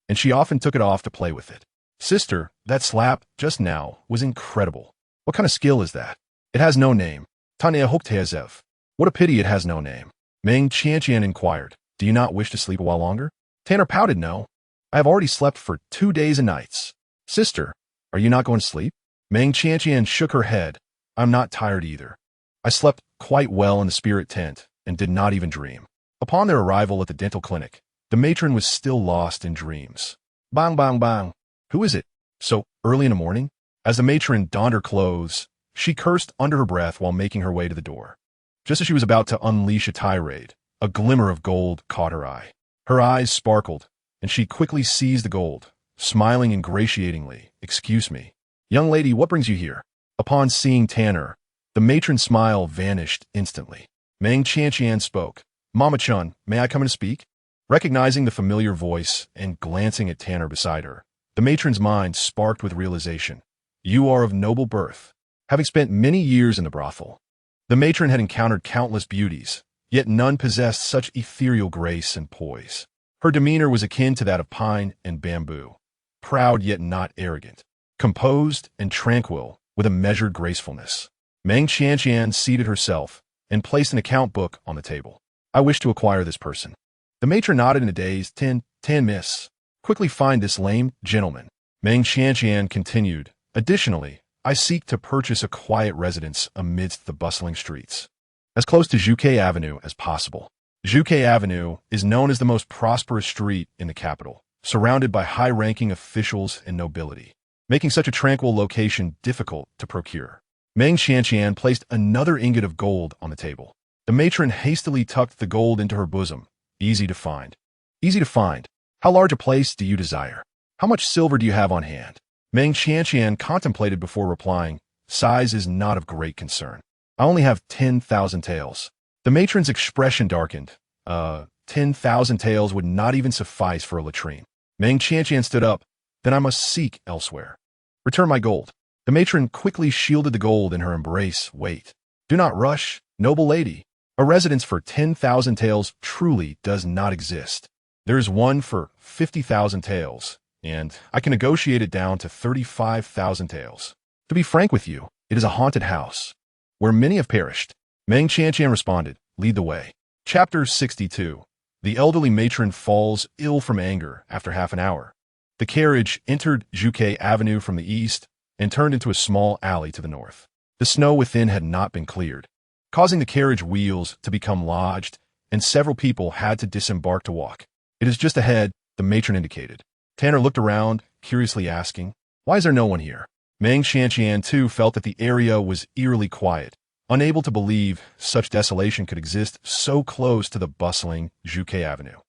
and she often took it off to play with it. Sister, that slap just now was incredible. What kind of skill is that? It has no name. Tanya Hokteazev. What a pity it has no name. Meng Qianqian inquired. Do you not wish to sleep a while longer? Tanner pouted no. I have already slept for 2 days and nights. Sister, are you not going to sleep? Meng Qianqian shook her head. I'm not tired either. I slept quite well in the spirit tent and did not even dream. Upon their arrival at the dental clinic, the matron was still lost in dreams. Bang, bang, bang. Who is it? So early in the morning? As the matron donned her clothes, she cursed under her breath while making her way to the door. Just as she was about to unleash a tirade, a glimmer of gold caught her eye. Her eyes sparkled, and she quickly seized the gold, smiling ingratiatingly. Excuse me. Young lady, what brings you here? Upon seeing Tanner, the matron's smile vanished instantly. Meng Qianqian spoke. Mama Chun, may I come in to speak? Recognizing the familiar voice and glancing at Tanner beside her, the matron's mind sparked with realization. You are of noble birth. Having spent many years in the brothel, the matron had encountered countless beauties, yet none possessed such ethereal grace and poise. Her demeanor was akin to that of pine and bamboo, proud yet not arrogant, composed and tranquil with a measured gracefulness. Meng Qianqian seated herself and placed an account book on the table. I wish to acquire this person. The matron nodded in a daze. 10 miss. Quickly find this lame gentleman. Meng Qianqian continued. Additionally, I seek to purchase a quiet residence amidst the bustling streets, as close to Zhuke Avenue as possible. Zhuke Avenue is known as the most prosperous street in the capital, surrounded by high-ranking officials and nobility, making such a tranquil location difficult to procure. Meng Qianqian placed another ingot of gold on the table. The matron hastily tucked the gold into her bosom. Easy to find. Easy to find. How large a place do you desire? How much silver do you have on hand? Meng Qianqian contemplated before replying. Size is not of great concern. I only have 10,000 taels. The matron's expression darkened. 10,000 taels would not even suffice for a latrine. Meng Qianqian stood up. Then I must seek elsewhere. Return my gold. The matron quickly shielded the gold in her embrace. Wait. Do not rush, noble lady. A residence for 10,000 taels truly does not exist. There is one for 50,000 taels, and I can negotiate it down to 35,000 taels. To be frank with you, it is a haunted house, where many have perished. Meng Qianqian responded, lead the way. Chapter 62. The elderly matron falls ill from anger after half an hour. The carriage entered Zhuke Avenue from the east and turned into a small alley to the north. The snow within had not been cleared, causing the carriage wheels to become lodged, and several people had to disembark to walk. It is just ahead, the matron indicated. Tanner looked around, curiously asking, why is there no one here? Meng Qianqian too felt that the area was eerily quiet, unable to believe such desolation could exist so close to the bustling Zhuke Avenue.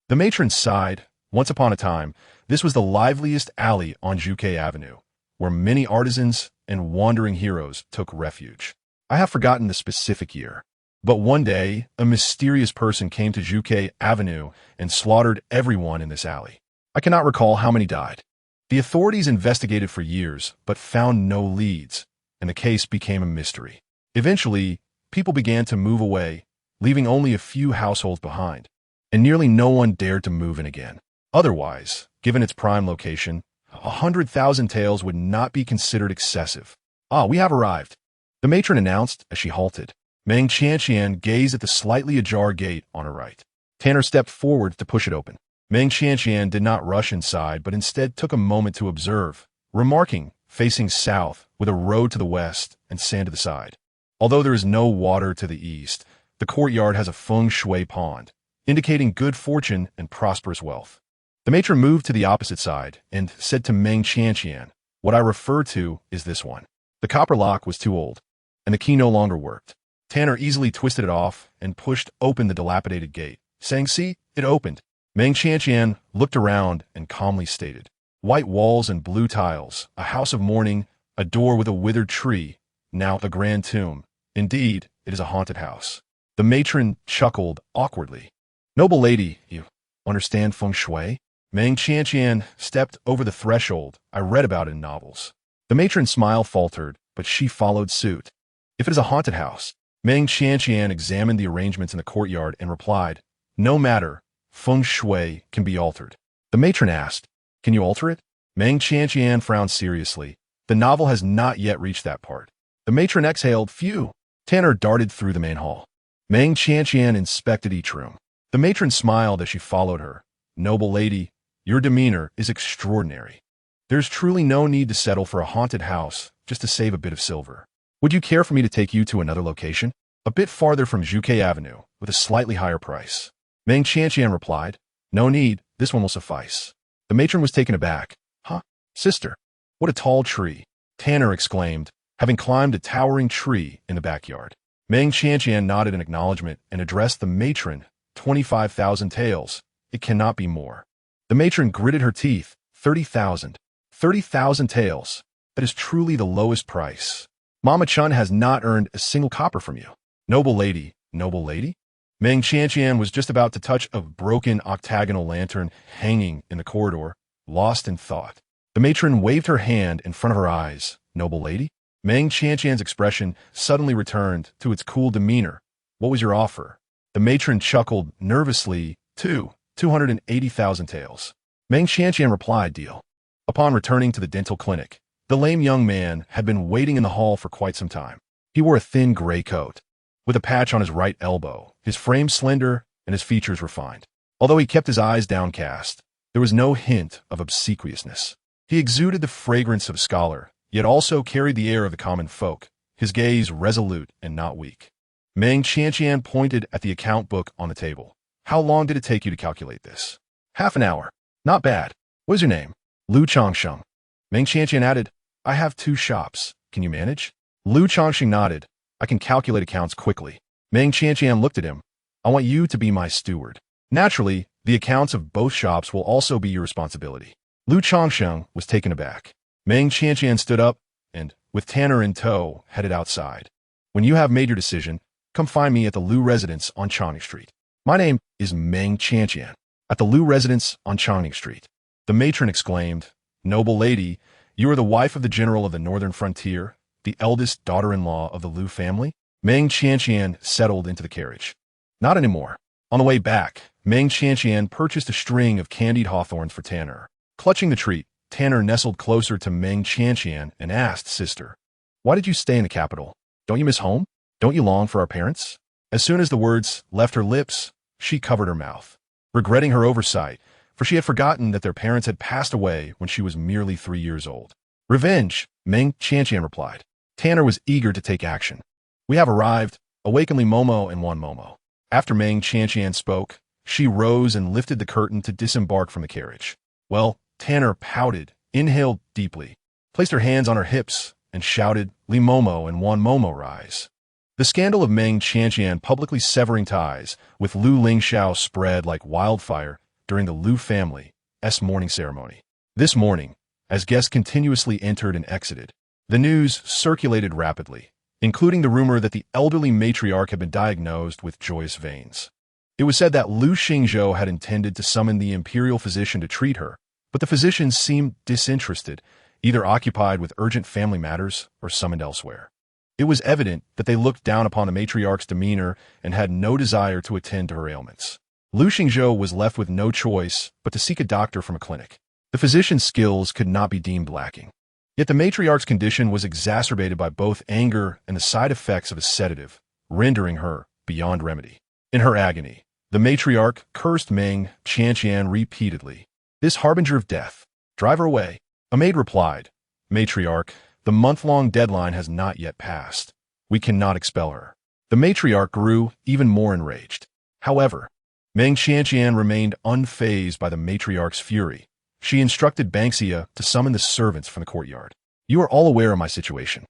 The matron sighed. Once upon a time, this was the liveliest alley on Zhuke Avenue, where many artisans and wandering heroes took refuge. I have forgotten the specific year, but one day, a mysterious person came to Zhuke Avenue and slaughtered everyone in this alley. I cannot recall how many died. The authorities investigated for years, but found no leads, and the case became a mystery. Eventually, people began to move away, leaving only a few households behind, and nearly no one dared to move in again. Otherwise, given its prime location, 100,000 taels would not be considered excessive. Ah, we have arrived, the matron announced as she halted. Meng Qianqian gazed at the slightly ajar gate on her right. Tanner stepped forward to push it open. Meng Qianqian did not rush inside, but instead took a moment to observe, remarking, facing south, with a road to the west and sand to the side. Although there is no water to the east, the courtyard has a feng shui pond, indicating good fortune and prosperous wealth. The matron moved to the opposite side and said to Meng Qianqian, what I refer to is this one. The copper lock was too old, and the key no longer worked. Tanner easily twisted it off and pushed open the dilapidated gate, saying, see, it opened. Meng Qianqian looked around and calmly stated, white walls and blue tiles, a house of mourning, a door with a withered tree, now a grand tomb. Indeed, it is a haunted house. The matron chuckled awkwardly. Noble lady, you understand feng shui? Meng Qianqian stepped over the threshold. I read about it in novels. The matron's smile faltered, but she followed suit. If it is a haunted house, Meng Qianqian examined the arrangements in the courtyard and replied, no matter, feng shui can be altered. The matron asked, Can you alter it? Meng Qianqian frowned seriously. The novel has not yet reached that part. The matron exhaled, phew. Tanner darted through the main hall. Meng Qianqian inspected each room. The matron smiled as she followed her. Noble lady, your demeanor is extraordinary. There's truly no need to settle for a haunted house just to save a bit of silver. Would you care for me to take you to another location? A bit farther from Zhuke Avenue, with a slightly higher price. Meng Qianqian replied, no need, this one will suffice. The matron was taken aback. Huh? Sister, what a tall tree. Tanner exclaimed, having climbed a towering tree in the backyard. Meng Qianqian nodded in acknowledgement and addressed the matron, 25,000 taels. It cannot be more. The matron gritted her teeth, 30,000. 30,000 taels. That is truly the lowest price. Mama Chun has not earned a single copper from you. Noble lady, noble lady? Meng Qianqian was just about to touch a broken octagonal lantern hanging in the corridor, lost in thought. The matron waved her hand in front of her eyes. Noble lady? Meng Qianqian's expression suddenly returned to its cool demeanor. What was your offer? The matron chuckled nervously. 280,000 taels. Meng Qianqian replied, deal. Upon returning to the dental clinic, the lame young man had been waiting in the hall for quite some time. He wore a thin gray coat, with a patch on his right elbow, his frame slender and his features refined. Although he kept his eyes downcast, there was no hint of obsequiousness. He exuded the fragrance of a scholar, yet also carried the air of the common folk, his gaze resolute and not weak. Meng Qianqian pointed at the account book on the table. How long did it take you to calculate this? Half an hour. Not bad. What is your name? Lu Changsheng. Meng Qianqian added, I have 2 shops. Can you manage? Lu Changsheng nodded. I can calculate accounts quickly. Meng Qianqian looked at him. I want you to be my steward. Naturally, the accounts of both shops will also be your responsibility. Lu Changsheng was taken aback. Meng Qianqian stood up and, with Tanner in tow, headed outside. When you have made your decision, come find me at the Lu residence on Changning Street. My name is Meng Qianqian. At the Lu residence on Changning Street. The matron exclaimed, Noble lady, you are the wife of the general of the northern frontier, the eldest daughter-in-law of the Lu family? Meng Qianqian settled into the carriage. Not anymore. On the way back, Meng Qianqian purchased a string of candied hawthorns for Tanner. Clutching the treat, Tanner nestled closer to Meng Qianqian and asked, Sister, why did you stay in the capital? Don't you miss home? Don't you long for our parents? As soon as the words left her lips, she covered her mouth, regretting her oversight, for she had forgotten that their parents had passed away when she was merely 3 years old. Revenge, Meng Qianqian replied. Tanner was eager to take action. We have arrived, awaken Li Momo and Wan Momo. After Meng Qianqian spoke, she rose and lifted the curtain to disembark from the carriage. Well, Tanner pouted, inhaled deeply, placed her hands on her hips, and shouted, Li Momo and Wan Momo rise. The scandal of Meng Qianqian publicly severing ties with Lu Lingxiao spread like wildfire during the Lu family's mourning ceremony. This morning, as guests continuously entered and exited, the news circulated rapidly, including the rumor that the elderly matriarch had been diagnosed with joyous veins. It was said that Lu Lingxiao had intended to summon the imperial physician to treat her, but the physician seemed disinterested, either occupied with urgent family matters or summoned elsewhere. It was evident that they looked down upon the matriarch's demeanor and had no desire to attend to her ailments. Lu Lingxiao was left with no choice but to seek a doctor from a clinic. The physician's skills could not be deemed lacking. Yet the matriarch's condition was exacerbated by both anger and the side effects of a sedative, rendering her beyond remedy. In her agony, the matriarch cursed Meng Qianqian repeatedly. This harbinger of death. Drive her away. A maid replied, Matriarch, the month-long deadline has not yet passed. We cannot expel her. The matriarch grew even more enraged. However, Meng Qianqian remained unfazed by the matriarch's fury. She instructed Banksia to summon the servants from the courtyard. You are all aware of my situation.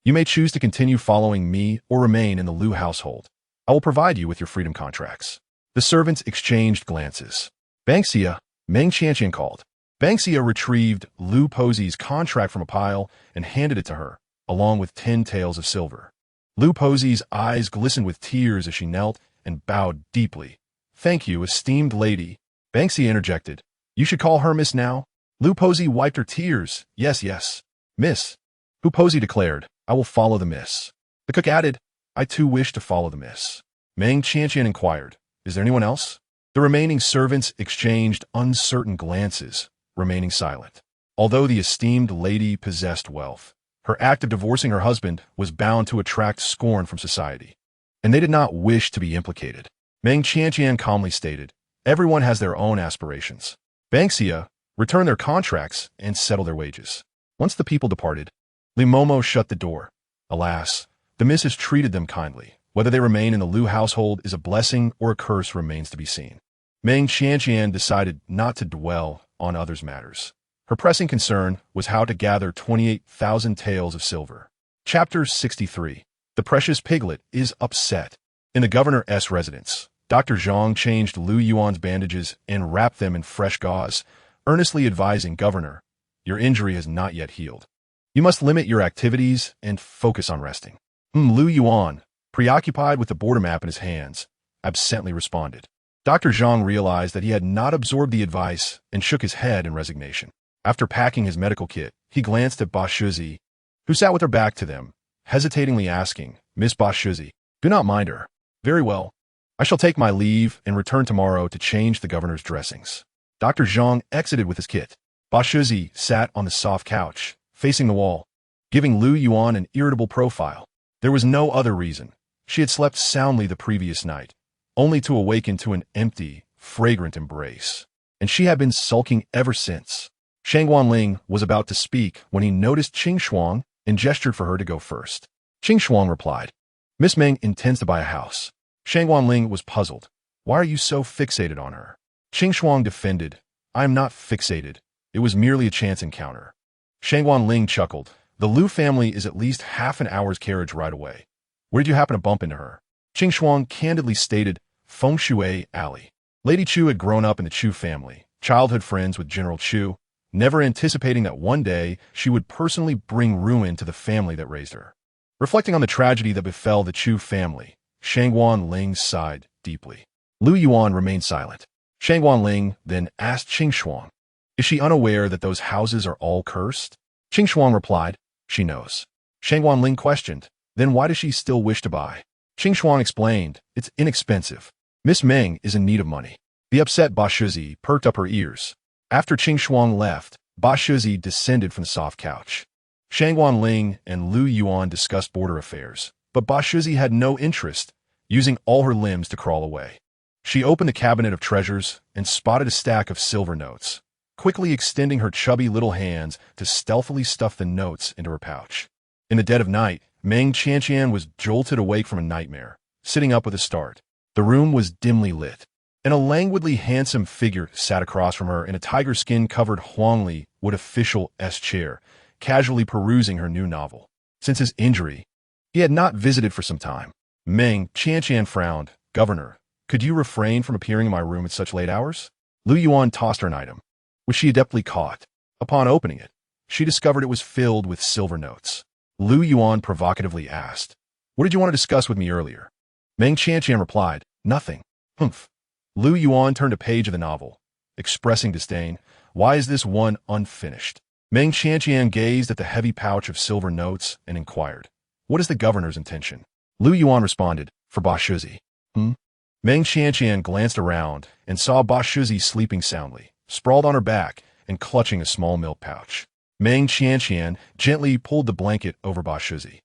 You may choose to continue following me or remain in the Lu household. I will provide you with your freedom contracts. The servants exchanged glances. Banksia, Meng Qianqian called. Banksia retrieved Lu Posey's contract from a pile and handed it to her, along with 10 taels of silver. Lu Posey's eyes glistened with tears as she knelt and bowed deeply. Thank you, esteemed lady. Banksia interjected. You should call her Miss now. Lu Posey wiped her tears. Yes, yes. Miss. Lu Posey declared, I will follow the miss. The cook added, I too wish to follow the miss. Meng Qianqian inquired, Is there anyone else? The remaining servants exchanged uncertain glances, remaining silent. Although the esteemed lady possessed wealth, her act of divorcing her husband was bound to attract scorn from society, and they did not wish to be implicated. Meng Qianqian calmly stated, "Everyone has their own aspirations. Banksia, return their contracts and settle their wages." Once the people departed, Li Momo shut the door. Alas, the missives treated them kindly. Whether they remain in the Lu household is a blessing or a curse remains to be seen. Meng Qianqian decided not to dwell on others' matters. Her pressing concern was how to gather 28,000 taels of silver. Chapter 63. The precious piglet is upset. In the governor's residence, Dr. Zhang changed Lu Yuan's bandages and wrapped them in fresh gauze, earnestly advising, "Governor, your injury has not yet healed. You must limit your activities and focus on resting." Lu Yuan, preoccupied with the border map in his hands, absently responded. Dr. Zhang realized that he had not absorbed the advice and shook his head in resignation. After packing his medical kit, he glanced at Ba Shuzi, who sat with her back to them, hesitatingly asking, "Miss Ba Shuzi, do not mind her." "Very well. I shall take my leave and return tomorrow to change the governor's dressings." Dr. Zhang exited with his kit. Ba Shuzi sat on the soft couch, facing the wall, giving Lu Yuan an irritable profile. There was no other reason. She had slept soundly the previous night, only to awaken to an empty, fragrant embrace. And she had been sulking ever since. Shang Wanling was about to speak when he noticed Qing Shuang and gestured for her to go first. Qing Shuang replied, "Miss Meng intends to buy a house." Shang Wanling was puzzled. "Why are you so fixated on her?" Qing Shuang defended, "I am not fixated. It was merely a chance encounter." Shang Wanling chuckled. "The Lu family is at least half an hour's carriage ride away. Where did you happen to bump into her?" Qing Shuang candidly stated, "Feng Shui Alley." Lady Chu had grown up in the Chu family, childhood friends with General Chu, never anticipating that one day she would personally bring ruin to the family that raised her. Reflecting on the tragedy that befell the Chu family, Shang Wanling sighed deeply. Lu Yuan remained silent. Shang Wanling then asked Qing Shuang, "Is she unaware that those houses are all cursed?" Qing Shuang replied, "She knows." Shang Wanling questioned, "Then why does she still wish to buy?" Qing Shuang explained, "It's inexpensive. Miss Meng is in need of money." The upset Ba Shuzi perked up her ears. After Qing Shuang left, Ba Shuzi descended from the soft couch. Shang Wanling and Lu Yuan discussed border affairs, but Ba Shuzi had no interest, using all her limbs to crawl away. She opened the cabinet of treasures and spotted a stack of silver notes, quickly extending her chubby little hands to stealthily stuff the notes into her pouch. In the dead of night, Meng Qianqian was jolted awake from a nightmare, sitting up with a start. The room was dimly lit, and a languidly handsome figure sat across from her in a tiger skin-covered Huangli wood official-s chair, casually perusing her new novel. Since his injury, he had not visited for some time. Meng Qianqian frowned. "Governor, could you refrain from appearing in my room at such late hours?" Lu Yuan tossed her an item, which she adeptly caught. Upon opening it, she discovered it was filled with silver notes. Lu Yuan provocatively asked, "What did you want to discuss with me earlier?" Meng Qianqian replied, "Nothing." "Humph." Lu Yuan turned a page of the novel, expressing disdain. "Why is this one unfinished?" Meng Qianqian gazed at the heavy pouch of silver notes and inquired, "What is the governor's intention?" Lu Yuan responded, "For Ba Shuzi." Meng Qianqian glanced around and saw Ba Shuzi sleeping soundly, sprawled on her back and clutching a small milk pouch. Meng Qianqian gently pulled the blanket over Ba Shuzi.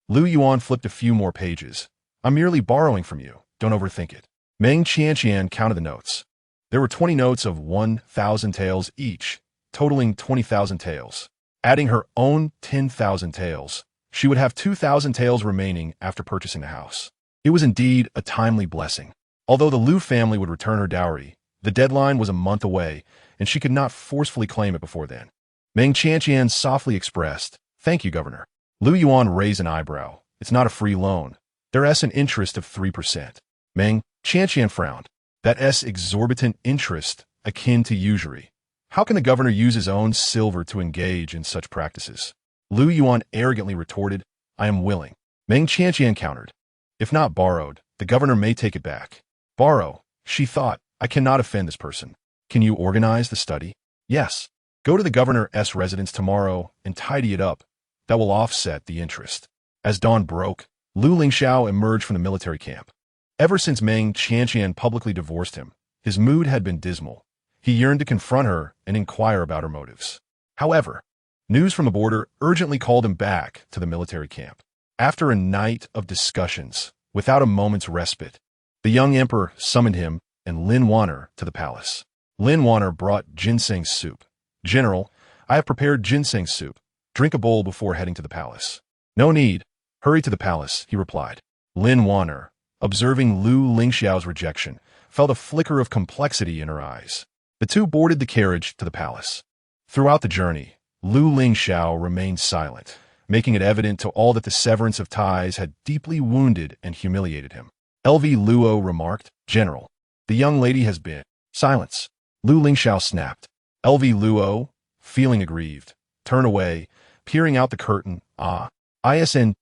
Lu Yuan flipped a few more pages. "I'm merely borrowing from you. Don't overthink it." Meng Qianqian counted the notes. There were 20 notes of 1,000 taels each, totaling 20,000 taels. Adding her own 10,000 taels, she would have 2,000 taels remaining after purchasing the house. It was indeed a timely blessing. Although the Lu family would return her dowry, the deadline was a month away, and she could not forcefully claim it before then. Meng Qianqian softly expressed, "Thank you, Governor." Lu Yuan raised an eyebrow. "It's not a free loan. There's an interest of 3%. Meng Qianqian frowned. "That's exorbitant interest, akin to usury. How can the governor use his own silver to engage in such practices?" Lu Yuan arrogantly retorted, "I am willing." Meng Qianqian countered, "If not borrowed, the governor may take it back." "Borrow," she thought, "I cannot offend this person. Can you organize the study?" "Yes. Go to the governor's residence tomorrow and tidy it up. That will offset the interest." As dawn broke, Lu Lingxiao emerged from the military camp. Ever since Meng Qianqian publicly divorced him, his mood had been dismal, He yearned to confront her and inquire about her motives. However, news from the border urgently called him back to the military camp. After a night of discussions, without a moment's respite, the young emperor summoned him and Lin Wan'er to the palace. Lin Wan'er brought ginseng soup. "General, I have prepared ginseng soup. Drink a bowl before heading to the palace." "No need. Hurry to the palace," he replied. Lin Wan'er, observing Lu Lingxiao's rejection, felt a flicker of complexity in her eyes. The two boarded the carriage to the palace. Throughout the journey, Lu Lingxiao remained silent, making it evident to all that the severance of ties had deeply wounded and humiliated him. LV Luo remarked, "General, the young lady has been..." "Silence," Lu Lingxiao snapped. LV Luo, feeling aggrieved, turned away, peering out the curtain. Isn't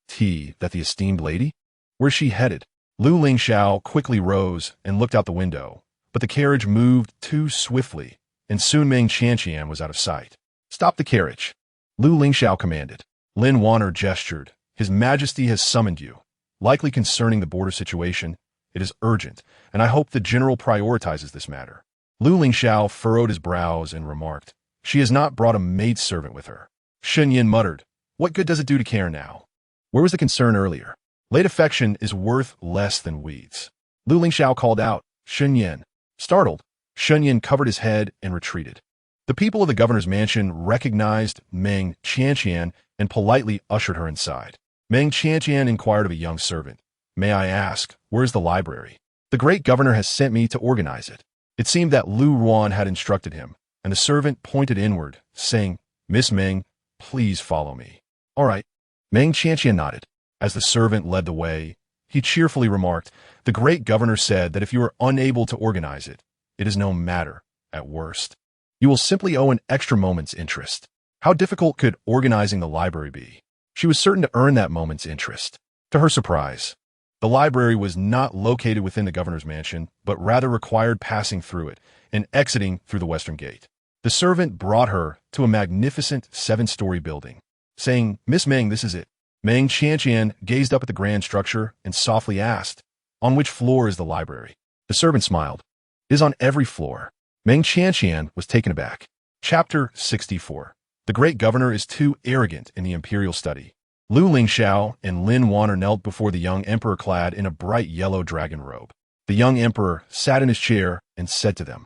that the esteemed lady? Where's she headed?" Lu Lingxiao quickly rose and looked out the window, but the carriage moved too swiftly, and soon Meng Qianqian was out of sight. "Stop the carriage," Lu Lingxiao commanded. Lin Wan'er gestured. "His Majesty has summoned you. Likely concerning the border situation. It is urgent, and I hope the general prioritizes this matter." Lu Lingxiao furrowed his brows and remarked, "She has not brought a maidservant with her." Shun Yin muttered, "What good does it do to care now? Where was the concern earlier? Late affection is worth less than weeds." Lu Lingxiao called out, "Shun Yin." Startled, Shun Yin covered his head and retreated. The people of the governor's mansion recognized Meng Qianqian and politely ushered her inside. Meng Qianqian inquired of a young servant, "May I ask, where's the library?" "The great governor has sent me to organize it." It seemed that Lu Ruan had instructed him, and the servant pointed inward, saying, "Miss Meng, please follow me." "All right." Meng Qianqian nodded. As the servant led the way, he cheerfully remarked, "The great governor said that if you are unable to organize it, it is no matter, at worst. You will simply owe an extra moment's interest." How difficult could organizing the library be? She was certain to earn that moment's interest. To her surprise, the library was not located within the governor's mansion, but rather required passing through it and exiting through the western gate. The servant brought her to a magnificent 7-story building, saying, "Miss Meng, this is it." Meng Qianqian gazed up at the grand structure and softly asked, "On which floor is the library?" The servant smiled. "It is on every floor." Meng Qianqian was taken aback. Chapter 64. The great governor is too arrogant in the imperial study. Lu Lingxiao and Lin Wan'er knelt before the young emperor clad in a bright yellow dragon robe. The young emperor sat in his chair and said to them,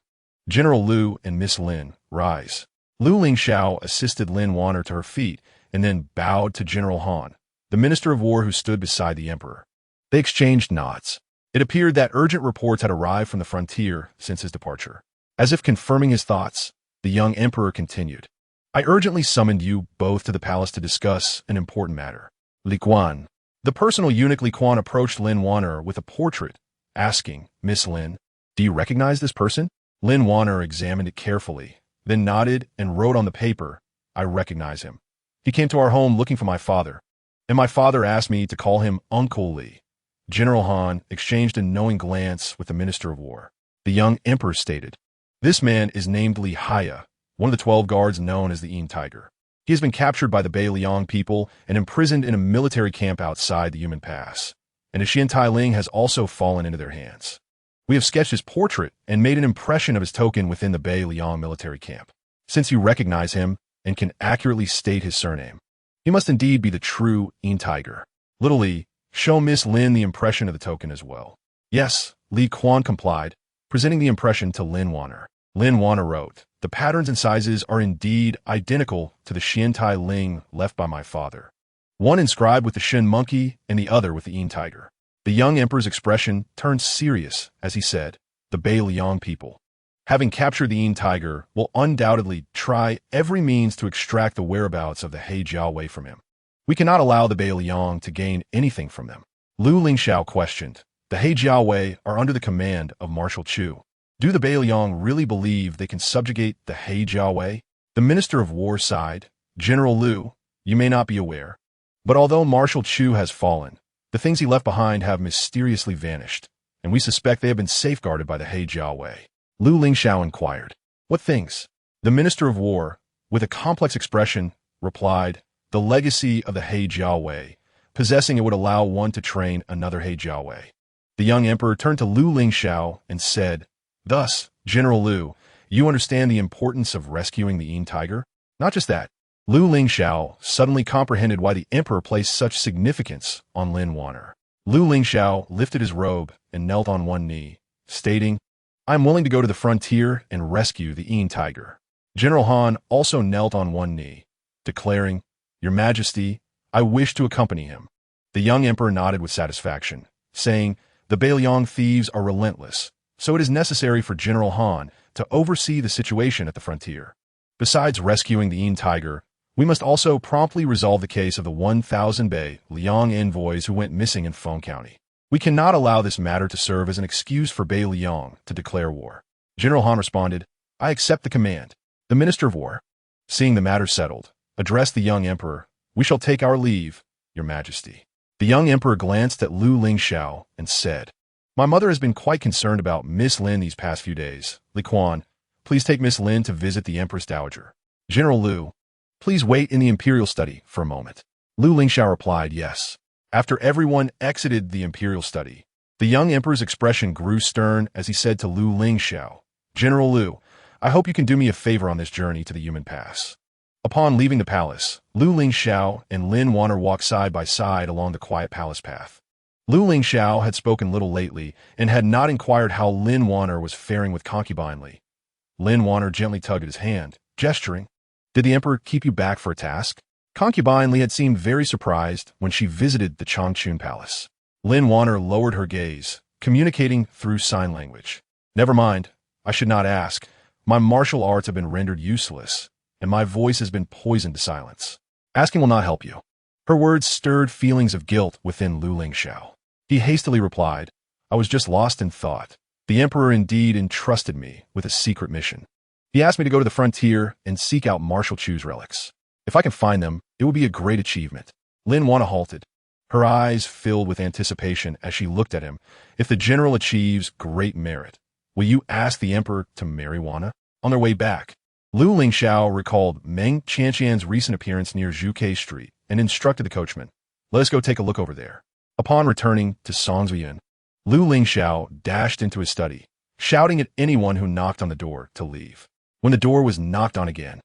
"General Lu and Miss Lin, rise." Lu Lingxiao assisted Lin Wan'er to her feet and then bowed to General Han, the Minister of War who stood beside the emperor. They exchanged nods. It appeared that urgent reports had arrived from the frontier since his departure. As if confirming his thoughts, the young emperor continued, "I urgently summoned you both to the palace to discuss an important matter." Li Quan, the personal eunuch Li Quan, approached Lin Wan'er with a portrait, asking, "Miss Lin, do you recognize this person?" Lin Wan'er examined it carefully, then nodded and wrote on the paper, "I recognize him. He came to our home looking for my father, and my father asked me to call him Uncle Li." General Han exchanged a knowing glance with the Minister of War. The young emperor stated, "This man is named Li Haya, one of the 12 guards known as the Yin Tiger. He has been captured by the Liang people and imprisoned in a military camp outside the Human Pass, and a Xiantai Ling has also fallen into their hands. We have sketched his portrait and made an impression of his token within the Liang military camp. Since you recognize him and can accurately state his surname, he must indeed be the true Yin Tiger. Little Li, show Miss Lin the impression of the token as well." "Yes," Li Quan complied, presenting the impression to Lin Wan'er. Lin Wan'er wrote, "The patterns and sizes are indeed identical to the Xiantai Ling left by my father. One inscribed with the Shen monkey and the other with the Yin Tiger." The young emperor's expression turned serious as he said, "The Liang people, having captured the Yin Tiger, will undoubtedly try every means to extract the whereabouts of the He Jiaowei from him. We cannot allow the Liang to gain anything from them." Lu Lingxiao questioned, "The He Jiaowei are under the command of Marshal Chu. Do the Liang really believe they can subjugate the He Jiaowei?" The Minister of War sighed, "General Lu, you may not be aware, but although Marshal Chu has fallen, the things he left behind have mysteriously vanished, and we suspect they have been safeguarded by the He Jiaowei." Lu Lingxiao inquired, "What things?" The Minister of War, with a complex expression, replied, "The legacy of the He Jiaowei. Possessing it would allow one to train another He Jiaowei." The young emperor turned to Lu Lingxiao and said, "Thus, General Lu, You understand the importance of rescuing the Yin tiger? Not just that. Lu Lingxiao suddenly comprehended why the emperor placed such significance on Lin Wan'er. Lu Lingxiao lifted his robe and knelt on one knee, stating, "I am willing to go to the frontier and rescue the Yin tiger." General Han also knelt on one knee, declaring, "Your Majesty, I wish to accompany him." The young emperor nodded with satisfaction, saying, "The Bailiang thieves are relentless, so it is necessary for General Han to oversee the situation at the frontier. Besides rescuing the Yin tiger, we must also promptly resolve the case of the 1,000 Bailiang envoys who went missing in Feng County. We cannot allow this matter to serve as an excuse for Bailiang to declare war." General Han responded, "I accept the command." The Minister of War, seeing the matter settled, addressed the young emperor, "We shall take our leave, Your Majesty." The young emperor glanced at Lu Lingxiao and said, "My mother has been quite concerned about Miss Lin these past few days. Li Quan, please take Miss Lin to visit the Empress Dowager." "General Lu, please wait in the imperial study for a moment." Lu Lingxiao replied, "Yes." After everyone exited the imperial study, the young emperor's expression grew stern as he said to Lu Lingxiao, "General Lu, I hope you can do me a favor on this journey to the Human Pass." Upon leaving the palace, Lu Lingxiao and Lin Wan'er walked side by side along the quiet palace path. Lu Lingxiao had spoken little lately and had not inquired how Lin Wan'er was faring with concubine Li. Lin Wan'er gently tugged at his hand, gesturing, "Did the emperor keep you back for a task?" Concubine Li had seemed very surprised when she visited the Changchun palace. Lin Wan'er lowered her gaze, communicating through sign language. "Never mind, I should not ask. My martial arts have been rendered useless, and my voice has been poisoned to silence. Asking will not help you." Her words stirred feelings of guilt within Lu Lingxiao. He hastily replied, "I was just lost in thought. The emperor indeed entrusted me with a secret mission. He asked me to go to the frontier and seek out Marshal Chu's relics. If I can find them, it will be a great achievement." Lin Wan'er halted, her eyes filled with anticipation as she looked at him. "If the general achieves great merit, will you ask the emperor to marry Wan'er?" On their way back, Lu Lingxiao recalled Meng Qianqian's recent appearance near Jade Street and instructed the coachman, "Let us go take a look over there." Upon returning to Songzhuyan, Lu Lingxiao dashed into his study, shouting at anyone who knocked on the door to leave. When the door was knocked on again,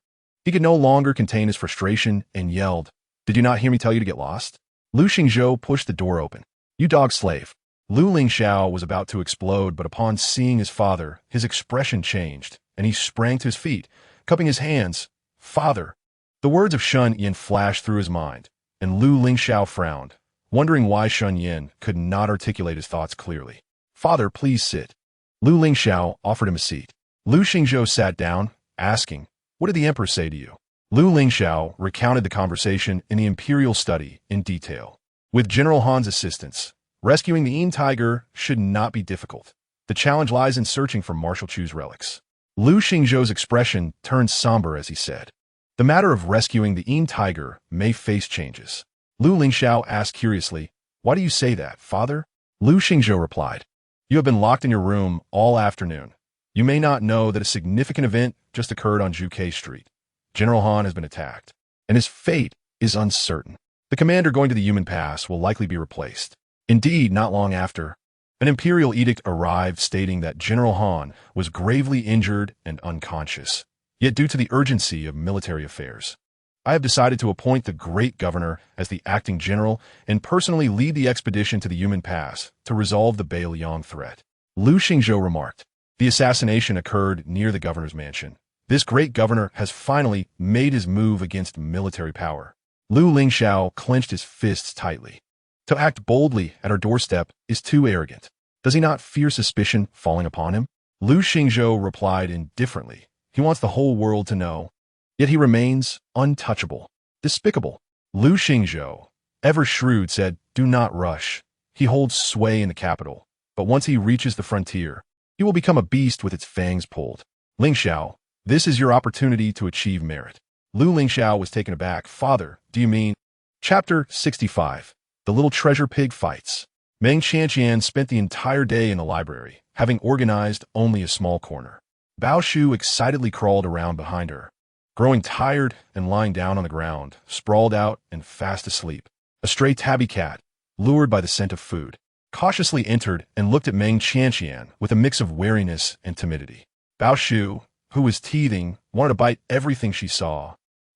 he could no longer contain his frustration and yelled, "Did you not hear me tell you to get lost?" Lu Xingzhou pushed the door open. "You dog slave." Lu Lingxiao was about to explode, but upon seeing his father, his expression changed, and he sprang to his feet, cupping his hands. "Father!" The words of Shun Yin flashed through his mind, and Lu Lingxiao frowned, wondering why Shun Yin could not articulate his thoughts clearly. "Father, please sit." Lu Lingxiao offered him a seat. Lu Xingzhou sat down, asking, "What did the emperor say to you?" Lu Lingxiao recounted the conversation in the imperial study in detail. With General Han's assistance, rescuing the Yin tiger should not be difficult. The challenge lies in searching for Marshal Chu's relics. Lu Xingzhou's expression turned somber as he said, "The matter of rescuing the Yin tiger may face changes." Lu Lingxiao asked curiously, "Why do you say that, father?" Lu Xingzhou replied, "You have been locked in your room all afternoon. You may not know that a significant event just occurred on Jade Street. General Han has been attacked, and his fate is uncertain. The commander going to the Human Pass will likely be replaced." Indeed, not long after, an imperial edict arrived stating that General Han was gravely injured and unconscious. Yet due to the urgency of military affairs, I have decided to appoint the great governor as the acting general and personally lead the expedition to the Human Pass to resolve the Bailiang threat. Lu Xingzhou remarked, "The assassination occurred near the governor's mansion. This great governor has finally made his move against military power." Lu Lingxiao clenched his fists tightly. To act boldly at our doorstep is too arrogant. Does he not fear suspicion falling upon him? Lu Xingzhou replied indifferently. He wants the whole world to know. Yet he remains untouchable, despicable. Lu Xingzhou, ever shrewd, said, "Do not rush. He holds sway in the capital, but once he reaches the frontier, he will become a beast with its fangs pulled." Lingxiao, this is your opportunity to achieve merit. Lu Lingxiao was taken aback. "Father, do you mean?" Chapter 65. The Little Treasure Pig Fights. Meng Qianqian spent the entire day in the library, having organized only a small corner. Bao Shu excitedly crawled around behind her, growing tired and lying down on the ground, sprawled out and fast asleep. A stray tabby cat, lured by the scent of food, cautiously entered and looked at Meng Qianqian with a mix of wariness and timidity. "Bao Shu, who was teething, wanted to bite everything she saw.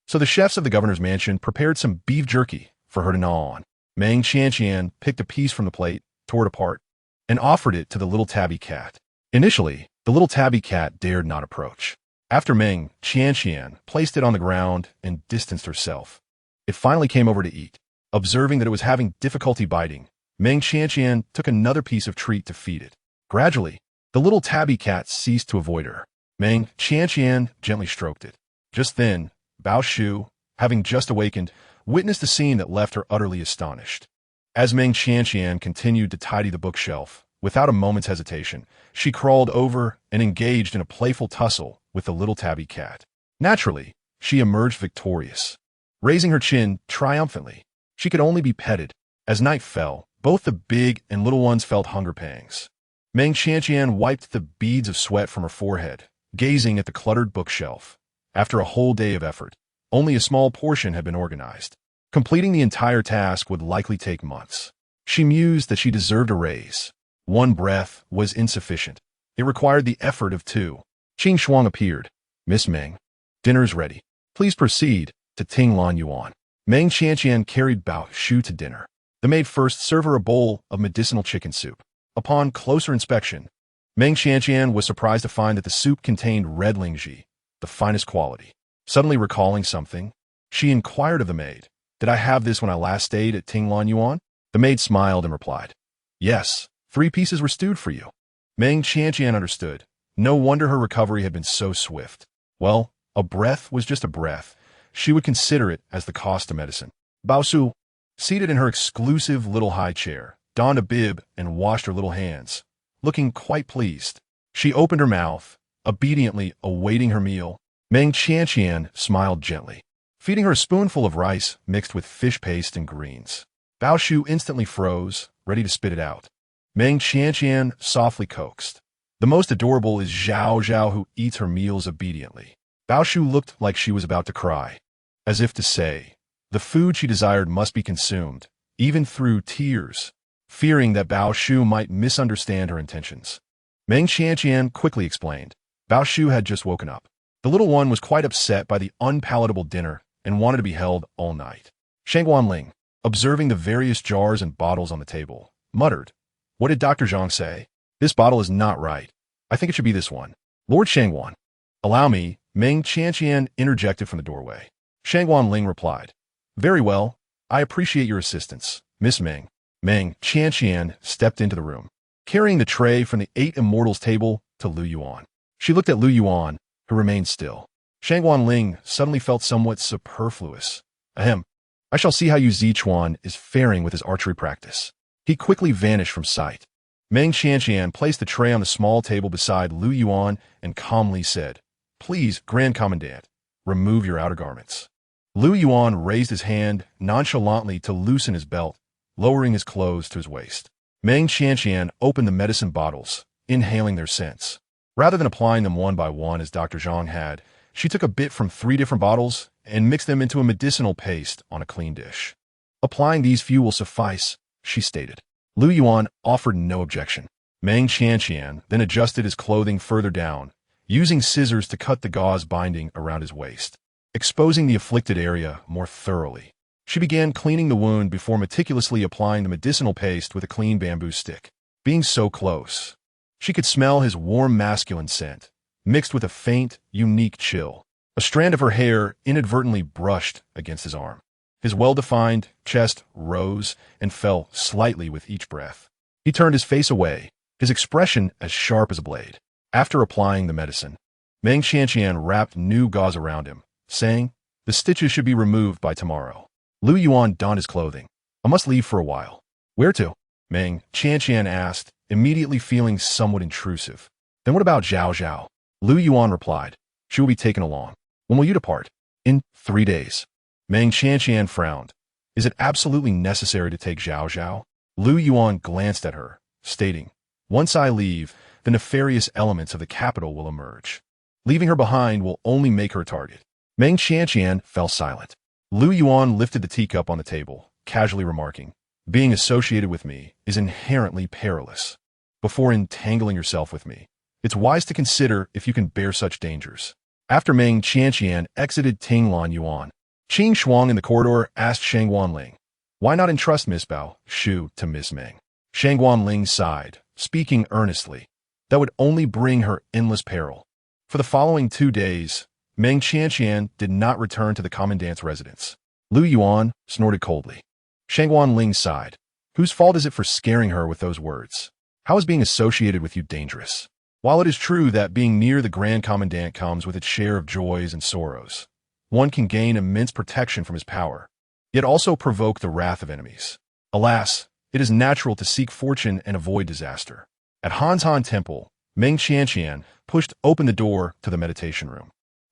So the chefs of the governor's mansion prepared some beef jerky for her to gnaw on. Meng Qianqian picked a piece from the plate, tore it apart, and offered it to the little tabby cat. Initially, the little tabby cat dared not approach. After Meng Qianqian placed it on the ground and distanced herself, it finally came over to eat. Observing that it was having difficulty biting, Meng Qianqian took another piece of treat to feed it. Gradually, the little tabby cat ceased to avoid her. Meng Qianqian gently stroked it. Just then, Bao Shu, having just awakened, witnessed a scene that left her utterly astonished. As Meng Qianqian continued to tidy the bookshelf, without a moment's hesitation, she crawled over and engaged in a playful tussle with the little tabby cat. Naturally, she emerged victorious. Raising her chin triumphantly, she could only be petted. As night fell, both the big and little ones felt hunger pangs. Meng Qianqian wiped the beads of sweat from her forehead, gazing at the cluttered bookshelf. After a whole day of effort, only a small portion had been organized. Completing the entire task would likely take months. She mused that she deserved a raise. One breath was insufficient. It required the effort of two. Qing Shuang appeared. Miss Meng, dinner's ready. Please proceed to Ting Lan Yuan. Meng Qianqian carried Bao Shu to dinner. The maid first served her a bowl of medicinal chicken soup. Upon closer inspection, Meng Qianqian was surprised to find that the soup contained red lingji, the finest quality. Suddenly recalling something, she inquired of the maid, "Did I have this when I last stayed at Ting Lan Yuan?" The maid smiled and replied, "Yes, 3 pieces were stewed for you." Meng Qianqian understood. No wonder her recovery had been so swift. Well, a breath was just a breath. She would consider it as the cost of medicine. Bao Su, seated in her exclusive little high chair, donned a bib and washed her little hands, looking quite pleased. She opened her mouth, obediently awaiting her meal. Meng Qianqian smiled gently, feeding her a spoonful of rice mixed with fish paste and greens. Bao Shu instantly froze, ready to spit it out. Meng Qianqian softly coaxed. The most adorable is Zhao Zhao, who eats her meals obediently. Bao Shu looked like she was about to cry, as if to say, the food she desired must be consumed, even through tears. Fearing that Bao Shu might misunderstand her intentions, Meng Qianqian quickly explained. Bao Shu had just woken up. The little one was quite upset by the unpalatable dinner and wanted to be held all night. Shangguan Ling, observing the various jars and bottles on the table, muttered, "What did Dr. Zhang say? This bottle is not right. I think it should be this one." "Lord Shangguan, allow me," Meng Qianqian interjected from the doorway. Shangguan Ling replied, "Very well. I appreciate your assistance, Miss Meng." Meng Qianqian stepped into the room, carrying the tray from the 8 Immortals table to Lu Yuan. She looked at Lu Yuan, who remained still. Shangguan Ling suddenly felt somewhat superfluous. Ahem. I shall see how Yu Zichuan is faring with his archery practice. He quickly vanished from sight. Meng Qianqian placed the tray on the small table beside Lu Yuan and calmly said, "Please, Grand Commandant, remove your outer garments." Lu Yuan raised his hand nonchalantly to loosen his belt, lowering his clothes to his waist. Meng Qianqian opened the medicine bottles, inhaling their scents. Rather than applying them one by one as Dr. Zhang had, she took a bit from 3 different bottles and mixed them into a medicinal paste on a clean dish. "Applying these few will suffice," she stated. Lu Yuan offered no objection. Meng Qianqian then adjusted his clothing further down, using scissors to cut the gauze binding around his waist, exposing the afflicted area more thoroughly. She began cleaning the wound before meticulously applying the medicinal paste with a clean bamboo stick. Being so close, she could smell his warm masculine scent, mixed with a faint, unique chill. A strand of her hair inadvertently brushed against his arm. His well-defined chest rose and fell slightly with each breath. He turned his face away, his expression as sharp as a blade. After applying the medicine, Meng Qianqian wrapped new gauze around him, saying, "The stitches should be removed by tomorrow." Lu Yuan donned his clothing. "I must leave for a while." "Where to?" Meng Qianqian asked, immediately feeling somewhat intrusive. "Then what about Zhao Zhao?" Lu Yuan replied, "She will be taken along." "When will you depart?" "In 3 days." Meng Qianqian frowned. "Is it absolutely necessary to take Zhao Zhao?" Lu Yuan glanced at her, stating, "Once I leave, the nefarious elements of the capital will emerge. Leaving her behind will only make her a target." Meng Qianqian fell silent. Lu Yuan lifted the teacup on the table, casually remarking, "Being associated with me is inherently perilous. Before entangling yourself with me, It's wise to consider if you can bear such dangers. After Meng Qianqian exited Tinglan Yuan, Qing Shuang in the corridor asked Shang Wanling, "Why not entrust Miss Bao Shu to Miss Meng?" Shang Wanling sighed, speaking earnestly. That would only bring her endless peril. For the following 2 days, Meng Qianqian did not return to the commandant's residence. Lu Yuan snorted coldly. Shang Wanling sighed. Whose fault is it for scaring her with those words? How is being associated with you dangerous? While it is true that being near the Grand Commandant comes with its share of joys and sorrows, one can gain immense protection from his power, yet also provoke the wrath of enemies. Alas, it is natural to seek fortune and avoid disaster. At Hanzhan Temple, Meng Qianqian pushed open the door to the meditation room.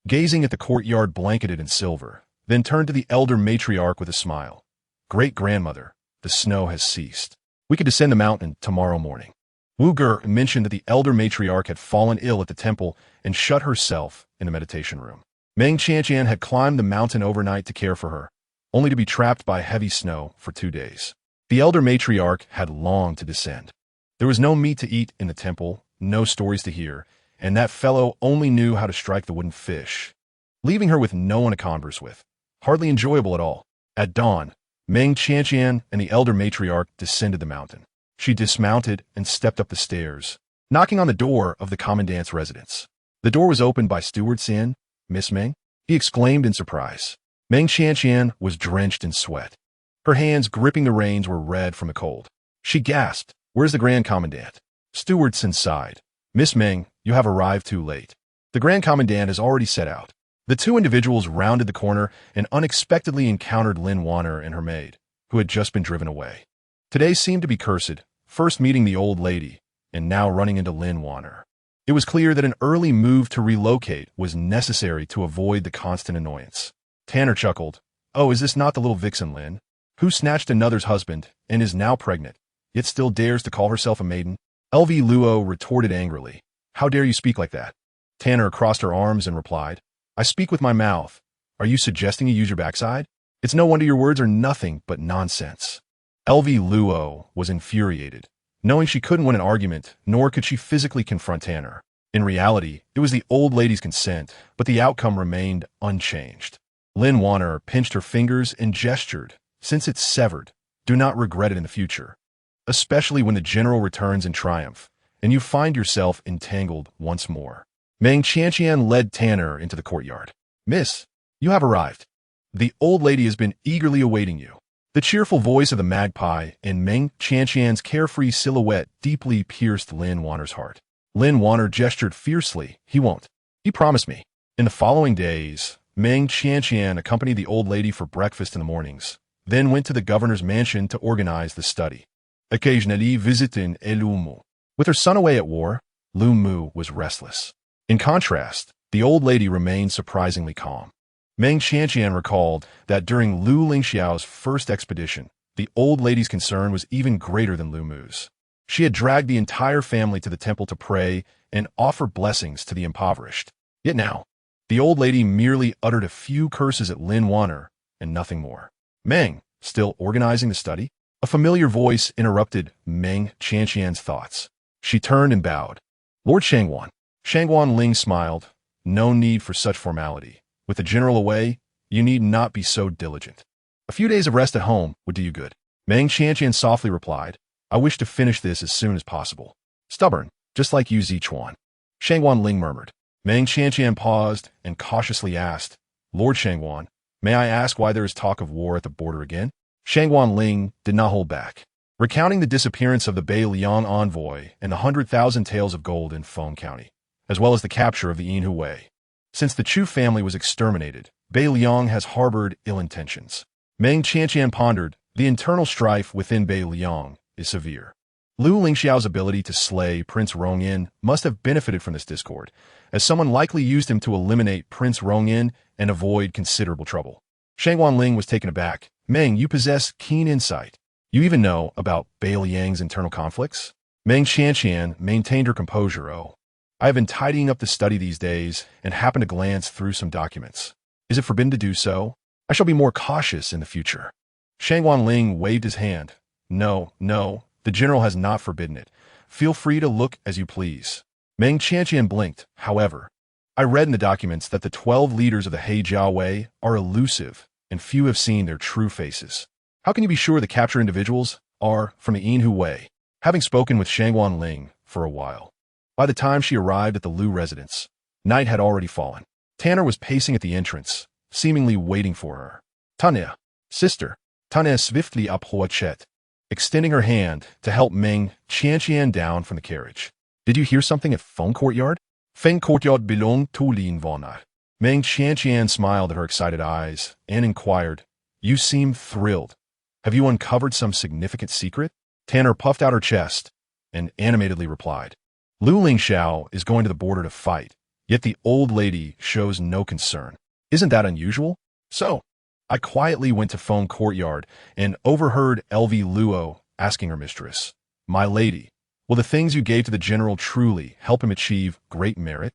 Gazing at the courtyard blanketed in silver, then turned to the elder matriarch with a smile. Great-grandmother, the snow has ceased. We could descend the mountain tomorrow morning. Wu Ger mentioned that the elder matriarch had fallen ill at the temple and shut herself in the meditation room. Meng Qianqian had climbed the mountain overnight to care for her, only to be trapped by heavy snow for 2 days. The elder matriarch had longed to descend. There was no meat to eat in the temple, no stories to hear, and that fellow only knew how to strike the wooden fish, leaving her with no one to converse with. Hardly enjoyable at all. At dawn, Meng Qianqian and the elder matriarch descended the mountain. She dismounted and stepped up the stairs, knocking on the door of the commandant's residence. The door was opened by Steward Sin. "Miss Meng?" he exclaimed in surprise. Meng Qianqian was drenched in sweat. Her hands gripping the reins were red from the cold. She gasped, "Where's the Grand Commandant?" Steward Sin sighed. "Miss Meng, you have arrived too late. The Grand Commandant has already set out." The two individuals rounded the corner and unexpectedly encountered Lin Wan'er and her maid, who had just been driven away. Today seemed to be cursed, first meeting the old lady, and now running into Lin Wan'er. It was clear that an early move to relocate was necessary to avoid the constant annoyance. Tanner chuckled. "Oh, is this not the little vixen Lin, who snatched another's husband and is now pregnant, yet still dares to call herself a maiden?" LV Luo retorted angrily. "How dare you speak like that?" Tanner crossed her arms and replied, "I speak with my mouth. Are you suggesting you use your backside? It's no wonder your words are nothing but nonsense." LV Luo was infuriated, knowing she couldn't win an argument, nor could she physically confront Tanner. In reality, it was the old lady's consent, but the outcome remained unchanged. Lin Wan'er pinched her fingers and gestured, "Since it's severed, do not regret it in the future, especially when the general returns in triumph, and you find yourself entangled once more." Meng Qianqian led Tanner into the courtyard. "Miss, you have arrived. The old lady has been eagerly awaiting you." The cheerful voice of the magpie and Meng Qianqian's carefree silhouette deeply pierced Lin Wan'er's heart. Lin Wan'er gestured fiercely. "He won't. He promised me." In the following days, Meng Qianqian accompanied the old lady for breakfast in the mornings, then went to the governor's mansion to organize the study. Occasionally visiting Lu Mu. With her son away at war, Lu Mu was restless. In contrast, the old lady remained surprisingly calm. Meng Qianqian recalled that during Lu Lingxiao's first expedition, the old lady's concern was even greater than Lu Mu's. She had dragged the entire family to the temple to pray and offer blessings to the impoverished. Yet now, the old lady merely uttered a few curses at Lin Wan'er and nothing more. "Meng, still organizing the study?" A familiar voice interrupted Meng Qianqian's thoughts. She turned and bowed. "Lord Shangwan." Shangwan Ling smiled. "No need for such formality. With the general away, you need not be so diligent. A few days of rest at home would do you good." Meng Qianqian softly replied, "I wish to finish this as soon as possible." "Stubborn, just like you, Zichuan." Shangwan Ling murmured. Meng Qianqian paused and cautiously asked, "Lord Shangwan, may I ask why there is talk of war at the border again?" Shangwan Ling did not hold back, recounting the disappearance of the Bai Liang envoy and the 100,000 taels of gold in Feng County, as well as the capture of the Yinhu Wei. Since the Chu family was exterminated, Bai Liang has harbored ill intentions. Meng Qianqian pondered, the internal strife within Bai Liang is severe. Lu Lingxiao's ability to slay Prince Rongyin must have benefited from this discord, as someone likely used him to eliminate Prince Rongyin and avoid considerable trouble. Shangwan Ling was taken aback. "Meng, you possess keen insight. You even know about Bai Liang's internal conflicts?" Meng Qianqian maintained her composure. "Oh, I have been tidying up the study these days and happened to glance through some documents. Is it forbidden to do so? I shall be more cautious in the future." Shangwan Ling waved his hand. No, the general has not forbidden it. Feel free to look as you please." Meng Qianqian blinked. However, I read in the documents that the 12 leaders of the He Jiaowei are elusive, and few have seen their true faces. How can you be sure the captured individuals are from the Yinhu Wei? Having spoken with Shangguan Ling for a while, by the time she arrived at the Lu residence, night had already fallen. Tanner was pacing at the entrance, seemingly waiting for her. Tanya, sister. Tanya swiftly approached, extending her hand to help Meng Qianqian down from the carriage. Did you hear something at Feng Courtyard? Feng Courtyard belonged to Lin Wan'er. Meng Qianqian smiled at her excited eyes and inquired, You seem thrilled. Have you uncovered some significant secret? Tanner puffed out her chest and animatedly replied, Lu Lingxiao is going to the border to fight, yet the old lady shows no concern. Isn't that unusual? So, I quietly went to Feng Courtyard and overheard LV Luo asking her mistress, My lady, will the things you gave to the general truly help him achieve great merit?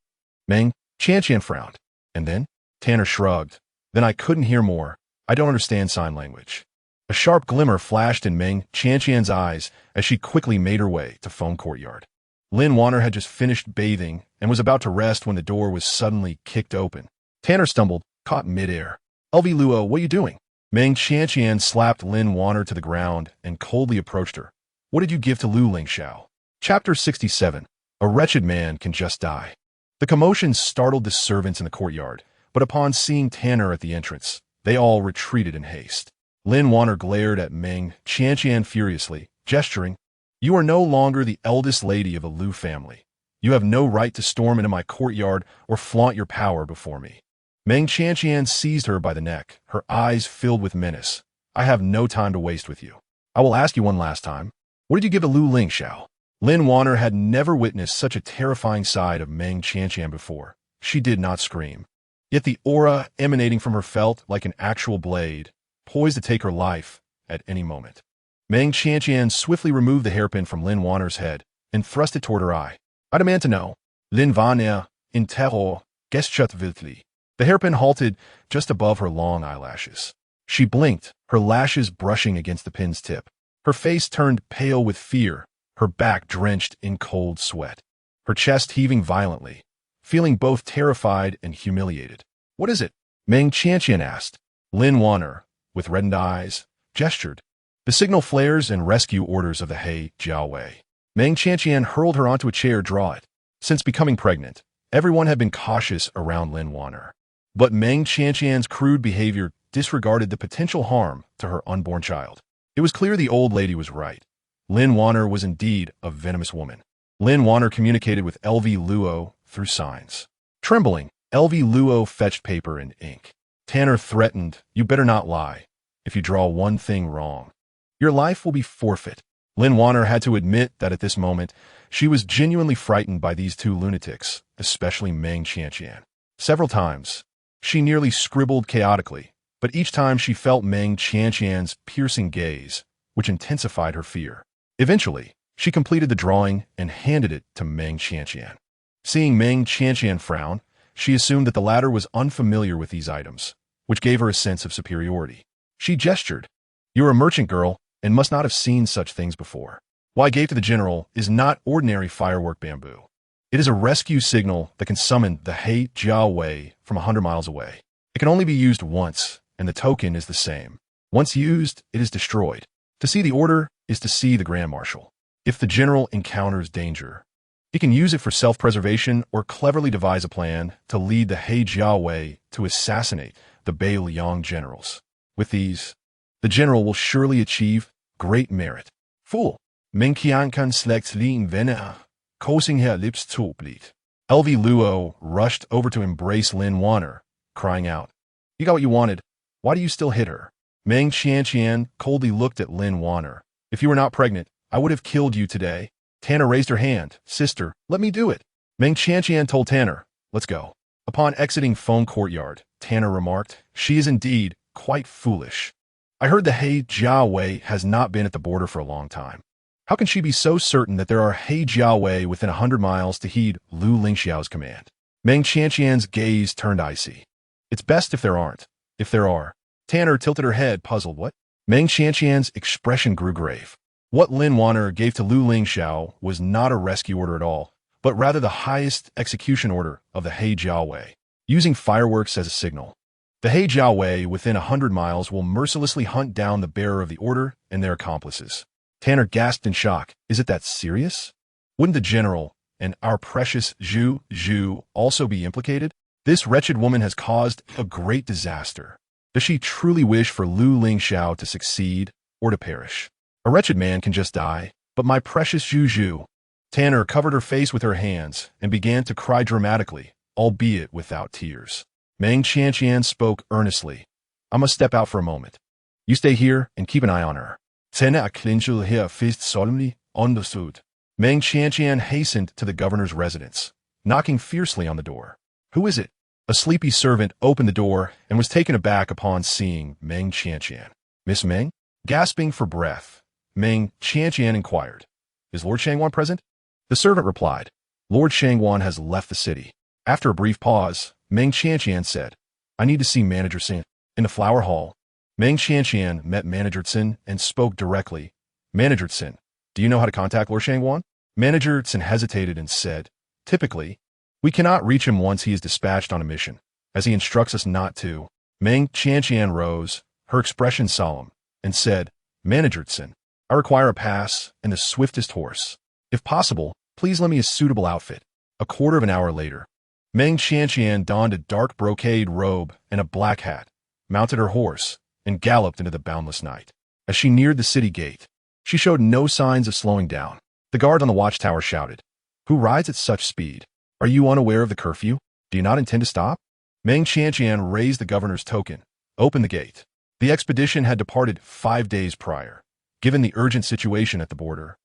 Meng Qianqian frowned. And then? Tanner shrugged. Then I couldn't hear more. I don't understand sign language. A sharp glimmer flashed in Meng Qianqian's eyes as she quickly made her way to Feng Courtyard. Lin Wan'er had just finished bathing and was about to rest when the door was suddenly kicked open. Tanner stumbled, caught midair. LV Luo, what are you doing? Meng Qianqian slapped Lin Wan'er to the ground and coldly approached her. What did you give to Lu Lingxiao? Chapter 67. A wretched man can just die. The commotion startled the servants in the courtyard, but upon seeing Tanner at the entrance, they all retreated in haste. Lin Wan'er glared at Meng Qianqian furiously, gesturing, You are no longer the eldest lady of the Lu family. You have no right to storm into my courtyard or flaunt your power before me. Meng Qianqian seized her by the neck, her eyes filled with menace. I have no time to waste with you. I will ask you one last time. What did you give to Lu Lingxiao? Lin Wan'er had never witnessed such a terrifying side of Meng Qianqian before. She did not scream. Yet the aura emanating from her felt like an actual blade, poised to take her life at any moment. Meng Qianqian swiftly removed the hairpin from Lin Wan'er's head and thrust it toward her eye. I demand to know. Lin Wan'er, in terror, gestured wildly. The hairpin halted just above her long eyelashes. She blinked, her lashes brushing against the pin's tip. Her face turned pale with fear, her back drenched in cold sweat. Her chest heaving violently, feeling both terrified and humiliated. What is it? Meng Qianqian asked. Lin Wan'er, with reddened eyes, gestured. The signal flares and rescue orders of the He Jiaowei. Meng Qianqian hurled her onto a chair. Draw it. Since becoming pregnant, everyone had been cautious around Lin Wan'er. But Meng Qianqian's crude behavior disregarded the potential harm to her unborn child. It was clear the old lady was right. Lin Wan'er was indeed a venomous woman. Lin Wan'er communicated with LV Luo through signs. Trembling, LV Luo fetched paper and ink. Tanner threatened, You better not lie. If you draw one thing wrong, your life will be forfeit. Lin Wan'er had to admit that at this moment, she was genuinely frightened by these two lunatics, especially Meng Qianqian. Several times, she nearly scribbled chaotically, but each time she felt Meng Qianqian's piercing gaze, which intensified her fear. Eventually, she completed the drawing and handed it to Meng Qianqian. Seeing Meng Qianqian frown, she assumed that the latter was unfamiliar with these items, which gave her a sense of superiority. She gestured, You're a merchant girl and must not have seen such things before. What I gave to the general is not ordinary firework bamboo. It is a rescue signal that can summon the He Jiaowei from 100 miles away. It can only be used once, and the token is the same. Once used, it is destroyed. To see the order is to see the Grand Marshal. If the general encounters danger, he can use it for self-preservation or cleverly devise a plan to lead the He Jiaowei to assassinate the Bei Liang generals. With these, the general will surely achieve great merit. Fool! Meng Qianqian schlägt Lin Wan'er, causing her lips to bleed. LV Luo rushed over to embrace Lin Wan'er, crying out, You got what you wanted. Why do you still hit her? Meng Qianqian coldly looked at Lin Wan'er. If you were not pregnant, I would have killed you today. Tanner raised her hand. Sister, let me do it. Meng Qianqian told Tanner, Let's go. Upon exiting Feng Courtyard, Tanner remarked, She is indeed quite foolish. I heard the He Jiaowei has not been at the border for a long time. How can she be so certain that there are He Jiaowei within 100 miles to heed Lu Lingxiao's command? Meng Qianqian's gaze turned icy. It's best if there aren't. If there are. Tanner tilted her head, puzzled. What? Meng Qianqian's expression grew grave. What Lin Wan'er gave to Lu Lingxiao was not a rescue order at all, but rather the highest execution order of the He Jiao Wei, using fireworks as a signal. The He Jiao Wei within 100 miles will mercilessly hunt down the bearer of the order and their accomplices. Tanner gasped in shock. Is it that serious? Wouldn't the general and our precious Zhu also be implicated? This wretched woman has caused a great disaster. Does she truly wish for Lu Lingxiao to succeed or to perish? A wretched man can just die, but my precious Zhu. Tanner covered her face with her hands and began to cry dramatically, albeit without tears. Meng Qianqian spoke earnestly. I must step out for a moment. You stay here and keep an eye on her. Tanner clenched her fist solemnly. Understood. Meng Qianqian hastened to the governor's residence, knocking fiercely on the door. Who is it? A sleepy servant opened the door and was taken aback upon seeing Meng Qianqian. Miss Meng? Gasping for breath, Meng Qianqian inquired. Is Lord Shangwan present? The servant replied. Lord Shangwan has left the city. After a brief pause, Meng Qianqian said, I need to see Manager Sin. In the flower hall, Meng Qianqian met Manager Sin and spoke directly. Manager Sin, do you know how to contact Lord Shangwan? Manager Sin hesitated and said, Typically, we cannot reach him once he is dispatched on a mission, as he instructs us not to. Meng Qianqian rose, her expression solemn, and said, Manager Sin, I require a pass and the swiftest horse. If possible, please lend me a suitable outfit. A quarter of an hour later, Meng Qianqian donned a dark brocade robe and a black hat, mounted her horse, and galloped into the boundless night. As she neared the city gate, she showed no signs of slowing down. The guard on the watchtower shouted, Who rides at such speed? Are you unaware of the curfew? Do you not intend to stop? Meng Qianqian raised the governor's token, opened the gate. The expedition had departed 5 days prior. Given the urgent situation at the border,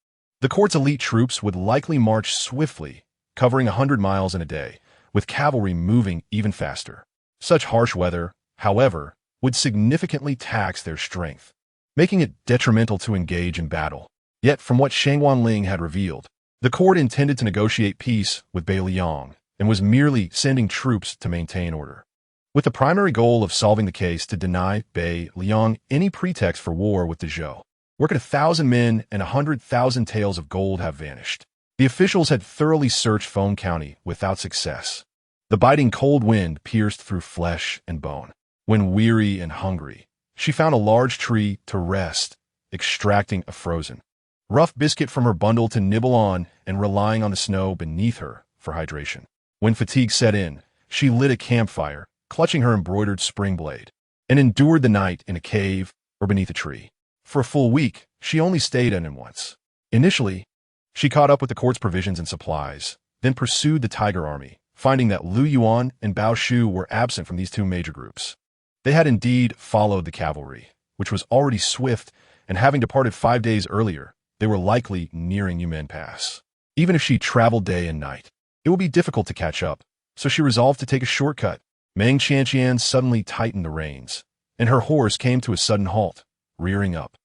the court's elite troops would likely march swiftly, covering 100 miles in a day, with cavalry moving even faster. Such harsh weather, however, would significantly tax their strength, making it detrimental to engage in battle. Yet, from what Shangwan Ling had revealed, the court intended to negotiate peace with Bei Liang and was merely sending troops to maintain order, with the primary goal of solving the case to deny Bei Liang any pretext for war with the Zhou. Where could 1,000 men and 100,000 taels of gold have vanished? The officials had thoroughly searched Feng County without success. The biting cold wind pierced through flesh and bone. When weary and hungry, she found a large tree to rest, extracting a frozen, rough biscuit from her bundle to nibble on and relying on the snow beneath her for hydration. When fatigue set in, she lit a campfire, clutching her embroidered spring blade, and endured the night in a cave or beneath a tree. For a full week, she only stayed in once. Initially, she caught up with the court's provisions and supplies, then pursued the Tiger Army, finding that Lu Yuan and Bao Shu were absent from these two major groups. They had indeed followed the cavalry, which was already swift, and having departed 5 days earlier, they were likely nearing Yumen Pass. Even if she traveled day and night, it would be difficult to catch up, so she resolved to take a shortcut. Meng Qianqian suddenly tightened the reins, and her horse came to a sudden halt, rearing up.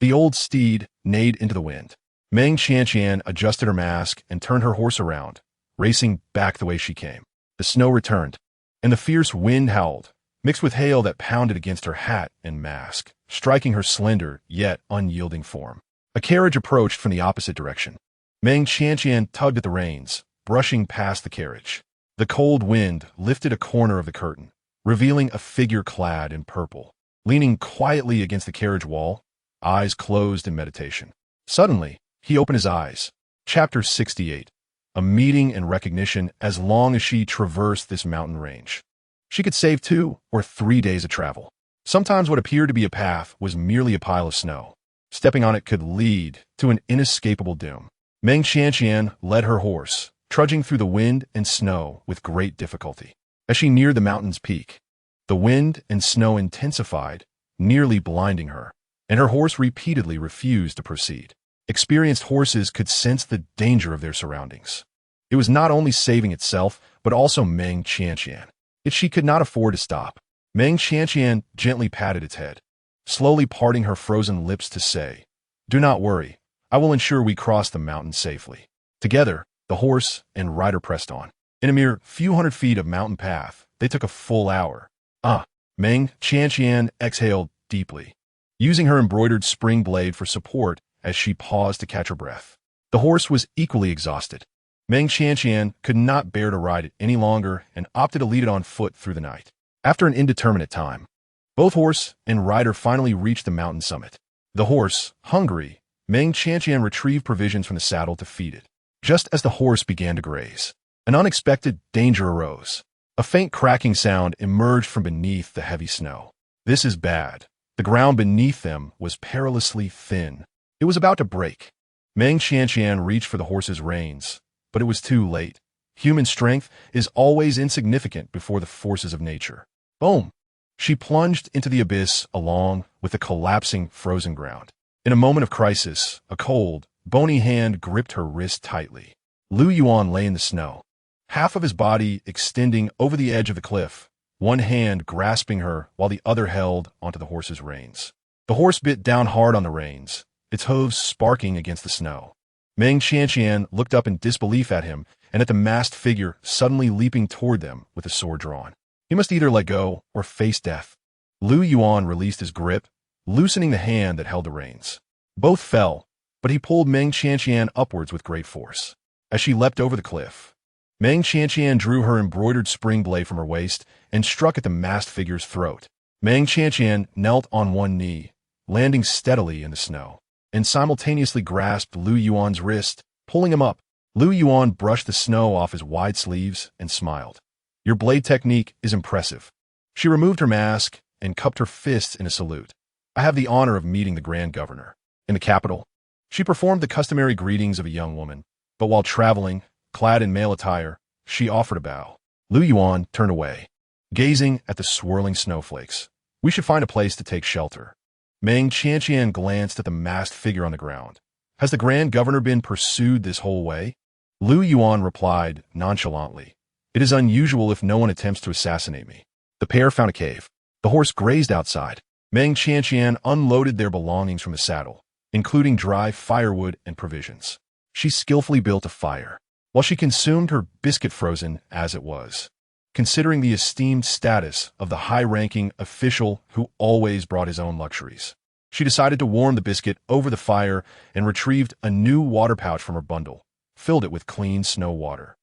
The old steed neighed into the wind. Meng Qianqian adjusted her mask and turned her horse around, racing back the way she came. The snow returned, and the fierce wind howled, mixed with hail that pounded against her hat and mask, striking her slender yet unyielding form. A carriage approached from the opposite direction. Meng Qianqian tugged at the reins, brushing past the carriage. The cold wind lifted a corner of the curtain, revealing a figure clad in purple, leaning quietly against the carriage wall, eyes closed in meditation. Suddenly, he opened his eyes. Chapter 68. A meeting and recognition as long as she traversed this mountain range. She could save 2 or 3 days of travel. Sometimes what appeared to be a path was merely a pile of snow. Stepping on it could lead to an inescapable doom. Meng Qianqian led her horse, trudging through the wind and snow with great difficulty. As she neared the mountain's peak, the wind and snow intensified, nearly blinding her, and her horse repeatedly refused to proceed. Experienced horses could sense the danger of their surroundings. It was not only saving itself, but also Meng Qianqian. Yet she could not afford to stop. Meng Qianqian gently patted its head, slowly parting her frozen lips to say, Do not worry, I will ensure we cross the mountain safely. Together, the horse and rider pressed on. In a mere few hundred feet of mountain path, they took a full hour. Meng Qianqian exhaled deeply, using her embroidered spring blade for support as she paused to catch her breath. The horse was equally exhausted, Meng Qianqian could not bear to ride it any longer and opted to lead it on foot through the night. After an indeterminate time, both horse and rider finally reached the mountain summit. The horse, hungry, Meng Qianqian retrieved provisions from the saddle to feed it. Just as the horse began to graze, an unexpected danger arose. A faint cracking sound emerged from beneath the heavy snow. This is bad. The ground beneath them was perilously thin. It was about to break. Meng Qianqian reached for the horse's reins, but it was too late. Human strength is always insignificant before the forces of nature. Boom! She plunged into the abyss along with the collapsing frozen ground. In a moment of crisis, a cold, bony hand gripped her wrist tightly. Lu Yuan lay in the snow, half of his body extending over the edge of the cliff, one hand grasping her while the other held onto the horse's reins. The horse bit down hard on the reins, its hooves sparking against the snow. Meng Qianqian looked up in disbelief at him and at the masked figure suddenly leaping toward them with a sword drawn. He must either let go or face death. Lu Yuan released his grip, loosening the hand that held the reins. Both fell, but he pulled Meng Qianqian upwards with great force. As she leapt over the cliff, Meng Qianqian drew her embroidered spring blade from her waist and struck at the masked figure's throat. Meng Qianqian knelt on one knee, landing steadily in the snow, and simultaneously grasped Lu Yuan's wrist, pulling him up. Lu Yuan brushed the snow off his wide sleeves and smiled. Your blade technique is impressive. She removed her mask and cupped her fists in a salute. I have the honor of meeting the Grand Governor. In the capital, she performed the customary greetings of a young woman, but while traveling, clad in male attire, she offered a bow. Lu Yuan turned away, gazing at the swirling snowflakes. We should find a place to take shelter. Meng Qianqian glanced at the masked figure on the ground. Has the Grand Governor been pursued this whole way? Lu Yuan replied nonchalantly. It is unusual if no one attempts to assassinate me. The pair found a cave. The horse grazed outside. Meng Qianqian unloaded their belongings from the saddle, including dry firewood and provisions. She skillfully built a fire, while she consumed her biscuit frozen as it was. Considering the esteemed status of the high-ranking official who always brought his own luxuries, she decided to warm the biscuit over the fire and retrieved a new water pouch from her bundle, filled it with clean snow water,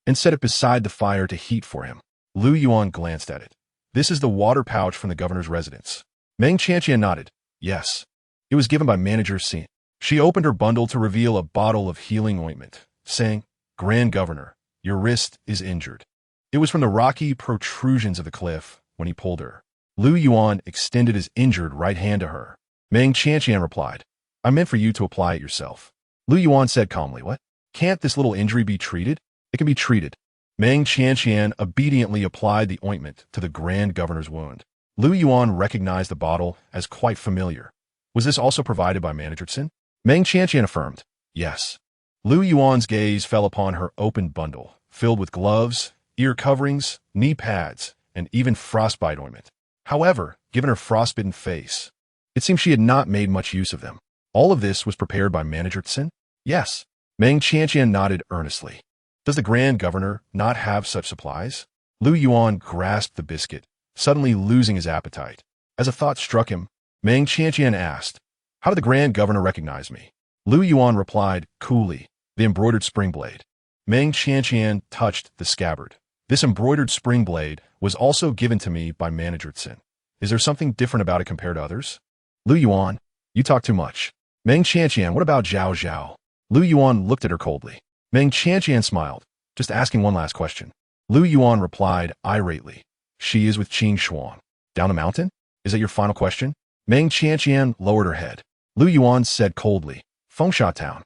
and set it beside the fire to heat for him. Lu Yuan glanced at it. This is the water pouch from the governor's residence. Meng Qianqian nodded. Yes. It was given by Manager Xin. She opened her bundle to reveal a bottle of healing ointment, saying, Grand Governor, your wrist is injured. It was from the rocky protrusions of the cliff when he pulled her. Lu Yuan extended his injured right hand to her. Meng Qianqian replied, I meant for you to apply it yourself. Lu Yuan said calmly, What? Can't this little injury be treated? It can be treated. Meng Qianqian obediently applied the ointment to the Grand Governor's wound. Lu Yuan recognized the bottle as quite familiar. Was this also provided by Manager Xin? Meng Qianqian affirmed, Yes. Lu Yuan's gaze fell upon her open bundle, filled with gloves, ear coverings, knee pads, and even frostbite ointment. However, given her frostbitten face, it seemed she had not made much use of them. All of this was prepared by Manager Xin? Yes. Meng Qianqian nodded earnestly. Does the Grand Governor not have such supplies? Lu Yuan grasped the biscuit, suddenly losing his appetite. As a thought struck him, Meng Qianqian asked, How did the Grand Governor recognize me? Lu Yuan replied coolly, The embroidered spring blade. Meng Qianqian touched the scabbard. This embroidered spring blade was also given to me by Manager Xin. Is there something different about it compared to others? Lu Yuan, you talk too much. Meng Qianqian, what about Zhao Zhao? Lu Yuan looked at her coldly. Meng Qianqian smiled, just asking one last question. Lu Yuan replied irately, She is with Qing Xuan. Down the mountain? Is that your final question? Meng Qianqian lowered her head. Lu Yuan said coldly, Fengsha Town.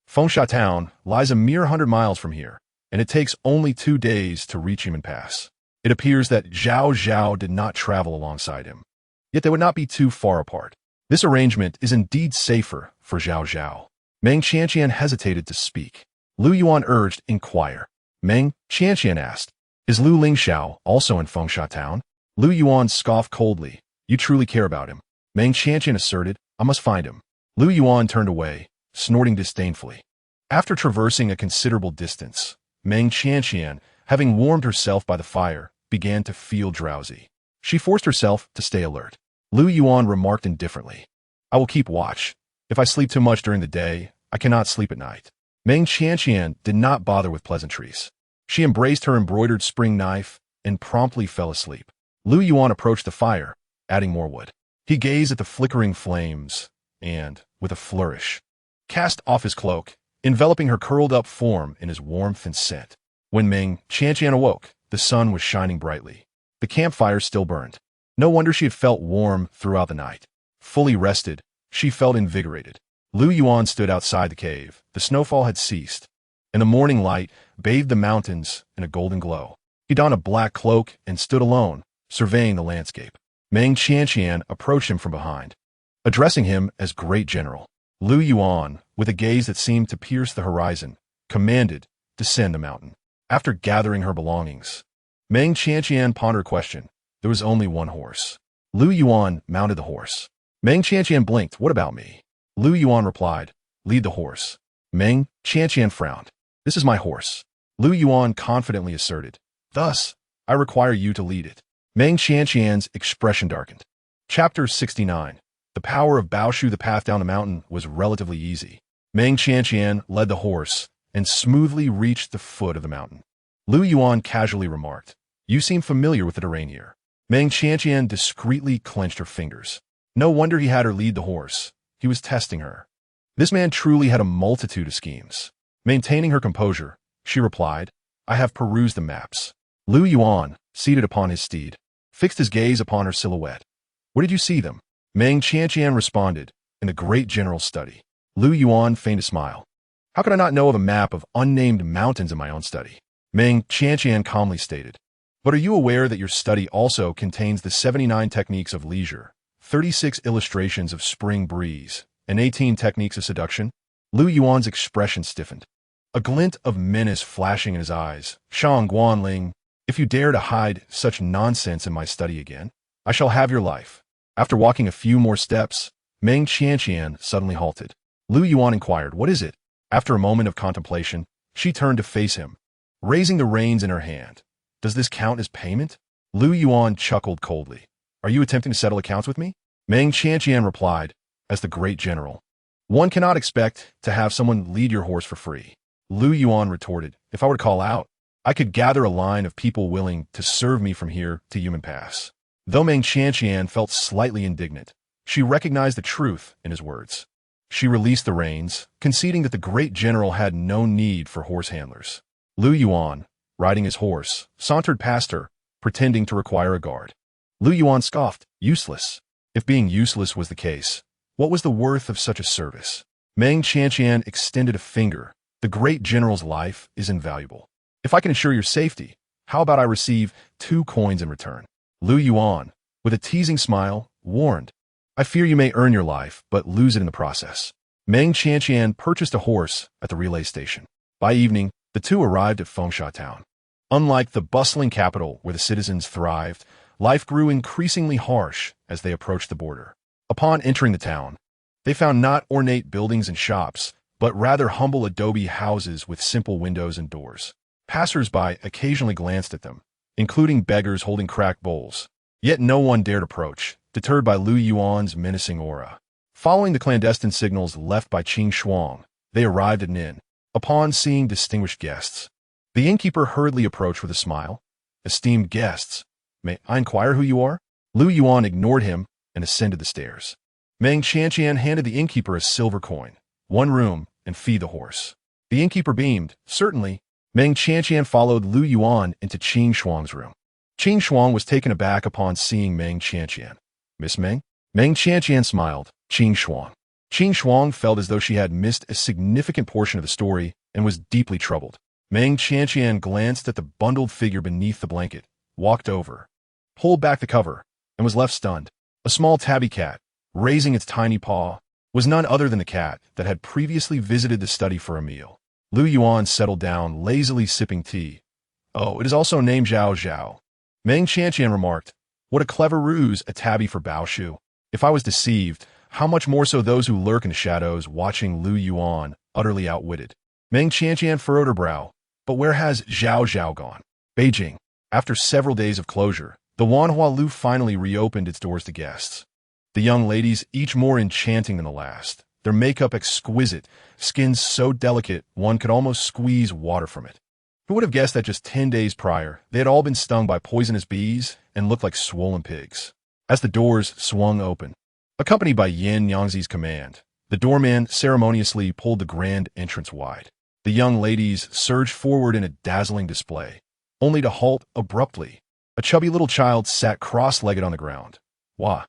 Fengsha Town lies a mere 100 miles from here, and it takes only 2 days to reach Human Pass. It appears that Zhao Zhao did not travel alongside him, yet they would not be too far apart. This arrangement is indeed safer for Zhao Zhao. Meng Qianqian hesitated to speak. Lu Yuan urged, Inquire. Meng Qianqian asked, Is Lu Lingxiao also in Fengsha Town? Lu Yuan scoffed coldly. You truly care about him. Meng Qianqian asserted, I must find him. Lu Yuan turned away, snorting disdainfully. After traversing a considerable distance, Meng Qianqian, having warmed herself by the fire, began to feel drowsy. She forced herself to stay alert. Lu Yuan remarked indifferently, I will keep watch. If I sleep too much during the day, I cannot sleep at night. Meng Qianqian did not bother with pleasantries. She embraced her embroidered spring knife and promptly fell asleep. Lu Yuan approached the fire, adding more wood. He gazed at the flickering flames and, with a flourish, cast off his cloak, enveloping her curled-up form in his warmth and scent. When Meng Qianqian awoke, the sun was shining brightly. The campfire still burned. No wonder she had felt warm throughout the night. Fully rested, she felt invigorated. Lu Yuan stood outside the cave. The snowfall had ceased, and the morning light bathed the mountains in a golden glow. He donned a black cloak and stood alone, surveying the landscape. Meng Qianqian approached him from behind, addressing him as Great General. Lu Yuan, with a gaze that seemed to pierce the horizon, commanded, "Descend the mountain." After gathering her belongings, Meng Qianqian pondered a question. There was only one horse. Lu Yuan mounted the horse. Meng Qianqian blinked. "What about me?" Lu Yuan replied, "Lead the horse." Meng Qianqian frowned. "This is my horse," Lu Yuan confidently asserted. "Thus, I require you to lead it." Meng Qianqian's expression darkened. Chapter 69. The power of Baoshu. The path down the mountain was relatively easy. Meng Qianqian led the horse and smoothly reached the foot of the mountain. Lu Yuan casually remarked, "You seem familiar with the terrain here." Meng Qianqian discreetly clenched her fingers. No wonder he had her lead the horse. He was testing her. This man truly had a multitude of schemes. Maintaining her composure, she replied, "I have perused the maps." Lu Yuan, seated upon his steed, fixed his gaze upon her silhouette. "Where did you see them?" Meng Qianqian responded, "In the Great General's study." Lu Yuan feigned a smile. "How could I not know of a map of unnamed mountains in my own study?" Meng Qianqian calmly stated. "But are you aware that your study also contains the 79 techniques of leisure, 36 illustrations of spring breeze, and 18 techniques of seduction?" Lu Yuan's expression stiffened, a glint of menace flashing in his eyes. "Shang Guanling, if you dare to hide such nonsense in my study again, I shall have your life." After walking a few more steps, Meng Qianqian suddenly halted. Lu Yuan inquired, "What is it?" After a moment of contemplation, she turned to face him, raising the reins in her hand. "Does this count as payment?" Lu Yuan chuckled coldly. "Are you attempting to settle accounts with me?" Meng Qianqian replied, "As the Great General, one cannot expect to have someone lead your horse for free." Lu Yuan retorted, "If I were to call out, I could gather a line of people willing to serve me from here to Human Pass." Though Meng Qianqian felt slightly indignant, she recognized the truth in his words. She released the reins, conceding that the Great General had no need for horse handlers. Lu Yuan, riding his horse, sauntered past her, pretending to require a guard. Lu Yuan scoffed, "Useless." If being useless was the case, what was the worth of such a service? Meng Qianqian extended a finger. "The Great General's life is invaluable. If I can ensure your safety, how about I receive 2 coins in return?" Lu Yuan, with a teasing smile, warned, "I fear you may earn your life, but lose it in the process." Meng Qianqian purchased a horse at the relay station. By evening, the two arrived at Fengsha town. Unlike the bustling capital where the citizens thrived, life grew increasingly harsh as they approached the border. Upon entering the town, they found not ornate buildings and shops, but rather humble adobe houses with simple windows and doors. Passers-by occasionally glanced at them, including beggars holding cracked bowls. Yet no one dared approach, deterred by Lu Yuan's menacing aura. Following the clandestine signals left by Qing Shuang, they arrived at an inn. Upon seeing distinguished guests, the innkeeper hurriedly approached with a smile. "Esteemed guests, may I inquire who you are?" Lu Yuan ignored him and ascended the stairs. Meng Qianqian handed the innkeeper a silver coin, 1 room, and feed the horse. The innkeeper beamed, "Certainly." Meng Qianqian followed Lu Yuan into Qing Shuang's room. Qing Shuang was taken aback upon seeing Meng Qianqian. "Miss Meng?" Meng Qianqian smiled. "Qing Shuang." Qing Shuang felt as though she had missed a significant portion of the story and was deeply troubled. Meng Qianqian glanced at the bundled figure beneath the blanket, walked over, pulled back the cover, and was left stunned. A small tabby cat, raising its tiny paw, was none other than the cat that had previously visited the study for a meal. Lu Yuan settled down, lazily sipping tea. "Oh, it is also named Zhao Zhao." Meng Qianqian remarked, "What a clever ruse, a tabby for Baoshu. If I was deceived, how much more so those who lurk in the shadows watching Lu Yuan, utterly outwitted." Meng Qianqian furrowed her brow. "But where has Zhao Zhao gone?" Beijing. After several days of closure, the Wanhua Lu finally reopened its doors to guests. The young ladies, each more enchanting than the last, their makeup exquisite, skins so delicate one could almost squeeze water from it. Who would have guessed that just 10 days prior, they had all been stung by poisonous bees and looked like swollen pigs? As the doors swung open, accompanied by Yin Yangzi's command, the doorman ceremoniously pulled the grand entrance wide. The young ladies surged forward in a dazzling display, only to halt abruptly. A chubby little child sat cross-legged on the ground. Wah!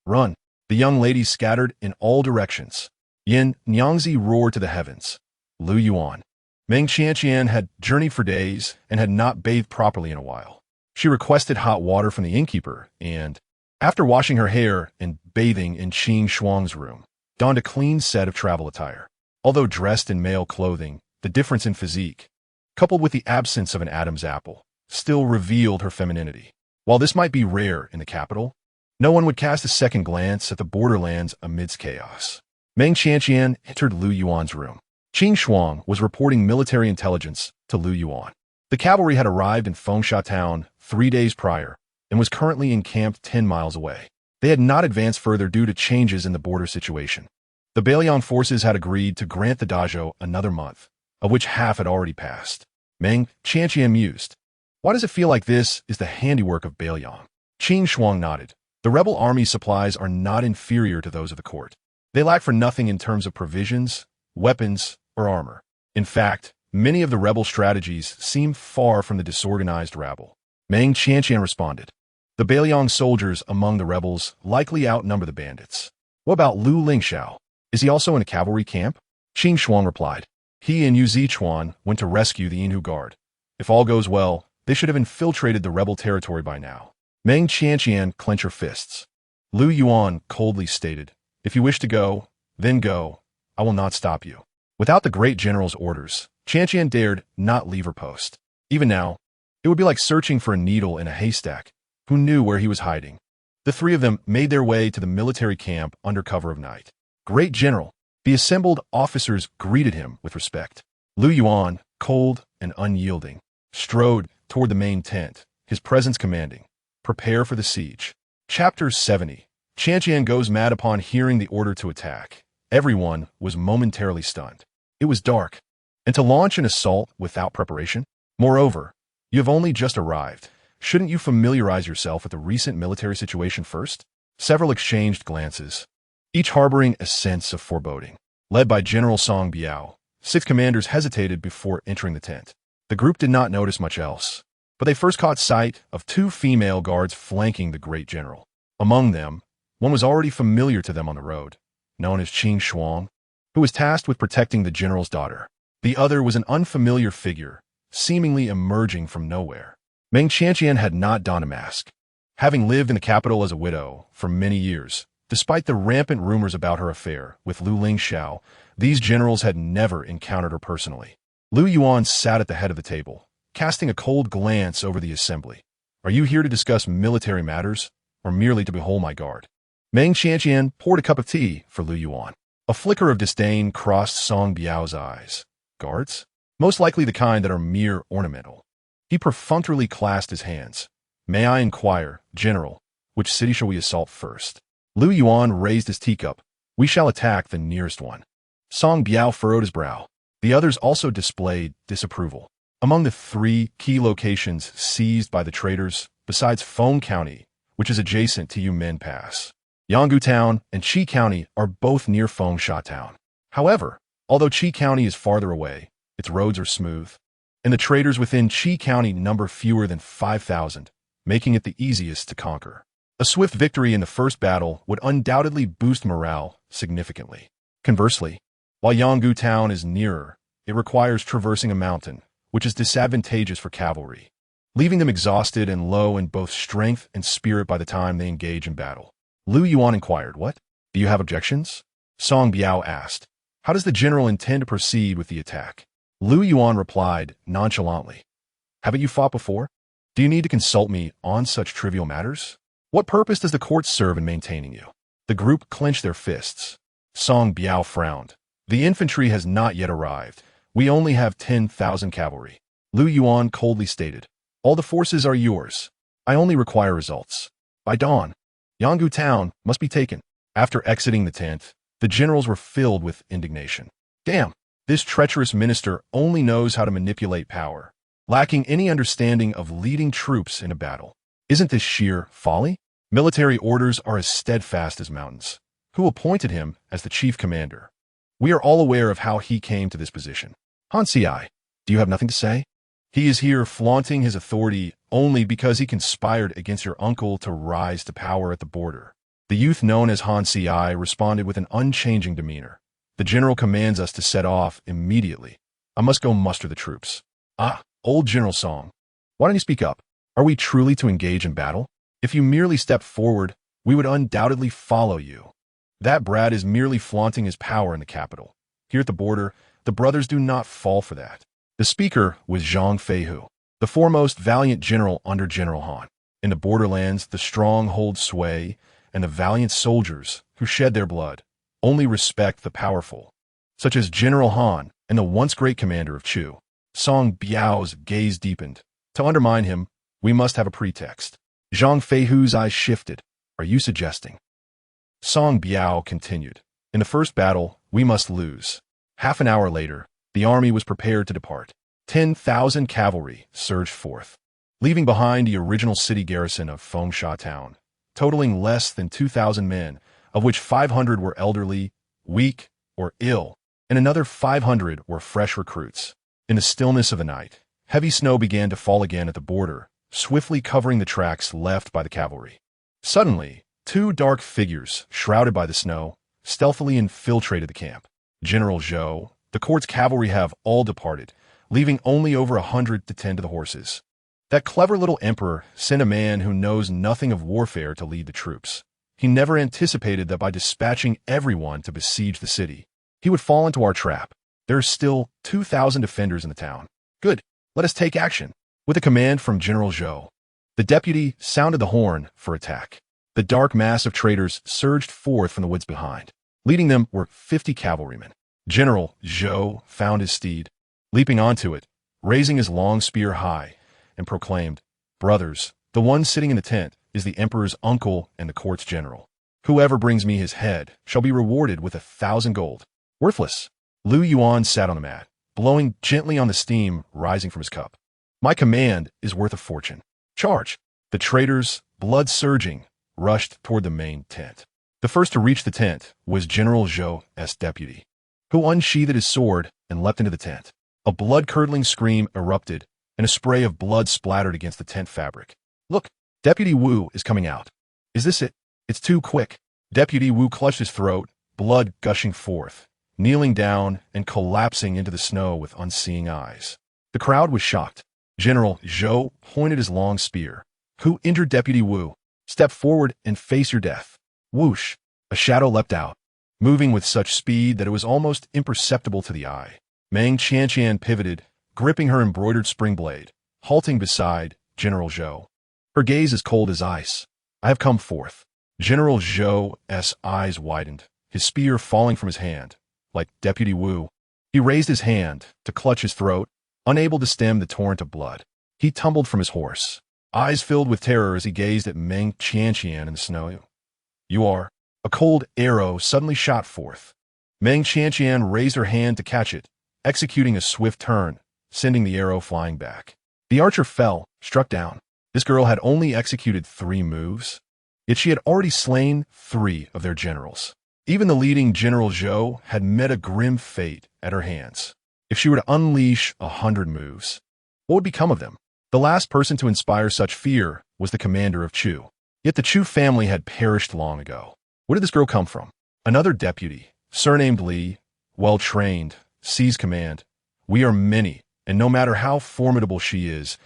Run! The young ladies scattered in all directions. Yin Yangzi roared to the heavens. Lu Yuan. Meng Qianqian had journeyed for days and had not bathed properly in a while. She requested hot water from the innkeeper and, after washing her hair and bathing in Qing Shuang's room, donned a clean set of travel attire. Although dressed in male clothing, the difference in physique, coupled with the absence of an Adam's apple, still revealed her femininity. While this might be rare in the capital, no one would cast a second glance at the borderlands amidst chaos. Meng Qianqian entered Lu Yuan's room. Qing Shuang was reporting military intelligence to Lu Yuan. The cavalry had arrived in Fengsha town 3 days prior and was currently encamped 10 miles away. They had not advanced further due to changes in the border situation. The Bailiang forces had agreed to grant the Dajo another month, of which half had already passed. Meng Qianqian mused. Why does it feel like this is the handiwork of Bailiang? Qing Shuang nodded. The rebel army supplies are not inferior to those of the court. They lack for nothing in terms of provisions, weapons, or armor. In fact, many of the rebel strategies seem far from the disorganized rabble. Meng Qianqian responded. The Bailiang soldiers among the rebels likely outnumber the bandits. What about Lu Lingxiao? Is he also in a cavalry camp? Qing Shuang replied. He and Yu Zichuan went to rescue the Yinhu Guard. If all goes well, they should have infiltrated the rebel territory by now. Meng Qianqian clenched her fists. Lu Yuan coldly stated, If you wish to go, then go. I will not stop you. Without the great general's orders, Qianqian dared not leave her post. Even now, it would be like searching for a needle in a haystack. Who knew where he was hiding? The three of them made their way to the military camp under cover of night. Great General! The assembled officers greeted him with respect. Lu Yuan, cold and unyielding, strode toward the main tent, his presence commanding. Prepare for the siege. Chapter 70. Qianqian goes mad upon hearing the order to attack. Everyone was momentarily stunned. It was dark. And to launch an assault without preparation? Moreover, you have only just arrived. Shouldn't you familiarize yourself with the recent military situation first? Several exchanged glances, each harboring a sense of foreboding. Led by General Song Biao, 6 commanders hesitated before entering the tent. The group did not notice much else, but they first caught sight of 2 female guards flanking the great general. Among them, one was already familiar to them on the road, known as Qing Shuang, who was tasked with protecting the general's daughter. The other was an unfamiliar figure, seemingly emerging from nowhere. Meng Qianqian had not donned a mask. Having lived in the capital as a widow for many years, despite the rampant rumors about her affair with Lu Lingxiao, these generals had never encountered her personally. Lu Yuan sat at the head of the table, casting a cold glance over the assembly. Are you here to discuss military matters, or merely to behold my guard? Meng Qianqian poured a cup of tea for Lu Yuan. A flicker of disdain crossed Song Biao's eyes. Guards? Most likely the kind that are mere ornamental. He perfunctorily clasped his hands. May I inquire, General, which city shall we assault first? Lu Yuan raised his teacup. We shall attack the nearest one. Song Biao furrowed his brow. The others also displayed disapproval. Among the 3 key locations seized by the traitors, besides Feng County, which is adjacent to Yumen Pass, Yanggu Town and Qi County are both near Fengsha Town. However, although Qi County is farther away, its roads are smooth, and the traitors within Qi County number fewer than 5,000, making it the easiest to conquer. A swift victory in the first battle would undoubtedly boost morale significantly. Conversely, while Yanggu Town is nearer, it requires traversing a mountain, which is disadvantageous for cavalry, leaving them exhausted and low in both strength and spirit by the time they engage in battle. Lu Yuan inquired, What? Do you have objections? Song Biao asked. How does the general intend to proceed with the attack? Lu Yuan replied nonchalantly. Haven't you fought before? Do you need to consult me on such trivial matters? What purpose does the court serve in maintaining you? The group clenched their fists. Song Biao frowned. The infantry has not yet arrived. We only have 10,000 cavalry. Lu Yuan coldly stated. All the forces are yours. I only require results. By dawn, Yanggu Town must be taken. After exiting the tent, The generals were filled with indignation. Damn, this treacherous minister only knows how to manipulate power, lacking any understanding of leading troops in a battle. Isn't this sheer folly? Military orders are as steadfast as mountains. Who appointed him as the chief commander? We are all aware of how he came to this position. Han Ci, do you have nothing to say? He is here flaunting his authority only because he conspired against your uncle to rise to power at the border. The youth known as Han Ci responded with an unchanging demeanor. The general commands us to set off immediately. I must go muster the troops. Ah, old General Song. Why don't you speak up? Are we truly to engage in battle? If you merely step forward, we would undoubtedly follow you. That brat is merely flaunting his power in the capital. Here at the border, the brothers do not fall for that. The speaker was Zhang Feihu, the foremost valiant general under General Han. In the borderlands, the strong hold sway, and the valiant soldiers, who shed their blood, only respect the powerful, such as General Han and the once great commander of Chu. Song Biao's gaze deepened. To undermine him, we must have a pretext. Zhang Feihu's eyes shifted. Are you suggesting? Song Biao continued. In the first battle, we must lose. Half an hour later, the army was prepared to depart. 10,000 cavalry surged forth, leaving behind the original city garrison of Fengsha town, totaling less than 2,000 men, of which 500 were elderly, weak, or ill, and another 500 were fresh recruits. In the stillness of the night, heavy snow began to fall again at the border, swiftly covering the tracks left by the cavalry. Suddenly, two dark figures, shrouded by the snow, stealthily infiltrated the camp. General Zhou, the court's cavalry have all departed, leaving only over 100 to tend to the horses. That clever little emperor sent a man who knows nothing of warfare to lead the troops. He never anticipated that by dispatching everyone to besiege the city, he would fall into our trap. There are still 2,000 defenders in the town. Good, let us take action. With a command from General Zhou, the deputy sounded the horn for attack. The dark mass of traitors surged forth from the woods behind. Leading them were 50 cavalrymen. General Zhou found his steed, leaping onto it, raising his long spear high, and proclaimed, "Brothers, the one sitting in the tent is the emperor's uncle and the court's general. Whoever brings me his head shall be rewarded with 1,000 gold." Worthless. Lu Yuan sat on the mat, blowing gently on the steam rising from his cup. "My command is worth a fortune. Charge!" The traitors, blood surging, rushed toward the main tent. The first to reach the tent was General Zhou's deputy, who unsheathed his sword and leapt into the tent. A blood-curdling scream erupted, and a spray of blood splattered against the tent fabric. "Look, Deputy Wu is coming out. Is this it? It's too quick." Deputy Wu clutched his throat, blood gushing forth, kneeling down and collapsing into the snow with unseeing eyes. The crowd was shocked. General Zhou pointed his long spear. "Who injured Deputy Wu? Step forward and face your death." Whoosh! A shadow leapt out, moving with such speed that it was almost imperceptible to the eye. Meng Qianqian pivoted, gripping her embroidered spring blade, halting beside General Zhou. Her gaze as cold as ice. "I have come forth." General Zhou's eyes widened, his spear falling from his hand. Like Deputy Wu, he raised his hand to clutch his throat, unable to stem the torrent of blood. He tumbled from his horse, eyes filled with terror as he gazed at Meng Qianqian in the snow. "You are." A cold arrow suddenly shot forth. Meng Qianqian raised her hand to catch it, executing a swift turn, sending the arrow flying back. The archer fell, struck down. This girl had only executed 3 moves, yet she had already slain 3 of their generals. Even the leading General Zhou had met a grim fate at her hands. If she were to unleash 100 moves, what would become of them? The last person to inspire such fear was the commander of Chu. Yet the Chu family had perished long ago. Where did this girl come from? Another deputy, surnamed Li, well-trained, seized command. "We are many, and no matter how formidable she is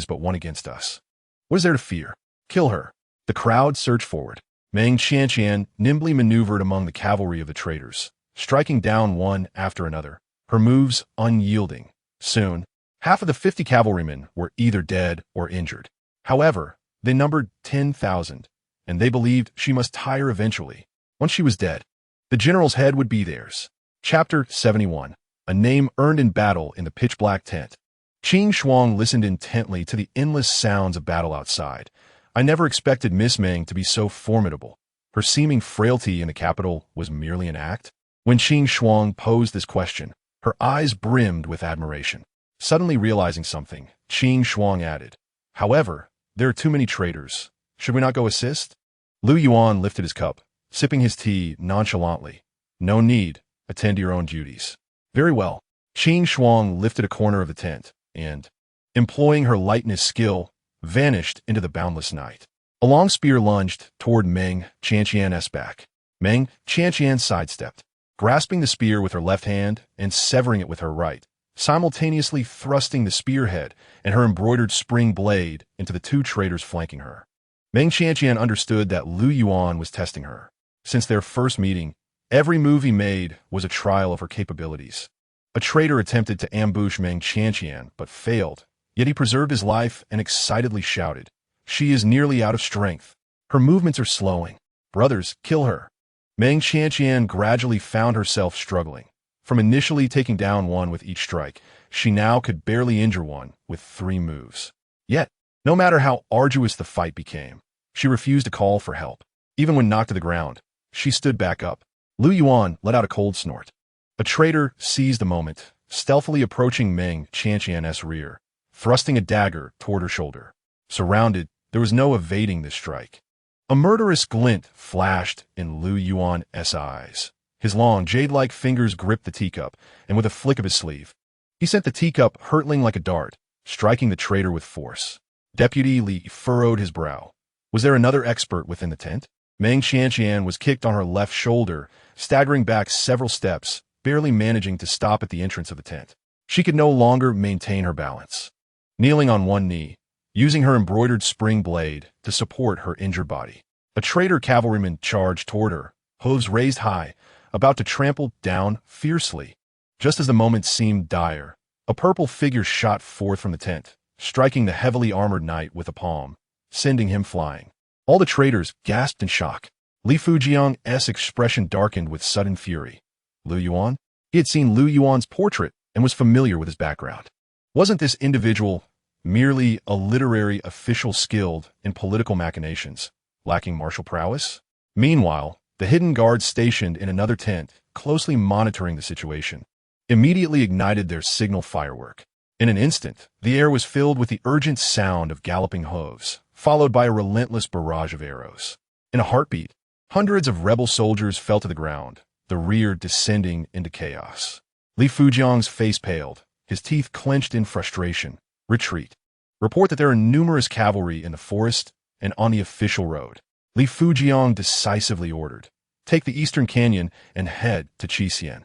but one against us. What is there to fear? Kill her." The crowd surged forward. Meng Qianqian nimbly maneuvered among the cavalry of the traitors, striking down one after another, her moves unyielding. Soon, half of the 50 cavalrymen were either dead or injured. However, they numbered 10,000, and they believed she must tire eventually. Once she was dead, the general's head would be theirs. Chapter 71. A name earned in battle in the pitch-black tent. Qing Shuang listened intently to the endless sounds of battle outside. "I never expected Miss Meng to be so formidable." Her seeming frailty in the capital was merely an act? When Qing Shuang posed this question, her eyes brimmed with admiration. Suddenly realizing something, Qing Shuang added, "However, there are too many traitors. Should we not go assist?" Lu Yuan lifted his cup, sipping his tea nonchalantly. "No need. Attend to your own duties." "Very well." Qing Shuang lifted a corner of the tent and, employing her lightness skill, vanished into the boundless night. A long spear lunged toward Meng Qianqian's back. Meng Qianqian sidestepped, grasping the spear with her left hand and severing it with her right, simultaneously thrusting the spearhead and her embroidered spring blade into the two traitors flanking her. Meng Qianqian understood that Lu Yuan was testing her. Since their first meeting, every move he made was a trial of her capabilities. A traitor attempted to ambush Meng Qianqian, but failed, yet he preserved his life and excitedly shouted, "She is nearly out of strength. Her movements are slowing. Brothers, kill her." Meng Qianqian gradually found herself struggling. From initially taking down one with each strike, she now could barely injure one with 3 moves. Yet, no matter how arduous the fight became, she refused to call for help. Even when knocked to the ground, she stood back up. Lu Yuan let out a cold snort. A traitor seized the moment, stealthily approaching Meng Qianqian's rear, thrusting a dagger toward her shoulder. Surrounded, there was no evading this strike. A murderous glint flashed in Lu Yuan's eyes. His long, jade-like fingers gripped the teacup, and with a flick of his sleeve, he sent the teacup hurtling like a dart, striking the traitor with force. Deputy Li furrowed his brow. Was there another expert within the tent? Meng Qianqian was kicked on her left shoulder, staggering back several steps, barely managing to stop at the entrance of the tent. She could no longer maintain her balance. Kneeling on one knee, using her embroidered spring blade to support her injured body, a traitor cavalryman charged toward her, hooves raised high, about to trample down fiercely. Just as the moment seemed dire, a purple figure shot forth from the tent, striking the heavily armored knight with a palm, sending him flying. All the traitors gasped in shock. Li Fujiang's expression darkened with sudden fury. Lu Yuan? He had seen Lu Yuan's portrait and was familiar with his background. Wasn't this individual merely a literary official skilled in political machinations, lacking martial prowess? Meanwhile, the hidden guards stationed in another tent, closely monitoring the situation, immediately ignited their signal firework. In an instant, the air was filled with the urgent sound of galloping hooves, followed by a relentless barrage of arrows. In a heartbeat, hundreds of rebel soldiers fell to the ground, the rear descending into chaos. Li Fujiang's face paled, his teeth clenched in frustration. Retreat. Report that there are numerous cavalry in the forest and on the official road. Li Fujiang decisively ordered, "Take the eastern canyon and head to Qixian."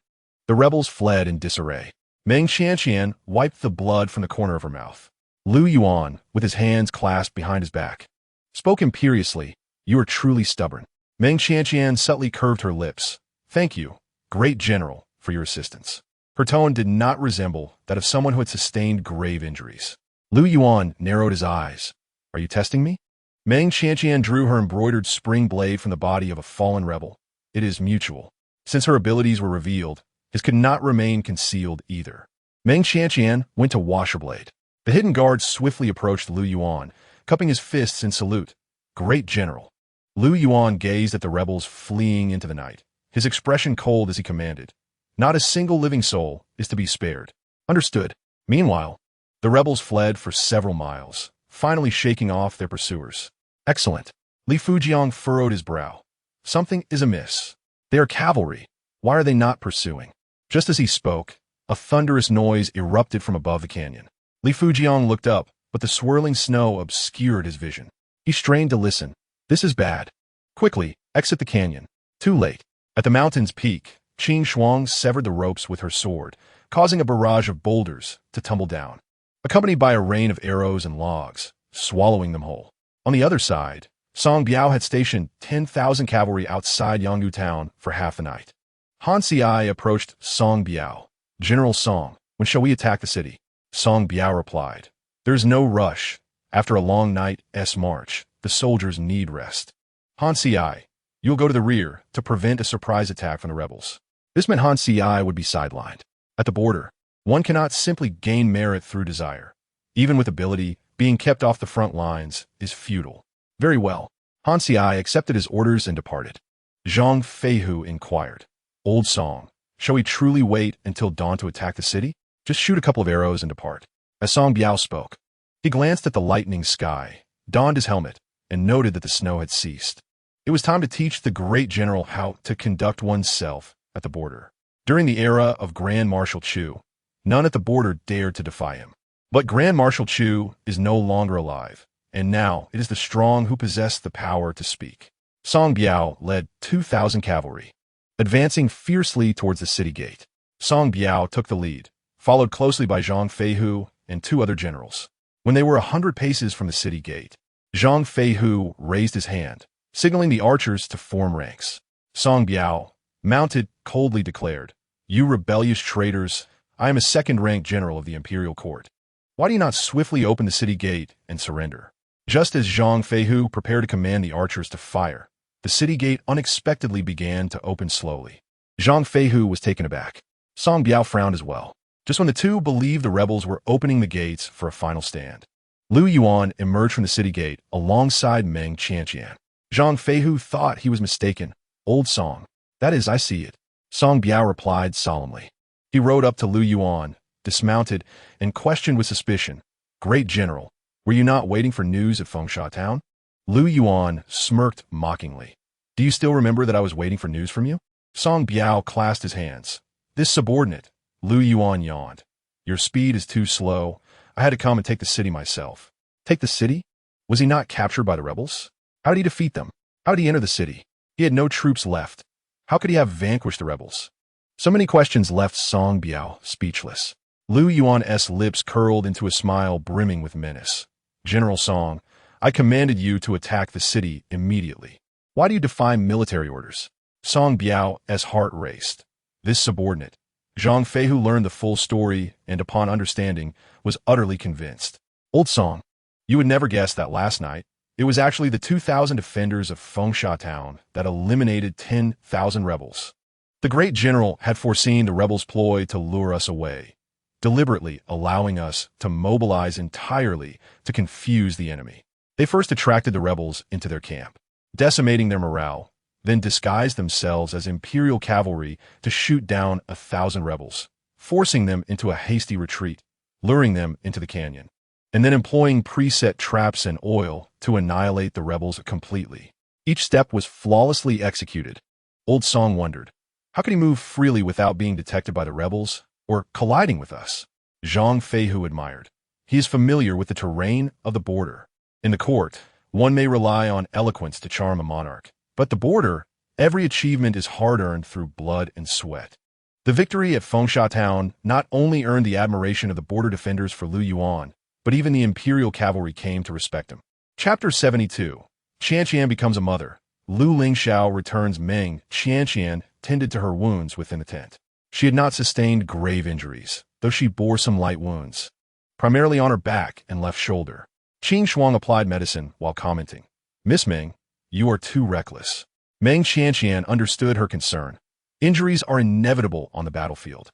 The rebels fled in disarray. Meng Qianqian wiped the blood from the corner of her mouth. Lu Yuan, with his hands clasped behind his back, spoke imperiously, "You are truly stubborn." Meng Qianqian subtly curved her lips. "Thank you, great general, for your assistance." Her tone did not resemble that of someone who had sustained grave injuries. Lu Yuan narrowed his eyes. "Are you testing me?" Meng Qianqian drew her embroidered spring blade from the body of a fallen rebel. "It is mutual." Since her abilities were revealed, his could not remain concealed either. Meng Qianqian went to wash her blade. The hidden guard swiftly approached Lu Yuan, cupping his fists in salute. "Great general." Lu Yuan gazed at the rebels fleeing into the night, his expression cold as he commanded, "Not a single living soul is to be spared." "Understood." Meanwhile, the rebels fled for several miles, finally shaking off their pursuers. "Excellent." Li Fujiang furrowed his brow. "Something is amiss. They are cavalry. Why are they not pursuing?" Just as he spoke, a thunderous noise erupted from above the canyon. Li Fujiang looked up, but the swirling snow obscured his vision. He strained to listen. "This is bad. Quickly, exit the canyon." Too late. At the mountain's peak, Qing Shuang severed the ropes with her sword, causing a barrage of boulders to tumble down, accompanied by a rain of arrows and logs, swallowing them whole. On the other side, Song Biao had stationed 10,000 cavalry outside Yanggu town for half the night. Han Xiai approached Song Biao. "General Song, when shall we attack the city?" Song Biao replied, "There is no rush. After a long night's march, the soldiers need rest." Han Xiai, "You'll go to the rear to prevent a surprise attack from the rebels." This meant Han Xiai would be sidelined. At the border, one cannot simply gain merit through desire. Even with ability, being kept off the front lines is futile. "Very well." Han Xiai accepted his orders and departed. Zhang Feihu inquired, "Old Song, shall we truly wait until dawn to attack the city? Just shoot a couple of arrows and depart." As Song Biao spoke, he glanced at the lightening sky, donned his helmet, and noted that the snow had ceased. It was time to teach the great general how to conduct oneself at the border. During the era of Grand Marshal Chu, none at the border dared to defy him. But Grand Marshal Chu is no longer alive, and now it is the strong who possess the power to speak. Song Biao led 2,000 cavalry, advancing fiercely towards the city gate. Song Biao took the lead, followed closely by Zhang Feihu and 2 other generals. When they were 100 paces from the city gate, Zhang Feihu raised his hand, signaling the archers to form ranks. Song Biao, mounted, coldly declared, "You rebellious traitors, I am a second-rank general of the imperial court. Why do you not swiftly open the city gate and surrender?" Just as Zhang Feihu prepared to command the archers to fire, the city gate unexpectedly began to open slowly. Zhang Feihu was taken aback. Song Biao frowned as well, just when the two believed the rebels were opening the gates for a final stand. Lu Yuan emerged from the city gate alongside Meng Qianqian. Zhang Feihu thought he was mistaken. "Old Song, that is, I see it," Song Biao replied solemnly. He rode up to Lu Yuan, dismounted, and questioned with suspicion, "Great General, were you not waiting for news at Fengsha Town?" Lu Yuan smirked mockingly. "Do you still remember that I was waiting for news from you?" Song Biao clasped his hands. "This subordinate," Lu Yuan yawned. "Your speed is too slow. I had to come and take the city myself." Take the city? Was he not captured by the rebels? How did he defeat them? How did he enter the city? He had no troops left. How could he have vanquished the rebels? So many questions left Song Biao speechless. Lu Yuan's lips curled into a smile brimming with menace. "General Song, I commanded you to attack the city immediately. Why do you defy military orders?" Song Biao's heart raced. This subordinate, Zhang Feihu, learned the full story and, upon understanding, was utterly convinced. "Old Song, you would never guess that last night, it was actually the 2,000 defenders of Fengsha Town that eliminated 10,000 rebels. The great general had foreseen the rebels' ploy to lure us away, deliberately allowing us to mobilize entirely to confuse the enemy. They first attracted the rebels into their camp, decimating their morale, then disguised themselves as imperial cavalry to shoot down 1,000 rebels, forcing them into a hasty retreat, luring them into the canyon, and then employing preset traps and oil to annihilate the rebels completely. Each step was flawlessly executed." Old Song wondered, how could he move freely without being detected by the rebels, or colliding with us? Zhang Feihu admired. He is familiar with the terrain of the border. In the court, one may rely on eloquence to charm a monarch, but the border, every achievement is hard-earned through blood and sweat. The victory at Fengsha Town not only earned the admiration of the border defenders for Lu Yuan, but even the imperial cavalry came to respect him. Chapter 72. Qianqian becomes a mother. Lu Lingxiao returns. Meng Qianqian tended to her wounds within the tent. She had not sustained grave injuries, though she bore some light wounds, primarily on her back and left shoulder. Qing Shuang applied medicine while commenting, "Miss Meng, you are too reckless." Meng Qianqian understood her concern. Injuries are inevitable on the battlefield.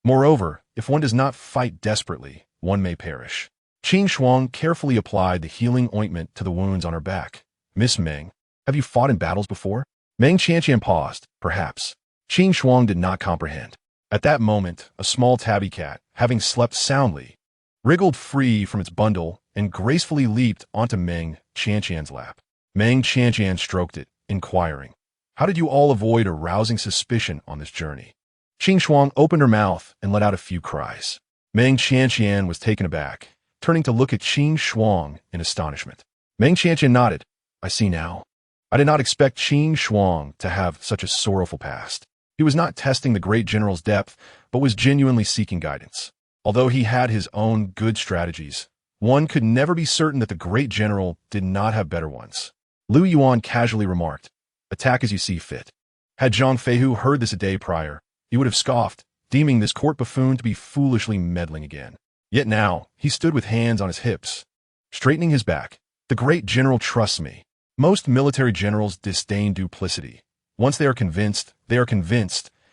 Moreover, if one does not fight desperately, one may perish. Qing Shuang carefully applied the healing ointment to the wounds on her back. "Miss Meng, have you fought in battles before?" Meng Qianqian paused. "Perhaps." Qing Shuang did not comprehend. At that moment, a small tabby cat, having slept soundly, wriggled free from its bundle and gracefully leaped onto Meng Qianqian's lap. Meng Qianqian stroked it, inquiring, "How did you all avoid arousing suspicion on this journey?" Qing Shuang opened her mouth and let out a few cries. Meng Qianqian was taken aback, turning to look at Qing Shuang in astonishment. Meng Qianqian nodded. "I see now. I did not expect Qing Shuang to have such a sorrowful past." He was not testing the great general's depth, but was genuinely seeking guidance. Although he had his own good strategies, one could never be certain that the great general did not have better ones. Lu Yuan casually remarked, "Attack as you see fit." Had Zhang Feihu heard this a day prior, he would have scoffed, deeming this court buffoon to be foolishly meddling again. Yet now, he stood with hands on his hips, straightening his back. "The great general trusts me." Most military generals disdain duplicity. Once they are convinced,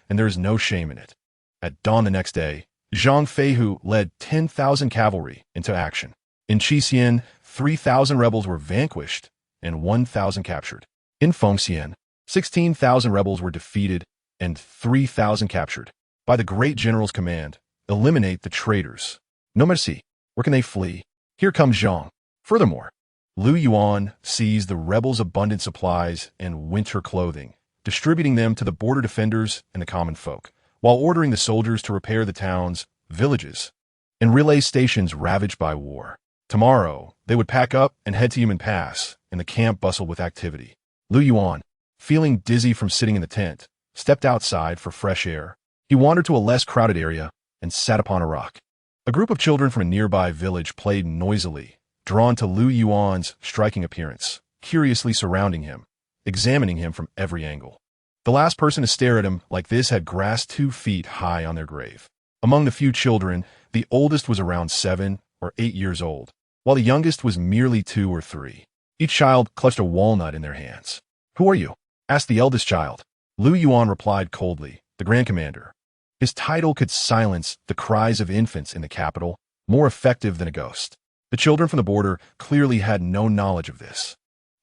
and there is no shame in it. At dawn the next day, Zhang Feihu led 10,000 cavalry into action. In Qixian, 3,000 rebels were vanquished, and 1,000 captured. In Fengxian, 16,000 rebels were defeated and 3,000 captured. By the great general's command, eliminate the traitors. No mercy. Where can they flee? Here comes Zhang. Furthermore, Lu Yuan seized the rebels' abundant supplies and winter clothing, distributing them to the border defenders and the common folk, while ordering the soldiers to repair the towns, villages, and relay stations ravaged by war. Tomorrow, they would pack up and head to Yumen Pass, and the camp bustled with activity. Lu Yuan, feeling dizzy from sitting in the tent, stepped outside for fresh air. He wandered to a less crowded area and sat upon a rock. A group of children from a nearby village played noisily, drawn to Lu Yuan's striking appearance, curiously surrounding him, examining him from every angle. The last person to stare at him like this had grass 2 feet high on their grave. Among the few children, the oldest was around 7 or 8 years old, while the youngest was merely 2 or 3. Each child clutched a walnut in their hands. "Who are you?" asked the eldest child. Lu Yuan replied coldly, "The Grand Commander." His title could silence the cries of infants in the capital, more effective than a ghost. The children from the border clearly had no knowledge of this.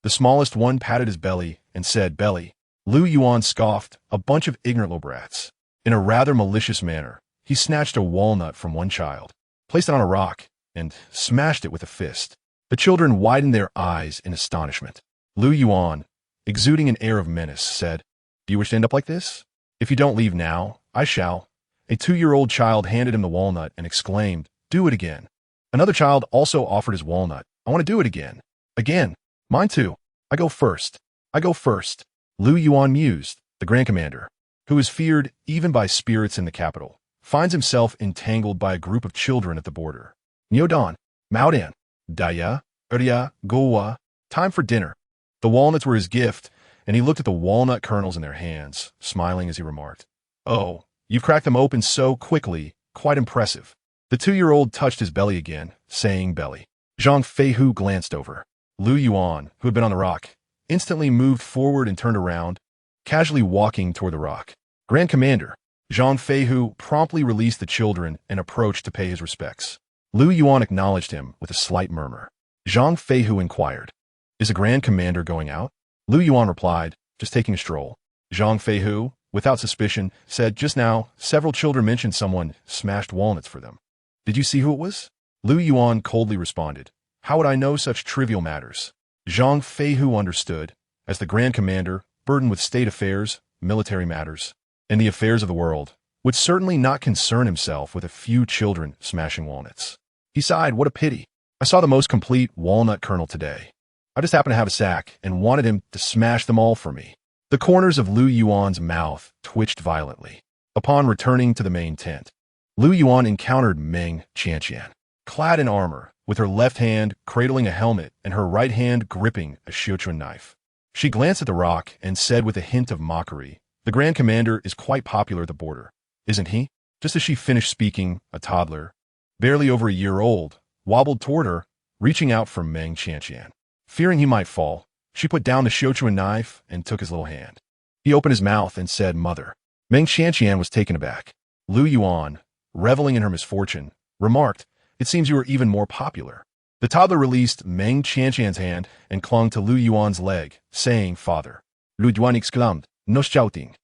The smallest one patted his belly and said, "Belly." Lu Yuan scoffed, "A bunch of ignorant little brats." In a rather malicious manner, he snatched a walnut from one child, placed it on a rock, and smashed it with a fist. The children widened their eyes in astonishment. Lu Yuan, exuding an air of menace, said, "Do you wish to end up like this? If you don't leave now, I shall." A 2-year-old child handed him the walnut and exclaimed, "Do it again." Another child also offered his walnut. "I want to do it again." "Again. Mine too. I go first. I go first." Lu Yuan mused. The Grand Commander, who is feared even by spirits in the capital, finds himself entangled by a group of children at the border. "Nyodan, Maodan, Daya, Urya, Gowa, time for dinner." The walnuts were his gift, and he looked at the walnut kernels in their hands, smiling as he remarked, "Oh, you've cracked them open so quickly, quite impressive." The 2-year-old touched his belly again, saying belly. Zhang Feihu glanced over. Lu Yuan, who had been on the rock, instantly moved forward and turned around, casually walking toward the rock. "Grand Commander." Zhang Feihu promptly released the children and approached to pay his respects. Lu Yuan acknowledged him with a slight murmur. Zhang Feihu inquired, "Is the Grand Commander going out?" Lu Yuan replied, "Just taking a stroll." Zhang Feihu, without suspicion, said, "Just now, several children mentioned someone smashed walnuts for them. Did you see who it was?" Lu Yuan coldly responded, "How would I know such trivial matters?" Zhang Feihu understood, as the Grand Commander, burdened with state affairs, military matters, and the affairs of the world, would certainly not concern himself with a few children smashing walnuts. He sighed, "What a pity. I saw the most complete walnut kernel today. I just happened to have a sack and wanted him to smash them all for me." The corners of Lu Yuan's mouth twitched violently. Upon returning to the main tent, Lu Yuan encountered Meng Qianqian, clad in armor, with her left hand cradling a helmet and her right hand gripping a Xiuquan knife. She glanced at the rock and said with a hint of mockery, "The Grand Commander is quite popular at the border, isn't he?" Just as she finished speaking, a toddler, barely over a year old, wobbled toward her, reaching out for Meng Qianqian. Fearing he might fall, she put down the Xiuquan knife and took his little hand. He opened his mouth and said, "Mother." Meng Qianqian was taken aback. Lu Yuan, reveling in her misfortune, remarked, "It seems you are even more popular." The toddler released Meng Qianqian's hand and clung to Lu Yuan's leg, saying, "Father." Lu Yuan exclaimed, "No shouting."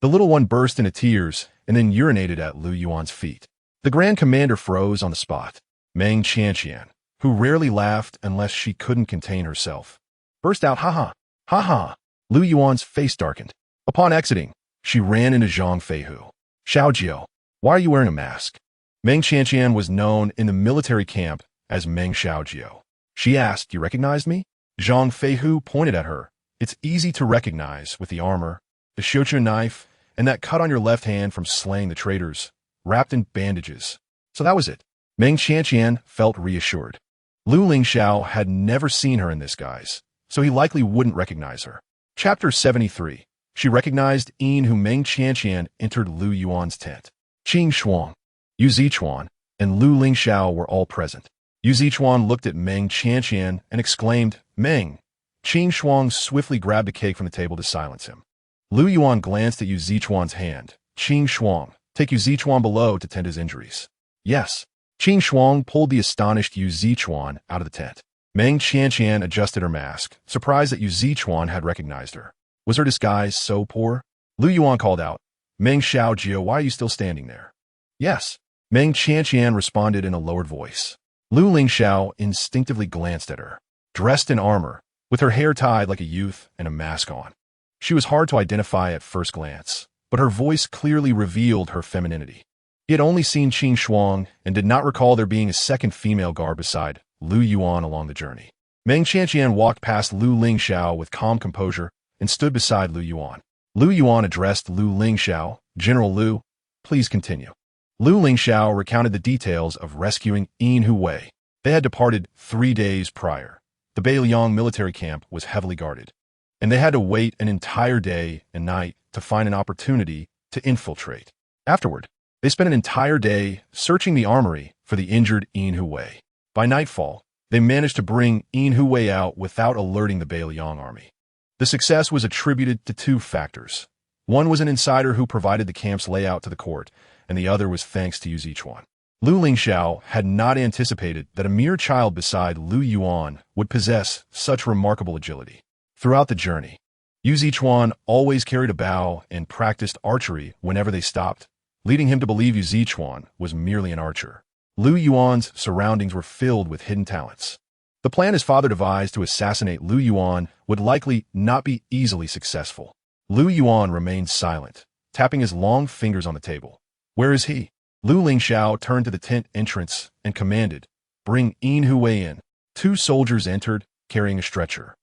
The little one burst into tears and then urinated at Lu Yuan's feet. The Grand Commander froze on the spot. Meng Qianqian, who rarely laughed unless she couldn't contain herself, burst out, "Ha ha, ha ha." Lu Yuan's face darkened. Upon exiting, she ran into Zhang Feihu. "Xiaojiu, why are you wearing a mask?" Meng Qianqian was known in the military camp as Meng Xiaojiu. She asked, "You recognize me?" Zhang Feihu pointed at her. "It's easy to recognize with the armor, the Xiuquan knife, and that cut on your left hand from slaying the traitors, wrapped in bandages." So that was it. Meng Qianqian felt reassured. Lu Lingxiao had never seen her in this guise, so he likely wouldn't recognize her. Chapter 73. She recognized Yin, who Meng Qianqian entered Lu Yuan's tent. Qing Shuang, Yu Zichuan, and Lu Lingxiao were all present. Yu Zichuan looked at Meng Qianqian and exclaimed, "Meng." Qing Shuang swiftly grabbed a cake from the table to silence him. Lu Yuan glanced at Yu Zichuan's hand. "Qing Shuang, take Yu Zichuan below to tend his injuries." "Yes." Qing Shuang pulled the astonished Yu Zichuan out of the tent. Meng Qianqian adjusted her mask, surprised that Yu Zichuan had recognized her. Was her disguise so poor? Lu Yuan called out, Meng Xiaojie, why are you still standing there? Yes. Meng Qianqian responded in a lowered voice. Lu Lingxiao instinctively glanced at her. Dressed in armor, with her hair tied like a youth and a mask on. She was hard to identify at first glance, but her voice clearly revealed her femininity. He had only seen Qing Shuang and did not recall there being a second female guard beside Lu Yuan along the journey. Meng Qianqian walked past Lu Lingxiao with calm composure and stood beside Lu Yuan. Lu Yuan addressed Lu Lingxiao, General Lu, please continue. Lu Lingxiao recounted the details of rescuing Yin Hu Wei. They had departed 3 days prior. The Beiliang military camp was heavily guarded, and they had to wait an entire day and night to find an opportunity to infiltrate. Afterward, they spent an entire day searching the armory for the injured Yin Hu Wei. By nightfall, they managed to bring Yin Hu Wei out without alerting the Beiliang army. The success was attributed to 2 factors. One was an insider who provided the camp's layout to the court, and the other was thanks to Yu Zichuan. Lu Lingxiao had not anticipated that a mere child beside Lu Yuan would possess such remarkable agility. Throughout the journey, Yu Zichuan always carried a bow and practiced archery whenever they stopped, leading him to believe Yu Zichuan was merely an archer. Lu Yuan's surroundings were filled with hidden talents. The plan his father devised to assassinate Lu Yuan would likely not be easily successful. Lu Yuan remained silent, tapping his long fingers on the table. Where is he? Lu Lingxiao turned to the tent entrance and commanded, bring Yin Hu Wei in. 2 soldiers entered, carrying a stretcher.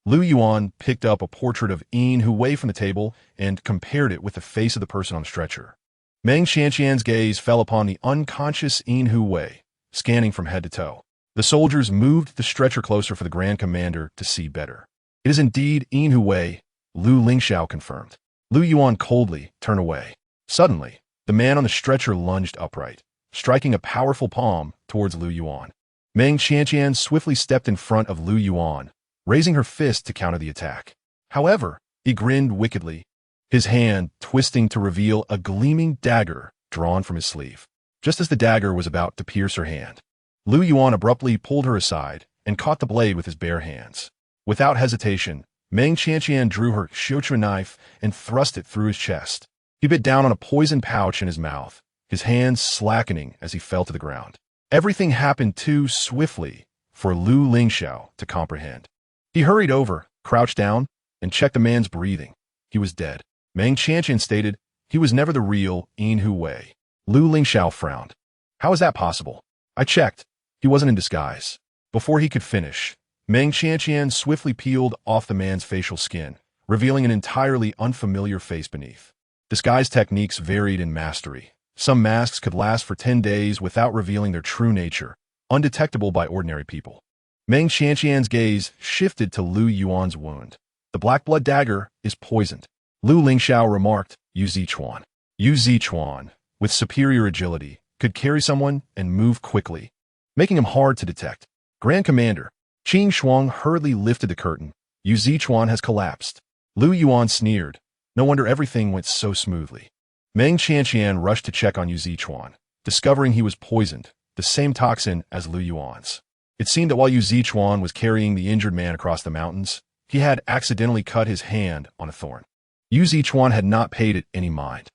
Lu Yuan picked up a portrait of Yin Hu Wei from the table and compared it with the face of the person on the stretcher. Meng Qianqian's gaze fell upon the unconscious Yin Hu Wei, scanning from head to toe. The soldiers moved the stretcher closer for the Grand Commander to see better. It is indeed Yin Hu Wei, Lu Lingxiao confirmed. Lu Yuan coldly turned away. Suddenly, the man on the stretcher lunged upright, striking a powerful palm towards Lu Yuan. Meng Qianqian swiftly stepped in front of Lu Yuan, raising her fist to counter the attack. However, he grinned wickedly, his hand twisting to reveal a gleaming dagger drawn from his sleeve. Just as the dagger was about to pierce her hand, Lu Yuan abruptly pulled her aside and caught the blade with his bare hands. Without hesitation, Meng Qianqian drew her xiuqu knife and thrust it through his chest. He bit down on a poison pouch in his mouth, his hands slackening as he fell to the ground. Everything happened too swiftly for Lu Lingxiao to comprehend. He hurried over, crouched down, and checked the man's breathing. He was dead. Meng Qianqian stated, he was never the real Yin Hu Wei. Lu Lingxiao frowned. How is that possible? I checked. He wasn't in disguise. Before he could finish, Meng Qianqian swiftly peeled off the man's facial skin, revealing an entirely unfamiliar face beneath. Disguise techniques varied in mastery. Some masks could last for 10 days without revealing their true nature, undetectable by ordinary people. Meng Qianqian's gaze shifted to Lu Yuan's wound. The black blood dagger is poisoned. Lu Lingxiao remarked, Yu Zichuan. Yu Zichuan, with superior agility, could carry someone and move quickly, making him hard to detect. Grand Commander, Qing Shuang hurriedly lifted the curtain. Yu Zichuan has collapsed. Lu Yuan sneered. No wonder everything went so smoothly. Meng Qianqian rushed to check on Yu Zichuan, discovering he was poisoned, the same toxin as Lu Yuan's. It seemed that while Yu Zichuan was carrying the injured man across the mountains, he had accidentally cut his hand on a thorn. Yu Zichuan had not paid it any mind.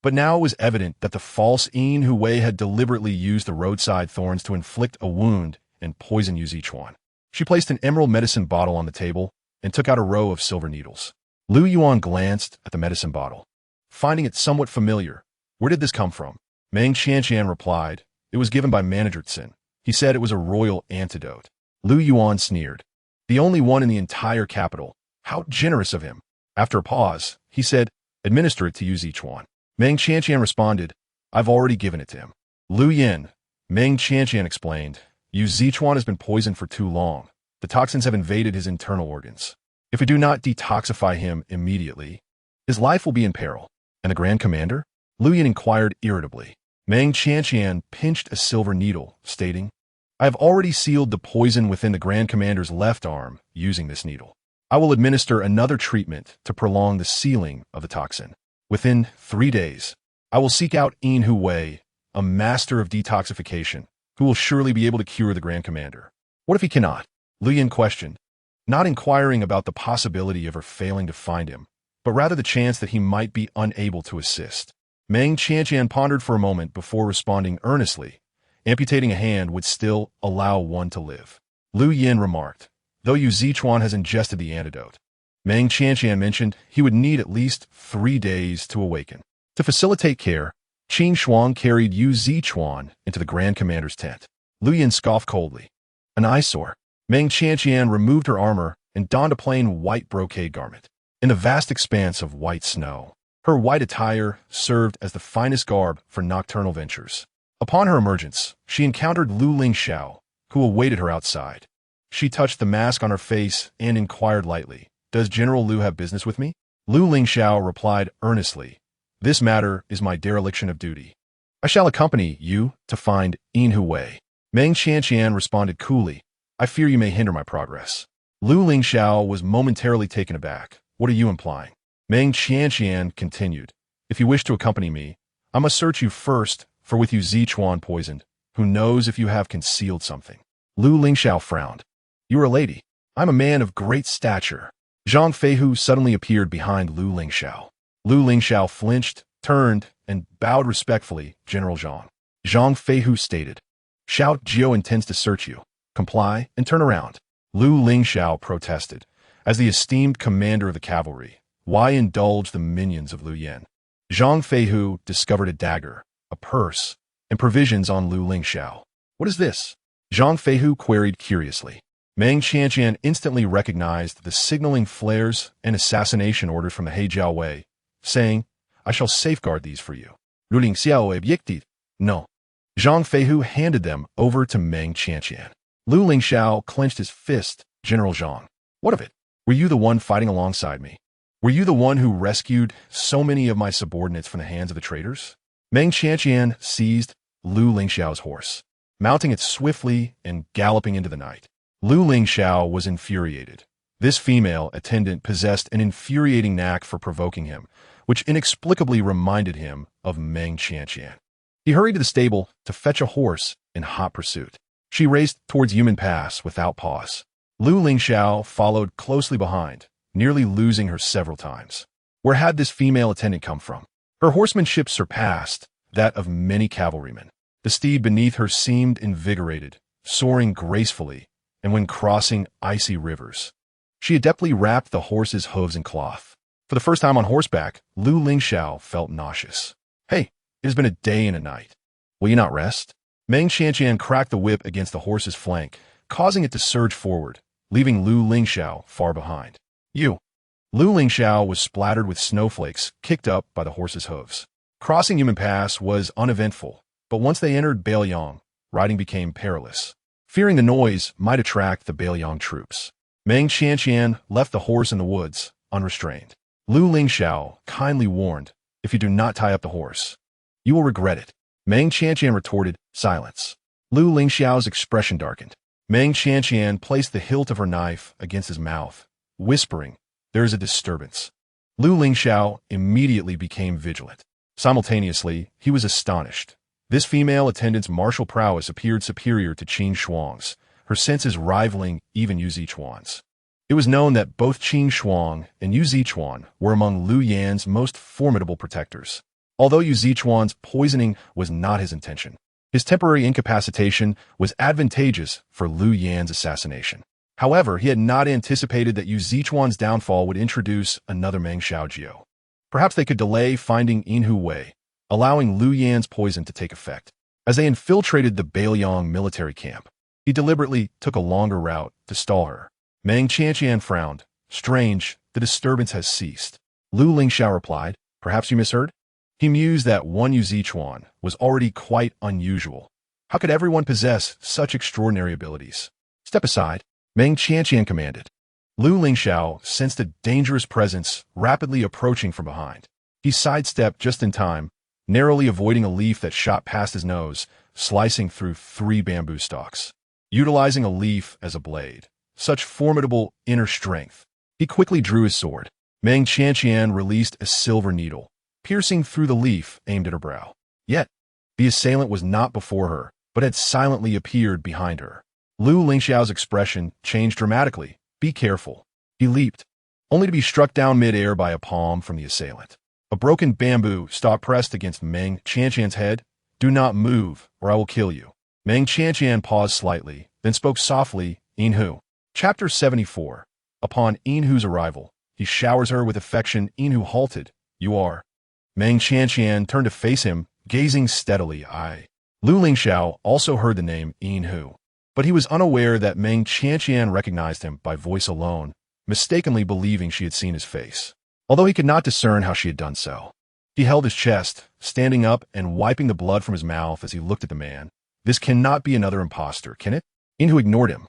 But now it was evident that the false Yin Hu Wei had deliberately used the roadside thorns to inflict a wound and poison Yu Zichuan. She placed an emerald medicine bottle on the table and took out a row of silver needles. Lu Yuan glanced at the medicine bottle, finding it somewhat familiar. Where did this come from? Meng Qianqian replied, it was given by Manager Tsin. He said it was a royal antidote. Lu Yuan sneered. The only one in the entire capital. How generous of him. After a pause, he said, administer it to Yu Zichuan. Meng Qianqian responded, I've already given it to him. Lu Yin, Meng Qianqian explained, Yu Zichuan has been poisoned for too long. The toxins have invaded his internal organs. If we do not detoxify him immediately, his life will be in peril. And the Grand Commander? Lu Yin inquired irritably. Meng Qianqian pinched a silver needle, stating, I have already sealed the poison within the Grand Commander's left arm using this needle. I will administer another treatment to prolong the sealing of the toxin. Within 3 days, I will seek out Yin Hu Wei, a master of detoxification, who will surely be able to cure the Grand Commander. What if he cannot? Lu Yin questioned, not inquiring about the possibility of her failing to find him, but rather the chance that he might be unable to assist. Meng Qianqian pondered for a moment before responding earnestly. Amputating a hand would still allow one to live. Lu Yin remarked, though Yu Zichuan has ingested the antidote. Meng Qianqian mentioned he would need at least 3 days to awaken. To facilitate care, Qin Shuang carried Yu Zichuan into the Grand Commander's tent. Lu Yin scoffed coldly. An eyesore. Meng Qianqian removed her armor and donned a plain white brocade garment. In the vast expanse of white snow, her white attire served as the finest garb for nocturnal ventures. Upon her emergence, she encountered Lu Lingxiao, who awaited her outside. She touched the mask on her face and inquired lightly, "Does General Lu have business with me?" Lu Lingxiao replied earnestly, "This matter is my dereliction of duty. I shall accompany you to find Yin Hu Wei." Meng Qianqian responded coolly, "I fear you may hinder my progress." Lu Lingxiao was momentarily taken aback. "What are you implying?" Meng Qianqian continued, "If you wish to accompany me, I must search you first, for with you Zichuan poisoned, who knows if you have concealed something." Lu Lingxiao frowned. "You are a lady. I'm a man of great stature." Zhang Feihu suddenly appeared behind Lu Lingxiao. Lu Lingxiao flinched, turned, and bowed respectfully. "General Zhang." Zhang Feihu stated, "Xiao Jiao intends to search you. Comply and turn around." Lu Lingxiao protested. As the esteemed commander of the cavalry, why indulge the minions of Lu Yin? Zhang Feihu discovered a dagger, a purse, and provisions on Lu Lingxiao. "What is this?" Zhang Feihu queried curiously. Meng Qianqian instantly recognized the signaling flares and assassination orders from the Heijiao Wei, saying, "I shall safeguard these for you." Lu Lingxiao objected. "No." Zhang Feihu handed them over to Meng Qianqian. Lu Lingxiao clenched his fist. "General Zhang, what of it? Were you the one fighting alongside me? Were you the one who rescued so many of my subordinates from the hands of the traitors?" Meng Qianqian seized Lu Lingxiao's horse, mounting it swiftly and galloping into the night. Lu Lingxiao was infuriated. This female attendant possessed an infuriating knack for provoking him, which inexplicably reminded him of Meng Qianqian. He hurried to the stable to fetch a horse in hot pursuit. She raced towards Yumen Pass without pause. Lu Lingxiao followed closely behind, nearly losing her several times. Where had this female attendant come from? Her horsemanship surpassed that of many cavalrymen. The steed beneath her seemed invigorated, soaring gracefully, and when crossing icy rivers, she adeptly wrapped the horse's hooves in cloth. For the first time on horseback, Lu Lingxiao felt nauseous. "Hey, it has been a day and a night. Will you not rest?" Meng Qianqian cracked the whip against the horse's flank, causing it to surge forward, leaving Lu Lingxiao far behind. "You!" Lu Lingxiao was splattered with snowflakes kicked up by the horse's hooves. Crossing Yumen Pass was uneventful, but once they entered Bailiang, riding became perilous. Fearing the noise might attract the Bailiang troops, Meng Qianqian left the horse in the woods, unrestrained. Lu Lingxiao kindly warned, "If you do not tie up the horse, you will regret it." Meng Qianqian retorted, "Silence." Lu Lingxiao's expression darkened. Meng Qianqian placed the hilt of her knife against his mouth, whispering, "There is a disturbance." Lu Lingxiao immediately became vigilant. Simultaneously, he was astonished. This female attendant's martial prowess appeared superior to Qin Shuang's, her senses rivaling even Yu Zichuan's. It was known that both Qin Shuang and Yu Zichuan were among Lu Yan's most formidable protectors. Although Yu Zichuan's poisoning was not his intention, his temporary incapacitation was advantageous for Lu Yan's assassination. However, he had not anticipated that Yu Zichuan's downfall would introduce another Meng Xiaojiao. Perhaps they could delay finding Yin Hu Wei, allowing Lu Yan's poison to take effect. As they infiltrated the Bailiang military camp, he deliberately took a longer route to stall her. Meng Qianqian frowned. "Strange, the disturbance has ceased." Lu Lingxiao replied, "Perhaps you misheard?" He mused that one Yu Zichuan was already quite unusual. How could everyone possess such extraordinary abilities? "Step aside," Meng Qianqian commanded. Lu Lingxiao sensed a dangerous presence rapidly approaching from behind. He sidestepped just in time, narrowly avoiding a leaf that shot past his nose, slicing through 3 bamboo stalks. Utilizing a leaf as a blade, such formidable inner strength, he quickly drew his sword. Meng Qianqian released a silver needle, piercing through the leaf aimed at her brow. Yet, the assailant was not before her, but had silently appeared behind her. Lu Lingxiao's expression changed dramatically. Be careful. He leaped, only to be struck down mid-air by a palm from the assailant. A broken bamboo stalk pressed against Meng Qianqian's head. Do not move, or I will kill you. Meng Qianqian paused slightly, then spoke softly. Yinhu. Chapter 74. Upon Yinhu's arrival, he showers her with affection. Yinhu halted. You are. Meng Qianqian turned to face him, gazing steadily. Lu Lingxiao also heard the name Yinhu, but he was unaware that Meng Qianqian recognized him by voice alone, mistakenly believing she had seen his face, although he could not discern how she had done so. He held his chest, standing up and wiping the blood from his mouth as he looked at the man. This cannot be another impostor, can it? Yinhu ignored him,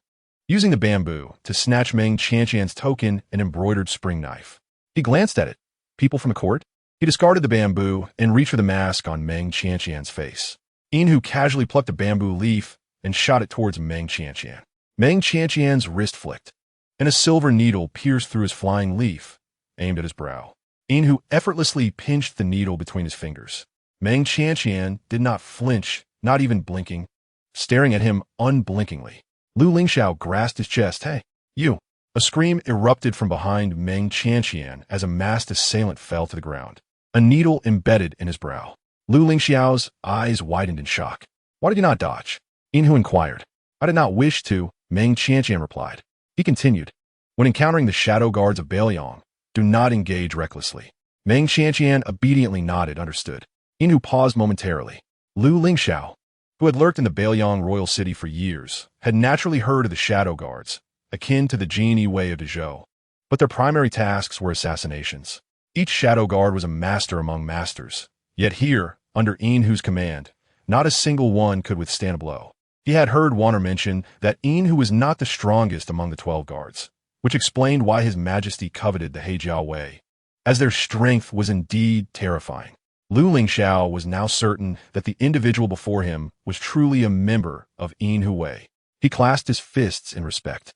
using the bamboo to snatch Meng Qianqian's token, an embroidered spring knife. He glanced at it. People from the court? He discarded the bamboo and reached for the mask on Meng Qianqian's face. Yinhu casually plucked a bamboo leaf and shot it towards Meng Qianqian. Meng Qianqian's wrist flicked, and a silver needle pierced through his flying leaf, aimed at his brow. Yinhu effortlessly pinched the needle between his fingers. Meng Qianqian did not flinch, not even blinking, staring at him unblinkingly. Lu Lingxiao grasped his chest. Hey, you! A scream erupted from behind Meng Qianqian as a masked assailant fell to the ground, a needle embedded in his brow. Lu Lingxiao's eyes widened in shock. Why did you not dodge? Yinhu inquired. I did not wish to, Meng Qianqian replied. He continued. When encountering the shadow guards of Blacklight, do not engage recklessly. Meng Qianqian obediently nodded, understood. Yinhu paused momentarily. Lu Lingxiao, who had lurked in the Blacklight royal city for years, had naturally heard of the shadow guards, akin to the Genie Wei of Dezhou, but their primary tasks were assassinations. Each shadow guard was a master among masters, yet here, under Yinhu's command, not a single one could withstand a blow. He had heard Wan'er mention that Yinhu was not the strongest among the 12 guards, which explained why His Majesty coveted the Heijiao Wei, as their strength was indeed terrifying. Lu Lingxiao was now certain that the individual before him was truly a member of Yinhu Wei. He clasped his fists in respect.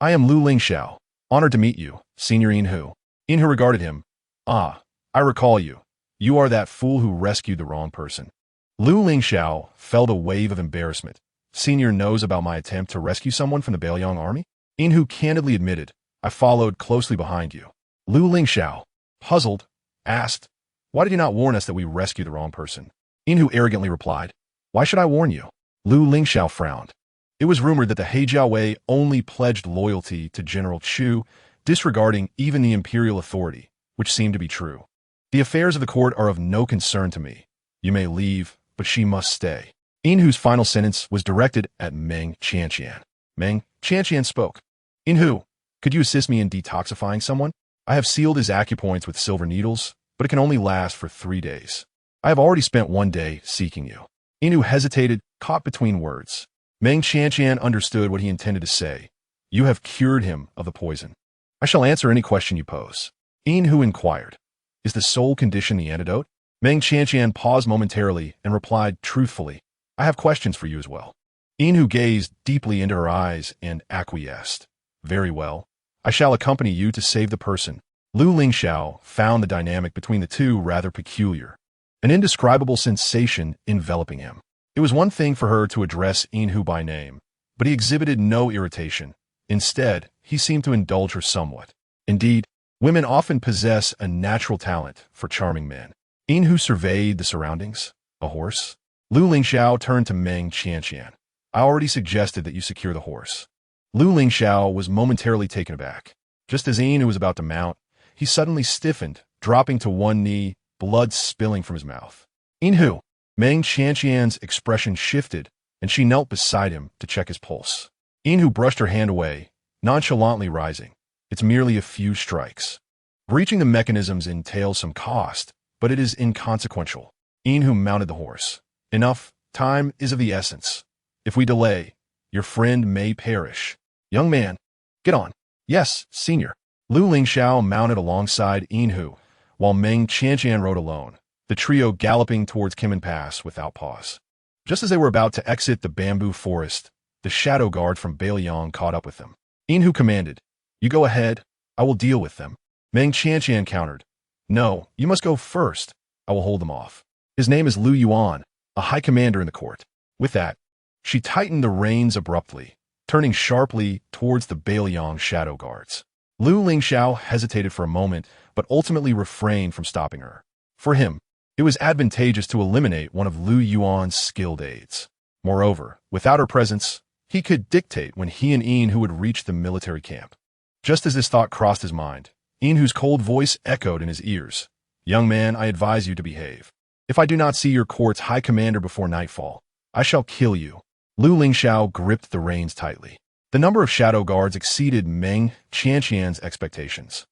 I am Lu Lingxiao, honored to meet you, Senior Yinhu. Yinhu regarded him. Ah, I recall you. You are that fool who rescued the wrong person. Lu Lingxiao felt a wave of embarrassment. Senior knows about my attempt to rescue someone from the Blacklight army? Yinhu candidly admitted, I followed closely behind you. Lu Lingxiao, puzzled, asked, why did you not warn us that we rescued the wrong person? Yinhu arrogantly replied, why should I warn you? Lu Lingxiao frowned. It was rumored that the Heijiao Wei only pledged loyalty to General Chu, disregarding even the imperial authority, which seemed to be true. The affairs of the court are of no concern to me. You may leave, but she must stay. Yinhu's final sentence was directed at Meng Qianqian. Meng Qianqian spoke. Yinhu, could you assist me in detoxifying someone? I have sealed his acupoints with silver needles, but it can only last for 3 days. I have already spent 1 day seeking you. Yinhu hesitated, caught between words. Meng Qianqian understood what he intended to say. You have cured him of the poison. I shall answer any question you pose. Yinhu inquired. Is the soul condition the antidote? Meng Qianqian paused momentarily and replied truthfully. I have questions for you as well. Yinhu gazed deeply into her eyes and acquiesced. Very well. I shall accompany you to save the person. Lu Lingxiao found the dynamic between the two rather peculiar, an indescribable sensation enveloping him. It was one thing for her to address Yinhu by name, but he exhibited no irritation. Instead, he seemed to indulge her somewhat. Indeed, women often possess a natural talent for charming men. Yinhu surveyed the surroundings. A horse? Lu Lingxiao turned to Meng Qianqian. I already suggested that you secure the horse. Lu Lingxiao was momentarily taken aback. Just as Yinhu was about to mount, he suddenly stiffened, dropping to one knee, blood spilling from his mouth. Yinhu! Meng Qianqian's expression shifted, and she knelt beside him to check his pulse. Yinhu brushed her hand away, nonchalantly rising. It's merely a few strikes. Breaching the mechanisms entails some cost, but it is inconsequential. Yinhu mounted the horse. Enough, time is of the essence. If we delay, your friend may perish. Young man, get on. Yes, senior. Lu Lingxiao mounted alongside Yinhu, while Meng Qianqian rode alone, the trio galloping towards Rebirth Pass without pause. Just as they were about to exit the bamboo forest, the shadow guard from Blacklight caught up with them. Yinhu commanded, you go ahead, I will deal with them. Meng Qianqian countered, no, you must go first, I will hold them off. His name is Lu Yuan, a high commander in the court. With that, she tightened the reins abruptly, turning sharply towards the Bailiang shadow guards. Lu Lingxiao hesitated for a moment, but ultimately refrained from stopping her. For him, it was advantageous to eliminate one of Lu Yuan's skilled aides. Moreover, without her presence, he could dictate when he and Yin Hu would reach the military camp. Just as this thought crossed his mind, Yin Hu's cold voice echoed in his ears. "Young man, I advise you to behave. If I do not see your court's high commander before nightfall, I shall kill you." Lu Lingxiao gripped the reins tightly. The number of shadow guards exceeded Meng Qianqian's expectations.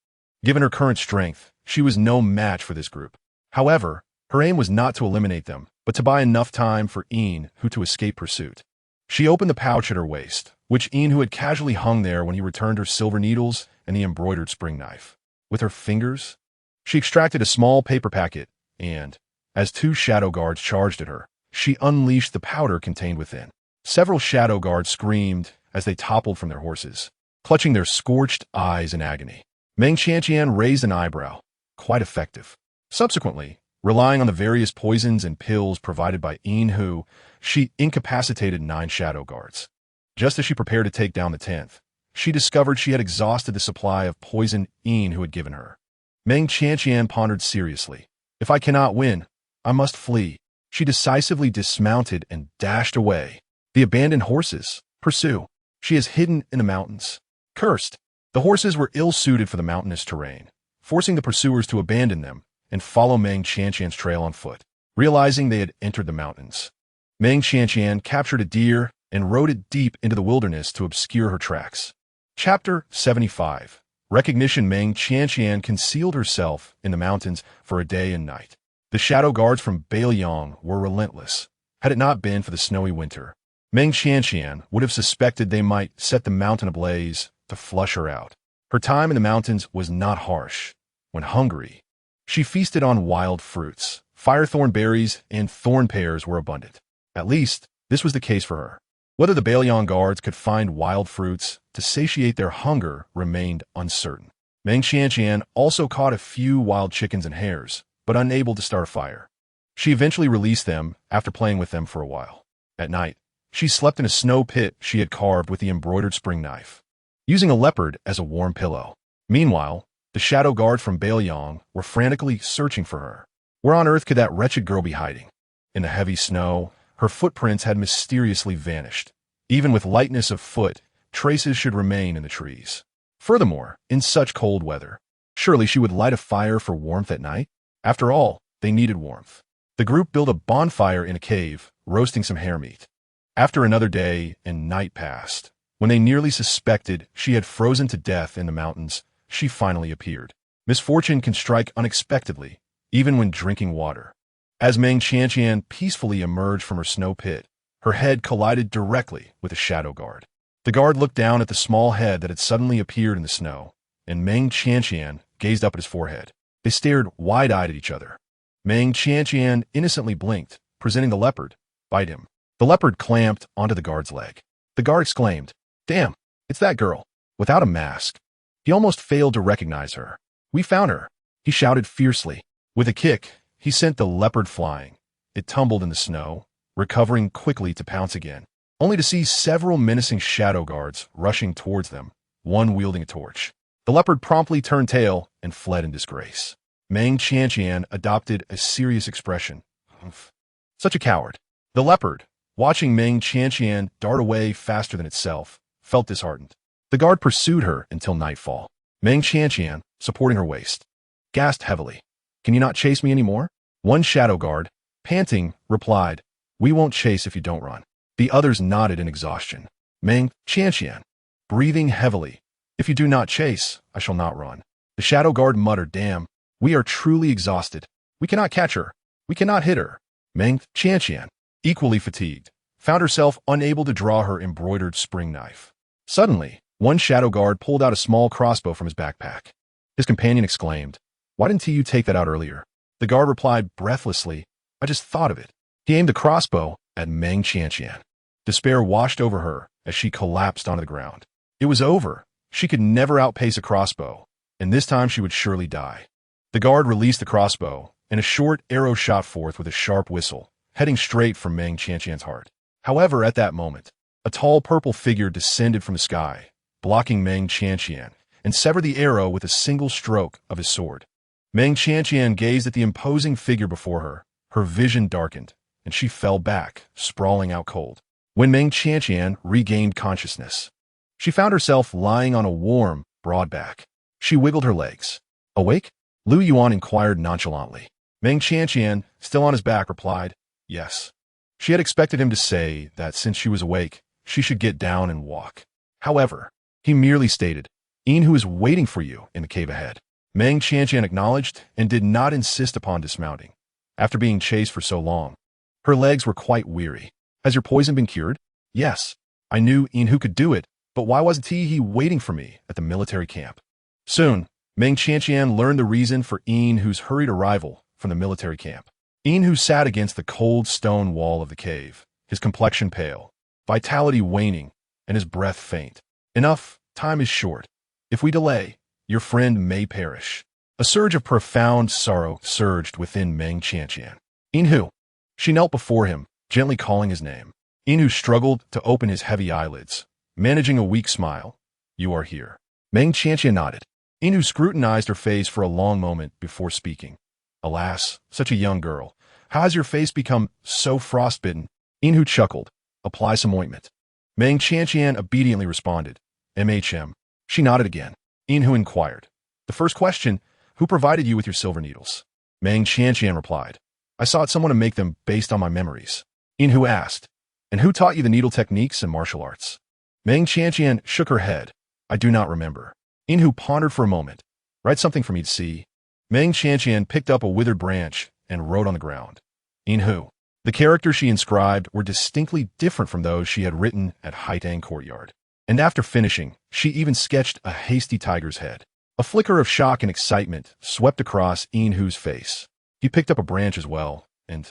Given her current strength, she was no match for this group. However, her aim was not to eliminate them, but to buy enough time for Yin Hu to escape pursuit. She opened the pouch at her waist, which Yin Hu had casually hung there when he returned her silver needles and the embroidered spring knife. With her fingers, she extracted a small paper packet, and, as two shadow guards charged at her, she unleashed the powder contained within. Several shadow guards screamed as they toppled from their horses, clutching their scorched eyes in agony. Meng Qianqian raised an eyebrow. Quite effective. Subsequently, relying on the various poisons and pills provided by Yin Hu, she incapacitated 9 shadow guards. Just as she prepared to take down the 10th, she discovered she had exhausted the supply of poison Yin Hu had given her. Meng Qianqian pondered seriously. If I cannot win, I must flee. She decisively dismounted and dashed away. The abandoned horses. Pursue. She is hidden in the mountains. Cursed. The horses were ill-suited for the mountainous terrain, forcing the pursuers to abandon them and follow Meng Qianqian's trail on foot, realizing they had entered the mountains. Meng Qianqian captured a deer and rode it deep into the wilderness to obscure her tracks. Chapter 75. Recognition. Meng Qianqian concealed herself in the mountains for a day and night. The shadow guards from Bailiang were relentless. Had it not been for the snowy winter, Meng Qianqian would have suspected they might set the mountain ablaze to flush her out. Her time in the mountains was not harsh. When hungry, she feasted on wild fruits. Firethorn berries and thorn pears were abundant. At least, this was the case for her. Whether the Bailiang guards could find wild fruits to satiate their hunger remained uncertain. Meng Qianqian also caught a few wild chickens and hares, but unable to start a fire. She eventually released them after playing with them for a while. At night, she slept in a snow pit she had carved with the embroidered spring knife, using a leopard as a warm pillow. Meanwhile, the shadow guard from Bailiang were frantically searching for her. Where on earth could that wretched girl be hiding? In the heavy snow, her footprints had mysteriously vanished. Even with lightness of foot, traces should remain in the trees. Furthermore, in such cold weather, surely she would light a fire for warmth at night? After all, they needed warmth. The group built a bonfire in a cave, roasting some hare meat. After another day and night passed, when they nearly suspected she had frozen to death in the mountains, she finally appeared. Misfortune can strike unexpectedly, even when drinking water. As Meng Qianqian peacefully emerged from her snow pit, her head collided directly with a shadow guard. The guard looked down at the small head that had suddenly appeared in the snow, and Meng Qianqian gazed up at his forehead. They stared wide-eyed at each other. Meng Qianqian innocently blinked, presenting the leopard. Bite him. The leopard clamped onto the guard's leg. The guard exclaimed, "Damn, it's that girl, without a mask." He almost failed to recognize her. "We found her," he shouted fiercely. With a kick, he sent the leopard flying. It tumbled in the snow, recovering quickly to pounce again, only to see several menacing shadow guards rushing towards them, one wielding a torch. The leopard promptly turned tail and fled in disgrace. Meng Qianqian adopted a serious expression. Humph. Such a coward. The leopard, watching Meng Qianqian dart away faster than itself, felt disheartened. The guard pursued her until nightfall. Meng Qianqian, supporting her waist, gasped heavily. "Can you not chase me anymore?" One shadow guard, panting, replied, "We won't chase if you don't run." The others nodded in exhaustion. Meng Qianqian, breathing heavily, "If you do not chase, I shall not run." The shadow guard muttered, "Damn, we are truly exhausted. We cannot catch her. We cannot hit her." Meng Qianqian, equally fatigued, found herself unable to draw her embroidered spring knife. Suddenly, one shadow guard pulled out a small crossbow from his backpack. His companion exclaimed, "Why didn't you take that out earlier?" The guard replied breathlessly, "I just thought of it." He aimed the crossbow at Meng Qianqian. Despair washed over her as she collapsed onto the ground. It was over. She could never outpace a crossbow, and this time she would surely die. The guard released the crossbow, and a short arrow shot forth with a sharp whistle, heading straight for Meng Qianqian's heart. However, at that moment, A tall purple figure descended from the sky, blocking Meng Qianqian, and severed the arrow with a single stroke of his sword. Meng Qianqian gazed at the imposing figure before her. Her vision darkened, and she fell back, sprawling out cold. When Meng Qianqian regained consciousness, she found herself lying on a warm, broad back. She wiggled her legs. "Awake?" Lu Yuan inquired nonchalantly. Meng Qianqian, still on his back, replied, "Yes." She had expected him to say that since she was awake, she should get down and walk. However, he merely stated, "Yin is waiting for you in the cave ahead." Meng Qianqian acknowledged and did not insist upon dismounting. After being chased for so long, her legs were quite weary. "Has your poison been cured?" "Yes. I knew Yin could do it, but why wasn't he waiting for me at the military camp?" Soon, Meng Qianqian learned the reason for Yin's hurried arrival from the military camp. Yin sat against the cold stone wall of the cave, his complexion pale, vitality waning, and his breath faint. "Enough, time is short. If we delay, your friend may perish." A surge of profound sorrow surged within Meng Qianqian. "Yin." She knelt before him, gently calling his name. Yin struggled to open his heavy eyelids, managing a weak smile. "You are here." Meng Qianqian nodded. Yin scrutinized her face for a long moment before speaking. "Alas, such a young girl. How has your face become so frostbitten?" Yin chuckled. "Apply some ointment." Meng Qianqian obediently responded, "MHM." She nodded again. Yin inquired, "The first question, who provided you with your silver needles?" Meng Qianqian replied, "I sought someone to make them based on my memories." Yin asked, "And who taught you the needle techniques and martial arts?" Meng Qianqian shook her head. "I do not remember." Yin pondered for a moment. "Write something for me to see." Meng Qianqian picked up a withered branch and wrote on the ground. Yin. The characters she inscribed were distinctly different from those she had written at Haitang Courtyard. And after finishing, she even sketched a hasty tiger's head. A flicker of shock and excitement swept across Yin's face. He picked up a branch as well, and,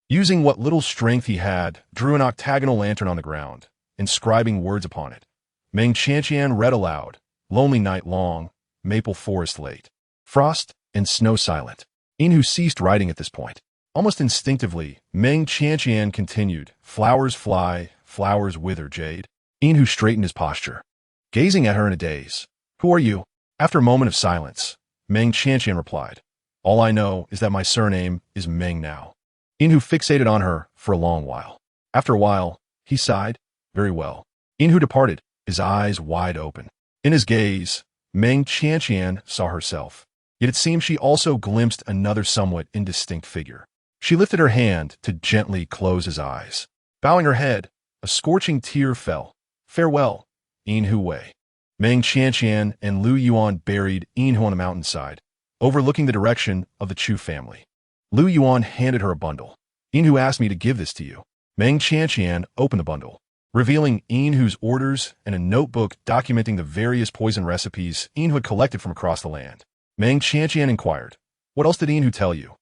using what little strength he had, drew an octagonal lantern on the ground, inscribing words upon it. Meng Qianqian read aloud, "Lonely night long, maple forest late, frost and snow silent." Yin ceased writing at this point. Almost instinctively, Meng Qianqian continued, "Flowers fly, flowers wither, Jade." Yin straightened his posture, gazing at her in a daze. "Who are you?" After a moment of silence, Meng Qianqian replied, "All I know is that my surname is Meng now." Yin fixated on her for a long while. After a while, he sighed, "Very well." Yin departed, his eyes wide open. In his gaze, Meng Qianqian saw herself. Yet it seemed she also glimpsed another somewhat indistinct figure. She lifted her hand to gently close his eyes. Bowing her head, a scorching tear fell. "Farewell, Yin Wei." Meng Qianqian and Lu Yuan buried Yin on the mountainside, overlooking the direction of the Chu family. Lu Yuan handed her a bundle. "Yin asked me to give this to you." Meng Qianqian opened the bundle, revealing Yin's orders and a notebook documenting the various poison recipes Yin had collected from across the land. Meng Qianqian inquired, "What else did Yin tell you?"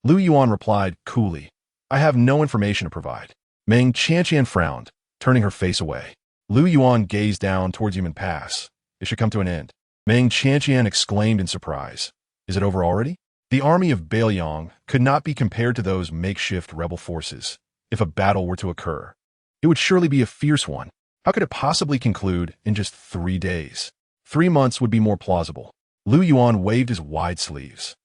Lu Yuan replied coolly, "I have no information to provide." Meng Qianqian frowned, turning her face away. Lu Yuan gazed down towards Human Pass. It should come to an end. Meng Qianqian exclaimed in surprise, "Is it over already?" The army of Bailiang could not be compared to those makeshift rebel forces. If a battle were to occur, it would surely be a fierce one. How could it possibly conclude in just 3 days? 3 months would be more plausible. Lu Yuan waved his wide sleeves,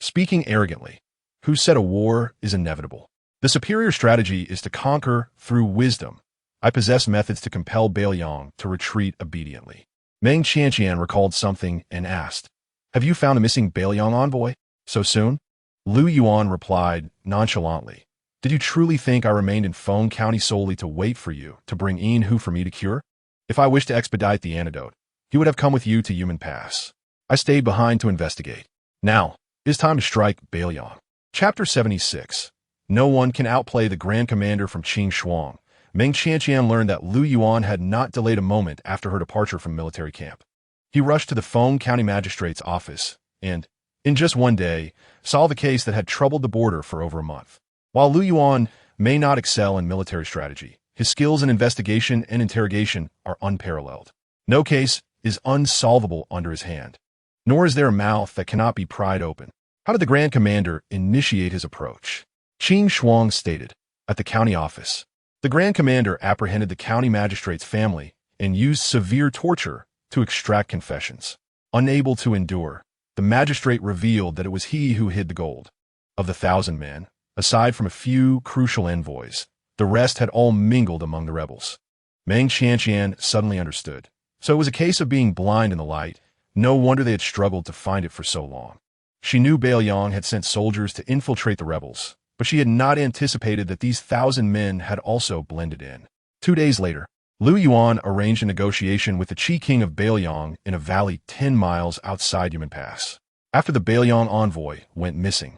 speaking arrogantly. "Who said a war is inevitable? The superior strategy is to conquer through wisdom. I possess methods to compel Bailiang to retreat obediently." Meng Qianqian recalled something and asked, "Have you found the missing Bailiang envoy? So soon?" Lu Yuan replied nonchalantly, "Did you truly think I remained in Feng County solely to wait for you to bring Yin for me to cure? If I wished to expedite the antidote, he would have come with you to Human Pass. I stayed behind to investigate. Now, it is time to strike Bailiang." Chapter 76. No one can outplay the Grand Commander from Qing Shuang. Meng Qianqian learned that Lu Yuan had not delayed a moment after her departure from military camp. He rushed to the Feng County Magistrate's office and, in just one day, solved the case that had troubled the border for over a month. While Lu Yuan may not excel in military strategy, his skills in investigation and interrogation are unparalleled. No case is unsolvable under his hand, nor is there a mouth that cannot be pried open. How did the Grand Commander initiate his approach? Qing Shuang stated, "At the county office." The Grand Commander apprehended the county magistrate's family and used severe torture to extract confessions. Unable to endure, the magistrate revealed that it was he who hid the gold. Of the 1,000 men, aside from a few crucial envoys, the rest had all mingled among the rebels. Meng Qianqian suddenly understood. So it was a case of being blind in the light. No wonder they had struggled to find it for so long. She knew Bailiang had sent soldiers to infiltrate the rebels, but she had not anticipated that these 1,000 men had also blended in. 2 days later, Lu Yuan arranged a negotiation with the Qi King of Bailiang in a valley 10 miles outside Yumen Pass. After the Bailiang envoy went missing,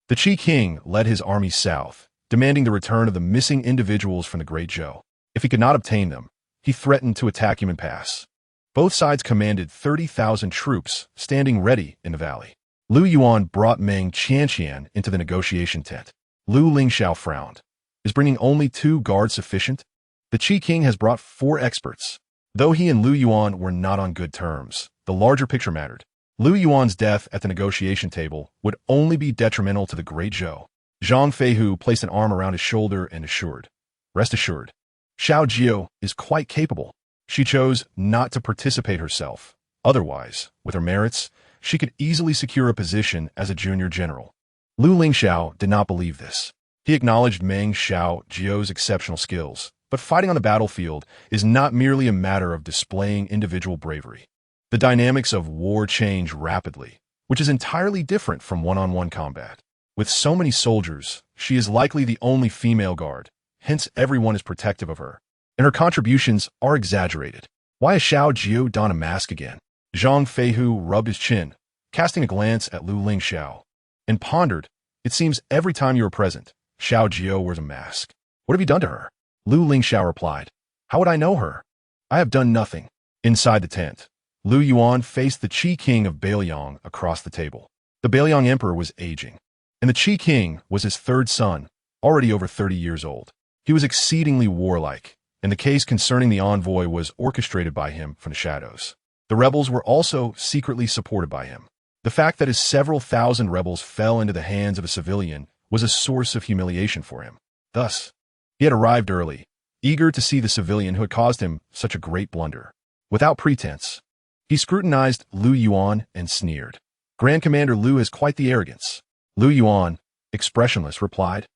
the Qi King led his army south, demanding the return of the missing individuals from the Great Zhou. If he could not obtain them, he threatened to attack Yumen Pass. Both sides commanded 30,000 troops standing ready in the valley. Lu Yuan brought Meng Qianqian into the negotiation tent. Lu Lingxiao frowned. Is bringing only 2 guards sufficient? The Qi King has brought 4 experts. Though he and Lu Yuan were not on good terms, the larger picture mattered. Lu Yuan's death at the negotiation table would only be detrimental to the Great Zhou. Zhang Feihu placed an arm around his shoulder and assured, "Rest assured, Xiao Jiao is quite capable. She chose not to participate herself. Otherwise, with her merits, she could easily secure a position as a junior general." Lu Lingxiao did not believe this. He acknowledged Meng Xiao Jiao's exceptional skills, but fighting on the battlefield is not merely a matter of displaying individual bravery. The dynamics of war change rapidly, which is entirely different from one-on-one combat. With so many soldiers, she is likely the only female guard, hence everyone is protective of her, and her contributions are exaggerated. Why has Xiao Jiao donned a mask again? Zhang Feihu rubbed his chin, casting a glance at Lu Lingxiao, and pondered, "It seems every time you are present, Xiao Jiao wears a mask. What have you done to her?" Lu Lingxiao replied, "How would I know her? I have done nothing." Inside the tent, Lu Yuan faced the Qi King of Bailiang across the table. The Bailiang Emperor was aging, and the Qi King was his 3rd son, already over 30 years old. He was exceedingly warlike, and the case concerning the envoy was orchestrated by him from the shadows. The rebels were also secretly supported by him. The fact that his several thousand rebels fell into the hands of a civilian was a source of humiliation for him. Thus, he had arrived early, eager to see the civilian who had caused him such a great blunder. Without pretense, he scrutinized Lu Yuan and sneered. "Grand Commander Lu has quite the arrogance." Lu Yuan, expressionless, replied,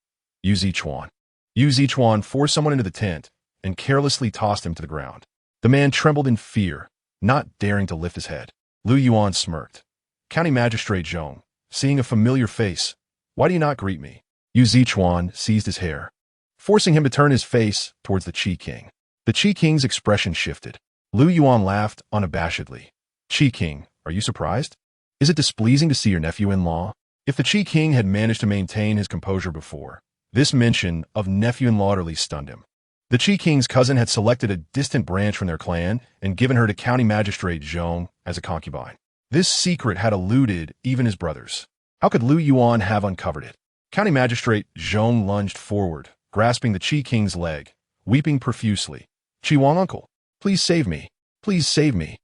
"Yu Zichuan." Yu Zichuan forced someone into the tent and carelessly tossed him to the ground. The man trembled in fear, not daring to lift his head. Lu Yuan smirked. "County Magistrate Zhong, seeing a familiar face, why do you not greet me?" Yu Zichuan seized his hair, forcing him to turn his face towards the Qi King. The Qi King's expression shifted. Lu Yuan laughed unabashedly. "Qi King, are you surprised? Is it displeasing to see your nephew-in-law?" If the Qi King had managed to maintain his composure before, this mention of nephew-in-law utterly stunned him. The Qi King's cousin had selected a distant branch from their clan and given her to County Magistrate Zhong as a concubine. This secret had eluded even his brothers. How could Lu Yuan have uncovered it? County Magistrate Zhong lunged forward, grasping the Qi King's leg, weeping profusely. "Qi Wang uncle, please save me. Please save me."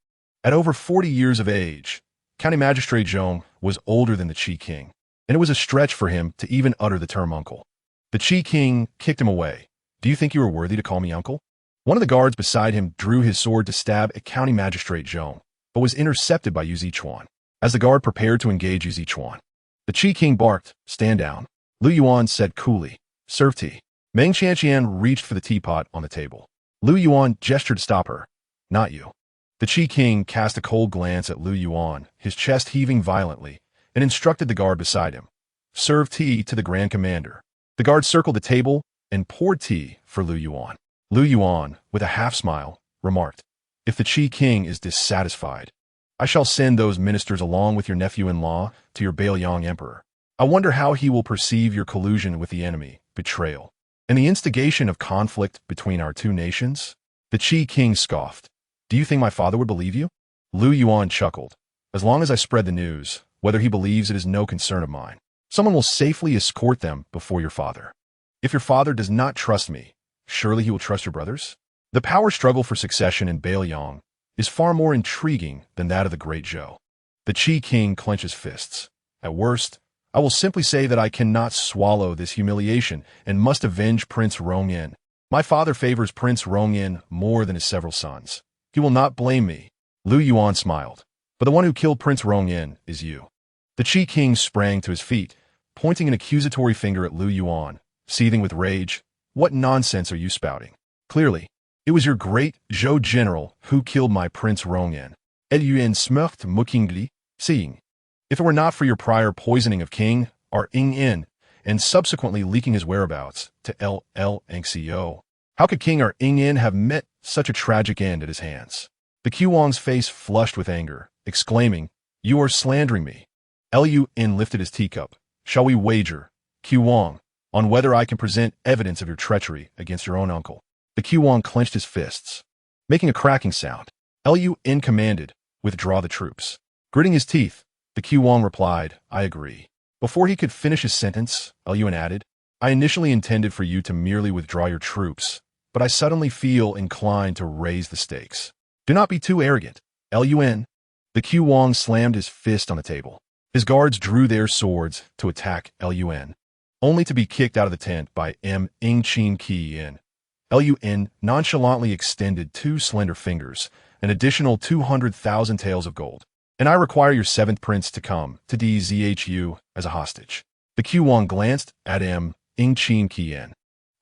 At over 40 years of age, County Magistrate Zhong was older than the Qi King, and it was a stretch for him to even utter the term uncle. The Qi King kicked him away. "Do you think you are worthy to call me uncle?" One of the guards beside him drew his sword to stab at County Magistrate Zhong, but was intercepted by Yu Zichuan. As the guard prepared to engage Yu Zichuan, the Qi King barked, "Stand down." Lu Yuan said coolly, "Serve tea." Meng Qianqian reached for the teapot on the table. Lu Yuan gestured to stop her. "Not you." The Qi King cast a cold glance at Lu Yuan, his chest heaving violently, and instructed the guard beside him, "Serve tea to the Grand Commander." The guard circled the table and poured tea for Lu Yuan. Lu Yuan, with a half-smile, remarked, "If the Qi King is dissatisfied, I shall send those ministers along with your nephew-in-law to your Bailiang Emperor. I wonder how he will perceive your collusion with the enemy, betrayal, and the instigation of conflict between our 2 nations?" The Qi King scoffed. "Do you think my father would believe you?" Lu Yuan chuckled. "As long as I spread the news, whether he believes it is no concern of mine. Someone will safely escort them before your father. If your father does not trust me, surely he will trust your brothers?" The power struggle for succession in Bailiang is far more intriguing than that of the Great Zhou. The Qi King clenches fists. "At worst, I will simply say that I cannot swallow this humiliation and must avenge Prince Rongyan. My father favors Prince Rongyin more than his several sons. He will not blame me. Lu Yuan smiled. But the one who killed Prince Rongyin is you. The Qi King sprang to his feet, pointing an accusatory finger at Lu Yuan, seething with rage. What nonsense are you spouting? Clearly, it was your great Zhou general who killed my Prince Rongyin. Yuan smirked mockingly, seeing. If it were not for your prior poisoning of King Yin and subsequently leaking his whereabouts to Lu Lingxiao, how could King Yin have met such a tragic end at his hands? The Qiwang's face flushed with anger, exclaiming, "You are slandering me." Lu Yin lifted his teacup. "Shall we wager, Qiwang, on whether I can present evidence of your treachery against your own uncle?" The Qiwang clenched his fists, making a cracking sound. Lu Yin commanded, "Withdraw the troops." Gritting his teeth, the Qiwang replied, "I agree." Before he could finish his sentence, Lu Yin added, "I initially intended for you to merely withdraw your troops, but I suddenly feel inclined to raise the stakes. Do not be too arrogant, Lu Yin." The Qiwang slammed his fist on the table. His guards drew their swords to attack Lu Yin, only to be kicked out of the tent by Meng Qianqian. Lu Yin nonchalantly extended 2 slender fingers, an additional 200,000 taels of gold. "And I require your 7th prince to come to DZHU as a hostage." The Qiwang glanced at Meng Qianqian,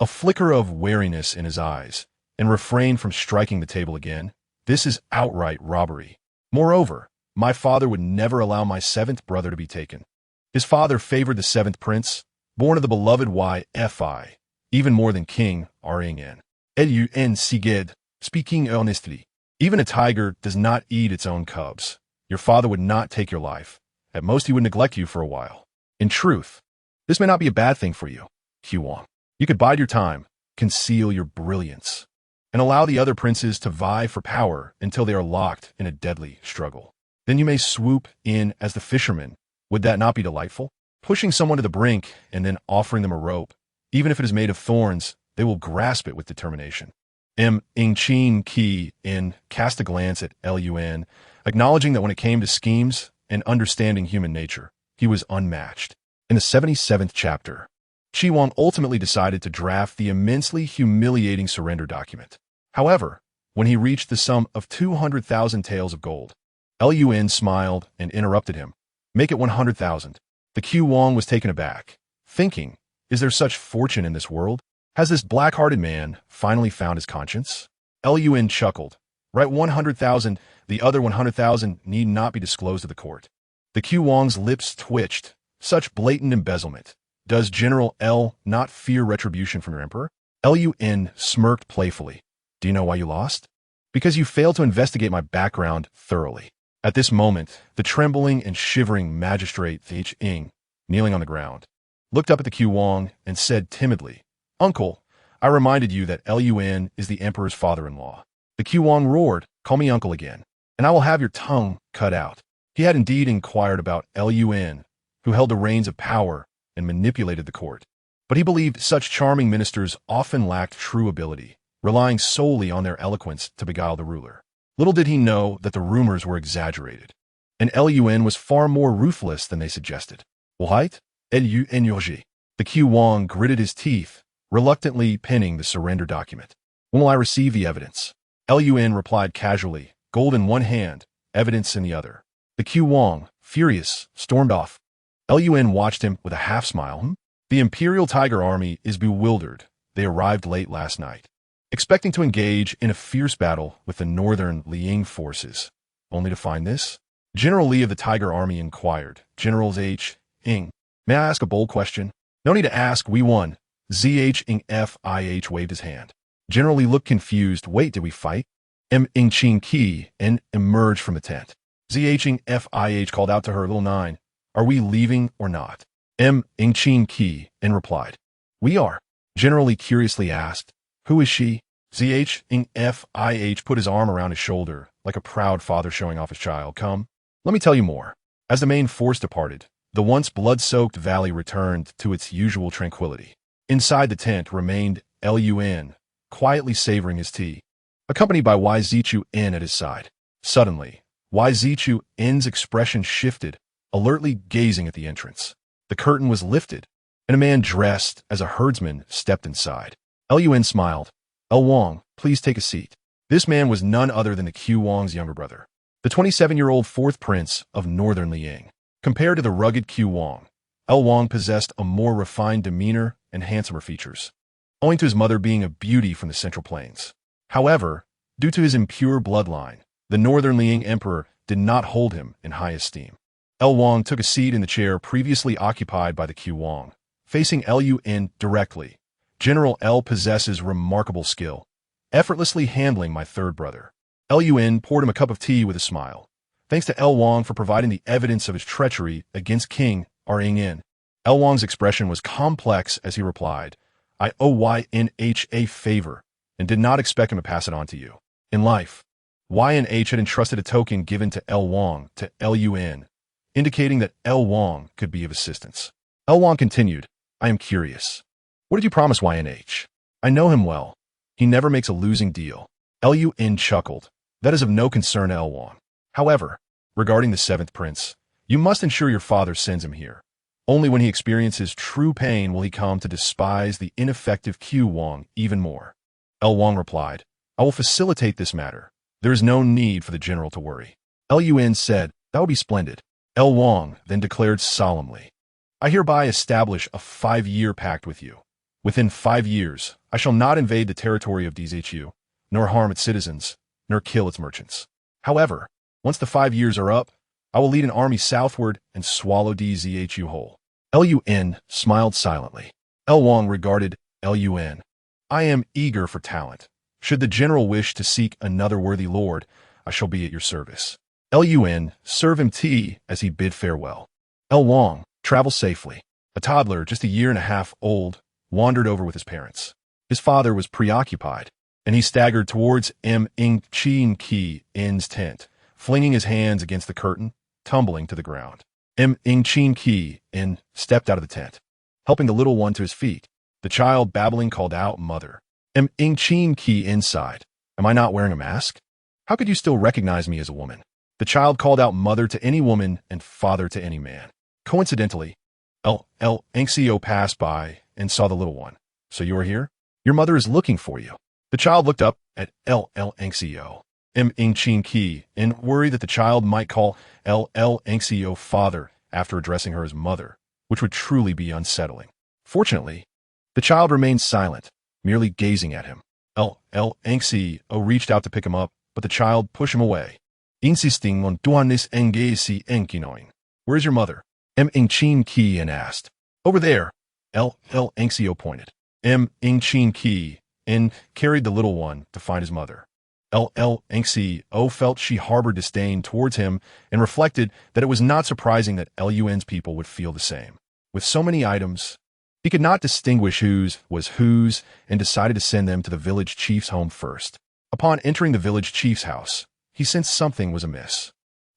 a flicker of wariness in his eyes, and refrained from striking the table again. "This is outright robbery. Moreover, my father would never allow my 7th brother to be taken. His father favored the 7th prince, born of the beloved YFI, even more than King Yin. Lun Siged, speaking honestly, even a tiger does not eat its own cubs. Your father would not take your life. At most, he would neglect you for a while. In truth, this may not be a bad thing for you, Qiwang. You could bide your time, conceal your brilliance, and allow the other princes to vie for power until they are locked in a deadly struggle. Then you may swoop in as the fisherman. Would that not be delightful? Pushing someone to the brink and then offering them a rope. Even if it is made of thorns, they will grasp it with determination." Meng Qianqian cast a glance at Lu Yin, acknowledging that when it came to schemes and understanding human nature, he was unmatched. In the 77th chapter, Qiwang ultimately decided to draft the immensely humiliating surrender document. However, when he reached the sum of 200,000 taels of gold, Lu Yin smiled and interrupted him. "Make it 100,000. The Qiwang was taken aback, thinking, is there such fortune in this world? Has this black-hearted man finally found his conscience? Lu Yin chuckled. "Write 100,000. The other 100,000 need not be disclosed to the court." The Qiwang's lips twitched. Such blatant embezzlement. Does General L not fear retribution from your emperor? Lu Yin smirked playfully. "Do you know why you lost? Because you failed to investigate my background thoroughly." At this moment, the trembling and shivering magistrate H. Ing, kneeling on the ground, looked up at the Qiwang and said timidly, "Uncle, I reminded you that Lu Yin is the emperor's father-in-law." The Qiwang roared, "Call me uncle again, and I will have your tongue cut out." He had indeed inquired about Lu Yin, who held the reins of power and manipulated the court. But he believed such charming ministers often lacked true ability, relying solely on their eloquence to beguile the ruler. Little did he know that the rumors were exaggerated, and Lu Yin was far more ruthless than they suggested. "What? Lu Yin." The Qiwang gritted his teeth, reluctantly pinning the surrender document. "When will I receive the evidence?" Lu Yin replied casually, gold in one hand, evidence in the other. The Qiwang, furious, stormed off. Lu Yin watched him with a half-smile. The Imperial Tiger Army is bewildered. They arrived late last night, expecting to engage in a fierce battle with the Northern Liang forces, only to find this. General Li of the Tiger Army inquired. Generals H. Ing, "May I ask a bold question?" "No need to ask, we won." ZH Ing FIH waved his hand. General Li looked confused. "Wait, did we fight?" Meng Qianqian emerged from the tent. ZH Ing FIH called out to her, "Little Nine, are we leaving or not?" Meng Qianqian replied, "We are." General Li curiously asked, "Who is she?" ZH Ing FIH put his arm around his shoulder, like a proud father showing off his child. "Come, let me tell you more." As the main force departed, the once blood-soaked valley returned to its usual tranquility. Inside the tent remained Lu Yin, quietly savoring his tea, accompanied by Yzichu N at his side. Suddenly, Yzichu N's expression shifted, alertly gazing at the entrance. The curtain was lifted, and a man dressed as a herdsman stepped inside. Lu Yin smiled. El Wang, please take a seat. This man was none other than the Q Wang's younger brother, the 27-year-old fourth prince of Northern Liang. Compared to the rugged Q Wang, El Wang possessed a more refined demeanor and handsomer features, owing to his mother being a beauty from the Central Plains. However, due to his impure bloodline, the Northern Liang emperor did not hold him in high esteem. El Wang took a seat in the chair previously occupied by the Q Wang, facing Lun directly. General L possesses remarkable skill, effortlessly handling my third brother. Lun poured him a cup of tea with a smile. Thanks to El Wang for providing the evidence of his treachery against King Rin. El Wang's expression was complex as he replied, I owe YNH a favor, and did not expect him to pass it on to you. In life, YNH had entrusted a token given to El Wang to Lun, indicating that El Wang could be of assistance. El Wang continued, I am curious. What did you promise YNH? I know him well. He never makes a losing deal. Lun chuckled. That is of no concern to El Wang. However, regarding the seventh prince, you must ensure your father sends him here. Only when he experiences true pain will he come to despise the ineffective Q Wang even more. El Wang replied, I will facilitate this matter. There is no need for the general to worry. Lun said, that would be splendid. El Wang then declared solemnly, I hereby establish a 5-year pact with you. Within 5 years, I shall not invade the territory of DZHU, nor harm its citizens, nor kill its merchants. However, once the 5 years are up, I will lead an army southward and swallow DZHU whole. Lun smiled silently. El Wang regarded Lun. I am eager for talent. Should the general wish to seek another worthy lord, I shall be at your service. Lun serve him tea as he bid farewell. El Wang, travel safely. A toddler just 1.5 years old wandered over with his parents. His father was preoccupied, and he staggered towards Meng Qianqian's tent, flinging his hands against the curtain, tumbling to the ground. Meng Qianqian stepped out of the tent, helping the little one to his feet. The child, babbling, called out, Mother. Meng Qianqian sighed. Am I not wearing a mask? How could you still recognize me as a woman? The child called out mother to any woman and father to any man. Coincidentally, Lu Lingxiao passed by and saw the little one. So you are here? Your mother is looking for you. The child looked up at Lu Lingxiao. Meng Qianqian worried that the child might call Lu Lingxiao father after addressing her as mother, which would truly be unsettling. Fortunately, the child remained silent, merely gazing at him. Lu Lingxiao reached out to pick him up, but the child pushed him away, insisting on duanis engesi enkinoin. Where is your mother? Meng Qianqian asked. Over there. Lu Lingxiao pointed. Meng Qianqian carried the little one to find his mother. Lu Lingxiao felt she harbored disdain towards him and reflected that it was not surprising that Lun's people would feel the same. With so many items, he could not distinguish whose was whose and decided to send them to the village chief's home first. Upon entering the village chief's house, he sensed something was amiss.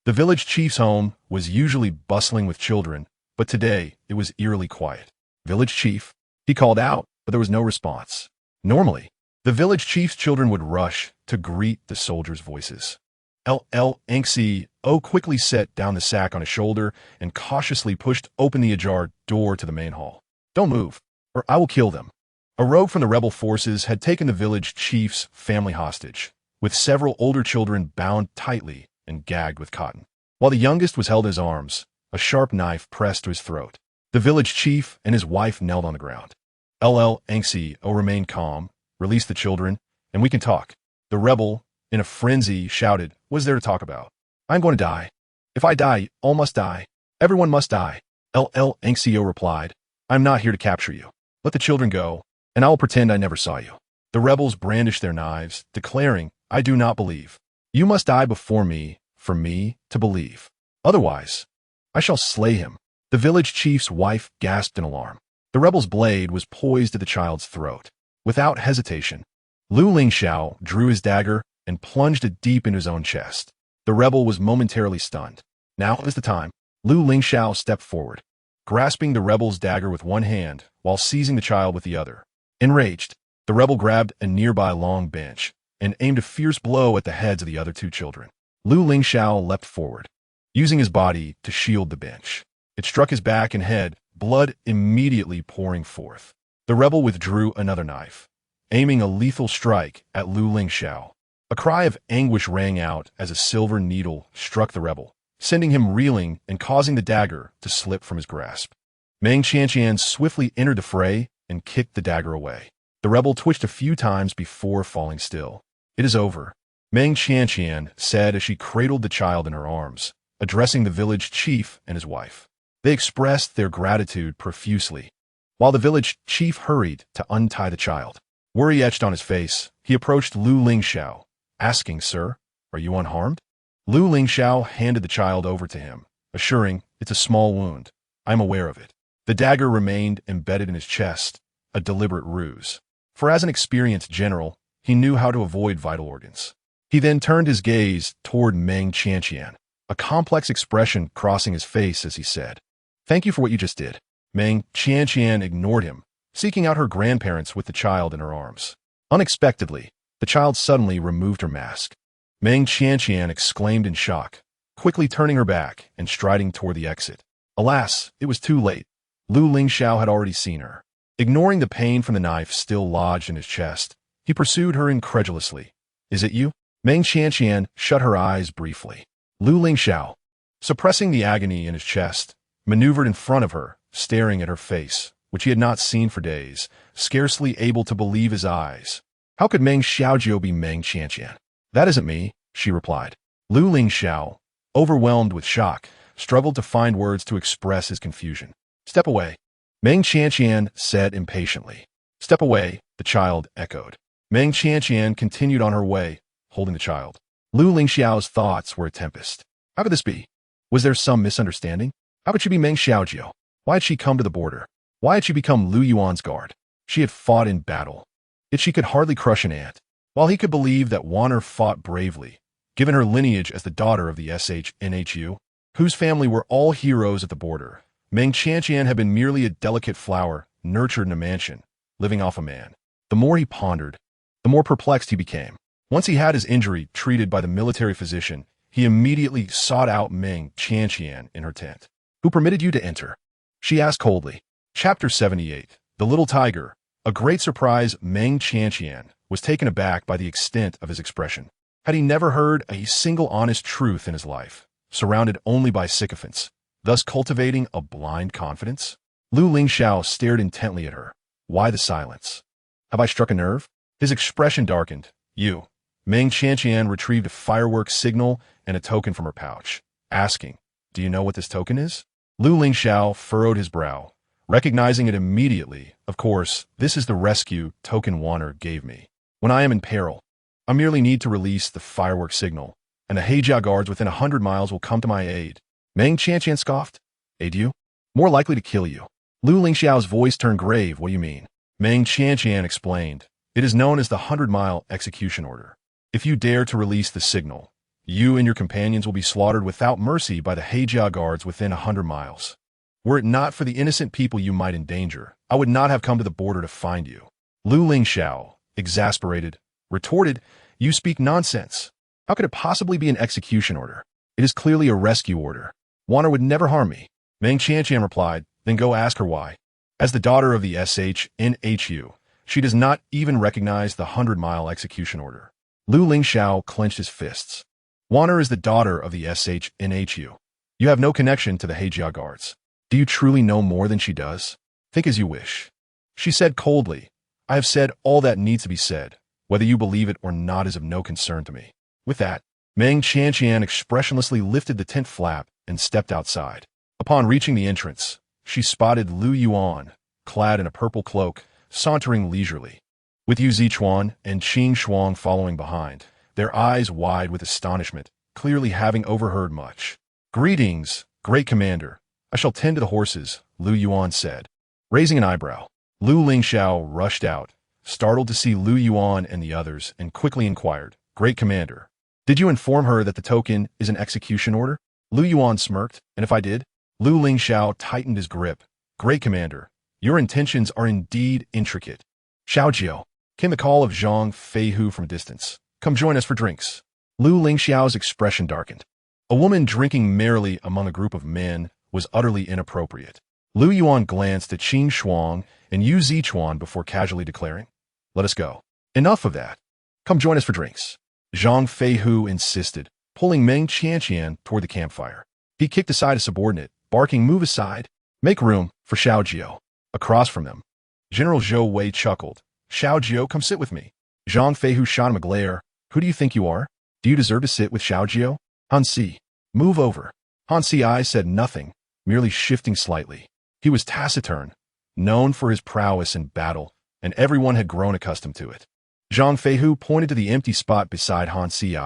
The village chief's home was usually bustling with children, but today it was eerily quiet. Village chief, he called out, but there was no response. Normally, the village chief's children would rush to greet the soldiers' voices. Lu Lingxiao quickly set down the sack on his shoulder and cautiously pushed open the ajar door to the main hall. Don't move, or I will kill them. A rogue from the rebel forces had taken the village chief's family hostage, with several older children bound tightly and gagged with cotton. While the youngest was held in his arms, a sharp knife pressed to his throat. The village chief and his wife knelt on the ground. Lu Lingxiao remained calm, released the children, and we can talk. The rebel, in a frenzy, shouted, What is there to talk about? I'm going to die. If I die, all must die. Everyone must die. Lu Lingxiao replied, I'm not here to capture you. Let the children go, and I will pretend I never saw you. The rebels brandished their knives, declaring, I do not believe. You must die before me, for me to believe. Otherwise, I shall slay him. The village chief's wife gasped in alarm. The rebel's blade was poised at the child's throat. Without hesitation, Lu Lingxiao drew his dagger and plunged it deep into his own chest. The rebel was momentarily stunned. Now is the time. Lu Lingxiao stepped forward, grasping the rebel's dagger with one hand while seizing the child with the other. Enraged, the rebel grabbed a nearby long bench and aimed a fierce blow at the heads of the other two children. Lu Lingxiao leapt forward, using his body to shield the bench. It struck his back and head, blood immediately pouring forth. The rebel withdrew another knife, aiming a lethal strike at Lu Lingxiao. A cry of anguish rang out as a silver needle struck the rebel, sending him reeling and causing the dagger to slip from his grasp. Meng Qianqian swiftly entered the fray and kicked the dagger away. The rebel twitched a few times before falling still. "It is over," Meng Qianqian said as she cradled the child in her arms, addressing the village chief and his wife. They expressed their gratitude profusely, while the village chief hurried to untie the child. Worry etched on his face, he approached Lu Lingxiao, asking, "Sir, are you unharmed?" Lu Lingxiao handed the child over to him, assuring, "It's a small wound. I'm aware of it." The dagger remained embedded in his chest, a deliberate ruse. For as an experienced general, he knew how to avoid vital organs. He then turned his gaze toward Meng Qianqian, a complex expression crossing his face as he said, "Thank you for what you just did." Meng Qianqian ignored him, seeking out her grandparents with the child in her arms. Unexpectedly, the child suddenly removed her mask. Meng Qianqian exclaimed in shock, quickly turning her back and striding toward the exit. Alas, it was too late. Lu Lingxiao had already seen her. Ignoring the pain from the knife still lodged in his chest, he pursued her incredulously. "Is it you?" Meng Qianqian shut her eyes briefly. Lu Lingxiao, suppressing the agony in his chest, maneuvered in front of her, staring at her face, which he had not seen for days, scarcely able to believe his eyes. "How could Meng Xiaojiu be Meng Qianqian?" "That isn't me," she replied. Lu Lingxiao, overwhelmed with shock, struggled to find words to express his confusion. "Step away," Meng Qianqian said impatiently. "Step away," the child echoed. Meng Qianqian continued on her way, holding the child. Lu Lingxiao's thoughts were a tempest. How could this be? Was there some misunderstanding? How could she be Meng Xiaojiu? Why had she come to the border? Why had she become Lu Yuan's guard? She had fought in battle, yet she could hardly crush an ant. While he could believe that Wan'er fought bravely, given her lineage as the daughter of the SHNHU, whose family were all heroes at the border, Meng Qianqian had been merely a delicate flower nurtured in a mansion, living off a man. The more he pondered, the more perplexed he became. Once he had his injury treated by the military physician, he immediately sought out Meng Qianqian in her tent. "Who permitted you to enter?" she asked coldly. Chapter 78. The Little Tiger. A great surprise, Meng Qianqian was taken aback by the extent of his expression. Had he never heard a single honest truth in his life, surrounded only by sycophants, thus cultivating a blind confidence? Lu Lingxiao stared intently at her. Why the silence? Have I struck a nerve? His expression darkened. "You." Meng Qianqian retrieved a fireworks signal and a token from her pouch, asking, "Do you know what this token is?" Lu Lingxiao furrowed his brow, recognizing it immediately. "Of course, this is the rescue token Wan'er gave me. When I am in peril, I merely need to release the fireworks signal, and the Heijia guards within 100 miles will come to my aid." Meng Qianqian scoffed. "Aid you? More likely to kill you." Lu Lingxiao's voice turned grave. "What do you mean?" Meng Qianqian explained. "It is known as the 100-mile execution order. If you dare to release the signal, you and your companions will be slaughtered without mercy by the Heijia guards within 100 miles. Were it not for the innocent people you might endanger, I would not have come to the border to find you." Lu Lingxiao, exasperated, retorted, "You speak nonsense. How could it possibly be an execution order? It is clearly a rescue order. Wan'er would never harm me." Meng Qianqian replied, "Then go ask her why. As the daughter of the SHNHU, she does not even recognize the 100-mile execution order." Lu Lingxiao clenched his fists. "Wan'er is the daughter of the SHNHU. You have no connection to the Heijia guards. Do you truly know more than she does? Think as you wish." She said coldly, "I have said all that needs to be said. Whether you believe it or not is of no concern to me." With that, Meng Qianqian expressionlessly lifted the tent flap and stepped outside. Upon reaching the entrance, she spotted Lu Yuan, clad in a purple cloak, sauntering leisurely, with Yu Zichuan and Qing Shuang following behind, their eyes wide with astonishment, clearly having overheard much. "Greetings, great commander. I shall tend to the horses," Lu Yuan said. Raising an eyebrow, Lu Lingxiao rushed out, startled to see Lu Yuan and the others, and quickly inquired, "Great commander, did you inform her that the token is an execution order?" Lu Yuan smirked, "And if I did?" Lu Lingxiao tightened his grip. "Great commander, your intentions are indeed intricate." "Xiaojiu," came the call of Zhang Feihu from a distance. "Come join us for drinks." Lu Lingxiao's expression darkened. A woman drinking merrily among a group of men was utterly inappropriate. Lu Yuan glanced at Qing Shuang and Yu Zichuan before casually declaring, Let us go. Enough of that. Come join us for drinks. Zhang Feihu insisted, pulling Meng Qianqian toward the campfire. He kicked aside a subordinate, barking, "Move aside. Make room for Xiao Jiao." Across from them, General Zhou Wei chuckled. "Xiao Jiao, come sit with me." Zhang Feihu shot him a glare. "Who do you think you are? Do you deserve to sit with Xiao Jiao?" "Han Si, move over." Han Si said nothing, merely shifting slightly. He was taciturn, known for his prowess in battle, and everyone had grown accustomed to it. Zhang Feihu pointed to the empty spot beside Han Si,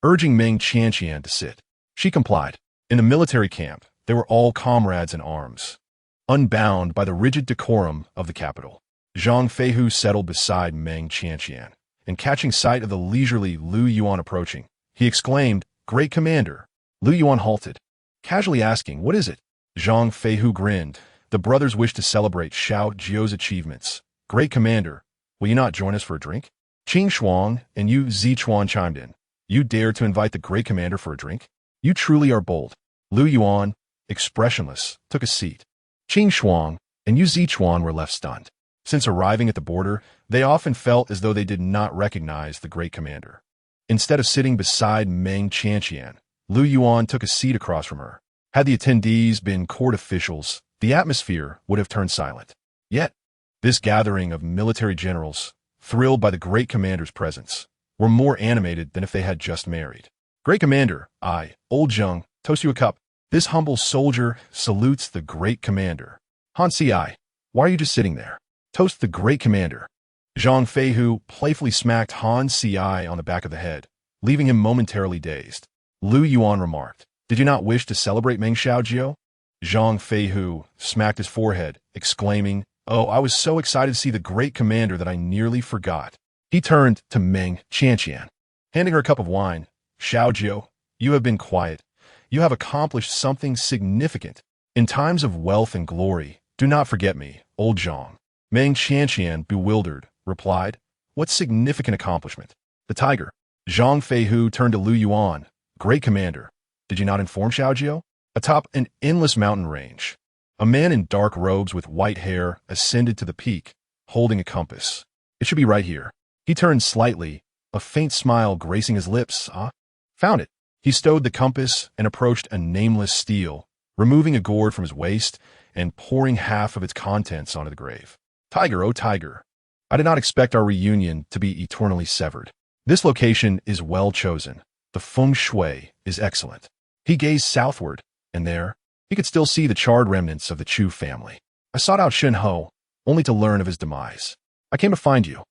urging Meng Qianqian to sit. She complied. In the military camp, they were all comrades in arms, unbound by the rigid decorum of the capital. Zhang Feihu settled beside Meng Qianqian, and catching sight of the leisurely Lu Yuan approaching, he exclaimed, "Great Commander." Lu Yuan halted, casually asking, "What is it?" Zhang Feihu grinned. The brothers wished to celebrate Xiao Jiao's achievements. "Great Commander, will you not join us for a drink?" Qing Shuang and Yu Zichuan chimed in. "You dare to invite the Great Commander for a drink? You truly are bold." Lu Yuan, expressionless, took a seat. Qing Shuang and Yu Zichuan were left stunned. Since arriving at the border, they often felt as though they did not recognize the Great Commander. Instead of sitting beside Meng Qianqian, Lu Yuan took a seat across from her. Had the attendees been court officials, the atmosphere would have turned silent. Yet, this gathering of military generals, thrilled by the Great Commander's presence, were more animated than if they had just married. "Great Commander, I, Old Zheng, toast you a cup. This humble soldier salutes the Great Commander." "Han Si, why are you just sitting there? Toast the Great Commander." Zhang Feihu playfully smacked Han Si on the back of the head, leaving him momentarily dazed. Lu Yuan remarked, "Did you not wish to celebrate Meng Xiao Jiao?" Zhang Feihu smacked his forehead, exclaiming, "Oh, I was so excited to see the Great Commander that I nearly forgot." He turned to Meng Qianqian, handing her a cup of wine. "Xiao Jiao, you have been quiet. You have accomplished something significant. In times of wealth and glory, do not forget me, Old Zhang." Meng Qianqian, bewildered, replied, "What significant accomplishment?" "The tiger." Zhang Feihu turned to Lu Yuan. "Great Commander, did you not inform Xiao Jiao?" Atop an endless mountain range, a man in dark robes with white hair ascended to the peak, holding a compass. "It should be right here." He turned slightly, a faint smile gracing his lips. "Ah, found it." He stowed the compass and approached a nameless stele, removing a gourd from his waist and pouring half of its contents onto the grave. "Tiger, oh tiger, I did not expect our reunion to be eternally severed. This location is well chosen. The feng shui is excellent." He gazed southward, and there, he could still see the charred remnants of the Chu family. "I sought out Shen Ho, only to learn of his demise. I came to find you,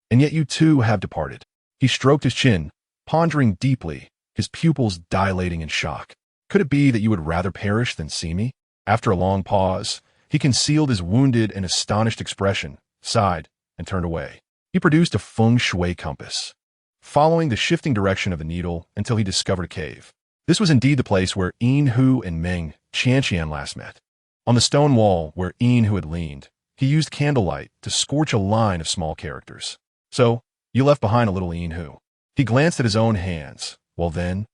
and yet you too have departed." He stroked his chin, pondering deeply, his pupils dilating in shock. "Could it be that you would rather perish than see me?" After a long pause, he concealed his wounded and astonished expression, sighed, and turned away. He produced a feng shui compass, following the shifting direction of the needle until he discovered a cave. This was indeed the place where Yin Hu and Meng Qianqian last met. On the stone wall where Yin Hu had leaned, he used candlelight to scorch a line of small characters. "So, you left behind a little Yin Hu." He glanced at his own hands. "Well then,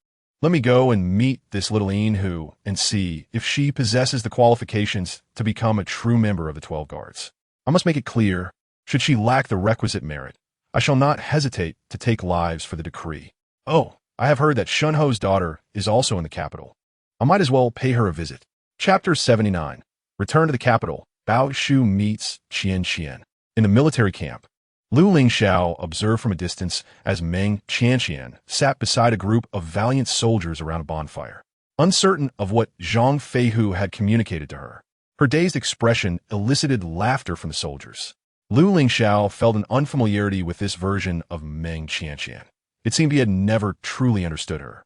let me go and meet this little Yin Hu and see if she possesses the qualifications to become a true member of the 12 Guards. I must make it clear, should she lack the requisite merit, I shall not hesitate to take lives for the decree. Oh, I have heard that Shun Ho's daughter is also in the capital. I might as well pay her a visit." Chapter 79. Return to the capital. Bao Shu meets Qianqian. In the military camp, Lu Lingxiao observed from a distance as Meng Qianqian sat beside a group of valiant soldiers around a bonfire. Uncertain of what Zhang Feihu had communicated to her, her dazed expression elicited laughter from the soldiers. Lu Lingxiao felt an unfamiliarity with this version of Meng Qianqian. It seemed he had never truly understood her.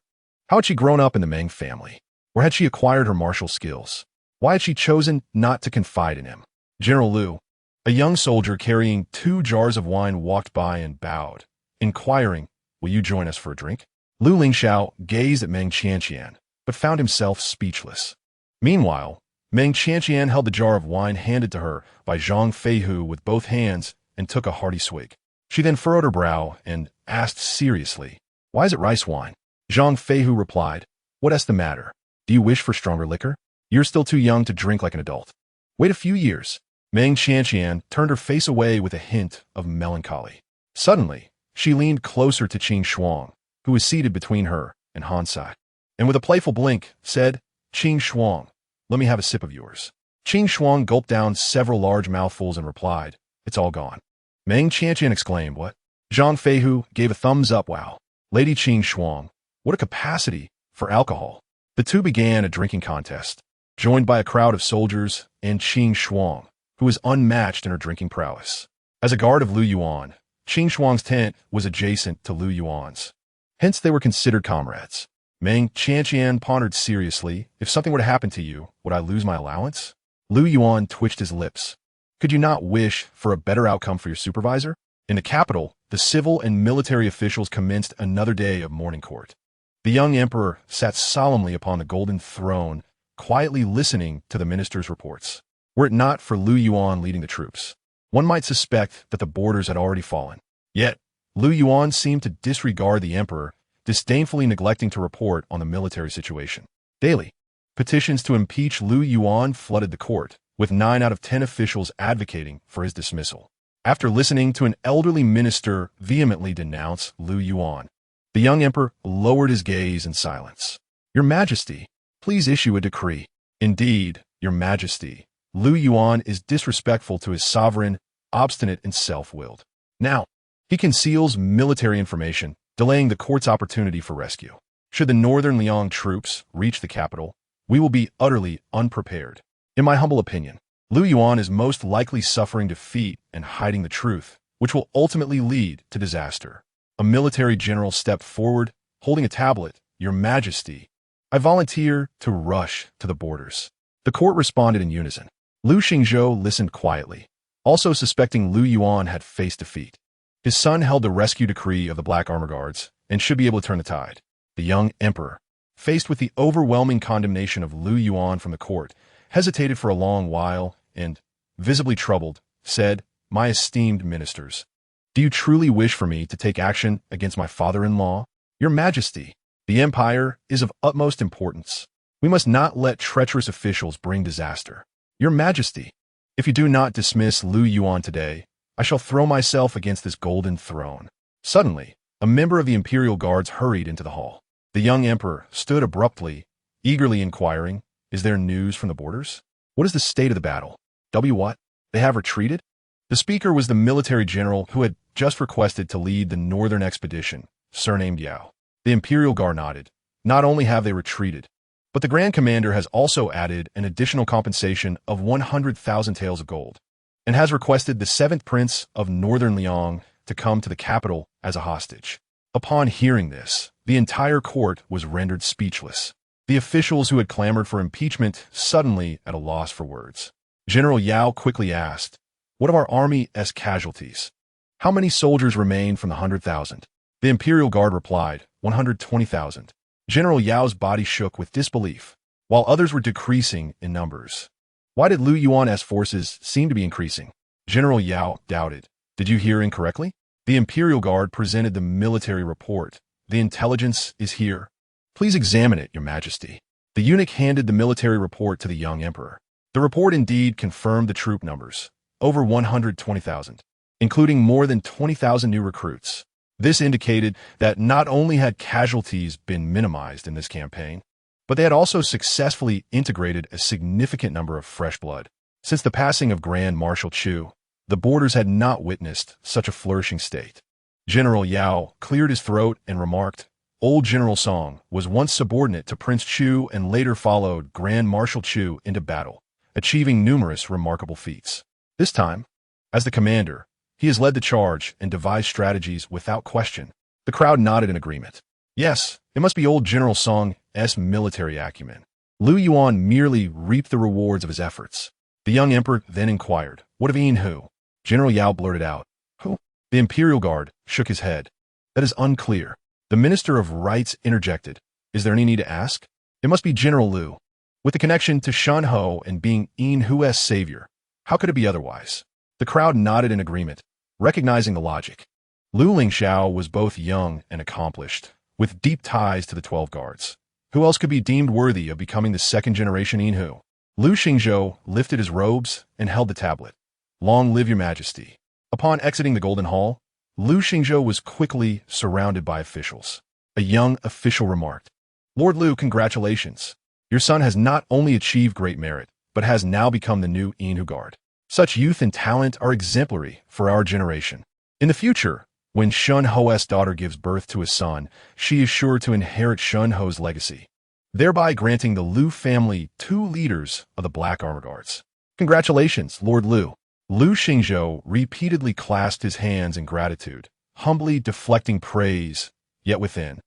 How had she grown up in the Meng family? Where had she acquired her martial skills? Why had she chosen not to confide in him? General Lu, a young soldier carrying 2 jars of wine, walked by and bowed, inquiring, "Will you join us for a drink?" Lu Lingxiao gazed at Meng Qianqian, but found himself speechless. Meanwhile, Meng Qianqian held the jar of wine handed to her by Zhang Feihu with both hands and took a hearty swig. She then furrowed her brow and asked seriously, "Why is it rice wine?" Zhang Feihu replied, "What's the matter? Do you wish for stronger liquor? You're still too young to drink like an adult. Wait a few years." Meng Qianqian turned her face away with a hint of melancholy. Suddenly, she leaned closer to Qing Shuang, who was seated between her and Han Sai, and with a playful blink, said, Qing Shuang, let me have a sip of yours. Qing Shuang gulped down several large mouthfuls and replied, it's all gone. Meng Qianqian exclaimed, what? Zhang Feihu gave a thumbs up, wow. Lady Qing Shuang, what a capacity for alcohol. The two began a drinking contest, joined by a crowd of soldiers and Qing Shuang, who was unmatched in her drinking prowess. As a guard of Lu Yuan, Qing Shuang's tent was adjacent to Lu Yuan's. Hence they were considered comrades. Meng Qianqian pondered seriously, if something were to happen to you, would I lose my allowance? Lu Yuan twitched his lips. Could you not wish for a better outcome for your supervisor? In the capital, the civil and military officials commenced another day of morning court. The young emperor sat solemnly upon the golden throne, quietly listening to the minister's reports. Were it not for Lu Yuan leading the troops, one might suspect that the borders had already fallen. Yet, Lu Yuan seemed to disregard the emperor, disdainfully neglecting to report on the military situation. Daily, petitions to impeach Lu Yuan flooded the court, with 9 out of 10 officials advocating for his dismissal. After listening to an elderly minister vehemently denounce Lu Yuan, the young emperor lowered his gaze in silence. Your Majesty, please issue a decree. Indeed, Your Majesty, Lu Yuan is disrespectful to his sovereign, obstinate and self-willed. Now, he conceals military information, delaying the court's opportunity for rescue. Should the Northern Liang troops reach the capital, we will be utterly unprepared. In my humble opinion, Lu Yuan is most likely suffering defeat and hiding the truth, which will ultimately lead to disaster. A military general stepped forward, holding a tablet. Your Majesty, I volunteer to rush to the borders. The court responded in unison. Lu Xingzhou listened quietly, also suspecting Lu Yuan had faced defeat. His son held the rescue decree of the Black Armor Guards and should be able to turn the tide. The young emperor, faced with the overwhelming condemnation of Lu Yuan from the court, hesitated for a long while and, visibly troubled, said, My esteemed ministers, do you truly wish for me to take action against my father-in-law? Your Majesty, the empire is of utmost importance. We must not let treacherous officials bring disaster. Your Majesty, if you do not dismiss Lu Yuan today, I shall throw myself against this golden throne. Suddenly, a member of the imperial guards hurried into the hall. The young emperor stood abruptly, eagerly inquiring, Is there news from the borders? What is the state of the battle? What? They have retreated? The speaker was the military general who had just requested to lead the northern expedition, surnamed Yao. The imperial guard nodded. Not only have they retreated, but the grand commander has also added an additional compensation of 100,000 taels of gold, and has requested the 7th prince of Northern Liang to come to the capital as a hostage. Upon hearing this, the entire court was rendered speechless. The officials who had clamored for impeachment suddenly at a loss for words. General Yao quickly asked, What of our army's casualties? How many soldiers remain from the 100,000? The imperial guard replied, 120,000. General Yao's body shook with disbelief, while others were decreasing in numbers. Why did Lu Yuan's forces seem to be increasing? General Yao doubted. Did you hear incorrectly? The imperial guard presented the military report. The intelligence is here. Please examine it, Your Majesty. The eunuch handed the military report to the young emperor. The report indeed confirmed the troop numbers, over 120,000, including more than 20,000 new recruits. This indicated that not only had casualties been minimized in this campaign, but they had also successfully integrated a significant number of fresh blood. Since the passing of Grand Marshal Chu, the borders had not witnessed such a flourishing state. General Yao cleared his throat and remarked, Old General Song was once subordinate to Prince Chu and later followed Grand Marshal Chu into battle, achieving numerous remarkable feats. This time, as the commander, he has led the charge and devised strategies without question. The crowd nodded in agreement. Yes, it must be old General Song's military acumen. Lu Yuan merely reaped the rewards of his efforts. The young emperor then inquired, What of Yin Hu? General Yao blurted out, Who? The imperial guard shook his head. That is unclear. The Minister of Rights interjected. Is there any need to ask? It must be General Lu. With the connection to Shan Ho and being Yin Hu's savior, how could it be otherwise? The crowd nodded in agreement, recognizing the logic. Lu Lingxiao was both young and accomplished, with deep ties to the 12 guards. Who else could be deemed worthy of becoming the second-generation Yin Hu? Lu Xingzhou lifted his robes and held the tablet. Long live your Majesty. Upon exiting the Golden Hall, Lu Lingxiao was quickly surrounded by officials. A young official remarked, "Lord Lu, congratulations. Your son has not only achieved great merit, but has now become the new Yin Guard. Such youth and talent are exemplary for our generation. In the future, when Shun Ho's daughter gives birth to a son, she is sure to inherit Shun Ho's legacy, thereby granting the Lu family 2 leaders of the Black Armor Guards. Congratulations, Lord Lu." Lu Lingxiao repeatedly clasped his hands in gratitude, humbly deflecting praise, yet within,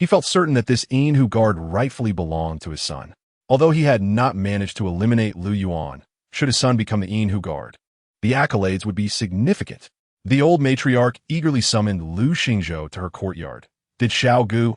he felt certain that this Yin Guard rightfully belonged to his son. Although he had not managed to eliminate Lu Yuan, should his son become the Yin Guard, the accolades would be significant. The old matriarch eagerly summoned Lu Lingxiao to her courtyard. Did Xiao Gu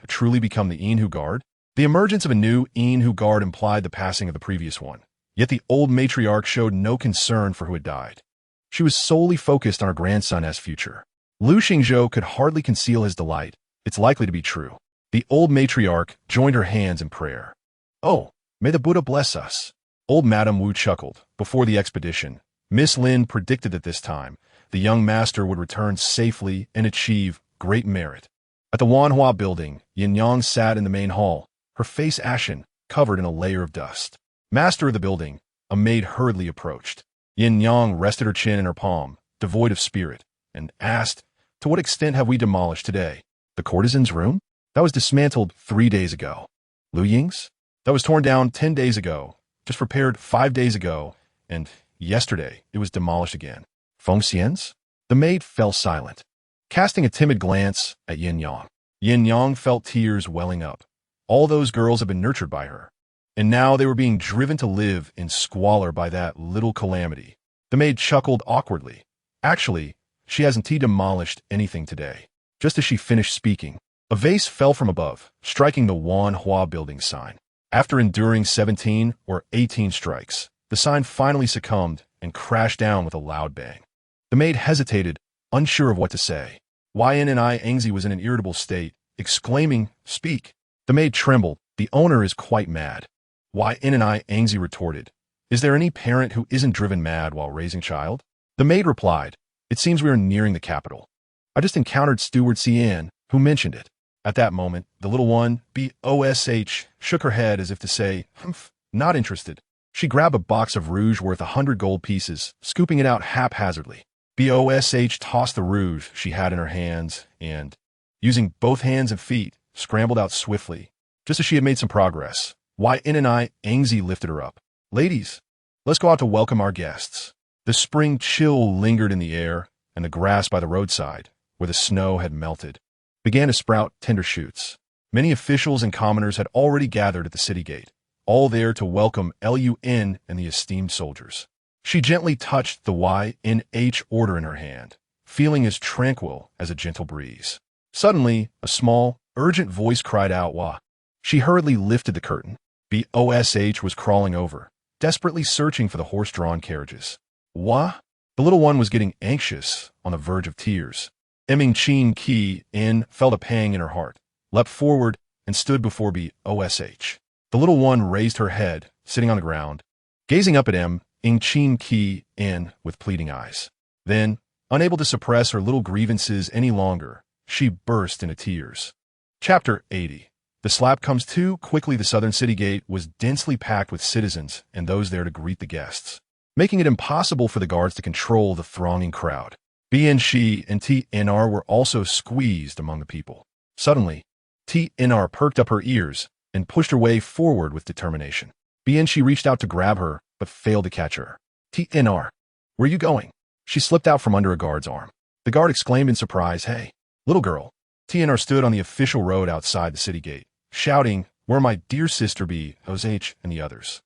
truly become the Yin Guard? The emergence of a new Yin Guard implied the passing of the previous one. Yet the old matriarch showed no concern for who had died. She was solely focused on her grandson's future. Lu Lingxiao could hardly conceal his delight. It's likely to be true. The old matriarch joined her hands in prayer. "Oh, may the Buddha bless us." Old Madame Wu chuckled. Before the expedition, Miss Lin predicted that this time, the young master would return safely and achieve great merit. At the Wanhua building, Yin Yang sat in the main hall, her face ashen, covered in a layer of dust. Master of the building, a maid hurriedly approached. Yin Yang rested her chin in her palm, devoid of spirit, and asked, "To what extent have we demolished today? The courtesan's room? That was dismantled 3 days ago. Lu Ying's? That was torn down 10 days ago, just repaired 5 days ago, and yesterday it was demolished again. Feng Xian's?" The maid fell silent, casting a timid glance at Yin Yang. Yin Yang felt tears welling up. All those girls had been nurtured by her, and now they were being driven to live in squalor by that little calamity. The maid chuckled awkwardly. Actually, she hasn't demolished anything today. Just as she finished speaking, a vase fell from above, striking the Wanhua building sign. After enduring 17 or 18 strikes, the sign finally succumbed and crashed down with a loud bang. The maid hesitated, unsure of what to say. Yin and Angzi was in an irritable state, exclaiming, "Speak." The maid trembled. "The owner is quite mad." Yin and Angzi retorted, "Is there any parent who isn't driven mad while raising child?" The maid replied, "It seems we are nearing the capital. I just encountered Steward Xian, who mentioned it." At that moment, the little one, Bosh, shook her head as if to say, "Humph, not interested." She grabbed a box of rouge worth 100 gold pieces, scooping it out haphazardly. Bosh tossed the rouge she had in her hands and, using both hands and feet, scrambled out swiftly. Just as she had made some progress, Yin and Angzi lifted her up. "Ladies, let's go out to welcome our guests." The spring chill lingered in the air, and the grass by the roadside, where the snow had melted, began to sprout tender shoots. Many officials and commoners had already gathered at the city gate, all there to welcome Lun and the esteemed soldiers. She gently touched the YNH order in her hand, feeling as tranquil as a gentle breeze. Suddenly, a small, urgent voice cried out, "Wah!" She hurriedly lifted the curtain. Bosh was crawling over, desperately searching for the horse-drawn carriages. "Wah!" The little one was getting anxious, on the verge of tears. Meng Qianqian felt a pang in her heart, leapt forward, and stood before Bosh. The little one raised her head, sitting on the ground, gazing up at Meng Qianqian with pleading eyes. Then, unable to suppress her little grievances any longer, she burst into tears. Chapter 80. The slap comes too quickly. The southern city gate was densely packed with citizens and those there to greet the guests, making it impossible for the guards to control the thronging crowd. BNC and TNR were also squeezed among the people. Suddenly, TNR perked up her ears and pushed her way forward with determination. BNC reached out to grab her, but failed to catch her. "TNR, where are you going?" She slipped out from under a guard's arm. The guard exclaimed in surprise, "Hey, little girl." TNR stood on the official road outside the city gate, shouting, "Where are my dear sister Bosh and the others?"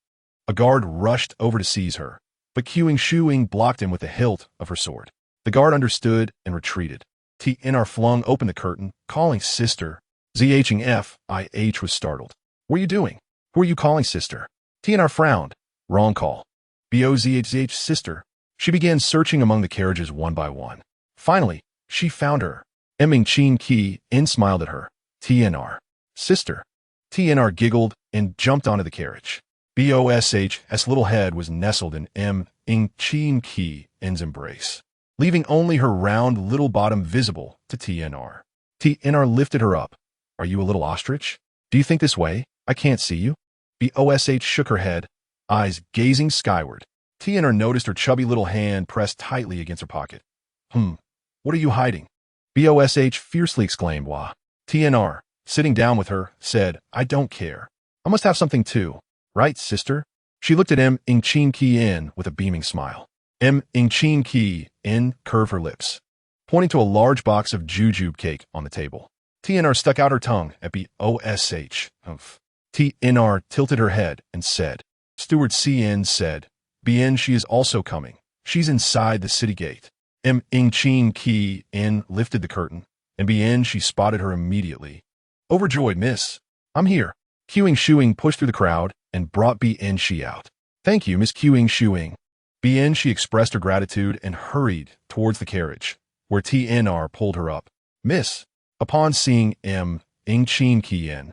A guard rushed over to seize her, but Qing Shuing blocked him with the hilt of her sword. The guard understood and retreated. TNR flung open the curtain, calling sister. ZHF was startled. "What are you doing? Who are you calling sister?" TNR frowned. "Wrong call. BOZH sister." She began searching among the carriages one by one. Finally, she found her. Meng Qianqian smiled at her. "TNR. Sister." TNR giggled and jumped onto the carriage. Bosh's little head was nestled in Meng Qianqian's embrace. leaving only her round little bottom visible to TNR. TNR lifted her up. Are you a little ostrich? Do you think this way? I can't see you. BOSH shook her head, eyes gazing skyward. TNR noticed her chubby little hand pressed tightly against her pocket. What are you hiding? BOSH fiercely exclaimed. Wah. TNR, sitting down with her, said, I don't care. I must have something too. Right, sister? She looked at Meng Qianqian with a beaming smile. Meng Qianqian curved her lips, pointing to a large box of jujube cake on the table. TNR stuck out her tongue at BOSH. TNR tilted her head and said, Steward CN said, BN she is also coming. She's inside the city gate. Meng Qianqian lifted the curtain, and BN she spotted her immediately. Overjoyed, miss. I'm here. Queuing Shuing pushed through the crowd and brought BN she out. Thank you, Miss Queuing Shuing. BN she expressed her gratitude and hurried towards the carriage, where TNR pulled her up. Miss. Upon seeing Meng Qianqian,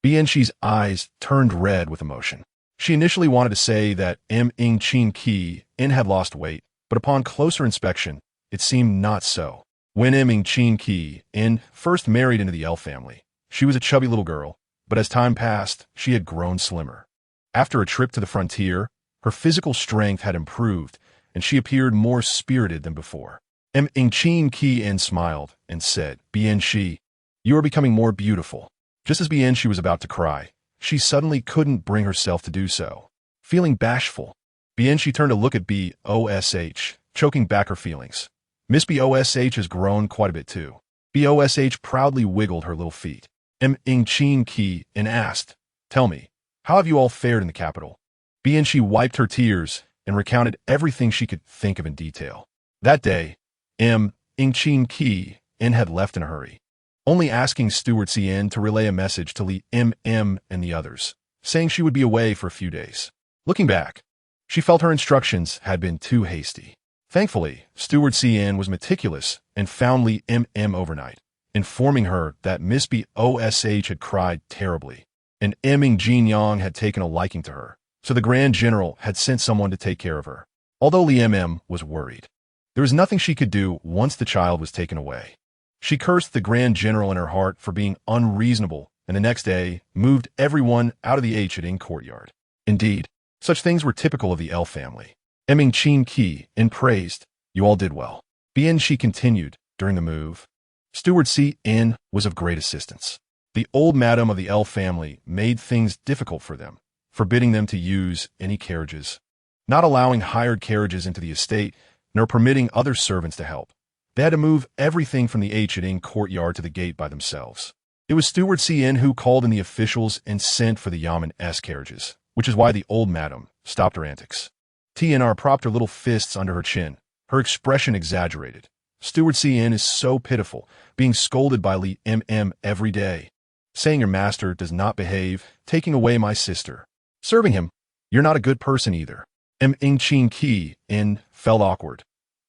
BN she's eyes turned red with emotion. She initially wanted to say that Meng Qianqian had lost weight, but upon closer inspection, it seemed not so. When Meng Qianqian first married into the elf family, she was a chubby little girl, but as time passed, she had grown slimmer. After a trip to the frontier, her physical strength had improved, and she appeared more spirited than before. Meng Qianqian smiled and said, BN she, you are becoming more beautiful. Just as BN she was about to cry, she suddenly couldn't bring herself to do so. Feeling bashful, BN she turned to look at BOSH, choking back her feelings. Miss BOSH has grown quite a bit too. BOSH proudly wiggled her little feet. Meng Qianqian asked, Tell me, how have you all fared in the capital? BN she wiped her tears and recounted everything she could think of in detail. That day, Meng Qianqian had left in a hurry, only asking Steward CN to relay a message to Li MM and the others, saying she would be away for a few days. Looking back, she felt her instructions had been too hasty. Thankfully, Steward CN was meticulous and found Li MM overnight, informing her that Miss BOSH had cried terribly, and Meng Qianqian had taken a liking to her, so the Grand General had sent someone to take care of her. Although Li MM was worried, there was nothing she could do once the child was taken away. She cursed the Grand General in her heart for being unreasonable, and the next day moved everyone out of the Ing courtyard. Indeed, such things were typical of the elf family. Meng Qianqian praised, You all did well. BN she continued, during the move. Steward CN was of great assistance. The old madam of the elf family made things difficult for them, forbidding them to use any carriages, not allowing hired carriages into the estate, nor permitting other servants to help. They had to move everything from the Ing courtyard to the gate by themselves. It was Steward CN who called in the officials and sent for the Yamen S carriages, which is why the old madam stopped her antics. TNR propped her little fists under her chin, her expression exaggerated. Steward CN is so pitiful, being scolded by Li MM every day, saying your master does not behave, taking away my sister. Serving him, you're not a good person either. Meng Qianqian felt awkward.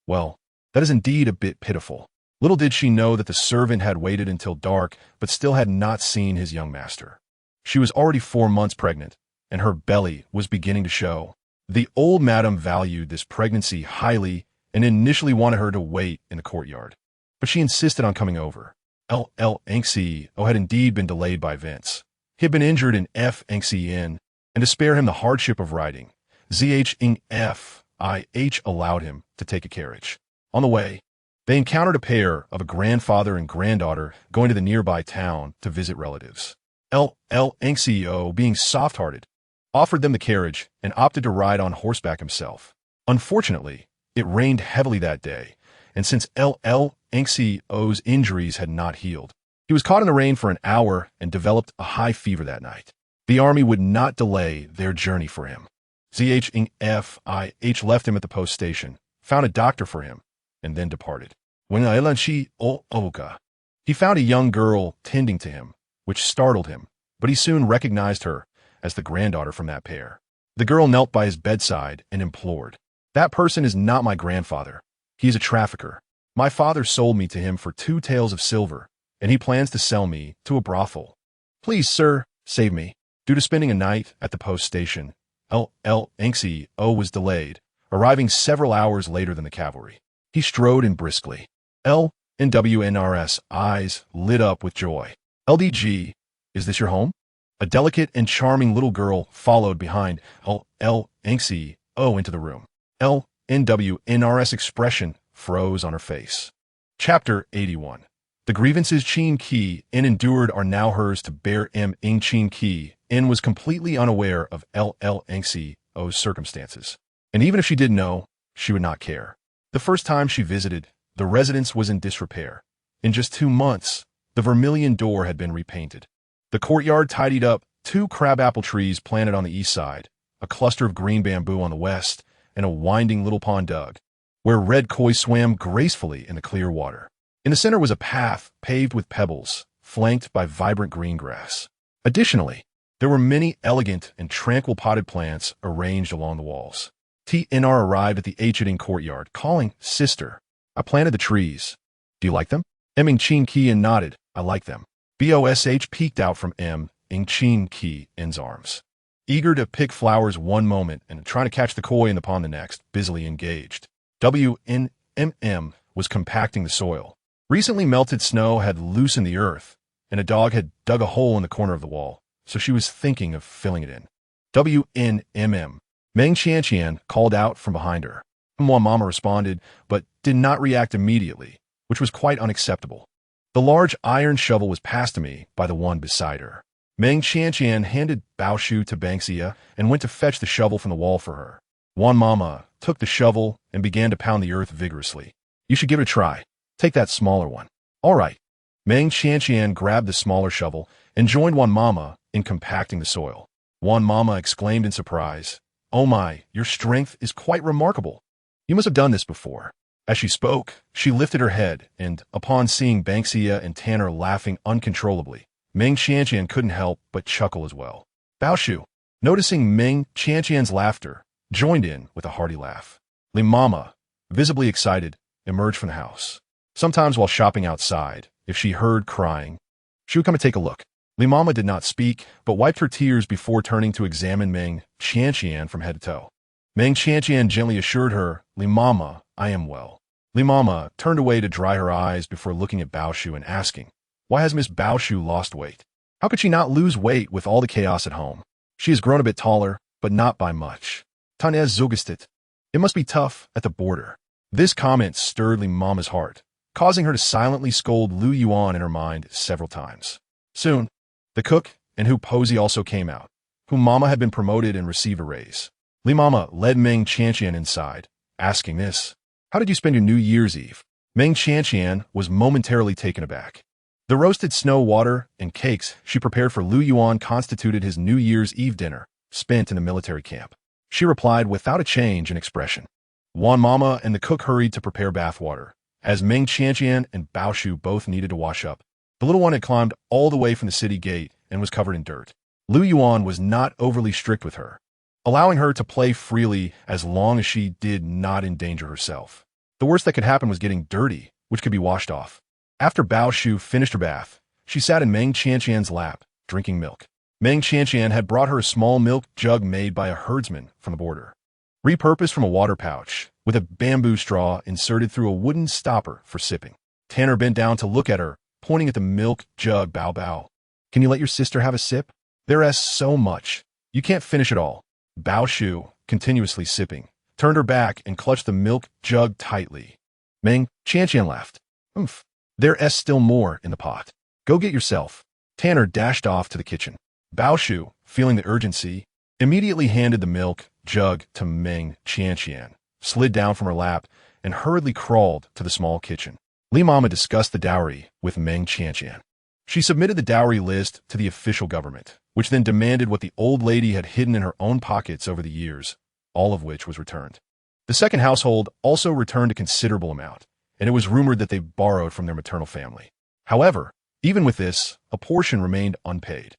Well, that is indeed a bit pitiful. Little did she know that the servant had waited until dark, but still had not seen his young master. She was already 4 months pregnant, and her belly was beginning to show. The old madam valued this pregnancy highly and initially wanted her to wait in the courtyard, but she insisted on coming over. Xiao had indeed been delayed by events. He had been injured in Xian, and to spare him the hardship of riding, ZHIH allowed him to take a carriage. On the way, they encountered a pair of a grandfather and granddaughter going to the nearby town to visit relatives. Xiao, being soft-hearted, offered them the carriage and opted to ride on horseback himself. Unfortunately, it rained heavily that day, and since Xiao's injuries had not healed, he was caught in the rain for an hour and developed a high fever that night. The army would not delay their journey for him. ZHIH left him at the post station, found a doctor for him, and then departed. When he found a young girl tending to him, which startled him, but he soon recognized her as the granddaughter from that pair. The girl knelt by his bedside and implored, That person is not my grandfather. He is a trafficker. My father sold me to him for 2 taels of silver, and he plans to sell me to a brothel. Please, sir, save me. Due to spending a night at the post station, Xiao was delayed, arriving several hours later than the cavalry. He strode in briskly. LNWNRS eyes lit up with joy. LDG, is this your home? A delicate and charming little girl followed behind L-Nxiao into the room. LNWNRS expression froze on her face. Chapter 81. The grievances Qianqian endured are now hers to bear. Meng Qianqian was completely unaware of Lingxiao's circumstances. And even if she did know, she would not care. The first time she visited, the residence was in disrepair. In just 2 months, the vermilion door had been repainted. The courtyard tidied up, 2 crabapple trees planted on the east side, a cluster of green bamboo on the west, and a winding little pond dug, where red koi swam gracefully in the clear water. In the center was a path paved with pebbles, flanked by vibrant green grass. Additionally, there were many elegant and tranquil potted plants arranged along the walls. TNR arrived at the Achiting courtyard, calling, "Sister, I planted the trees. Do you like them?" Meng Qianqian nodded. "I like them." BOSH peeked out from Meng Qianqian's arms. Eager to pick flowers one moment and trying to catch the koi in the pond the next, busily engaged. WNMM was compacting the soil. Recently melted snow had loosened the earth, and a dog had dug a hole in the corner of the wall, so she was thinking of filling it in. WNMM. Meng Qianqian called out from behind her. Mama responded, but did not react immediately, which was quite unacceptable. The large iron shovel was passed to me by the one beside her. Meng Qianqian handed Baoshu to Banksia and went to fetch the shovel from the wall for her. Mama took the shovel and began to pound the earth vigorously. "You should give it a try. Take that smaller one." "All right." Meng Qianqian grabbed the smaller shovel and joined Mama in compacting the soil. Mama exclaimed in surprise, "Oh my, your strength is quite remarkable. You must have done this before." As she spoke, she lifted her head, and upon seeing Banksia and Tanner laughing uncontrollably, Meng Qianqian couldn't help but chuckle as well. Baoshu, noticing Meng Qianqian's laughter, joined in with a hearty laugh. Mama, visibly excited, emerged from the house. Sometimes while shopping outside, if she heard crying, she would come to take a look. Mama did not speak, but wiped her tears before turning to examine Meng Qianqian from head to toe. Meng Qianqian gently assured her, "Mama, I am well." Mama turned away to dry her eyes before looking at Baoshu and asking, "Why has Miss Baoshu lost weight? How could she not lose weight with all the chaos at home? She has grown a bit taller, but not by much. Tanez zugestit. It must be tough at the border." This comment stirred Mama's heart, causing her to silently scold Lu Yuan in her mind several times. Soon, the cook and Hu Posey also came out, whom Mama had been promoted and received a raise. Mama led Meng Qianqian inside, asking this, "How did you spend your New Year's Eve?" Meng Qianqian was momentarily taken aback. The roasted snow water and cakes she prepared for Lu Yuan constituted his New Year's Eve dinner, spent in a military camp. She replied without a change in expression. Mama and the cook hurried to prepare bathwater, as Meng Qianqian and Baoshu both needed to wash up. The little one had climbed all the way from the city gate and was covered in dirt. Lu Yuan was not overly strict with her, allowing her to play freely as long as she did not endanger herself. The worst that could happen was getting dirty, which could be washed off. After Baoshu finished her bath, she sat in Meng Qianqian's lap, drinking milk. Meng Qianqian had brought her a small milk jug made by a herdsman from the border, repurposed from a water pouch, with a bamboo straw inserted through a wooden stopper for sipping. Tanner bent down to look at her, pointing at the milk jug. "Bao bao. Can you let your sister have a sip? There's so much. You can't finish it all." Baoshu, continuously sipping, turned her back and clutched the milk jug tightly. Meng Qianqian laughed. "Oomph. There's still more in the pot. Go get yourself." Tanner dashed off to the kitchen. Baoshu, feeling the urgency, immediately handed the milk jug to Meng Qianqian, slid down from her lap, and hurriedly crawled to the small kitchen. Mama discussed the dowry with Meng Qianqian. She submitted the dowry list to the official government, which then demanded what the old lady had hidden in her own pockets over the years, all of which was returned. The second household also returned a considerable amount, and it was rumored that they borrowed from their maternal family. However, even with this, a portion remained unpaid.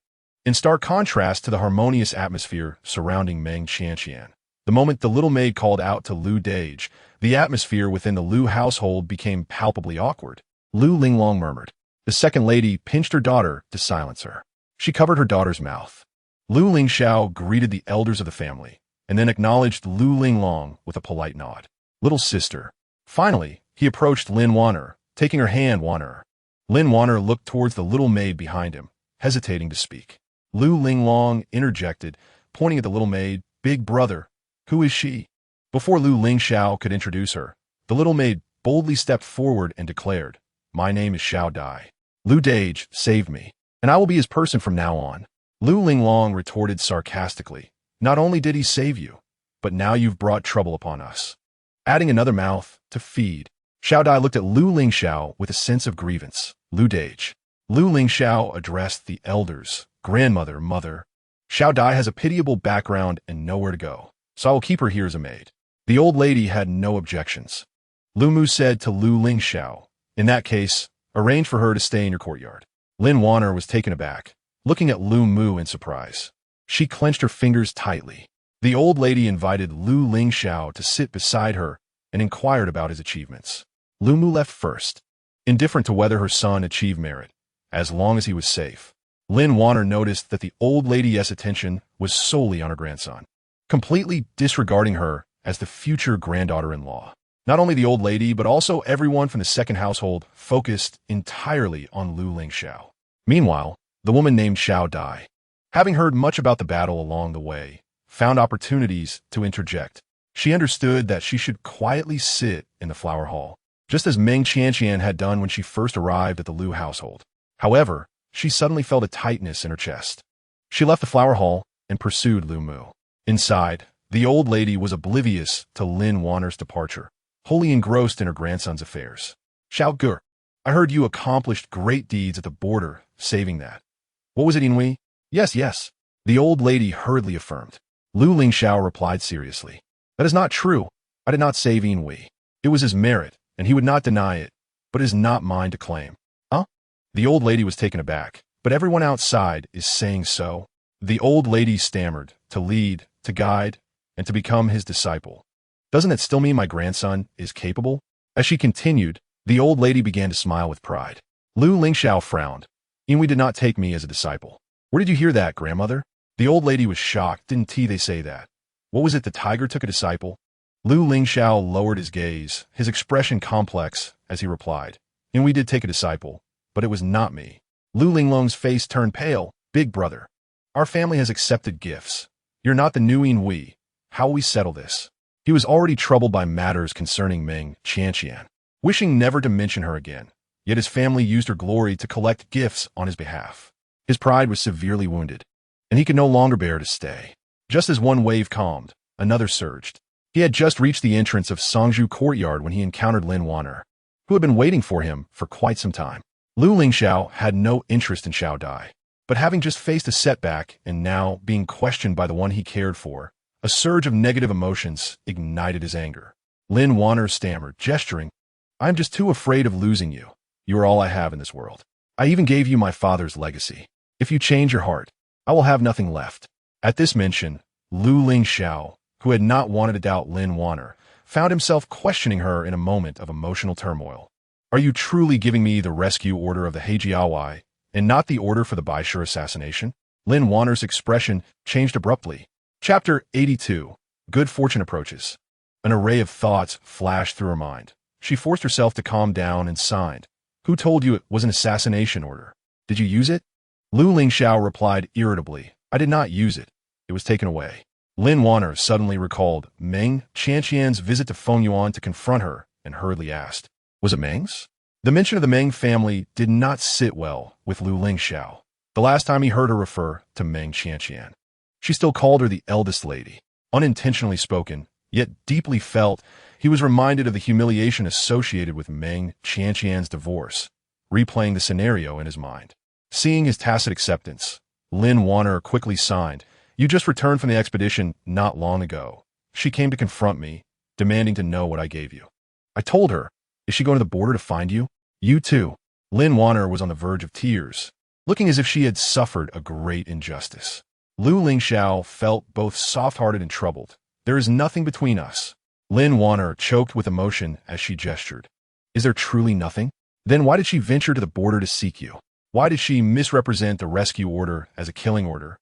In stark contrast to the harmonious atmosphere surrounding Meng Qianqian, the moment the little maid called out to Lu Dage, the atmosphere within the Lu household became palpably awkward. Lu Lingliang murmured. The second lady pinched her daughter to silence her. She covered her daughter's mouth. Lu Lingxiao greeted the elders of the family, and then acknowledged Lu Lingliang with a polite nod. "Little sister, Finally, he approached Lin Wan'er, taking her hand. Wan'er. Lin Wan'er looked towards the little maid behind him, hesitating to speak. Lu Lingxiao interjected, pointing at the little maid. Big brother, who is she? Before Lu Lingxiao could introduce her, the little maid boldly stepped forward and declared, My name is Xiao Dai. Lu Dage saved me, and I will be his person from now on. Lu Lingxiao retorted sarcastically, Not only did he save you, but now you've brought trouble upon us. Adding another mouth to feed. Xiao Dai looked at Lu Lingxiao with a sense of grievance. Lu Dage. Lu Lingxiao addressed the elders. Grandmother, mother. Xiao Dai has a pitiable background and nowhere to go, so I will keep her here as a maid. The old lady had no objections. Lu Mu said to Lu Lingxiao, In that case, arrange for her to stay in your courtyard. Lin Wan'er was taken aback, looking at Lu Mu in surprise. She clenched her fingers tightly. The old lady invited Lu Lingxiao to sit beside her and inquired about his achievements. Lu Mu left first, indifferent to whether her son achieved merit, as long as he was safe. Lin Wan'er noticed that the old lady's attention was solely on her grandson, completely disregarding her as the future granddaughter-in-law. Not only the old lady, but also everyone from the second household focused entirely on Lu Lingxiao. Meanwhile, the woman named Xiao Dai, having heard much about the battle along the way, found opportunities to interject. She understood that she should quietly sit in the flower hall, just as Meng Qianqian had done when she first arrived at the Lu household. However, she suddenly felt a tightness in her chest. She left the flower hall and pursued Lu Mu. Inside, the old lady was oblivious to Lin Wan'er's departure, wholly engrossed in her grandson's affairs. Xiao Gur, I heard you accomplished great deeds at the border, saving that. What was it, Inui? Yes. The old lady hurriedly affirmed. Lu Lingxiao replied seriously. That is not true. I did not save Inui. It was his merit, and he would not deny it, but it is not mine to claim. Huh? The old lady was taken aback, but everyone outside is saying so. The old lady stammered, to lead, to guide, and to become his disciple. Doesn't that still mean my grandson is capable? As she continued, the old lady began to smile with pride. Lu Lingxiao frowned. Inui did not take me as a disciple. Where did you hear that, grandmother? The old lady was shocked. Didn't they say that? What was it, the tiger took a disciple? Lu Lingxiao lowered his gaze, his expression complex, as he replied. Inui did take a disciple, but it was not me. Lu Linglong's face turned pale. Big brother. Our family has accepted gifts. You're not the new Inui. How will we settle this? He was already troubled by matters concerning Meng Qianqian, wishing never to mention her again, yet his family used her glory to collect gifts on his behalf. His pride was severely wounded, and he could no longer bear to stay. Just as one wave calmed, another surged. He had just reached the entrance of Songzhu courtyard when he encountered Lin Wan'er, who had been waiting for him for quite some time. Lu Lingxiao had no interest in Xiao Dai, but having just faced a setback and now being questioned by the one he cared for, a surge of negative emotions ignited his anger. Lin Wan'er stammered, gesturing, I'm just too afraid of losing you. You are all I have in this world. I even gave you my father's legacy. If you change your heart, I will have nothing left. At this mention, Lu Lingxiao, who had not wanted to doubt Lin Wan'er, found himself questioning her in a moment of emotional turmoil. Are you truly giving me the rescue order of the Heijiawai, and not the order for the Baishur assassination? Lin Wan'er's expression changed abruptly. Chapter 82. Good fortune approaches. An array of thoughts flashed through her mind. She forced herself to calm down and signed. Who told you it was an assassination order? Did you use it? Lu Lingxiao replied irritably. I did not use it. It was taken away. Lin Wan'er suddenly recalled Meng Qianqian's visit to Fengyuan to confront her and hurriedly asked, Was it Meng's? The mention of the Meng family did not sit well with Lu Lingxiao. The last time he heard her refer to Meng Qianqian, she still called her the eldest lady. Unintentionally spoken, yet deeply felt, he was reminded of the humiliation associated with Meng Qianqian's divorce, replaying the scenario in his mind. Seeing his tacit acceptance, Lin Wan'er quickly signed. You just returned from the expedition not long ago. She came to confront me, demanding to know what I gave you. I told her. Is she going to the border to find you? You too. Lin Wan'er was on the verge of tears, looking as if she had suffered a great injustice. Lu Lingxiao felt both soft-hearted and troubled. There is nothing between us. Lin Wan'er choked with emotion as she gestured. Is there truly nothing? Then why did she venture to the border to seek you? Why did she misrepresent the rescue order as a killing order,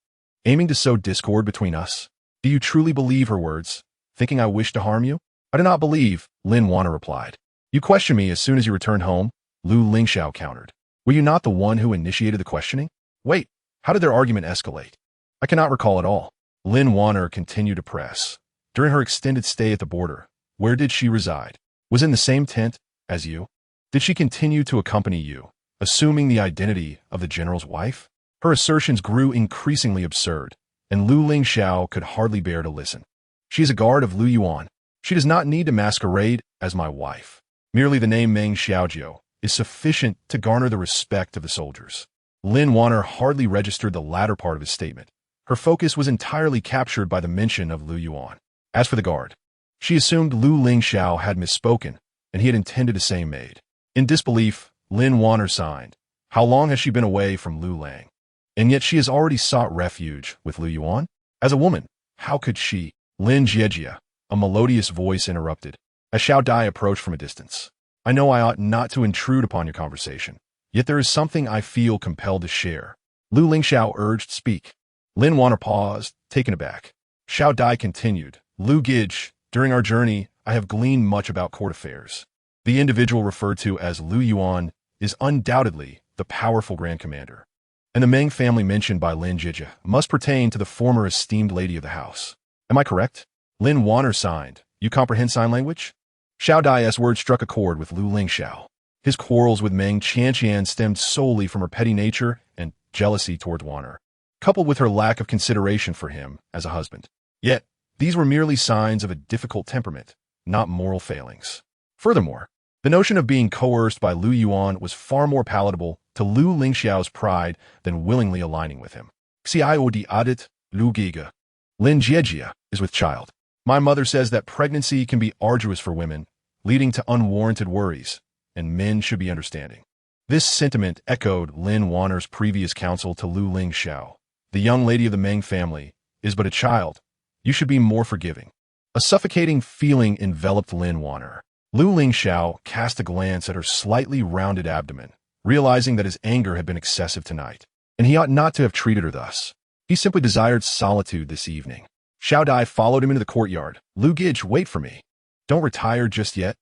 aiming to sow discord between us? Do you truly believe her words, thinking I wish to harm you? I do not believe, Wan'er replied. You questioned me as soon as you returned home, Lu Lingxiao countered. Were you not the one who initiated the questioning? Wait, how did their argument escalate? I cannot recall at all. Wan'er continued to press. During her extended stay at the border, where did she reside? Was in the same tent as you? Did she continue to accompany you, assuming the identity of the general's wife? Her assertions grew increasingly absurd, and Lu Lingxiao could hardly bear to listen. She is a guard of Lu Yuan. She does not need to masquerade as my wife. Merely the name Meng Qianqian is sufficient to garner the respect of the soldiers. Wan'er hardly registered the latter part of his statement. Her focus was entirely captured by the mention of Lu Yuan. As for the guard, she assumed Lu Lingxiao had misspoken, and he had intended to say maid. In disbelief, Wan'er sighed. How long has she been away from Lu Liang? And yet she has already sought refuge with Lu Yuan? As a woman, how could she? Lin Jiejia, a melodious voice interrupted, as Xiao Dai approached from a distance. I know I ought not to intrude upon your conversation, yet there is something I feel compelled to share. Lu Lingxiao urged, speak. Wan'er paused, taken aback. Xiao Dai continued, Lu Gij, during our journey, I have gleaned much about court affairs. The individual referred to as Lu Yuan is undoubtedly the powerful Grand Commander, and the Meng family mentioned by Lin Jiejia must pertain to the former esteemed lady of the house. Am I correct? Wan'er signed. You comprehend sign language? Xiao Dai's words struck a chord with Lu Lingxiao. His quarrels with Meng Qianqian stemmed solely from her petty nature and jealousy towards Wan'er, coupled with her lack of consideration for him as a husband. Yet, these were merely signs of a difficult temperament, not moral failings. Furthermore, the notion of being coerced by Lu Yuan was far more palatable to Lu Lingxiao's pride than willingly aligning with him. Xiao di audit, Lu Giga. Lin Jiejia is with child. My mother says that pregnancy can be arduous for women, leading to unwarranted worries, and men should be understanding. This sentiment echoed Wan'er's previous counsel to Lu Lingxiao. The young lady of the Meng family is but a child. You should be more forgiving. A suffocating feeling enveloped Wan'er. Lu Lingxiao cast a glance at her slightly rounded abdomen, realizing that his anger had been excessive tonight, and he ought not to have treated her thus. He simply desired solitude this evening. Xiao Dai followed him into the courtyard. Lu Gij, wait for me. Don't retire just yet.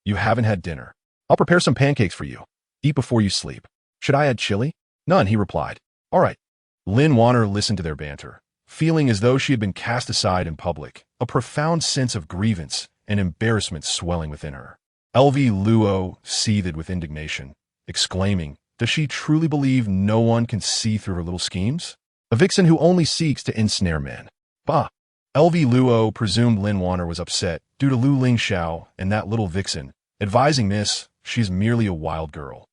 You haven't had dinner. I'll prepare some pancakes for you. Eat before you sleep. Should I add chili? None, he replied. All right. Wan'er listened to their banter, feeling as though she had been cast aside in public, a profound sense of grievance and embarrassment swelling within her. LV Luo seethed with indignation, exclaiming, does she truly believe no one can see through her little schemes? A vixen who only seeks to ensnare men. Bah! LV Luo presumed Wan'er was upset due to Lu Lingxiao and that little vixen, advising Miss, she's merely a wild girl.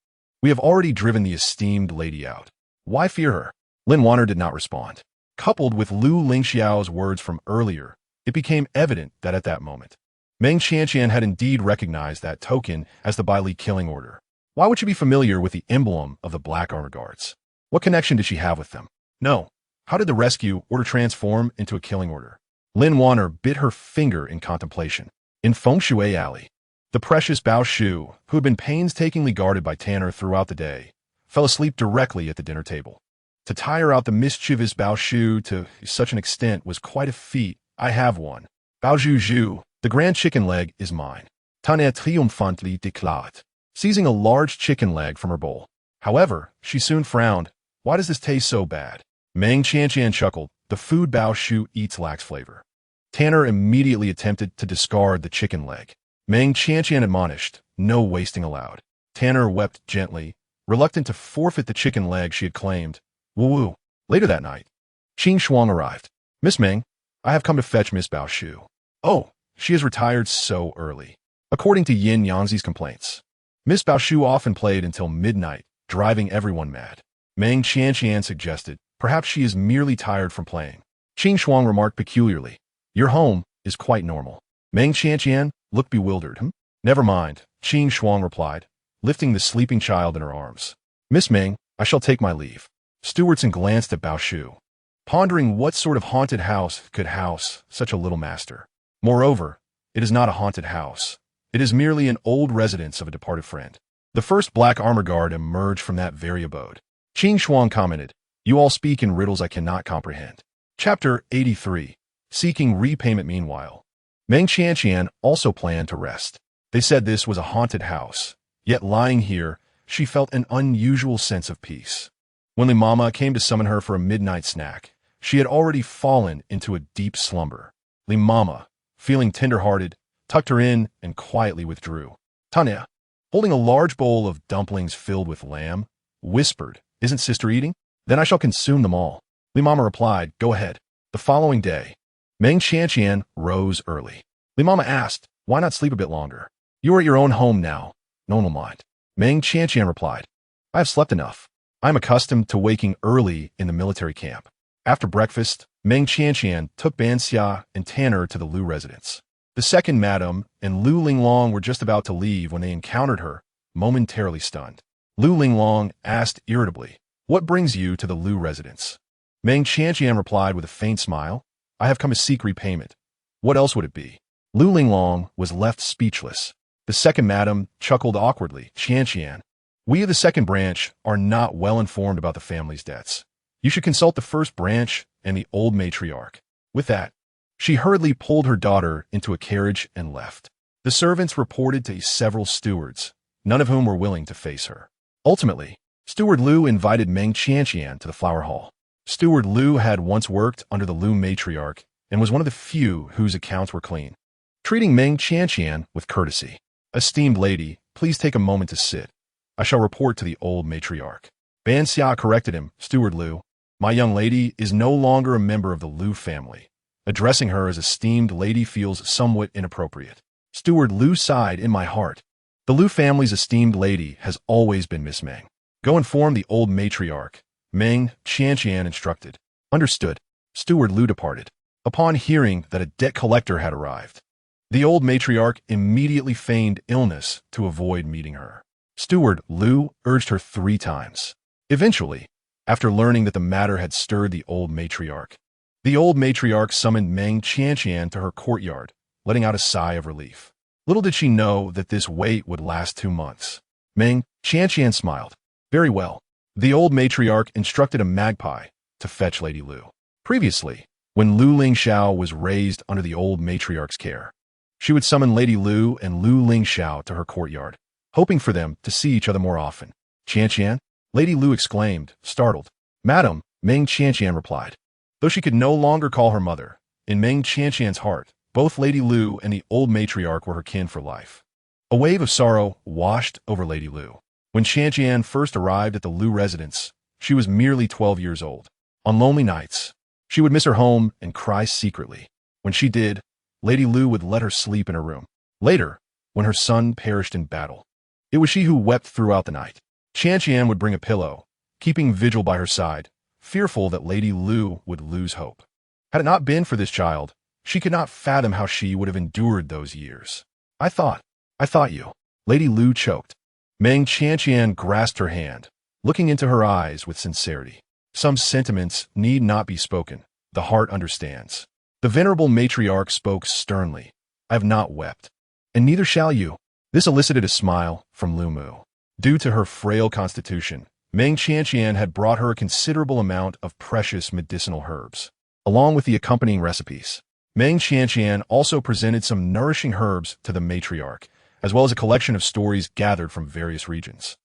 We have already driven the esteemed lady out. Why fear her? Wan'er did not respond. Coupled with Lu Lingxiao's words from earlier, it became evident that at that moment, Meng Qianqian had indeed recognized that token as the Bai Li killing order. Why would she be familiar with the emblem of the Black Armor Guards? What connection did she have with them? No. How did the rescue order transform into a killing order? Wan'er bit her finger in contemplation. In Feng Shui Alley, the precious Bao Shu, who had been painstakingly guarded by Tanner throughout the day, fell asleep directly at the dinner table. To tire out the mischievous Bao Shu to such an extent was quite a feat. I have one. Bao Zhu, the grand chicken leg is mine. Tanner triomphantly déclared, seizing a large chicken leg from her bowl. However, she soon frowned. Why does this taste so bad? Meng Qianqian chuckled. The food Bao Shu eats lacks flavor. Tanner immediately attempted to discard the chicken leg. Meng Qianqian admonished, no wasting allowed. Tanner wept gently, reluctant to forfeit the chicken leg she had claimed. Woo-woo. Later that night, Qing Shuang arrived. Miss Meng, I have come to fetch Miss Bao Shu. Oh, she has retired so early. According to Yin Yanzi's complaints, Miss Bao Shu often played until midnight, driving everyone mad. Meng Qianqian suggested, perhaps she is merely tired from playing. Qing Shuang remarked peculiarly, your home is quite normal. Meng Qianqian looked bewildered. Never mind, Qing Shuang replied, lifting the sleeping child in her arms. Miss Meng, I shall take my leave. Stewardson glanced at Bao Shu, pondering what sort of haunted house could house such a little master. Moreover, it is not a haunted house. It is merely an old residence of a departed friend. The first Black Armor Guard emerged from that very abode. Qing Shuang commented, you all speak in riddles I cannot comprehend. Chapter 83. Seeking repayment. Meanwhile, Meng Qianqian also planned to rest. They said this was a haunted house, yet lying here, she felt an unusual sense of peace. When the mama came to summon her for a midnight snack, she had already fallen into a deep slumber. The mama, feeling tender-hearted, tucked her in and quietly withdrew. Tanya, holding a large bowl of dumplings filled with lamb, whispered, "Isn't sister eating? Then I shall consume them all." The mama replied, "Go ahead." The following day, Meng Qianqian rose early. The mama asked, "Why not sleep a bit longer? You are at your own home now. No one will mind." Meng Qianqian replied, "I have slept enough. I am accustomed to waking early in the military camp." After breakfast, Meng Qianqian took Banxia and Tanner to the Lu residence. The second madam and Lu Lingxiao were just about to leave when they encountered her, momentarily stunned. Lu Lingxiao asked irritably, "What brings you to the Lu residence?" Meng Qianqian replied with a faint smile, "I have come to seek repayment. What else would it be?" Lu Lingxiao was left speechless. The second madam chuckled awkwardly, "Qianqian, we of the second branch are not well informed about the family's debts. You should consult the first branch and the old matriarch." With that, she hurriedly pulled her daughter into a carriage and left. The servants reported to several stewards, none of whom were willing to face her. Ultimately, Steward Lu invited Meng Qianqian to the flower hall. Steward Lu had once worked under the Lu matriarch and was one of the few whose accounts were clean. Treating Meng Qianqian with courtesy, "Esteemed lady, please take a moment to sit. I shall report to the old matriarch." Banxia corrected him, "Steward Lu, my young lady is no longer a member of the Lu family. Addressing her as esteemed lady feels somewhat inappropriate." Steward Lu sighed, "In my heart. The Lu family's esteemed lady has always been Miss Meng. Go inform the old matriarch." Meng Qianqian instructed. "Understood." Steward Lu departed. Upon hearing that a debt collector had arrived, the old matriarch immediately feigned illness to avoid meeting her. Steward Lu urged her 3 times. Eventually, after learning that the matter had stirred the old matriarch summoned Meng Qianqian to her courtyard, letting out a sigh of relief. Little did she know that this wait would last 2 months. Meng Qianqian smiled. "Very well." The old matriarch instructed a magpie to fetch Lady Lu. Previously, when Lu Lingxiao was raised under the old matriarch's care, she would summon Lady Lu and Lu Lingxiao to her courtyard, hoping for them to see each other more often. "Qianqian?" Lady Lu exclaimed, startled. "Madam," Meng Qianqian replied. Though she could no longer call her mother, in Meng Qianqian's heart, both Lady Lu and the old matriarch were her kin for life. A wave of sorrow washed over Lady Lu. When Qianqian first arrived at the Lu residence, she was merely 12 years old. On lonely nights, she would miss her home and cry secretly. When she did, Lady Lu would let her sleep in her room. Later, when her son perished in battle, it was she who wept throughout the night. Qianqian would bring a pillow, keeping vigil by her side, fearful that Lady Lu would lose hope. Had it not been for this child, she could not fathom how she would have endured those years. I thought you." Lady Lu choked. Meng Qianqian grasped her hand, looking into her eyes with sincerity. "Some sentiments need not be spoken. The heart understands." The venerable matriarch spoke sternly. "I have not wept, and neither shall you." This elicited a smile from Lu Mu. Due to her frail constitution, Meng Qianqian had brought her a considerable amount of precious medicinal herbs, along with the accompanying recipes. Meng Qianqian also presented some nourishing herbs to the matriarch, as well as a collection of stories gathered from various regions.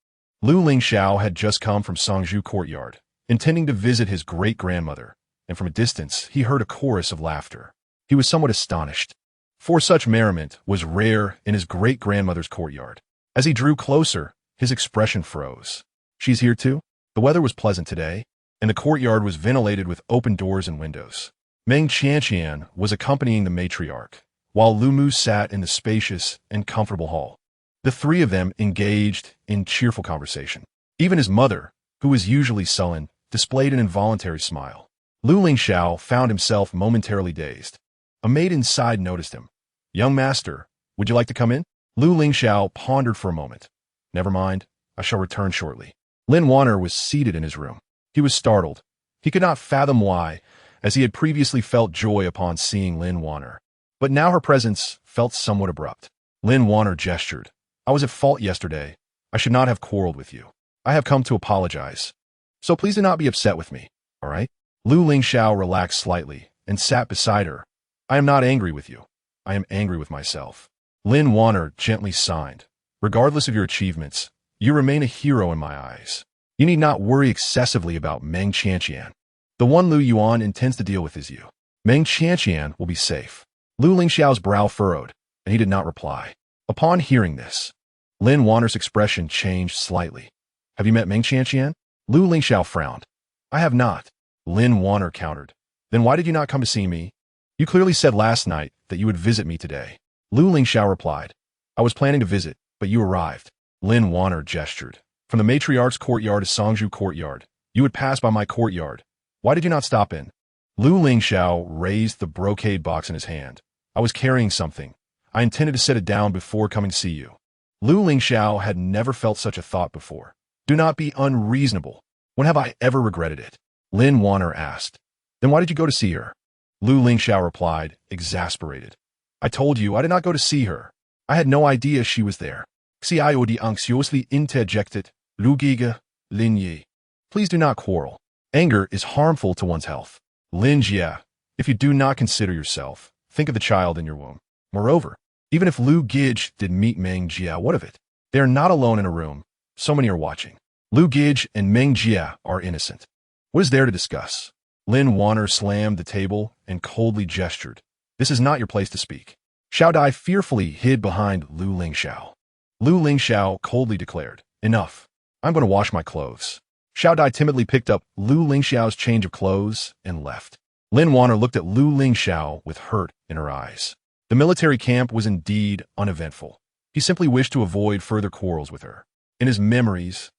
Lu Lingxiao had just come from Songzhu courtyard, intending to visit his great-grandmother, and from a distance he heard a chorus of laughter. He was somewhat astonished, for such merriment was rare in his great-grandmother's courtyard. As he drew closer, his expression froze. "She's here too?" The weather was pleasant today, and the courtyard was ventilated with open doors and windows. Meng Qianqian was accompanying the matriarch, while Lu Mu sat in the spacious and comfortable hall. The 3 of them engaged in cheerful conversation. Even his mother, who was usually sullen, displayed an involuntary smile. Lu Lingxiao found himself momentarily dazed. A maid inside noticed him. "Young master, would you like to come in?" Lu Lingxiao pondered for a moment. "Never mind, I shall return shortly." Wan'er was seated in his room. He was startled. He could not fathom why, as he had previously felt joy upon seeing Wan'er. But now her presence felt somewhat abrupt. Wan'er gestured. "I was at fault yesterday. I should not have quarreled with you. I have come to apologize. So please do not be upset with me, all right?" Lu Lingxiao relaxed slightly and sat beside her. "I am not angry with you. I am angry with myself. Lin Wan'er gently signed. Regardless of your achievements, you remain a hero in my eyes. You need not worry excessively about Meng Qianqian. The one Lu Yuan intends to deal with is you. Meng Qianqian will be safe. Lu Lingxiao's brow furrowed, and he did not reply. Upon hearing this, Lin Wan'er's expression changed slightly. Have you met Meng Qianqian? Lu Lingxiao frowned. I have not. Lin Wan'er countered. Then why did you not come to see me? You clearly said last night that you would visit me today. Lu Lingxiao replied. I was planning to visit, but you arrived. Lin Wan'er gestured. From the matriarch's courtyard to Songzhu courtyard, you would pass by my courtyard. Why did you not stop in? Lu Lingxiao raised the brocade box in his hand. I was carrying something. I intended to set it down before coming to see you. Lu Lingxiao had never felt such a thought before. Do not be unreasonable. When have I ever regretted it? Lin Wan'er asked. Then why did you go to see her? Lu Lingxiao replied, exasperated. I told you I did not go to see her. I had no idea she was there. Xiao di anxiously interjected, Lu Giga, Lin Yi. Please do not quarrel. Anger is harmful to one's health. Lin Jia, if you do not consider yourself, think of the child in your womb. Moreover, even if Lu Gij did meet Meng Jia, what of it? They are not alone in a room. So many are watching. Lu Gij and Meng Jia are innocent. What is there to discuss? Lin Wan'er slammed the table and coldly gestured. This is not your place to speak. Xiao Dai fearfully hid behind Lu Lingxiao. Lu Lingxiao coldly declared, enough. I'm going to wash my clothes. Xiao Dai timidly picked up Lu Lingxiao's change of clothes and left. Lin Wan'er looked at Lu Lingxiao with hurt in her eyes. The military camp was indeed uneventful. He simply wished to avoid further quarrels with her. In his memories,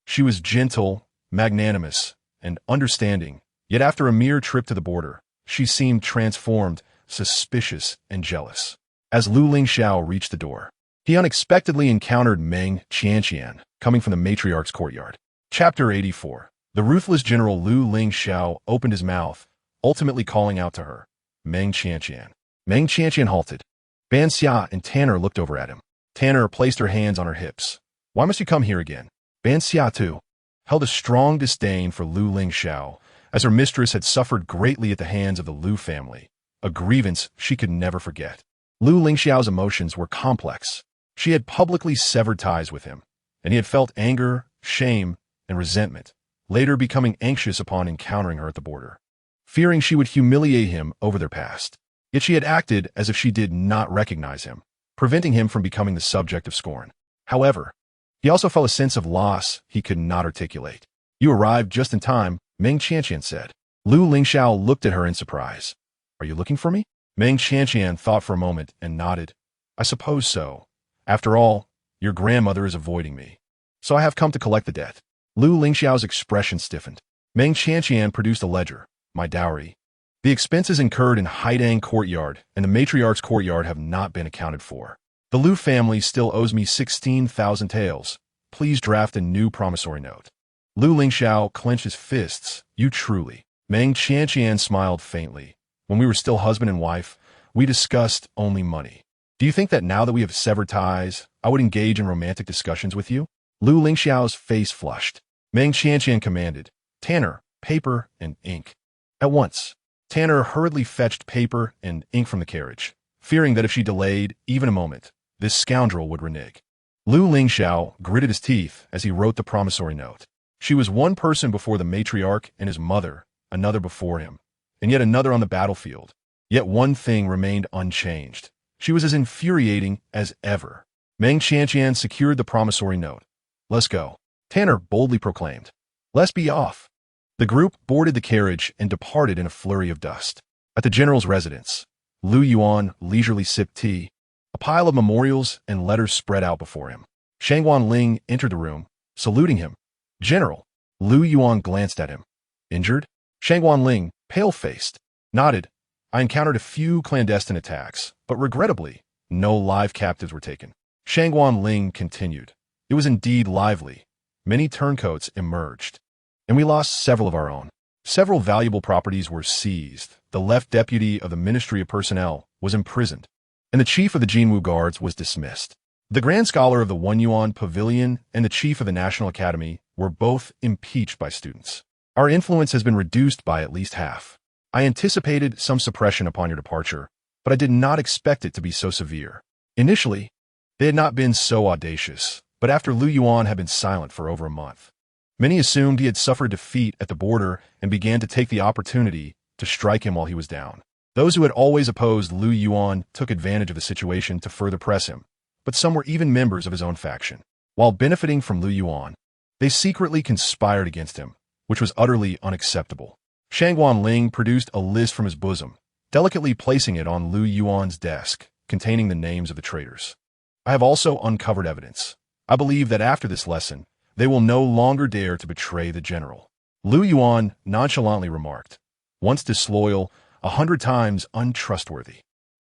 she was gentle, magnanimous, and understanding, yet after a mere trip to the border, she seemed transformed, suspicious, and jealous. As Lu Lingxiao reached the door, he unexpectedly encountered Meng Qianqian, coming from the matriarch's courtyard. Chapter 84. The ruthless general Lu Lingxiao opened his mouth, ultimately calling out to her, Meng Qianqian. Meng Qianqian halted. Ban Xia and Tanner looked over at him. Tanner placed her hands on her hips. Why must you come here again? Ban Xia, too, held a strong disdain for Lu Lingxiao, as her mistress had suffered greatly at the hands of the Lu family, a grievance she could never forget. Lu Lingxiao's emotions were complex. She had publicly severed ties with him, and he had felt anger, shame, and resentment, later becoming anxious upon encountering her at the border, fearing she would humiliate him over their past. Yet she had acted as if she did not recognize him, preventing him from becoming the subject of scorn. However, he also felt a sense of loss he could not articulate. You arrived just in time, Meng Qianqian said. Lu Lingxiao looked at her in surprise. Are you looking for me? Meng Qianqian thought for a moment and nodded. I suppose so. After all, your grandmother is avoiding me. So I have come to collect the debt. Lu Lingxiao's expression stiffened. Meng Qianqian produced a ledger. My dowry. The expenses incurred in Haidang courtyard and the matriarch's courtyard have not been accounted for. The Lu family still owes me 16,000 taels. Please draft a new promissory note. Lu Lingxiao clenched his fists. You truly. Meng Qianqian smiled faintly. When we were still husband and wife, we discussed only money. Do you think that now that we have severed ties, I would engage in romantic discussions with you? Lu Lingxiao's face flushed. Meng Qianqian commanded, Tanner, paper and ink. At once. Tanner hurriedly fetched paper and ink from the carriage, fearing that if she delayed even a moment, this scoundrel would renege. Lu Lingxiao gritted his teeth as he wrote the promissory note. She was one person before the matriarch and his mother, another before him, and yet another on the battlefield. Yet one thing remained unchanged. She was as infuriating as ever. Meng Qianqian secured the promissory note. Let's go. Tanner boldly proclaimed. Let's be off. The group boarded the carriage and departed in a flurry of dust. At the general's residence, Lu Yuan leisurely sipped tea. A pile of memorials and letters spread out before him. Shangguan Ling entered the room, saluting him. General. Lu Yuan glanced at him. Injured? Shangguan Ling, pale-faced, nodded. I encountered a few clandestine attacks, but regrettably, no live captives were taken. Shangguan Ling continued. It was indeed lively. Many turncoats emerged, and we lost several of our own. Several valuable properties were seized. The left deputy of the Ministry of Personnel was imprisoned, and the chief of the Jinwu Guards was dismissed. The Grand Scholar of the Yuan Pavilion and the chief of the National Academy were both impeached by students. Our influence has been reduced by at least half. I anticipated some suppression upon your departure, but I did not expect it to be so severe. Initially, they had not been so audacious, but after Lu Yuan had been silent for over a month, many assumed he had suffered defeat at the border and began to take the opportunity to strike him while he was down. Those who had always opposed Lu Yuan took advantage of the situation to further press him, but some were even members of his own faction. While benefiting from Lu Yuan, they secretly conspired against him, which was utterly unacceptable. Shang Ling produced a list from his bosom, delicately placing it on Lu Yuan's desk, containing the names of the traitors. I have also uncovered evidence. I believe that after this lesson, they will no longer dare to betray the general. Lu Yuan nonchalantly remarked, once disloyal, 100 times untrustworthy.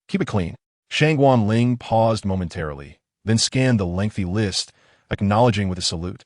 Keep it clean. Shang Ling paused momentarily, then scanned the lengthy list, acknowledging with a salute.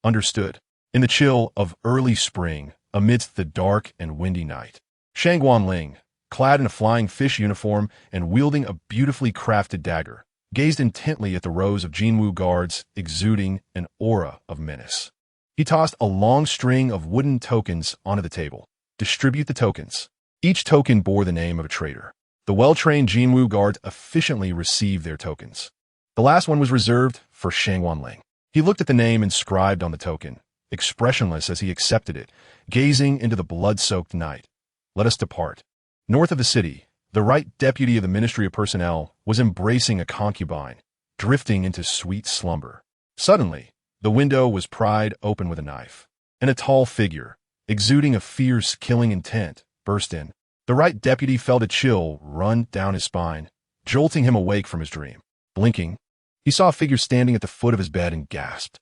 Understood. In the chill of early spring, amidst the dark and windy night, Shang Ling, clad in a flying fish uniform and wielding a beautifully crafted dagger, gazed intently at the rows of Jinwu guards exuding an aura of menace. He tossed a long string of wooden tokens onto the table. Distribute the tokens. Each token bore the name of a traitor. The well-trained Jinwu guards efficiently received their tokens. The last one was reserved for Shang Ling. He looked at the name inscribed on the token, expressionless as he accepted it, gazing into the blood-soaked night. Let us depart. North of the city, the right deputy of the Ministry of Personnel was embracing a concubine, drifting into sweet slumber. Suddenly, the window was pried open with a knife, and a tall figure, exuding a fierce, killing intent, burst in. The right deputy felt a chill run down his spine, jolting him awake from his dream. Blinking, he saw a figure standing at the foot of his bed and gasped.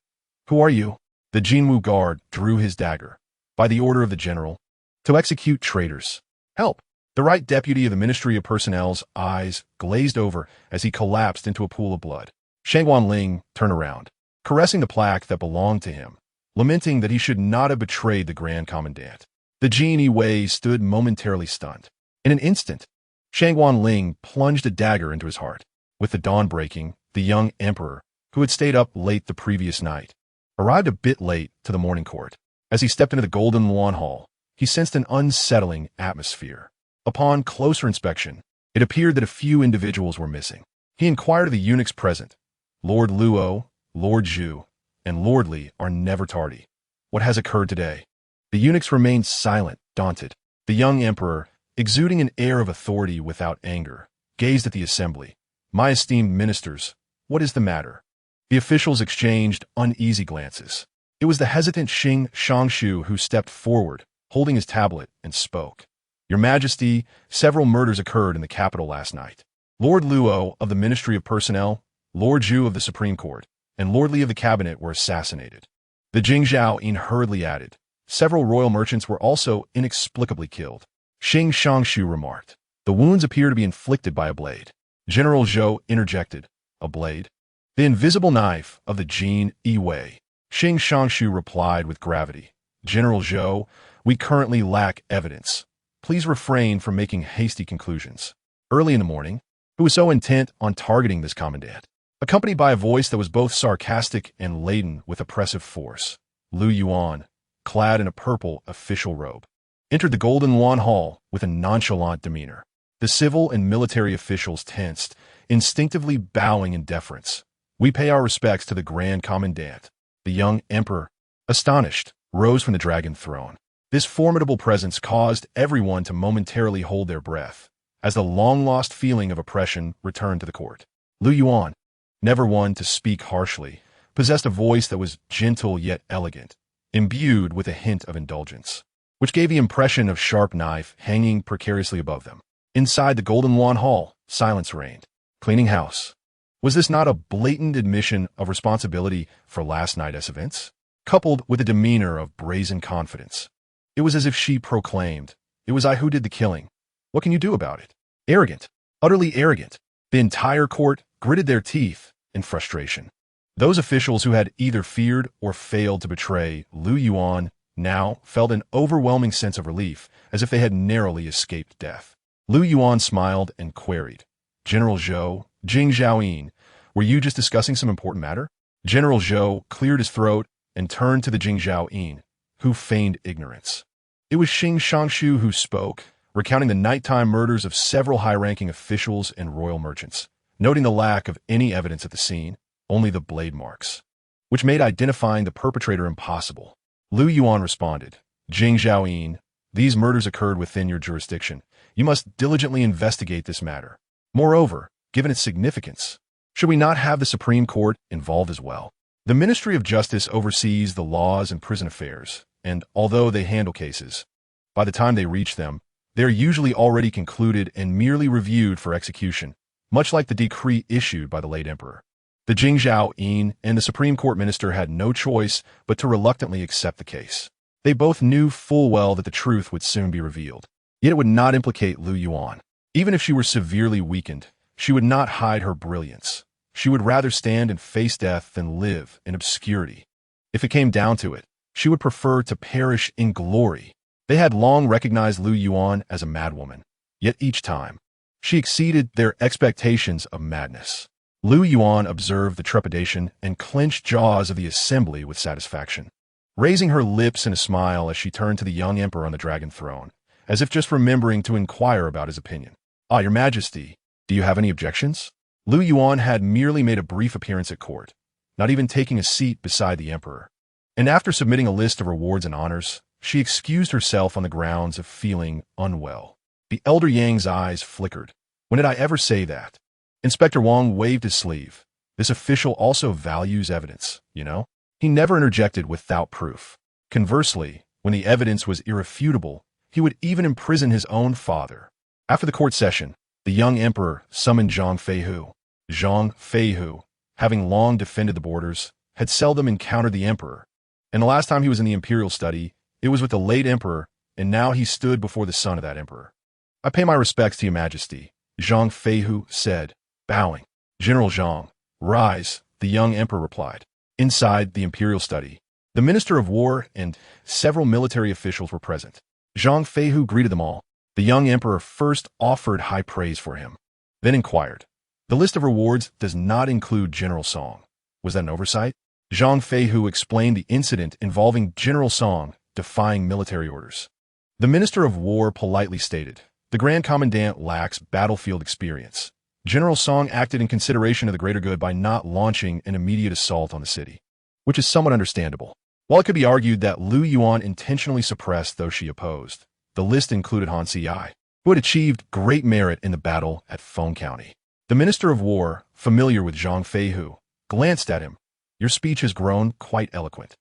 Who are you? The Jinwu guard drew his dagger. By the order of the general, to execute traitors. Help! The right deputy of the Ministry of Personnel's eyes glazed over as he collapsed into a pool of blood. Shang Ling turned around, caressing the plaque that belonged to him, lamenting that he should not have betrayed the Grand Commandant. The Jin Wei stood momentarily stunned. In an instant, Shang Ling plunged a dagger into his heart. With the dawn breaking, the young emperor, who had stayed up late the previous night, arrived a bit late to the morning court. As he stepped into the Golden Lawn Hall, he sensed an unsettling atmosphere. Upon closer inspection, it appeared that a few individuals were missing. He inquired of the eunuchs present. Lord Luo, Lord Zhu, and Lord Li are never tardy. What has occurred today? The eunuchs remained silent, daunted. The young emperor, exuding an air of authority without anger, gazed at the assembly. My esteemed ministers, what is the matter? The officials exchanged uneasy glances. It was the hesitant Xing Shangshu who stepped forward, holding his tablet, and spoke. Your Majesty, several murders occurred in the capital last night. Lord Luo of the Ministry of Personnel, Lord Zhu of the Supreme Court, and Lord Li of the Cabinet were assassinated. The Jingzhao hurriedly added. Several royal merchants were also inexplicably killed. Xing Shangshu remarked. The wounds appear to be inflicted by a blade. General Zhou interjected. A blade? The invisible knife of the Jin Wei. Xing Shangshu replied with gravity. General Zhou, we currently lack evidence. Please refrain from making hasty conclusions. Early in the morning, who was so intent on targeting this commandant? Accompanied by a voice that was both sarcastic and laden with oppressive force, Lu Yuan, clad in a purple official robe, entered the Golden Lawn Hall with a nonchalant demeanor. The civil and military officials tensed, instinctively bowing in deference. We pay our respects to the Grand Commandant. The young emperor, astonished, rose from the dragon throne. This formidable presence caused everyone to momentarily hold their breath, as the long-lost feeling of oppression returned to the court. Lu Yuan, never one to speak harshly, possessed a voice that was gentle yet elegant, imbued with a hint of indulgence, which gave the impression of sharp knife hanging precariously above them. Inside the Golden Lawn Hall, silence reigned. Cleaning house. Was this not a blatant admission of responsibility for last night's events? Coupled with a demeanor of brazen confidence. It was as if she proclaimed, it was I who did the killing. What can you do about it? Arrogant. Utterly arrogant. The entire court gritted their teeth in frustration. Those officials who had either feared or failed to betray Lu Yuan now felt an overwhelming sense of relief, as if they had narrowly escaped death. Lu Yuan smiled and queried, General Zhou, Jing Zhaoyin, were you just discussing some important matter? General Zhou cleared his throat and turned to the Jing Zhaoyin, who feigned ignorance. It was Xing Shangshu who spoke, recounting the nighttime murders of several high-ranking officials and royal merchants, noting the lack of any evidence at the scene, only the blade marks, which made identifying the perpetrator impossible. Lu Yuan responded, Jing Zhaoyin, these murders occurred within your jurisdiction. You must diligently investigate this matter. Moreover, given its significance, should we not have the Supreme Court involved as well? The Ministry of Justice oversees the laws and prison affairs, and although they handle cases, by the time they reach them, they are usually already concluded and merely reviewed for execution, much like the decree issued by the late emperor. The Jing Zhaoyin and the Supreme Court minister had no choice but to reluctantly accept the case. They both knew full well that the truth would soon be revealed. Yet it would not implicate Lu Yuan. Even if she were severely weakened, she would not hide her brilliance. She would rather stand and face death than live in obscurity. If it came down to it, she would prefer to perish in glory. They had long recognized Lu Yuan as a madwoman, yet each time, she exceeded their expectations of madness. Lu Yuan observed the trepidation and clenched jaws of the assembly with satisfaction, raising her lips in a smile as she turned to the young emperor on the dragon throne, as if just remembering to inquire about his opinion. Ah, your majesty, do you have any objections? Lu Yuan had merely made a brief appearance at court, not even taking a seat beside the emperor. And after submitting a list of rewards and honors, she excused herself on the grounds of feeling unwell. The elder Yang's eyes flickered. When did I ever say that? Inspector Wang waved his sleeve. This official also values evidence, you know? He never interjected without proof. Conversely, when the evidence was irrefutable, he would even imprison his own father. After the court session, the young emperor summoned Zhang Feihu. Zhang Feihu, having long defended the borders, had seldom encountered the emperor. And the last time he was in the imperial study, it was with the late emperor, and now he stood before the son of that emperor. I pay my respects to your majesty, Zhang Feihu said, bowing. General Zhang, rise, the young emperor replied. Inside the imperial study, the minister of war and several military officials were present. Zhang Feihu greeted them all. The young emperor first offered high praise for him, then inquired, the list of rewards does not include General Song. Was that an oversight? Zhang Feihu explained the incident involving General Song defying military orders. The minister of war politely stated, the Grand Commandant lacks battlefield experience. General Song acted in consideration of the greater good by not launching an immediate assault on the city, which is somewhat understandable. While it could be argued that Lu Yuan intentionally suppressed those she opposed, the list included Han Ci, who had achieved great merit in the battle at Feng County. The Minister of War, familiar with Zhang Feihu, glanced at him. Your speech has grown quite eloquent.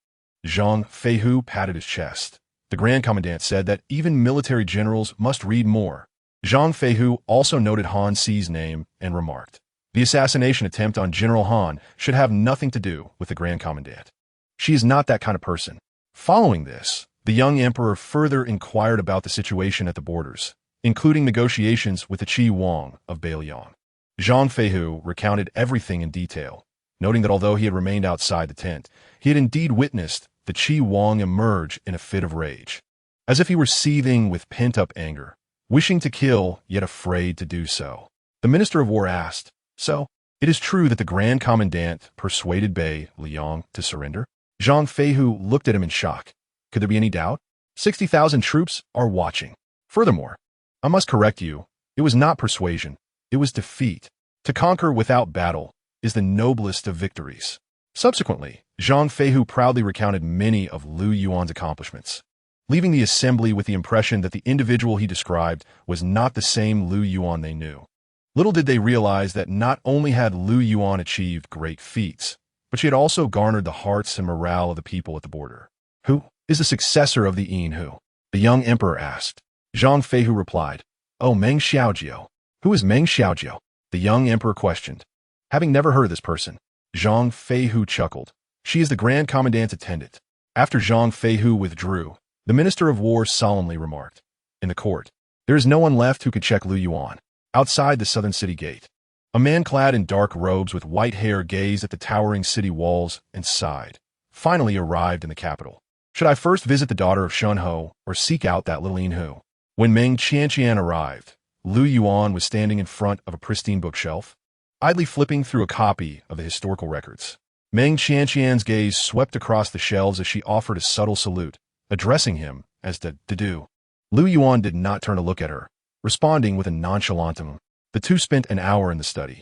Zhang Feihu patted his chest. The Grand Commandant said that even military generals must read more. Zhang Feihu also noted Han Ci's name and remarked, the assassination attempt on General Han should have nothing to do with the Grand Commandant. She is not that kind of person. Following this, the young emperor further inquired about the situation at the borders, including negotiations with the Qi Wang of Beiliang. Zhang Feihu recounted everything in detail, noting that although he had remained outside the tent, he had indeed witnessed the Qi Wang emerge in a fit of rage, as if he were seething with pent-up anger, wishing to kill, yet afraid to do so. The Minister of War asked, so, it is true that the Grand Commandant persuaded Bei Liang to surrender? Zhang Feihu looked at him in shock. Could there be any doubt? 60,000 troops are watching. Furthermore, I must correct you, it was not persuasion, it was defeat. To conquer without battle is the noblest of victories. Subsequently, Zhang Feihu proudly recounted many of Lu Yuan's accomplishments, leaving the assembly with the impression that the individual he described was not the same Lu Yuan they knew. Little did they realize that not only had Lu Yuan achieved great feats, but she had also garnered the hearts and morale of the people at the border. Who is the successor of the Yin Hu? The young emperor asked. Zhang Feihu replied, Oh, Meng Qianqian. Who is Meng Qianqian? The young emperor questioned. Having never heard of this person, Zhang Feihu chuckled. She is the Grand Commandant's attendant. After Zhang Feihu withdrew, the Minister of War solemnly remarked, in the court, there is no one left who could check Lu Yuan. Outside the southern city gate, a man clad in dark robes with white hair gazed at the towering city walls and sighed. Finally arrived in the capital. Should I first visit the daughter of Shun Ho or seek out that little Yin Hu? When Meng Qianqian arrived, Lu Yuan was standing in front of a pristine bookshelf, idly flipping through a copy of the historical records. Meng Qianqian's gaze swept across the shelves as she offered a subtle salute, addressing him as the Dedu. Lu Yuan did not turn to look at her, responding with a nonchalant The two spent an hour in the study,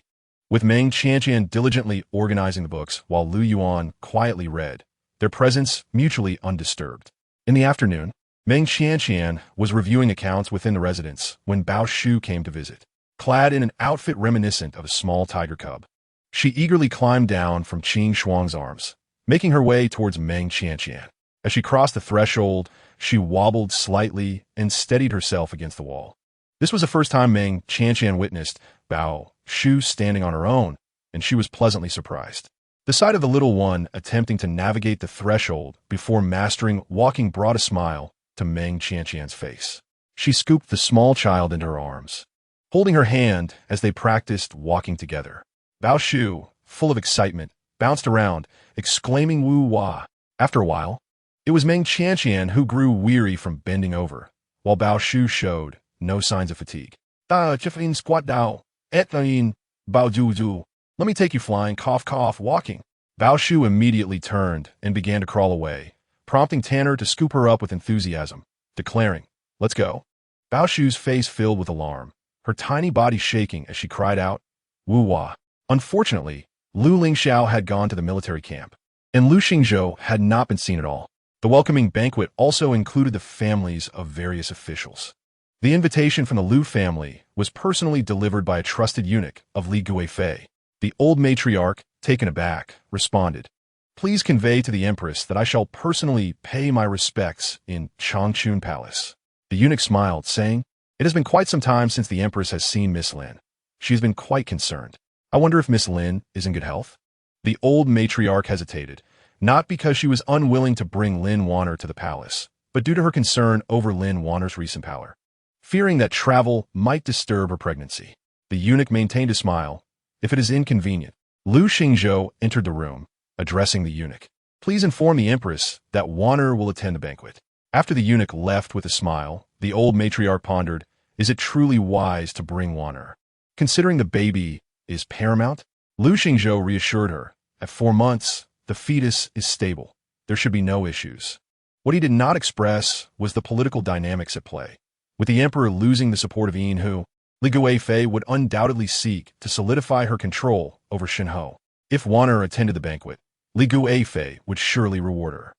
with Meng Qianqian diligently organizing the books while Lu Yuan quietly read, their presence mutually undisturbed. In the afternoon, Meng Qianqian was reviewing accounts within the residence when Bao Shu came to visit, clad in an outfit reminiscent of a small tiger cub. She eagerly climbed down from Qing Shuang's arms, making her way towards Meng Qianqian. As she crossed the threshold, she wobbled slightly and steadied herself against the wall. This was the first time Meng Qianqian witnessed Bao Shu standing on her own, and she was pleasantly surprised. The sight of the little one attempting to navigate the threshold before mastering walking brought a smile to Meng Qianqian's face. She scooped the small child into her arms, holding her hand as they practiced walking together. Bao Shu, full of excitement, bounced around, exclaiming "Wu Wa." After a while, it was Meng Qianqian who grew weary from bending over, while Bao Shu showed no signs of fatigue. "Da chifin squat dao, etain, bao zu. Let me take you flying, cough cough, walking." Bao Shu immediately turned and began to crawl away, prompting Tanner to scoop her up with enthusiasm, declaring, "Let's go." Bao Shu's face filled with alarm, her tiny body shaking as she cried out, "Wu Wa." Unfortunately, Lu Lingxiao had gone to the military camp, and Lu Xingzhou had not been seen at all. The welcoming banquet also included the families of various officials. The invitation from the Lu family was personally delivered by a trusted eunuch of Li Guifei. The old matriarch, taken aback, responded, "Please convey to the Empress that I shall personally pay my respects in Changchun Palace." The eunuch smiled, saying, "It has been quite some time since the Empress has seen Miss Lin. She has been quite concerned. I wonder if Miss Lin is in good health?" The old matriarch hesitated, not because she was unwilling to bring Lin Wan'er to the palace, but due to her concern over Lin Wan'er's recent pallor. Fearing that travel might disturb her pregnancy, the eunuch maintained a smile. "If it is inconvenient." Lu Xingzhou entered the room, addressing the eunuch. "Please inform the Empress that Wan'er will attend the banquet." After the eunuch left with a smile, the old matriarch pondered, "Is it truly wise to bring Wan'er, considering the baby is paramount?" Lu Xingzhou reassured her, "At 4 months, the fetus is stable. There should be no issues." What he did not express was the political dynamics at play. With the emperor losing the support of Yinhu, Li Guifei would undoubtedly seek to solidify her control over Shenhou. If Wan'er attended the banquet, Li Guifei would surely reward her.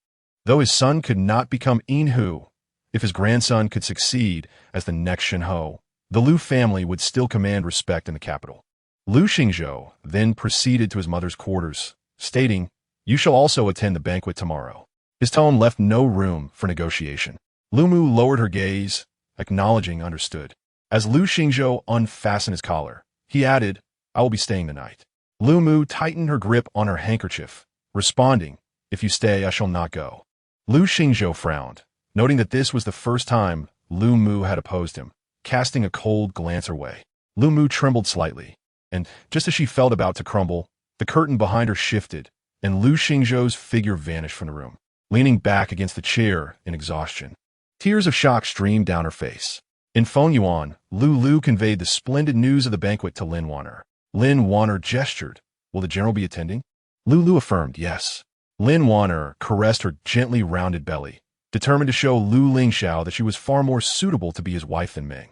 Though his son could not become Yinhu, if his grandson could succeed as the next Shenhou, the Lu family would still command respect in the capital. Lu Xingzhou then proceeded to his mother's quarters, stating, "You shall also attend the banquet tomorrow." His tone left no room for negotiation. Lu Mu lowered her gaze, acknowledging understood. As Lu Xingzhou unfastened his collar, he added, "I will be staying the night." Lu Mu tightened her grip on her handkerchief, responding, "If you stay, I shall not go." Lu Xingzhou frowned, noting that this was the first time Lu Mu had opposed him, casting a cold glance her way. Lu Mu trembled slightly, and just as she felt about to crumble, the curtain behind her shifted, and Lu Xingzhou's figure vanished from the room, leaning back against the chair in exhaustion. Tears of shock streamed down her face. In Fengyuan, Lu conveyed the splendid news of the banquet to Lin Wan'er. Lin Wan'er gestured, "Will the general be attending?" Lu affirmed, "Yes." Lin Wan'er caressed her gently rounded belly, determined to show Lu Lingxiao that she was far more suitable to be his wife than Meng.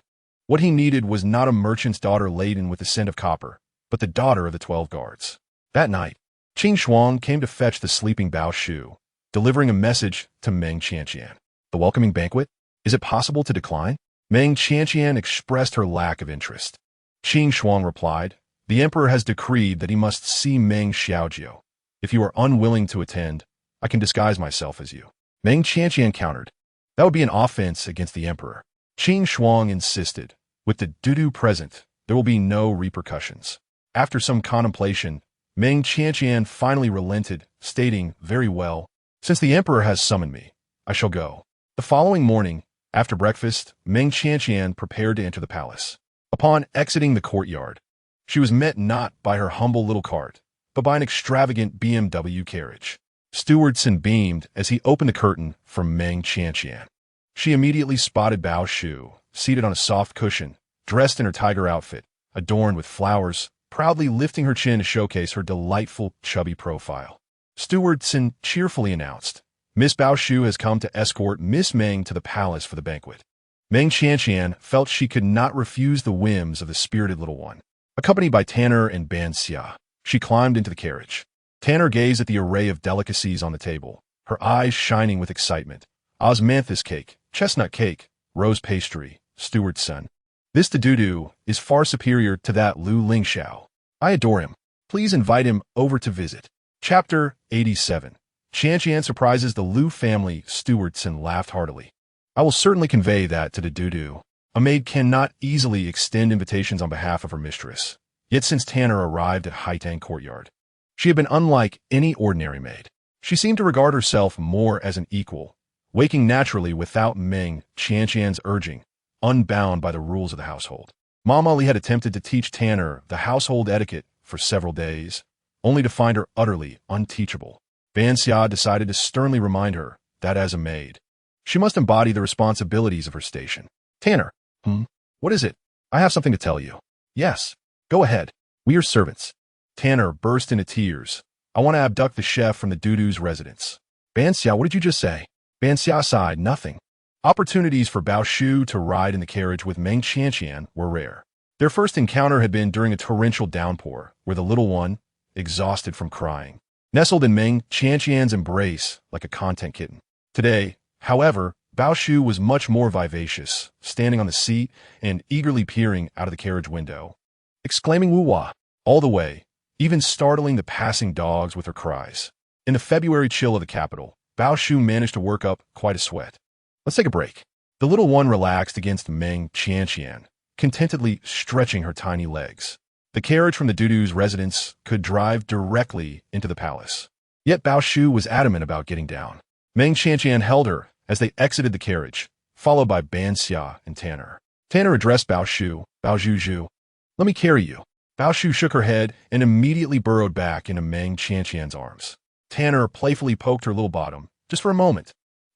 What he needed was not a merchant's daughter laden with the scent of copper, but the daughter of the 12 guards. That night, Qing Shuang came to fetch the sleeping Bao Shu, delivering a message to Meng Qianqian. "The welcoming banquet? Is it possible to decline?" Meng Qianqian expressed her lack of interest. Qing Shuang replied, "The emperor has decreed that he must see Meng Xiaojiu. If you are unwilling to attend, I can disguise myself as you." Meng Qianqian countered, "That would be an offense against the emperor." Qing Shuang insisted, "With the Dudu present, there will be no repercussions." After some contemplation, Meng Qianqian finally relented, stating, "Very well. Since the emperor has summoned me, I shall go." The following morning, after breakfast, Meng Qianqian prepared to enter the palace. Upon exiting the courtyard, she was met not by her humble little cart, but by an extravagant BMW carriage. Stewardson beamed as he opened the curtain for Meng Qianqian. She immediately spotted Bao Shu, seated on a soft cushion, dressed in her tiger outfit, adorned with flowers, proudly lifting her chin to showcase her delightful, chubby profile. Stewardson cheerfully announced, "Miss Bao Shu has come to escort Miss Meng to the palace for the banquet." Meng Qianqian felt she could not refuse the whims of the spirited little one. Accompanied by Tanner and Ban Xia, she climbed into the carriage. Tanner gazed at the array of delicacies on the table, her eyes shining with excitement. Osmanthus cake, chestnut cake, rose pastry, steward's son. This Dudu is far superior to that Lu Lingxiao. I adore him. Please invite him over to visit. Chapter 87. Qianqian surprises the Lu family. Stewardson laughed heartily. I will certainly convey that to the Dudu. A maid cannot easily extend invitations on behalf of her mistress. Yet since Tanner arrived at Haitang Courtyard, she had been unlike any ordinary maid. She seemed to regard herself more as an equal, waking naturally without Meng Qianqian's urging, unbound by the rules of the household. Mama Li had attempted to teach Tanner the household etiquette for several days, only to find her utterly unteachable. Ban Xia decided to sternly remind her that as a maid, she must embody the responsibilities of her station. Tanner, what is it? I have something to tell you. Yes, go ahead. We are servants. Tanner burst into tears. I want to abduct the chef from the Dudu's residence. Ban Xia, what did you just say? Ban Xia sighed, nothing. Opportunities for Bao Shu to ride in the carriage with Meng Qianqian were rare. Their first encounter had been during a torrential downpour, where the little one, exhausted from crying, nestled in Meng Qianqian's embrace like a content kitten. Today, however, Bao Shu was much more vivacious, standing on the seat and eagerly peering out of the carriage window, exclaiming woo-wah all the way, even startling the passing dogs with her cries. In the February chill of the capital, Bao Shu managed to work up quite a sweat. Let's take a break. The little one relaxed against Meng Qianqian, contentedly stretching her tiny legs. The carriage from the Dudu's residence could drive directly into the palace. Yet Bao Shu was adamant about getting down. Meng Qianqian held her as they exited the carriage, followed by Ban Xia and Tanner. Tanner addressed Bao Shu, Bao Zhu, let me carry you. Bao Shu shook her head and immediately burrowed back into Meng Qianqian's arms. Tanner playfully poked her little bottom, just for a moment.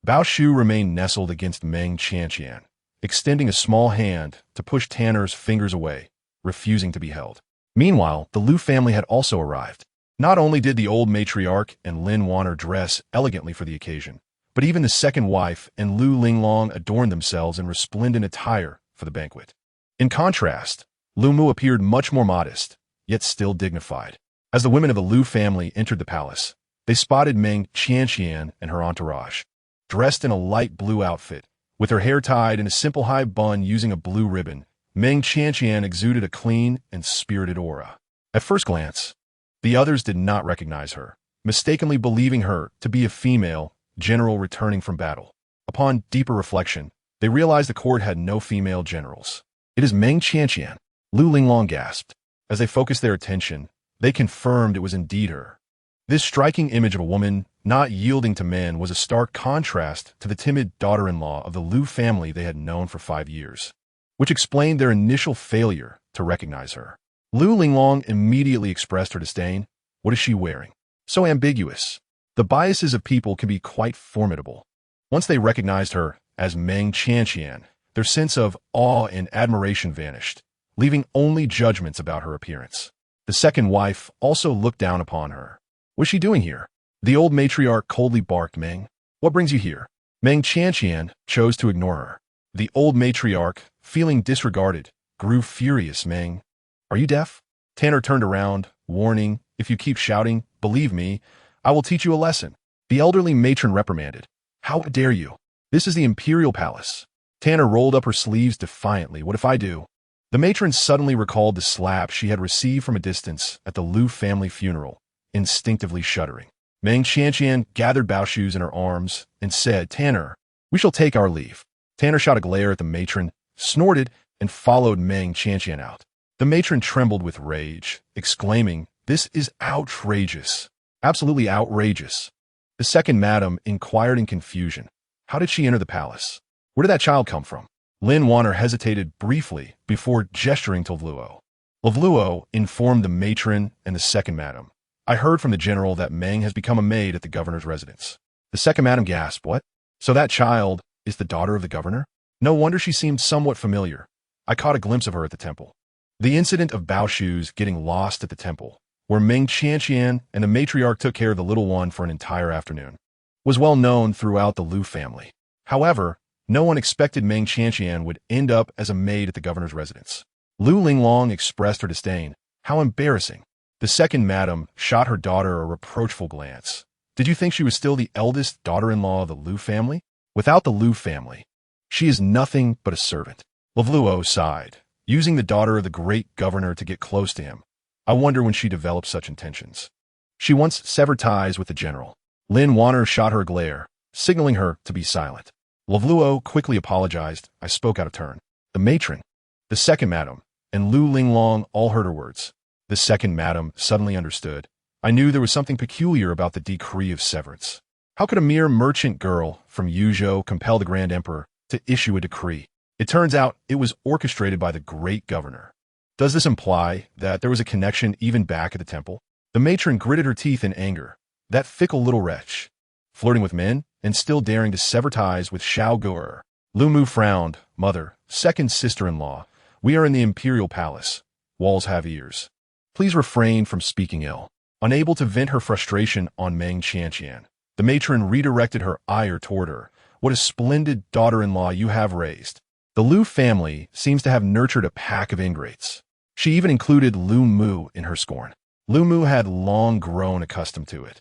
Bao Shu remained nestled against Meng Qianqian, extending a small hand to push Tanner's fingers away, refusing to be held. Meanwhile, the Lu family had also arrived. Not only did the old matriarch and Lin Wan'er dress elegantly for the occasion, but even the second wife and Lu Lingxiao adorned themselves in resplendent attire for the banquet. In contrast, Lu Mu appeared much more modest, yet still dignified. As the women of the Lu family entered the palace, they spotted Meng Qianqian and her entourage, dressed in a light blue outfit, with her hair tied in a simple high bun using a blue ribbon. Meng Qianqian exuded a clean and spirited aura. At first glance, the others did not recognize her, mistakenly believing her to be a female general returning from battle. Upon deeper reflection, they realized the court had no female generals. It is Meng Qianqian, Lu Lingxiao gasped. As they focused their attention, they confirmed it was indeed her. This striking image of a woman not yielding to men was a stark contrast to the timid daughter-in-law of the Lu family they had known for 5 years, which explained their initial failure to recognize her. Lu Lingxiao immediately expressed her disdain. What is she wearing? So ambiguous. The biases of people can be quite formidable. Once they recognized her as Meng Qianqian, their sense of awe and admiration vanished, leaving only judgments about her appearance. The second wife also looked down upon her. What's she doing here? The old matriarch coldly barked. Meng, what brings you here? Meng Qianqian chose to ignore her. The old matriarch, feeling disregarded, grew furious. Meng, are you deaf? Tanner turned around, warning, if you keep shouting, believe me, I will teach you a lesson. The elderly matron reprimanded. How dare you? This is the imperial palace. Tanner rolled up her sleeves defiantly. What if I do? The matron suddenly recalled the slap she had received from a distance at the Lu family funeral, instinctively shuddering. Meng Qianqian gathered Bao Shu's in her arms and said, Tanner, we shall take our leave. Tanner shot a glare at the matron, snorted, and followed Meng Qianqian out. The matron trembled with rage, exclaiming, this is outrageous. Absolutely outrageous. The second madam inquired in confusion. How did she enter the palace? Where did that child come from? Lin Wan'er hesitated briefly before gesturing to Luo. Luo informed the matron and the second madam. I heard from the general that Meng has become a maid at the governor's residence. The second madam gasped. What? So that child is the daughter of the governor? No wonder she seemed somewhat familiar. I caught a glimpse of her at the temple. The incident of Bao Shu's getting lost at the temple, where Meng Qianqian and the matriarch took care of the little one for an entire afternoon, was well known throughout the Lu family. However, No one expected Meng Qianqian would end up as a maid at the governor's residence. Lu Lingxiao expressed her disdain. How embarrassing. The second madam shot her daughter a reproachful glance. Did you think she was still the eldest daughter-in-law of the Lu family? Without the Lu family, she is nothing but a servant. Luo sighed, using the daughter of the great governor to get close to him. I wonder when she developed such intentions. She once severed ties with the general. Wan'er shot her a glare, signaling her to be silent. Luo quickly apologized. I spoke out of turn. The matron, the second madam, and Lu Lingxiao all heard her words. The second madam suddenly understood. I knew there was something peculiar about the decree of severance. How could a mere merchant girl from Yuzhou compel the Grand Emperor to issue a decree? It turns out it was orchestrated by the great governor. Does this imply that there was a connection even back at the temple? The matron gritted her teeth in anger. That fickle little wretch. Flirting with men and still daring to sever ties with Xiao Gu'er. Lu Mu frowned. Mother, second sister-in-law, we are in the imperial palace. Walls have ears. Please refrain from speaking ill. Unable to vent her frustration on Meng Qianqian, the matron redirected her ire toward her. What a splendid daughter-in-law you have raised. The Lu family seems to have nurtured a pack of ingrates. She even included Lu Mu in her scorn. Lu Mu had long grown accustomed to it,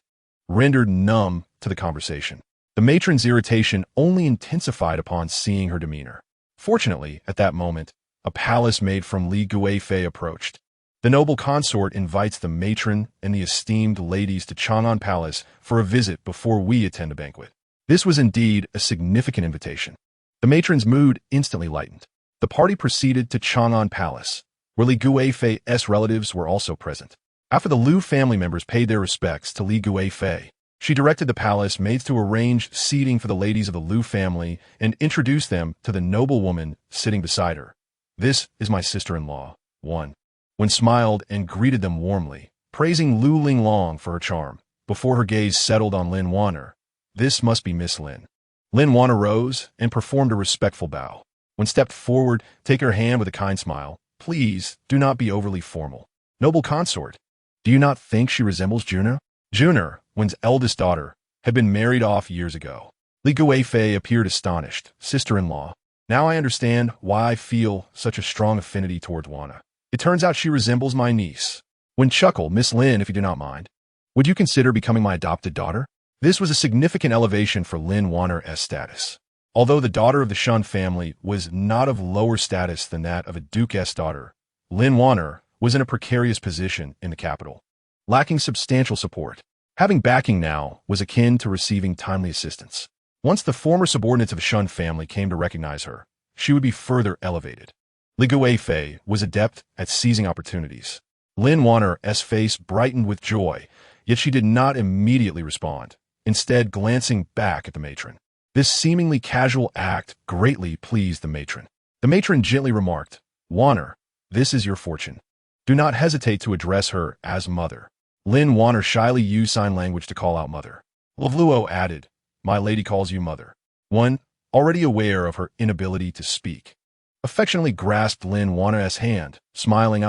rendered numb to the conversation. The matron's irritation only intensified upon seeing her demeanor. Fortunately, at that moment, a palace maid from Li Guifei approached. The noble consort invites the matron and the esteemed ladies to Chang'an Palace for a visit before we attend a banquet. This was indeed a significant invitation. The matron's mood instantly lightened. The party proceeded to Chang'an Palace, where Li Guifei's relatives were also present. After the Lu family members paid their respects to Li Guifei, she directed the palace maids to arrange seating for the ladies of the Lu family and introduced them to the noble woman sitting beside her. This is my sister-in-law, Wan. Wen smiled and greeted them warmly, praising Lu Lingxiao for her charm. Before her gaze settled on Lin Wan'er, this must be Miss Lin. Lin Wan'er rose and performed a respectful bow. Wen stepped forward, taking her hand with a kind smile. Please, do not be overly formal. Noble consort, do you not think she resembles Juno? Juner, Wen's eldest daughter, had been married off years ago. Li Guifei appeared astonished. Sister-in-law, now I understand why I feel such a strong affinity towards Wan'er. It turns out she resembles my niece. Wen chuckled. Miss Lin, if you do not mind, would you consider becoming my adopted daughter? This was a significant elevation for Lin Wan'er's status. Although the daughter of the Shun family was not of lower status than that of a duke's daughter, Lin Wan'er was in a precarious position in the capital, lacking substantial support. Having backing now was akin to receiving timely assistance. Once the former subordinates of the Shun family came to recognize her, she would be further elevated. Li Guifei was adept at seizing opportunities. Lin Wan'er's face brightened with joy, yet she did not immediately respond, instead glancing back at the matron. This seemingly casual act greatly pleased the matron. The matron gently remarked, Wan'er, this is your fortune. Do not hesitate to address her as mother. Lin Wan'er shyly used sign language to call out mother. Luo added, my lady calls you mother. One, already aware of her inability to speak, affectionately grasped Lin Wan'er's hand, smiling.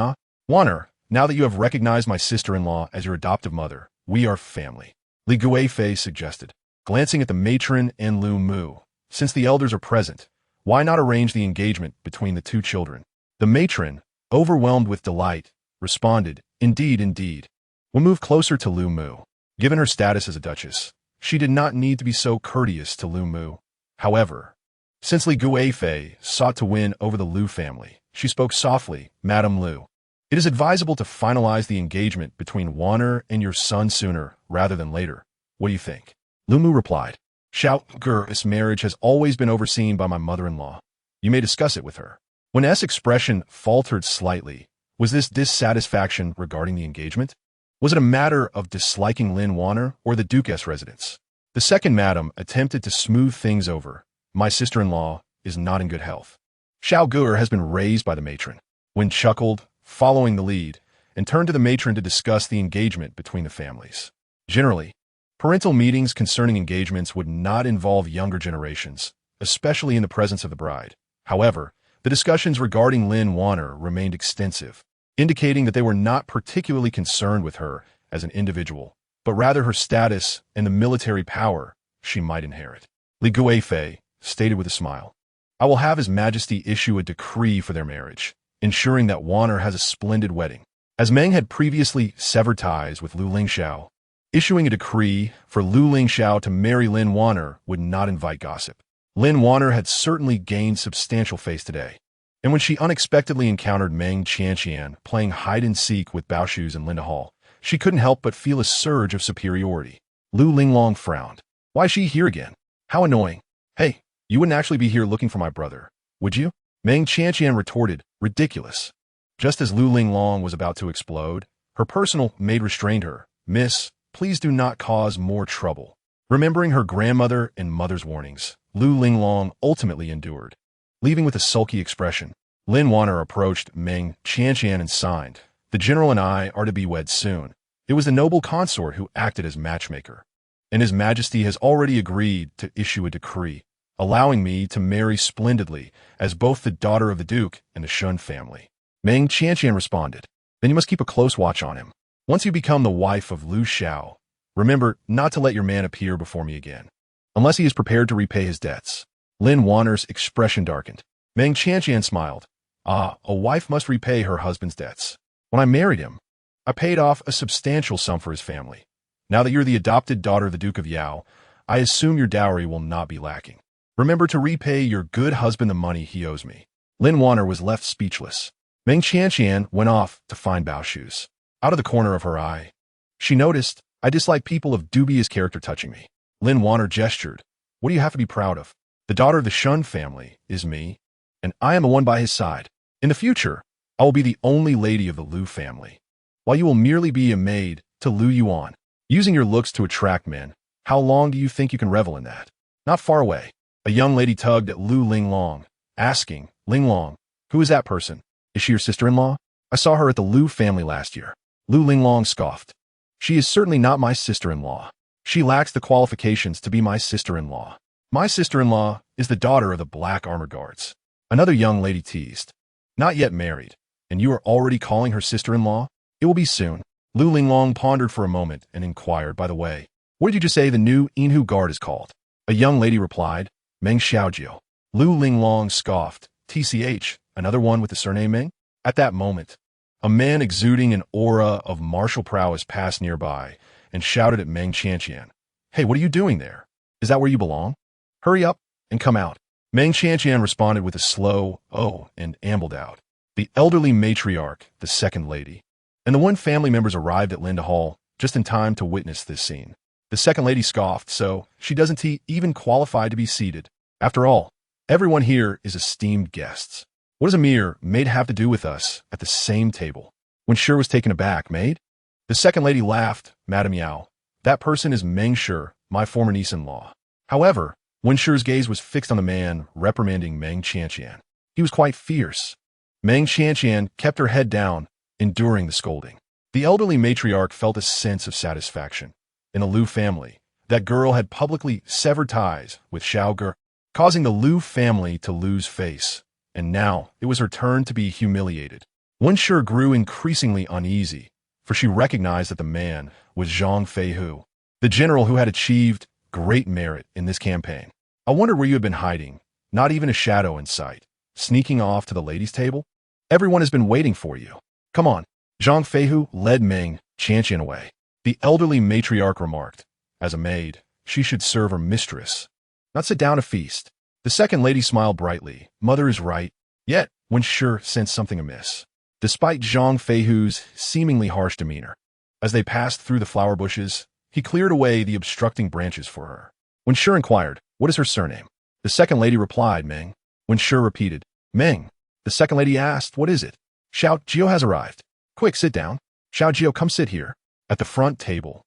Wan'er, now that you have recognized my sister-in-law as your adoptive mother, we are family. Li Guifei suggested, glancing at the matron and Lu Mu. Since the elders are present, why not arrange the engagement between the two children? The matron, overwhelmed with delight, responded, indeed, indeed. We'll move closer to Lu Mu. Given her status as a duchess, she did not need to be so courteous to Lu Mu. However, since Li Guifei sought to win over the Lu family, she spoke softly, Madame Lu. It is advisable to finalize the engagement between Wan'er and your son sooner rather than later. What do you think? Lu Mu replied, Xiao Gu'er's marriage has always been overseen by my mother-in-law. You may discuss it with her. When S' expression faltered slightly, was this dissatisfaction regarding the engagement? Was it a matter of disliking Lin Wan'er or the duke's residence? The second madam attempted to smooth things over. My sister-in-law is not in good health. Xiao Gu'er has been raised by the matron. Wen chuckled, following the lead, and turned to the matron to discuss the engagement between the families. Generally, parental meetings concerning engagements would not involve younger generations, especially in the presence of the bride. However, the discussions regarding Lin Wan'er remained extensive, indicating that they were not particularly concerned with her as an individual, but rather her status and the military power she might inherit. Li Guifei, stated with a smile. I will have His Majesty issue a decree for their marriage, ensuring that Wan'er has a splendid wedding. As Meng had previously severed ties with Lu Lingxiao, issuing a decree for Lu Lingxiao to marry Lin Wan'er would not invite gossip. Lin Wan'er had certainly gained substantial face today, and when she unexpectedly encountered Meng Qianqian playing hide-and-seek with Baoshu's in Linda Hall, she couldn't help but feel a surge of superiority. Lu Linglong frowned. Why is she here again? How annoying. Hey, you wouldn't actually be here looking for my brother, would you? Meng Qianqian retorted, ridiculous. Just as Lu Linglong was about to explode, her personal maid restrained her. Miss, please do not cause more trouble. Remembering her grandmother and mother's warnings, Lu Linglong ultimately endured. Leaving with a sulky expression, Lin Wan'er approached Meng Qianqian and signed, "The general and I are to be wed soon." It was the noble consort who acted as matchmaker, and His Majesty has already agreed to issue a decree, allowing me to marry splendidly as both the daughter of the Duke and the Shun family. Meng Qianqian responded, "Then you must keep a close watch on him. Once you become the wife of Lu Xiao, remember not to let your man appear before me again, unless he is prepared to repay his debts." Lin Wan'er's expression darkened. Meng Qianqian smiled. "Ah, a wife must repay her husband's debts. When I married him, I paid off a substantial sum for his family. Now that you're the adopted daughter of the Duke of Yao, I assume your dowry will not be lacking. Remember to repay your good husband the money he owes me." Lin Wan'er was left speechless. Meng Qianqian went off to find Baoshu's. Out of the corner of her eye, she noticed, "I dislike people of dubious character touching me." Lin Wan'er gestured. "What do you have to be proud of? The daughter of the Shun family is me, and I am the one by his side. In the future, I will be the only lady of the Lu family, while you will merely be a maid to Lu Yuan. Using your looks to attract men, how long do you think you can revel in that?" Not far away, a young lady tugged at Lu Linglong, asking, "Linglong, who is that person? Is she your sister-in-law? I saw her at the Lu family last year." Lu Linglong scoffed. "She is certainly not my sister-in-law. She lacks the qualifications to be my sister-in-law. My sister-in-law is the daughter of the Black Armor Guards." Another young lady teased. "Not yet married, and you are already calling her sister-in-law? It will be soon." Lu Linglong pondered for a moment and inquired, "By the way, what did you just say the new Inhu Guard is called?" A young lady replied, "Meng Xiaojiu." Lu Linglong scoffed, "TCH, another one with the surname Meng?" At that moment, a man exuding an aura of martial prowess passed nearby and shouted at Meng Qianqian, "Hey, what are you doing there? Is that where you belong? Hurry up and come out." Meng Qianqian responded with a slow "oh" and ambled out. The elderly matriarch, the second lady, and the one family members arrived at Linda Hall just in time to witness this scene. The second lady scoffed, "So she doesn't even qualify to be seated. After all, everyone here is esteemed guests. What does a mere maid have to do with us at the same table?" Wan'er was taken aback. "Maid?" The second lady laughed, "Madam Yao, that person is Meng Shi, my former niece-in-law." However, Wan'er's gaze was fixed on the man reprimanding Meng Qianqian. He was quite fierce. Meng Qianqian kept her head down, enduring the scolding. The elderly matriarch felt a sense of satisfaction. In the Lu family, that girl had publicly severed ties with Xiao Ge, causing the Lu family to lose face, and now it was her turn to be humiliated. Wan'er grew increasingly uneasy, for she recognized that the man was Zhang Feihu, the general who had achieved great merit in this campaign. "I wonder where you have been hiding, not even a shadow in sight, sneaking off to the ladies' table? Everyone has been waiting for you. Come on." Zhang Feihu led Meng Qianqian away. The elderly matriarch remarked, "As a maid, she should serve her mistress, not sit down to feast." The second lady smiled brightly. "Mother is right." Yet, Wan'er sensed something amiss, despite Zhang Feihu's seemingly harsh demeanor. As they passed through the flower bushes, he cleared away the obstructing branches for her. Wan'er inquired, "What is her surname?" The second lady replied, "Meng." Wan'er repeated, "Meng." The second lady asked, "What is it?" "Xiao Jio has arrived. Quick, sit down. Xiao Jio, come sit here." At the front table,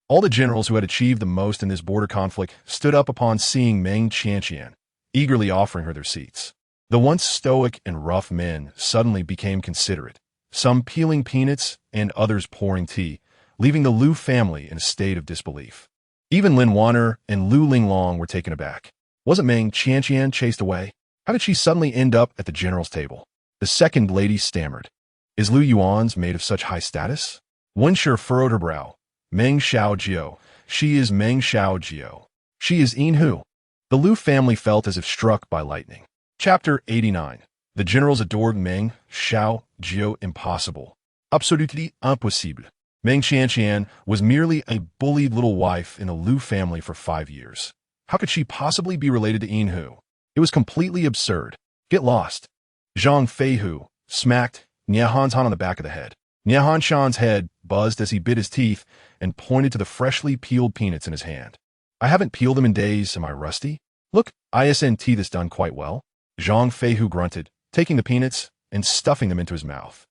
all the generals who had achieved the most in this border conflict stood up upon seeing Meng Qianqian, eagerly offering her their seats. The once stoic and rough men suddenly became considerate, some peeling peanuts and others pouring tea, leaving the Lu family in a state of disbelief. Even Lin Wan'er and Lu Linglong were taken aback. Wasn't Meng Qianqian chased away? How did she suddenly end up at the general's table? The second lady stammered, "Is Lu Yuan's maid of such high status?" Wan'er furrowed her brow. "Meng Xiaojiu. She is Meng Xiaojiu. She is Inhu." The Lu family felt as if struck by lightning. Chapter 89. The generals adored Meng Qianqian impossible. Absolutely impossible. Meng Qianqian was merely a bullied little wife in the Lu family for 5 years. How could she possibly be related to Yinhu? It was completely absurd. Get lost. Zhang Feihu smacked Niahanshan on the back of the head. Niahanshan's head buzzed as he bit his teeth and pointed to the freshly peeled peanuts in his hand. I haven't peeled them in days, am I rusty? Look, isn't this done quite well? Zhang Feihu grunted, taking the peanuts and stuffing them into his mouth.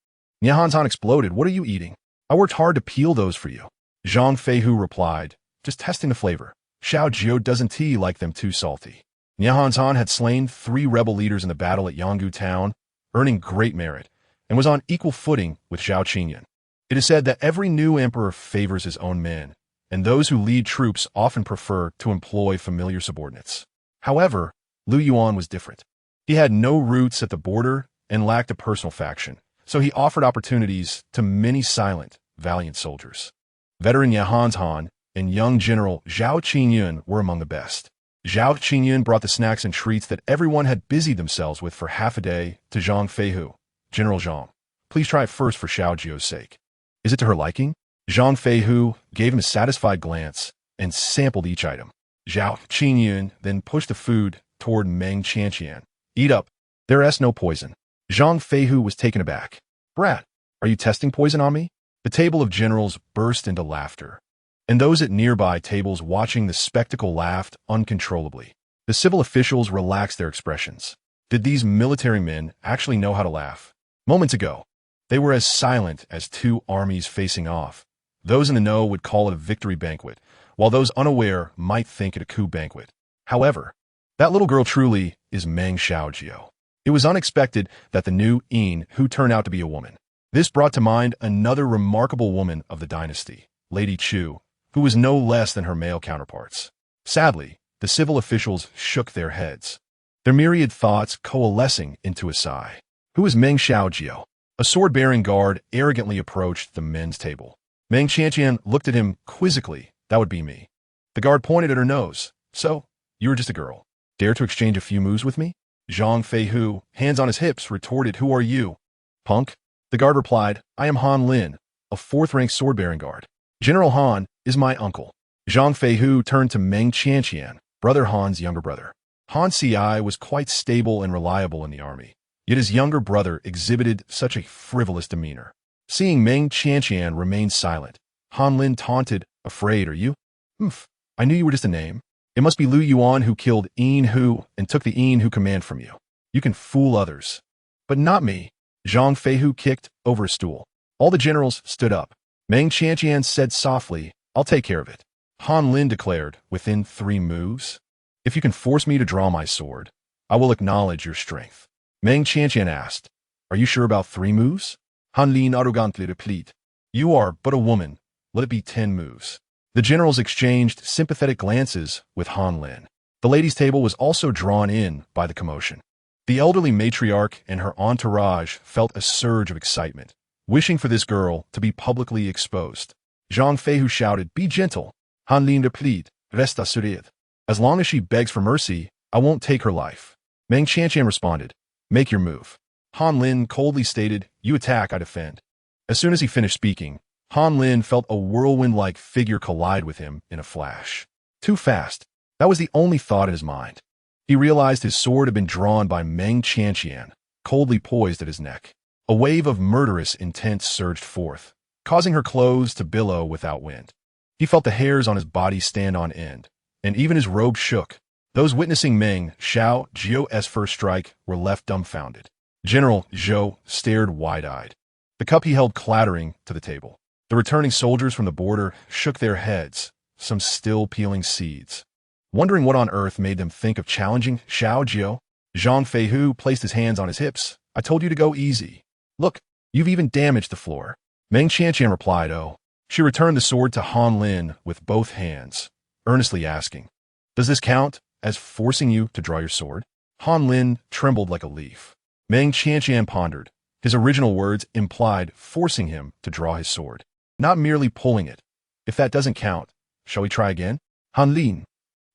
Niahanshan exploded. What are you eating? I worked hard to peel those for you. Zhang Feihu replied, just testing the flavor. Xiao Jiu doesn't like them too salty. Niahanshan had slain 3 rebel leaders in the battle at Yanggu town, earning great merit, and was on equal footing with Zhao Qinyan. It is said that every new emperor favors his own men, and those who lead troops often prefer to employ familiar subordinates. However, Lu Yuan was different. He had no roots at the border and lacked a personal faction, so he offered opportunities to many silent, valiant soldiers. Veteran Niahanshan and young General Zhao Qinyan were among the best. Zhao Qinyan brought the snacks and treats that everyone had busied themselves with for half a day to Zhang Feihu. General Zhang, please try it first for Xiao Jiu's sake. Is it to her liking? Zhang Feihu gave him a satisfied glance and sampled each item. Zhao Qinyan then pushed the food toward Meng Qianqian. Eat up. There's no poison. Zhang Feihu was taken aback. Brat, are you testing poison on me? The table of generals burst into laughter, and those at nearby tables watching the spectacle laughed uncontrollably. The civil officials relaxed their expressions. Did these military men actually know how to laugh? Moments ago, they were as silent as 2 armies facing off. Those in the know would call it a victory banquet, while those unaware might think it a coup banquet. However, that little girl truly is Meng Qianqian. It was unexpected that the new Yinhu turned out to be a woman. This brought to mind another remarkable woman of the dynasty, Lady Chu, who was no less than her male counterparts. Sadly, the civil officials shook their heads, their myriad thoughts coalescing into a sigh. Who is Meng Qianqian? A sword-bearing guard arrogantly approached the men's table. Meng Qianqian looked at him quizzically. That would be me. The guard pointed at her nose. So, you were just a girl. Dare to exchange a few moves with me? Zhang Feihu, hands on his hips, retorted, Who are you? Punk. The guard replied, I am Han Lin, a 4th-rank sword-bearing guard. General Han is my uncle. Zhang Feihu turned to Meng Qianqian, Brother Han's younger brother. Han Ci was quite stable and reliable in the army, yet his younger brother exhibited such a frivolous demeanor. Seeing Meng Qianqian remain silent, Han Lin taunted, Afraid, are you? Humph, I knew you were just a name. It must be Lu Yuan who killed Yinhu and took the Yinhu command from you. You can fool others, but not me. Zhang Feihu kicked over a stool. All the generals stood up. Meng Qianqian said softly, I'll take care of it. Han Lin declared, within 3 moves. If you can force me to draw my sword, I will acknowledge your strength. Meng Qianqian asked, Are you sure about 3 moves? Han Lin arrogantly replied, You are but a woman. Let it be 10 moves. The generals exchanged sympathetic glances with Han Lin. The ladies' table was also drawn in by the commotion. The elderly matriarch and her entourage felt a surge of excitement, wishing for this girl to be publicly exposed. Zhang Feihu shouted, Be gentle. Han Lin replied, Reste assured. As long as she begs for mercy, I won't take her life. Meng Qianqian responded, Make your move. Han Lin coldly stated, You attack, I defend. As soon as he finished speaking, Han Lin felt a whirlwind-like figure collide with him in a flash. Too fast. That was the only thought in his mind. He realized his sword had been drawn by Meng Qianqian, coldly poised at his neck. A wave of murderous intent surged forth, causing her clothes to billow without wind. He felt the hairs on his body stand on end, and even his robe shook. Those witnessing Meng Qianqian's first strike were left dumbfounded. General Zhou stared wide-eyed, the cup he held clattering to the table. The returning soldiers from the border shook their heads, some still peeling seeds, wondering what on earth made them think of challenging Xiao Jiu. Zhang Feihu placed his hands on his hips. I told you to go easy. Look, you've even damaged the floor. Meng Qianqian replied, Oh. She returned the sword to Han Lin with both hands, earnestly asking, Does this count as forcing you to draw your sword? Han Lin trembled like a leaf. Meng Qianqian pondered. His original words implied forcing him to draw his sword, not merely pulling it. If that doesn't count, shall we try again? Han Lin.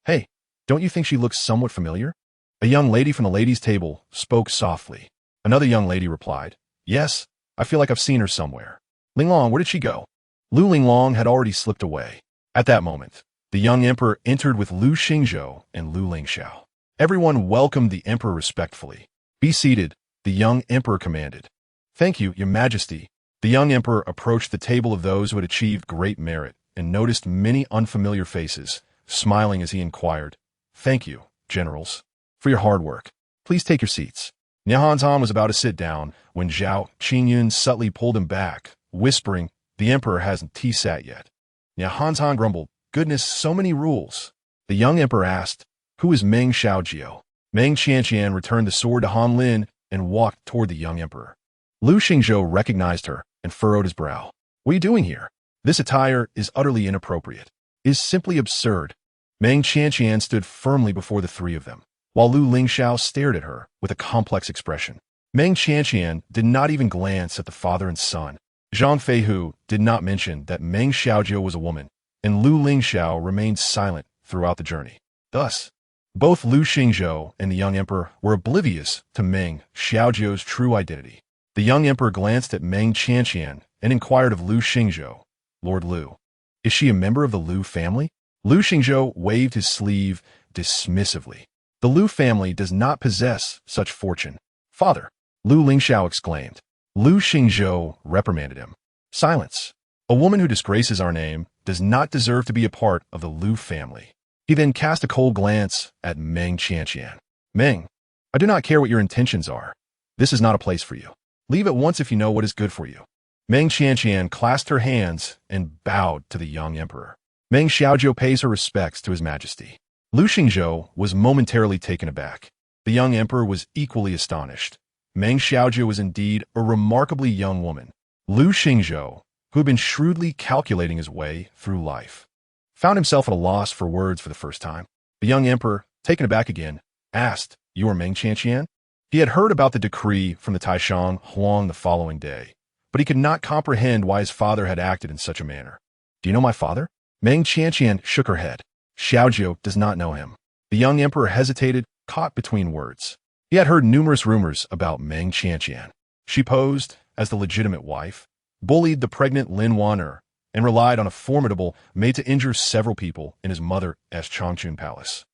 Hey, Don't you think she looks somewhat familiar? A young lady from the ladies' table spoke softly. Another young lady replied, Yes, I feel like I've seen her somewhere. Linglong, where did she go? Lu Lingliang had already slipped away. At that moment, the young emperor entered with Lu Lingxiao and Lu Lingxiao. Everyone welcomed the emperor respectfully. Be seated, the young emperor commanded. Thank you, your majesty. The young emperor approached the table of those who had achieved great merit and noticed many unfamiliar faces, smiling as he inquired, Thank you, generals, for your hard work. Please take your seats. Nihanzhan was about to sit down when Zhao Qingyun subtly pulled him back, whispering, The emperor hasn't sat yet. Nihanzhan grumbled, Goodness, so many rules. The young emperor asked, Who is Meng Qianqian? Meng Qianqian returned the sword to Han Lin and walked toward the young emperor. Lu Lingxiao recognized her and furrowed his brow. What are you doing here? This attire is utterly inappropriate. It is simply absurd. Meng Qianqian stood firmly before the three of them, while Lu Lingxiao stared at her with a complex expression. Meng Qianqian did not even glance at the father and son. Zhang Feihu did not mention that Meng Xiaojiu was a woman, and Lu Lingxiao remained silent throughout the journey. Thus, both Lu Lingxiao and the young emperor were oblivious to Meng Xiaojiu's true identity. The young emperor glanced at Meng Qianqian and inquired of Lu Lingxiao, Lord Lu, is she a member of the Lu family? Lu Lingxiao waved his sleeve dismissively. The Lu family does not possess such fortune. Father, Lu Lingxiao exclaimed. Lu Lingxiao reprimanded him. Silence. A woman who disgraces our name does not deserve to be a part of the Lu family. He then cast a cold glance at Meng Qianqian. Meng, I do not care what your intentions are. This is not a place for you. Leave at once if you know what is good for you. Meng Qianqian clasped her hands and bowed to the young emperor. Meng Xiaojiu pays her respects to his majesty. Lu Lingxiao was momentarily taken aback. The young emperor was equally astonished. Meng Xiaojiu was indeed a remarkably young woman. Lu Lingxiao, who had been shrewdly calculating his way through life, found himself at a loss for words for the first time. The young emperor, taken aback again, asked, You are Meng Qianqian? He had heard about the decree from the Taishan Huang the following day, but he could not comprehend why his father had acted in such a manner. Do you know my father? Meng Qianqian shook her head. Xiaojiu does not know him. The young emperor hesitated, caught between words. He had heard numerous rumors about Meng Qianqian. She posed as the legitimate wife, bullied the pregnant Lin Wan'er, and relied on a formidable maid to injure several people in his mother's Changchun palace.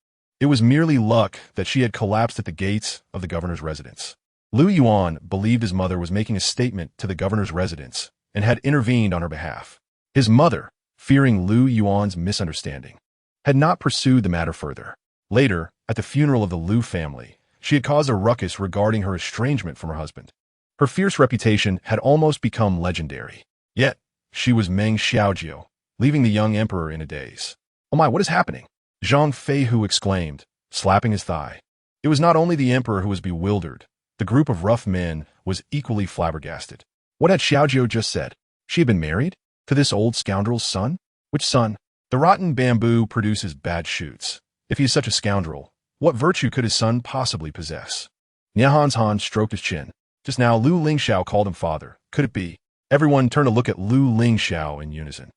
It was merely luck that she had collapsed at the gates of the governor's residence. Lu Yuan believed his mother was making a statement to the governor's residence and had intervened on her behalf. His mother, fearing Lu Yuan's misunderstanding, had not pursued the matter further. Later, at the funeral of the Lu family, she had caused a ruckus regarding her estrangement from her husband. Her fierce reputation had almost become legendary. Yet, she was Meng Xiaojiu, leaving the young emperor in a daze. Oh my, what is happening? Zhang Feihu exclaimed, slapping his thigh. It was not only the emperor who was bewildered. The group of rough men was equally flabbergasted. What had Xiaojiu just said? She had been married? To this old scoundrel's son? Which son? The rotten bamboo produces bad shoots. If he is such a scoundrel, what virtue could his son possibly possess? Nihanzhan stroked his chin. Just now, Lu Lingxiao called him father. Could it be? Everyone turned to look at Lu Lingxiao in unison.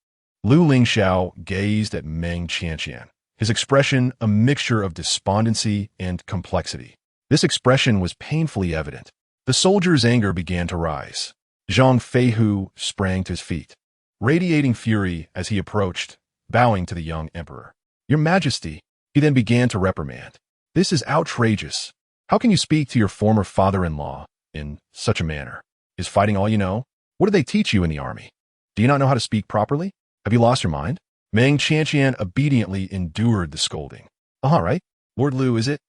Lu Lingxiao gazed at Meng Qianqian, his expression a mixture of despondency and complexity. This expression was painfully evident. The soldier's anger began to rise. Zhang Feihu sprang to his feet, radiating fury as he approached, bowing to the young emperor. Your Majesty, he then began to reprimand. This is outrageous. How can you speak to your former father-in-law in such a manner? Is fighting all you know? What do they teach you in the army? Do you not know how to speak properly? Have you lost your mind? Meng Qianqian obediently endured the scolding. All right, Lord Lu, is it?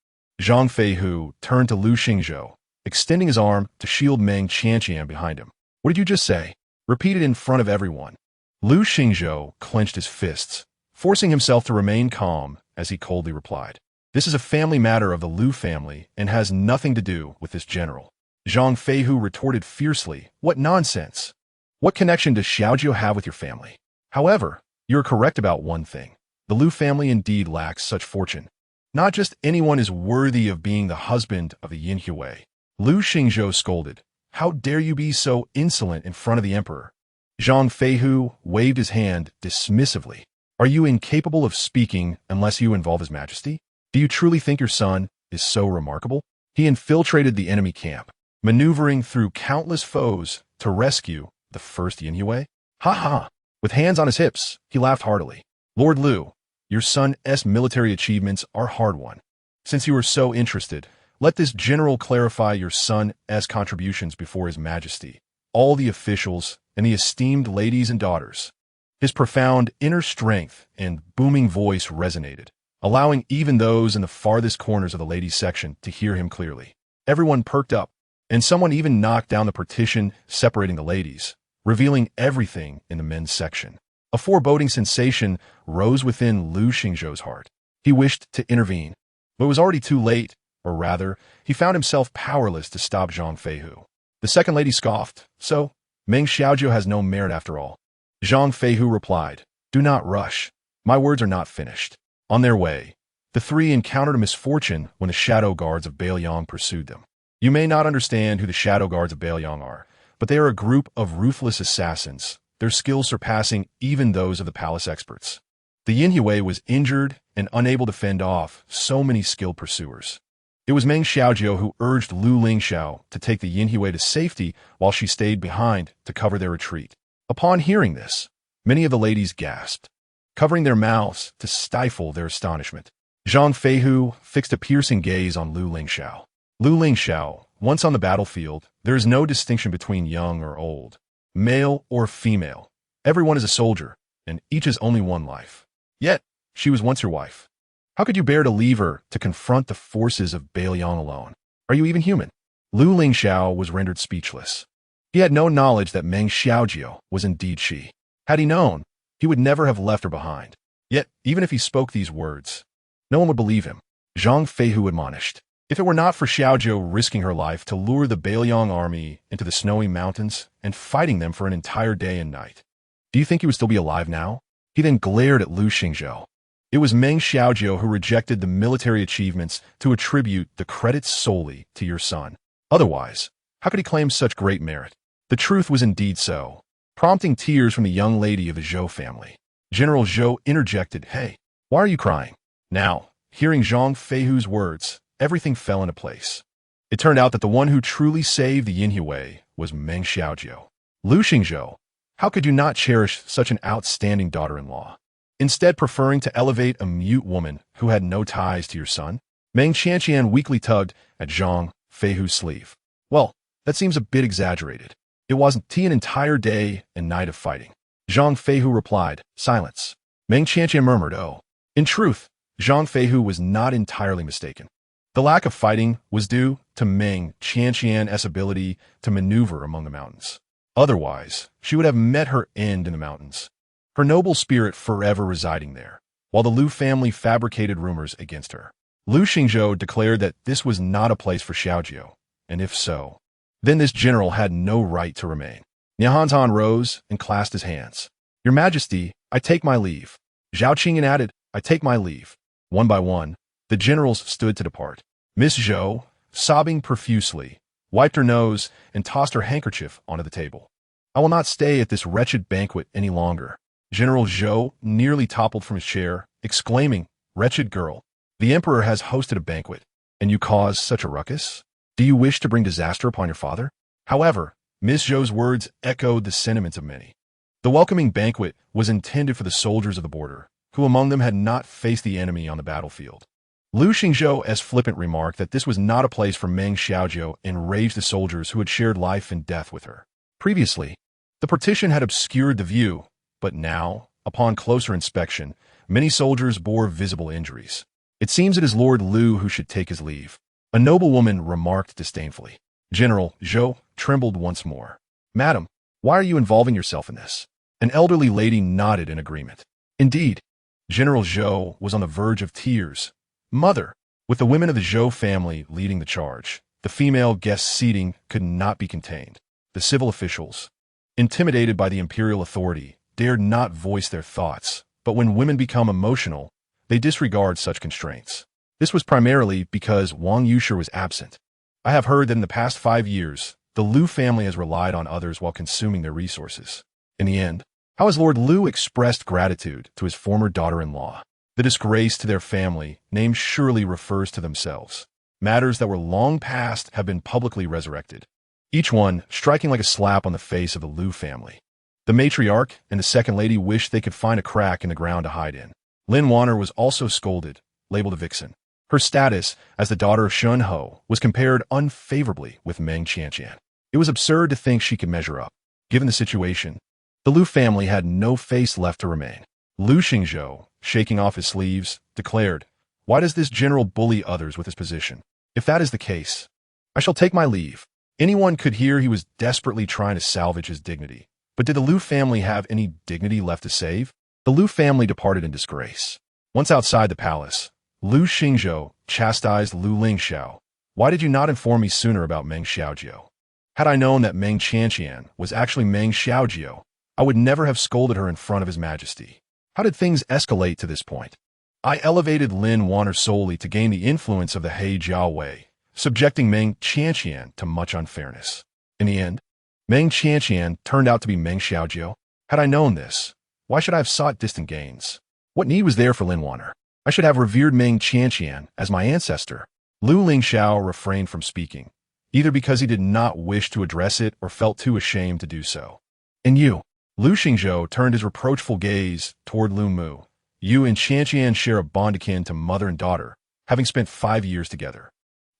Zhang Feihu turned to Lu Lingxiao, extending his arm to shield Meng Qianqian behind him. What did you just say? Repeat it in front of everyone. Lu Lingxiao clenched his fists, forcing himself to remain calm as he coldly replied. This is a family matter of the Lu family and has nothing to do with this general. Zhang Feihu retorted fiercely, What nonsense! What connection does Xiaojiu have with your family? However, you're correct about one thing. The Lu family indeed lacks such fortune. Not just anyone is worthy of being the husband of the Yin Hui. Lu Lingxiao scolded, How dare you be so insolent in front of the emperor? Zhang Feihu waved his hand dismissively. Are you incapable of speaking unless you involve his majesty? Do you truly think your son is so remarkable? He infiltrated the enemy camp, maneuvering through countless foes to rescue the first Yinhui? Ha ha! With hands on his hips, he laughed heartily. Lord Lu, your son's military achievements are hard-won. Since you are so interested, let this general clarify your son's contributions before His Majesty, all the officials, and the esteemed ladies and daughters. His profound inner strength and booming voice resonated, allowing even those in the farthest corners of the ladies' section to hear him clearly. Everyone perked up, and someone even knocked down the partition separating the ladies, revealing everything in the men's section. A foreboding sensation rose within Lu Lingxiao's heart. He wished to intervene, but it was already too late, or rather, he found himself powerless to stop Zhang Feihu. The second lady scoffed, "So, Meng Qianqian has no merit after all." Zhang Feihu replied, "Do not rush. My words are not finished." On their way, the three encountered a misfortune when the shadow guards of Bailiang pursued them. You may not understand who the shadow guards of Bailiang are, but they are a group of ruthless assassins, their skills surpassing even those of the palace experts. The Yinhui was injured and unable to fend off so many skilled pursuers. It was Meng Qianqian who urged Lu Lingxiao to take the Yinhui to safety while she stayed behind to cover their retreat. Upon hearing this, many of the ladies gasped, covering their mouths to stifle their astonishment. Zhang Feihu fixed a piercing gaze on Lu Lingxiao. Lu Lingxiao, once on the battlefield, there is no distinction between young or old, male or female. Everyone is a soldier, and each has only one life. Yet, she was once your wife. How could you bear to leave her to confront the forces of Bailiang alone? Are you even human? Lu Lingxiao was rendered speechless. He had no knowledge that Meng Qianqian was indeed she. Had he known, he would never have left her behind. Yet, even if he spoke these words, no one would believe him. Zhang Feihu admonished, "If it were not for Xiaojiu risking her life to lure the Bailiang army into the snowy mountains and fighting them for an entire day and night, do you think he would still be alive now?" He then glared at Lu Lingxiao. It was Meng Qianqian who rejected the military achievements to attribute the credit solely to your son. Otherwise, how could he claim such great merit? The truth was indeed so, prompting tears from the young lady of the Zhou family. General Zhou interjected, "Hey, why are you crying?" Now, hearing Zhang Feihu's words, everything fell into place. It turned out that the one who truly saved the Yinhui was Meng Qianqian. Lu Lingxiao, how could you not cherish such an outstanding daughter-in-law? Instead preferring to elevate a mute woman who had no ties to your son? Meng Qianqian weakly tugged at Zhang Feihu's sleeve. "Well, that seems a bit exaggerated. It wasn't an entire day and night of fighting." Zhang Feihu replied, "Silence." Meng Qianqian murmured, "Oh." In truth, Zhang Feihu was not entirely mistaken. The lack of fighting was due to Meng Qianqian's ability to maneuver among the mountains. Otherwise, she would have met her end in the mountains, her noble spirit forever residing there, while the Lu family fabricated rumors against her. Lu Lingxiao declared that this was not a place for Xiaojiu, and if so, then this general had no right to remain. Nihantan rose and clasped his hands. "Your Majesty, I take my leave." Zhao Qingyan added, "I take my leave." One by one, the generals stood to depart. Miss Zhou, sobbing profusely, wiped her nose and tossed her handkerchief onto the table. "I will not stay at this wretched banquet any longer." General Zhou nearly toppled from his chair, exclaiming, "Wretched girl, the emperor has hosted a banquet, and you cause such a ruckus? Do you wish to bring disaster upon your father?" However, Miss Zhou's words echoed the sentiments of many. The welcoming banquet was intended for the soldiers of the border, who among them had not faced the enemy on the battlefield. Lu Lingxiao's flippant remark that this was not a place for Meng Qianqian enraged the soldiers who had shared life and death with her. Previously, the partition had obscured the view, but now, upon closer inspection, many soldiers bore visible injuries. "It seems it is Lord Lu who should take his leave," a noblewoman remarked disdainfully. General Zhou trembled once more. "Madam, why are you involving yourself in this?" An elderly lady nodded in agreement. Indeed, General Zhou was on the verge of tears. "Mother," with the women of the Zhou family leading the charge, the female guest seating could not be contained. The civil officials, intimidated by the imperial authority, dared not voice their thoughts, but when women become emotional, they disregard such constraints. This was primarily because Wang Yushi was absent. I have heard that in the past 5 years, the Lu family has relied on others while consuming their resources. In the end, how has Lord Lu expressed gratitude to his former daughter-in-law? The disgrace to their family name surely refers to themselves. Matters that were long past have been publicly resurrected, each one striking like a slap on the face of the Lu family. The matriarch and the second lady wished they could find a crack in the ground to hide in. Lin Wan'er was also scolded, labeled a vixen. Her status as the daughter of Shun Ho was compared unfavorably with Meng Qianqian. It was absurd to think she could measure up. Given the situation, the Lu family had no face left to remain. Lu Lingxiao, shaking off his sleeves, declared, "Why does this general bully others with his position? If that is the case, I shall take my leave." Anyone could hear he was desperately trying to salvage his dignity. But did the Lu family have any dignity left to save? The Lu family departed in disgrace. Once outside the palace, Lu Lingxiao chastised Lu Lingxiao. "Why did you not inform me sooner about Meng Qianqian? Had I known that Meng Qianqian was actually Meng Qianqian, I would never have scolded her in front of His Majesty. How did things escalate to this point? I elevated Lin Wan'er solely to gain the influence of the He Jiaowei, subjecting Meng Qianqian to much unfairness. In the end, Meng Qianqian turned out to be Meng Qianqian. Had I known this, why should I have sought distant gains? What need was there for Lin Wan'er? I should have revered Meng Qianqian as my ancestor." Lu Lingxiao refrained from speaking, either because he did not wish to address it or felt too ashamed to do so. "And you?" Lu Lingxiao turned his reproachful gaze toward Lu Mu. "You and Qianqian share a bond akin to mother and daughter, having spent 5 years together.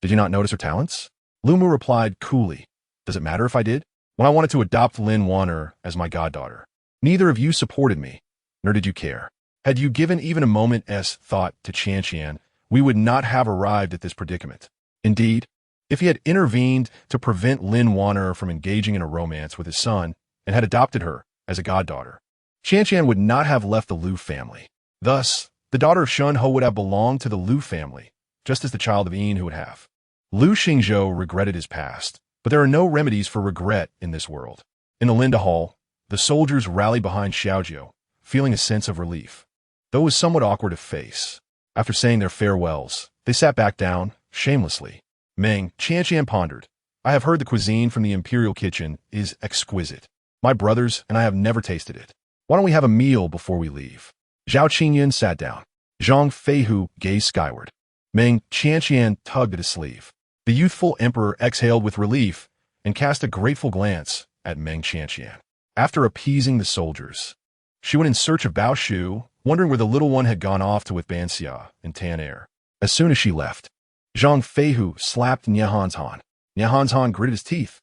Did you not notice her talents?" Lu Mu replied coolly, "Does it matter if I did? When I wanted to adopt Lin Wan'er as my goddaughter, neither of you supported me, nor did you care. Had you given even a moment's thought to Qianqian, we would not have arrived at this predicament. Indeed, if he had intervened to prevent Lin Wan'er from engaging in a romance with his son and had adopted her as a goddaughter, Qianqian would not have left the Lu family. Thus, the daughter of Shun Ho would have belonged to the Lu family, just as the child of Yin would have." Lu Lingxiao regretted his past, but there are no remedies for regret in this world. In the Linda Hall, the soldiers rallied behind Xiaojiu, feeling a sense of relief, though it was somewhat awkward to face. After saying their farewells, they sat back down, shamelessly. Meng Qianqian pondered, "I have heard the cuisine from the imperial kitchen is exquisite. My brothers and I have never tasted it. Why don't we have a meal before we leave?" Zhao Qingyun sat down. Zhang Feihu gazed skyward. Meng Qianqian tugged at his sleeve. The youthful emperor exhaled with relief and cast a grateful glance at Meng Qianqian. After appeasing the soldiers, she went in search of Bao Shu, wondering where the little one had gone off to with Banxia and Tan Air. As soon as she left, Zhang Feihu slapped Niahan's Han. Niahan's Han gritted his teeth.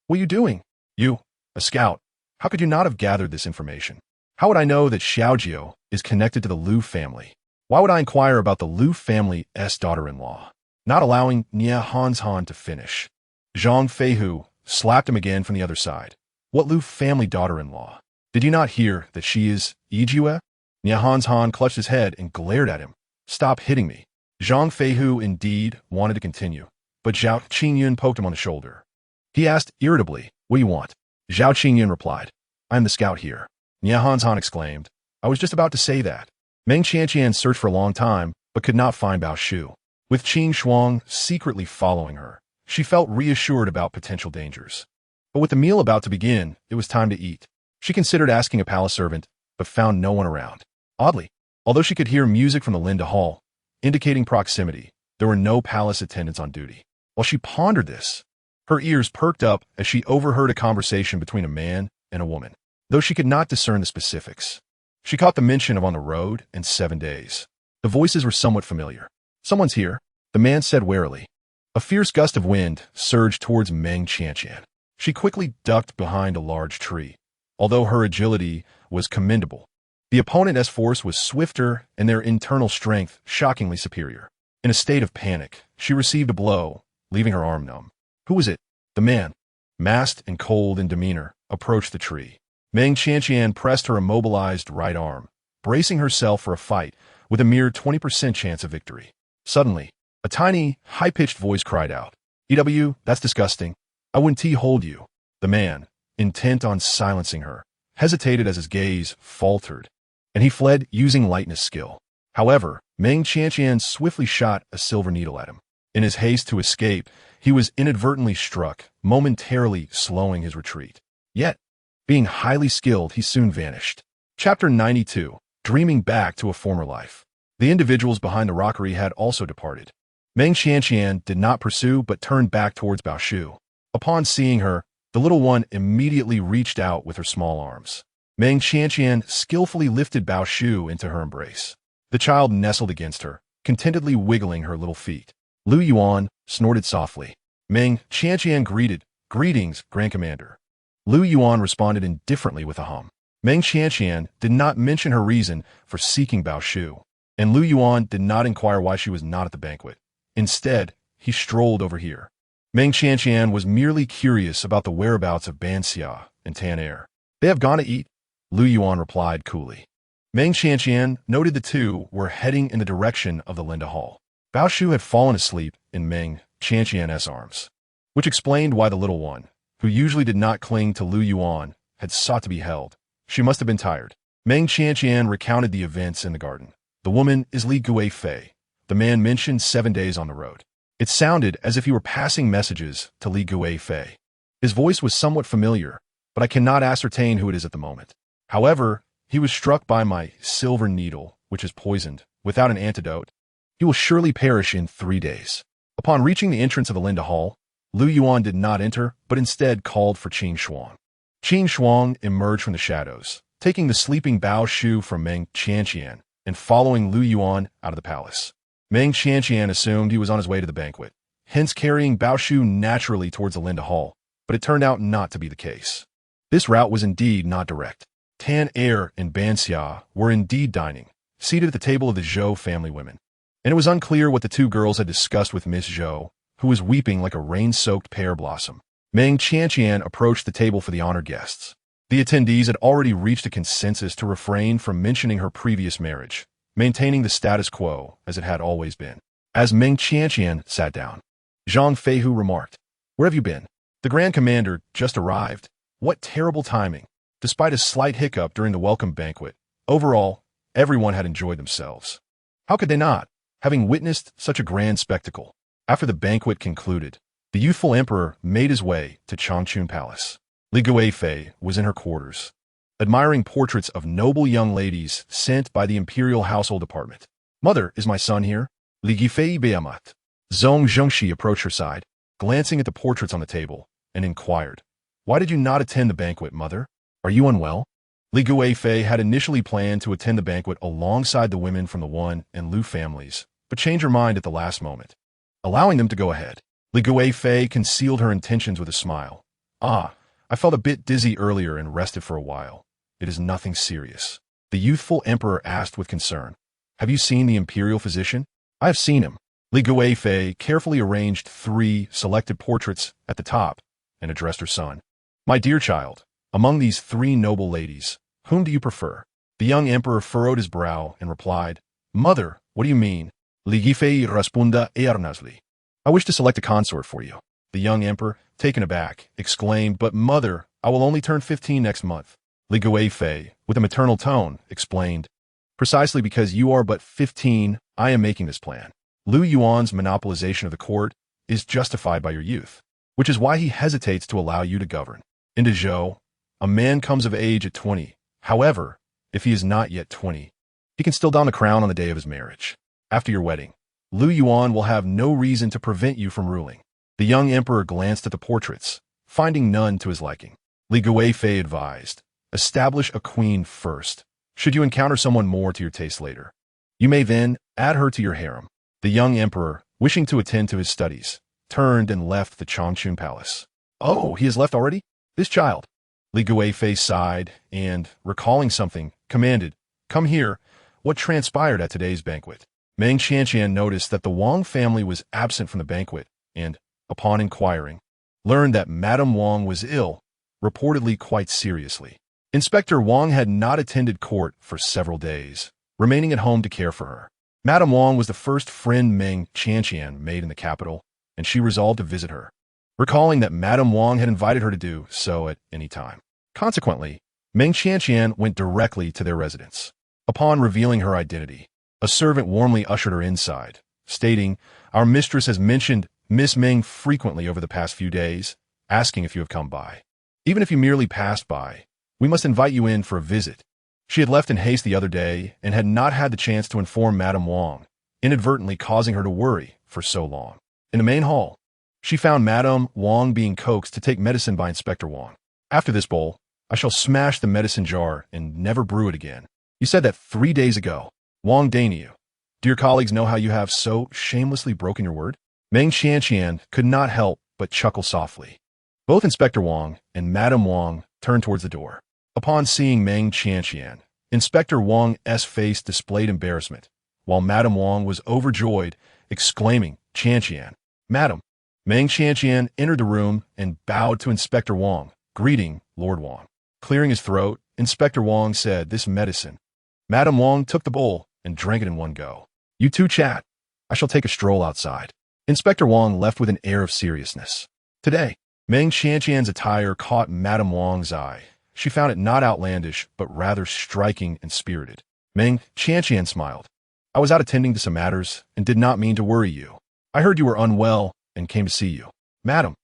"What are you doing? You, a scout. How could you not have gathered this information? How would I know that Xiaojiu is connected to the Lu family? Why would I inquire about the Lu family's daughter-in-law?" Not allowing Niahan's Han to finish, Zhang Feihu slapped him again from the other side. "What Lu family daughter-in-law? Did you not hear that she is Yijue?" Niahan's Han clutched his head and glared at him. "Stop hitting me." Zhang Feihu indeed wanted to continue, but Zhao Qingyun poked him on the shoulder. He asked irritably, "What do you want?" Zhao Qingyun replied, "I am the scout here." Niahan's Han exclaimed, "I was just about to say that." Meng Qianqian searched for a long time, but could not find Bao Shu. With Qin Shuang secretly following her, she felt reassured about potential dangers. But with the meal about to begin, it was time to eat. She considered asking a palace servant, but found no one around. Oddly, although she could hear music from the Linda Hall, indicating proximity, there were no palace attendants on duty. While she pondered this, her ears perked up as she overheard a conversation between a man and a woman, though she could not discern the specifics. She caught the mention of on the road and 7 days. The voices were somewhat familiar. "Someone's here," the man said warily. A fierce gust of wind surged towards Meng Qianqian. She quickly ducked behind a large tree. Although her agility was commendable, the opponent's force was swifter and their internal strength shockingly superior. In a state of panic, she received a blow, leaving her arm numb. Who was it? The man, masked and cold in demeanor, approached the tree. Meng Qianqian pressed her immobilized right arm, bracing herself for a fight with a mere 20% chance of victory. Suddenly, a tiny, high-pitched voice cried out, "EW, that's disgusting. I wouldn't hold you." The man, intent on silencing her, hesitated as his gaze faltered, and he fled using lightness skill. However, Meng Qianqian swiftly shot a silver needle at him. In his haste to escape, he was inadvertently struck, momentarily slowing his retreat. Yet, being highly skilled, he soon vanished. Chapter 92, Dreaming Back to a Former Life. The individuals behind the rockery had also departed. Meng Qianqian did not pursue but turned back towards Bao Shu. Upon seeing her, the little one immediately reached out with her small arms. Meng Qianqian skillfully lifted Bao Shu into her embrace. The child nestled against her, contentedly wiggling her little feet. Lu Yuan snorted softly. Meng Qianqian greeted, "Greetings, Grand Commander." Lu Yuan responded indifferently with a hum. Meng Qianqian did not mention her reason for seeking Bao Shu, and Lu Yuan did not inquire why she was not at the banquet. Instead, he strolled over here. Meng Qianqian was merely curious about the whereabouts of Ban Xia and Tan Er. "They have gone to eat," Lu Yuan replied coolly. Meng Qianqian noted the two were heading in the direction of the Linda Hall. Bao Shu had fallen asleep in Meng Qianqian's arms, which explained why the little one, who usually did not cling to Lu Yuan, had sought to be held. She must have been tired. Meng Qianqian recounted the events in the garden. "The woman is Li Guifei. The man mentioned 7 days on the road." It sounded as if he were passing messages to Li Guifei. His voice was somewhat familiar, but I cannot ascertain who it is at the moment. However, he was struck by my silver needle, which is poisoned, without an antidote. He will surely perish in 3 days. Upon reaching the entrance of the Linda Hall, Lu Yuan did not enter, but instead called for Qin Shuang. Qin Shuang emerged from the shadows, taking the sleeping Bao Shu from Meng Qianqian and following Lu Yuan out of the palace. Meng Qianqian assumed he was on his way to the banquet, hence carrying Bao Shu naturally towards the Linda Hall, but it turned out not to be the case. This route was indeed not direct. Tan Er and Ban Xia were indeed dining, seated at the table of the Zhou family women, and it was unclear what the two girls had discussed with Miss Zhou, who was weeping like a rain-soaked pear blossom. Meng Qianqian approached the table for the honored guests. The attendees had already reached a consensus to refrain from mentioning her previous marriage, maintaining the status quo as it had always been. As Meng Qianqian sat down, Zhang Feihu remarked, "Where have you been? The Grand Commander just arrived. What terrible timing." Despite a slight hiccup during the welcome banquet, overall, everyone had enjoyed themselves. How could they not, having witnessed such a grand spectacle? After the banquet concluded, the youthful emperor made his way to Changchun Palace. Li Guifei was in her quarters, admiring portraits of noble young ladies sent by the imperial household department. "Mother, is my son here?" Li Guifei beamat. Zhong Zhengxi approached her side, glancing at the portraits on the table, and inquired, "Why did you not attend the banquet, mother? Are you unwell?" Li Guifei had initially planned to attend the banquet alongside the women from the Wan and Lu families, but changed her mind at the last moment, allowing them to go ahead. Li Guifei concealed her intentions with a smile. "Ah, I felt a bit dizzy earlier and rested for a while. It is nothing serious." The youthful emperor asked with concern, "Have you seen the imperial physician?" "I have seen him." Li Guifei carefully arranged 3 selected portraits at the top and addressed her son. "My dear child, among these 3 noble ladies, whom do you prefer?" The young emperor furrowed his brow and replied, "Mother, what do you mean?" Li Guifei responded earnestly. "I wish to select a consort for you." The young emperor, taken aback, exclaimed, "But mother, I will only turn 15 next month." Li Guifei, with a maternal tone, explained, "Precisely because you are but 15, I am making this plan. Lu Yuan's monopolization of the court is justified by your youth, which is why he hesitates to allow you to govern. In Zhou, a man comes of age at 20. However, if he is not yet 20, he can still don the crown on the day of his marriage. After your wedding, Lu Yuan will have no reason to prevent you from ruling." The young emperor glanced at the portraits, finding none to his liking. Li Guifei advised, "Establish a queen first. Should you encounter someone more to your taste later, you may then add her to your harem." The young emperor, wishing to attend to his studies, turned and left the Changchun Palace. "Oh, he has left already? This child." Li Guifei sighed and, recalling something, commanded, "Come here. What transpired at today's banquet?" Meng Qianqian noticed that the Wang family was absent from the banquet and, upon inquiring, learned that Madame Wang was ill, reportedly quite seriously. Inspector Wang had not attended court for several days, remaining at home to care for her. Madame Wang was the first friend Meng Qianqian made in the capital, and she resolved to visit her, recalling that Madame Wang had invited her to do so at any time. Consequently, Meng Qianqian went directly to their residence. Upon revealing her identity, a servant warmly ushered her inside, stating, "Our mistress has mentioned Miss Meng frequently over the past few days, asking if you have come by. Even if you merely passed by, we must invite you in for a visit. She had left in haste the other day and had not had the chance to inform Madame Wang, inadvertently causing her to worry for so long. In the main hall, she found Madame Wang being coaxed to take medicine by Inspector Wang. After this bowl, I shall smash the medicine jar and never brew it again. You said that 3 days ago. Wang deign you. Do your colleagues know how you have so shamelessly broken your word? Meng Qianqian could not help but chuckle softly. Both Inspector Wang and Madame Wang turned towards the door. Upon seeing Meng Qianqian, Inspector Wang's face displayed embarrassment, while Madame Wang was overjoyed, exclaiming, "Qianqian, Madam." Meng Qianqian entered the room and bowed to Inspector Wang, greeting Lord Wang. Clearing his throat, Inspector Wang said, "This medicine." Madame Wang took the bowl and drank it in one go. "You two chat. I shall take a stroll outside." Inspector Wang left with an air of seriousness. Today, Meng Qianqian's attire caught Madame Wang's eye. She found it not outlandish, but rather striking and spirited. Meng Qianqian smiled. "I was out attending to some matters and did not mean to worry you. I heard you were unwell and came to see you." "Madam,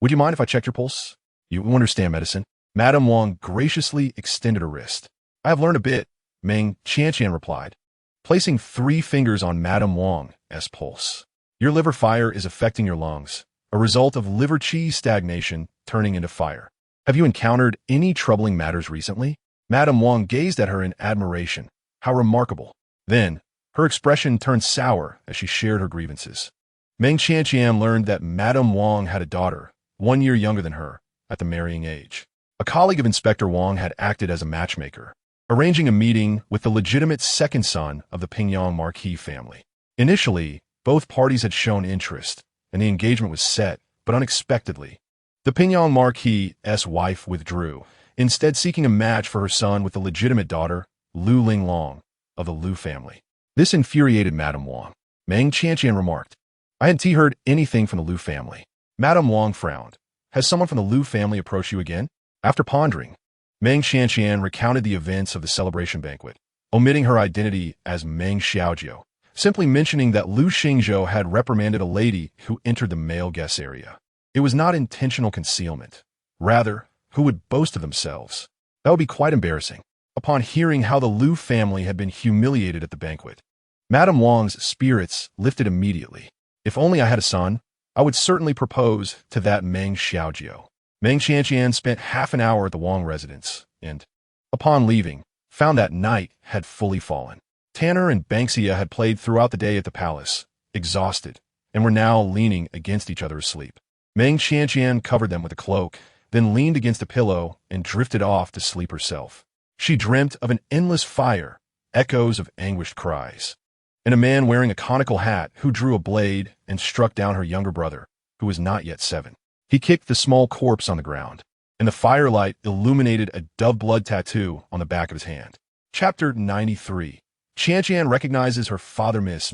would you mind if I checked your pulse? You understand medicine." Madame Wang graciously extended her wrist. "I have learned a bit," Meng Qianqian replied, placing 3 fingers on Madame Wang's pulse. "Your liver fire is affecting your lungs, a result of liver qi stagnation turning into fire. Have you encountered any troubling matters recently?" Madame Wang gazed at her in admiration. How remarkable. Then, her expression turned sour as she shared her grievances. Meng Qianqian learned that Madame Wang had a daughter, 1 year younger than her, at the marrying age. A colleague of Inspector Wang had acted as a matchmaker, arranging a meeting with the legitimate second son of the Pingyang Marquis family. Initially, both parties had shown interest, and the engagement was set, but unexpectedly, the Pingyang Marquis' wife withdrew, instead seeking a match for her son with the legitimate daughter, Lu Lingxiao, of the Lu family. This infuriated Madame Wang. Meng Qianqian remarked, "I hadn't heard anything from the Lu family." Madame Wang frowned. "Has someone from the Lu family approached you again?" After pondering, Meng Qianqian recounted the events of the celebration banquet, omitting her identity as Meng Xiaojiu, simply mentioning that Lu Xingzhou had reprimanded a lady who entered the male guest area. It was not intentional concealment. Rather, who would boast of themselves? That would be quite embarrassing. Upon hearing how the Lu family had been humiliated at the banquet, Madame Wang's spirits lifted immediately. "If only I had a son, I would certainly propose to that Meng Xiaojiu." Meng Qianqian spent half an hour at the Wang residence, and, upon leaving, found that night had fully fallen. Tanner and Banksia had played throughout the day at the palace, exhausted, and were now leaning against each other asleep. Meng Qianqian covered them with a cloak, then leaned against a pillow and drifted off to sleep herself. She dreamt of an endless fire, echoes of anguished cries, and a man wearing a conical hat who drew a blade and struck down her younger brother, who was not yet 7. He kicked the small corpse on the ground, and the firelight illuminated a dove blood tattoo on the back of his hand. Chapter 93. Qianqian recognizes her father Miss.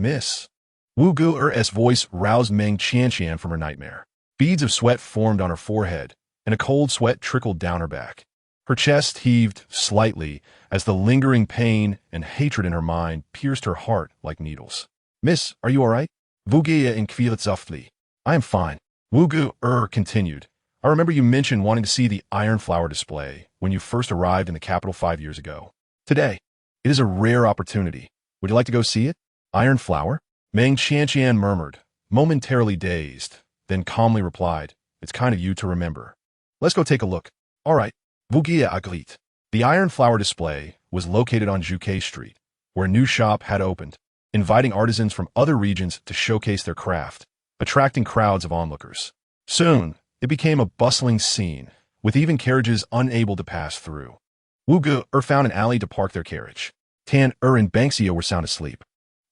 Wu Gu'er's voice roused Meng Qianqian from her nightmare. Beads of sweat formed on her forehead, and a cold sweat trickled down her back. Her chest heaved slightly as the lingering pain and hatred in her mind pierced her heart like needles. "Miss, are you all right?" Wu Gu'er inquired softly. "I am fine." Wu Gu'er continued, "I remember you mentioned wanting to see the iron flower display when you first arrived in the capital 5 years ago. Today, it is a rare opportunity. Would you like to go see it?" "Iron flower?" Meng Qianqian murmured, momentarily dazed, then calmly replied, "It's kind of you to remember. Let's go take a look." "All right." Wu Gu'er agreed. The iron flower display was located on Juke Street, where a new shop had opened, inviting artisans from other regions to showcase their craft, attracting crowds of onlookers. Soon, it became a bustling scene, with even carriages unable to pass through. Wu Gu'er found an alley to park their carriage. Tanner and Banksia were sound asleep,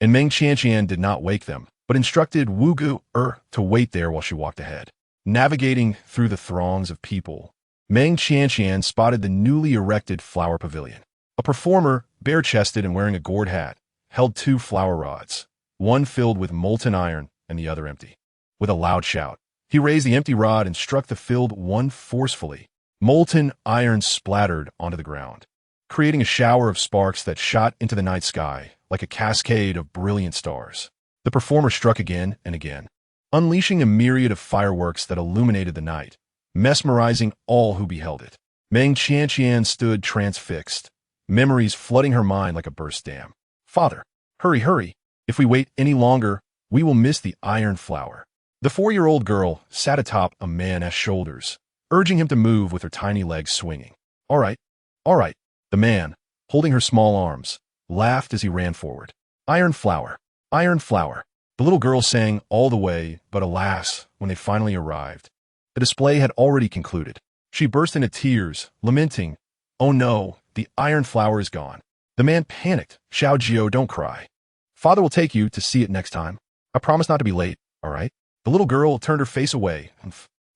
and Meng Qianqian did not wake them, but instructed Wu Gu'er to wait there while she walked ahead. Navigating through the throngs of people, Meng Qianqian spotted the newly erected flower pavilion. A performer, bare-chested and wearing a gourd hat, held 2 flower rods, one filled with molten iron and the other empty. With a loud shout, he raised the empty rod and struck the filled one forcefully. Molten iron splattered onto the ground, creating a shower of sparks that shot into the night sky like a cascade of brilliant stars. The performer struck again and again, unleashing a myriad of fireworks that illuminated the night, mesmerizing all who beheld it. Meng Qianqian stood transfixed, memories flooding her mind like a burst dam. Father, hurry, hurry. If we wait any longer, we will miss the iron flower. The 4-year-old girl sat atop a man's shoulders, urging him to move with her tiny legs swinging. All right, all right. The man, holding her small arms, laughed as he ran forward. Iron flower, iron flower. The little girl sang all the way, but alas, when they finally arrived, the display had already concluded. She burst into tears, lamenting, "Oh no, the iron flower is gone." The man panicked. "Xiao Jiao, don't cry. Father will take you to see it next time. I promise not to be late, all right?" The little girl turned her face away.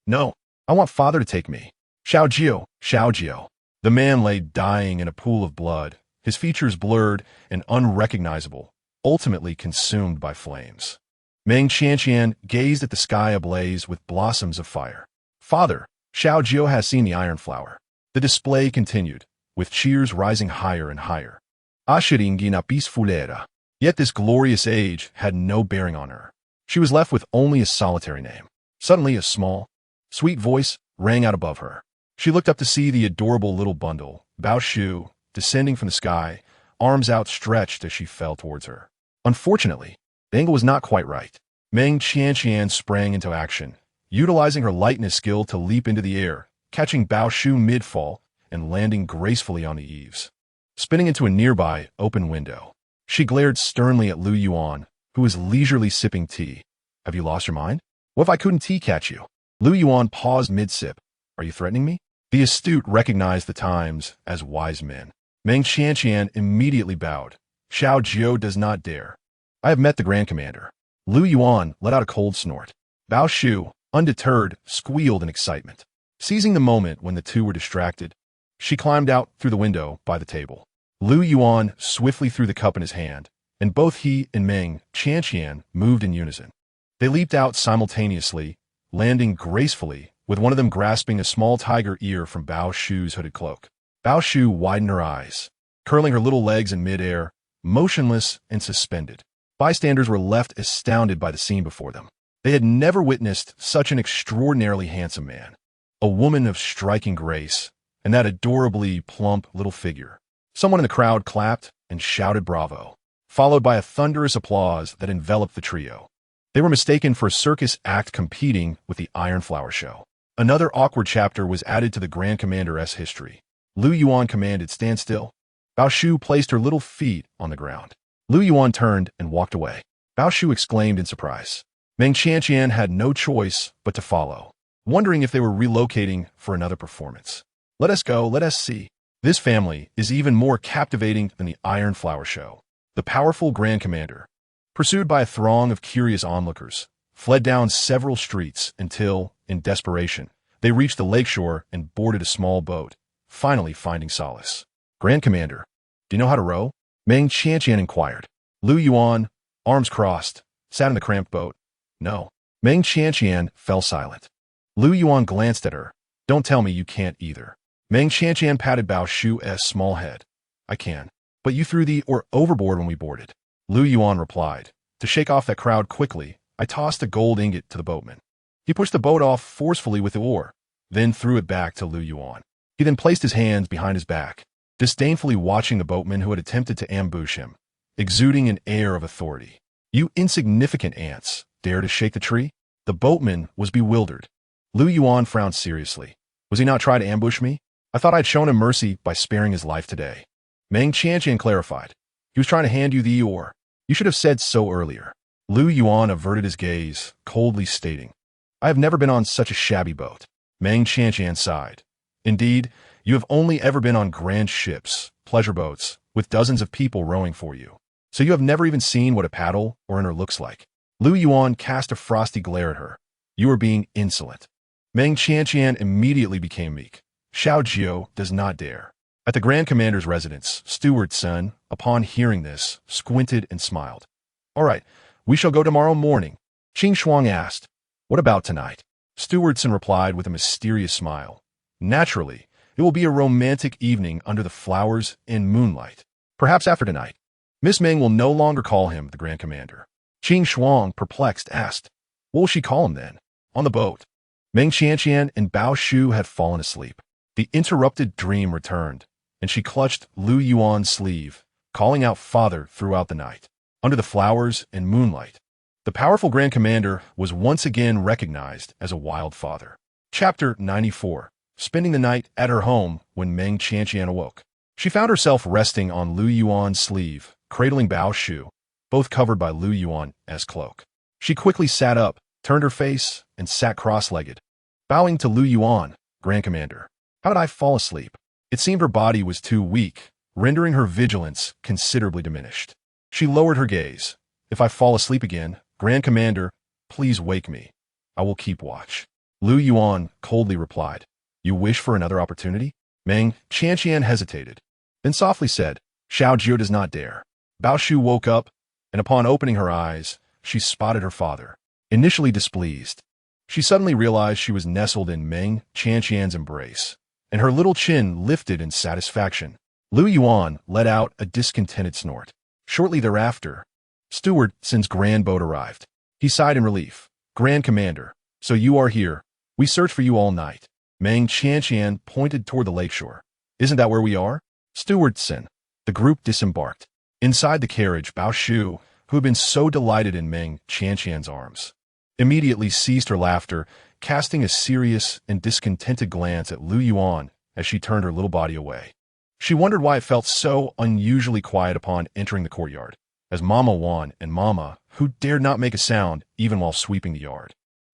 "No, I want father to take me. Xiao Jiao, Xiao Jiao." The man lay dying in a pool of blood, his features blurred and unrecognizable, ultimately consumed by flames. Meng Qianqian gazed at the sky ablaze with blossoms of fire. "Father, Xiao Jiao has seen the iron flower." The display continued, with cheers rising higher and higher. Ashiringi na bisfulera. Yet this glorious age had no bearing on her. She was left with only a solitary name. Suddenly a small, sweet voice rang out above her. She looked up to see the adorable little bundle, Bao Shu, descending from the sky, arms outstretched as she fell towards her. Unfortunately, the angle was not quite right. Meng Qianqian sprang into action, utilizing her lightness skill to leap into the air, catching Bao Shu mid-fall and landing gracefully on the eaves. Spinning into a nearby open window, she glared sternly at Lu Yuan, who was leisurely sipping tea. "Have you lost your mind? What if I couldn't tea catch you?" Lu Yuan paused mid-sip. "Are you threatening me?" The astute recognized the times as wise men. Meng Qianqian immediately bowed. "Xiao Jiao does not dare. I have met the Grand Commander." Lu Yuan let out a cold snort. Bao Shu, undeterred, squealed in excitement. Seizing the moment when the two were distracted, she climbed out through the window by the table. Lu Yuan swiftly threw the cup in his hand, and both he and Meng Qianqian moved in unison. They leaped out simultaneously, landing gracefully, with one of them grasping a small tiger ear from Bao Shu's hooded cloak. Bao Shu widened her eyes, curling her little legs in midair, motionless and suspended. Bystanders were left astounded by the scene before them. They had never witnessed such an extraordinarily handsome man, a woman of striking grace, and that adorably plump little figure. Someone in the crowd clapped and shouted bravo, followed by a thunderous applause that enveloped the trio. They were mistaken for a circus act competing with the Iron Flower Show. Another awkward chapter was added to the Grand Commander's history. Lu Yuan commanded, "Stand still." Bao Shu placed her little feet on the ground. Lu Yuan turned and walked away. Bao Shu exclaimed in surprise. Meng Qianqian had no choice but to follow, wondering if they were relocating for another performance. "Let us go, let us see. This family is even more captivating than the Iron Flower Show." The powerful Grand Commander, pursued by a throng of curious onlookers, fled down several streets until, in desperation, they reached the lakeshore and boarded a small boat, finally finding solace. "Grand Commander, do you know how to row?" Meng Qianqian inquired. Lu Yuan, arms crossed, sat in the cramped boat. "No." Meng Qianqian fell silent. Lu Yuan glanced at her. "Don't tell me you can't either." Meng Qianqian patted Bao Shu's small head. "I can. But you threw the oar overboard when we boarded." Lu Yuan replied. "To shake off that crowd quickly, I tossed a gold ingot to the boatman. He pushed the boat off forcefully with the oar, then threw it back to Lu Yuan. He then placed his hands behind his back, disdainfully watching the boatman who had attempted to ambush him, exuding an air of authority. "You insignificant ants, dare to shake the tree?" The boatman was bewildered. Lu Yuan frowned seriously. "Was he not trying to ambush me? I thought I'd shown him mercy by sparing his life today." Meng Qianqian clarified. "He was trying to hand you the oar. You should have said so earlier." Lu Yuan averted his gaze, coldly stating, "I have never been on such a shabby boat." Meng Qianqian sighed. "Indeed, you have only ever been on grand ships, pleasure boats, with dozens of people rowing for you. So you have never even seen what a paddle or an oar looks like." Lu Yuan cast a frosty glare at her. "You are being insolent." Meng Qianqian immediately became meek. "Xiao Jiao does not dare." At the Grand Commander's residence, Steward Sun, upon hearing this, squinted and smiled. "All right, we shall go tomorrow morning." Qing Shuang asked, "What about tonight?" Stewardson replied with a mysterious smile. "Naturally, it will be a romantic evening under the flowers and moonlight. Perhaps after tonight, Miss Meng will no longer call him the Grand Commander." Qing Shuang, perplexed, asked, "What will she call him then?" On the boat, Meng Qianqian and Bao Shu had fallen asleep. The interrupted dream returned, and she clutched Lu Yuan's sleeve, calling out "Father" throughout the night. Under the flowers and moonlight, the powerful Grand Commander was once again recognized as a wild father. Chapter 94. Spending the night at her home when Meng Qianqian awoke. She found herself resting on Lu Yuan's sleeve, cradling Bao Shu, both covered by Lu Yuan's cloak. She quickly sat up, turned her face, and sat cross-legged, bowing to Lu Yuan. "Grand Commander, how did I fall asleep?" It seemed her body was too weak, rendering her vigilance considerably diminished. She lowered her gaze. "If I fall asleep again, Grand Commander, please wake me. I will keep watch." Lu Yuan coldly replied, "You wish for another opportunity?" Meng Qianqian hesitated, then softly said, "Xiao Jiu does not dare." Bao Shu woke up, and upon opening her eyes, she spotted her father. Initially displeased, she suddenly realized she was nestled in Meng Qianqian's embrace, and her little chin lifted in satisfaction. Lu Yuan let out a discontented snort. Shortly thereafter, Steward Sin's grand boat arrived. He sighed in relief. "Grand Commander, so you are here. We searched for you all night." Meng Qianqian pointed toward the lakeshore. "Isn't that where we are?" Steward Sin. The group disembarked. Inside the carriage, Bao Shu, who had been so delighted in Meng Qianqian's arms, immediately ceased her laughter, casting a serious and discontented glance at Lu Yuan as she turned her little body away. She wondered why it felt so unusually quiet upon entering the courtyard, as Mama Wan and Mama, who dared not make a sound even while sweeping the yard.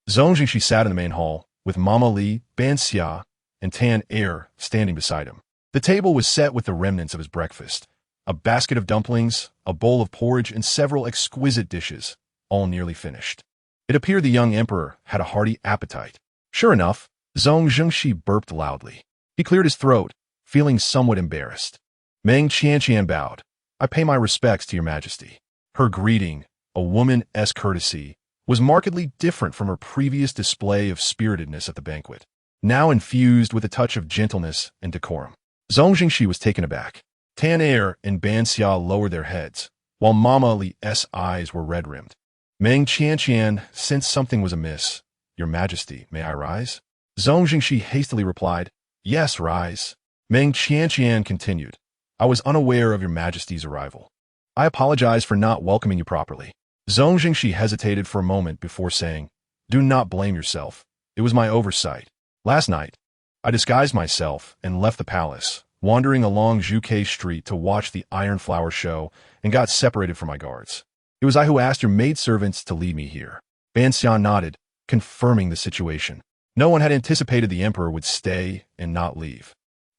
Zongjing she sat in the main hall, with Mama Li, Ban Xia, and Tan Er standing beside him. The table was set with the remnants of his breakfast, a basket of dumplings, a bowl of porridge, and several exquisite dishes, all nearly finished. It appeared the young emperor had a hearty appetite. Sure enough, Zongjing burped loudly. He cleared his throat, feeling somewhat embarrassed. Meng Qianqian bowed. "I pay my respects to your majesty." Her greeting, a woman's courtesy, was markedly different from her previous display of spiritedness at the banquet, now infused with a touch of gentleness and decorum. Zongjing was taken aback. Tan Er and Ban Xia lowered their heads, while Mama Li's eyes were red-rimmed. Meng Qianqian sensed something was amiss. "Your Majesty, may I rise?" Zongjing hastily replied, "Yes, rise." Meng Qianqian continued, "I was unaware of your Majesty's arrival. I apologize for not welcoming you properly." Zongjing hesitated for a moment before saying, "Do not blame yourself. It was my oversight. Last night, I disguised myself and left the palace, wandering along Zhuke Street to watch the Iron Flower show, and got separated from my guards. It was I who asked your maidservants to lead me here." Ban Xia nodded, confirming the situation. No one had anticipated the emperor would stay and not leave.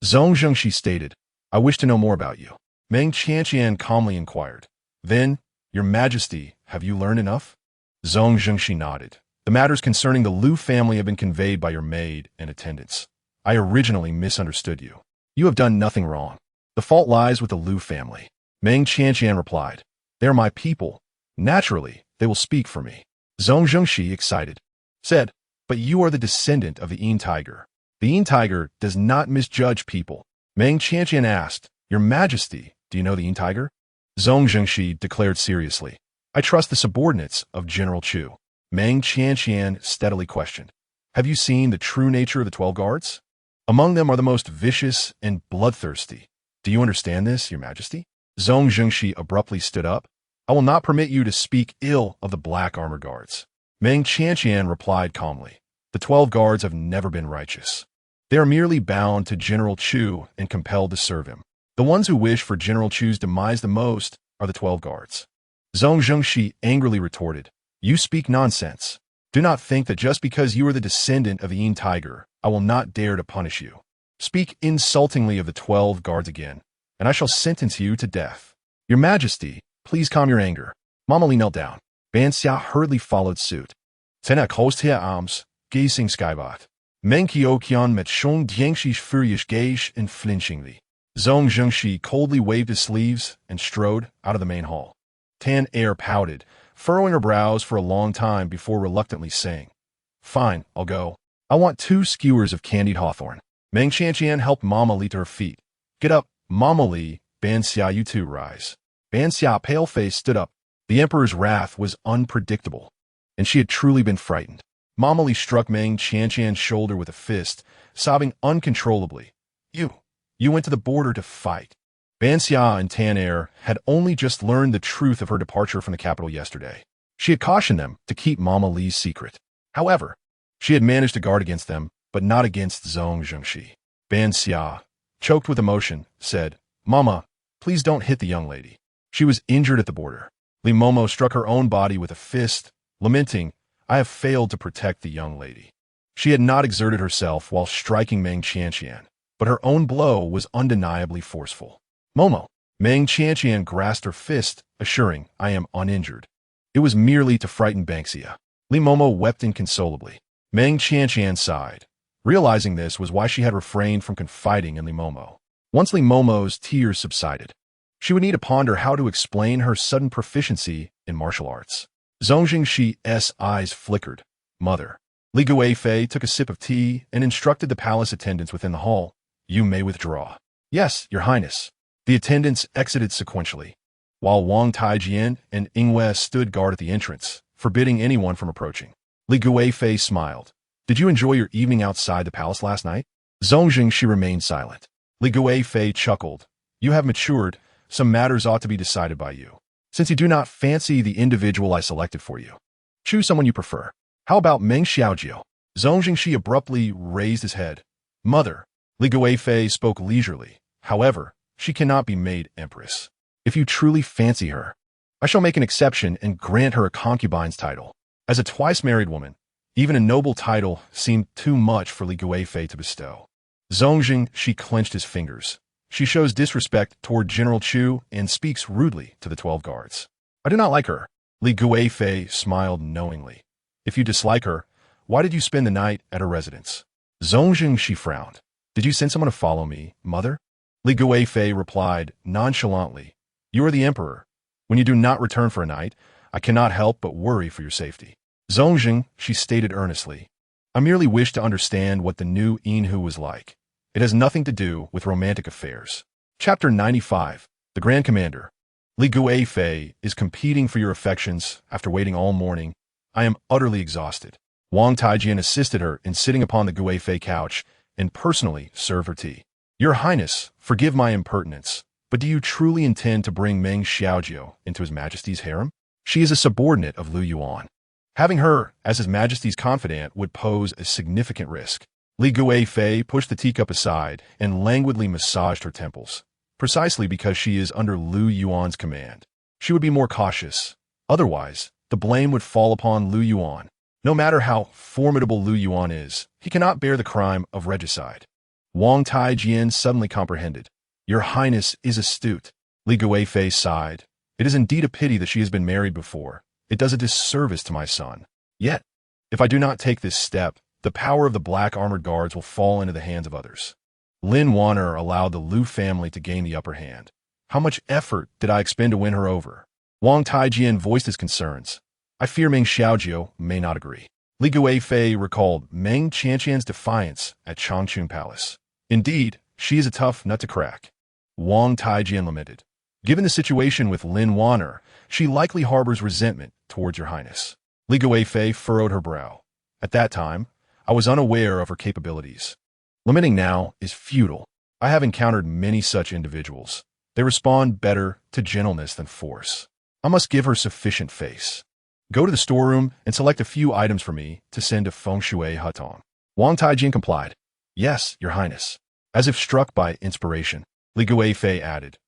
Zongjing stated, "I wish to know more about you." Meng Qianqian calmly inquired, "Then, your Majesty, have you learned enough?" Zongjing nodded. "The matters concerning the Lu family have been conveyed by your maid and attendants. I originally misunderstood you. You have done nothing wrong. The fault lies with the Lu family." Meng Qianqian replied, "They are my people. Naturally, they will speak for me." Zongjing, excited, said, "But you are the descendant of the Yin Tiger. The Yin Tiger does not misjudge people." Meng Qianqian asked, "Your Majesty, do you know the Yin Tiger?" Zongjing declared seriously, "I trust the subordinates of General Chu." Meng Qianqian steadily questioned, "Have you seen the true nature of the 12 guards? Among them are the most vicious and bloodthirsty. Do you understand this, your Majesty?" Zongjing abruptly stood up. "I will not permit you to speak ill of the black armor guards." Meng Qianqian replied calmly, "The 12 guards have never been righteous. They are merely bound to General Chu and compelled to serve him. The ones who wish for General Chu's demise the most are the 12 guards." Zongjing angrily retorted, "You speak nonsense. Do not think that just because you are the descendant of the Yin Tiger, I will not dare to punish you. Speak insultingly of the 12 guards again, and I shall sentence you to death." "Your Majesty, please calm your anger." Mama Li knelt down. Ban Xia hurriedly followed suit. Tena closed her arms, gazing skyward. Meng Qianqian met Zongjing's furious gaze unflinchingly. Zongjing coldly waved his sleeves and strode out of the main hall. Tan Er pouted, furrowing her brows for a long time before reluctantly saying, "Fine, I'll go. I want 2 skewers of candied hawthorn." Meng Qianqian helped Mama Li to her feet. "Get up, Mama Li. Ban Xia, you too, rise." Ban Xia, pale-faced, stood up. The emperor's wrath was unpredictable, and she had truly been frightened. Mama Li struck Meng Qianqian's shoulder with a fist, sobbing uncontrollably. You You went to the border to fight. Ban Xia and Tan Er had only just learned the truth of her departure from the capital yesterday. She had cautioned them to keep Mama Li's secret. However, she had managed to guard against them, but not against Zhong Zhengxi. Ban Xia, choked with emotion, said, "Mama, please don't hit the young lady. She was injured at the border." Li Momo struck her own body with a fist, lamenting, "I have failed to protect the young lady." She had not exerted herself while striking Meng Qianqian, but her own blow was undeniably forceful. "Momo." Meng Qianqian grasped her fist, assuring, "I am uninjured. It was merely to frighten Banxia." Li Momo wept inconsolably. Meng Qianqian sighed. Realizing this was why she had refrained from confiding in Li Momo. Once Li Momo's tears subsided, she would need to ponder how to explain her sudden proficiency in martial arts. Zhong Jingxi's eyes flickered. "Mother." Li Guifei took a sip of tea and instructed the palace attendants within the hall, "You may withdraw." "Yes, Your Highness." The attendants exited sequentially, while Wang Taijian and Ingwe stood guard at the entrance, forbidding anyone from approaching. Li Guifei smiled. "Did you enjoy your evening outside the palace last night?" Zhong Jingxi remained silent. Li Guifei chuckled. "You have matured. Some matters ought to be decided by you. Since you do not fancy the individual I selected for you, choose someone you prefer. How about Meng Xiaojiu?" Zhong Jingxi abruptly raised his head. "Mother." Li Guifei spoke leisurely. "However, she cannot be made empress. If you truly fancy her, I shall make an exception and grant her a concubine's title." As a twice-married woman, even a noble title seemed too much for Li Guifei to bestow. Zhong Jingxi clenched his fingers. "She shows disrespect toward General Chu and speaks rudely to the 12 guards. I do not like her." Li Guifei smiled knowingly. "If you dislike her, why did you spend the night at her residence?" Zhong Jingxi frowned. "Did you send someone to follow me, mother?" Li Guifei replied nonchalantly, "You are the emperor. When you do not return for a night, I cannot help but worry for your safety." Zhong Jingxi stated earnestly, "I merely wish to understand what the new Yinhu was like. It has nothing to do with romantic affairs." Chapter 95. The Grand Commander. "Li Guifei is competing for your affections after waiting all morning. I am utterly exhausted." Wang Taijian assisted her in sitting upon the Guifei couch and personally served her tea. "Your Highness, forgive my impertinence, but do you truly intend to bring Meng Xiaojiu into His Majesty's harem? She is a subordinate of Lu Yuan. Having her as His Majesty's confidant would pose a significant risk." Li Guifei pushed the teacup aside and languidly massaged her temples, precisely because she is under Lu Yuan's command. She would be more cautious. Otherwise, the blame would fall upon Lu Yuan. No matter how formidable Lu Yuan is, he cannot bear the crime of regicide. Wang Taijian suddenly comprehended. "Your Highness is astute." Li Guifei sighed. "It is indeed a pity that she has been married before. It does a disservice to my son. Yet, if I do not take this step, the power of the black armored guards will fall into the hands of others." Lin Wan'er allowed the Lu family to gain the upper hand. "How much effort did I expend to win her over?" Wang Taijian voiced his concerns. "I fear Meng Xiaojiu may not agree." Li Guifei recalled Meng Qianqian's defiance at Changchun Palace. "Indeed, she is a tough nut to crack." Wang Taijian lamented. "Given the situation with Lin Wan'er, she likely harbors resentment towards your highness." Li Guifei furrowed her brow. "At that time, I was unaware of her capabilities. Lamenting now is futile. I have encountered many such individuals. They respond better to gentleness than force. I must give her sufficient face. Go to the storeroom and select a few items for me to send to Feng Shui Hutong." Wang Taijin complied. "Yes, your highness." As if struck by inspiration, Li Guifei added,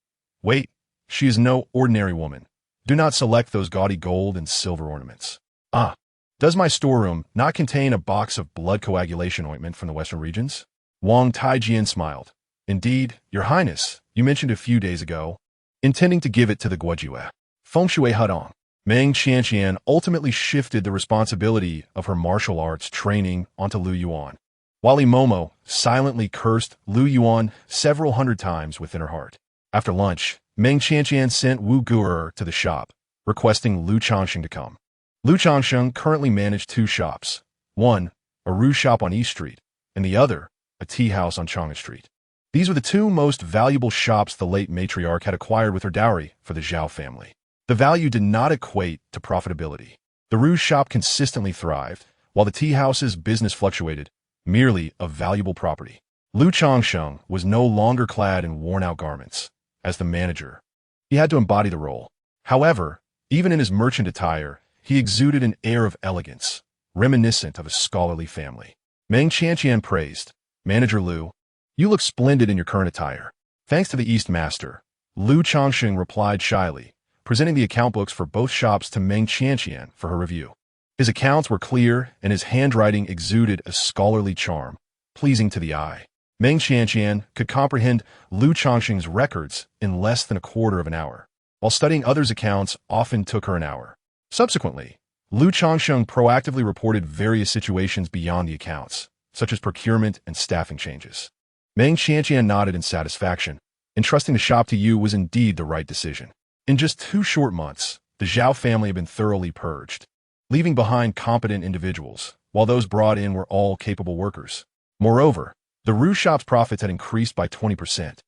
"Wait, she is no ordinary woman. Do not select those gaudy gold and silver ornaments." "Ah, does my storeroom not contain a box of blood coagulation ointment from the western regions?" Wang Taijian smiled. "Indeed, your highness, you mentioned a few days ago, intending to give it to the Guojue. Feng Shui Hutong." Meng Qianqian ultimately shifted the responsibility of her martial arts training onto Lu Yuan, while Li Momo silently cursed Lu Yuan several hundred times within her heart. After lunch, Meng Qianqian sent Wu Guer to the shop, requesting Lu Changsheng to come. Lu Changsheng currently managed two shops, one, a rouge shop on East Street, and the other, a tea house on Chang'an Street. These were the two most valuable shops the late matriarch had acquired with her dowry for the Zhao family. The value did not equate to profitability. The rouge shop consistently thrived, while the tea house's business fluctuated, merely a valuable property. Lu Changsheng was no longer clad in worn-out garments. As the manager, he had to embody the role. However, even in his merchant attire, he exuded an air of elegance, reminiscent of a scholarly family. Meng Qianqian praised, "Manager Lu, you look splendid in your current attire." Thanks to the East Master, Lu Changsheng replied shyly, presenting the account books for both shops to Meng Qianqian for her review. His accounts were clear, and his handwriting exuded a scholarly charm, pleasing to the eye. Meng Qianqian could comprehend Lu Changsheng's records in less than a quarter of an hour, while studying others' accounts often took her an hour. Subsequently, Lu Changsheng proactively reported various situations beyond the accounts, such as procurement and staffing changes. Meng Qianqian nodded in satisfaction. Entrusting the shop to you was indeed the right decision. In just 2 short months, the Zhao family had been thoroughly purged, leaving behind competent individuals, while those brought in were all capable workers. Moreover, the Ru shop's profits had increased by 20%,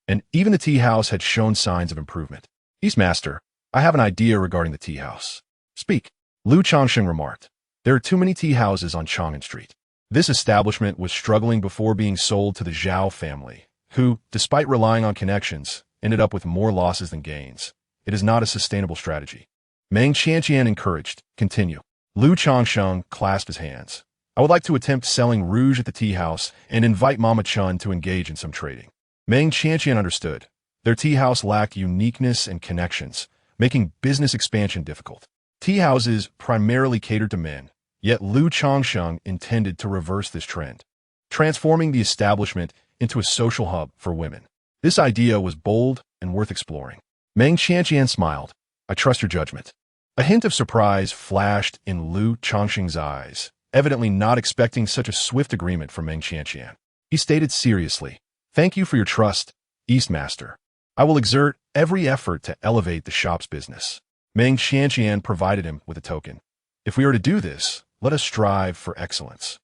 and even the tea house had shown signs of improvement. "Eastmaster, I have an idea regarding the tea house." "Speak," Lu Changsheng remarked. "There are too many tea houses on Chang'an Street." This establishment was struggling before being sold to the Zhao family, who, despite relying on connections, ended up with more losses than gains. It is not a sustainable strategy. Meng Qianqian encouraged, "Continue." Lu Changsheng clasped his hands. "I would like to attempt selling rouge at the tea house and invite Mama Chun to engage in some trading." Meng Qianqian understood. Their tea house lacked uniqueness and connections, making business expansion difficult. Tea houses primarily catered to men, yet Lu Changsheng intended to reverse this trend, transforming the establishment into a social hub for women. This idea was bold and worth exploring. Meng Qianqian smiled. "I trust your judgment." A hint of surprise flashed in Lu Changsheng's eyes, evidently not expecting such a swift agreement from Meng Qianqian. He stated seriously, "Thank you for your trust, Eastmaster. I will exert every effort to elevate the shop's business." Meng Qianqian provided him with a token. "If we are to do this, let us strive for excellence.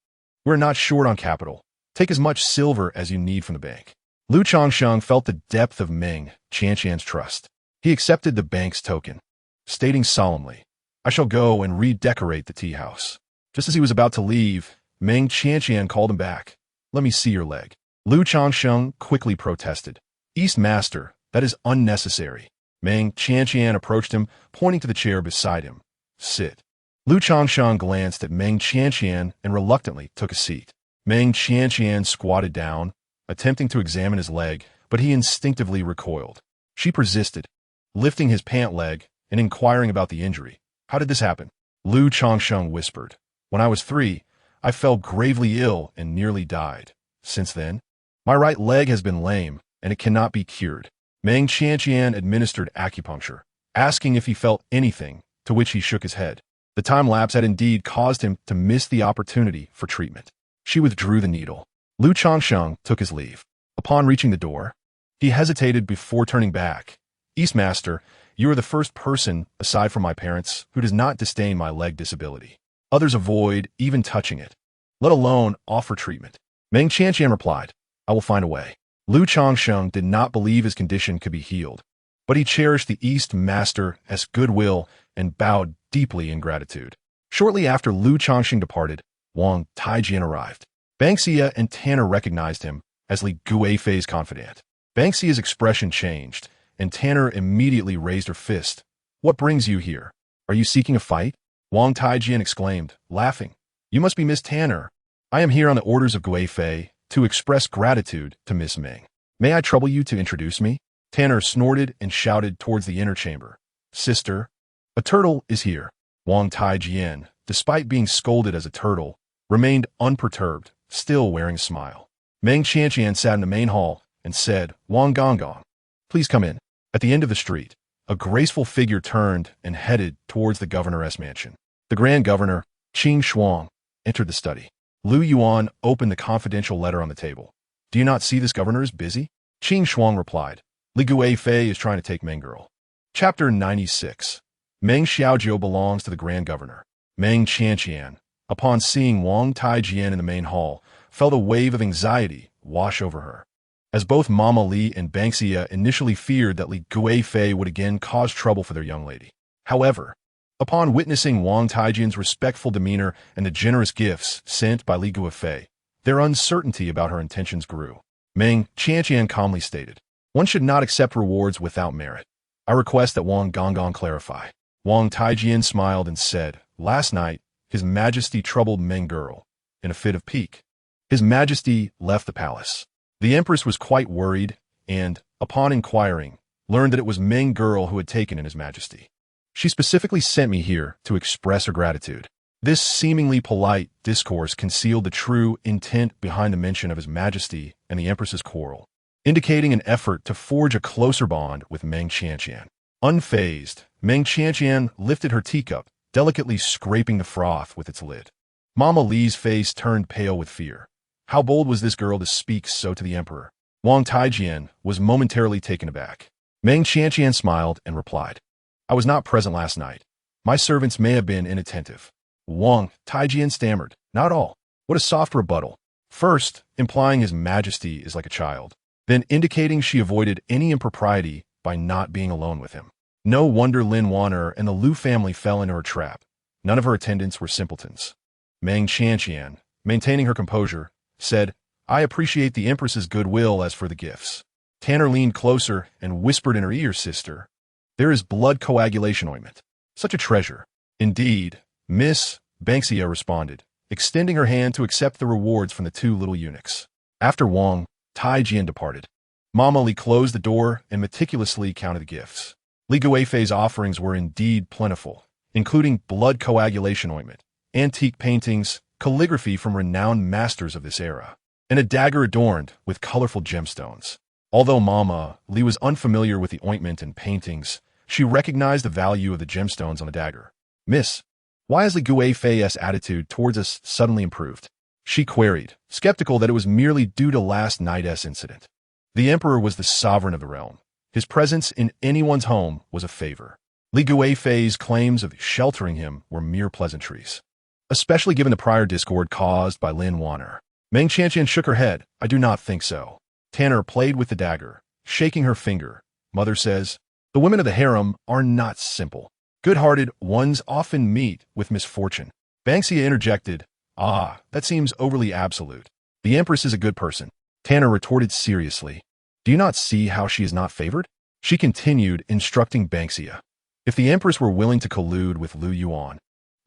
We're not short on capital. Take as much silver as you need from the bank." Lu Changsheng felt the depth of Meng Qianqian's trust. He accepted the bank's token, stating solemnly, "I shall go and redecorate the tea house." Just as he was about to leave, Meng Qianqian called him back. "Let me see your leg." Lu Changsheng quickly protested. "Eastmaster, that is unnecessary." Meng Qianqian approached him, pointing to the chair beside him. "Sit." Lu Changsheng glanced at Meng Qianqian and reluctantly took a seat. Meng Qianqian squatted down, attempting to examine his leg, but he instinctively recoiled. She persisted, lifting his pant leg and inquiring about the injury. "How did this happen?" Lu Changsheng whispered. "When I was 3, I fell gravely ill and nearly died. Since then, my right leg has been lame, and it cannot be cured." Meng Qianqian administered acupuncture, asking if he felt anything, to which he shook his head. The time lapse had indeed caused him to miss the opportunity for treatment. She withdrew the needle. Lu Changsheng took his leave. Upon reaching the door, he hesitated before turning back. "Eastmaster, you are the first person, aside from my parents, who does not disdain my leg disability. Others avoid even touching it, let alone offer treatment." Meng Qianqian replied, "I will find a way." Lu Changsheng did not believe his condition could be healed, but he cherished the East Master's goodwill and bowed deeply in gratitude. Shortly after Lu Changsheng departed, Wang Taijian arrived. Bangxia and Tanner recognized him as Li Guifei's confidant. Bangxia's expression changed, and Tanner immediately raised her fist. "What brings you here? Are you seeking a fight?" Wang Taijian exclaimed, laughing. "You must be Miss Tanner. I am here on the orders of Guifei to express gratitude to Miss Meng. May I trouble you to introduce me?" Tanner snorted and shouted towards the inner chamber. "Sister, a turtle is here." Wang Taijian, despite being scolded as a turtle, remained unperturbed, still wearing a smile. Meng Qianqian sat in the main hall and said, "Wang Gonggong, please come in." At the end of the street, a graceful figure turned and headed towards the governor's mansion. The Grand Governor, Qing Shuang, entered the study. Lu Yuan opened the confidential letter on the table. "Do you not see this governor is busy?" Qing Shuang replied, "Li Guifei is trying to take Meng Girl." Chapter 96. Meng Xiaojiu belongs to the Grand Governor. Meng Qianqian, upon seeing Wang Taijian in the main hall, felt a wave of anxiety wash over her. As both Mama Li and Bangxia initially feared that Li Guifei would again cause trouble for their young lady. However, upon witnessing Wang Taijian's respectful demeanor and the generous gifts sent by Li Guifei, Their uncertainty about her intentions grew. Meng Qianqian calmly stated, "One should not accept rewards without merit. I request that Wang Gongong clarify." Wang Taijian smiled and said, "Last night, His Majesty troubled Meng Girl in a fit of pique. His Majesty left the palace. The Empress was quite worried and, upon inquiring, learned that it was Meng Girl who had taken in His Majesty. She specifically sent me here to express her gratitude." This seemingly polite discourse concealed the true intent behind the mention of His Majesty and the Empress's quarrel, indicating an effort to forge a closer bond with Meng Qianqian. Unfazed, Meng Qianqian lifted her teacup, delicately scraping the froth with its lid. Mama Li's face turned pale with fear. How bold was this girl to speak so to the emperor? Wang Taijian was momentarily taken aback. Meng Qianqian smiled and replied, "I was not present last night. My servants may have been inattentive." Wang Taijian stammered, "Not all." What a soft rebuttal. First, implying His Majesty is like a child, then indicating she avoided any impropriety by not being alone with him. No wonder Lin Wan'er and the Lu family fell into her trap. None of her attendants were simpletons. Meng Qianqian, maintaining her composure, said, "I appreciate the Empress's goodwill as for the gifts." Tanner leaned closer and whispered in her ear, "Sister, there is blood coagulation ointment. Such a treasure." "Indeed," Miss Banxia responded, extending her hand to accept the rewards from the two little eunuchs. After Wang Taijian departed, Mama Li closed the door and meticulously counted the gifts. Li Guifei's offerings were indeed plentiful, including blood coagulation ointment, antique paintings, calligraphy from renowned masters of this era, and a dagger adorned with colorful gemstones. Although Mama Li was unfamiliar with the ointment and paintings, she recognized the value of the gemstones on the dagger. "Miss, why has Li Guifei's attitude towards us suddenly improved?" she queried, skeptical that it was merely due to last night's incident. The emperor was the sovereign of the realm. His presence in anyone's home was a favor. Li Guifei's claims of sheltering him were mere pleasantries, especially given the prior discord caused by Lin Wan'er. Meng Qianqian shook her head. "I do not think so." Tanner played with the dagger, shaking her finger. "Mother says, the women of the harem are not simple. Good-hearted ones often meet with misfortune." Banxia interjected, "Ah, that seems overly absolute. The Empress is a good person." Tanner retorted seriously, "Do you not see how she is not favored?" She continued, instructing Banxia, "If the Empress were willing to collude with Lu Yuan,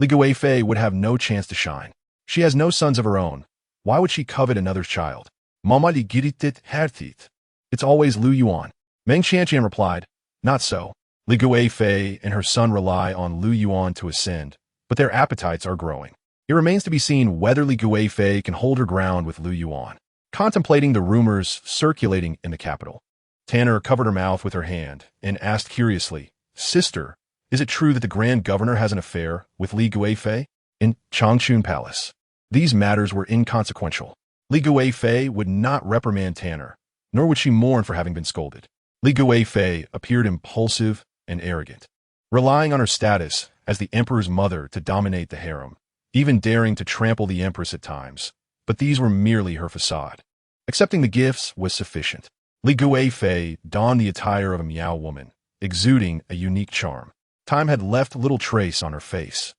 Li Guifei would have no chance to shine. She has no sons of her own. Why would she covet another's child? Mama di giritit hertit. It's always Lu Yuan." Meng Qianqian replied, "Not so. Li Guifei and her son rely on Lu Yuan to ascend, but their appetites are growing. It remains to be seen whether Li Guifei can hold her ground with Lu Yuan." Contemplating the rumors circulating in the capital, Tanner covered her mouth with her hand and asked curiously, "Sister, is it true that the Grand Governor has an affair with Li Guifei in Changchun Palace?" These matters were inconsequential. Li Guifei would not reprimand Tanner, nor would she mourn for having been scolded. Li Guifei appeared impulsive and arrogant, relying on her status as the emperor's mother to dominate the harem, even daring to trample the empress at times. But these were merely her facade. Accepting the gifts was sufficient. Li Guifei donned the attire of a Miao woman, exuding a unique charm. Time had left little trace on her face,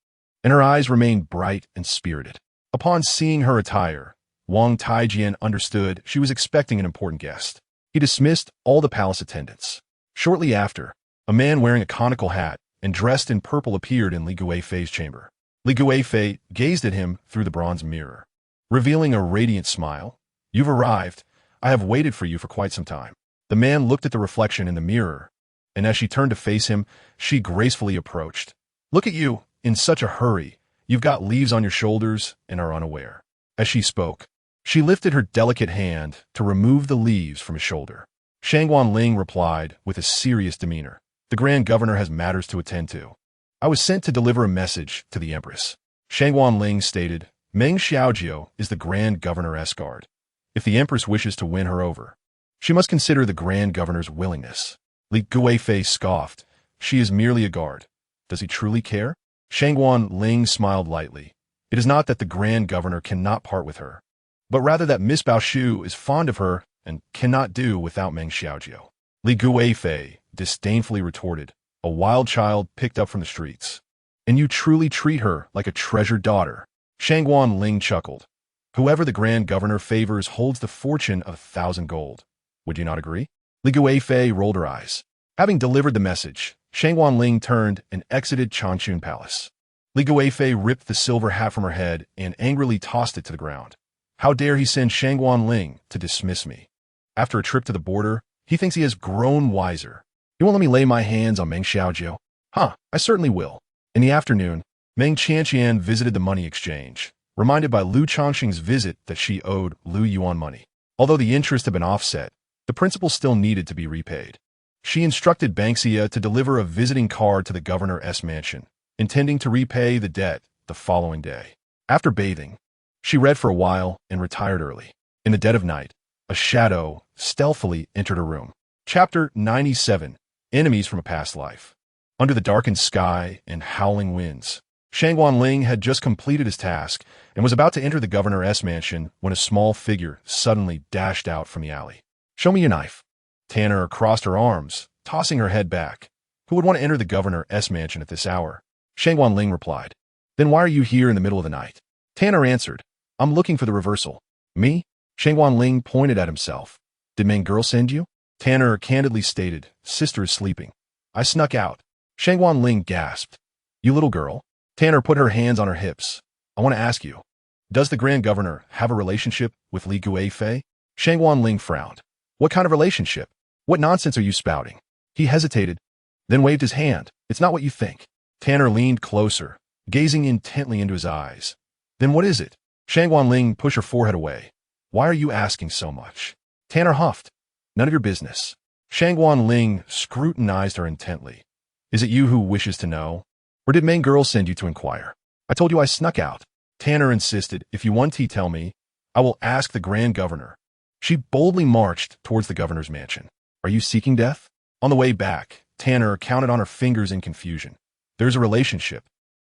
and her eyes remained bright and spirited. Upon seeing her attire, Wang Taijian understood she was expecting an important guest. He dismissed all the palace attendants. Shortly after, a man wearing a conical hat and dressed in purple appeared in Li Guifei's chamber. Li Guifei gazed at him through the bronze mirror, revealing a radiant smile. "You've arrived. I have waited for you for quite some time." The man looked at the reflection in the mirror, and as she turned to face him, she gracefully approached. "Look at you, in such a hurry. You've got leaves on your shoulders and are unaware." As she spoke, she lifted her delicate hand to remove the leaves from his shoulder. Shangguan Ling replied with a serious demeanor, "The Grand Governor has matters to attend to. I was sent to deliver a message to the Empress." Shangguan Ling stated, "Meng Xiaojiu is the Grand Governor's guard. If the Empress wishes to win her over, she must consider the Grand Governor's willingness." Li Guifei scoffed. "She is merely a guard. Does he truly care?" Shangguan Ling smiled lightly. "It is not that the Grand Governor cannot part with her, but rather that Miss Baoshu is fond of her and cannot do without Meng Xiaojiu." Li Guifei disdainfully retorted, "A wild child picked up from the streets. And you truly treat her like a treasured daughter." Shangguan Ling chuckled. Whoever the Grand Governor favors holds the fortune of 1,000 gold. Would you not agree? Li Guifei rolled her eyes. Having delivered the message, Shang Wanling turned and exited Changchun Palace. Li Guifei ripped the silver hat from her head and angrily tossed it to the ground. How dare he send Shang Wanling to dismiss me? After a trip to the border, he thinks he has grown wiser. You won't let me lay my hands on Meng Qianqian? Huh, I certainly will. In the afternoon, Meng Qianqian visited the money exchange, reminded by Lu Changxing's visit that she owed Lu Yuan money. Although the interest had been offset, the principal still needed to be repaid. She instructed Banksia to deliver a visiting card to the governor's mansion, intending to repay the debt the following day. After bathing, she read for a while and retired early. In the dead of night, a shadow stealthily entered her room. Chapter 97. Enemies from a Past Life. Under the darkened sky and howling winds, Shang Wanling had just completed his task and was about to enter the governor's mansion when a small figure suddenly dashed out from the alley. "Show me your knife." Tanner crossed her arms, tossing her head back. Who would want to enter the governor's mansion at this hour? Shang Wanling replied. Then why are you here in the middle of the night? Tanner answered. I'm looking for the reversal. Me? Shang Wanling pointed at himself. Did Meng girl send you? Tanner candidly stated, Sister is sleeping. I snuck out. Shang Wanling gasped. You little girl? Tanner put her hands on her hips. I want to ask you, does the Grand Governor have a relationship with Li Guifei? Shang Wanling frowned. What kind of relationship? What nonsense are you spouting? He hesitated, then waved his hand. It's not what you think. Tanner leaned closer, gazing intently into his eyes. Then what is it? Shang Wanling pushed her forehead away. Why are you asking so much? Tanner huffed. None of your business. Shang Wanling scrutinized her intently. Is it you who wishes to know? Or did Meng girl send you to inquire? I told you I snuck out. Tanner insisted, if you want to tell me, I will ask the Grand Governor. She boldly marched towards the governor's mansion. Are you seeking death? On the way back, Tanner counted on her fingers in confusion. There's a relationship,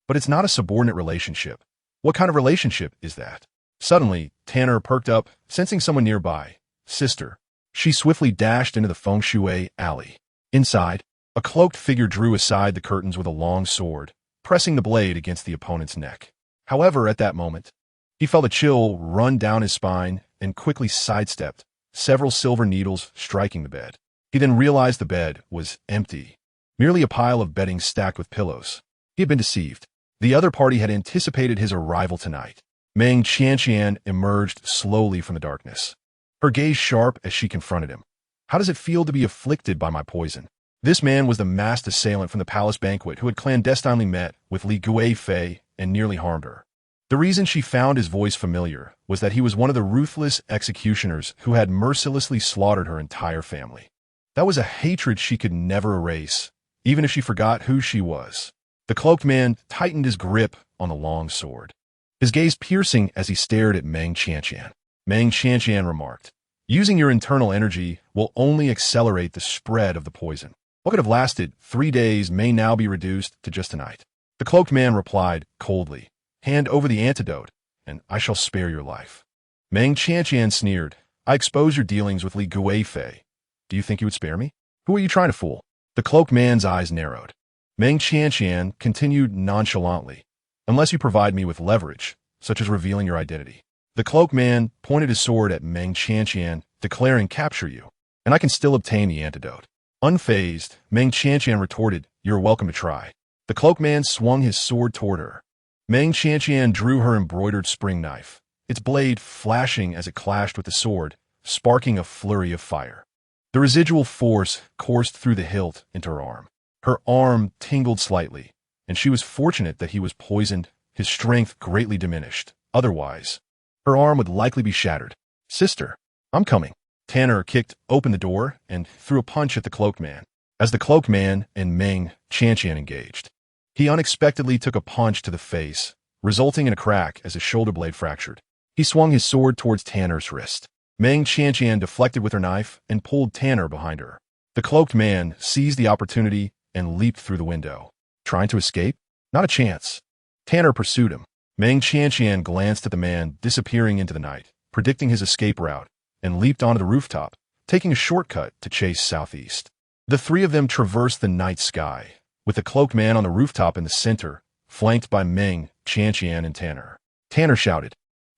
but it's not a subordinate relationship. What kind of relationship is that? Suddenly, Tanner perked up, sensing someone nearby. Sister. She swiftly dashed into the feng shui alley. Inside, a cloaked figure drew aside the curtains with a long sword, pressing the blade against the opponent's neck. However, at that moment, he felt a chill run down his spine and quickly sidestepped, several silver needles striking the bed. He then realized the bed was empty, merely a pile of bedding stacked with pillows. He had been deceived. The other party had anticipated his arrival tonight. Meng Qianqian emerged slowly from the darkness, her gaze sharp as she confronted him. How does it feel to be afflicted by my poison? This man was the masked assailant from the palace banquet who had clandestinely met with Li Guifei and nearly harmed her. The reason she found his voice familiar was that he was one of the ruthless executioners who had mercilessly slaughtered her entire family. That was a hatred she could never erase, even if she forgot who she was. The cloaked man tightened his grip on the long sword, his gaze piercing as he stared at Meng Qianqian. Meng Qianqian remarked, using your internal energy will only accelerate the spread of the poison. What could have lasted 3 days may now be reduced to just a night. The cloaked man replied coldly, hand over the antidote, and I shall spare your life. Meng Qianqian sneered, I expose your dealings with Li Guifei. Do you think you would spare me? Who are you trying to fool? The cloaked man's eyes narrowed. Meng Qianqian continued nonchalantly, unless you provide me with leverage, such as revealing your identity. The cloaked man pointed his sword at Meng Qianqian, declaring capture you, and I can still obtain the antidote. Unfazed, Meng Qianqian retorted, you're welcome to try. The cloaked man swung his sword toward her. Meng Qianqian drew her embroidered spring knife, its blade flashing as it clashed with the sword, sparking a flurry of fire. The residual force coursed through the hilt into her arm. Her arm tingled slightly, and she was fortunate that he was poisoned, his strength greatly diminished. Otherwise, her arm would likely be shattered. Sister, I'm coming. Tanner kicked open the door and threw a punch at the cloaked man. As the cloaked man and Meng Qianqian engaged, he unexpectedly took a punch to the face, resulting in a crack as his shoulder blade fractured. He swung his sword towards Tanner's wrist. Meng Qianqian deflected with her knife and pulled Tanner behind her. The cloaked man seized the opportunity and leaped through the window. Trying to escape? Not a chance. Tanner pursued him. Meng Qianqian glanced at the man disappearing into the night, predicting his escape route, and leaped onto the rooftop, taking a shortcut to chase southeast. The three of them traversed the night sky, with the cloaked man on the rooftop in the center, flanked by Meng Qianqian and Tanner. Tanner shouted,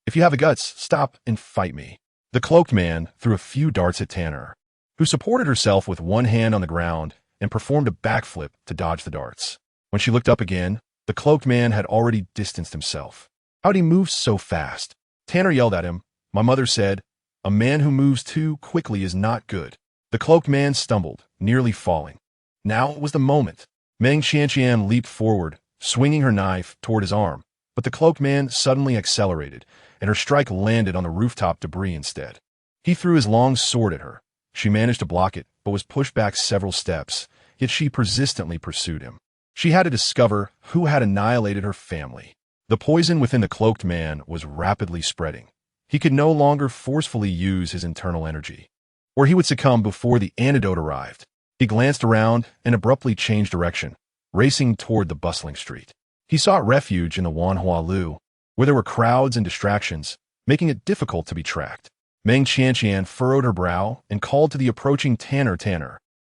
If you have the guts, stop and fight me. The cloaked man threw a few darts at Tanner, who supported herself with one hand on the ground and performed a backflip to dodge the darts. When she looked up again, the cloaked man had already distanced himself. How'd he move so fast? Tanner yelled at him. My mother said, a man who moves too quickly is not good. The cloaked man stumbled, nearly falling. Now was the moment. Meng Qianqian leaped forward, swinging her knife toward his arm, but the cloaked man suddenly accelerated, and her strike landed on the rooftop debris instead. He threw his long sword at her. She managed to block it, but was pushed back several steps, yet she persistently pursued him. She had to discover who had annihilated her family. The poison within the cloaked man was rapidly spreading. He could no longer forcefully use his internal energy, or he would succumb before the antidote arrived. He glanced around and abruptly changed direction, racing toward the bustling street. He sought refuge in the Wan'er, where there were crowds and distractions, making it difficult to be tracked. Meng Qianqian furrowed her brow and called to the approaching Tanner.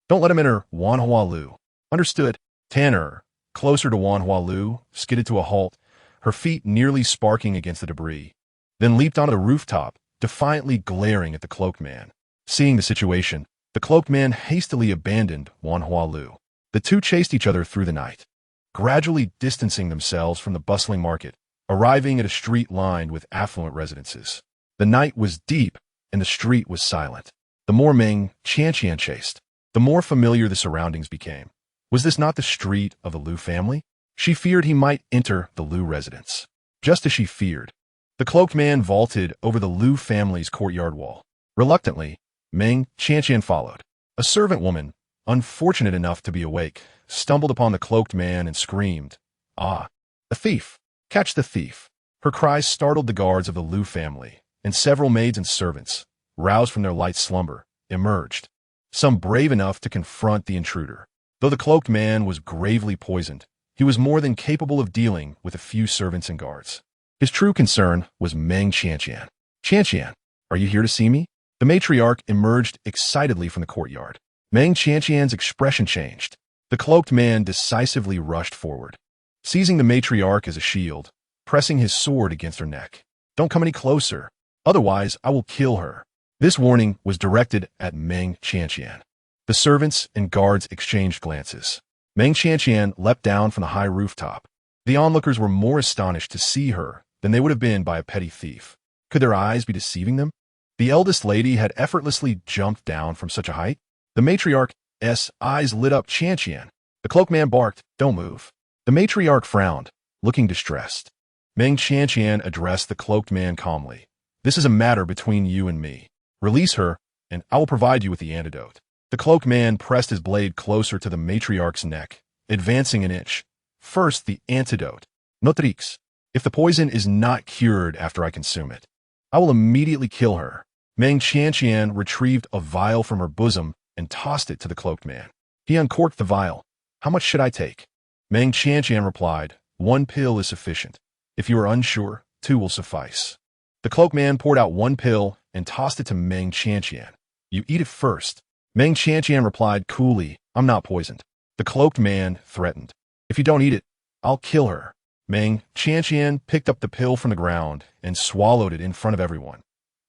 Don't let him enter Wan'er. Understood. Tanner, closer to Wan'er, skidded to a halt, her feet nearly sparking against the debris, then leaped onto the rooftop, defiantly glaring at the cloaked man. Seeing the situation, the cloaked man hastily abandoned Wan'er. The two chased each other through the night, gradually distancing themselves from the bustling market, arriving at a street lined with affluent residences. The night was deep, and the street was silent. The more Meng Qianqian chased, the more familiar the surroundings became. Was this not the street of the Lu family? She feared he might enter the Lu residence. Just as she feared, the cloaked man vaulted over the Lu family's courtyard wall. Reluctantly, Meng Qianqian followed. A servant woman, unfortunate enough to be awake, stumbled upon the cloaked man and screamed, "Ah, a thief! Catch the thief!" Her cries startled the guards of the Lu family, and several maids and servants, roused from their light slumber, emerged, some brave enough to confront the intruder. Though the cloaked man was gravely poisoned, he was more than capable of dealing with a few servants and guards. His true concern was Meng Qianqian. "Qianqian, are you here to see me?" The matriarch emerged excitedly from the courtyard. Meng Qianqian's expression changed. The cloaked man decisively rushed forward, seizing the matriarch as a shield, pressing his sword against her neck. "Don't come any closer, otherwise I will kill her." This warning was directed at Meng Qianqian. The servants and guards exchanged glances. Meng Qianqian leapt down from the high rooftop. The onlookers were more astonished to see her than they would have been by a petty thief. Could their eyes be deceiving them? The eldest lady had effortlessly jumped down from such a height. The matriarch's eyes lit up. "Qianqian." The cloaked man barked, "Don't move." The matriarch frowned, looking distressed. Meng Qianqian addressed the cloaked man calmly. "This is a matter between you and me. Release her, and I will provide you with the antidote." The cloaked man pressed his blade closer to the matriarch's neck, advancing an inch. "First, the antidote. Notrix. If the poison is not cured after I consume it, I will immediately kill her." Meng Qianqian retrieved a vial from her bosom and tossed it to the cloaked man. He uncorked the vial. "How much should I take?" Meng Qianqian replied, "1 pill is sufficient. If you are unsure, 2 will suffice." The cloaked man poured out 1 pill and tossed it to Meng Qianqian. "You eat it first." Meng Qianqian replied coolly, "I'm not poisoned." The cloaked man threatened, "If you don't eat it, I'll kill her." Meng Qianqian picked up the pill from the ground and swallowed it in front of everyone.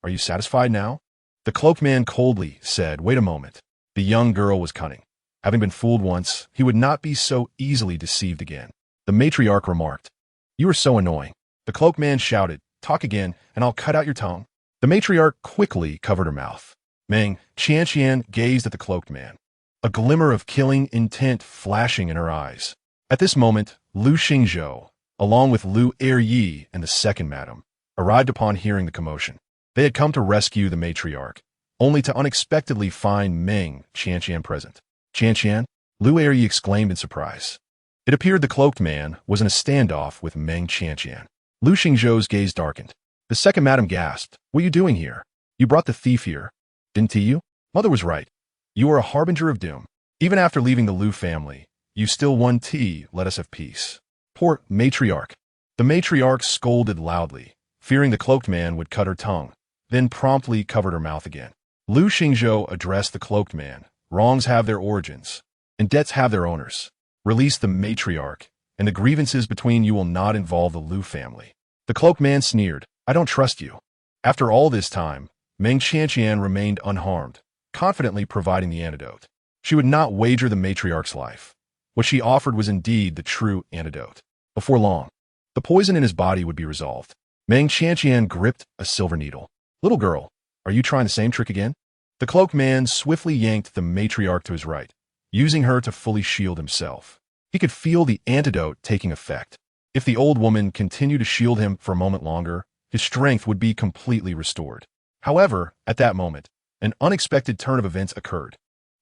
"Are you satisfied now?" The cloaked man coldly said, "Wait a moment." The young girl was cunning. Having been fooled once, he would not be so easily deceived again. The matriarch remarked, "You are so annoying." The cloaked man shouted, "Talk again, and I'll cut out your tongue." The matriarch quickly covered her mouth. Meng Qianqian gazed at the cloaked man, a glimmer of killing intent flashing in her eyes. At this moment, Lu Lingxiao, along with Lu Eryi and the second madam, arrived upon hearing the commotion. They had come to rescue the matriarch, only to unexpectedly find Meng Qianqian present. "Qianqian?" Lu Eryi exclaimed in surprise. It appeared the cloaked man was in a standoff with Meng Qianqian. Lu Lingxiao's gaze darkened. The second madam gasped, "What are you doing here? You brought the thief here, didn't you?" "Mother was right. You are a harbinger of doom. Even after leaving the Lu family, you still won tea. Let us have peace." "Poor matriarch." The matriarch scolded loudly, fearing the cloaked man would cut her tongue, then promptly covered her mouth again. Lu Lingxiao addressed the cloaked man. "Wrongs have their origins, and debts have their owners. Release the matriarch, and the grievances between you will not involve the Lu family." The cloaked man sneered, I don't trust you. After all this time, Meng Qianqian remained unharmed, confidently providing the antidote. She would not wager the matriarch's life. What she offered was indeed the true antidote. Before long, the poison in his body would be resolved. Meng Qianqian gripped a silver needle. Little girl, are you trying the same trick again? The cloaked man swiftly yanked the matriarch to his right, using her to fully shield himself. He could feel the antidote taking effect. If the old woman continued to shield him for a moment longer, his strength would be completely restored. However, at that moment, an unexpected turn of events occurred.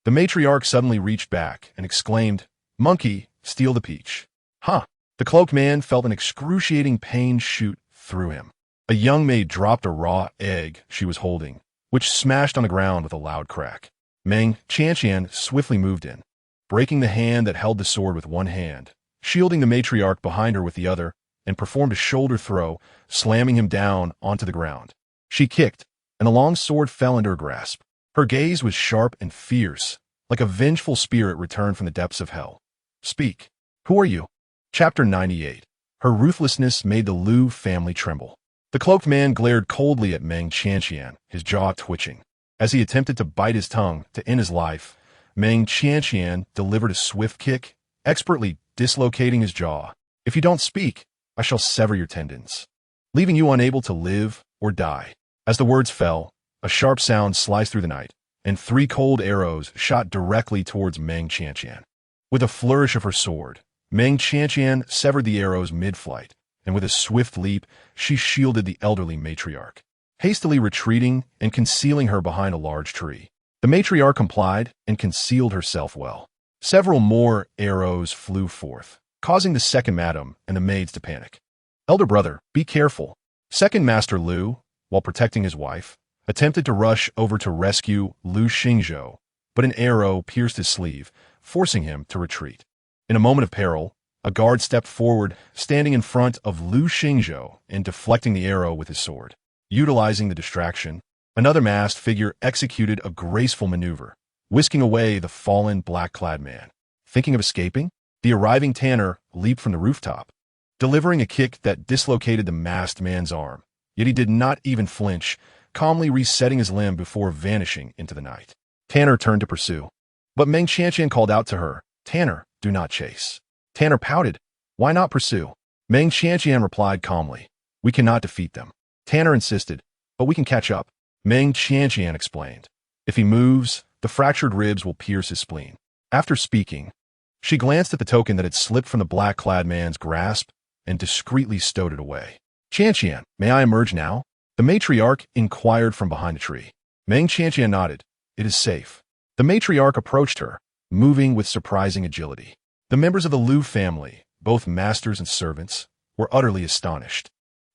The matriarch suddenly reached back and exclaimed, "Monkey, steal the peach." Huh! The cloaked man felt an excruciating pain shoot through him. A young maid dropped a raw egg she was holding, which smashed on the ground with a loud crack. Meng Qianqian swiftly moved in, breaking the hand that held the sword with one hand, shielding the matriarch behind her with the other, and performed a shoulder throw, slamming him down onto the ground. She kicked, and the long sword fell into her grasp. Her gaze was sharp and fierce, like a vengeful spirit returned from the depths of hell. Speak. Who are you? Chapter 98. Her ruthlessness made the Lu family tremble. The cloaked man glared coldly at Meng Qianqian, his jaw twitching. As he attempted to bite his tongue to end his life, Meng Qianqian delivered a swift kick, expertly dislocating his jaw. If you don't speak, I shall sever your tendons, leaving you unable to live or die. As the words fell, a sharp sound sliced through the night, and 3 cold arrows shot directly towards Meng Qianqian. With a flourish of her sword, Meng Qianqian severed the arrows mid-flight, and with a swift leap, she shielded the elderly matriarch, hastily retreating and concealing her behind a large tree. The matriarch complied and concealed herself well. Several more arrows flew forth, causing the second madam and the maids to panic. Elder brother, be careful. Second Master Lu, while protecting his wife, attempted to rush over to rescue Lu Lingxiao, but an arrow pierced his sleeve, forcing him to retreat. In a moment of peril, a guard stepped forward, standing in front of Lu Lingxiao and deflecting the arrow with his sword. Utilizing the distraction, another masked figure executed a graceful maneuver, whisking away the fallen black-clad man. Thinking of escaping, the arriving tanner leaped from the rooftop, delivering a kick that dislocated the masked man's arm. Yet he did not even flinch, calmly resetting his limb before vanishing into the night. Tanner turned to pursue, but Meng Qianqian called out to her, "Tanner, do not chase." Tanner pouted, "Why not pursue?" Meng Qianqian replied calmly, "We cannot defeat them." Tanner insisted, "But we can catch up." Meng Qianqian explained, "If he moves, the fractured ribs will pierce his spleen." After speaking, she glanced at the token that had slipped from the black-clad man's grasp and discreetly stowed it away. "Qianqian, may I emerge now?" The matriarch inquired from behind a tree. Meng Qianqian nodded. "It is safe." The matriarch approached her, moving with surprising agility. The members of the Lu family, both masters and servants, were utterly astonished,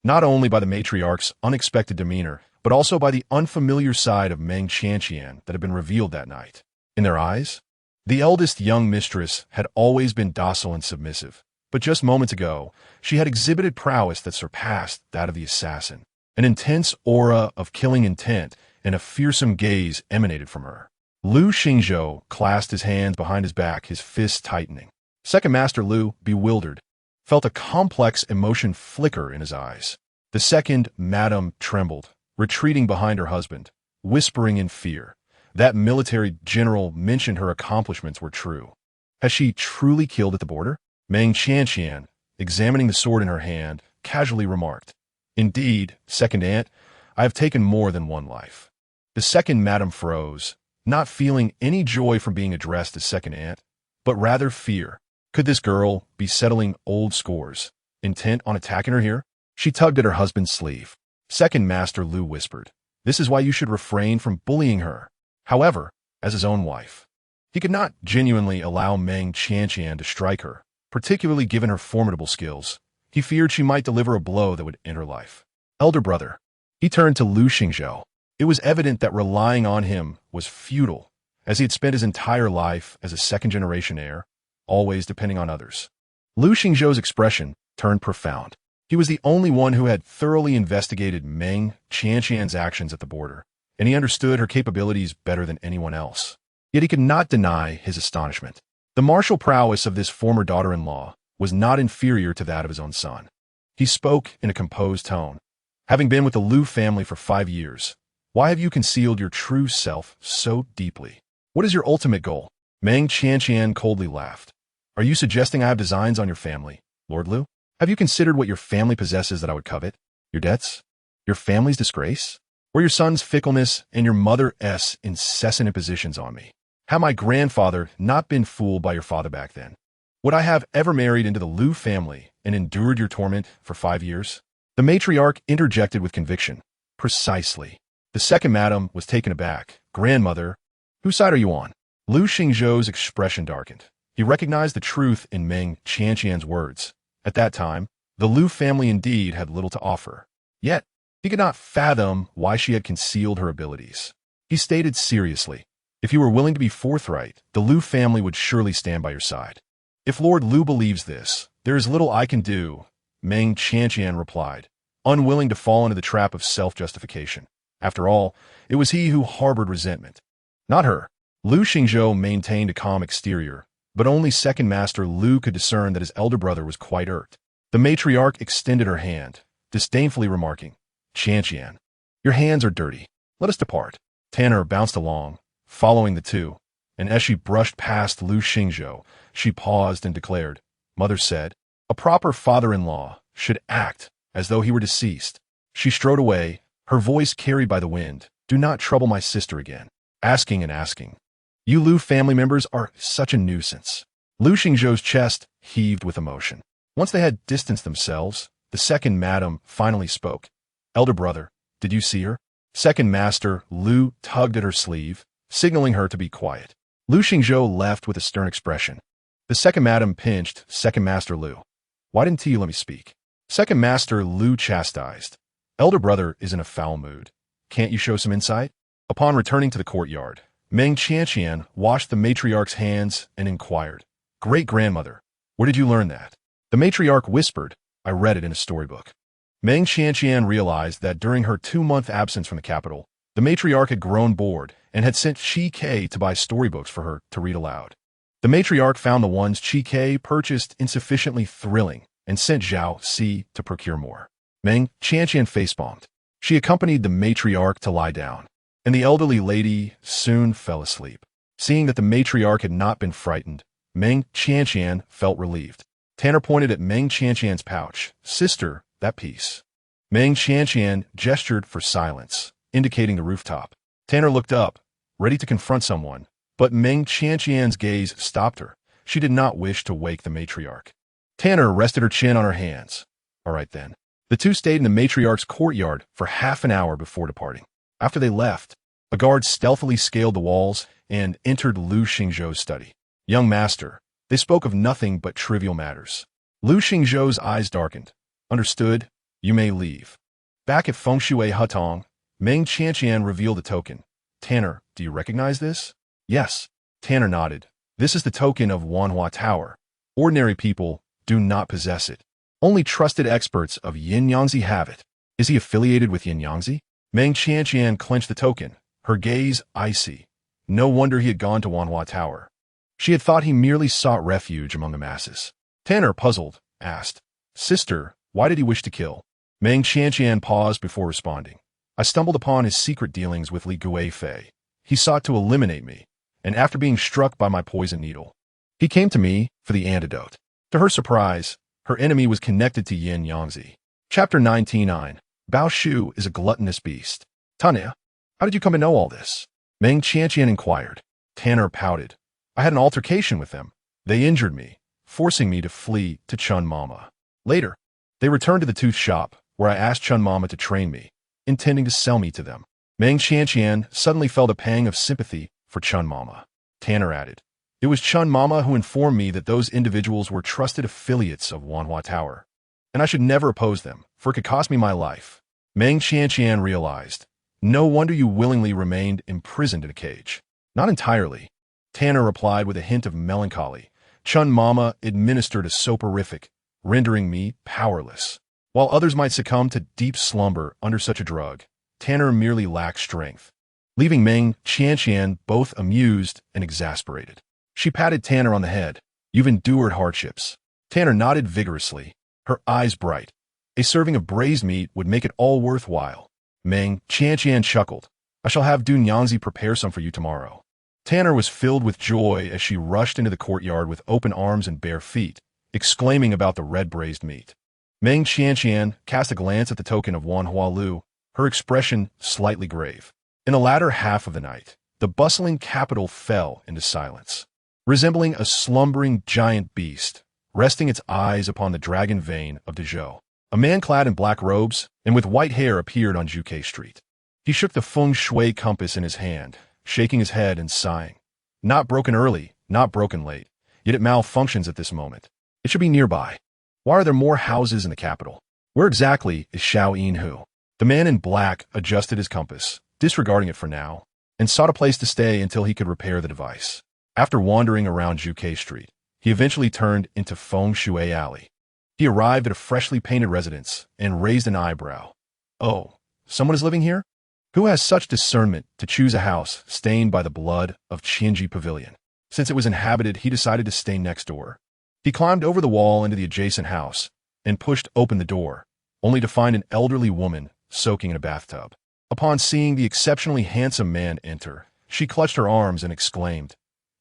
not only by the matriarch's unexpected demeanor, but also by the unfamiliar side of Meng Qianqian that had been revealed that night. In their eyes, the eldest young mistress had always been docile and submissive, but just moments ago, she had exhibited prowess that surpassed that of the assassin. An intense aura of killing intent and a fearsome gaze emanated from her. Lu Lingxiao clasped his hands behind his back, his fists tightening. Second Master Lu, bewildered, felt a complex emotion flicker in his eyes. The second madam trembled, retreating behind her husband, whispering in fear. That military general mentioned her accomplishments were true. Has she truly killed at the border? Meng Qianqian, examining the sword in her hand, casually remarked, "Indeed, second aunt, I have taken more than one life." The second madam froze, not feeling any joy from being addressed as second aunt, but rather fear. Could this girl be settling old scores, intent on attacking her here? She tugged at her husband's sleeve. Second Master Lu whispered, "This is why you should refrain from bullying her." However, as his own wife, he could not genuinely allow Meng Qianqian to strike her, particularly given her formidable skills. He feared she might deliver a blow that would end her life. Elder brother. He turned to Lu Lingxiao. It was evident that relying on him was futile, as he had spent his entire life as a second-generation heir, always depending on others. Lu Lingxiao's expression turned profound. He was the only one who had thoroughly investigated Meng Qianqian's actions at the border, and he understood her capabilities better than anyone else. Yet he could not deny his astonishment. The martial prowess of this former daughter-in-law was not inferior to that of his own son. He spoke in a composed tone. Having been with the Lu family for 5 years, why have you concealed your true self so deeply? What is your ultimate goal? Meng Qianqian coldly laughed. Are you suggesting I have designs on your family, Lord Lu? Have you considered what your family possesses that I would covet? Your debts? Your family's disgrace? Or your son's fickleness and your mother's incessant impositions on me? Had my grandfather not been fooled by your father back then, would I have ever married into the Lu family and endured your torment for 5 years? The matriarch interjected with conviction. Precisely. The second madam was taken aback. Grandmother, whose side are you on? Lu Lingxiao's expression darkened. He recognized the truth in Meng Qianqian's words. At that time, the Lu family indeed had little to offer. Yet, he could not fathom why she had concealed her abilities. He stated seriously, if you were willing to be forthright, the Lu family would surely stand by your side. If Lord Lu believes this, there is little I can do, Meng Qianqian replied, unwilling to fall into the trap of self-justification. After all, it was he who harbored resentment, not her. Lu Lingxiao maintained a calm exterior, but only Second Master Lu could discern that his elder brother was quite irked. The matriarch extended her hand, disdainfully remarking, Qianqian, your hands are dirty. Let us depart. Tanner bounced along, following the two, and as she brushed past Lu Lingxiao, she paused and declared, Mother said, a proper father-in-law should act as though he were deceased. She strode away, her voice carried by the wind. Do not trouble my sister again. Asking and asking. You Lu family members are such a nuisance. Lu Lingxiao's chest heaved with emotion. Once they had distanced themselves, the second madam finally spoke. Elder brother, did you see her? Second Master Lu tugged at her sleeve, signaling her to be quiet. Lu Lingxiao left with a stern expression. The second madam pinched Second Master Lu. Why didn't you let me speak? Second Master Lu chastised. Elder brother is in a foul mood. Can't you show some insight? Upon returning to the courtyard, Meng Qianqian washed the matriarch's hands and inquired, Great-grandmother, where did you learn that? The matriarch whispered, I read it in a storybook. Meng Qianqian realized that during her 2-month absence from the capital, the matriarch had grown bored and had sent Qi Ke to buy storybooks for her to read aloud. The matriarch found the ones Qi Ke purchased insufficiently thrilling and sent Zhao Si to procure more. Meng Qianqian facepalmed. She accompanied the matriarch to lie down, and the elderly lady soon fell asleep. Seeing that the matriarch had not been frightened, Meng Qianqian felt relieved. Tanner pointed at Meng Qianqian's pouch. Sister, that piece. Meng Qianqian gestured for silence, indicating the rooftop. Tanner looked up, ready to confront someone, but Meng Qianqian's gaze stopped her. She did not wish to wake the matriarch. Tanner rested her chin on her hands. All right then. The two stayed in the matriarch's courtyard for half an hour before departing. After they left, a guard stealthily scaled the walls and entered Lu Lingxiao's study. Young master, they spoke of nothing but trivial matters. Lu Lingxiao's eyes darkened. Understood, you may leave. Back at Fengshui Hutong, Meng Qianqian revealed a token. Tanner, do you recognize this? Yes. Tanner nodded. This is the token of Wan'er Tower. Ordinary people do not possess it. Only trusted experts of Yin Yangzi have it. Is he affiliated with Yin Yangzi? Meng Qianqian clenched the token, her gaze icy. No wonder he had gone to Wan'er Tower. She had thought he merely sought refuge among the masses. Tanner, puzzled, asked, Sister, why did he wish to kill? Meng Qianqian paused before responding. I stumbled upon his secret dealings with Li Guifei. He sought to eliminate me, and after being struck by my poison needle, he came to me for the antidote. To her surprise, her enemy was connected to Yin Yangzi. Chapter 99. Bao Shu is a gluttonous beast. Tanya, how did you come to know all this? Meng Qianqian inquired. Tanner pouted. I had an altercation with them. They injured me, forcing me to flee to Chun Mama. Later, they returned to the tooth shop, where I asked Chun Mama to train me, intending to sell me to them. Meng Qianqian suddenly felt a pang of sympathy for Chun Mama. Tanner added, It was Chun Mama who informed me that those individuals were trusted affiliates of Wan'er Tower, and I should never oppose them, for it could cost me my life. Meng Qianqian realized, no wonder you willingly remained imprisoned in a cage. Not entirely. Tanner replied with a hint of melancholy. Chun Mama administered a soporific, rendering me powerless. While others might succumb to deep slumber under such a drug, Tanner merely lacked strength, leaving Meng Qianqian both amused and exasperated. She patted Tanner on the head. You've endured hardships. Tanner nodded vigorously, her eyes bright. A serving of braised meat would make it all worthwhile. Meng Qianqian chuckled. I shall have Du Nyangzi prepare some for you tomorrow. Tanner was filled with joy as she rushed into the courtyard with open arms and bare feet, exclaiming about the red braised meat. Meng Qianqian cast a glance at the token of Wan'er Lu, her expression slightly grave. In the latter half of the night, the bustling capital fell into silence, resembling a slumbering giant beast, resting its eyes upon the dragon vein of Dezhou. A man clad in black robes and with white hair appeared on Jade Gate Street. He shook the feng shui compass in his hand, shaking his head and sighing. Not broken early, not broken late, yet it malfunctions at this moment. It should be nearby. Why are there more houses in the capital? Where exactly is Xiao Yinhu? The man in black adjusted his compass, disregarding it for now, and sought a place to stay until he could repair the device. After wandering around Jade Gate Street, he eventually turned into Feng Shui Alley. He arrived at a freshly painted residence and raised an eyebrow. Oh, someone is living here? Who has such discernment to choose a house stained by the blood of Qinji Pavilion? Since it was inhabited, he decided to stay next door. He climbed over the wall into the adjacent house and pushed open the door, only to find an elderly woman soaking in a bathtub. Upon seeing the exceptionally handsome man enter, she clutched her arms and exclaimed,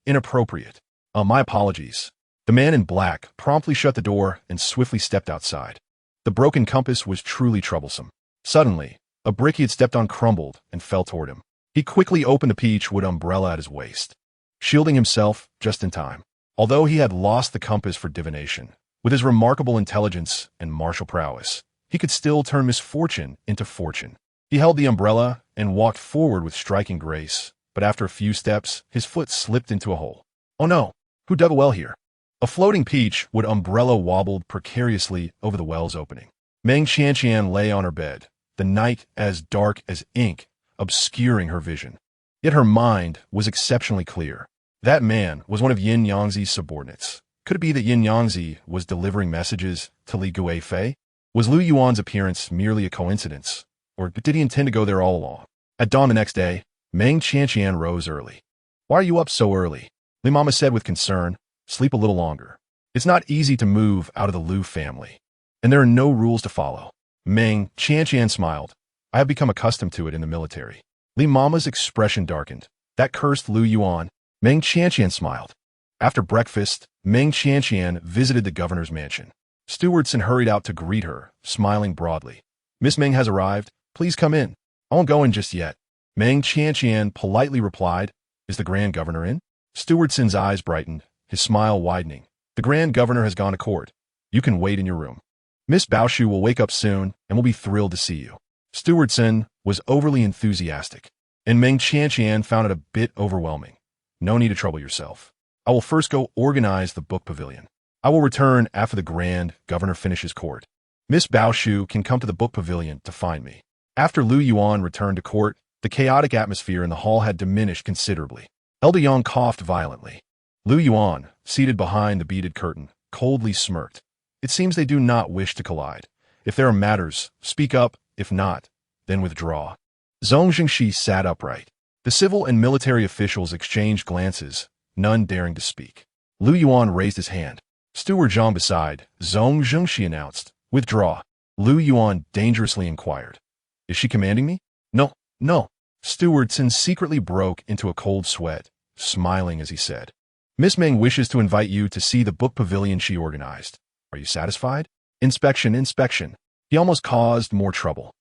"Inappropriate. My apologies." The man in black promptly shut the door and swiftly stepped outside. The broken compass was truly troublesome. Suddenly, a brick he had stepped on crumbled and fell toward him. He quickly opened the peach-wood umbrella at his waist, shielding himself just in time. Although he had lost the compass for divination, with his remarkable intelligence and martial prowess, he could still turn misfortune into fortune. He held the umbrella and walked forward with striking grace, but after a few steps, his foot slipped into a hole. Oh no, who dug a well here? A floating peach-wood umbrella wobbled precariously over the well's opening. Meng Qianqian lay on her bed, the night as dark as ink, obscuring her vision. Yet her mind was exceptionally clear. That man was one of Yin Yangzi's subordinates. Could it be that Yin Yangzi was delivering messages to Li Guifei? Was Lu Yuan's appearance merely a coincidence, or did he intend to go there all along? At dawn the next day, Meng Qianqian rose early. Why are you up so early? Li Mama said with concern. Sleep a little longer. It's not easy to move out of the Lu family, and there are no rules to follow. Meng Qianqian smiled. I have become accustomed to it in the military. Li Mama's expression darkened. That cursed Lu Yuan. Meng Qianqian smiled. After breakfast, Meng Qianqian visited the governor's mansion. Stewardson hurried out to greet her, smiling broadly. Miss Meng has arrived. Please come in. I won't go in just yet. Meng Qianqian politely replied, Is the Grand Governor in? Stewardson's eyes brightened, his smile widening. The Grand Governor has gone to court. You can wait in your room. Miss Baoshu will wake up soon and will be thrilled to see you. Stewardson was overly enthusiastic, and Meng Qianqian found it a bit overwhelming. No need to trouble yourself. I will first go organize the book pavilion. I will return after the Grand Governor finishes court. Miss Baoshu can come to the book pavilion to find me. After Lu Yuan returned to court, the chaotic atmosphere in the hall had diminished considerably. Elder Yang coughed violently. Lu Yuan, seated behind the beaded curtain, coldly smirked. It seems they do not wish to collide. If there are matters, speak up. If not, then withdraw. Zhong Jingxi sat upright. The civil and military officials exchanged glances, none daring to speak. Lu Yuan raised his hand. Steward Zhang beside, Zhong Jingxi announced, Withdraw. Lu Yuan dangerously inquired. Is she commanding me? No, no. Stewardson secretly broke into a cold sweat, smiling as he said, Miss Meng wishes to invite you to see the book pavilion she organized. Are you satisfied? Inspection, inspection. He almost caused more trouble.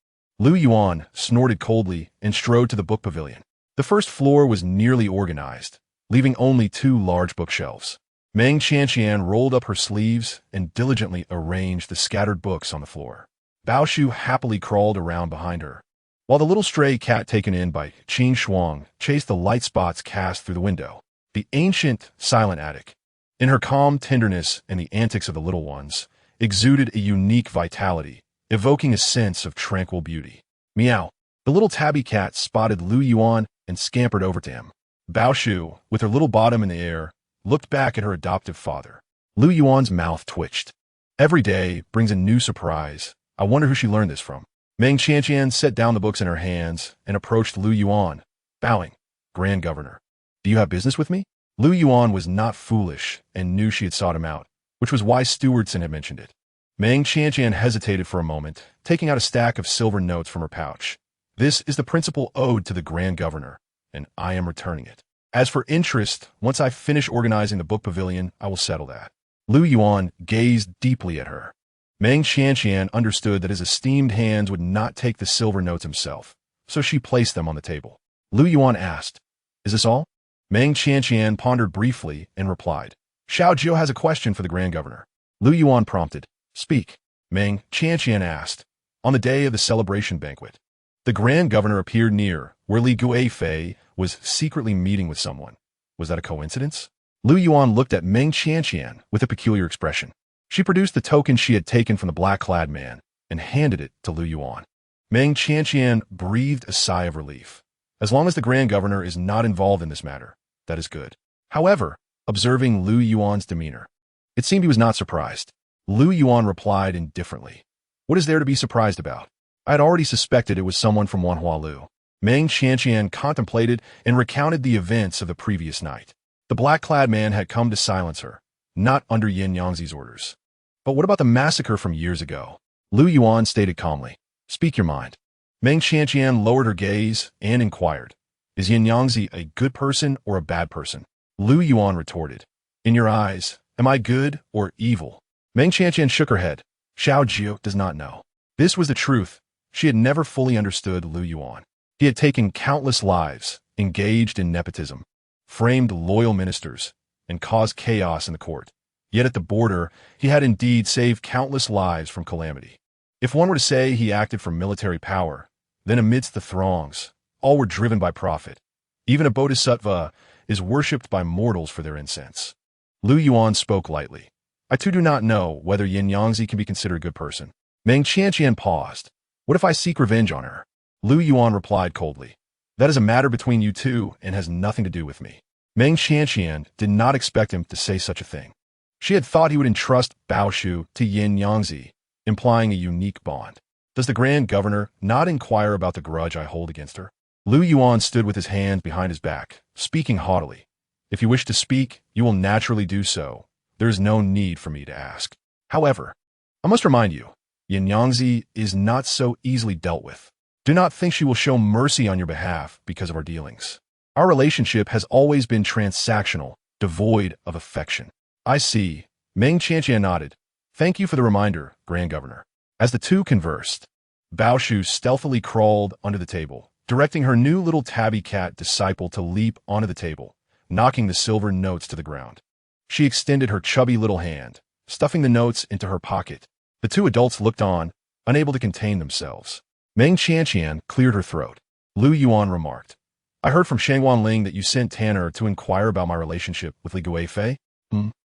Lu Yuan snorted coldly and strode to the book pavilion. The first floor was nearly organized, leaving only 2 large bookshelves. Meng Qianqian rolled up her sleeves and diligently arranged the scattered books on the floor. Baoshu happily crawled around behind her, while the little stray cat taken in by Qin Shuang chased the light spots cast through the window. The ancient, silent attic, in her calm tenderness and the antics of the little ones, exuded a unique vitality, evoking a sense of tranquil beauty. Meow. The little tabby cat spotted Lu Yuan and scampered over to him. Baoshu, with her little bottom in the air, looked back at her adoptive father. Lu Yuan's mouth twitched. Every day brings a new surprise. I wonder who she learned this from. Meng Qianqian set down the books in her hands and approached Lu Yuan, bowing. Grand Governor, do you have business with me? Lu Yuan was not foolish and knew she had sought him out, which was why Stewardson had mentioned it. Meng Qianqian hesitated for a moment, taking out a stack of silver notes from her pouch. This is the principal ode to the Grand Governor, and I am returning it. As for interest, once I finish organizing the book pavilion, I will settle that. Lu Yuan gazed deeply at her. Meng Qianqian understood that his esteemed hands would not take the silver notes himself, so she placed them on the table. Lu Yuan asked, "Is this all?" Meng Qianqian pondered briefly and replied, "Xiao Jiu has a question for the Grand Governor." Lu Yuan prompted, "Speak." Meng Qianqian asked, "On the day of the celebration banquet, the Grand Governor appeared near where Li Guifei was secretly meeting with someone. Was that a coincidence?" Lu Yuan looked at Meng Qianqian with a peculiar expression. She produced the token she had taken from the black-clad man and handed it to Lu Yuan. Meng Qianqian breathed a sigh of relief. As long as the Grand Governor is not involved in this matter, that is good. However, observing Lu Yuan's demeanor, it seemed he was not surprised. Lu Yuan replied indifferently, "What is there to be surprised about? I had already suspected it was someone from Wan'er Lu." Meng Qianqian contemplated and recounted the events of the previous night. The black-clad man had come to silence her, not under Yin Yangzi's orders. But what about the massacre from years ago? Lu Yuan stated calmly, "Speak your mind." Meng Qianqian lowered her gaze and inquired, "Is Yin Yangzi a good person or a bad person?" Lu Yuan retorted, "In your eyes, am I good or evil?" Meng Qianqian shook her head. Xiao Jiu does not know. This was the truth. She had never fully understood Lu Yuan. He had taken countless lives, engaged in nepotism, framed loyal ministers, and caused chaos in the court. Yet at the border, he had indeed saved countless lives from calamity. If one were to say he acted for military power, then amidst the throngs, all were driven by profit. Even a bodhisattva is worshipped by mortals for their incense. Lu Yuan spoke lightly. "I too do not know whether Yin Yangzi can be considered a good person." Meng Qianqian paused. "What if I seek revenge on her?" Lu Yuan replied coldly, "That is a matter between you two and has nothing to do with me." Meng Qianqian did not expect him to say such a thing. She had thought he would entrust Bao Shu to Yin Yangzi, implying a unique bond. Does the Grand Governor not inquire about the grudge I hold against her? Lu Yuan stood with his hands behind his back, speaking haughtily. "If you wish to speak, you will naturally do so. There is no need for me to ask. However, I must remind you, Yin Yangzi is not so easily dealt with. Do not think she will show mercy on your behalf because of our dealings. Our relationship has always been transactional, devoid of affection." "I see." Meng Qianqian nodded. "Thank you for the reminder, Grand Governor." As the two conversed, Bao Shu stealthily crawled under the table, directing her new little tabby cat disciple to leap onto the table, knocking the silver notes to the ground. She extended her chubby little hand, stuffing the notes into her pocket. The two adults looked on, unable to contain themselves. Meng Qianqian cleared her throat. Lu Yuan remarked, "I heard from Shangwan Ling that you sent Tanner to inquire about my relationship with Li Guifei."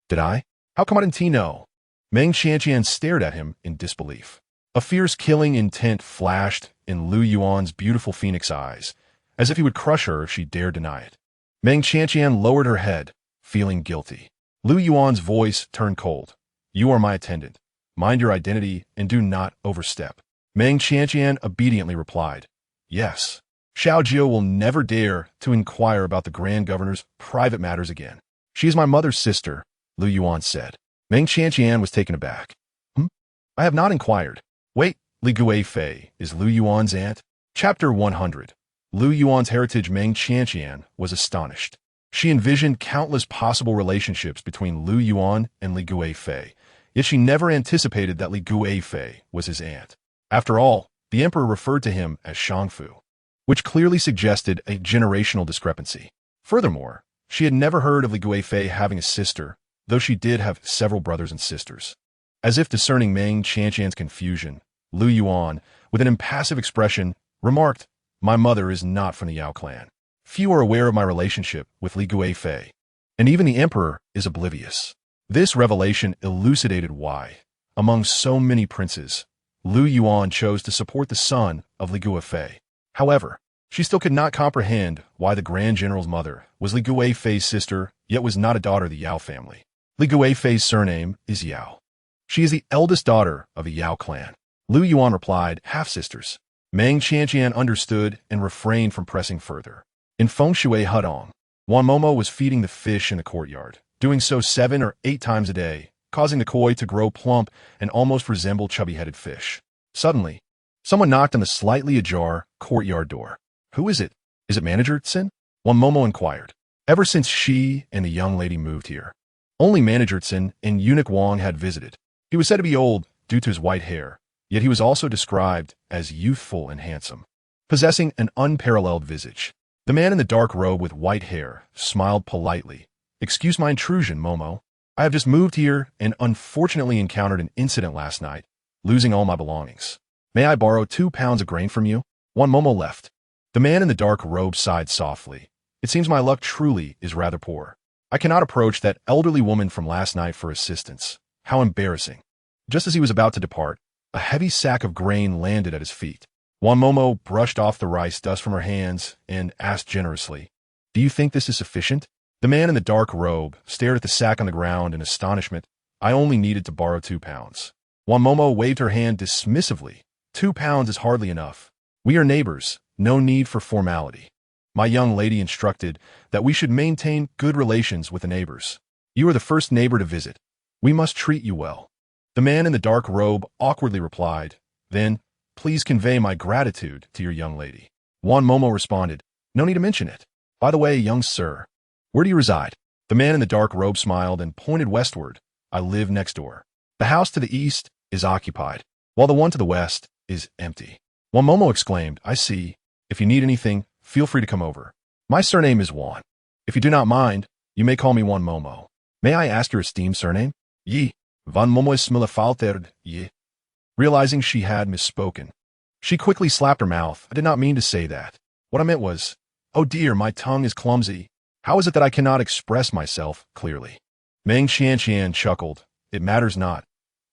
Did I? How come I didn't know?" Meng Qianqian stared at him in disbelief. A fierce killing intent flashed in Lu Yuan's beautiful phoenix eyes, as if he would crush her if she dared deny it. Meng Qianqian lowered her head, feeling guilty. Lu Yuan's voice turned cold. "You are my attendant. Mind your identity and do not overstep." Meng Qianqian obediently replied, "Yes." Xiao Jiu will never dare to inquire about the Grand Governor's private matters again. "She is my mother's sister," Lu Yuan said. Meng Qianqian was taken aback. "I have not inquired." "Wait, Li Guifei is Lu Yuan's aunt?" Chapter 100. Lu Yuan's heritage. Meng Qianqian was astonished. She envisioned countless possible relationships between Lu Yuan and Li Guifei, yet she never anticipated that Li Guifei was his aunt. After all, the emperor referred to him as Shangfu, which clearly suggested a generational discrepancy. Furthermore, she had never heard of Li Guifei having a sister, though she did have several brothers and sisters. As if discerning Meng Qianqian's confusion, Lu Yuan, with an impassive expression, remarked, "My mother is not from the Yao clan. Few are aware of my relationship with Li Guifei, and even the emperor is oblivious." This revelation elucidated why, among so many princes, Lu Yuan chose to support the son of Li Guifei. However, she still could not comprehend why the Grand General's mother was Li Guifei's sister, yet was not a daughter of the Yao family. Li Guifei's surname is Yao. She is the eldest daughter of a Yao clan. Lu Yuan replied, "Half-sisters." Meng Qianqian understood and refrained from pressing further. In Fengshui Hudong, Wan Momo was feeding the fish in the courtyard, doing so 7 or 8 times a day, causing the koi to grow plump and almost resemble chubby-headed fish. Suddenly, someone knocked on the slightly ajar courtyard door. "Who is it? Is it Manager Tsin?" Momo inquired. Ever since she and the young lady moved here, only Manager Tsin and eunuch Wang had visited. He was said to be old due to his white hair, yet he was also described as youthful and handsome, possessing an unparalleled visage. The man in the dark robe with white hair smiled politely. "Excuse my intrusion, Momo. I have just moved here and unfortunately encountered an incident last night, losing all my belongings. May I borrow 2 pounds of grain from you?" Momo left. The man in the dark robe sighed softly. "It seems my luck truly is rather poor. I cannot approach that elderly woman from last night for assistance. How embarrassing." Just as he was about to depart, a heavy sack of grain landed at his feet. Momo brushed off the rice dust from her hands and asked generously, "Do you think this is sufficient?" The man in the dark robe stared at the sack on the ground in astonishment. "I only needed to borrow 2 pounds. Momo waved her hand dismissively. "2 pounds is hardly enough. We are neighbors, no need for formality. My young lady instructed that we should maintain good relations with the neighbors. You are the first neighbor to visit. We must treat you well." The man in the dark robe awkwardly replied, "Then, please convey my gratitude to your young lady." Momo responded, "No need to mention it. By the way, young sir, where do you reside?" The man in the dark robe smiled and pointed westward. "I live next door. The house to the east is occupied, while the one to the west is empty." Momo exclaimed, "I see. If you need anything, feel free to come over. My surname is Wan. If you do not mind, you may call me Momo. May I ask your esteemed surname?" "Yi. Van Momo is smilafalterd, Yi." Realizing she had misspoken, she quickly slapped her mouth. "I did not mean to say that. What I meant was, oh dear, my tongue is clumsy. How is it that I cannot express myself clearly?" Meng Qianqian chuckled. "It matters not.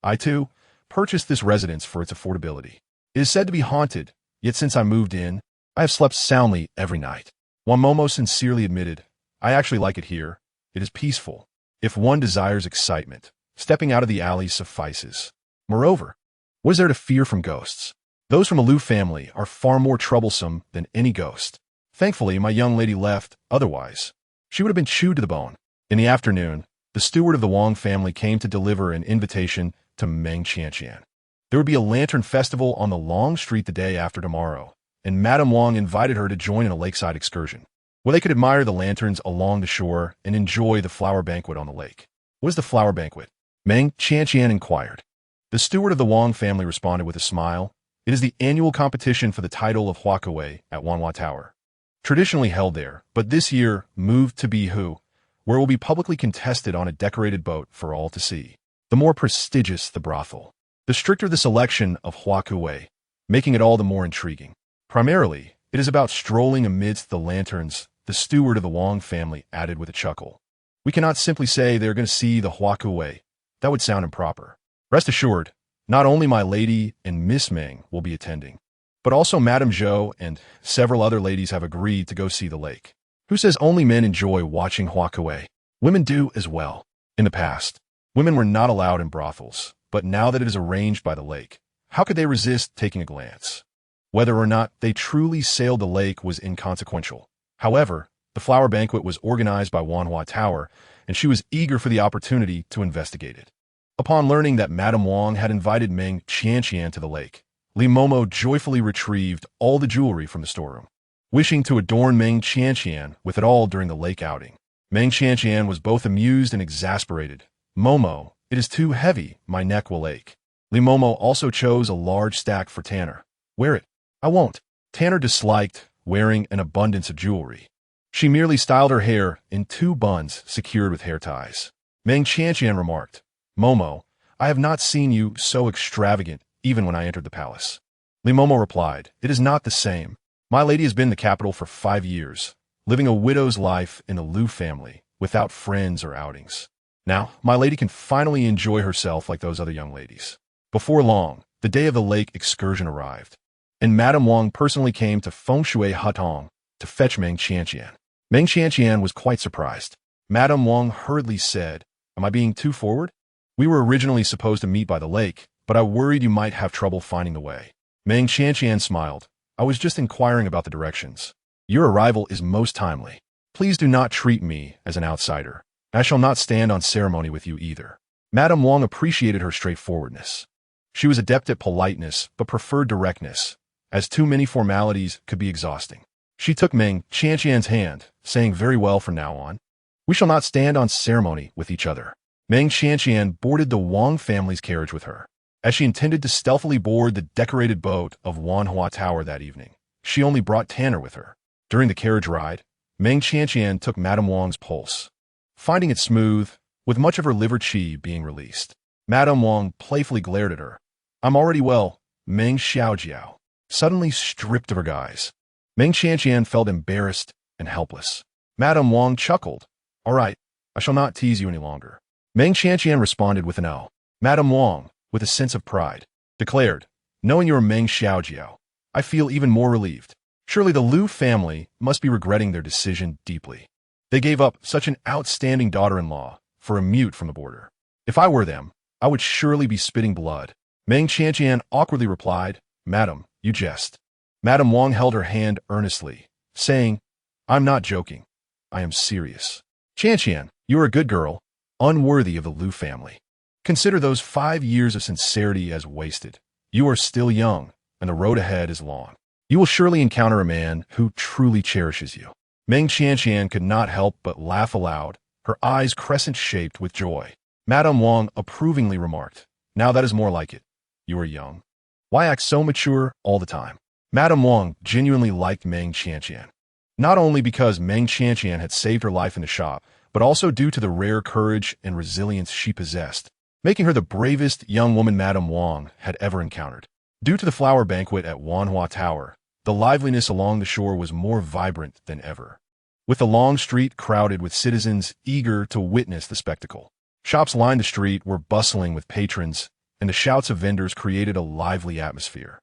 I, too, purchased this residence for its affordability. It is said to be haunted, yet since I moved in, I have slept soundly every night." Momo sincerely admitted, "I actually like it here. It is peaceful. If one desires excitement, stepping out of the alley suffices. Moreover, what is there to fear from ghosts? Those from a Lu family are far more troublesome than any ghost. Thankfully, my young lady left, otherwise she would have been chewed to the bone." In the afternoon, the steward of the Wang family came to deliver an invitation to Meng Qianqian. There would be a lantern festival on the long street the day after tomorrow, and Madame Wang invited her to join in a lakeside excursion, where they could admire the lanterns along the shore and enjoy the flower banquet on the lake. "What is the flower banquet?" Meng Qianqian inquired. The steward of the Wang family responded with a smile. "It is the annual competition for the title of Huakuei at Wan'er Tower, traditionally held there, but this year moved to Bihu, where it will be publicly contested on a decorated boat for all to see. The more prestigious the brothel, the stricter the selection of Huakuei, making it all the more intriguing. Primarily, it is about strolling amidst the lanterns," the steward of the Wang family added with a chuckle. "We cannot simply say they are going to see the Huakuei. That would sound improper. Rest assured, not only my lady and Miss Meng will be attending, but also Madame Zhou and several other ladies have agreed to go see the lake. Who says only men enjoy watching Huakuei? Women do as well. In the past, women were not allowed in brothels, but now that it is arranged by the lake, how could they resist taking a glance? Whether or not they truly sailed the lake was inconsequential. However, the flower banquet was organized by Wan'er Tower, and she was eager for the opportunity to investigate it. Upon learning that Madame Wang had invited Meng Qianqian to the lake, Momo joyfully retrieved all the jewelry from the storeroom, wishing to adorn Meng Qianqian with it all during the lake outing. Meng Qianqian was both amused and exasperated. "Momo, it is too heavy, my neck will ache." Momo also chose a large stack for Tanner. "Wear it." "I won't." Tanner disliked wearing an abundance of jewelry. She merely styled her hair in 2 buns secured with hair ties. Meng Qianqian remarked, "Momo, I have not seen you so extravagant even when I entered the palace." Momo replied, "It is not the same. My lady has been in the capital for 5 years, living a widow's life in the Lu family, without friends or outings. Now, my lady can finally enjoy herself like those other young ladies." Before long, the day of the lake excursion arrived, and Madame Wang personally came to feng shui hothouse to fetch Meng Qianqian. Meng Qianqian was quite surprised. Madame Wang hurriedly said, "Am I being too forward? We were originally supposed to meet by the lake, but I worried you might have trouble finding the way." Meng Qianqian smiled. "I was just inquiring about the directions. Your arrival is most timely. Please do not treat me as an outsider. I shall not stand on ceremony with you either." Madame Wang appreciated her straightforwardness. She was adept at politeness, but preferred directness, as too many formalities could be exhausting. She took Meng Qianqian's hand, saying, "Very well from now on. We shall not stand on ceremony with each other." Meng Qianqian boarded the Wang family's carriage with her. As she intended to stealthily board the decorated boat of Wan'er Tower that evening, she only brought Tanner with her. During the carriage ride, Meng Qianqian took Madame Wang's pulse, finding it smooth, with much of her liver qi being released. Madame Wang playfully glared at her. "I'm already well." Meng Xiaojiao suddenly stripped of her guise. Meng Qianqian felt embarrassed and helpless. Madame Wang chuckled. "All right, I shall not tease you any longer." Meng Qianqian responded with an L. Madame Wang, with a sense of pride, declared, "Knowing you are Meng Xiaojiao, I feel even more relieved. Surely the Lu family must be regretting their decision deeply. They gave up such an outstanding daughter-in-law for a mute from the border. If I were them, I would surely be spitting blood." Meng Qianqian awkwardly replied, "Madam, you jest." Madame Wang held her hand earnestly, saying, "I'm not joking. I am serious. Qianqian, you are a good girl, unworthy of the Lu family. Consider those 5 years of sincerity as wasted. You are still young, and the road ahead is long. You will surely encounter a man who truly cherishes you." Meng Qianqian could not help but laugh aloud, her eyes crescent-shaped with joy. Madame Wang approvingly remarked, "Now that is more like it. You are young. Why act so mature all the time?" Madame Wang genuinely liked Meng Qianqian, not only because Meng Qianqian had saved her life in the shop, but also due to the rare courage and resilience she possessed, making her the bravest young woman Madame Wang had ever encountered. Due to the flower banquet at Wan'er Tower, the liveliness along the shore was more vibrant than ever, with the long street crowded with citizens eager to witness the spectacle. Shops lined the street were bustling with patrons, and the shouts of vendors created a lively atmosphere.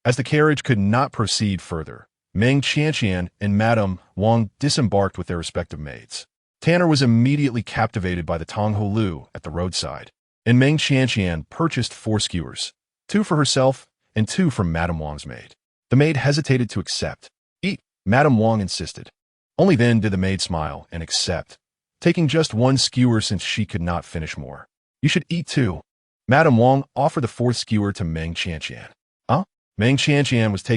As the carriage could not proceed further, Meng Qianqian and Madame Wang disembarked with their respective maids. Tanner was immediately captivated by the Tonghu Lu at the roadside, and Meng Qianqian purchased 4 skewers, 2 for herself and 2 from Madame Wang's maid. The maid hesitated to accept. "Eat," Madame Wang insisted. Only then did the maid smile and accept, taking just 1 skewer since she could not finish more. "You should eat too." Madame Wang offered the 4th skewer to Meng Qianqian. Meng Qianqian was taken